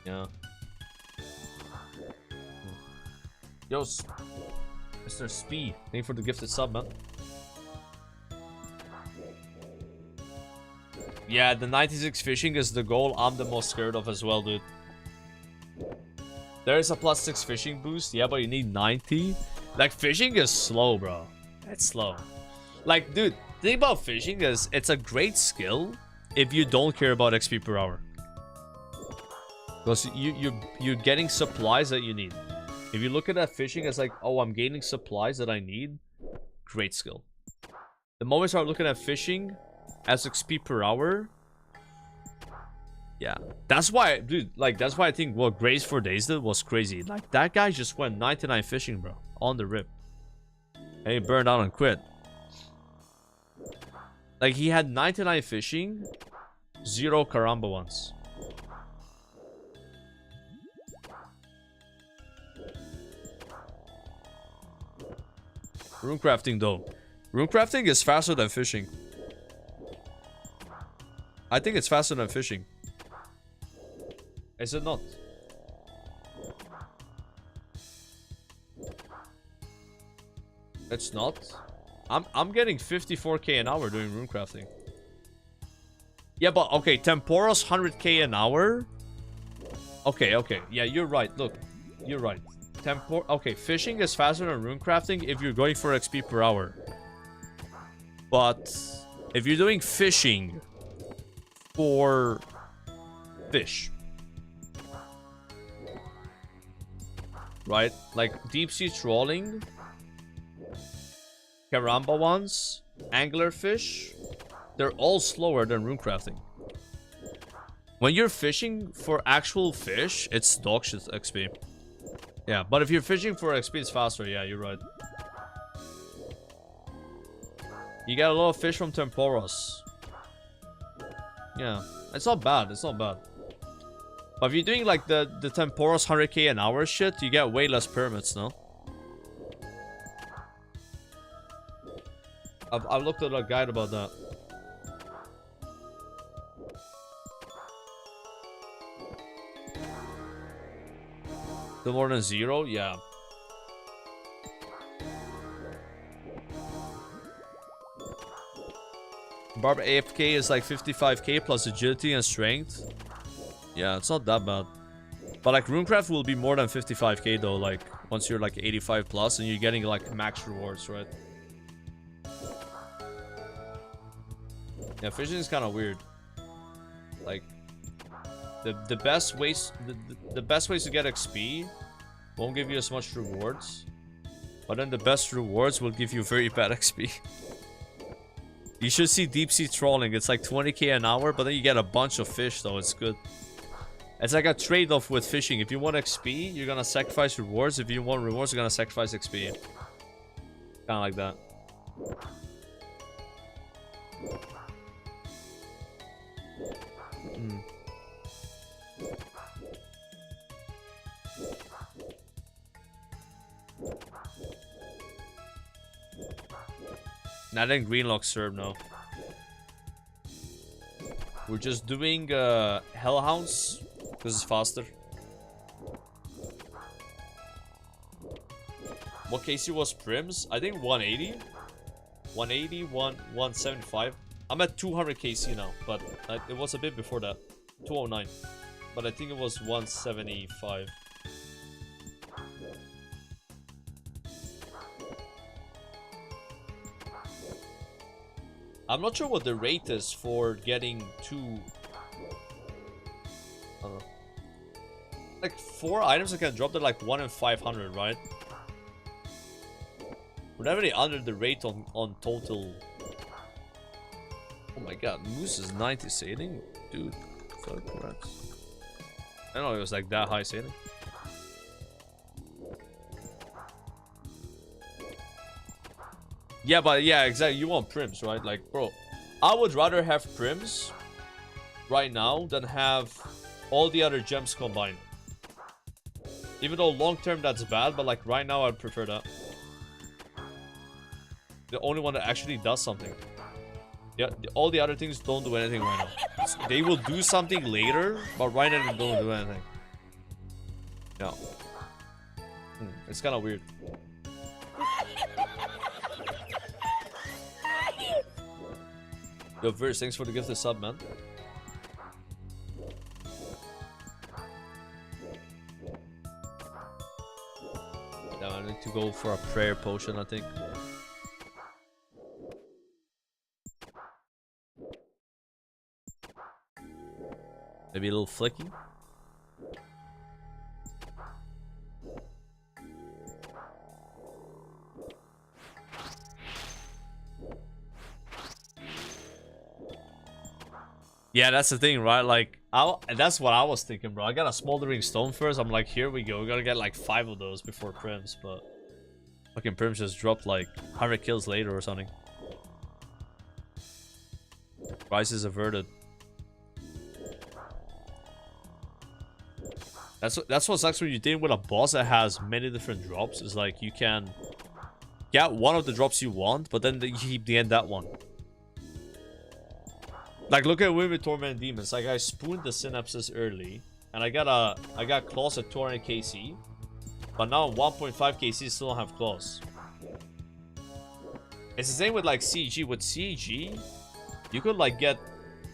Yeah. Yo, Mr. Speed, thank you for the gifted sub, man. Yeah, the 96 fishing is the goal I'm the most scared of as well, dude. There is a +6 fishing boost, yeah, but you need 90. Like, fishing is slow, bro. It's slow. Like, dude, the thing about fishing is it's a great skill if you don't care about XP per hour. Because you're getting supplies that you need. If you look at that fishing as like, oh, I'm gaining supplies that I need, great skill. The moment you start looking at fishing as XP per hour, yeah. That's why, dude, like, that's why I think what Grace for Days did was crazy. Like, that guy just went 99 fishing, bro, on the rip. And he burned out and quit. Like, he had 99 fishing, 0 Karamba ones. Runecrafting though. Runecrafting is faster than fishing. I think it's faster than fishing. Is it not? It's not. I'm getting 54k an hour doing runecrafting. Yeah, but okay, Temporos 100k an hour. Okay, okay. Yeah, you're right. Look, you're right. Okay, fishing is faster than runecrafting if you're going for XP per hour. But if you're doing fishing for fish, right? Like deep sea trawling, Karamba ones, anglerfish, they're all slower than runecrafting. When you're fishing for actual fish, it's dog shit XP. Yeah, but if you're fishing for XP, it's faster. Yeah, you're right. You get a lot of fish from Temporos. Yeah, it's not bad. It's not bad. But if you're doing like the Temporos 100k an hour shit, you get way less permits, no? I've looked at a guide about that. The more than 0? Yeah. Barb AFK is like 55k plus agility and strength. Yeah, it's not that bad. But like Runecraft will be more than 55k though, like once you're like 85 plus and you're getting like max rewards, right? Yeah, fishing is kind of weird. Like the best ways the best ways to get XP won't give you as much rewards, but then the best rewards will give you very bad XP. You should see deep sea trawling. It's like 20k an hour, but then you get a bunch of fish, though. It's good. It's like a trade-off with fishing. If you want XP, you're gonna sacrifice rewards. If you want rewards, you're gonna sacrifice XP. Kind of like that. Not in Greenlock serve, no. We're just doing Hellhounds because it's faster. What KC was Prims? I think 180. 180, 175. I'm at 200 KC now, but it was a bit before that. 209. But I think it was 175. I'm not sure what the rate is for getting to... I don't know. Like 4 items I can drop to like 1 in 500, right? We're definitely under the rate on total. Oh my god, Moose is 90 sailing? Dude, fuck, perhaps. I don't know it was like that high sailing. Yeah, but yeah, exactly. You want Prims, right? Like, bro, I would rather have Prims right now than have all the other gems combined. Even though long term that's bad, but like right now I'd prefer that. The only one that actually does something. Yeah, all the other things don't do anything right now. They will do something later, but right now they don't do anything. No. It's kind of weird. Yo, Verse, thanks for the gift of sub, man. Yeah, I need to go for a prayer potion, I think. Maybe a little flicky. Yeah, that's the thing, right? Like, that's what I was thinking, bro. I got a smoldering stone first. I'm like, here we go. We gotta get like 5 of those before Prims, but fucking Prims just dropped like 100 kills later or something. Crisis averted. That's what sucks when you deal with a boss that has many different drops. Is like you can get one of the drops you want, but then you keep the end that one. Like, look at Win with Torment Demons. Like, I spooned the synapses early, and I got claws at 200 KC, but now 1.5 KC still don't have claws. It's the same with like CG. With CG, you could like get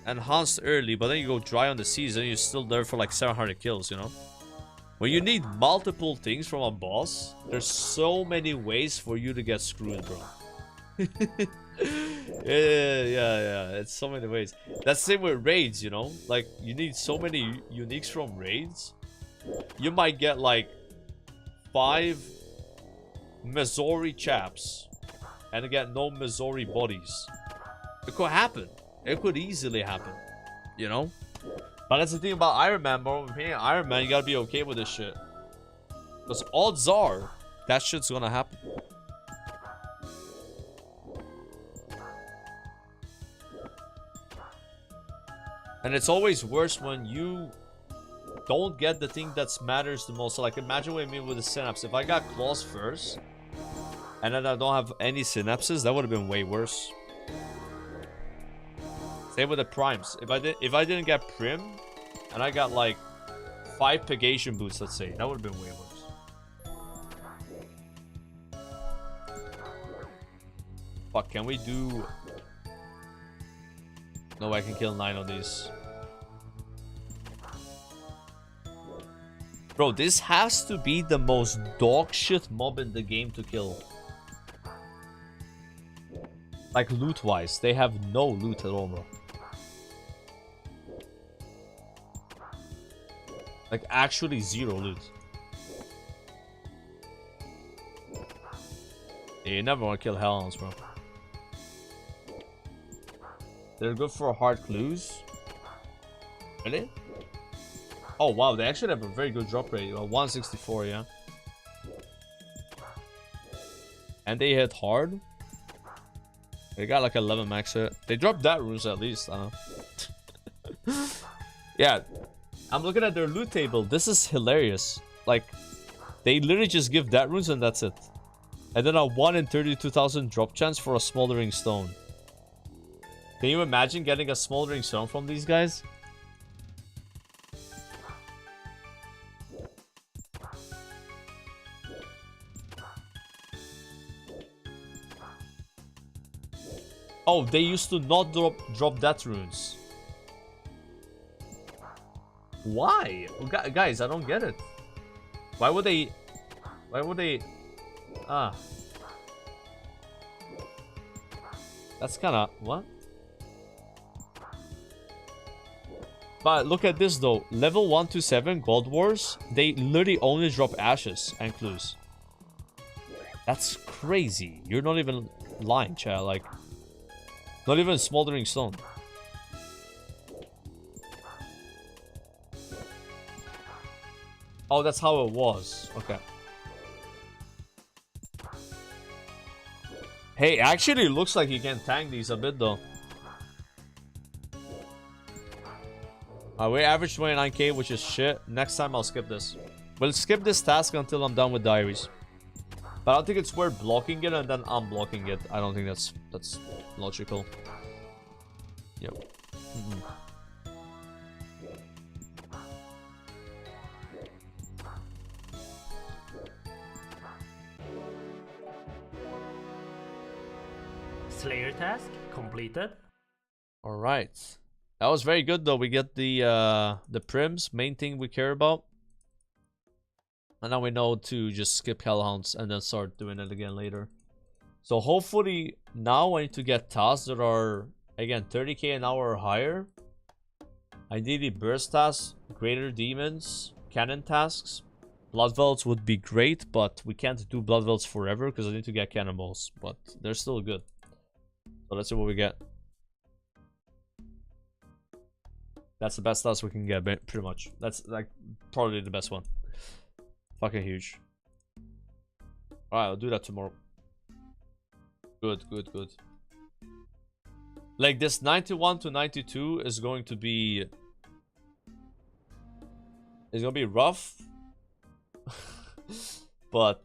enhanced early, but then you go dry on the season, you're still there for like 700 kills, you know? When you need multiple things from a boss, there's so many ways for you to get screwed, bro. yeah, it's so many ways. That's the same with raids, you know? Like, you need so many uniques from raids. You might get like 5 Missouri chaps and get no Missouri bodies. It could happen. It could easily happen, you know? But that's the thing about Iron Man, bro. When you're playing Iron Man, you gotta be okay with this shit. Because odds are that shit's gonna happen. And it's always worse when you don't get the thing that matters the most. So like, imagine what I mean with the synapse. If I got claws first, and then I don't have any synapses, that would have been way worse. Same with the primes. If I didn't get Prim, and I got like 5 Pegation boots, let's say, that would have been way worse. Fuck, can we do... No, I can kill 9 of these. Bro, this has to be the most dog shit mob in the game to kill. Like loot wise, they have no loot at all, bro. Like actually zero loot. Yeah, you never want to kill hellhounds, bro. They're good for hard clues. Really? Oh wow, they actually have a very good drop rate. 164, yeah. And they hit hard. They got like 11 max hit. They dropped that runes at least. I don't know. Yeah, I'm looking at their loot table. This is hilarious. Like, they literally just give that runes and that's it. And then a 1 in 32,000 drop chance for a smoldering stone. Can you imagine getting a smoldering stone from these guys? Oh, they used to not drop that runes. Why? Guys, I don't get it. Why would they... Ah. That's kinda... What? But look at this though. Level 1 to 7 Gold Wars, they literally only drop ashes and clues. That's crazy. You're not even lying, chat. Like... Not even smoldering stone. Oh, that's how it was. Okay. Hey, actually looks like you can tank these a bit though. We average 29k, which is shit. Next time I'll skip this. We'll skip this task until I'm done with Diaries. But I don't think it's worth blocking it and then unblocking it. I don't think that's logical. Yep. Slayer task completed. All right. That was very good though. We get the prims, main thing we care about. And now we know to just skip hellhounds and then start doing it again later. So hopefully now I need to get tasks that are, again, 30k an hour or higher. Ideally burst tasks, greater demons, cannon tasks. Blood velds would be great, but we can't do blood velds forever because I need to get cannonballs. But they're still good. So let's see what we get. That's the best task we can get, pretty much. That's like probably the best one. Fucking huge. Alright, I'll do that tomorrow. Good, good, good. Like this 91 to 92 is going to be... It's gonna be rough. But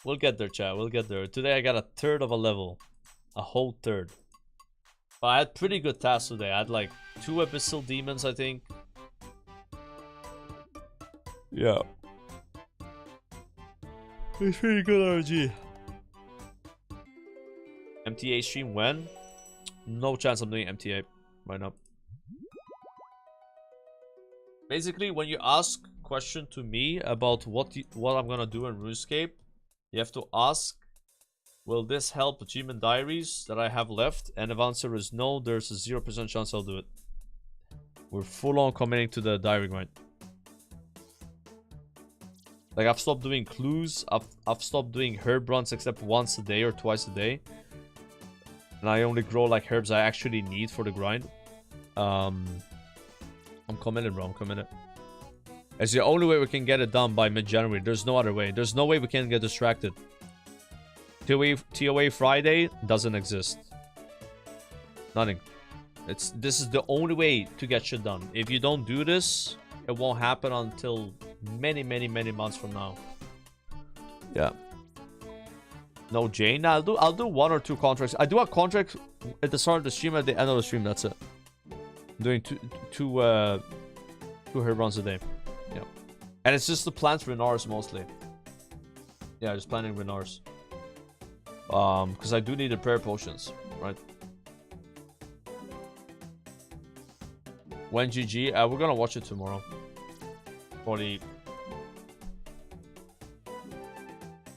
we'll get there, chat. We'll get there. Today I got a third of a level. A whole third. But I had pretty good tasks today. I had like 2 abyssal demons, I think. Yeah. It's pretty good RG. MTA stream when? No chance I'm doing MTA right now. Basically, when you ask question to me about what I'm gonna do in RuneScape, you have to ask, will this help Achievement Diaries that I have left? And if answer is no, there's a 0% chance I'll do it. We're full on committing to the diary grind. Like I've stopped doing clues. I've stopped doing herb runs except once a day or twice a day. And I only grow like herbs I actually need for the grind. I'm committed, bro. I'm committed. It's the only way we can get it done by mid-January. There's no other way. There's no way we can get distracted. TOA Friday doesn't exist. Nothing. This is the only way to get shit done. If you don't do this, it won't happen until many months from now. Yeah. No Jane. Nah, I'll do 1 or 2 contracts. I do a contract at the start of the stream, at the end of the stream. That's it. I'm doing two herb runs a day. Yeah. And it's just to plant Renars mostly. Yeah, just planting Renars. Because I do need the prayer potions, right? When GG, we're gonna watch it tomorrow. Probably.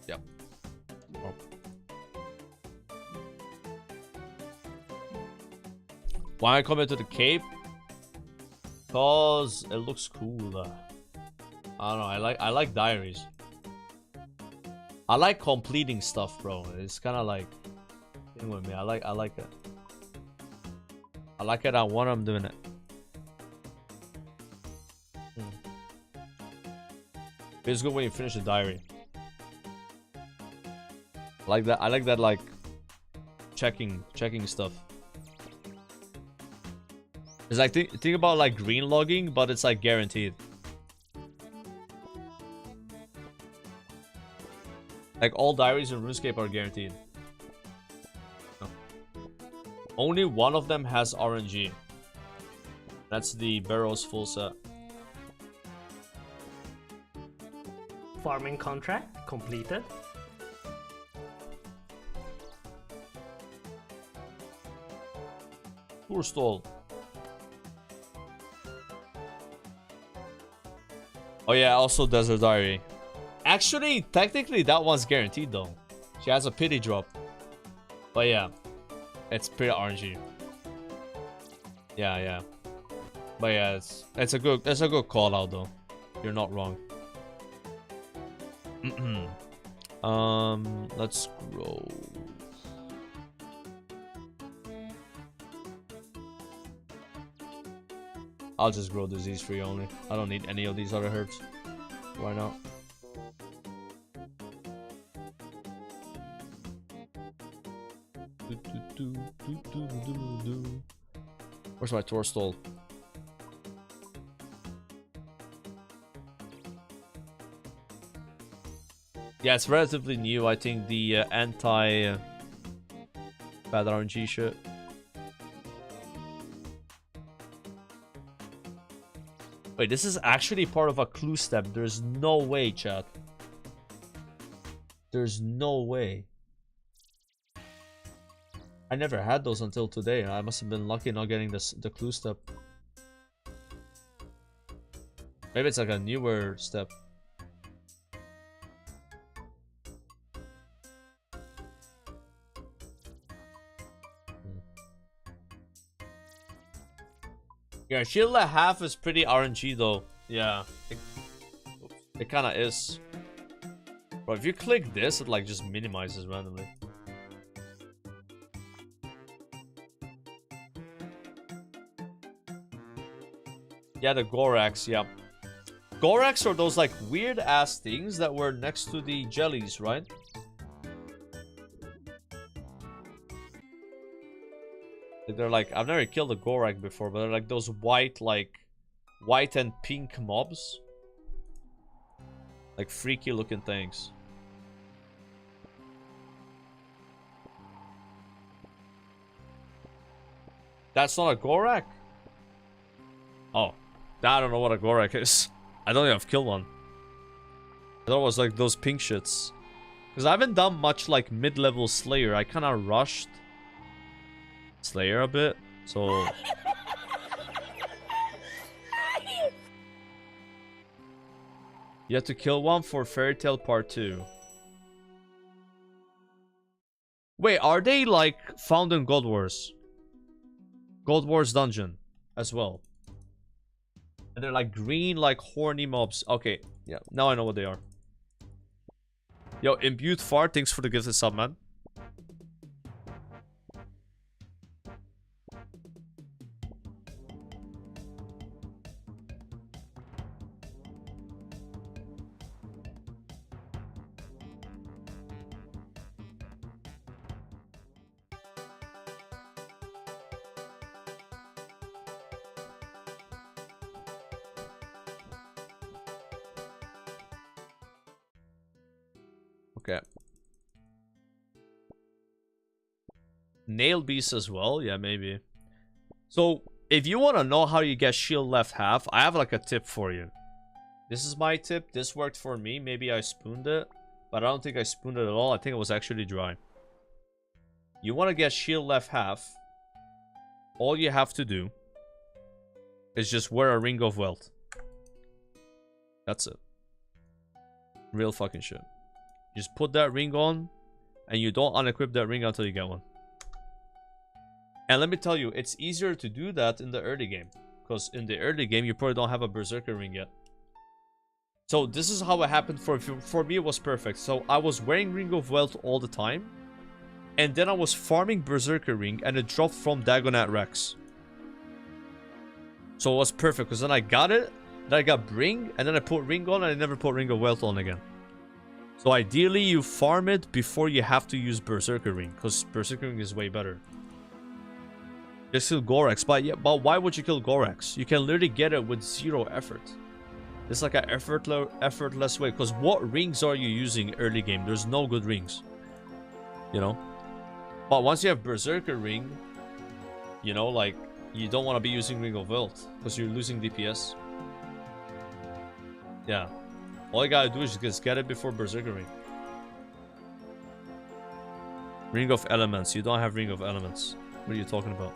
Yeah. Oh. Why I come into the cave? Cause it looks cool. I don't know. I like diaries. I like completing stuff, bro. It's kind of like thing with me. I like it. I like it. I want. I'm doing it. It's good when you finish a diary. I like that. I like that. Like checking stuff. It's like think about like green logging, but it's like guaranteed. Like all diaries in RuneScape are guaranteed. No. Only one of them has RNG. That's the Barrows full set. Farming contract completed. Tour stall. Oh yeah, also Desert Diary. Actually, technically that one's guaranteed though. She has a pity drop. But yeah, it's pretty RNG. Yeah. But yeah, it's a good call out though. You're not wrong. Let's grow. I'll just grow disease free only. I don't need any of these other herbs. Why not? Where's my tour stall? Yeah, it's relatively new. I think the anti bad RNG shit. Wait, this is actually part of a clue step. There's no way, chat. There's no way. I never had those until today. I must have been lucky not getting the clue step. Maybe it's like a newer step. Yeah, shield at half is pretty RNG though. Yeah, it kind of is. Bro, if you click this, it like just minimizes randomly. Yeah, the Gorax, yeah. Gorax are those like weird ass things that were next to the jellies, right? They're like, I've never killed a Gorak before, but they're like those white and pink mobs. Like freaky looking things. That's not a Gorak? Oh. I don't know what a Gorak is. I don't think I've killed one. I thought it was like those pink shits. Because I haven't done much like mid-level Slayer. I kind of rushed Slayer a bit, so... You have to kill one for Fairy Tail Part 2. Wait, are they like found in Gold Wars? Gold Wars dungeon as well. And they're like green, like horny mobs. Okay, yeah, now I know what they are. Yo, Imbued Fart, thanks for the gifted sub, man. Okay. Nail beast as well? Yeah, maybe. So, if you want to know how you get shield left half, I have like a tip for you. This is my tip. This worked for me. Maybe I spooned it, but I don't think I spooned it at all. I think it was actually dry. You want to get shield left half. All you have to do is just wear a ring of wealth. That's it. Real fucking shit. Just put that ring on, and you don't unequip that ring until you get one. And let me tell you, it's easier to do that in the early game. Because in the early game, you probably don't have a Berserker ring yet. So this is how it happened for me. It was perfect. So I was wearing Ring of Wealth all the time. And then I was farming Berserker ring and it dropped from Dagonat Rex. So it was perfect because then I got it. Then I got Ring and then I put Ring on and I never put Ring of Wealth on again. So ideally you farm it before you have to use Berserker ring because Berserker ring is way better. Just kill Gorax, but why would you kill Gorax? You can literally get it with 0 effort. It's like an effortless way. Because what rings are you using early game? There's no good rings. You know? But once you have Berserker ring, you know, like, you don't want to be using Ring of Wealth. Because you're losing DPS. Yeah. All you gotta do is just get it before Berserker ring. Ring of Elements. You don't have Ring of Elements. What are you talking about?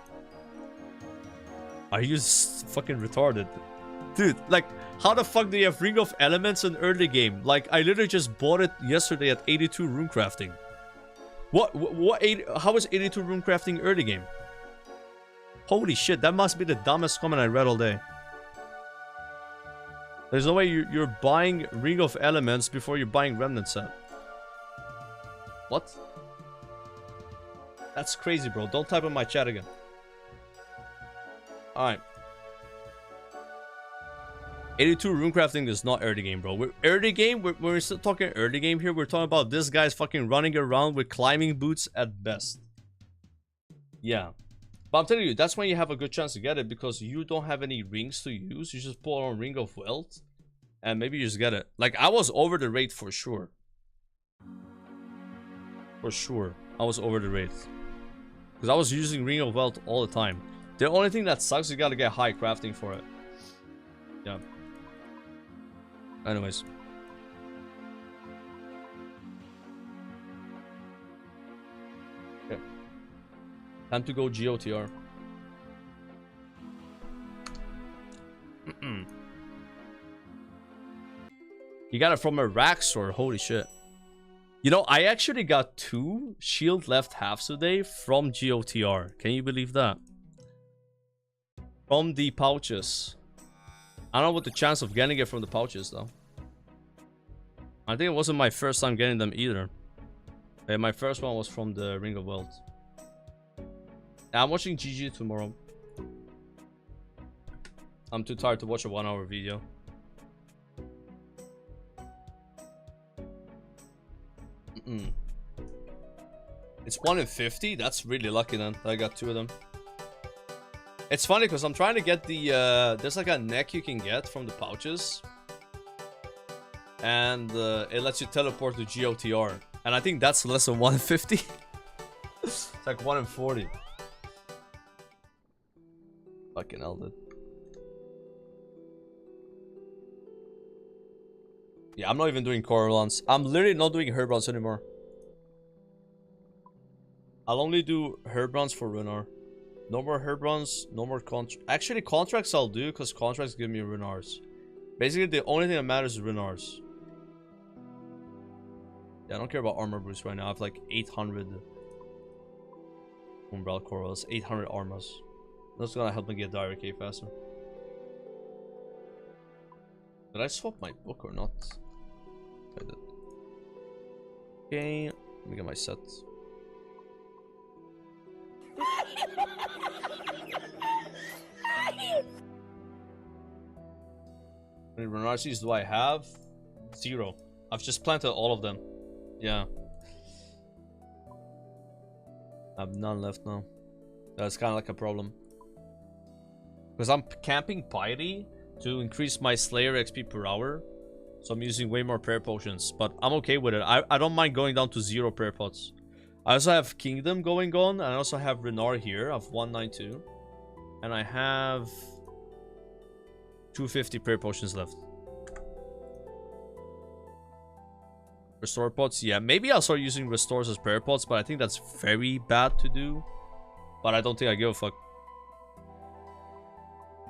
Are you fucking retarded? Dude, like, how the fuck do you have Ring of Elements in early game? Like, I literally just bought it yesterday at 82 rune crafting. How is 82 rune crafting early game? Holy shit, that must be the dumbest comment I read all day. There's no way you're buying Ring of Elements before you're buying Remnant set. What? That's crazy, bro. Don't type in my chat again. Alright. 82 rune crafting is not early game, bro. Early game, we're still talking early game here. We're talking about this guy's fucking running around with climbing boots at best. Yeah. But I'm telling you, that's when you have a good chance to get it because you don't have any rings to use. You just pull on Ring of Wealth and maybe you just get it. Like, I was over the rate for sure. For sure. I was over the rate. Because I was using Ring of Wealth all the time. The only thing that sucks, you gotta get high crafting for it. Yeah. Anyways. Okay. Time to go GOTR. You got it from a rack store. Holy shit. You know, I actually got 2 shield left halves today from GOTR. Can you believe that? From the pouches. I don't know what the chance of getting it from the pouches though. I think it wasn't my first time getting them either. My first one was from the Ring of Wealth. I'm watching GG tomorrow. I'm too tired to watch a 1-hour video. It's 1 in 50. That's really lucky then. I got 2 of them. It's funny because I'm trying to get the there's like a neck you can get from the pouches, and it lets you teleport to GOTR, and I think that's less than 1 in 50. It's like 1 in 40. Fucking hell, dude. Yeah, I'm not even doing core runs. I'm literally not doing herb runs anymore. I'll only do herb runs for Runar. No more herb runs, no more contracts. Actually, contracts I'll do because contracts give me runars. Basically, the only thing that matters is runars. Yeah, I don't care about armor boost right now. I have like 800 Umbral Corals, 800 armors. That's gonna help me get Diary K faster. Did I swap my book or not? I did. Okay, let me get my set. How many Renarces do I have? 0. I've just planted all of them. Yeah. I have none left now. That's kind of like a problem. Because I'm camping Piety to increase my Slayer XP per hour. So I'm using way more prayer potions. But I'm okay with it. I don't mind going down to 0 prayer pots. I also have Kingdom going on. And I also have Renar here. I have 192. And I have 250 prayer potions left. Restore pots, yeah. Maybe I'll start using restores as prayer pots, but I think that's very bad to do. But I don't think I give a fuck.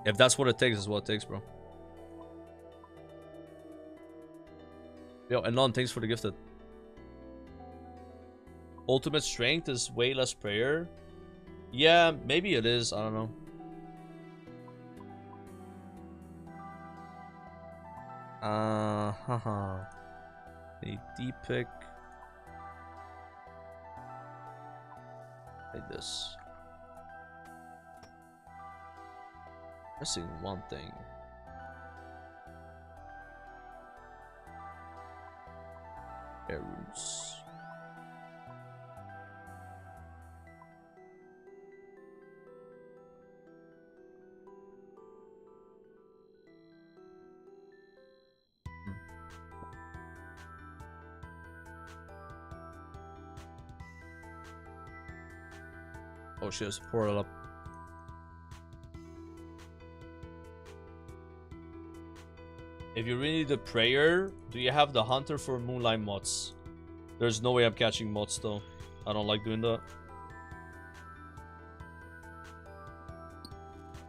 If that's what it takes, is what it takes, bro. Yo, Anon, thanks for the gifted. Ultimate strength is way less prayer. Yeah, maybe it is. I don't know. Haha. A D pick. Like this. Missing one thing. Arrows. Oh, she has a portal up. If you really need the prayer, do you have the hunter for moonlight mods? There's no way I'm catching mods though. I don't like doing that.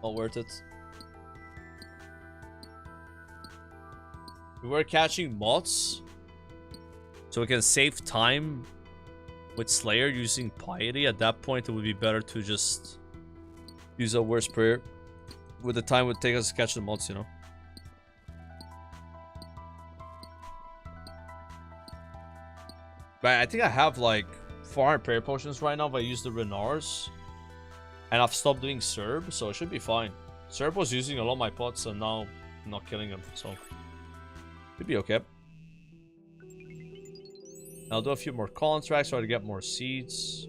Not worth it. We were catching mods, so we can save time with Slayer using piety. At that point, it would be better to just use a worse prayer. With the time it would take us to catch the mods, you know. But I think I have like 400 prayer potions right now if I use the Renars. And I've stopped doing Serb, so it should be fine. Serb was using a lot of my pots and now I'm not killing him, so should be okay. I'll do a few more contracts, try to get more seeds.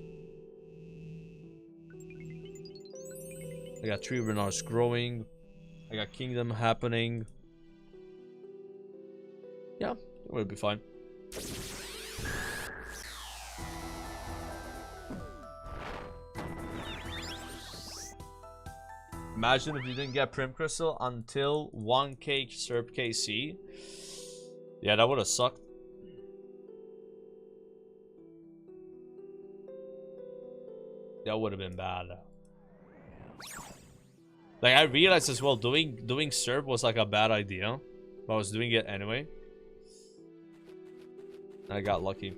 I got 3 Renars growing. I got Kingdom happening. Yeah, it will be fine. Imagine if you didn't get Prim Crystal until 1k Serb KC. Yeah, that would have sucked. That would have been bad. Like, I realized as well, doing Serb was like a bad idea. But I was doing it anyway. I got lucky.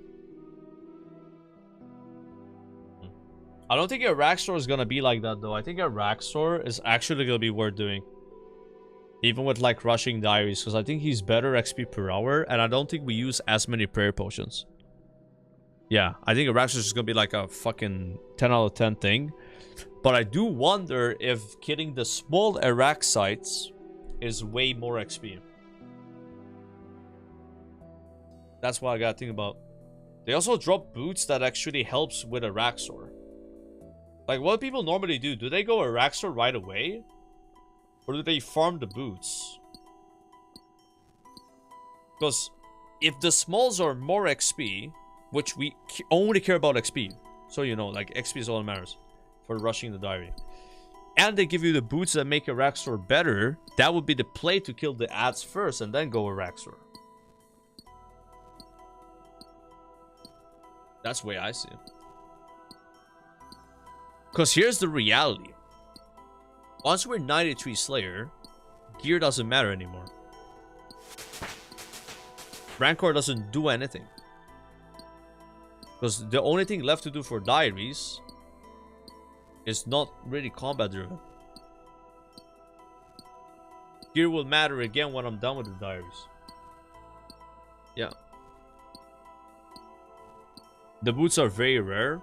I don't think a Raxor is gonna be like that though. I think a Raxor is actually gonna be worth doing. Even with like rushing Diaries, because I think he's better XP per hour, and I don't think we use as many prayer potions. Yeah, I think a Raxor is gonna be like a fucking 10 out of 10 thing. But I do wonder if killing the small Iraq sites is way more XP. That's what I gotta think about. They also drop boots that actually helps with a Raxor. Like, what do people normally do? Do they go a Raxor right away? Or do they farm the boots? Because if the smalls are more XP, which we only care about XP, so you know, like, XP is all that matters for rushing the diary. And they give you the boots that make a Raxor better, that would be the play to kill the ads first and then go a Raxor. That's the way I see it. Because here's the reality. Once we're 93 Slayer, gear doesn't matter anymore. Rancor doesn't do anything. Because the only thing left to do for Diaries is not really combat driven. Gear will matter again when I'm done with the Diaries. Yeah. The boots are very rare.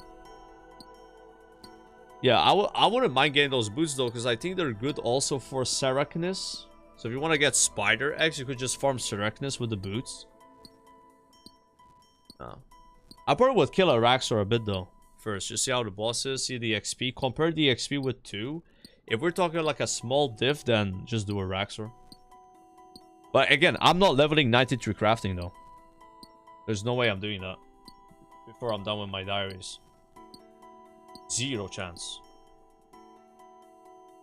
Yeah, I wouldn't mind getting those boots though, because I think they're good also for Sarachnis. So if you want to get Spider Eggs, you could just farm Sarachnis with the boots. I probably would kill a Raxor a bit though. First, just see how the boss is, see the XP. Compare the XP with 2. If we're talking like a small diff, then just do a Raxor. But again, I'm not leveling 93 crafting though. There's no way I'm doing that before I'm done with my Diaries. 0 chance.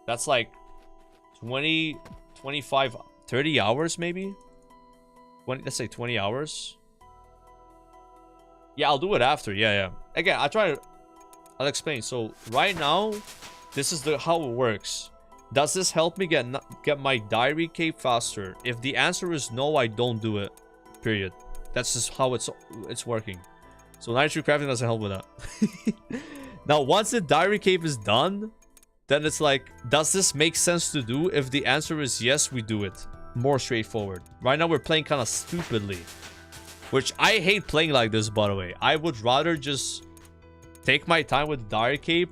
That's like 20, 25, 30 hours maybe? 20, let's say 20 hours. Yeah, I'll do it after. Yeah. Again, I'll explain. So right now, this is how it works. Does this help me get my diary cape faster? If the answer is no, I don't do it. Period. That's just how it's working. So 93 crafting doesn't help with that. Now, once the diary cave is done, then it's like, does this make sense to do? If the answer is yes, we do it. More straightforward. Right now, we're playing kind of stupidly. Which I hate playing like this, by the way. I would rather just take my time with the diary cave,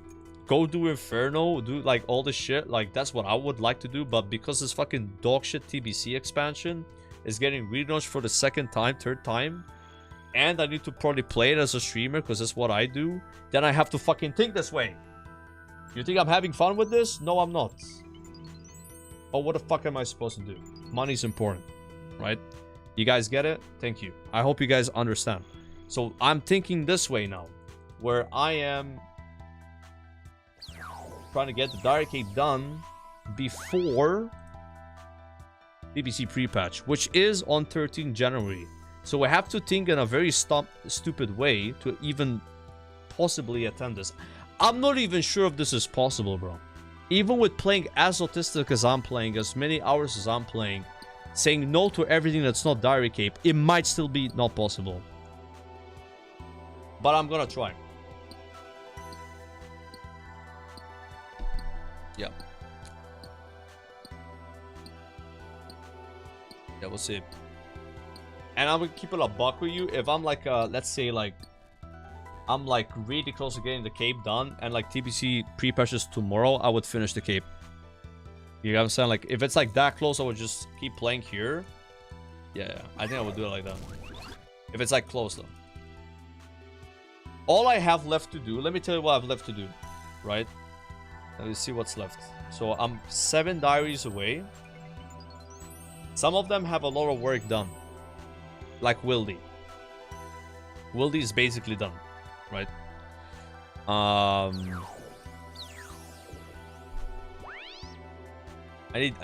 go do Inferno, do like all the shit. Like, that's what I would like to do. But because this fucking dog shit TBC expansion is getting relaunched for the second time, third time, and I need to probably play it as a streamer because that's what I do, then I have to fucking think this way. You think I'm having fun with this? No, I'm not. Oh, what the fuck am I supposed to do? Money's important, right? You guys get it? Thank you. I hope you guys understand. So I'm thinking this way now, where I am trying to get the diary cave done before BBC pre-patch, which is on 13 January. So I have to think in a very stupid way to even possibly attend this. I'm not even sure if this is possible, bro. Even with playing as autistic as I'm playing, as many hours as I'm playing, saying no to everything that's not diary cave, it might still be not possible. But I'm gonna try. Yeah. Yeah, we'll see. And I'm gonna keep it a buck with you. If I'm like, let's say like, I'm like really close to getting the cape done, and like TBC pre-patches tomorrow, I would finish the cape. You know what I'm saying? Like, if it's like that close, I would just keep playing here. Yeah, I think I would do it like that. If it's like close though. All I have left to do, let me tell you what I have left to do, right? Let me see what's left. So I'm 7 diaries away. Some of them have a lot of work done. Like Wildy. Wildy is basically done, right?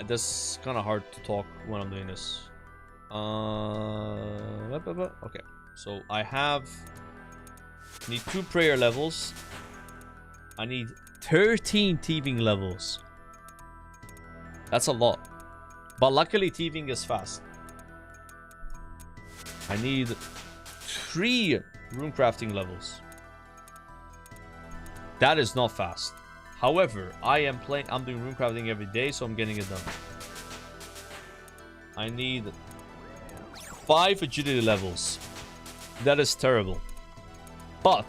This is kind of hard to talk when I'm doing this. Okay, so I need 2 prayer levels. I need 13 thieving levels. That's a lot. But luckily thieving is fast. I need 3 rune crafting levels. That is not fast. However, I'm doing rune crafting every day, so I'm getting it done. I need 5 agility levels. That is terrible. But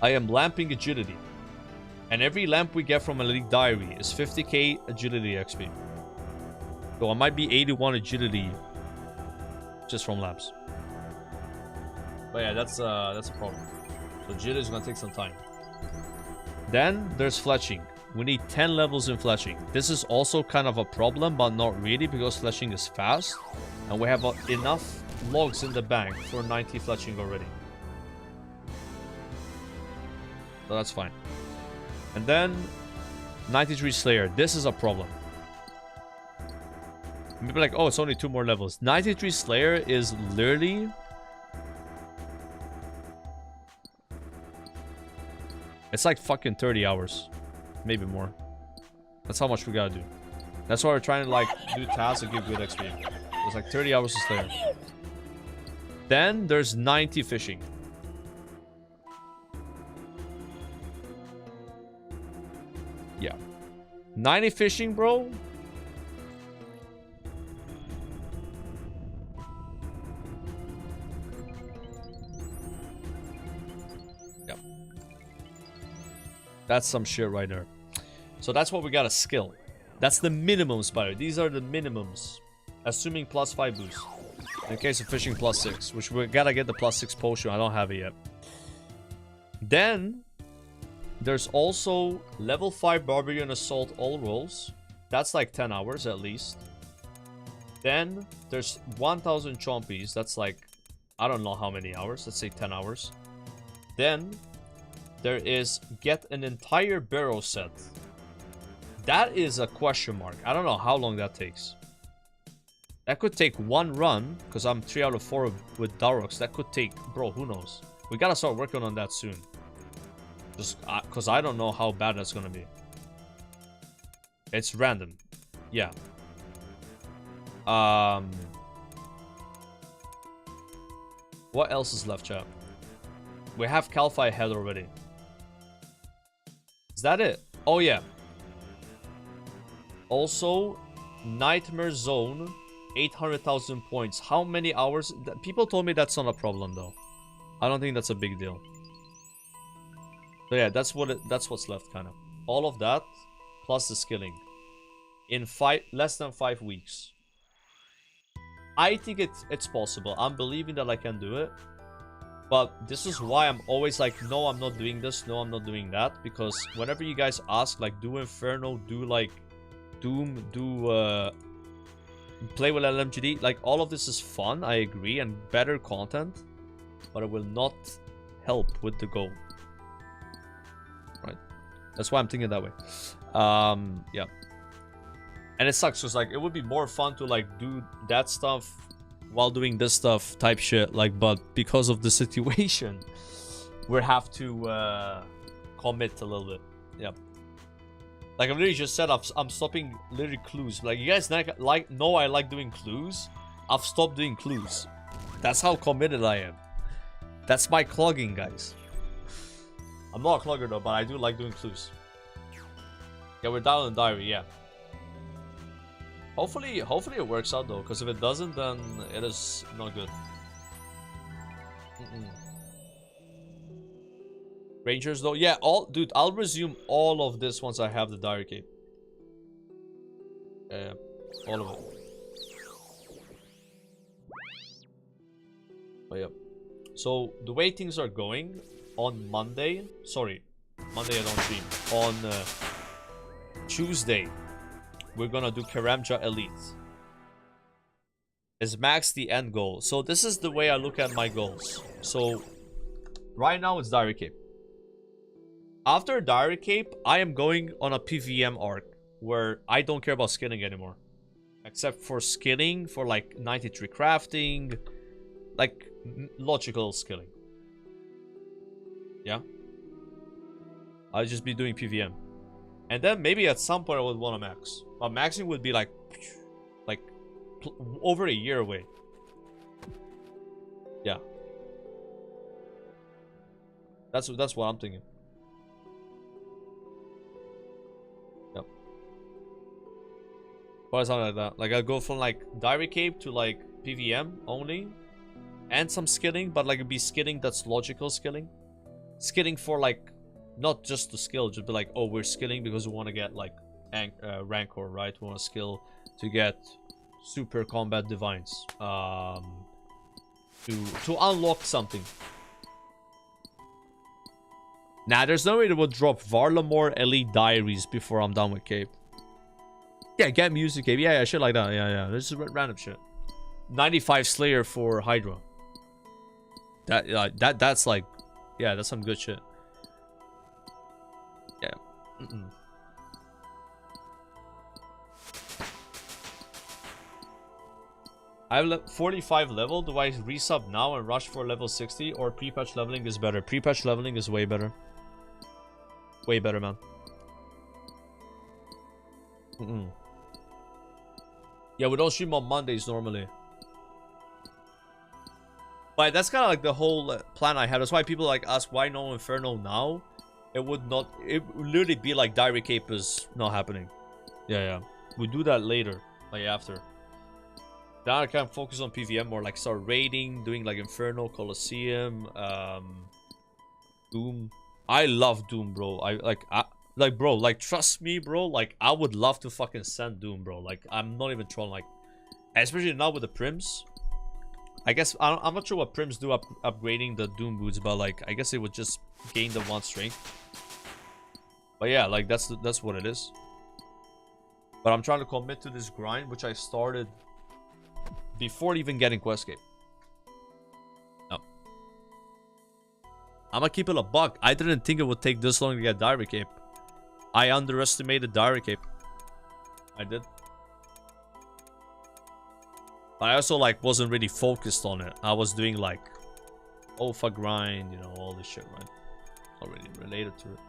I am lamping agility. And every lamp we get from a Elite Diary is 50k agility XP. So I might be 81 agility just from lamps. But yeah, that's a problem. So agility is gonna take some time. Then there's fletching. We need 10 levels in fletching. This is also kind of a problem, but not really, because fletching is fast. And we have enough logs in the bank for 90 fletching already. So that's fine. And then 93 Slayer. This is a problem. Maybe like, oh, it's only 2 more levels. 93 Slayer is literally... It's like fucking 30 hours. Maybe more. That's how much we gotta do. That's why we're trying to like do tasks and give good XP. It's like 30 hours to Slayer. Then there's 90 fishing. Yeah. 90 fishing, bro. Yep. That's some shit right there. So that's what we got to skill. That's the minimums, by the way. These are the minimums. Assuming +5 boost. In case of fishing +6. Which we gotta get the +6 potion. I don't have it yet. Then... there's also level 5 Barbarian Assault all rolls. That's like 10 hours at least. Then there's 1000 Chompies. That's like, I don't know how many hours. Let's say 10 hours. Then there is get an entire barrow set. That is a question mark. I don't know how long that takes. That could take 1 run, because I'm 3 out of 4 with Darox. That could take, bro, who knows? We gotta start working on that soon. Just because I don't know how bad that's gonna be. It's random. Yeah. What else is left, chat? We have Calphi head already. Is that it? Oh yeah. Also, Nightmare Zone, 800,000 points. How many hours? People told me that's not a problem though. I don't think that's a big deal. So yeah, that's what's left kind of. All of that plus the skilling in less than 5 weeks. I think it's possible. I'm believing that I can do it. But this is why I'm always like, no, I'm not doing this. No, I'm not doing that. Because whenever you guys ask, like, do Inferno, do like Doom, do play with LMGD, like all of this is fun, I agree, and better content, but it will not help with the goal. Right? That's why I'm thinking that way. Yeah. And it sucks because like it would be more fun to like do that stuff while doing this stuff type shit, like, but because of the situation we have to commit a little bit. Yeah. Like I literally just said I'm stopping literally clues. Like you guys know I like doing clues. I've stopped doing clues. That's how committed I am. That's my clogging, guys. I'm not a clogger though, but I do like doing clues. Yeah, we're down in Diary, yeah. Hopefully it works out though, because if it doesn't, then it is not good. Rangers though, yeah, dude, I'll resume all of this once I have the Diary Cape. Yeah, all of it. But yeah. So the way things are going on Monday, sorry, Monday I don't stream. On Tuesday, we're gonna do Karamja Elite. Is max the end goal? So this is the way I look at my goals. So right now it's Diary Cape. After Diary Cape, I am going on a PVM arc where I don't care about skilling anymore. Except for skilling for like 93 crafting, like logical skilling. Yeah. I'll just be doing PVM. And then maybe at some point I would want to max. But maxing would be like over a year away. Yeah. That's what I'm thinking. Yep. Probably something like that. Like I'll go from like Diary Cape to like PVM only. And some skilling, but like it'd be skilling that's logical skilling. Skilling for like not just the skill, just be like, oh, we're skilling because we want to get like Rancor, right? We want to skill to get super combat divines, to unlock something. Nah, there's no way they would drop Varlamore Elite Diaries before I'm done with Cape. Yeah, get music Cape. Yeah, shit like that. Yeah. This is random shit. 95 Slayer for Hydra. That's like, yeah, that's some good shit. Yeah. I have 45 level. Do I resub now and rush for level 60, or pre-patch leveling is better? Pre-patch leveling is way better. Way better, man. Yeah, we don't stream on Mondays normally. But that's kind of like the whole plan I had. That's why people like ask why no Inferno now. It would literally be like Diary Cape is not happening. Yeah. We do that later, like after. Now I can focus on PVM more, like start raiding, doing like Inferno, Colosseum, Doom. I love Doom, bro. Bro, like trust me, bro. Like I would love to fucking send Doom, bro. Like I'm not even trolling. Like, especially now with the Prims. I guess I'm not sure what Prims do upgrading the Doom boots, but like I guess it would just gain the 1 strength. But yeah, like that's what it is. But I'm trying to commit to this grind, which I started before even getting Questcape. No. I'm gonna keep it a buck. I didn't think it would take this long to get Diary Cape. I underestimated Diary Cape. I did. But I also like wasn't really focused on it. I was doing like alpha grind, you know, all this shit, right? Not really related to it.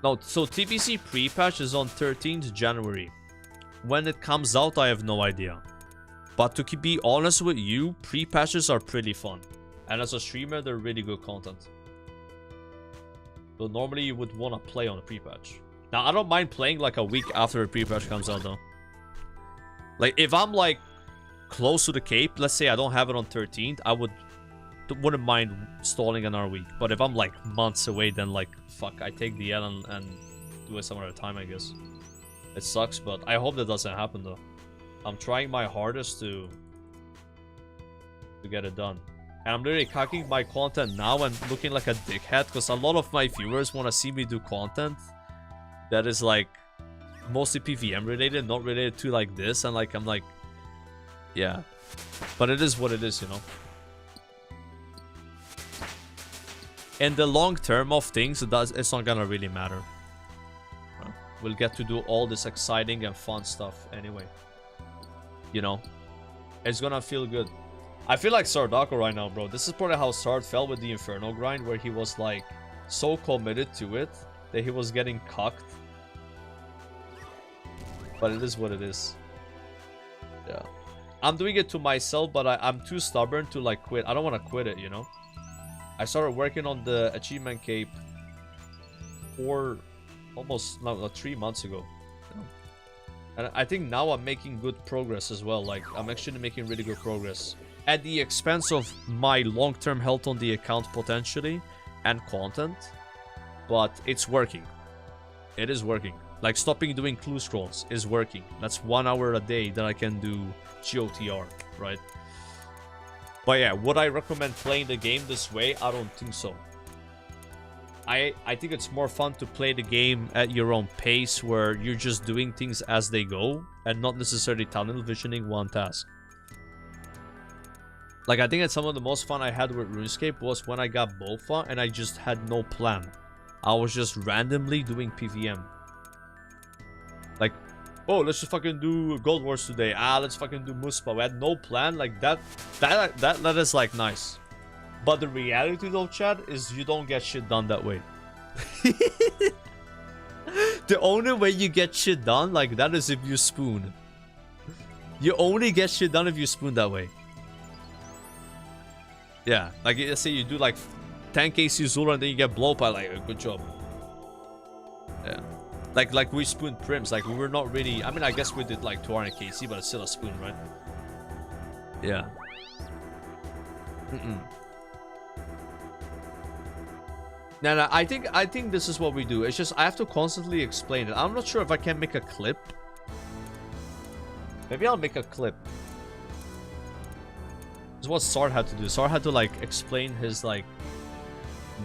No, so TBC pre-patch is on 13th January. When it comes out, I have no idea. But to be honest with you, pre-patches are pretty fun. And as a streamer, they're really good content. So normally you would want to play on a pre-patch. Now, I don't mind playing like a week after a pre-patch comes out though. Like, if I'm like close to the Cape, let's say I don't have it on 13th, I wouldn't mind stalling another week. But if I'm like months away, then like, fuck, I take the L and do it some other time, I guess. It sucks, but I hope that doesn't happen though. I'm trying my hardest to get it done. And I'm literally cocking my content now and looking like a dickhead because a lot of my viewers want to see me do content that is like mostly PVM related, not related to like this. And like, I'm like, yeah. But it is what it is, you know. In the long term of things, it's not gonna really matter. We'll get to do all this exciting and fun stuff anyway. You know, it's gonna feel good. I feel like Sardako right now, bro. This is probably how Sard felt with the Inferno grind, where he was like so committed to it that he was getting cucked. But it is what it is. Yeah. I'm doing it to myself, but I'm too stubborn to like quit. I don't want to quit it, you know. I started working on the achievement cape for almost 3 months ago. You know? And I think now I'm making good progress as well. Like, I'm actually making really good progress. At the expense of my long-term health on the account potentially and content. But it's working. It is working. Like, stopping doing clue scrolls is working. That's 1 hour a day that I can do GOTR, right? But yeah, would I recommend playing the game this way? I don't think so. I think it's more fun to play the game at your own pace, where you're just doing things as they go and not necessarily tunnel visioning one task. Like, I think that some of the most fun I had with RuneScape was when I got Bofa and I just had no plan. I was just randomly doing PVM. Like, oh, let's just fucking do Gold Wars today. Ah, let's fucking do Muspa. We had no plan. Like, that is like nice. But the reality though, chat, is you don't get shit done that way. The only way you get shit done like that is if you spoon. You only get shit done if you spoon that way. Yeah, like let's say you do like 10k Zula and then you get blow up, like, good job. Yeah. Like we spooned Prims, like we were not really, I mean, I guess we did like 200 KC, but it's still a spoon, right? Yeah. No, I think this is what we do. It's just I have to constantly explain it. I'm not sure if I can make a clip. Maybe I'll make a clip. This is what Sard had to do. Sard had to like explain his like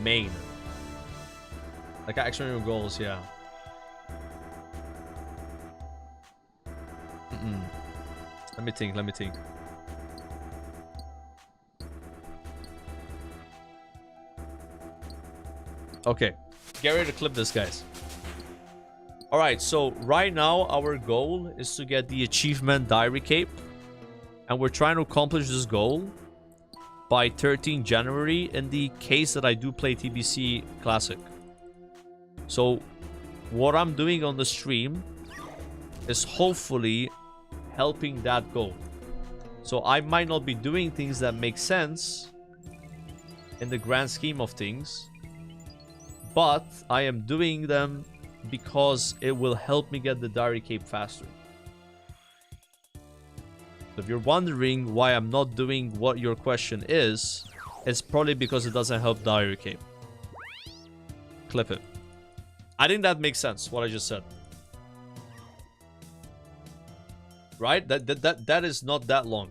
main. Like actual goals, yeah. Let me think. Okay, get ready to clip this, guys. Alright, so right now our goal is to get the achievement Diary Cape. And we're trying to accomplish this goal by 13 January in the case that I do play TBC Classic. So what I'm doing on the stream is hopefully helping that goal. So I might not be doing things that make sense in the grand scheme of things, but I am doing them because it will help me get the Diary Cape faster. If you're wondering why I'm not doing what your question is, it's probably because it doesn't help Diary Cape. Clip it. I think that makes sense, what I just said. Right? That is not that long.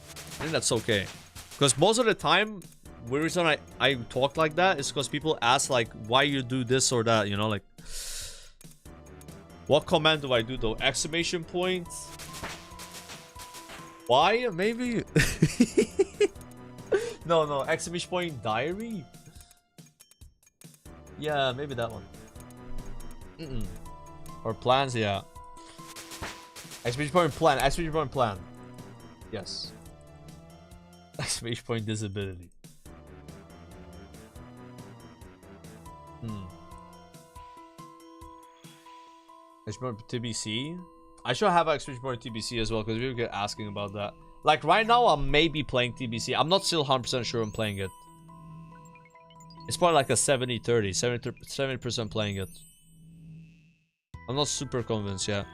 I think that's okay. Because most of the time, the reason I talk like that is because people ask like why you do this or that, you know, like what command do I do though? Exclamation point? Why? Maybe? No, exclamation point diary? Yeah, maybe that one. Or plans, yeah. Exclamation point plan, exclamation point plan. Yes. Exclamation point disability. Exclamation point TBC. I should have exclamation point TBC as well because people get asking about that. Like right now, I'm maybe playing TBC. I'm not still 100% sure I'm playing it. It's probably like a 70-30, 70% playing it. I'm not super convinced yet.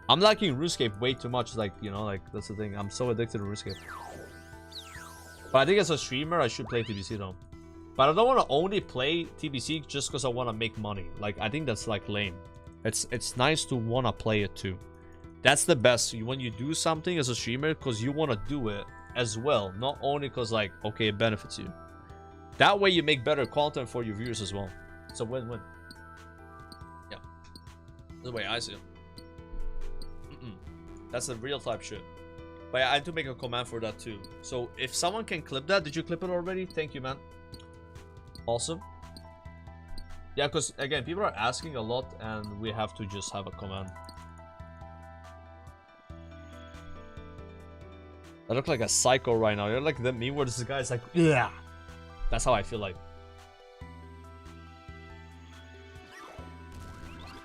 I'm liking RuneScape way too much. Like, you know, like that's the thing. I'm so addicted to RuneScape. But I think as a streamer, I should play TBC though. But I don't want to only play TBC just because I want to make money. Like, I think that's like lame. It's nice to want to play it too. That's the best when you do something as a streamer because you want to do it as well. Not only because like, okay, it benefits you. That way you make better content for your viewers as well. It's a win-win. Yeah. That's the way I see it. That's the real type shit. But yeah, I had to make a command for that too. So if someone can clip that, did you clip it already? Thank you, man. Awesome. Yeah, because again, people are asking a lot and we have to just have a command. I look like a psycho right now. You're like the meme where this guy's like, yeah. That's how I feel like.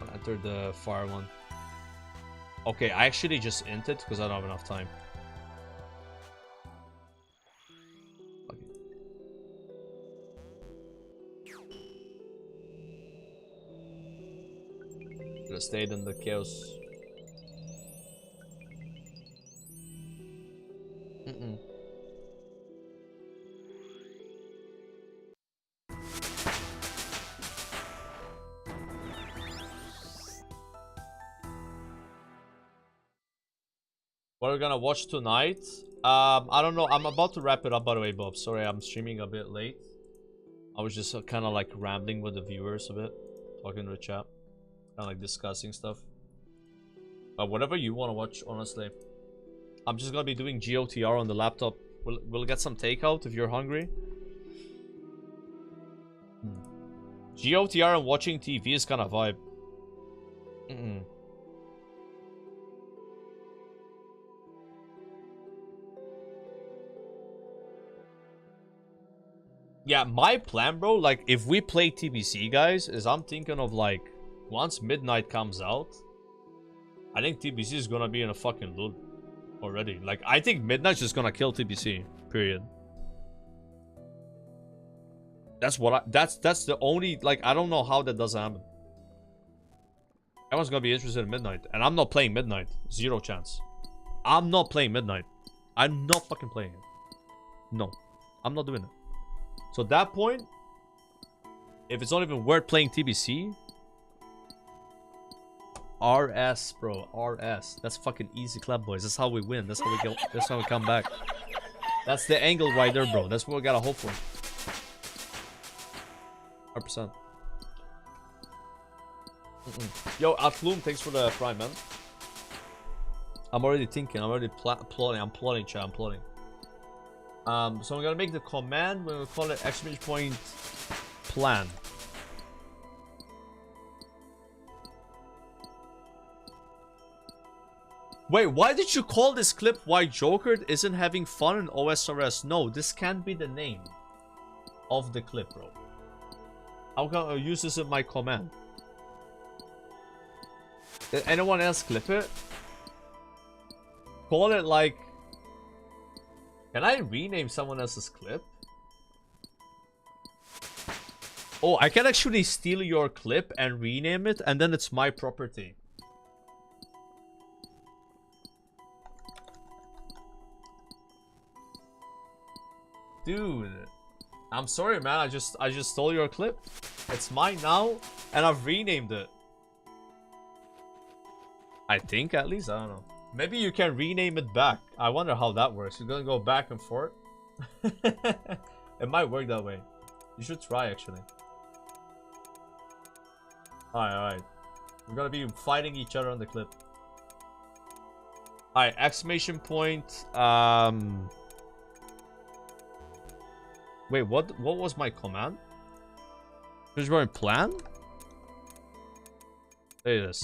I'll enter the fire one. Okay, I actually just inted because I don't have enough time. Okay. Should have stayed in the chaos. What are we gonna watch tonight? I don't know. I'm about to wrap it up, by the way, Bob. Sorry, I'm streaming a bit late. I was just kind of like rambling with the viewers a bit, talking to the chat, kind of like discussing stuff. But whatever you want to watch, honestly. I'm just gonna be doing GOTR on the laptop. We'll get some takeout if you're hungry. GOTR and watching TV is kind of vibe. Yeah, my plan, bro, like, if we play TBC, guys, is I'm thinking of, like, once Midnight comes out, I think TBC is gonna be in a fucking loop already. Like, I think Midnight's just gonna kill TBC, period. That's what that's the only, like, I don't know how that doesn't happen. Everyone's gonna be interested in Midnight, and I'm not playing Midnight. Zero chance. I'm not playing Midnight. I'm not fucking playing it. No, I'm not doing it. So at that point, if it's not even worth playing TBC, RS, bro, RS. That's fucking easy clap, boys. That's how we win. That's how we go. That's how we come back. That's the angle right there, bro. That's what we gotta hope for. 100%. Yo, Atloom, thanks for the prime, man. I'm already thinking. I'm already plotting. I'm plotting, chat. I'm plotting. So I'm gonna make the command. We're gonna call it exclamation point plan. Wait, why did you call this clip why Joker isn't having fun in OSRS? No, this can't be the name of the clip, bro. How can I use this in my command? Did anyone else clip it? Call it like... Can I rename someone else's clip? Oh, I can actually steal your clip and rename it, and then it's my property. Dude, I'm sorry, man. I just stole your clip. It's mine now, and I've renamed it. I think, at least. I don't know. Maybe you can rename it back. I wonder how that works. You're gonna go back and forth. It might work that way. You should try, actually. Alright. We're gonna be fighting each other on the clip. Alright, exclamation point. Wait, what was my command? There's my plan? There it is.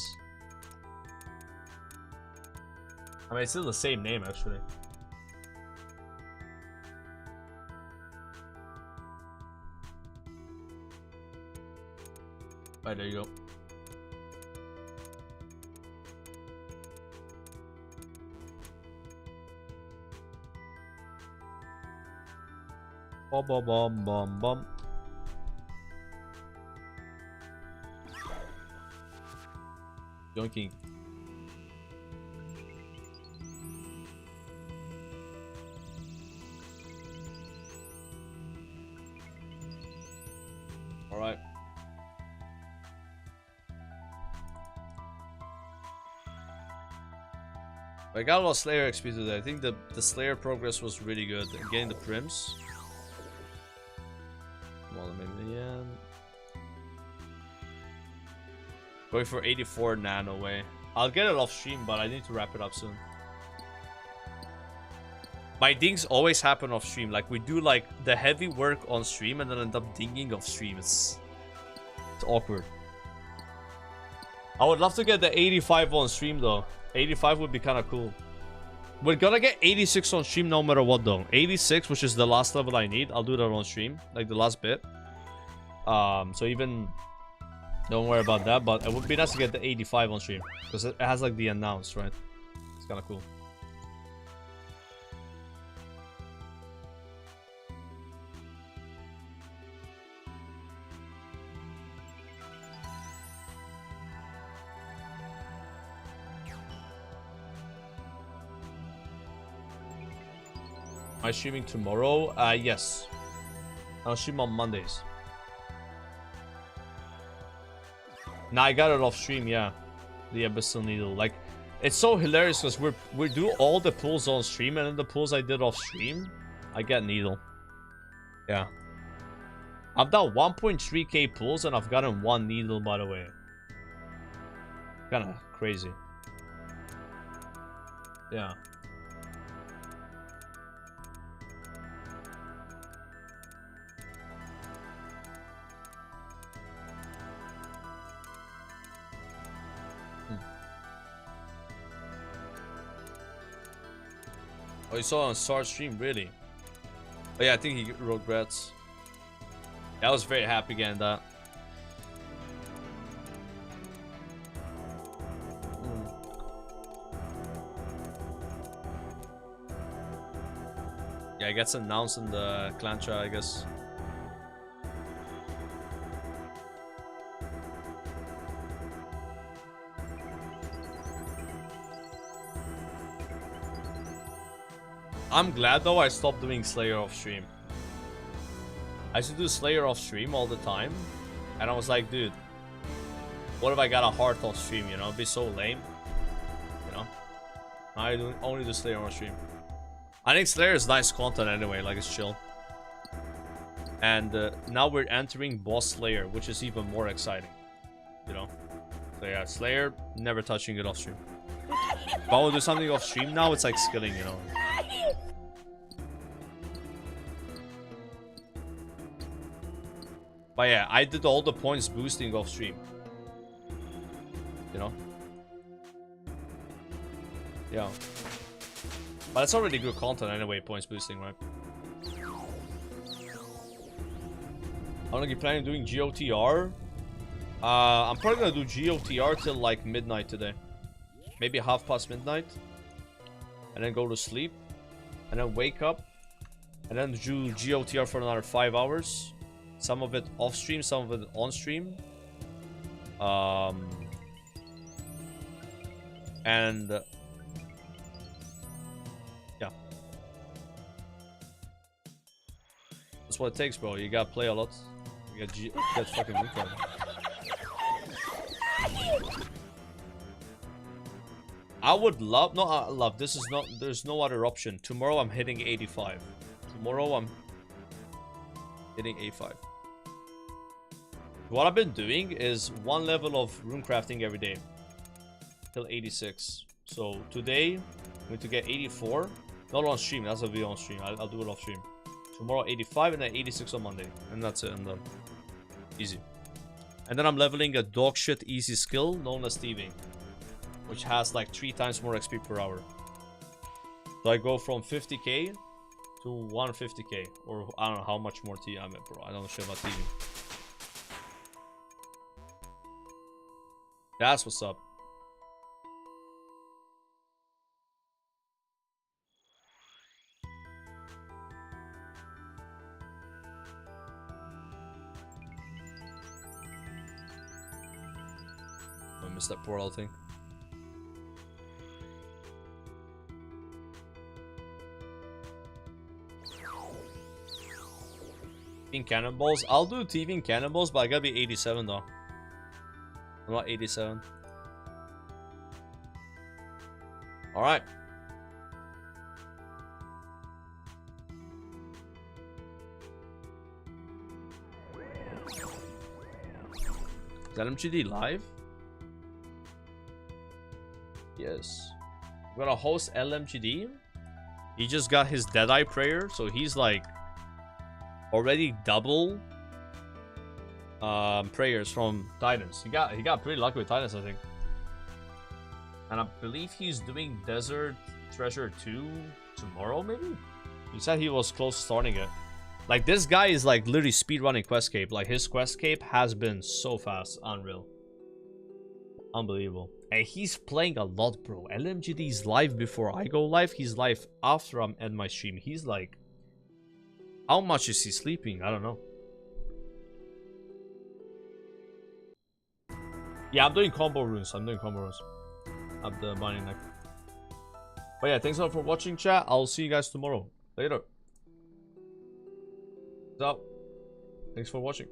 I mean, it's still the same name, actually. Right, there you go. Bum bum bum bum bum. Yoinking. All right. I got a lot of Slayer XP today. I think the Slayer progress was really good. Getting the prims. Come on, maybe yeah. Going for 84 nano way. I'll get it off stream, but I need to wrap it up soon. My dings always happen off stream. Like we do like the heavy work on stream and then end up dinging off stream. It's awkward. I would love to get the 85 on stream though. 85 would be kind of cool. We're gonna get 86 on stream no matter what though. 86, which is the last level I need. I'll do that on stream, like the last bit. So even don't worry about that. But it would be nice to get the 85 on stream because it has like the announce, right? It's kind of cool. Am I streaming tomorrow? Yes. I'll stream on Mondays. Nah, I got it off stream, yeah. The Abyssal Needle. Like, it's so hilarious because we do all the pulls on stream and then the pulls I did off stream, I get Needle. Yeah. I've done 1.3k pulls and I've gotten 1 Needle, by the way. Kinda crazy. Yeah. Oh, you saw it on Star stream, really? Oh yeah, I think he regrets. Yeah, I was very happy getting that. Yeah, it gets announced in the clan chat, I guess. I'm glad though I stopped doing Slayer off stream. I used to do Slayer off stream all the time. And I was like, dude, what if I got a heart off stream, you know? It'd be so lame. You know? I only do Slayer on stream. I think Slayer is nice content anyway, like it's chill. And now we're entering Boss Slayer, which is even more exciting. You know? So yeah, Slayer, never touching it off stream. If I would do something off stream now, it's like skilling, you know? But yeah, I did all the points boosting off stream. You know? Yeah. But it's already good content anyway, points boosting, right? I'm gonna be planning on doing GOTR. I'm probably gonna do GOTR till like midnight today. Maybe 1/2 midnight. And then go to sleep. And then wake up. And then do GOTR for another 5 hours. Some of it off stream, some of it on stream. And yeah, that's what it takes, bro. You gotta play a lot. You gotta fucking weekend. I would love, no, I love. This is not. There's no other option. Tomorrow I'm hitting 85. Tomorrow I'm hitting 85. What I've been doing is 1 level of runecrafting every day till 86. So today I'm going to get 84. Not on stream, that's a video on stream. I'll do it off stream. Tomorrow 85 and then 86 on Monday. And that's it, and done. Easy. And then I'm leveling a dog shit easy skill known as thieving, which has like 3 times more XP per hour. So I go from 50k to 150k, or I don't know how much more T I'm at, bro. I don't know shit about thieving. That's what's up. missed that portal thing. Cannonballs. I'll do thieving cannonballs, but I gotta be 87 though. I'm not 87. Alright. Is LMGD live? Yes. We're gonna host LMGD. He just got his Deadeye prayer, so he's like already double prayers from Titans. He got pretty lucky with Titans, I think. And I believe he's doing Desert Treasure 2 tomorrow, maybe? He said he was close to starting it. Like, this guy is like literally speedrunning Questcape. Like, his Questcape has been so fast. Unreal. Unbelievable. And he's playing a lot, bro. LMGD's live before I go live. He's live after I'm end my stream. He's like... How much is he sleeping? I don't know. Yeah, I'm doing combo runes. I'm Up the mining neck. But yeah, thanks a lot for watching, chat. I'll see you guys tomorrow. Later. So, thanks for watching.